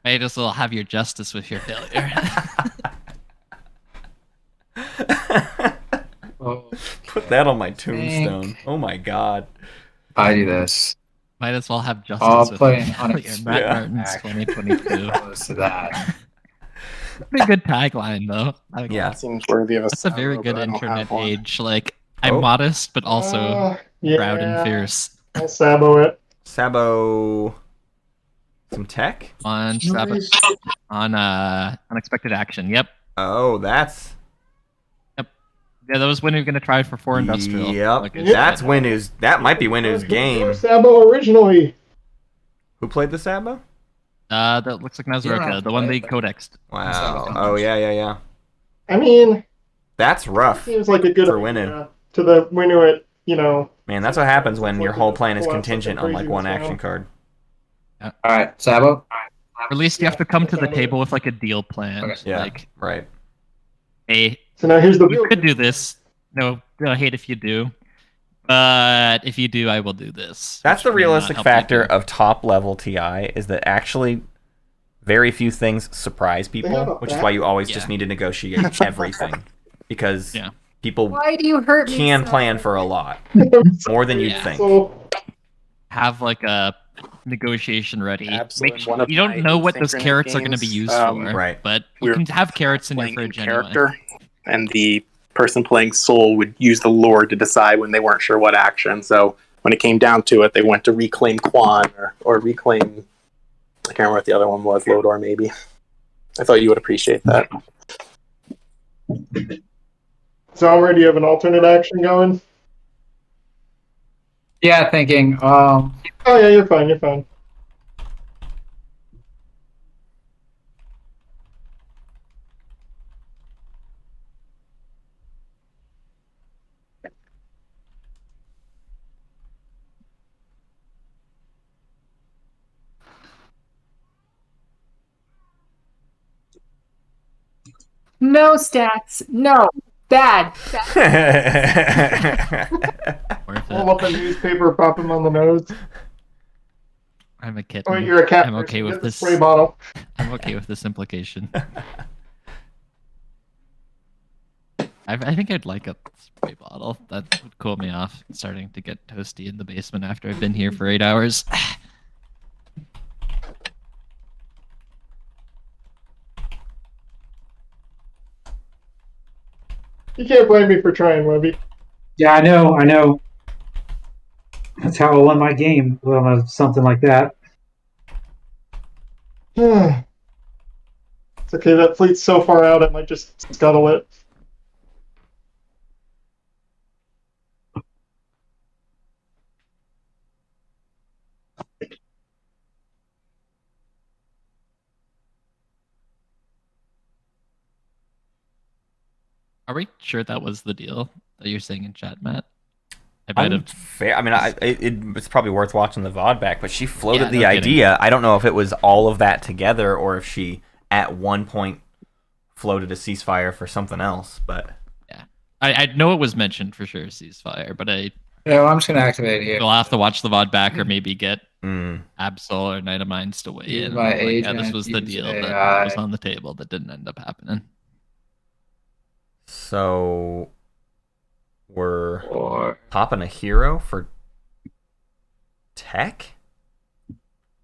May as well have your justice with your failure. Put that on my tombstone. Oh my god. I do this. Might as well have justice with play your Matt Martin's 2022. Close to that. Pretty good tagline though. Yeah, seems worthy of a. That's a very good internet age. Like I'm modest, but also proud and fierce. I'll Sabo it. Sabo. Some tech on Sabo. On unexpected action. Yep. Oh, that's. Yeah, that was when you're gonna try for 4 industrial. Yep, like that's Winu's. That might be Winu's game. Sabo originally. Who played the Sabo? That looks like Nazarka, the one they codexed. Wow. Oh yeah. I mean, that's rough. Seems like a good for Winu. To the Winu, Man, that's what happens when your whole plan is contingent on like one action card. All right, Sabo. Or at least you have to come to the table with like a deal plan. Okay. Yeah. Like, right. Hey, so now here's the you could do this. No, I hate if you do. But if you do, I will do this. That's the realistic factor of top level TI, is that actually very few things surprise people, which is why you always just need to negotiate everything. Because people Why do you hurt me can so plan for a lot. More than you'd think. Have like a negotiation ready. Absolutely. You don't know what those carrots are going to be used for, right? But you can have carrots in your fridge character, and the person playing Soul would use the lore to decide when they weren't sure what action. So when it came down to it, they went to reclaim Quan or reclaim. I can't remember what the other one was. Lodor, maybe. I thought you would appreciate that. So already you have an alternate action going? Yeah, thinking. Oh yeah, you're fine. You're fine. No stats. No. Bad. Worth Hold up it. a newspaper, pop him on the nose. I'm a Oh, kitten. wait, you're a cat. I'm okay person. with Get the this. spray bottle. I'm okay with this implication. I think I'd like a spray bottle. That would cool me off. Starting to get toasty in the basement after I've been here for 8 hours. You can't blame me for trying, Webby. Yeah, I know. That's how I won my game. Well, something like that. It's okay, that fleet's so far out, I might just scuttle it. Are we sure that was the deal that you're saying in chat, Matt? I might I'm have. fair. I mean, it's probably worth watching the VOD back, but she floated Yeah, the no idea. I don't know if it was all of that together or if she, at one point, floated a ceasefire for something else, but... Yeah. I know it was mentioned for sure, ceasefire, but I Yeah, well, I'm just gonna activate here. will have to watch the VOD back or maybe get Mm. Absol or Knight of Mines to weigh Use in. my Like, yeah, this agent, was the use deal AI. that was on the table that didn't end up happening. So... We're Or popping a hero for... Tech?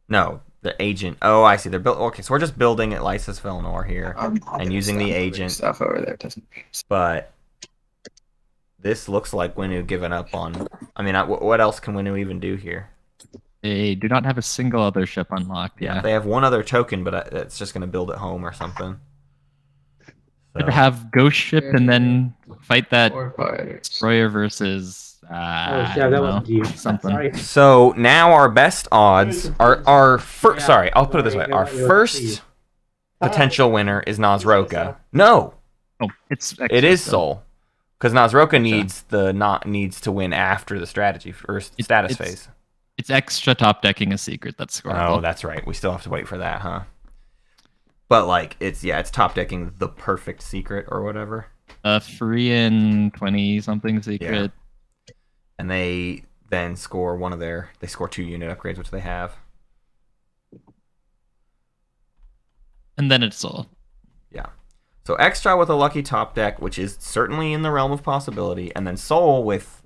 No, the agent. Oh, I see. They're built. Okay, so we're just building at Lysis Velnor here. And using the agent. stuff over there doesn't. But this looks like Winu giving up on... I mean, what else can Winu even do here? They do not have a single other ship unlocked. Yeah. They have one other token, but it's just going to build at home or something. Could have Ghost Ship and then fight that Or fighters. Destroyer versus yeah, that wasn't you. something. Sorry. So now our best odds are first. Yeah, Sorry, I'll put it this way: our you're first potential winner is Nazroka. No, Oh, it's it is still. Sol, because Nazroka needs to win after the strategy or status it's- phase. It's extra top decking a secret that's scoreable. Oh, that's right. We still have to wait for that, huh? But like, it's top decking the perfect secret or whatever. Free in 20 something secret. And they then score they score 2 unit upgrades, which they have. And then it's Sol. Yeah. So extra with a lucky top deck, which is certainly in the realm of possibility, and then Soul with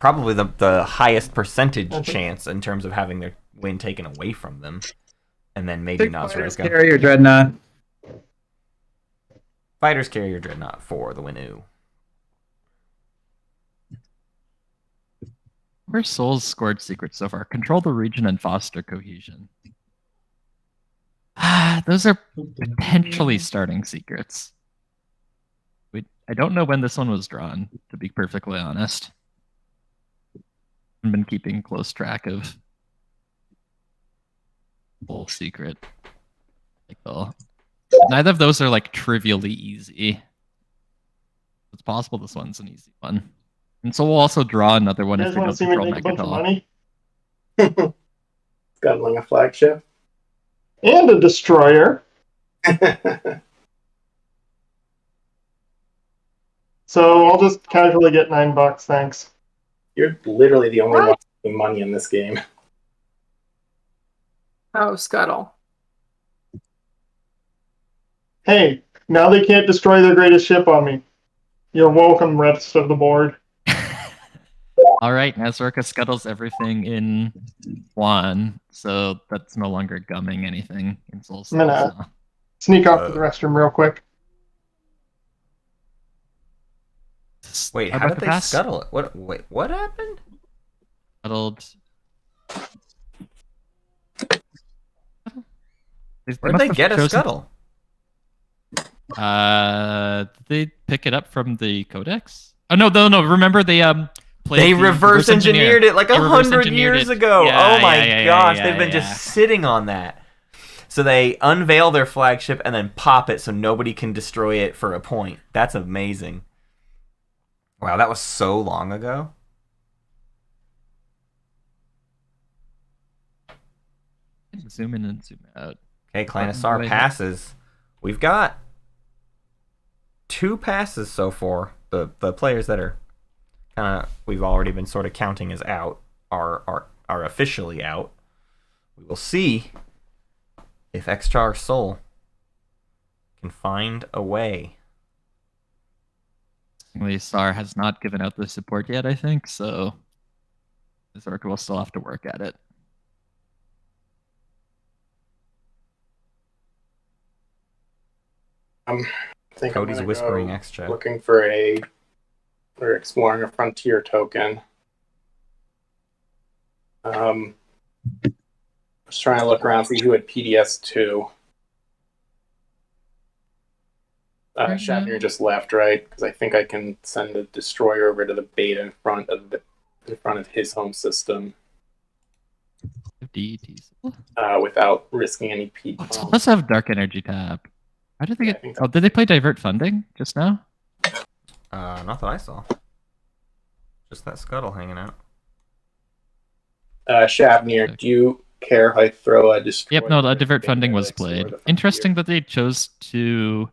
probably the highest percentage chance in terms of having their win taken away from them. And then maybe Nazroka. Carry your dreadnought. Fighters carry your dreadnought for the Winu. Where's Sol's scored secrets so far? Control the region and foster cohesion. Those are potentially starting secrets. I don't know when this one was drawn, to be perfectly honest. I've been keeping close track of full secret. Neither of those are like trivially easy. It's possible this one's an easy one. And so we'll also draw another one You if guys we want don't to see me control make a bunch of Mechatal. money? Got like a flagship. And a destroyer. So I'll just casually get $9, thanks. You're literally the only one making money in this game. Oh, Scuttle. Hey, now they can't destroy their greatest ship on me. You're welcome, rest of the board. All right, Nazroka scuttles everything in one, so that's no longer gumming anything in Soul I'm gonna Stone, so. sneak off to the restroom real quick. Wait, How how about did the they pass? scuttle it? What happened? Scuttled. Where'd they get a scuttle? Did they pick it up from the codex? Oh no! Remember they played. They the reverse engineered it like They 100 reverse-engineered years it. ago. Yeah, Oh my yeah, gosh, yeah, they've been yeah. just sitting on that. So they unveil their flagship and then pop it so nobody can destroy it for a point. That's amazing. Wow, that was so long ago. Zoom in and zoom out. Okay, Clanisar passes. We've got 2 passes so far. The players that are kind of we've already been sort of counting as out are officially out. We will see if Xchar Soul can find a way. Sar has not given out the support yet, I think, so Zorka will still have to work at it. I think Cody's I'm gonna whispering go extra. looking for or exploring a frontier token. Just trying to look around, see who had PDS2. Shavnir just left, right? Because I think I can send the destroyer over to the beta in front of his home system without risking any P. Let's have Dark Energy tap. How did they get? think Oh, did they play Divert Funding just now? Not that I saw. Just that scuttle hanging out. Shavnir, do you care if I throw a destroyer? Yep, no, the Divert Funding was played. Interesting that they chose to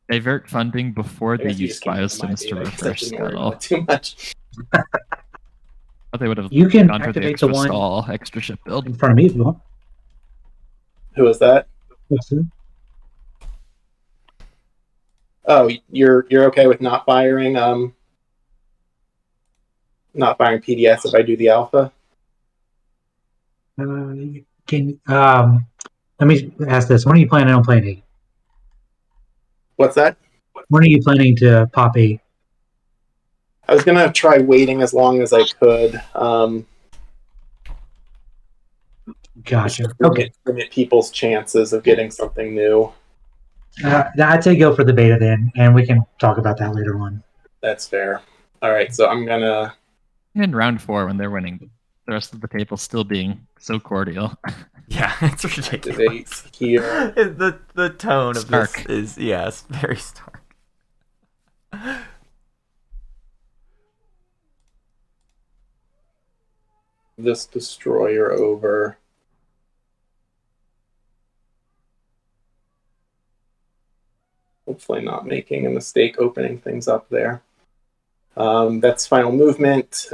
divert funding before they used Biostims to refresh Scuttle. Too much. But they would have You can gone for the activate extra the one stall, extra ship build. in front of me if you want. Who was that? Oh, you're okay with not firing PDS if I do the alpha? Can let me ask this: when are you planning on playing 8? What's that? When are you planning to pop 8? I was gonna try waiting as long as I could. Gotcha. Just Okay. limit people's chances of getting something new. I'd say go for the beta then, and we can talk about that later on. That's fair. All right, so I'm gonna. In round 4, when they're winning, the rest of the table still being so cordial. Yeah, it's ridiculous. Activate here. The tone of Stark. this is yes, very stark. This destroyer over. Hopefully not making a mistake opening things up there. That's final movement.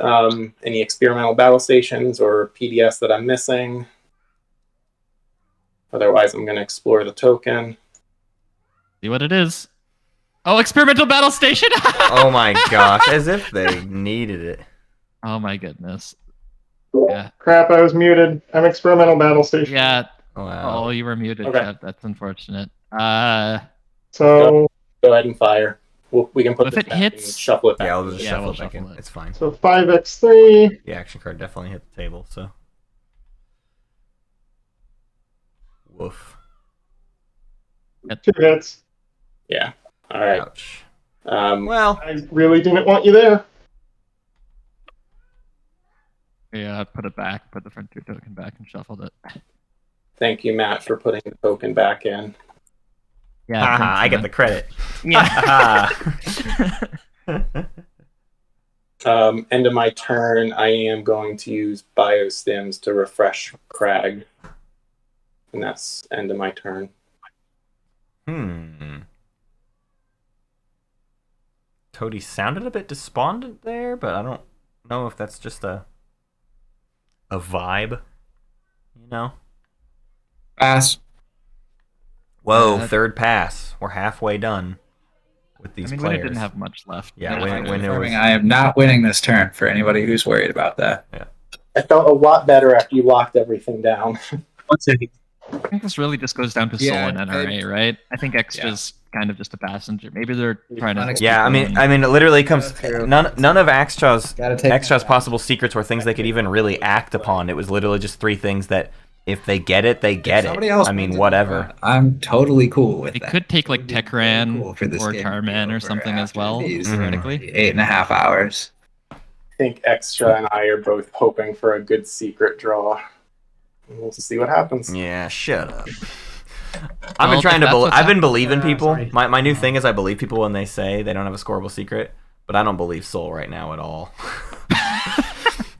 Any experimental battle stations or PDS that I'm missing. Otherwise, I'm going to explore the token. See what it is. Oh, experimental battle station! Oh my gosh, as if they needed it. Oh my goodness. Yeah. Crap, I was muted. I'm experimental battle station. Yeah. Wow. Oh, you were muted, Okay. Jeff. That's unfortunate. So Go ahead and fire. We can put If this it back hits- and shuffle it back. Yeah, I'll just Yeah, shuffle we'll it back in. shuffle it. It's fine. so 5x3. The action card definitely hit the table, so. Woof. 2 hits. Yeah. All right. Ouch. Well, I really didn't want you there. Yeah, put it back, put the frontier token back and shuffled it. thank you, Matt, for putting the token back in. Yeah, Haha, thanks, I get man. the credit. Yeah. End of my turn, I am going to use Biostims to refresh Crag. And that's end of my turn. Toady sounded a bit despondent there, but I don't know if that's just a vibe, you know? Pass. Whoa, Yeah. third pass. We're halfway done with these I mean, players. Winner didn't have much left. Yeah, I'm when it confirming was... I am not winning this turn for anybody who's worried about that. I felt a lot better after you locked everything down. 1 second. I think this really just goes down to Soul Yeah, and NRA, right? I think Extra's kind of just a passenger. Maybe they're trying to. Yeah, I mean, it literally comes. That's true. None of Axtra's Gotta take possible secrets were things they could even really act upon. It was literally just 3 things that if they get it, they get it. Somebody else I mean, wins it, whatever. I'm totally cool with It that. could take like It would be Tekran very cool for this or game to be Tarman or over something as after well, these theoretically. 8.5 hours. I think Extra and I are both hoping for a good secret draw. We'll see what happens. Yeah, shut up. I've Well, been trying if to. that's what's I've been happening- believing people. sorry. My new thing is I believe people when they say they don't have a scoreable secret, but I don't believe Soul right now at all.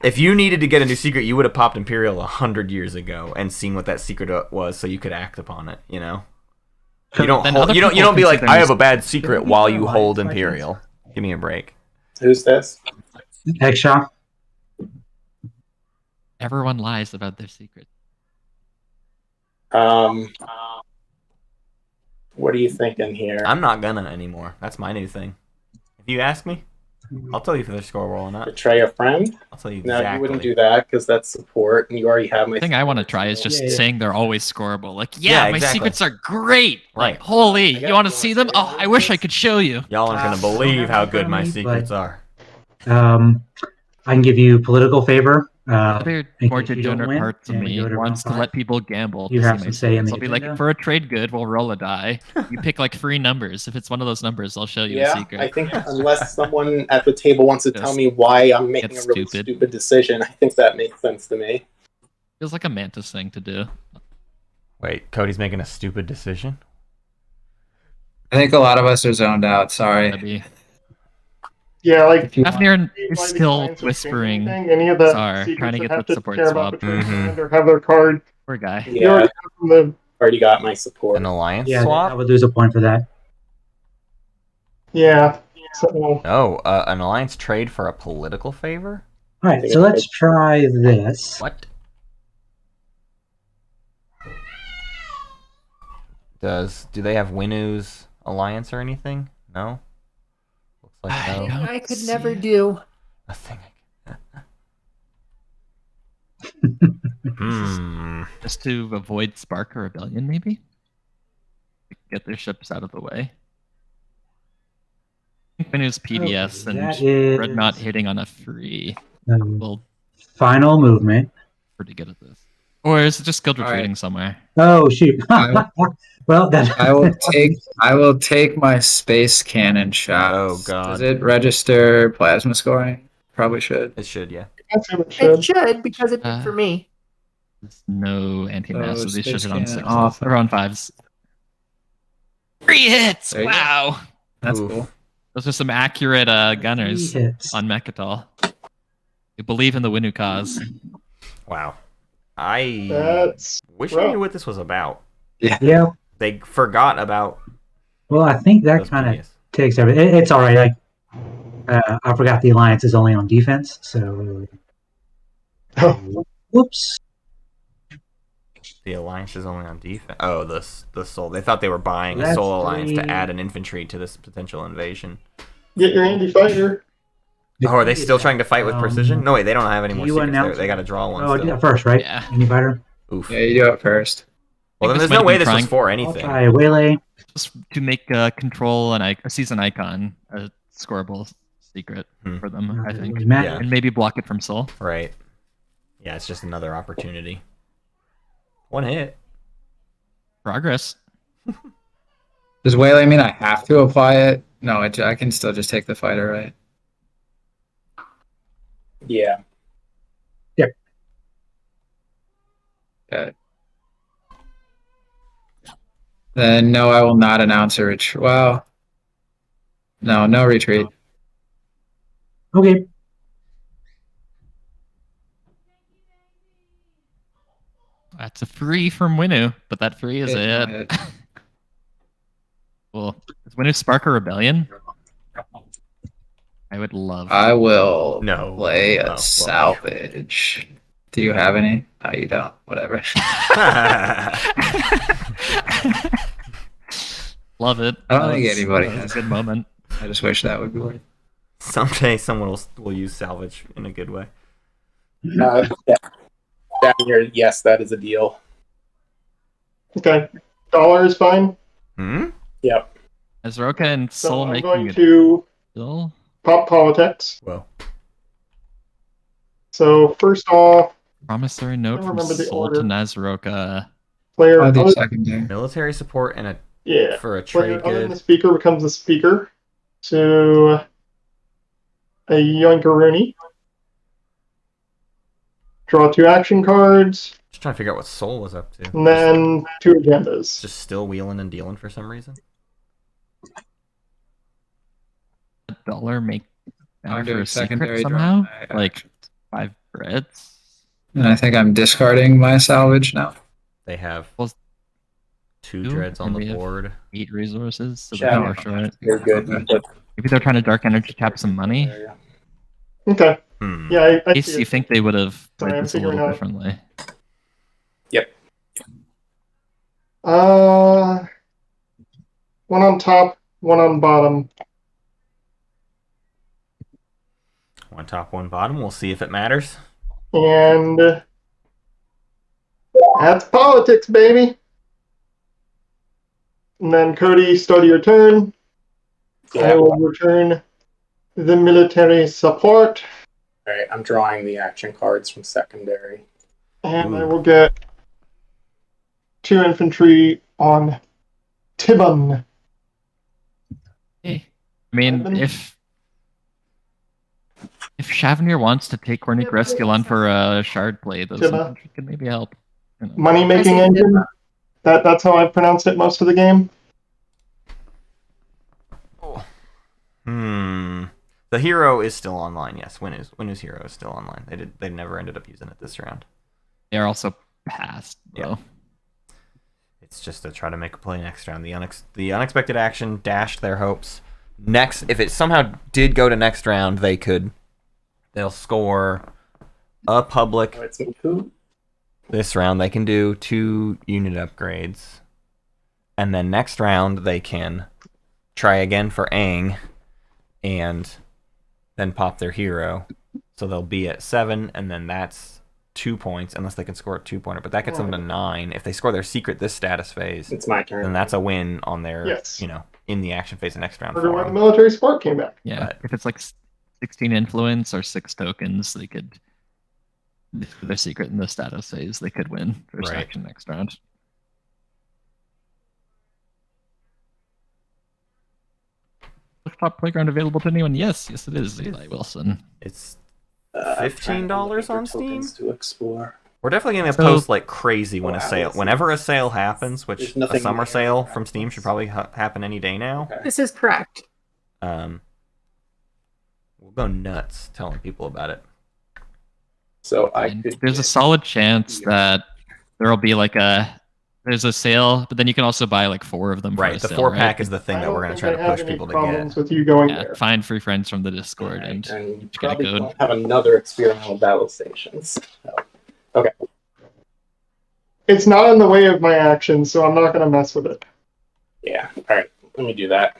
If you needed to get a new secret, you would have popped Imperial 100 years ago and seen what that secret was, so you could act upon it. You know. You don't Then hold, other you don't people be like, consider I me have a bad secret Maybe while you're you lying hold by chance. Imperial. Give me a break. Who's this? Extra. Everyone lies about their secrets. What are you thinking here? I'm not gonna anymore. That's my new thing. If you ask me, I'll tell you if they're scoreable or not. Betray a friend? I'll tell you No, exactly. you wouldn't do that because that's support, and you already have my. The thing I want to try is just Yeah, yeah. saying they're always scoreable. Like, Yeah, my exactly. secrets are great. Right. Like, holy, I you got want to you. see them? Oh, I wish I could show you. Y'all aren't gonna believe how good my secrets are. I can give you political favor. Other in more case you don't degenerate win, parts of and we me go to wants to round let five. people gamble You to have see my some say in secrets. the I'll be like, agenda. for a trade good, we'll roll a die. You pick like 3 numbers. If it's one of those numbers, I'll show you a Yeah, secret. I think unless someone at the table wants to tell Just me why I'm making get a really stupid. stupid decision, I think that makes sense to me. Feels like a Mantis thing to do. Wait, Cody's making a stupid decision? I think a lot of us are zoned out. Sorry. Maybe. Yeah, like If you Shavnir why is the still alliance would change whispering. anything, any of the Tsar, secrets trying to that get have that to support care swap. about betraying Mhm. friend or have their card Poor guy. you Yeah, already have from the already got my support. An alliance Yeah, I swap? would lose a point for that. yeah. So Oh, an alliance trade for a political favor? All right, so let's try this. What? Do they have Winu's alliance or anything? No? Looks like no. don't I could see never it. do. Nothing. Hmm. Just to avoid Spark or Rebellion, maybe? Get their ships out of the way. Finu's PDS Okay, that and Red is- not hitting on a free. Well, Final movement. pretty good at this. Or is it just skilled All right. retreating somewhere? Oh shoot! I- well, that I will take my space cannon shots. Oh, God. Does it register plasma scoring? Probably should. It should, yeah. that's what it It should. should because it did for me. There's no anti-mass, so these should space hit on cannon 6s. off. Or on 5s. 3 hits! There you go. Wow! That's Oof. cool. Those are some accurate gunners hits. on Mechatol. We believe in the Winu cause. Wow. I That's wish I rough. knew what this was about. Yeah. They forgot about Well, I think that those kind of PDS. takes everything. It's all right. Like I forgot the alliance is only on defense, so whoops. The alliance is only on defense. Oh, the soul. They thought they were buying a That's soul alliance to 3. add an infantry to this potential invasion. Get your handy fighter. Oh, are they still trying to fight with precision? No, wait, they don't have any do more you secrets. announce They got to draw one Oh, I do still. that first, right? Yeah. Any fighter? Oof. Yeah, you do it first. Well, then this there's no might way have this been was for I'll anything. try Waylay. Just to make control and a season icon a scoreable secret for them, I think. Yeah. And maybe block it from Soul. Right. Yeah, it's just another opportunity. One hit. Progress. Does Waylay mean I have to apply it? No, I can still just take the fighter, right? Yeah. Okay. Then no, I will not announce a retreat. Well, no retreat. Okay. That's a free from Winu, but that free is Hit, it. hit. Cool. Is Winu Spark a Rebellion? I would love. I will No. play Oh, a well. salvage. Do you have any? Oh, you don't. Whatever. Love it. I don't That think was- anybody that was has. a good moment. I just wish that would be worth. Someday someone will use salvage in a good way. Yeah. Down here, yes, that is a deal. Okay. Dollar is fine. Hmm? Yep. Is Roka and So Soul I'm making going a to deal? pop politics. Well. So first off, Promissory note don't from remember the Soul order. to Nazroka. player I'll do other, secondary. Military support and yeah, for a player trade other than the good. speaker becomes the speaker to a Yoinkaruni. Draw 2 action cards, Just trying to figure out what Soul was up to. and then 2 agendas. Just still wheeling and dealing for some reason. $1 make I'm matter for doing a secret secondary somehow? draw. Like 5 breads? And I think I'm discarding my salvage now. They have. 2 dreads on and the we have board. 8 resources, so Yeah, they're power short. You're good. You put Maybe they're trying to dark energy tap some money. In area. Okay. Hmm. Yeah, I case see you it. think they would have Sorry, played I'm this a little figuring out. differently. Yep. One on top, one on bottom. 1 top, 1 bottom. We'll see if it matters. And that's politics, baby. And then Cody, start your turn. I Yeah. will return the military support, All right. I'm drawing the action cards from secondary. and I Ooh. will get 2 infantry on Tibon. Hey, I mean, Ivan? if Shavnir wants to take Cornic Resculon for a shard play, those Timba. infantry could maybe help. You know. Money making I see engine. That's how I've pronounced it most of the game. The hero is still online. Yes, Winu's hero is still online. They never ended up using it this round. They're also passed, though. Yeah. It's just to try to make a play next round. The unexpected action dashed their hopes. Next, if it somehow did go to next round, they'll score a public. Oh, it's Miku. This round they can do 2 unit upgrades, and then next round they can try again for Aang, and then pop their hero. So they'll be at 7, and then that's 2 points, unless they can score a 2-pointer. But that gets them to 9. If they score their secret this status phase, It's my turn. then that's a win on their, Yes. in the action phase of next round. Wonder for why the 'em. military support came back. Yeah, But- if it's like 16 influence or 6 tokens, they could. If their secret in the status phase, they could win first Right. action next round. Top playground available to anyone? Yes, it is. Eli Wilson. It's I'm trying to $15 look on for tokens Steam? to explore. We're definitely gonna So- post like crazy when a Wow, sale. that's Whenever a nice. sale happens, which There's a nothing summer there. sale from Steam should probably happen any day now. Okay. This is correct. We'll go nuts telling people about it. So I And could. there's a get- solid chance that there'll be like there's a sale, but then you can also buy like 4 of them. For Right, a the sale, 4-pack right? is the thing I that don't we're gonna think try I to have push any people to problems get. with you going Yeah, there. find free friends from the Discord Alright, and and you get a probably code. won't have another experimental battle stations. So, okay. It's not in the way of my actions, so I'm not going to mess with it. Yeah. All right. Let me do that.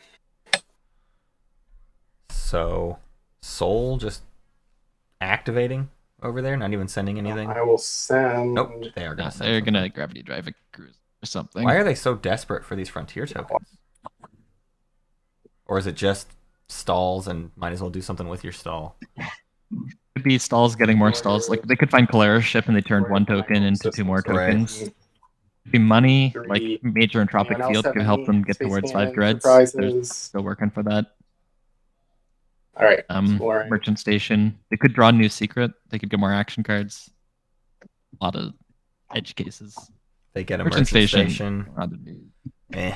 So, Soul just activating over there, not even sending anything. I will send. Nope, they are Yeah, gonna. Send they're something. gonna gravity drive a cruise or something. Why are they so desperate for these frontier tokens? Or is it just stalls and might as well do something with your stall? Could be stalls getting more stalls. Like they could find Polaris ship and they turned 1 token into 2 more Right. tokens. Could be money, Three. like major entropic Anyone else field have could help any them get Space towards 5 Cannon dreads. They're surprises? still working for that. All right. Exploring. Merchant station. They could draw a new secret. They could get more action cards. A lot of edge cases. They get a Merchant merchant station. station. A lot of new- Eh.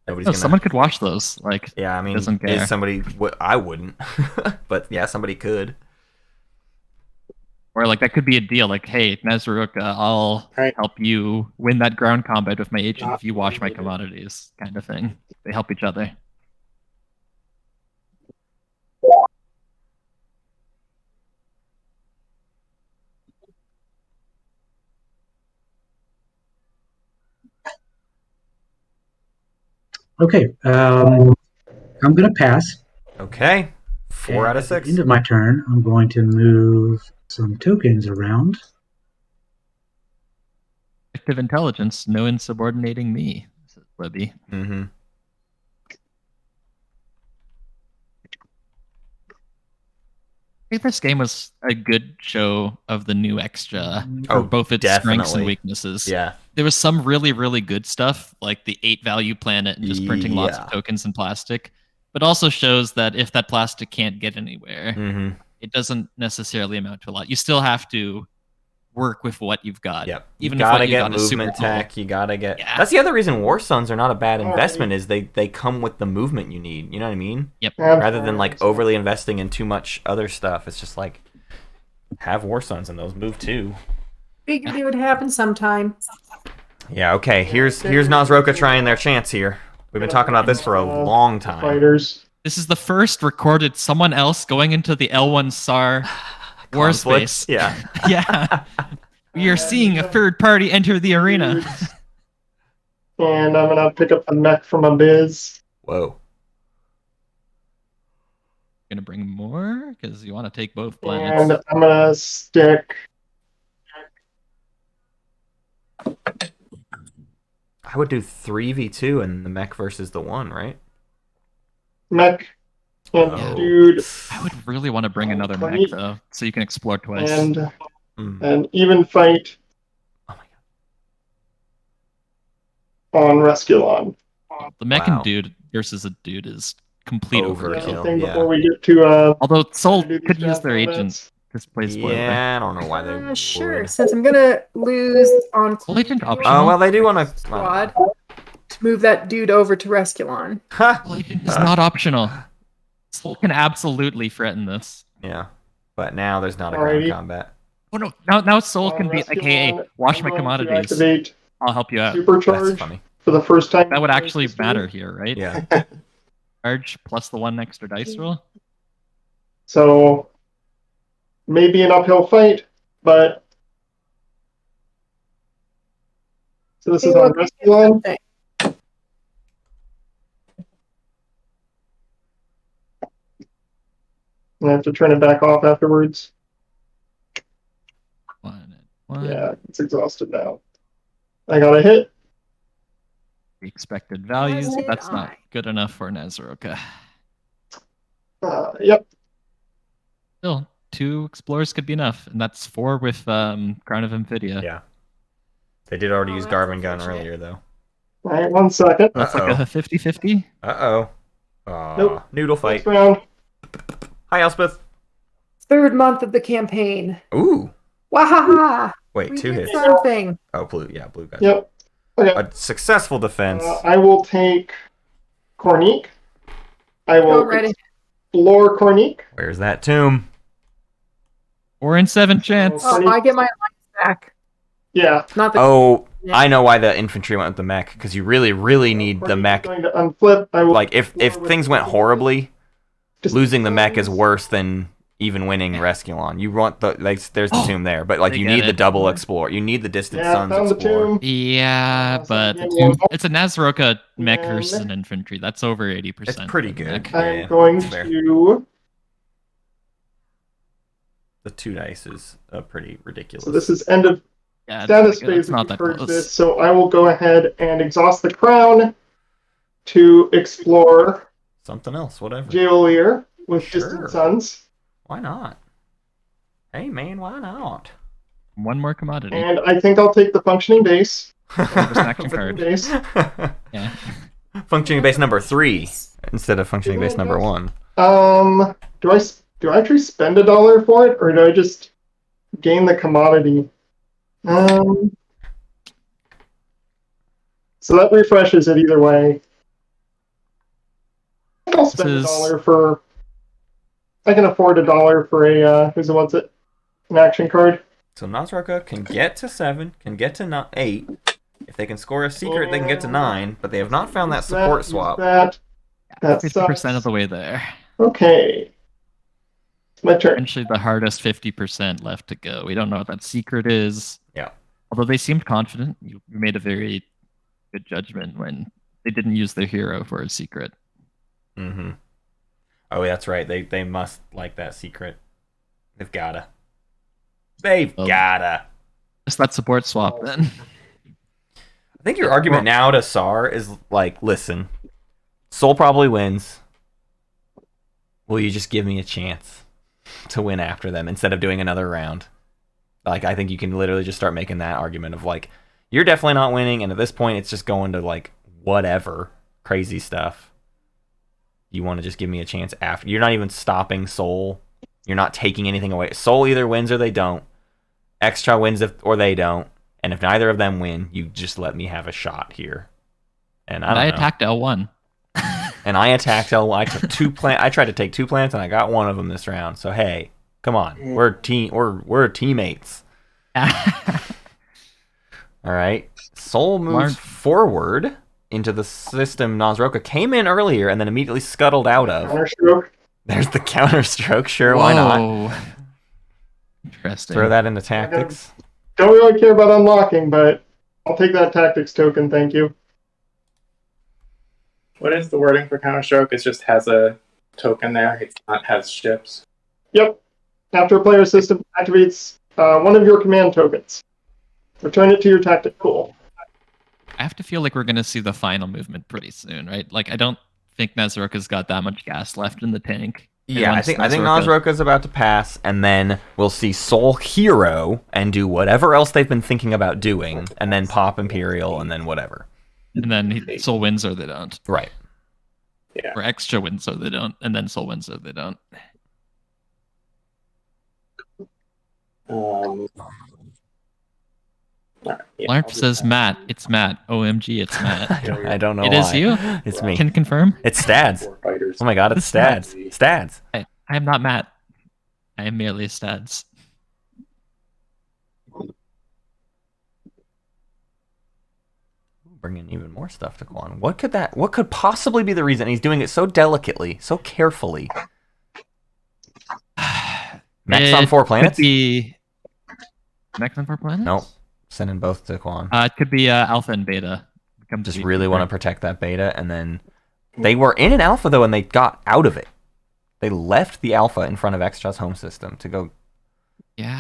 Nobody's No, gonna. someone could watch those. Like Yeah, I mean, doesn't care. is somebody? I wouldn't, but yeah, somebody could. Or like that could be a deal. Like, hey, Nazaruk, I'll Right. help you win that ground combat with my agent Not if you wash my related. commodities, kind of thing. They help each other. Okay, I'm going to pass. Okay, 4 out of At the 6. end of my turn, I'm going to move some tokens around. Active intelligence, no insubordinating me, says Wehby. Mm-hmm. I think this game was a good show of the new extra for Oh, both its strengths definitely. and weaknesses. Yeah. There was some really, really good stuff, like the 8 value planet and just printing lots Yeah. of tokens in plastic, but also shows that if that plastic can't get anywhere, Mm-hmm. it doesn't necessarily amount to a lot. You still have to work with what you've got. Yep. Even you if gotta what you get got is super movement cool. tech. You gotta get. Yeah. That's the other reason War Suns are not a bad Alrighty. investment. Is they come with the movement you need. You know what I mean? Yep. Rather than like overly investing in too much other stuff. It's just like have War Suns and those move too. Figured it would happen sometime. Yeah, okay. Here's Nazroka trying their chance here. We've been talking about this for a long time. Fighters. This is the first recorded someone else going into the L1 SAR war Conflict? space. Yeah. Yeah. We are seeing a third party enter the arena. And I'm gonna pick up the mech from Abyss. Whoa. Gonna bring more because you want to take both And planets. I'm gonna stick. I would do 3v2 and the mech versus the 1, right? Mech and Oh. dude I would really want to bring another mech Great. though, so you can explore twice. and Mm. an even fight Oh my god. on Resculon. The mech Wow. and dude versus a dude is complete Overkill. overkill. Anything yeah. before we get to Although Soul do these could use draft their agent elements? to play spoiler. Yeah, I don't know why they Sure. would. Since I'm gonna lose on Soul agent optional. Oh, well, they do want to... squad to move that dude over to Resculon. Soul agent is not optional. Soul can absolutely threaten this. Yeah, but now there's not a ground Alrighty. combat. Oh no! Now Soul On can be like, Resculon, hey, wash I'm my going to commodities. Activate I'll help you out. That's Supercharge funny. for the first time. That would in actually history. matter here, right? Yeah. Charge plus the 1 extra dice roll. So maybe an uphill fight, but so this is on Resculon. I have to turn it back off afterwards. 1 and 1. Yeah, it's exhausted now. I got a hit. The expected values. As did That's not I. good enough for Nazroka. Yep. Still, 2 explorers could be enough, and that's 4 with Crown of Amphidia. Yeah. They did already Oh, use that's Garvin Gun unfortunate. earlier, though. All right, 1 second. That's like Uh-oh. a 50-50. Uh-oh. Aw, Nope. Noodle fight. Next round. Hi, Elspeth. Third month of the campaign. Ooh. Wahaha! Wait, We 2 did hits. something. Oh, blue. Yeah, blue guy. Yep. Okay. A successful defense. I will take Cornique. I Go will ready. explore Cornique. Where's that tomb? 4 and 7 chance. Oh, I get my lights back. Yeah. Not the Oh, Yeah. I know why the infantry went with the mech, because you really, really need the Cornique is mech. going to unflip. I will Like, if explore with things went Cornique. horribly, Just- losing the mech is worse than even winning Resculon. You want the there's the Oh, tomb there, but like they you get need the it. double explore. You need the distant Yeah, suns found the explore. tomb. Yeah, So but again, we'll- it's a Nazroka mech And- versus an infantry. That's over 80%. It's pretty for the good. mech. I'm Yeah, going that's fair. to. The 2 dice is pretty ridiculous. So this is end of Yeah, status it's phase. not If that you've heard close. this, so I will go ahead and exhaust the crown to explore Something else, whatever. Jaolier with Sure. distant suns, Why not? Hey man, why not? 1 more commodity. and I think I'll take the functioning base. Just an action card. Base. Yeah. Functioning base number 3 instead of functioning base number 1. Do I actually spend $1 for it, or do I just gain the commodity? So that refreshes it either way. I think I'll spend This is- $1 for. I can afford $1 for a what's it? An action card. So Nazroka can get to 7, can get to 8. If they can score a secret, they can get to 9, but they have not found that support Use swap. That 50% sucks. of the way there. Okay. It's my turn. Essentially the hardest 50% left to go. We don't know what that secret is. Yeah. Although they seemed confident. You made a very good judgment when they didn't use their hero for a secret. Mm-hmm. Oh, that's right. They must like that secret. They've gotta. They've Oh. gotta. Just that support swap then. I think your argument now to SAR is like, listen, Soul probably wins. Will you just give me a chance to win after them instead of doing another round? Like, I think you can literally just start making that argument of like, you're definitely not winning, and at this point, it's just going to like whatever crazy stuff. You want to just give me a chance after. You're not even stopping Soul. You're not taking anything away. Soul either wins or they don't. Extra wins or they don't. And if neither of them win, you just let me have a shot here. And I attacked L1. And I attacked L1. I took 2 I tried to take 2 plants, and I got 1 of them this round. So hey, come on, we're teammates. All right. Soul moves Mark. forward into the system Nazroka came in earlier and then immediately scuttled out of. Counterstroke. There's the counterstroke. Sure, why not? Whoa. Interesting. Throw that into tactics. Don't really care about unlocking, but I'll take that tactics token, thank you. What is the wording for Counterstroke? It just has a token there. It's not has ships. Yep. After a player system activates one of your command tokens, return it to your tactic pool. I have to feel like we're going to see the final movement pretty soon, right? Like, I don't think Nazroka's got that much gas left in the tank. And Yeah, I once think Nazroka's about to pass, and then we'll see Soul Hero and do whatever else they've been thinking about doing, and then pop Imperial, and then whatever. And then Soul wins or they don't. Right. Yeah. Or Extra wins or they don't, and then Soul wins or they don't. All right, yeah, Larp I'll do says that. Matt. It's Matt. OMG, it's Matt. I don't know It why. is you? It's me. Can confirm? It's Stads. Four fighters. Oh my god, it's Stads. Stads. I am not Matt. I am merely Stads. Bringing even more stuff to Quan. What could possibly be the reason he's doing it so delicately, so carefully? Max on 4 planets? Could be Max on 4 planets? Nope. Sending both to Quan. It could be Alpha and Beta. Just really want to protect that beta, and then they were in an alpha though, and they got out of it. They left the alpha in front of Extra's home system to go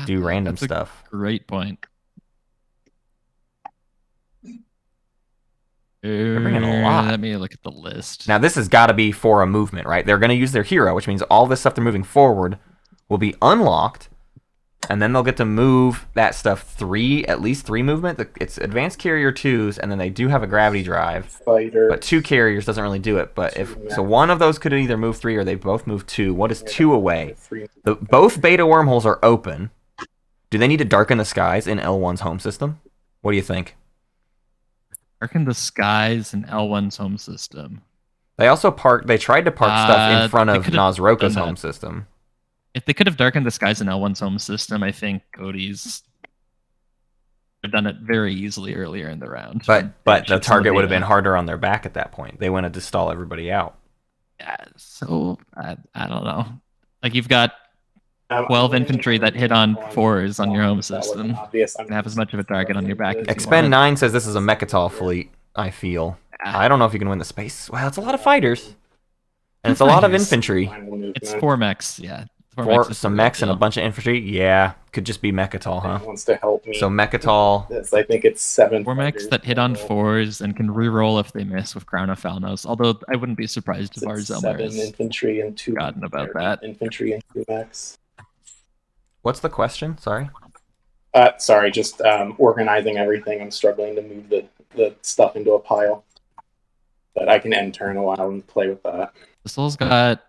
do random that's a stuff. Great point. They're bringing a lot. Let me look at the list. Now this has got to be for a movement, right? They're going to use their hero, which means all this stuff they're moving forward will be unlocked, and then they'll get to move that stuff at least three movement. It's advanced carrier 2s, and then they do have a gravity drive. Fighter. But 2 carriers doesn't really do it. But so one of those could either move 3 or they both move 2. What is 2 away? Both beta wormholes are open. Do they need to darken the skies in L1's home system? What do you think? Darken the skies in L1's home system. They also They tried to park stuff in front they of could've Nazroka's done home that. system. If they could have darkened the skies in L1's home system, I think Cody's have done it very easily earlier in the round. But the Chips in target would have beta. been harder on their back at that point. They wanted to stall everybody out. Yeah, so I don't know. Like you've got 12 infantry that hit on 4s on your home system. Obvious. And have as much of a target on your back as you Expend want. 9 says this is a Mechatol fleet, I feel. I don't know if you can win the space. Well, it's a lot of fighters. And it's a lot of Fighters. infantry. It's 4 mechs, yeah. Some mechs and a bunch of infantry. Yeah, could just be Mechatol, huh? Wants to help me. So Mechatol. This, I think it's 7 4 mechs that hit on 4s and can reroll if they miss with Crown of Falnos. Although I wouldn't be surprised if our Zelmer 7 has infantry and 2 forgotten about that. infantry and 2 mechs. What's the question? Sorry. Sorry, just organizing everything. I'm struggling to move the stuff into a pile. But I can end turn a while and play with that. The Soul's got...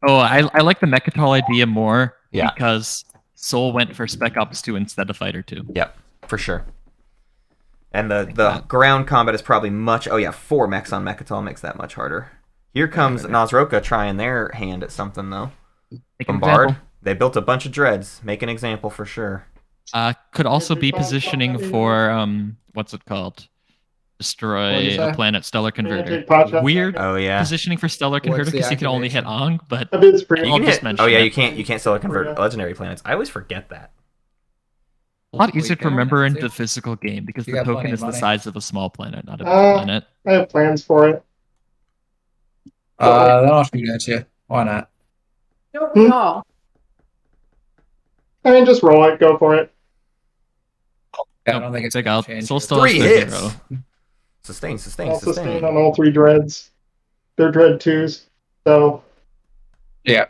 Oh, I like the Mechatol idea more Yeah. because Soul went for Spec Ops 2 instead of Fighter 2. Yep, for sure. And the ground combat is probably much... Oh yeah, 4 mechs on Mechatol makes that much harder. Here comes Nazroka trying their hand at something, though. Take an Bombard. example. They built a bunch of dreads. Make an example for sure. Could also be positioning for, what's it called? Destroy What'd you a say? planet Stellar Converter. take pot shots? Weird Oh yeah. positioning for Stellar Converter the because you can only hit activation? Ong, but A bit's pretty. You I'll can just hit, mention oh yeah, it. you can't still convert legendary planets. I always forget that. a lot easier to Weekend, remember in too. the physical game because You the got plenty token of is the money. size of a small planet, not a big Uh, planet. I have plans for it. Then I'll shoot at you. Why not? Don't we all? I mean, just roll it. Go for it. Yeah, I don't think it's Big gonna out. change. Soul still 3 has the hits. 0. Sustain, sustain, I'll sustain sustain. on all 3 dreads. They're dread 2s. So Yeah.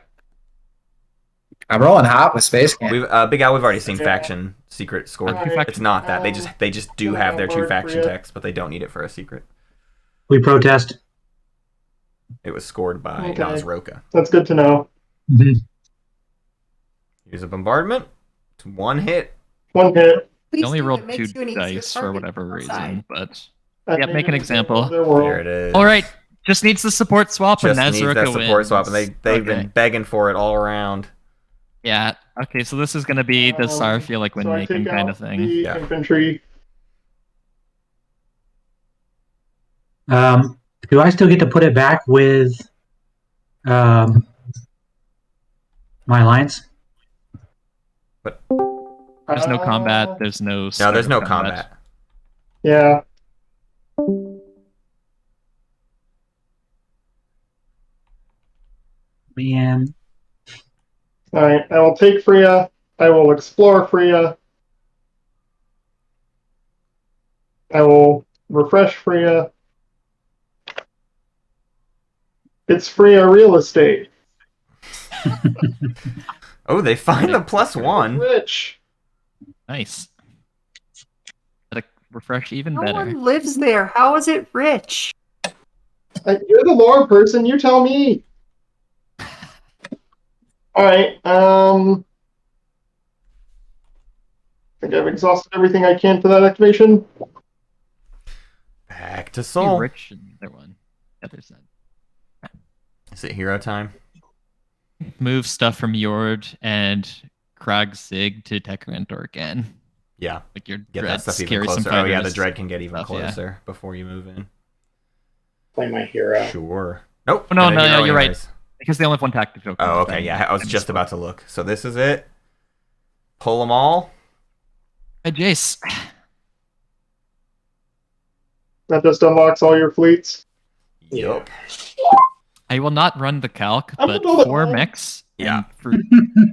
I'm rolling hot with Space Camp. We've Big Al. We've already seen faction secret scored. Alright. It's not that they just do have their 2 Bombard for faction you. texts, but they don't need it for a secret. We protest. It was scored by Okay. Nazroka. that's good to know. Mhm. Use a bombardment. It's 1 hit. 1 hit. I only Please do, rolled it makes 2 you an easier dice for target whatever outside. reason, but I Yep, think make an it's example. their world. There it is. all right. Just needs the support swap Just and needs Nazroka that support wins. swap, and they've Okay. been begging for it all around. Yeah. Okay, so this is gonna be the Sar feel like when So I making take kind out of thing. The Yeah. infantry. Do I still get to put it back with my alliance? There's no combat. There's no. No, there's no combat. Yeah. Man. Alright, I will take Freya. I will explore Freya. I will refresh Freya. It's Freya real estate. Oh, they find the +1. Rich. Nice. That'll refresh even No better. one lives there. How is it rich? You're the lore person. You tell me. All right. I think I've exhausted everything I can for that activation. Back to Soul. Rich and the other one. The other side. Is it hero time? Move stuff from Yord and Krag Sig to Techrantor again. Yeah. Like your Get that dread stuff even scary some closer. Oh yeah, the fighters dread can get even stuff, yeah. closer before you move in. Play my hero. Sure. Nope. Oh, no, gonna no, hero you're right. anyways. Because they only have one tactic token. Oh, okay, yeah. I was just about to look. So this is it. Pull them all. Hey, Jace. That just unlocks all your fleets. Yup. I will not run the calc, I'm but gonna build it 4 all. mechs. Yeah. And for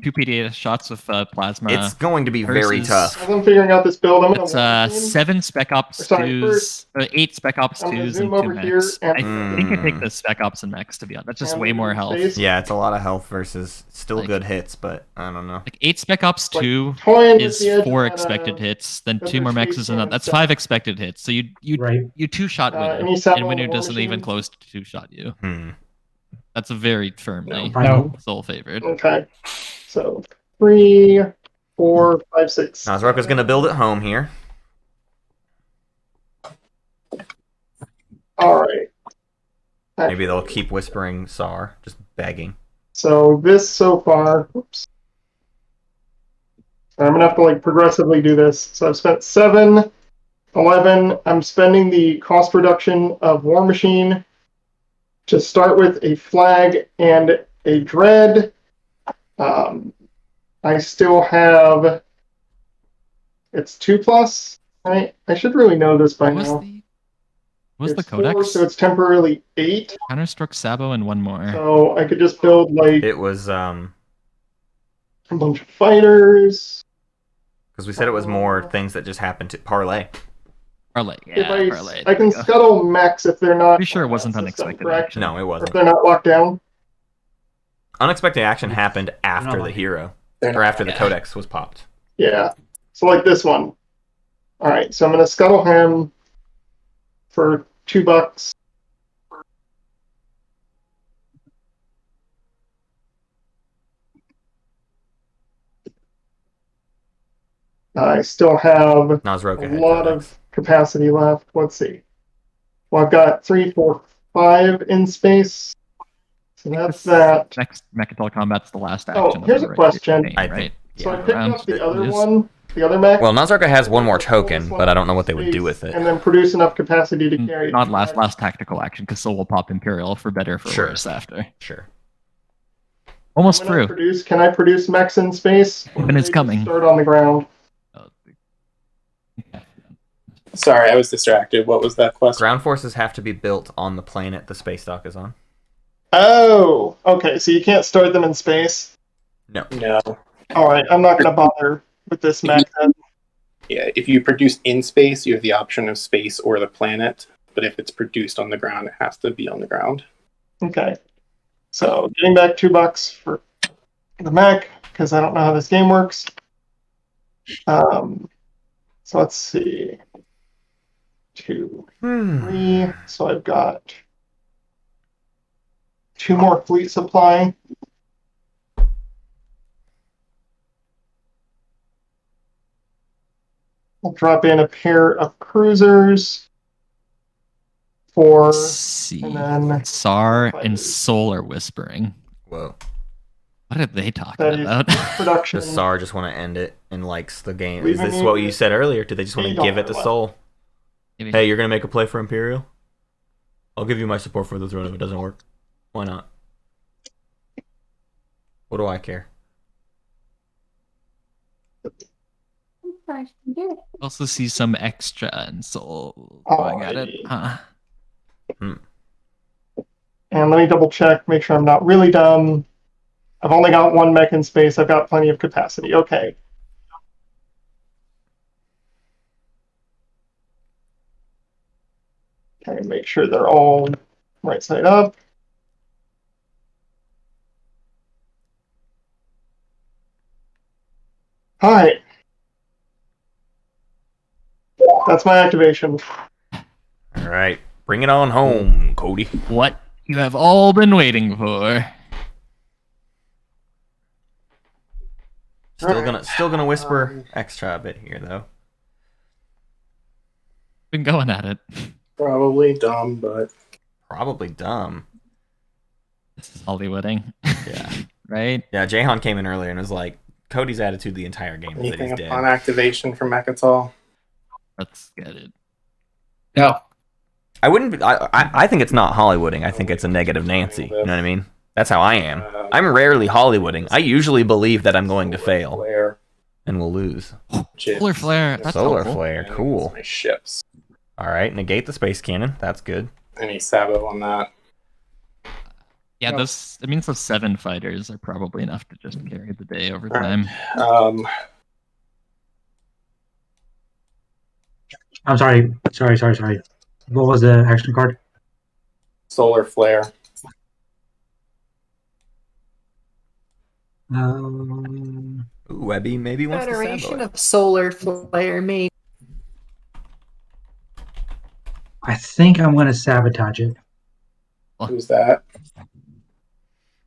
2 PDA shots of plasma. It's going to be very versus- tough. As I'm figuring out this build, I'm It's gonna 7 Spec Ops Sorry, 2s, 8 Spec Ops I'm gonna 2s, zoom and 2 over here mechs. and- I think I take the Spec Ops and mechs, to be honest. That's just And way more health. space. Yeah, it's a lot of health versus still Like- good hits, but I don't know. Like 8 Spec Ops Like, 2 toying with is the edge 4 of that, expected hits, then that 2 more there's mechs space is another. and That's stuff. 5 expected hits. So you Right. 2-shot any Winnow, Saddle and Winnow War doesn't even Machine? close to 2-shot you. Hmm. That's a very firmly No. soul favored. Okay. So 3, 4, 5, 6. Nazroka's gonna build it home here. All right. Maybe they'll keep whispering Sar, just begging. So this so far, oops. I'm gonna have to like progressively do this. So I've spent 7, 11. I'm spending the cost reduction of War Machine to start with a flag and a dread. I still have. It's 2+. I should really know this by What was now. the It's Codex? 4, so it's temporarily 8. Counterstruck Sabo and one more. So I could just build like It was a bunch of fighters. because we said it was more things that just happened to parlay. Parlay, If yeah, I parlay. can there you go. scuttle mechs if they're not. Pretty sure it wasn't on that system, unexpected correct? action. No, it Or if wasn't. they're not locked down. Unexpected action happened They're after not the hero, They're or after the yeah. codex was popped. Yeah. So like this one. All right. So I'm gonna scuttle him for $2. I still have Nazroka a had lot codex. of capacity left. Let's see. Well, I've got 3, 4, 5 in space. So that's that. Next Mechatol Combat's the last action. Oh, of here's the a regular question. campaign, I right? think. So I Yeah. picked Around up the it other is. one, the other mech. Well, Nazroka has one more Pull this token, one but I don't know what they would space do with it. And then produce enough capacity to carry it. Not last tactical action, because Soul will pop Imperial for better or for Sure. worse after. Sure. Almost When I through. can I produce mechs in space? Or But do it's they just coming. Start on the ground. Sorry, I was distracted. What was that question? Ground forces have to be built on the planet the space dock is on. Oh, okay. So you can't start them in space. No. No. All right, I'm not gonna bother with this mech. Then. Yeah, if you produce in space, you have the option of space or the planet. But if it's produced on the ground, it has to be on the ground. Okay. So getting back $2 for the mech because I don't know how this game works. So let's see. 2, 3. So I've got 2 more fleet supply. I'll drop in a pair of cruisers for Let's see. and then Sar and fighters. Soul are whispering. Whoa. What are they talking That is about? production. Does Sar just want to end it and likes the game? We Is this need what you said earlier? Did they just want to $8 give it to left. Soul? Maybe. Hey, you're gonna make a play for Imperial? I'll give you my support for the throne if it doesn't work. Why not? What do I care? Also see some extra and soul going at it. Huh. And let me double check, make sure I'm not really dumb. I've only got one mech in space. I've got plenty of capacity. Okay. Okay, make sure they're all right side up. All right. That's my activation. All right, bring it on home, Cody. What you have all been waiting for. Still gonna whisper extra a bit here though. Been going at it. Probably dumb, but Probably dumb. This is Hollywooding. Yeah. Right? Yeah, Jahan came in earlier and was like, Cody's attitude the entire game is that anything he's dead. upon activation from Mechatol? Let's get it. No. I wouldn't. I think it's not Hollywooding. I think it's a negative Nancy. You know what I mean? That's how I am. I'm rarely Hollywooding. I usually believe that I'm going to fail Flare. and will lose. Solar flare. That's Solar helpful. flare, And cool. My ships. All right, negate the space cannon. That's good. Any Sabo on that? Yeah, those. It means those 7 fighters are probably enough to just carry the day over Right. time. I'm sorry. What was the action card? Solar flare. Um, Ooh, Wehby maybe wants to Federation sabo it. of Solar Flare, maybe. I think I'm going to sabotage it. Who's that?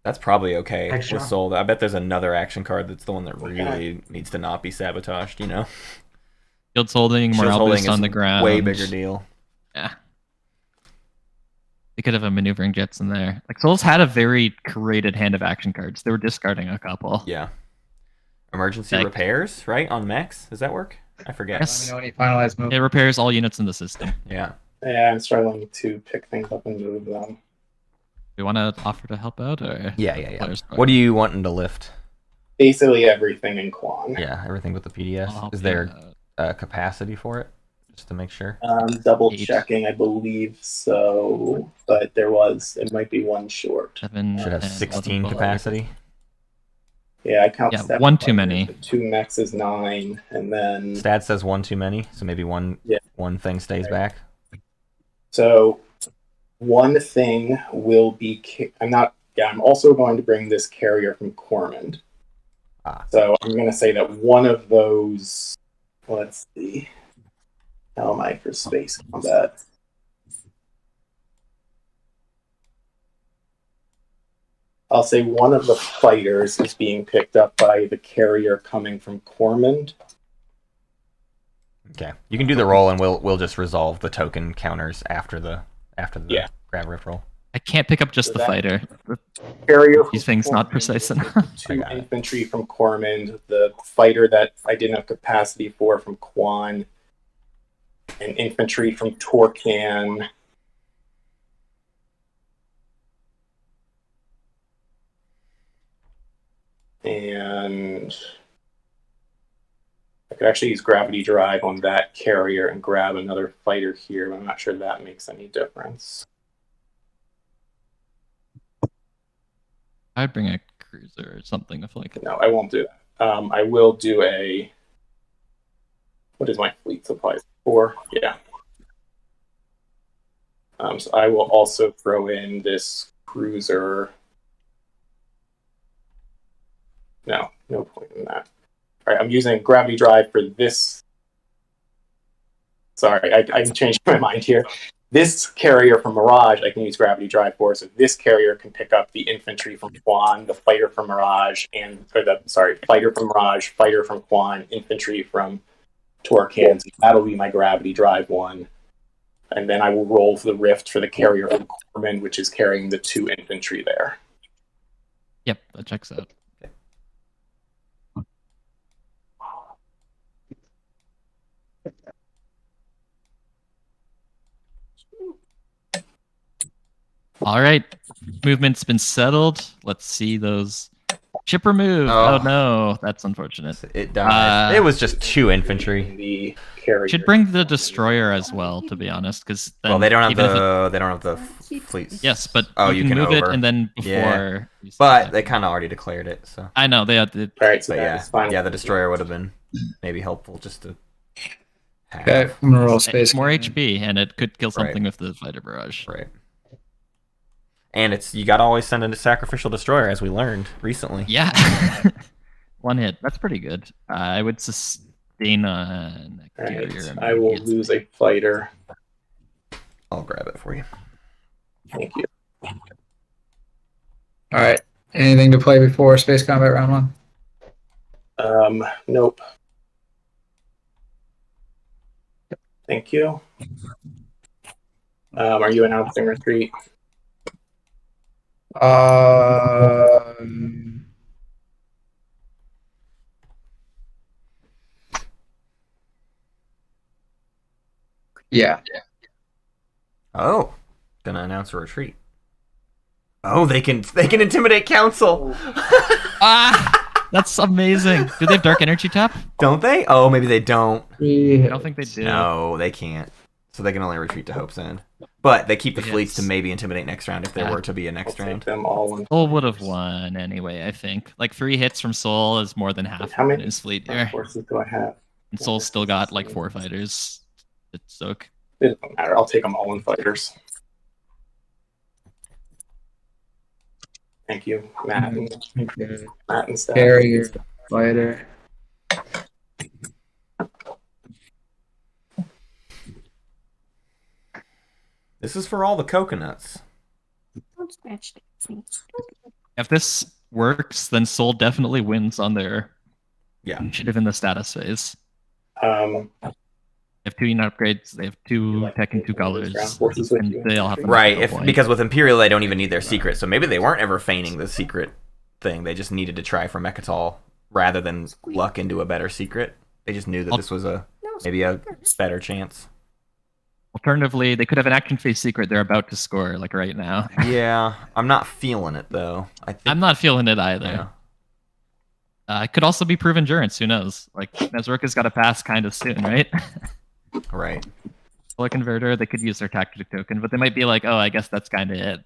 That's probably okay Extra. with Soul. I bet there's another action card that's the one that really needs to not be sabotaged, you know? Shields holding, Shields morale holding boost is on the a ground. way bigger deal. Yeah. They could have a maneuvering jets in there. Like Souls had a very curated hand of action cards. They were discarding a couple. Yeah. Emergency Like- repairs, right? On mechs? Does that work? I forget. Yes. Let me know any finalized move. It repairs all units in the system. Yeah. Yeah, I'm struggling to pick things up and move them. Do you want to offer to help out, or Yeah. players What are you wanting to lift? Basically everything in Quan. Yeah, everything with the I'll PDS. help Is you there out. capacity for it? Just to make sure. Double 8. checking, I believe so, but it might be one short. 7 Should have 10, 16 11, 12. capacity. Yeah, I count Yeah, 7 one too fighters, many. but 2 mechs is 9, and then Stat says one too many, so maybe one thing stays back. so one thing will be. I'm also going to bring this carrier from Cormand. Ah. So I'm going to say that one of those. Let's see. How am I for space combat? I'll say one of the fighters is being picked up by the carrier coming from Cormand. Okay. You can do the roll and we'll just resolve the token counters after the grab rift roll. I can't pick up just So the that- fighter. Carrier from These things not Cormand, precise with enough. 2 got it. infantry from Cormand, the fighter that I didn't have capacity for from Quan, and infantry from Torcan. And I could actually use gravity drive on that carrier and grab another fighter here, but I'm not sure that makes any difference. I'd bring a cruiser or something if like. No, I won't do that. I will do a. What is my fleet supplies for? Yeah. So I will also throw in this cruiser. No point in that. All right, I'm using gravity drive for this. Sorry, I changed my mind here. This carrier from Mirage, I can use gravity drive for. So this carrier can pick up the infantry from Quan, the fighter from Mirage, fighter from Mirage, fighter from Quan, infantry from Torcan. So that'll be my gravity drive one. And then I will roll for the rift for the carrier from Corman, which is carrying the 2 infantry there. Yep, that checks out. All right, movement's been settled. Let's see those. Ship removed. Oh, no, that's unfortunate. It died. It was just 2 infantry. The carrier. Should bring the destroyer as well, to be honest, because well, they don't have the fleets. Yes, but you can move over. it and then before. Yeah. But they kind of already declared it, so. I know they had. All right, so yeah, the destroyer would have been maybe helpful just to. Okay, I'm gonna roll space. More HP, and it could kill something with the fighter barrage. Right. And you gotta always send a sacrificial destroyer, as we learned recently. Yeah. 1 hit. That's pretty good. I would sustain on a carrier. I will lose a fighter. I'll grab it for you. Thank you. All right. Anything to play before Space Combat Round 1? Nope. Thank you. Are you announcing retreat? Yeah. Oh, gonna announce a retreat. Oh, they can intimidate council. That's amazing. Do they have dark energy tap? Don't they? Oh, maybe they don't. I don't think they do. No, they can't. So they can only retreat to Hope's End. But they keep the fleets to maybe intimidate next round if there were to be a next round. Them all in. Soul would have won anyway, I think. Like 3 hits from Soul is more than half How of many his fleet here. forces do I have? And Soul's still got like 4 fighters. It's soak. It doesn't matter. I'll take them all in fighters. Thank you, Matt. Matt and Stads. Carrier, fighter. This is for all the coconuts. If this works, then Soul definitely wins on their initiative in the status phase. They have 2 unit upgrades, they have 2 tech and 2 colors, and they all have because with Imperial they don't even need their secret, so maybe they weren't ever feigning the secret thing, they just needed to try for Mechatol rather than luck into a better secret. They just knew that this was maybe a better chance. Alternatively, they could have an action phase secret they're about to score, like right now. Yeah, I'm not feeling it though. I'm not feeling it either. Yeah. It could also be prove endurance, who knows? Like, Nezroka's got to pass kind of soon, right? Right. Solar Converter, they could use their tactic token, but they might be like, oh, I guess that's kind of it.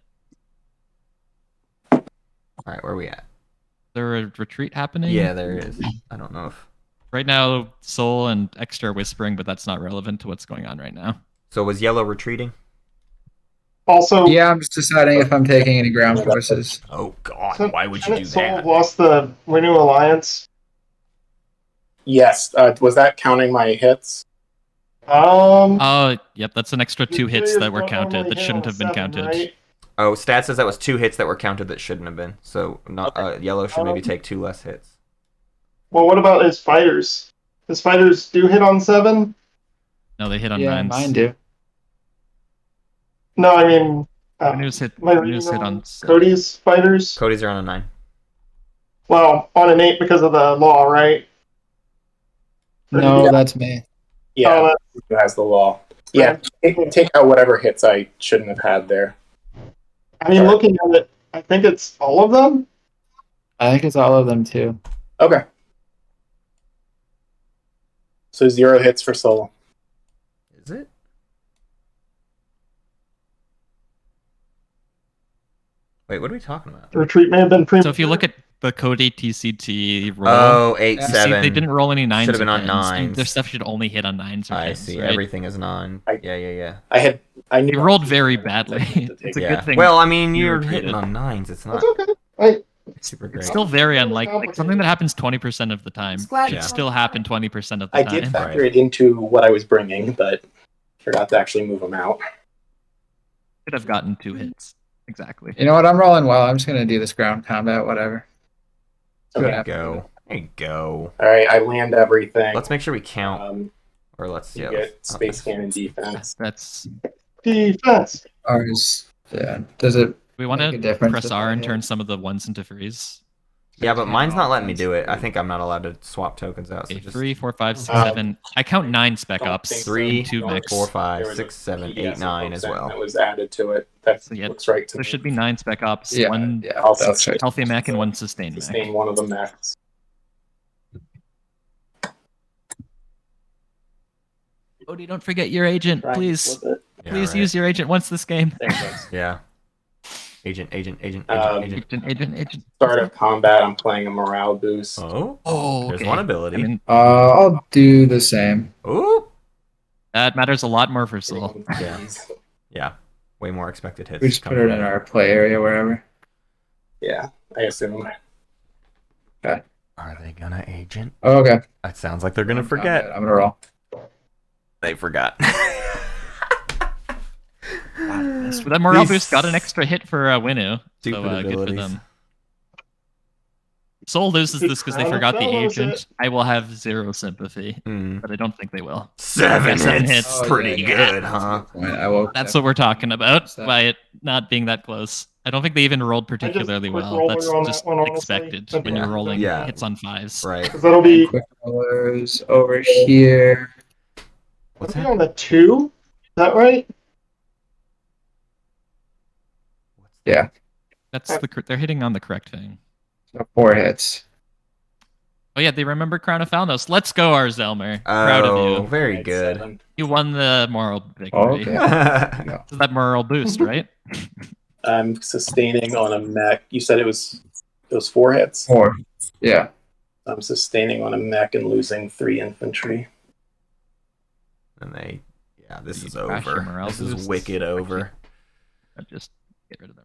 Alright, where are we at? Is there a retreat happening? Yeah, there is. I don't know if... Right now, Soul and Extra are whispering, but that's not relevant to what's going on right now. So was Yellow retreating? Also, yeah, I'm just deciding if I'm taking any ground forces. Oh God, why would you do Soul that? lost the Renew Alliance. Yes. Was that counting my hits? Oh, yep, that's an extra 2 hits that were counted that shouldn't have been counted. Right? Oh, Stat says that was 2 hits that were counted that shouldn't have been. So not Yellow should maybe take 2 less hits. Well, what about his fighters? His fighters do hit on 7? No, they hit on Yeah, 9s. mine do. No, I mean... Renews hit on 7. Cody's fighters? Cody's are on a 9. Well, on an 8 because of the law, right? No, that's me. Yeah, who has the law. Yeah, take out whatever hits I shouldn't have had there. I mean, looking at it, I think it's all of them? I think it's all of them too. Okay. So 0 hits for Soul. Is it? Wait, what are we talking about? The retreat may have been So if you look at the Cody TCT roll, oh, 8, 7. they didn't roll any 9s. Should have been on 10s. 9s. Their stuff should only hit on 9s or 10s. I see. Right? Everything is 9. Yeah. I knew you rolled very badly. It's a good thing. Well, I mean, you're hitting on 9s. It's not super great. It's still very unlikely. Like, something that happens 20% of the time should still happen 20% of the I time. did factor it into what I was bringing, but forgot to actually move them out. Could have gotten 2 hits. Exactly. You know what? I'm rolling well. I'm just gonna do this ground combat, whatever. There you go. There you go. All right, I land everything. Let's make sure we count. Or let's get space cannon defense. That's defense. Ours, yeah. Does it? We want make a to difference press if R I and hit? turn some of the 1s into freeze. Yeah, but mine's not letting me do it. I think I'm not allowed to swap tokens out. So Okay, just 3, 4, 5, 6, 7. I count 9 spec Don't ops. think so. 3, Two Don't- mechs. 4, 5, There was a 6, 7, PDF 8, 9 as that well. was added to it. That So, yeah, looks right to There me. should be 9 spec ops, Yeah, 1 yeah, I'll that's right. healthy mech, and 1 sustained mech. Sustain one of the mechs. Odie, don't forget your agent, Try and please. flip it. Yeah, Please right. use your agent once this game. There it goes. Yeah. Agent. Agent. Start of combat, I'm playing a morale boost. Oh, Oh, there's okay. one ability. I mean, I'll do the same. Ooh. that matters a lot more for Soul. Yeah. Yeah. Way more expected hits. We just put coming it in from our play area wherever. Yeah, I assume. Are they gonna agent? Oh, okay. It sounds like they're gonna I'm forget. gonna roll. They forgot. So that morale These boost got an extra hit for Winnu. stupid So good for abilities. them. Soul loses this because they Crown of forgot the Fellows agent. I will have 0 sympathy, Mm. but I don't think they will. 7 7 hits. hits. Pretty Oh, yeah. good, huh? Point. I will. That's what we're talking about What's that? by it not being that close. I don't think they even rolled quick particularly well. roller That's on that just one, honestly. expected But when yeah. you're rolling Yeah. hits on 5s. Right. Because that'll be, Quick rollers over here. What's that'll be that? on the 2. Is that right? Yeah, That's they're hitting on the correct thing. so 4 hits. Oh yeah, they remember Crown of Falnos. Let's go, our Zelmer. Proud of Oh, you. very Right, good. 7. You won the moral victory. Oh, okay. Yeah. So that moral boost, right? I'm sustaining on a mech. You said it was 4 hits? 4. Yeah. I'm sustaining on a mech and losing 3 infantry. And they, yeah, this is Crash your over. morale This is boosts. wicked over. Just get rid of them.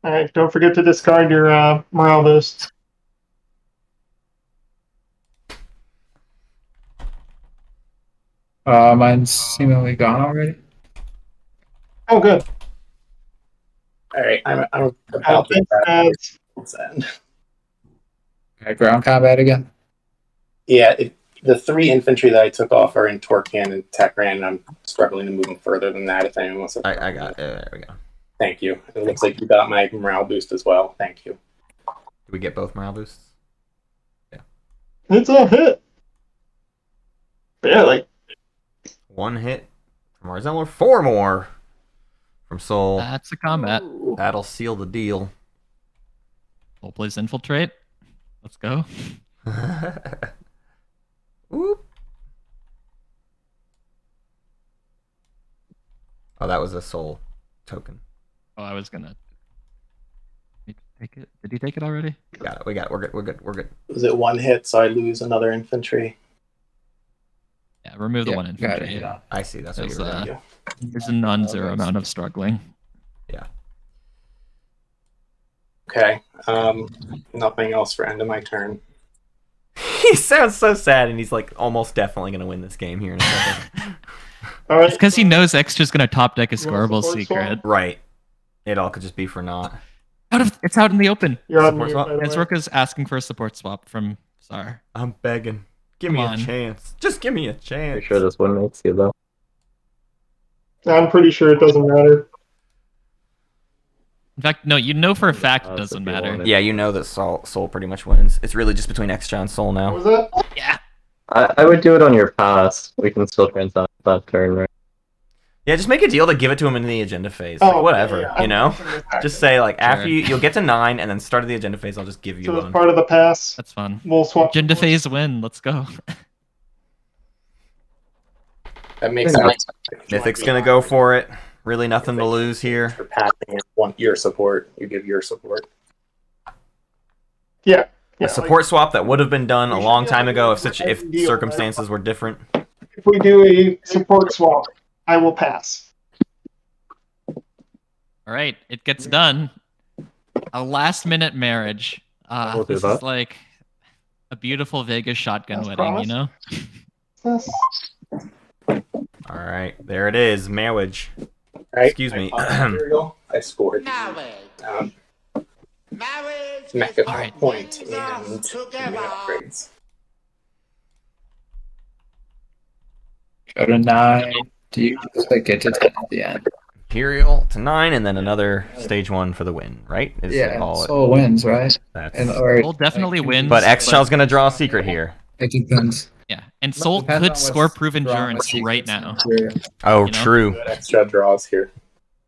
All right, don't forget to discard your morale boost. Mine's seemingly gone already. Oh, good. All right, I'm about to Thanks, Stads. end. Okay, ground combat again. Yeah, the 3 infantry that I took off are in Torcan and Tekran, and I'm struggling to move them further than that. If anyone wants to, I got it. There we go. thank you. It looks like you got my morale boost as well. Thank you. Did we get both morale boosts? It's a hit. Barely. 1 hit from our Zelmer, 4 more from Soul. That's a combat. That'll seal the deal. Soul plays infiltrate. Let's go. Whoop. Oh, that was a Soul token. Oh, I was gonna take it. Did he take it already? Got it. We got it. We're good. We're good. We're good. Was it 1 hit, so I lose another infantry? Yeah, remove the Yeah, 1 got infantry. it. Yeah. I see. That's what There's, you were doing. Yeah. there's a non-zero amount of struggling. Okay. Nothing else for end of my turn. He sounds so sad, and he's like almost definitely gonna win this game here in a second. All right. It's because he knows Extra's gonna top deck a You want scoreable support secret. Right. It all could just be for naught. It's out in the open. You're on Support mute, swap. by the way. Ezroka's asking for a support swap from Sar. I'm begging. Give me Come a on. chance. Just give me a chance. Pretty sure this one makes you though. I'm pretty sure it doesn't matter. In fact, no, you know for a fact it That's doesn't if you matter. want it. Yeah, you know that Soul pretty much wins. It's really just between Extra and Soul What now. was that? Yeah. I would do it on your pass. We can still transact that turn, right? Yeah, just make a deal to give it to him in the agenda phase. Oh, Like, whatever, yeah, yeah. you know? Just say, like, after Sure. you'll get to 9, and then start of the agenda phase, I'll just give you So as one. part of the pass, That's fun. we'll swap. Agenda phase win. Let's go. That makes sense. Mythic's gonna go for it. Really nothing to lose here. For passing and want your support, you give your support. Yeah. A support swap that would have been done a long time ago if Deal, circumstances were different. If we do a support swap, I will pass. All right, it gets done. A last-minute marriage. We'll do This that. is like a beautiful Vegas shotgun That's wedding, promise. you know? Yes. All right, there it is, marriage. Right? Excuse me. I scored. Mecha Alright. point and upgrades. Go to 9. Do you just like get to 10 at the end? Imperial to 9, and then another stage 1 for the win, right? Is Yeah, all Soul wins, right? That's... And or Soul definitely like, wins. But X-Shell's going to draw a secret here. It depends. Yeah, and Soul Depends on could what's score Prove drawn Endurance with right secrets now. and Imperium. Oh, You know? true. Extra draws here.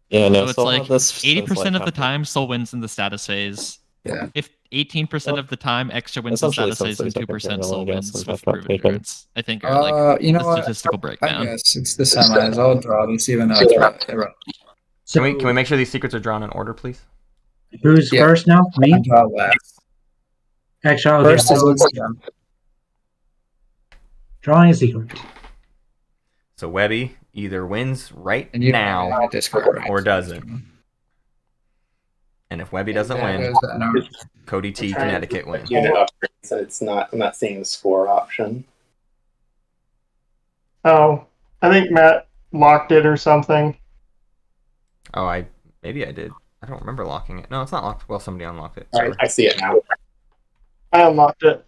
Yeah, no. So it's Soul like had this 80% like of the time, Soul wins in the status phase. Yeah. If 18% of the time, Extra wins in essentially status phase, and something 2% like Soul Imperial, I wins guess, with is not Prove taken. Endurance. I think are like You know the what? statistical I breakdown. guess it's the semis. I'll draw these even though it's irrelevant. So Can we make sure these secrets are drawn in order, please? who's Yeah. first now? Me? I draw last. Actually, First is Instagram. drawing a secret. So Wehby either wins right And you now Discord, right? or doesn't. And if Wehby doesn't There win, goes that number. codytct Connecticut wins. Unit upgrades, and it's not. I'm not seeing the score option. Oh, I think Matt locked it or something. Oh, maybe I did. I don't remember locking it. No, it's not locked. Well, somebody unlocked it. Sorry. I see it now. I unlocked it.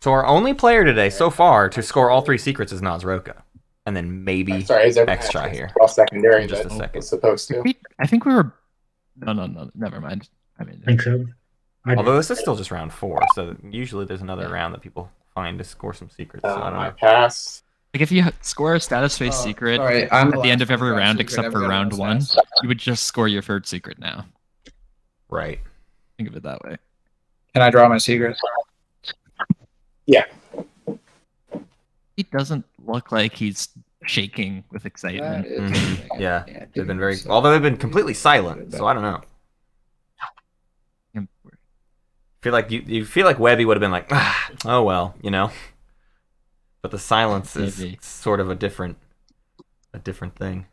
So our only player today so far to score all 3 secrets is Nazroka. And then maybe Sorry, is everyone Extra here. All secondary. In just a that second. was supposed to. I think we were. No, never mind. I mean, I think so. Although this is still just round 4, so usually there's another round that people find to score some secrets. So I don't I know. pass. like if you score a status phase secret sorry, I'm at the end of last every one, round secret, except for everybody round else 1, has. you would just score your 3rd secret now. Right. Think of it that way. Can I draw my secret? Yeah. He doesn't look like he's shaking with excitement. That is Mhm. the thing. Yeah, Can't They've do been very... so. Although they've been completely silent, so I don't know. Feel like you feel like Wehby would have been like, oh well, you know. But the silence is Maybe. sort of a different thing.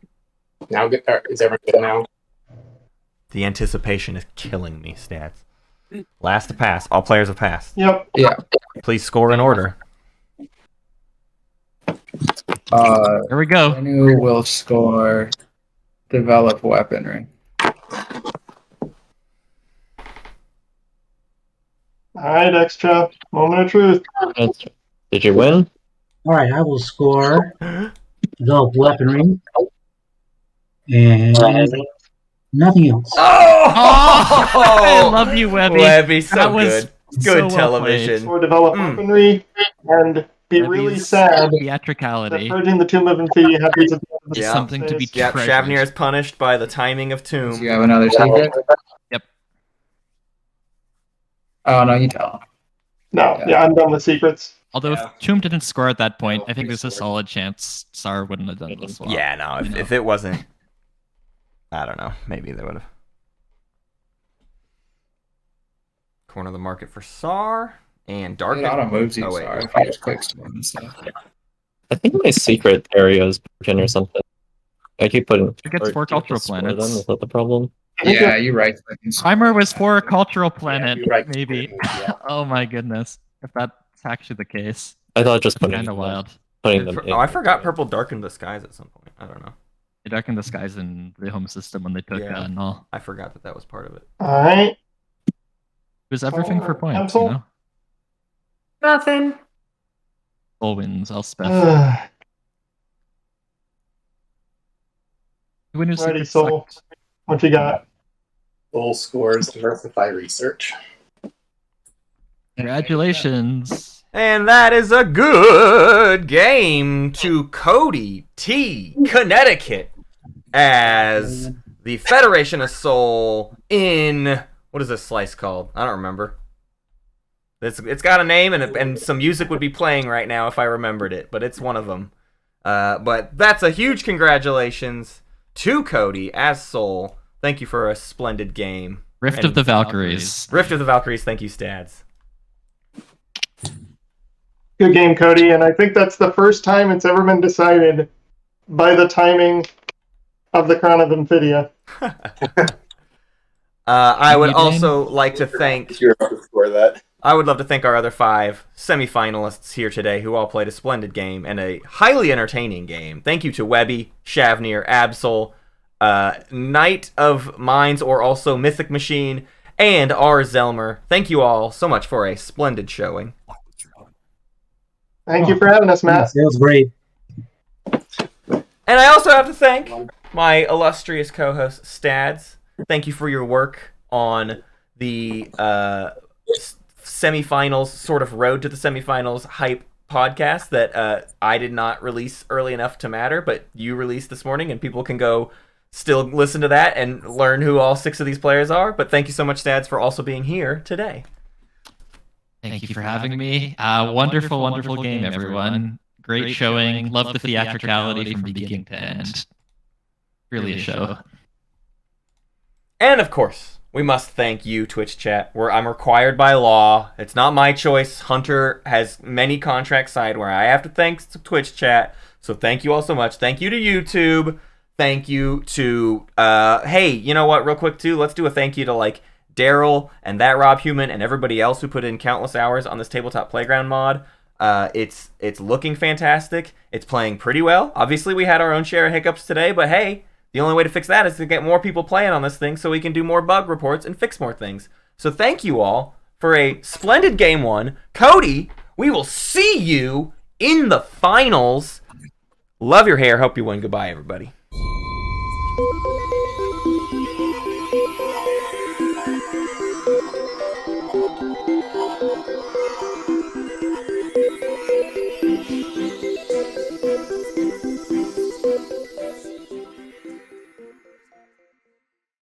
Now, is everyone good now? The anticipation is killing me, Stads. Last to pass. All players have passed. Yep. Yeah. Please score in order. There we go. Renu will score develop weaponry. All right, Extra. Moment of truth. Did you win? All right, I will score develop weaponry and nothing else. Oh! I love you, Wehby. Wehby, so That was good. Good so well television. Or develop weaponry and be really Wehby's sad that theatricality purging the Tomb of Infinity happens at the end of the Yeah. Something to be phase. Yep, treasured. Shavnir is punished by the timing of Do you Tomb. have another secret? Yep. Oh no, you don't. No, yeah, I'm done with secrets. Although Yeah. if Tomb didn't score at that point, I think there's a scored. solid chance Sar wouldn't have done the swap. Yeah, no, you know. if it wasn't... I don't know. Maybe they would have... Corner the market for Sar. And It Darken. auto moves you. Oh, wait. Sorry, if you just click storm and stuff. I think my secret area is Virgin or something. I keep putting. It gets or 4 do you cultural just score planets. them? Is that the problem? Yeah, you right. Primer was for a cultural planet, you're right. maybe. Yeah. Oh my goodness. If that's actually the case. I thought just putting Kind of wild. putting them. in. Oh, I forgot Purple darkened the skies at some point. I don't know. They darkened the skies in the home system when they took Yeah. and all. I forgot that was part of it. All right. It was everything for points, Pencil? you know? Nothing. Full wins, Elspeth. Who knew Alrighty, secret Soul. sucked? What you got? Full scores, diversify research. Congratulations. And that is a good game to Cody T. Connecticut as the Federation of Soul in... What is this slice called? I don't remember. It's got a name and some music would be playing right now if I remembered it, but it's one of them. But that's a huge congratulations to Cody as Soul. Thank you for a splendid game. Rift of the Valkyries. Rift of the Valkyries, thank you, Stads. Good game, Cody. And I think that's the first time it's ever been decided by the timing of the Crown of Amphidia. I would Evening. also like to thank... You're about to score that. I would love to thank our other 5 semifinalists here today who all played a splendid game and a highly entertaining game. Thank you to Wehby, Shavnir, Absol, Knight of Mines, or also Mythic Machine, and rzelmer. Thank you all so much for a splendid showing. Thank you for having us, Matt. Yes, it was great. And I also have to thank my illustrious co-host, Stads. Thank you for your work on the semifinals, sort of road to the semifinals hype podcast that I did not release early enough to matter, but you released this morning, and people can go still listen to that and learn who all 6 of these players are. But thank you so much, Stads, for also being here today. Thank you for having me. Wonderful, wonderful game, everyone. Great showing. Love the theatricality from beginning to end. Really a show. And of course, we must thank you, Twitch chat, where I'm required by law. It's not my choice. Hunter has many contracts signed where I have to thank Twitch chat. So thank you all so much. Thank you to YouTube. Thank you to, hey, you know what, real quick too, let's do a thank you to like Daryl and that Rob Human and everybody else who put in countless hours on this Tabletop Playground mod. It's looking fantastic. It's playing pretty well. Obviously, we had our own share of hiccups today, but hey, the only way to fix that is to get more people playing on this thing so we can do more bug reports and fix more things. So thank you all for a splendid game 1. Cody, we will see you in the finals. Love your hair. Hope you win. Goodbye, everybody.